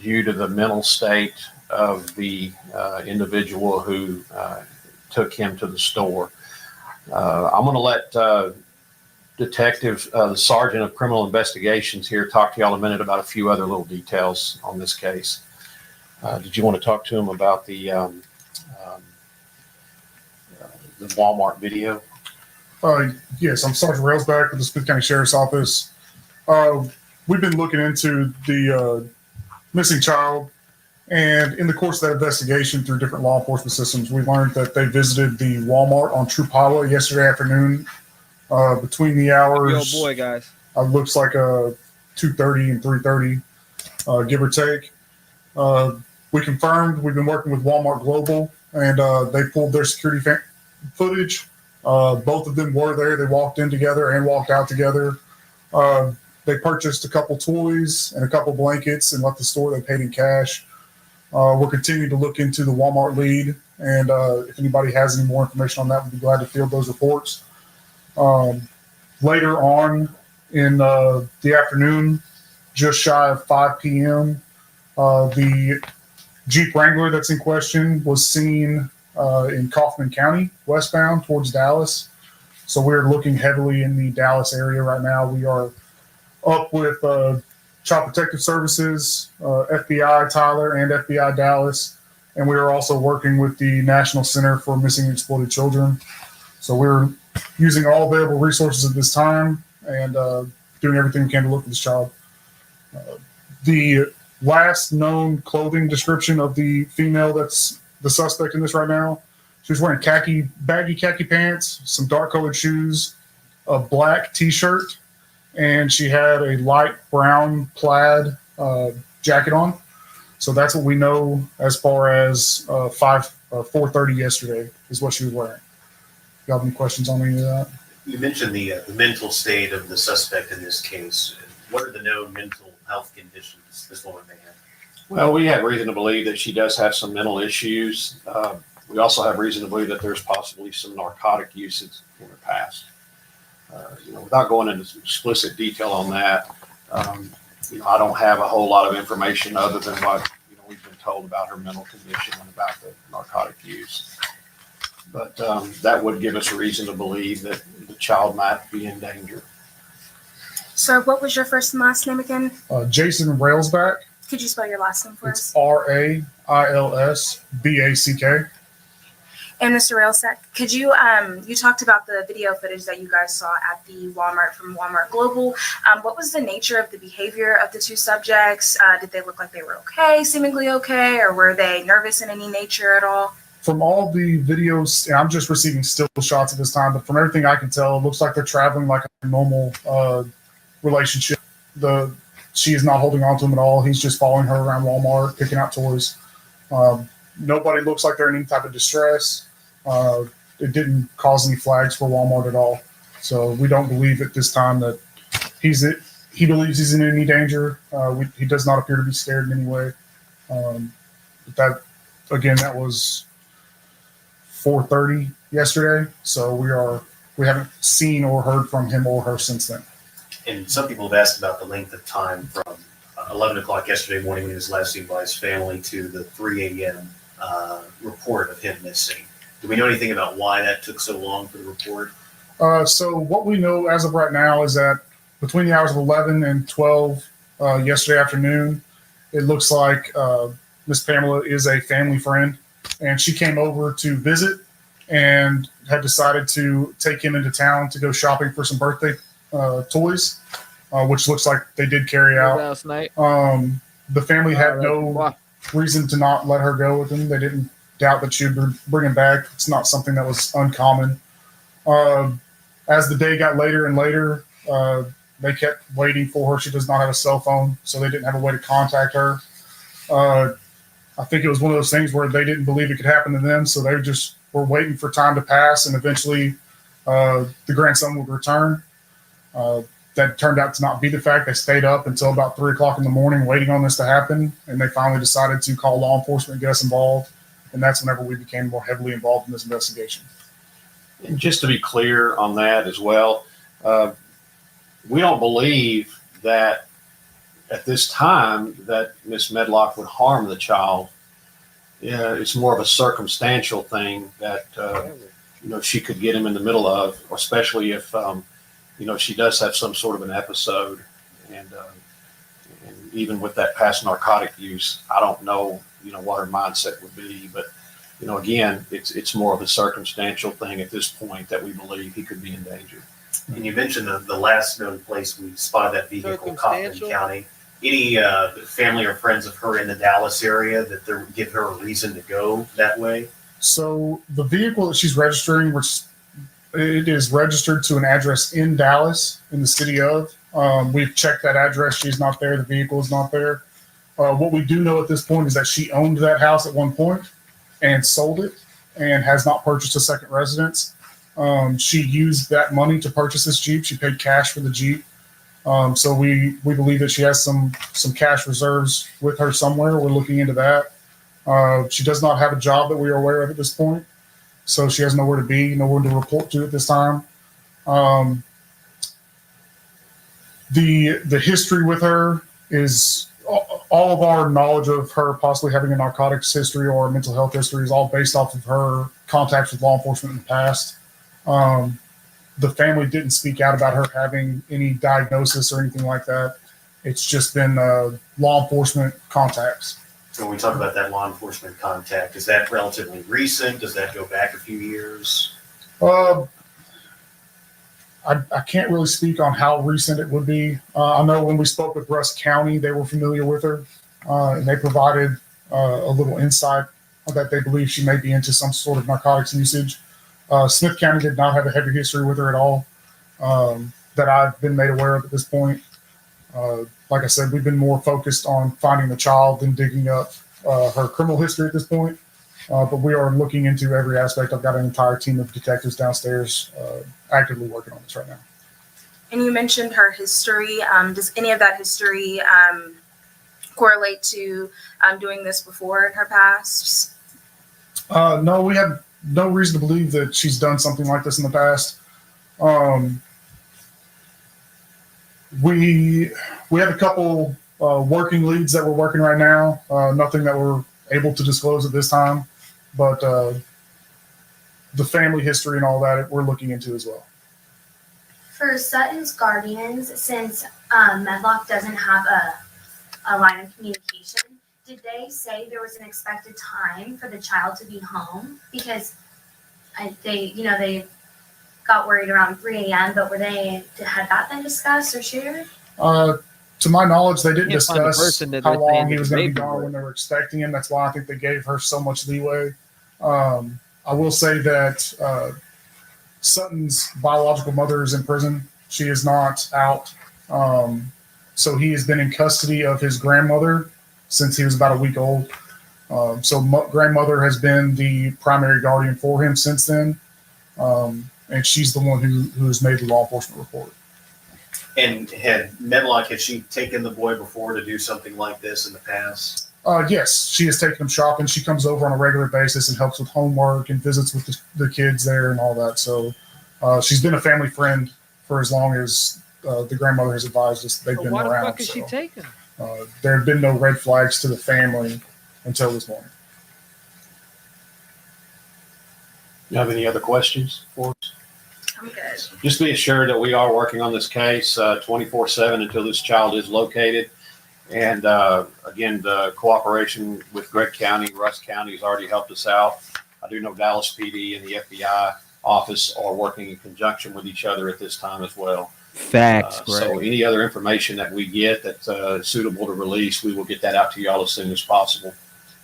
Speaker 22: due to the mental state of the individual who took him to the store. I'm going to let the Sergeant of Criminal Investigations here talk to y'all a minute about a few other little details on this case. Did you want to talk to him about the Walmart video?
Speaker 11: Yes, I'm Sergeant Railsback with the Smith County Sheriff's Office. We've been looking into the missing child, and in the course of that investigation through different law enforcement systems, we learned that they visited the Walmart on Troop Highway yesterday afternoon between the hours.
Speaker 1: Yo, boy, guys.
Speaker 11: Looks like 2:30 and 3:30, give or take. We confirmed we've been working with Walmart Global, and they pulled their security footage. Both of them were there. They walked in together and walked out together. They purchased a couple toys and a couple blankets and left the store. They paid in cash. We're continuing to look into the Walmart lead, and if anybody has any more information on that, we'd be glad to field those reports. Later on in the afternoon, just shy of 5 p.m., the Jeep Wrangler that's in question was seen in Kaufman County, westbound towards Dallas. So we're looking heavily in the Dallas area right now. We are up with Child Protective Services, FBI Tyler, and FBI Dallas. And we are also working with the National Center for Missing and Exploited Children. So we're using all available resources at this time and doing everything we can to look for this child. The last known clothing description of the female that's the suspect in this right now, she was wearing baggy khaki pants, some dark colored shoes, a black t-shirt, and she had a light brown plaid jacket on. So that's what we know as far as 4:30 yesterday is what she was wearing. You have any questions on any of that?
Speaker 12: You mentioned the mental state of the suspect in this case. What are the known mental health conditions this woman may have?
Speaker 22: Well, we have reason to believe that she does have some mental issues. We also have reason to believe that there's possibly some narcotic usage in her past. Without going into explicit detail on that, I don't have a whole lot of information other than what we've been told about her mental condition and about the narcotic use. But that would give us a reason to believe that the child might be in danger.
Speaker 10: Sir, what was your first and last name again?
Speaker 11: Jason Railsback.
Speaker 10: Could you spell your last name for us?
Speaker 11: It's Railsback.
Speaker 10: And Mr. Railsack, could you, you talked about the video footage that you guys saw at the Walmart from Walmart Global. What was the nature of the behavior of the two subjects? Did they look like they were okay, seemingly okay, or were they nervous in any nature at all?
Speaker 11: From all the videos, and I'm just receiving still shots at this time, but from everything I can tell, it looks like they're traveling like a normal relationship. She is not holding on to him at all. He's just following her around Walmart, picking out toys. Nobody looks like they're in any type of distress. It didn't cause any flags for Walmart at all. So we don't believe at this time that he believes he's in any danger. He does not appear to be scared in any way. That was 4:30 yesterday. So we haven't seen or heard from him or her since then.
Speaker 12: And some people have asked about the length of time from 11 o'clock yesterday morning when he was last seen by his family to the 3 a.m. Report of him missing. Do we know anything about why that took so long for the report?
Speaker 11: So what we know as of right now is that between the hours of 11 and 12 yesterday afternoon, it looks like Miss Pamela is a family friend, and she came over to visit and had decided to take him into town to go shopping for some birthday toys, which looks like they did carry out
Speaker 1: last night.
Speaker 11: The family had no reason to not let her go with them. They didn't doubt that she'd be bringing back. It's not something that was uncommon. As the day got later and later, they kept waiting for her. She does not have a cell phone, so they didn't have a way to contact her. I think it was one of those things where they didn't believe it could happen to them, so they just were waiting for time to pass, and eventually the grandson would return. That turned out to not be the fact. They stayed up until about 3 o'clock in the morning waiting on this to happen, and they finally decided to call law enforcement and get us involved, and that's whenever we became more heavily involved in this investigation.
Speaker 22: And just to be clear on that as well, we don't believe that at this time that Miss Medlock would harm the child. It's more of a circumstantial thing that she could get him in the middle of, especially if she does have some sort of an episode, and even with that past narcotic use, I don't know what her mindset would be, but again, it's more of a circumstantial thing at this point that we believe he could be in danger.
Speaker 12: And you mentioned the last known place we spotted that vehicle, Kaufman County. Any family or friends of her in the Dallas area that they would give her a reason to go that way?
Speaker 11: So the vehicle that she's registering, which it is registered to an address in Dallas, in the city of. We've checked that address. She's not there. The vehicle is not there. What we do know at this point is that she owned that house at one point and sold it and has not purchased a second residence. She used that money to purchase this Jeep. She paid cash for the Jeep. So we believe that she has some cash reserves with her somewhere. We're looking into that. She does not have a job that we are aware of at this point. So she has nowhere to be, no one to report to at this time. The history with her is all of our knowledge of her possibly having a narcotics history or a mental health history is all based off of her contacts with law enforcement in the past. The family didn't speak out about her having any diagnosis or anything like that. It's just been law enforcement contacts.
Speaker 12: So when we talk about that law enforcement contact, is that relatively recent? Does that go back a few years?
Speaker 11: I can't really speak on how recent it would be. I know when we spoke with Russ County, they were familiar with her, and they provided a little insight that they believe she may be into some sort of narcotics usage. Smith County did not have a heavy history with her at all that I've been made aware of at this point. Like I said, we've been more focused on finding the child than digging up her criminal history at this point. But we are looking into every aspect. I've got an entire team of detectives downstairs actively working on this right now.
Speaker 10: And you mentioned her history. Does any of that history correlate to doing this before in her past?
Speaker 11: No, we have no reason to believe that she's done something like this in the past. We have a couple working leads that we're working right now. Nothing that we're able to disclose at this time, but the family history and all that we're looking into as well.
Speaker 3: For Sutton's guardians, since Medlock doesn't have a line of communication, did they say there was an expected time for the child to be home? Because they got worried around 3 a.m., but had that been discussed or shared?
Speaker 11: To my knowledge, they didn't discuss
Speaker 1: that
Speaker 11: how
Speaker 1: they're
Speaker 11: long
Speaker 1: saying
Speaker 11: he
Speaker 1: is
Speaker 11: was going to be
Speaker 1: baby
Speaker 11: gone
Speaker 1: boy.
Speaker 11: when they were expecting him. That's why I think they gave her so much leeway. I will say that Sutton's biological mother is in prison. She is not out. So he has been in custody of his grandmother since he was about a week old. So grandmother has been the primary guardian for him since then. And she's the one who has made the law enforcement report.
Speaker 12: And had she taken the boy before to do something like this in the past?
Speaker 11: Yes, she has taken him shopping. She comes over on a regular basis and helps with homework and visits with the kids there and all that. So she's been a family friend for as long as the grandmother has advised us they've been around.
Speaker 1: Why the fuck is she taking?
Speaker 11: There have been no red flags to the family until this morning.
Speaker 22: You have any other questions for us?
Speaker 10: I'm good.
Speaker 22: Just be assured that we are working on this case 24/7 until this child is located. And again, the cooperation with Gregg County, Russ County has already helped us out. I do know Dallas PD and the FBI office are working in conjunction with each other at this time as well.
Speaker 5: Facts,
Speaker 22: so any other information that we get that's suitable to release, we will get that out to y'all as soon as possible.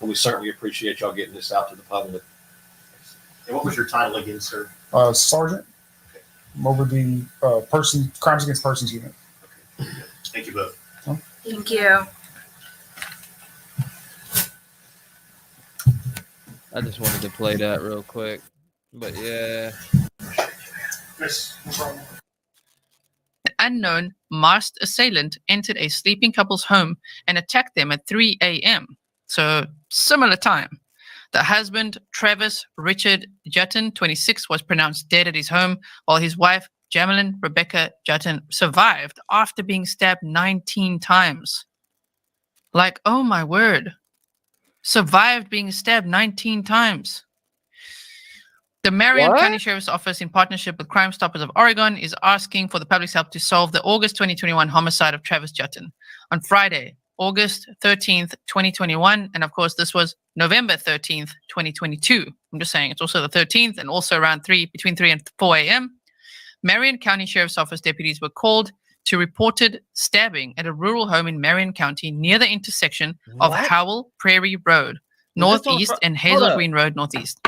Speaker 22: and we certainly appreciate y'all getting this out to the public.
Speaker 12: And what was your title again, sir?
Speaker 11: Sergeant. I'm over the crimes against persons unit.
Speaker 12: Thank you both.
Speaker 10: Thank you.
Speaker 1: I just wanted to play that real quick. But yeah.
Speaker 11: Yes, no problem.
Speaker 14: An unknown masked assailant entered a sleeping couple's home and attacked them at 3 a.m. So, similar time. The husband, Travis Richard Jutton, 26, was pronounced dead at his home, while his wife, Jamelin Rebecca Jutton, survived after being stabbed 19 times. Like, oh my word. Survived being stabbed 19 times. The Marion County Sheriff's Office, in partnership with Crime Stoppers of Oregon, is asking for the public's help to solve the August 2021 homicide of Travis Jutton. On Friday, August 13th, 2021, and of course this was November 13th, 2022. I'm just saying it's also the 13th and also around between 3 and 4 a.m. Marion County Sheriff's Office deputies were called to reported stabbing at a rural home in Marion County near the intersection of Howell Prairie Road, northeast, and Hazel Green Road, northeast.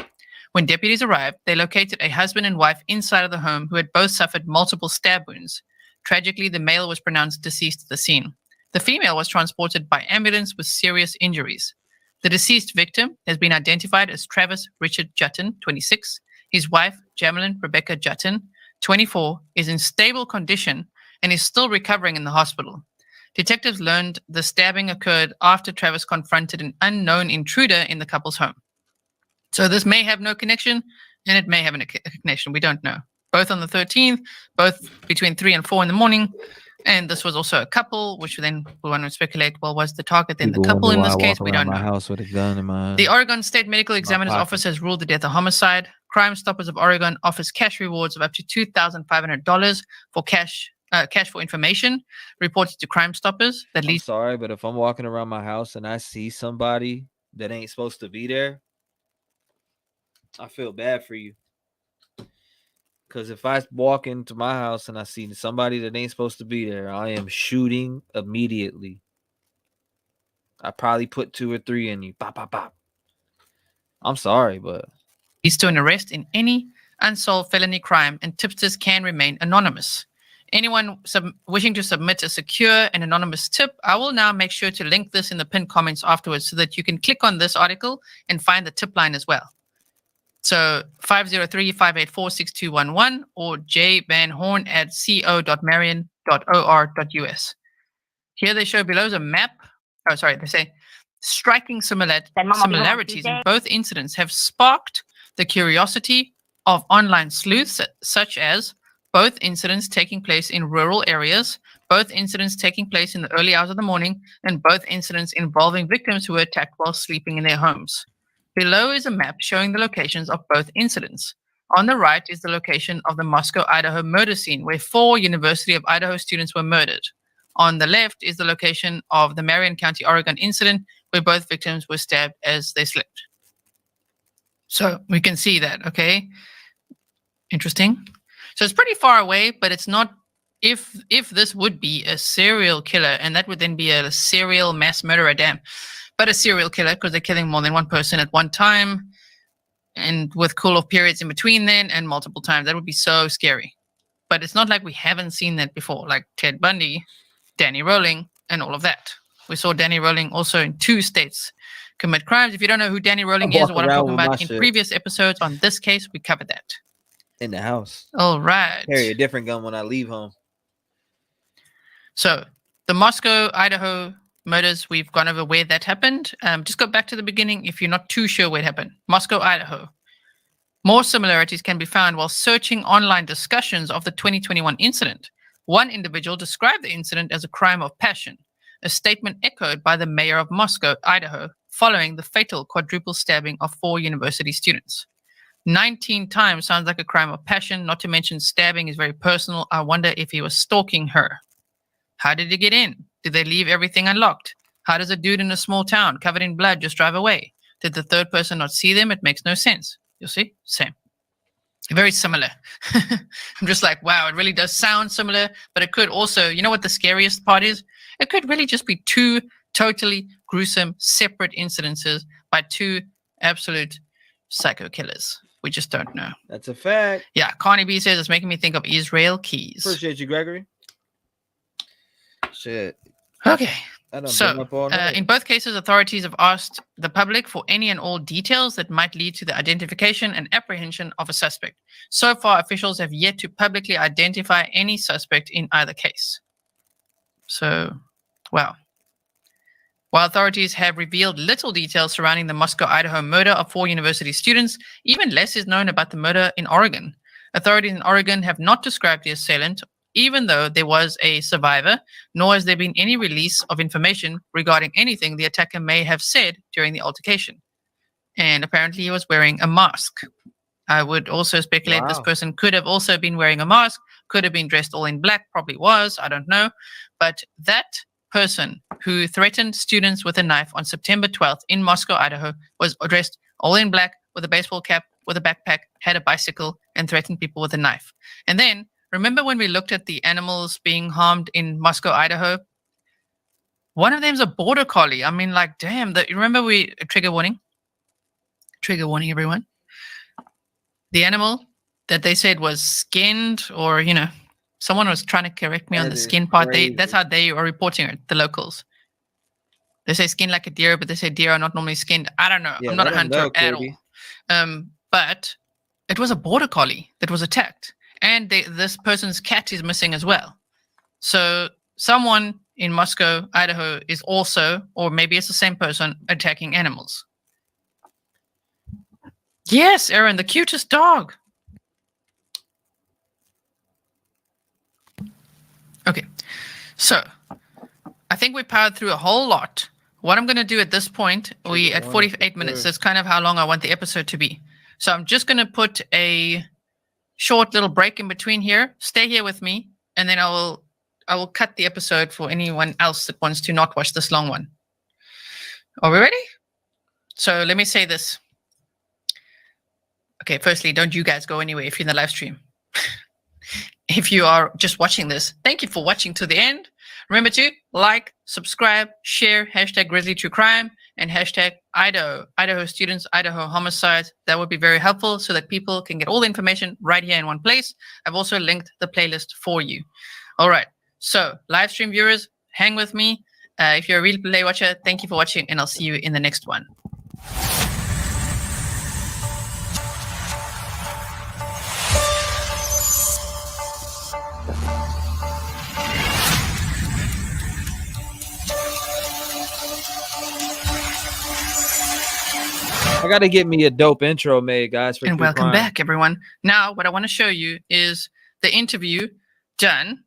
Speaker 14: When deputies arrived, they located a husband and wife inside of the home who had both suffered multiple stab wounds. Tragically, the male was pronounced deceased at the scene. The female was transported by ambulance with serious injuries. The deceased victim has been identified as Travis Richard Jutton, 26. His wife, Jamelin Rebecca Jutton, 24, is in stable condition and is still recovering in the hospital. Detectives learned the stabbing occurred after Travis confronted an unknown intruder in the couple's home. So this may have no connection, and it may have a connection. We don't know. Both on the 13th, both between 3 and 4 in the morning. And this was also a couple, which then we want to speculate, well, was the target then the couple in this case? We don't know.
Speaker 5: My house with a gun in my
Speaker 14: The Oregon State Medical Examiner's Office has ruled the death a homicide. Crime Stoppers of Oregon offers cash rewards of up to $2,500 for cash for information reported to Crime Stoppers. That leads.
Speaker 1: I'm sorry, but if I'm walking around my house and I see somebody that ain't supposed to be there, I feel bad for you. Because if I walk into my house and I see somebody that ain't supposed to be there, I am shooting immediately. I probably put 2 or 3 in you. Bop, bop, bop. I'm sorry, but
Speaker 14: leads to an arrest in any unsolved felony crime, and tipsters can remain anonymous. Anyone wishing to submit a secure and anonymous tip, I will now make sure to link this in the pinned comments afterwards so that you can click on this article and find the tip line as well. So 503-584-6211 or jvanhorn@co.marion.or.us. Here they show below is a map. Oh, sorry, they say striking similarities in both incidents have sparked the curiosity of online sleuths, such as both incidents taking place in rural areas, both incidents taking place in the early hours of the morning, and both incidents involving victims who were attacked while sleeping in their homes. Below is a map showing the locations of both incidents. On the right is the location of the Moscow, Idaho murder scene, where 4 University of Idaho students were murdered. On the left is the location of the Marion County, Oregon incident, where both victims were stabbed as they slept. So we can see that, okay? Interesting. So it's pretty far away, but it's not, if this would be a serial killer, and that would then be a serial mass murderer, but a serial killer, because they're killing more than one person at one time, and with cool-off periods in between then, and multiple times. That would be so scary. But it's not like we haven't seen that before, like Ted Bundy, Danny Rowling, and all of that. We saw Danny Rowling also in 2 states commit crimes. If you don't know who Danny Rowling is or what I'm talking about, in previous episodes on this case, we covered that.
Speaker 1: In the house.
Speaker 14: All right.
Speaker 1: Carry a different gun when I leave home.
Speaker 14: So the Moscow, Idaho murders, we've gone over where that happened. Just go back to the beginning if you're not too sure where it happened. Moscow, Idaho. More similarities can be found while searching online discussions of the 2021 incident. One individual described the incident as a crime of passion, a statement echoed by the mayor of Moscow, Idaho, following the fatal quadruple stabbing of 4 university students. 19 times sounds like a crime of passion, not to mention stabbing is very personal. I wonder if he was stalking her. How did he get in? Did they leave everything unlocked? How does a dude in a small town covered in blood just drive away? Did the third person not see them? It makes no sense. You'll see? Same. Very similar. I'm just like, wow, it really does sound similar, but it could also, you know what the scariest part is? It could really just be 2 Totally gruesome, separate incidences by two absolute psycho killers. We just don't know.
Speaker 1: That's a fact.
Speaker 14: Yeah, Connie B says it's making me think of Israel Keys.
Speaker 1: Appreciate you, Gregory. Shit.
Speaker 14: Okay.
Speaker 1: I done been
Speaker 14: So,
Speaker 1: up all night.
Speaker 14: in both cases, authorities have asked the public for any and all details that might lead to the identification and apprehension of a suspect. So far, officials have yet to publicly identify any suspect in either case. So, wow. While authorities have revealed little details surrounding the Moscow, Idaho murder of 4 university students, even less is known about the murder in Oregon. Authorities in Oregon have not described the assailant, even though there was a survivor, nor has there been any release of information regarding anything the attacker may have said during the altercation. And apparently he was wearing a mask. I would also speculate this person could have also been wearing a mask, could have been dressed all in black, probably was, I don't know. But that person who threatened students with a knife on September 12th in Moscow, Idaho, was dressed all in black with a baseball cap, with a backpack, had a bicycle, and threatened people with a knife. And then, remember when we looked at the animals being harmed in Moscow, Idaho? One of them's a border collie. I mean, like, damn. Remember trigger warning? Trigger warning, everyone. The animal that they said was skinned, or, someone was trying to correct me on the skin part. That's how they are reporting it, the locals. They say skin like a deer, but they say deer are not normally skinned. I don't know. I'm not a hunter at all. But it was a border collie that was attacked. And this person's cat is missing as well. So someone in Moscow, Idaho is also, or maybe it's the same person, attacking animals. Yes, Aaron, the cutest dog. Okay, so I think we powered through a whole lot. What I'm going to do at this point, we at 48 minutes. That's kind of how long I want the episode to be. So I'm just going to put a short little break in between here. Stay here with me, and then I will cut the episode for anyone else that wants to not watch this long one. Are we ready? So let me say this. Okay, firstly, don't you guys go anywhere if you're in the live stream. If you are just watching this, thank you for watching to the end. Remember to like, subscribe, share, hashtag Grizzly True Crime, and hashtag Idaho students, Idaho homicides. That would be very helpful so that people can get all the information right here in one place. I've also linked the playlist for you. All right. So live stream viewers, hang with me. If you're a real play watcher, thank you for watching, and I'll see you in the next one.
Speaker 1: I got to get me a dope intro made, guys.
Speaker 14: And welcome back, everyone. Now, what I want to show you is the interview done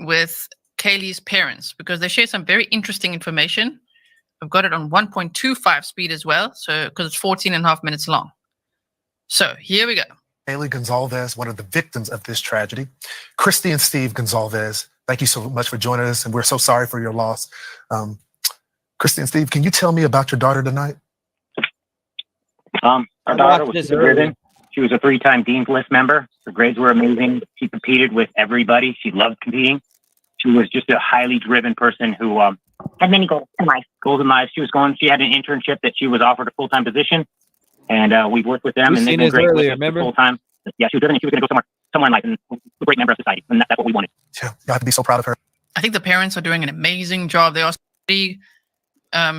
Speaker 14: with Kiely's parents, because they share some very interesting information. I've got it on 1.25 speed as well, so because it's 14.5 minutes long. So here we go.
Speaker 13: Kiely Gonzalez, one of the victims of this tragedy. Christy and Steve Gonzalez, thank you so much for joining us, and we're so sorry for your loss. Christy and Steve, can you tell me about your daughter tonight?
Speaker 15: Our daughter was super driven. She was a 3-time Dean's List member. Her grades were amazing. She competed with everybody. She loved competing. She was just a highly driven person who had many goals in life. She had an internship that she was offered a full-time position, and we worked with them, and they've been great with us full-time. Yeah, she was driven, and she was going to go somewhere in life, and a great member of society, and that's what we wanted.
Speaker 13: Yeah, you have to be so proud of her.
Speaker 14: I think the parents are doing an amazing job. They are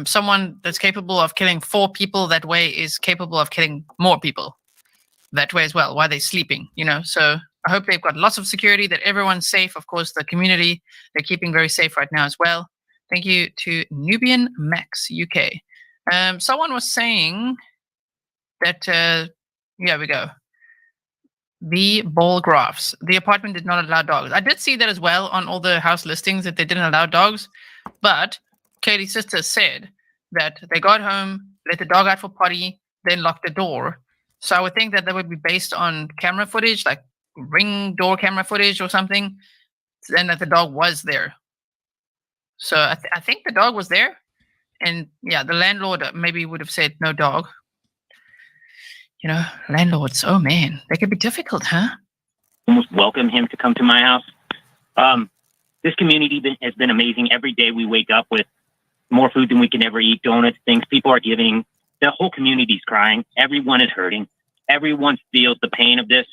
Speaker 14: someone that's capable of killing 4 people that way is capable of killing more people that way as well while they're sleeping, So I hope they've got lots of security, that everyone's safe. Of course, the community, they're keeping very safe right now as well. Thank you to Nubian Max UK. Someone was saying that, here we go. The ball graphs. The apartment did not allow dogs. I did see that as well on all the house listings, that they didn't allow dogs, but Kiely's sister said that they got home, let the dog out for potty, then locked the door. So I would think that would be based on camera footage, like Ring door camera footage or something, and that the dog was there. So I think the dog was there. And yeah, the landlord maybe would have said no dog. Landlords, oh man, they could be difficult, huh?
Speaker 15: Almost welcome him to come to my house. This community has been amazing. Every day we wake up with more food than we can ever eat, donuts, things. People are giving. The whole community's crying. Everyone is hurting. Everyone feels the pain of this.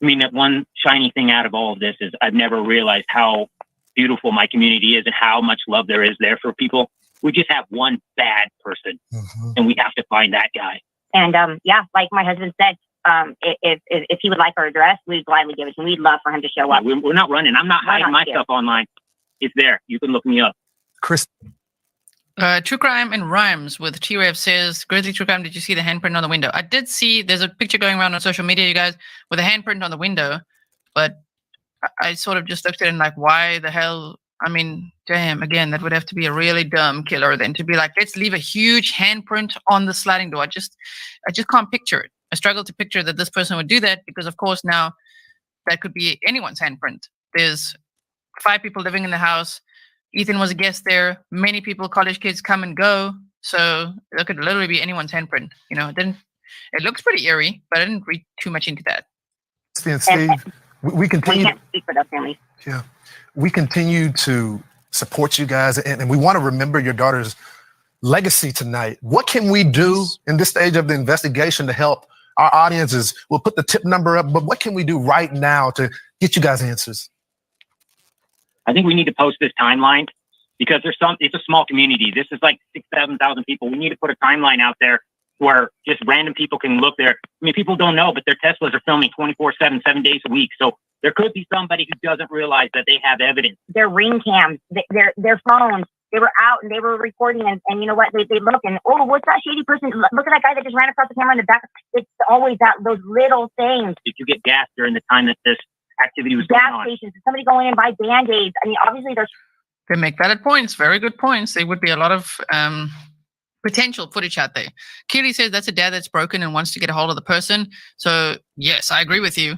Speaker 15: I mean, that one shiny thing out of all of this is I've never realized how beautiful my community is and how much love there is there for people. We just have one bad person, and we have to find that guy.
Speaker 16: And yeah, like my husband said, if he would like our address, we'd gladly give it to him. We'd love for him to show up.
Speaker 15: We're not running. I'm not hiding my stuff online. It's there. You can look me up.
Speaker 13: Chris.
Speaker 14: True Crime and Rhymes with T-REV says, Grizzly True Crime, did you see the handprint on the window? I did see, there's a picture going around on social media, you guys, with a handprint on the window, but I sort of just looked at it and like, why the hell? I mean, damn, again, that would have to be a really dumb killer then to be like, let's leave a huge handprint on the sliding door. I just can't picture it. I struggle to picture that this person would do that because, of course, now that could be anyone's handprint. There's 5 people living in the house. Ethan was a guest there. Many people, college kids, come and go. So it could literally be anyone's handprint. You know, it looks pretty eerie, but I didn't read too much into that.
Speaker 13: Steve, we continue.
Speaker 16: We can't speak for those families.
Speaker 13: Yeah, we continue to support you guys, and we want to remember your daughter's legacy tonight. What can we do in this stage of the investigation to help our audiences? We'll put the tip number up, but what can we do right now to get you guys answers?
Speaker 15: I think we need to post this timeline because it's a small community. This is like 6,000-7,000 people. We need to put a timeline out there where just random people can look there. I mean, people don't know, but their Teslas are filming 24/7, 7 days a week. So there could be somebody who doesn't realize that they have evidence.
Speaker 16: Their ring cams, their phones, they were out and they were recording and you know what? They look and, oh, what's that shady person? Look at that guy that just ran across the camera in the back. It's always those little things.
Speaker 15: Did you get gas during the time that this activity was going on?
Speaker 16: Gas stations, somebody going in and buy Band-Aids. I mean, obviously there's...
Speaker 14: They make valid points, very good points. There would be a lot of potential footage out there. Kiely says that's a dad that's broken and wants to get a hold of the person. So yes, I agree with you.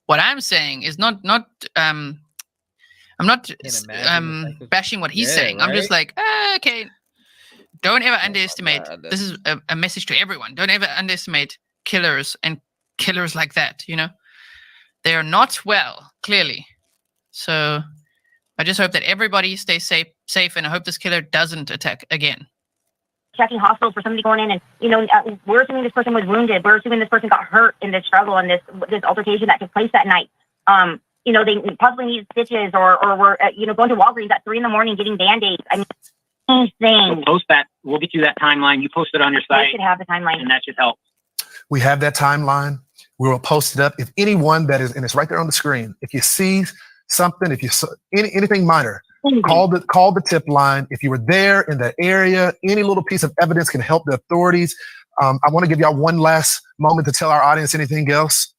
Speaker 14: What I'm saying is I'm not bashing what he's saying. Right? I'm just like, okay, don't ever underestimate. This is a message to everyone. Don't ever underestimate killers and killers like that. You know, they are not well, clearly. So I just hope that everybody stays safe, and I hope this killer doesn't attack again.
Speaker 16: Checking hospitals for somebody going in and, you know, we're assuming this person was wounded. We're assuming this person got hurt in this struggle and this altercation that took place that night. You know, they possibly need stitches or were, you know, going to Walgreens at 3 a.m. getting Band-Aids. I mean, anything.
Speaker 15: We'll post that. We'll get you that timeline. You post it on your site.
Speaker 16: We should have the timeline.
Speaker 15: And that should help.
Speaker 13: We have that timeline. We will post it up. If anyone that is, and it's right there on the screen, if you see something, if you saw anything minor, call the tip line. If you were there in that area, any little piece of evidence can help the authorities. I want to give y'all one last moment to tell our audience anything else.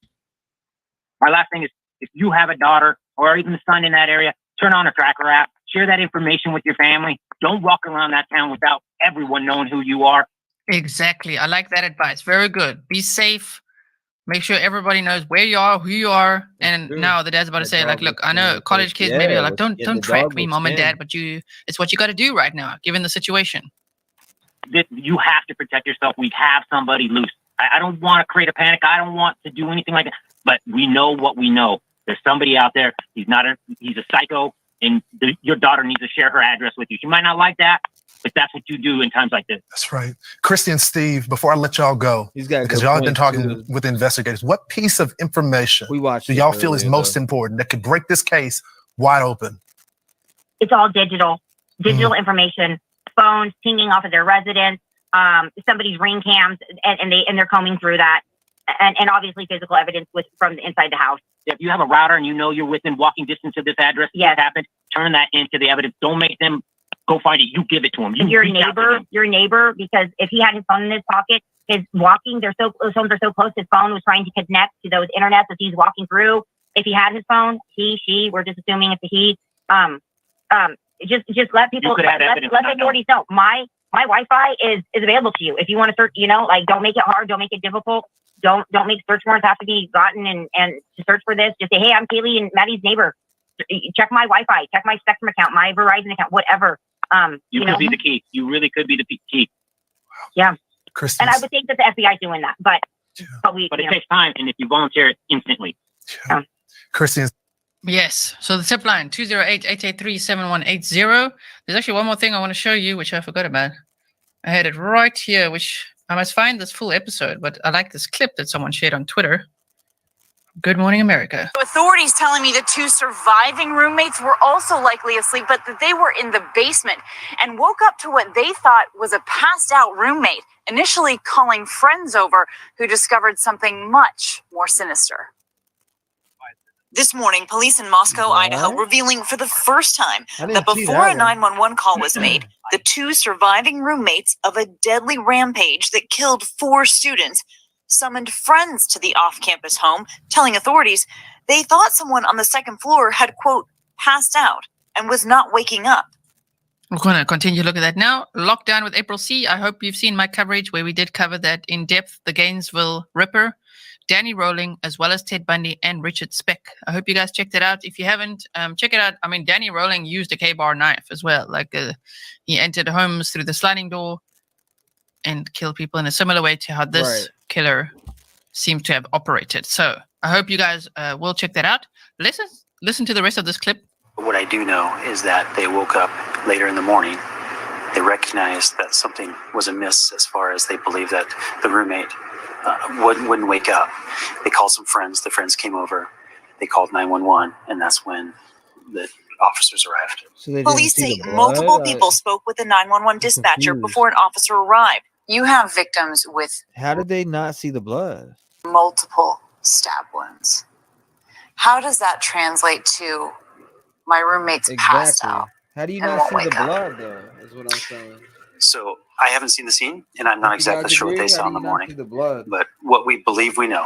Speaker 15: My last thing is, if you have a daughter or even a son in that area, turn on a tracker app, share that information with your family. Don't walk around that town without everyone knowing who you are.
Speaker 14: Exactly. I like that advice. Very good. Be safe. Make sure everybody knows where you are, who you are. And now the dad's about to say, like, look, I know college kids maybe are like, don't track me, mom and dad, but it's what you got to do right now, given the situation.
Speaker 15: You have to protect yourself. We have somebody loose. I don't want to create a panic. I don't want to do anything like that. But we know what we know. There's somebody out there. He's a psycho, and your daughter needs to share her address with you. She might not like that, but that's what you do in times like this.
Speaker 13: That's right. Christy and Steve, before I let y'all go, because y'all have been talking with investigators, what piece of information do y'all feel is most important that could break this case wide open?
Speaker 16: It's all digital information, phones pinging off of their residence, somebody's ring cams, and they're combing through that, and obviously physical evidence from inside the house.
Speaker 15: If you have a router and you know you're within walking distance of this address, what happened, turn that into the evidence. Don't make them go find it. You give it to him.
Speaker 16: Your neighbor, because if he had his phone in his pocket, his walking, those phones are so close, his phone was trying to connect to those internets as he's walking through. If he had his phone, we're just assuming if he, just let people, let the authorities know. My Wi-Fi is available to you. If you want to search, you know, like, don't make it hard, don't make it difficult. Don't make search warrants have to be gotten and to search for this. Just say, hey, I'm Kiely and Maddie's neighbor. Check my Wi-Fi, check my Spectrum account, my Verizon account, whatever.
Speaker 15: You could be the key. You really could be the key.
Speaker 16: Yeah. And I would think that the FBI is doing that, but
Speaker 15: it takes time, and if you volunteer it instantly.
Speaker 13: Christian,
Speaker 14: Yes. So the tip line 208-883-7180. There's actually one more thing I want to show you, which I forgot about. I had it right here, which I must find this full episode, but I like this clip that someone shared on Twitter. Good Morning America.
Speaker 2: Authorities telling me the 2 surviving roommates were also likely asleep, but that they were in the basement and woke up to what they thought was a passed out roommate, initially calling friends over who discovered something much more sinister. This morning, police in Moscow, Idaho, revealing for the first time that before a 911 call was made, the 2 surviving roommates of a deadly rampage that killed 4 students summoned friends to the off-campus home, telling authorities they thought someone on the 2nd floor had, quote, passed out and was not waking up.
Speaker 14: We're going to continue to look at that now. Lockdown with April C. I hope you've seen my coverage where we did cover that in depth. The Gainesville Ripper, Danny Rowling, as well as Ted Bundy and Richard Speck. I hope you guys checked it out. If you haven't, check it out. I mean, Danny Rowling used a K-bar knife as well. Like he entered homes through the sliding door and killed people in a similar way to how this killer seems to have operated. So I hope you guys will check that out. Listen to the rest of this clip.
Speaker 17: What I do know is that they woke up later in the morning. They recognized that something was amiss as far as they believed that the roommate wouldn't wake up. They called some friends. The friends came over. They called 911, and that's when the officers arrived.
Speaker 1: So
Speaker 2: Police say multiple people spoke with the 911 dispatcher before an officer arrived. You have victims with
Speaker 1: How did they not see the blood?
Speaker 2: multiple stab wounds. How does that translate to my roommate's passed out?
Speaker 1: How do you
Speaker 2: and
Speaker 1: not
Speaker 2: won't
Speaker 1: see the
Speaker 2: wake up?
Speaker 1: blood, though, is what I'm saying.
Speaker 17: So I haven't seen the scene, and I'm not
Speaker 1: You
Speaker 17: exactly
Speaker 1: guys
Speaker 17: sure what
Speaker 1: agree?
Speaker 17: they saw
Speaker 1: How
Speaker 17: in
Speaker 1: do
Speaker 17: the
Speaker 1: you not
Speaker 17: morning.
Speaker 1: see the blood?
Speaker 17: But what we believe we know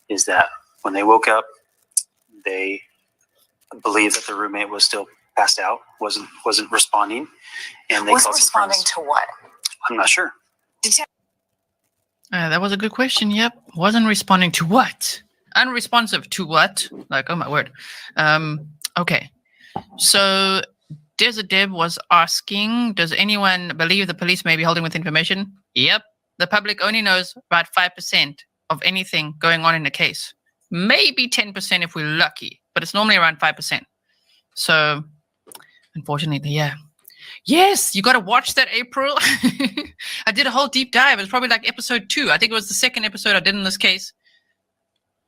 Speaker 17: is that when they woke up, they believed that the roommate was still passed out, wasn't responding, and they
Speaker 2: Was
Speaker 17: called some
Speaker 2: responding
Speaker 17: friends.
Speaker 2: to what?
Speaker 17: I'm not sure.
Speaker 14: That was a good question. Yep. Wasn't responding to what? Unresponsive to what? Like, oh my word. Okay. So Desert Deb was asking, does anyone believe the police may be holding with information? Yep. The public only knows about 5% of anything going on in a case. Maybe 10% if we're lucky, but it's normally around 5%. So unfortunately, yeah. Yes, you got to watch that, April. I did a whole deep dive. It was probably like episode 2. I think it was the second episode I did in this case.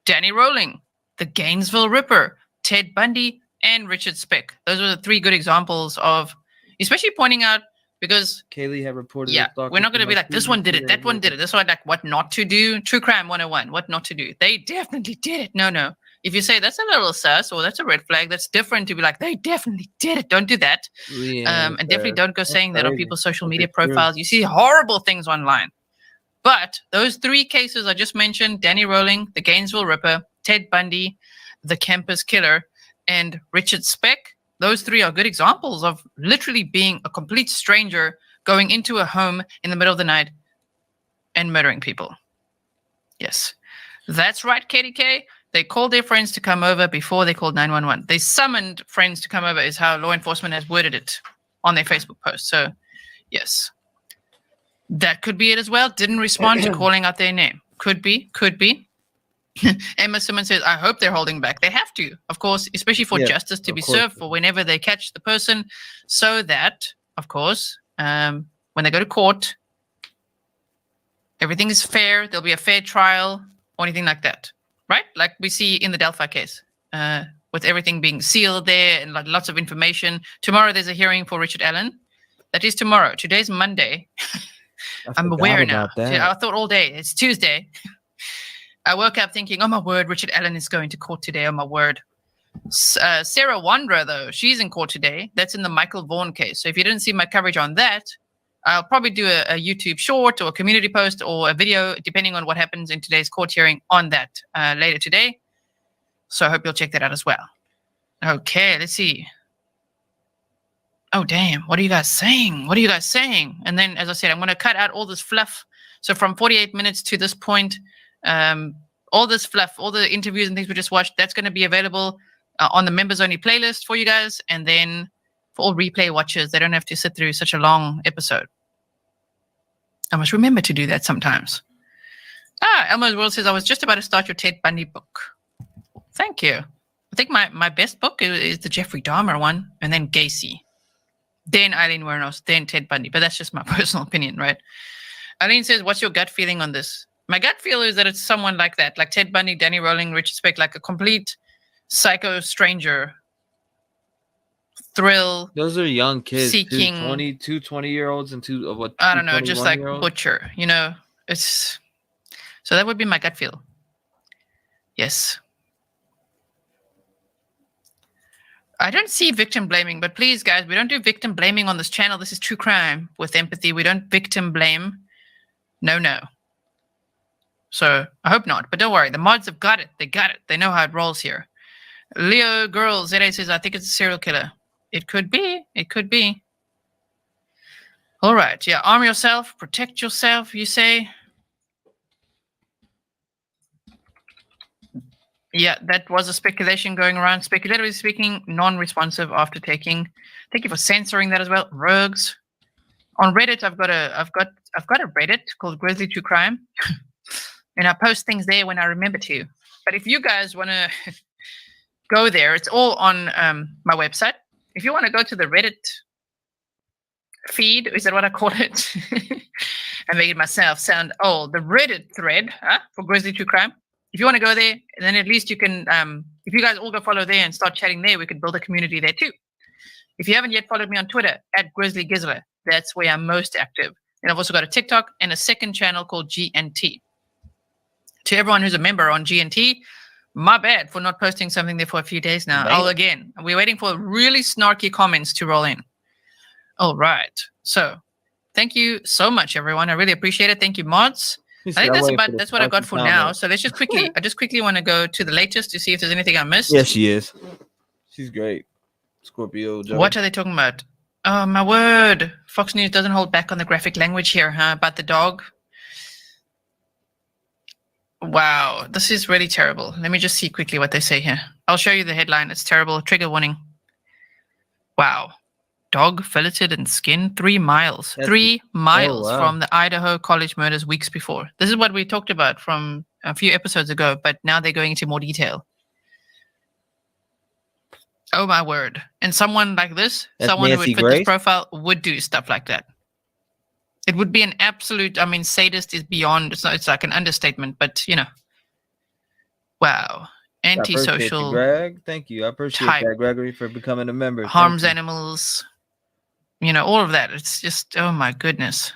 Speaker 14: Danny Rowling, the Gainesville Ripper, Ted Bundy, and Richard Speck. Those were the 3 good examples of, especially pointing out, because
Speaker 1: Kiely had reported.
Speaker 14: yeah, we're not going to be like, this one did it, that one did it. This one, like, what not to do. True Crime 101, what not to do. They definitely did it. No. If you say that's a little sus or that's a red flag, that's different to be like, they definitely did it. Don't do that.
Speaker 1: Yeah,
Speaker 14: And definitely don't go saying that on
Speaker 1: crazy.
Speaker 14: people's social media
Speaker 1: That's true.
Speaker 14: profiles. You see horrible things online. But those 3 cases I just mentioned, Danny Rowling, the Gainesville Ripper, Ted Bundy, the campus killer, and Richard Speck, those 3 are good examples of literally being a complete stranger going into a home in the middle of the night and murdering people. Yes, that's right, KDK. They called their friends to come over before they called 911. They summoned friends to come over is how law enforcement has worded it on their Facebook post. So, yes, that could be it as well. Didn't respond to calling out their name. Could be. Emma Simmons says, I hope they're holding back. They have to, of course, especially for justice to be served for whenever they catch the person, so that, of course, when they go to court, everything is fair. There'll be a fair trial or anything like that, right? Like we see in the Delphi case, with everything being sealed there and like lots of information. Tomorrow there's a hearing for Richard Allen. That is tomorrow. Today's Monday. I'm aware now.
Speaker 1: about that.
Speaker 14: I thought all day. It's Tuesday. I woke up thinking, oh my word, Richard Allen is going to court today. Oh my word. Sarah Wanderer, though, she's in court today. That's in the Michael Vaughn case. So if you didn't see my coverage on that, I'll probably do a YouTube short or a community post or a video, depending on what happens in today's court hearing on that later today. So I hope you'll check that out as well. Okay, let's see. Oh, damn. What are you guys saying? And then, as I said, I'm going to cut out all this fluff. So from 48 minutes to this point, all this fluff, all the interviews and things we just watched, that's going to be available on the members only playlist for you guys. And then for all replay watchers, they don't have to sit through such a long episode. I must remember to do that sometimes. Elmo's World says, I was just about to start your Ted Bundy book. Thank you. think my best book is the Jeffrey Dahmer one, and then Gacy, then Eileen Wuornos, then Ted Bundy. But that's just my personal opinion, right? Eileen says, what's your gut feeling on this? My gut feel is that it's someone like that, like Ted Bundy, Danny Rowling, Richard Speck, like a complete psycho stranger. Thrill.
Speaker 1: Those are young kids.
Speaker 14: Seeking
Speaker 1: 20-year-olds and
Speaker 14: I don't know, just like Butcher, you know. It's so that would be my gut feel. Yes. I don't see victim blaming, but please, guys, we don't do victim blaming on this channel. This is true crime with empathy. We don't victim blame. No. So I hope not, but don't worry. The mods have got it. They got it. They know how it rolls here. Leo Girls, ZA says, I think it's a serial killer. It could be. It could be. All right. Yeah. Arm yourself. Protect yourself, you say. Yeah, that was a speculation going around. Speculatively speaking, non-responsive after taking. Thank you for censoring that as well. Rogues. On Reddit, I've got a Reddit called Grizzly True Crime. And I post things there when I remember to. But if you guys want to go there, it's all on my website. If you want to go to the Reddit feed, is that what I call it? I made myself sound old. The Reddit thread for Grizzly True Crime. If you want to go there, then at least you can, if you guys all go follow there and start chatting there, we could build a community there too. If you haven't yet followed me on Twitter, @GrizzlyGizzler, that's where I'm most active. And I've also got a TikTok and a second channel called GNT. To everyone who's a member on GNT, my bad for not posting something there for a few days now. We're waiting for really snarky comments to roll in. All right. So thank you so much, everyone. I really appreciate it. Thank you, mods. I think that's what I got for now. So let's just quickly, I just quickly want to go to the latest to see if there's anything I missed.
Speaker 1: Yes, she is. She's great. Scorpio. Joe.
Speaker 14: What are they talking about? Oh, my word. Fox News doesn't hold back on the graphic language here, huh? About the dog. Wow, this is really terrible. Let me just see quickly what they say here. I'll show you the headline. It's terrible. Trigger warning. Wow. Dog filleted and skinned 3 miles. 3 miles from the Idaho college murders weeks before. This is what we talked about from a few episodes ago, but now they're going into more detail. Oh, my word. And someone like this, someone who would fit this profile, would do stuff like that. It would be an absolute, I mean, sadist is beyond, it's like an understatement, but, you know. Wow. Antisocial.
Speaker 1: Greg, thank you. I appreciate that, Gregory, for becoming a member.
Speaker 14: Harms animals. You know, all of that. It's just, oh my goodness.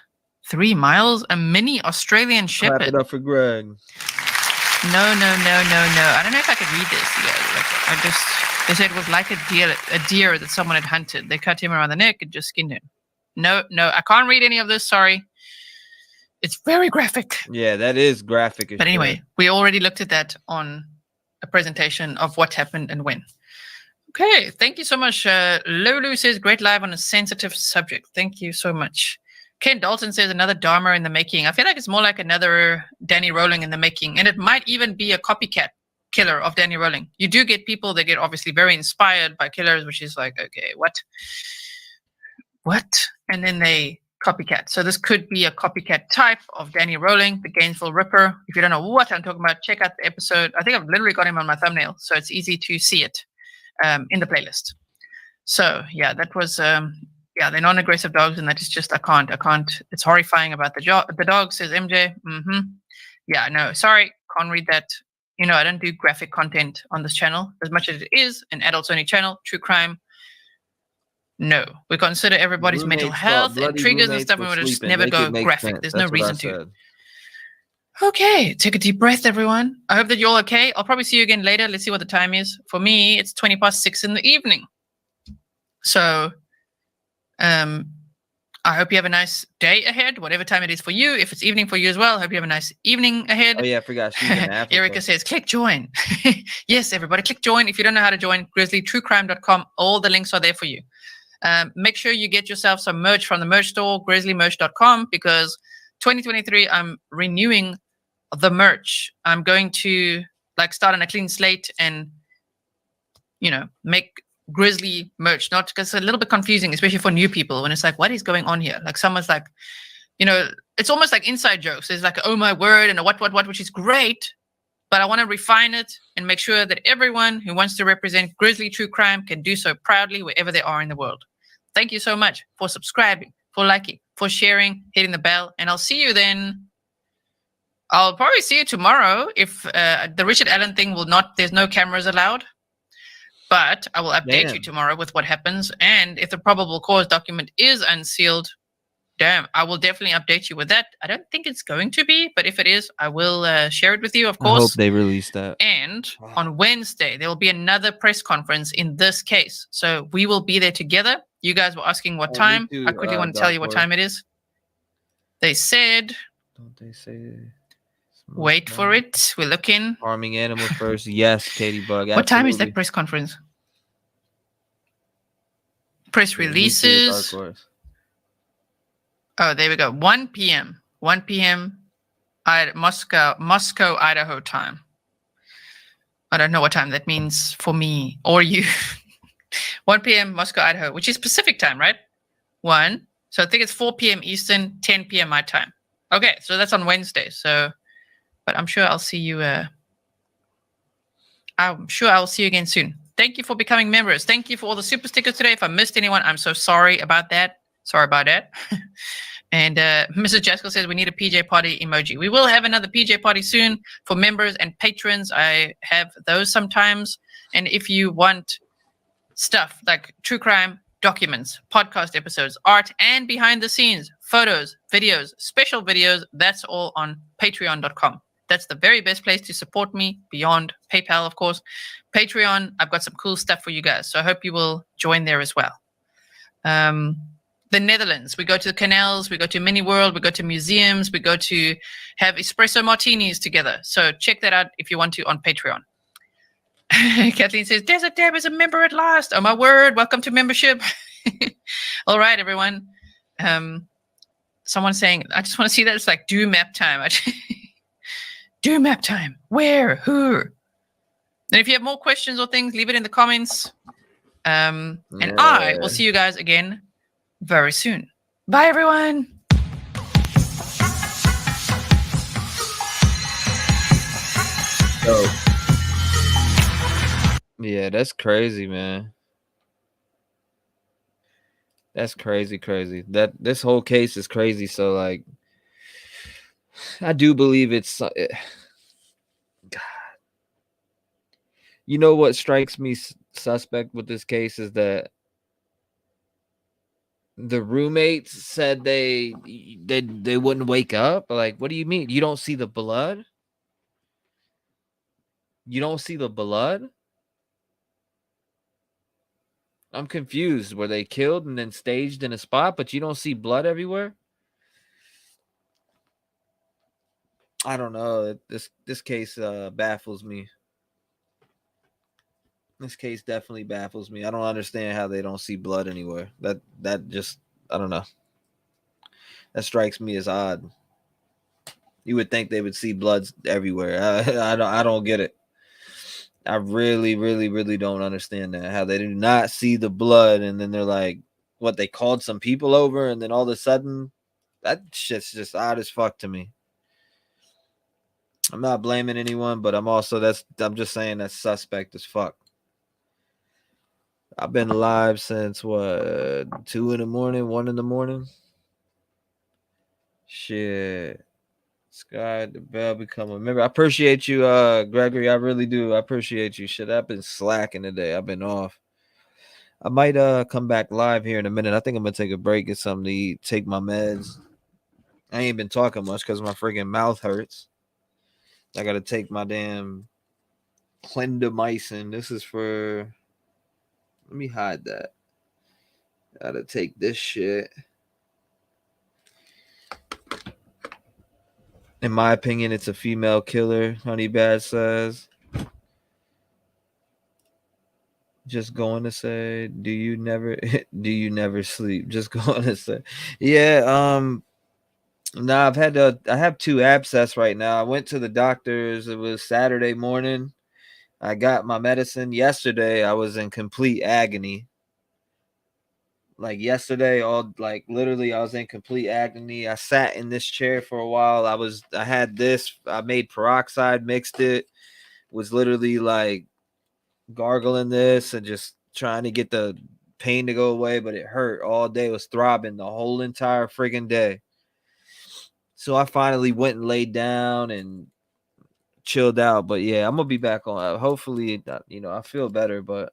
Speaker 14: 3 miles? A mini Australian Shepherd.
Speaker 1: Clap it up for Greg.
Speaker 14: No. I don't know if I could read this. Yeah, they said it was like a deer that someone had hunted. They cut him around the neck and just skinned him. No, I can't read any of this. Sorry. It's very graphic.
Speaker 1: Yeah, that is graphic.
Speaker 14: But anyway, we already looked at that on a presentation of what happened and when. Okay, thank you so much. Lulu says, great live on a sensitive subject. Thank you so much. Ken Dalton says, another Dahmer in the making. I feel like it's more like another Danny Rowling in the making. And it might even be a copycat killer of Danny Rowling. You do get people that get obviously very inspired by killers, which is like, okay, what? And then they copycat. So this could be a copycat type of Danny Rowling, the Gainesville Ripper. If you don't know what I'm talking about, check out the episode. I think I've literally got him on my thumbnail, so it's easy to see it in the playlist. So yeah, that was they're non-aggressive dogs, and that is just I can't. It's horrifying about the dog, says MJ. Yeah, no, sorry, can't read that. You know, I don't do graphic content on this channel as much as it is an adults only channel, true crime. No, we consider everybody's mental health and triggers and stuff, and we just never go graphic. There's no reason to. Okay, take a deep breath, everyone. I hope that you're all okay. I'll probably see you again later. Let's see what the time is. For me, it's 6:20 in the evening. So, I hope you have a nice day ahead, whatever time it is for you. If it's evening for you as well, I hope you have a nice evening ahead.
Speaker 1: Oh, yeah, I forgot. She's in Africa.
Speaker 14: Erica says, click join. Yes, everybody, click join. If you don't know how to join, grizzlytruecrime.com. All the links are there for you. Make sure you get yourself some merch from the merch store, grizzlymerch.com, because 2023, I'm renewing the merch. I'm going to start on a clean slate and, make Grizzly merch, not because it's a little bit confusing, especially for new people when it's like, what is going on here? Like someone's like, it's almost like inside jokes. There's like, oh my word, and a what, which is great. but I want to refine it and make sure that everyone who wants to represent Grizzly True Crime can do so proudly wherever they are in the world. Thank you so much for subscribing, for liking, for sharing, hitting the bell, and I'll see you then. I'll probably see you tomorrow if the Richard Allen thing will not, there's no cameras allowed. But I will update you tomorrow with what happens. And if the probable cause document is unsealed, damn, I will definitely update you with that. I don't think it's going to be, but if it is, I will share it with you, of
Speaker 5: I hope
Speaker 14: course.
Speaker 5: they release that.
Speaker 14: And on Wednesday, there will be another press conference in this case. So we will be there together. You guys were asking what time.
Speaker 1: too,
Speaker 14: I quickly want to tell you what time it is. They said...
Speaker 1: Don't they say...
Speaker 14: Wait for it. We're looking.
Speaker 1: Harming animals first. Yes, Katie Bug.
Speaker 14: What time is
Speaker 1: absolutely.
Speaker 14: that press conference? Press releases. Oh, there we go. 1 p.m. 1 p.m. Moscow, Idaho time. I don't know what time that means for me or you. 1 p.m. Moscow, Idaho, which is Pacific time, right? 1. So I think it's 4 p.m. Eastern, 10 p.m. my time. Okay, so that's on Wednesday. So, but I'm sure I'll see you. I'm sure I'll see you again soon. Thank you for becoming members. Thank you for all the super stickers today. If I missed anyone, I'm so sorry about that. Sorry about that. And Mrs. Jaskell says we need a PJ party emoji. We will have another PJ party soon for members and patrons. I have those sometimes. And if you want stuff like true crime documents, podcast episodes, art, and behind the scenes, photos, videos, special videos, that's all on patreon.com. That's the very best place to support me beyond PayPal, of course. Patreon, I've got some cool stuff for you guys. So I hope you will join there as well. The Netherlands, we go to the canals, we go to Mini World, we go to museums, we go to have espresso martinis together. So check that out if you want to on Patreon. Kathleen says, Desert Deb is a member at last. Oh, my word. Welcome to membership. All right, everyone. Someone's saying, I just want to see that. It's like do map time. Do map time. Where? Who? And if you have more questions or things, leave it in the comments. And I will see you guys again very soon. Bye, everyone.
Speaker 1: Yeah, that's crazy, man. That's crazy. That this whole case is crazy. So, like, I do believe it's. God. You know what strikes me suspect with this case is that the roommates said they wouldn't wake up. Like, what do you mean? You don't see the blood? You don't see the blood? I'm confused. Were they killed and then staged in a spot, but you don't see blood everywhere? I don't know. This case baffles me. This case definitely baffles me. I don't understand how they don't see blood anywhere. That just, I don't know. That strikes me as odd. You would think they would see blood everywhere. I don't get it. I really don't understand that. How they do not see the blood, and then they're like, what, they called some people over, and then all of a sudden, that shit's just odd as fuck to me. I'm not blaming anyone, but I'm just saying that's suspect as fuck. I've been live since what, 2 in the morning, 1 in the morning. Shit. Sky the Bell become a member. I appreciate you, Gregory. I really do. I appreciate you. Shit, I've been slacking today. I've been off. I might come back live here in a minute. I think I'm gonna take a break, get something to eat, take my meds. I ain't been talking much because my freaking mouth hurts. I gotta take my damn clindamycin. This is for. Let me hide that. Gotta take this shit. In my opinion, it's a female killer, Honey Bad says. Just going to say, do you never sleep? Just going to say. Yeah, nah, I have 2 abscess right now. I went to the doctors. It was Saturday morning. I got my medicine yesterday. I was in complete agony. like yesterday, all like literally I was in complete agony. I sat in this chair for a while. I had this, I made peroxide, mixed it, was literally like gargling this and just trying to get the pain to go away, but it hurt all day. It was throbbing the whole entire friggin' day. So I finally went and laid down and chilled out. But yeah, I'm gonna be back on. Hopefully, I feel better. But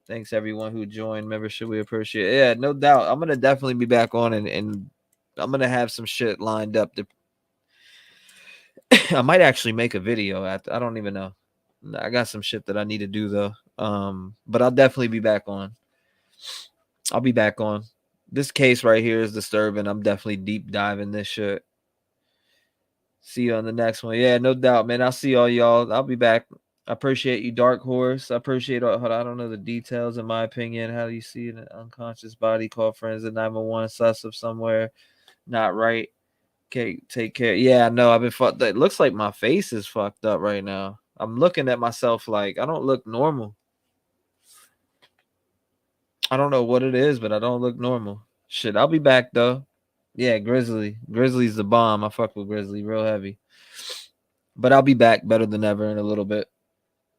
Speaker 1: thanks everyone who joined membership. We appreciate it. Yeah, no doubt. I'm gonna definitely be back on, and I'm gonna have some shit lined up. I might actually make a video. I don't even know. I got some shit that I need to do though. But I'll definitely be back on. I'll be back on. This case right here is disturbing. I'm definitely deep diving this shit. See you on the next one. Yeah, no doubt, man. I'll see all y'all. I'll be back. I appreciate you, Dark Horse. I appreciate all. Hold on, I don't know the details. In my opinion, how do you see an unconscious body? Call friends at 911. Sus of somewhere. Not right. Okay, take care. Yeah, I know. I've been fucked. It looks like my face is fucked up right now. I'm looking at myself like I don't look normal. I don't know what it is, but I don't look normal. Shit, I'll be back though. Yeah, Grizzly. Grizzly's the bomb. I fuck with Grizzly real heavy. But I'll be back better than ever in a little bit.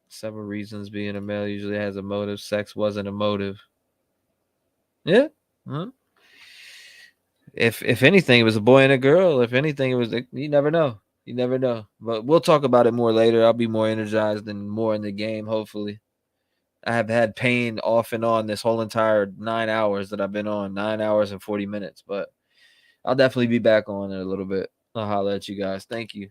Speaker 1: Several reasons being a male usually has a motive. Sex wasn't a motive. Yeah. Huh? If anything, it was a boy and a girl. If anything, it was you never know. You never know. But we'll talk about it more later. I'll be more energized and more in the game, hopefully. I have had pain off and on this whole entire 9 hours that I've been on. 9 hours and 40 minutes. But I'll definitely be back on in a little bit. I'll holler at you guys. Thank you.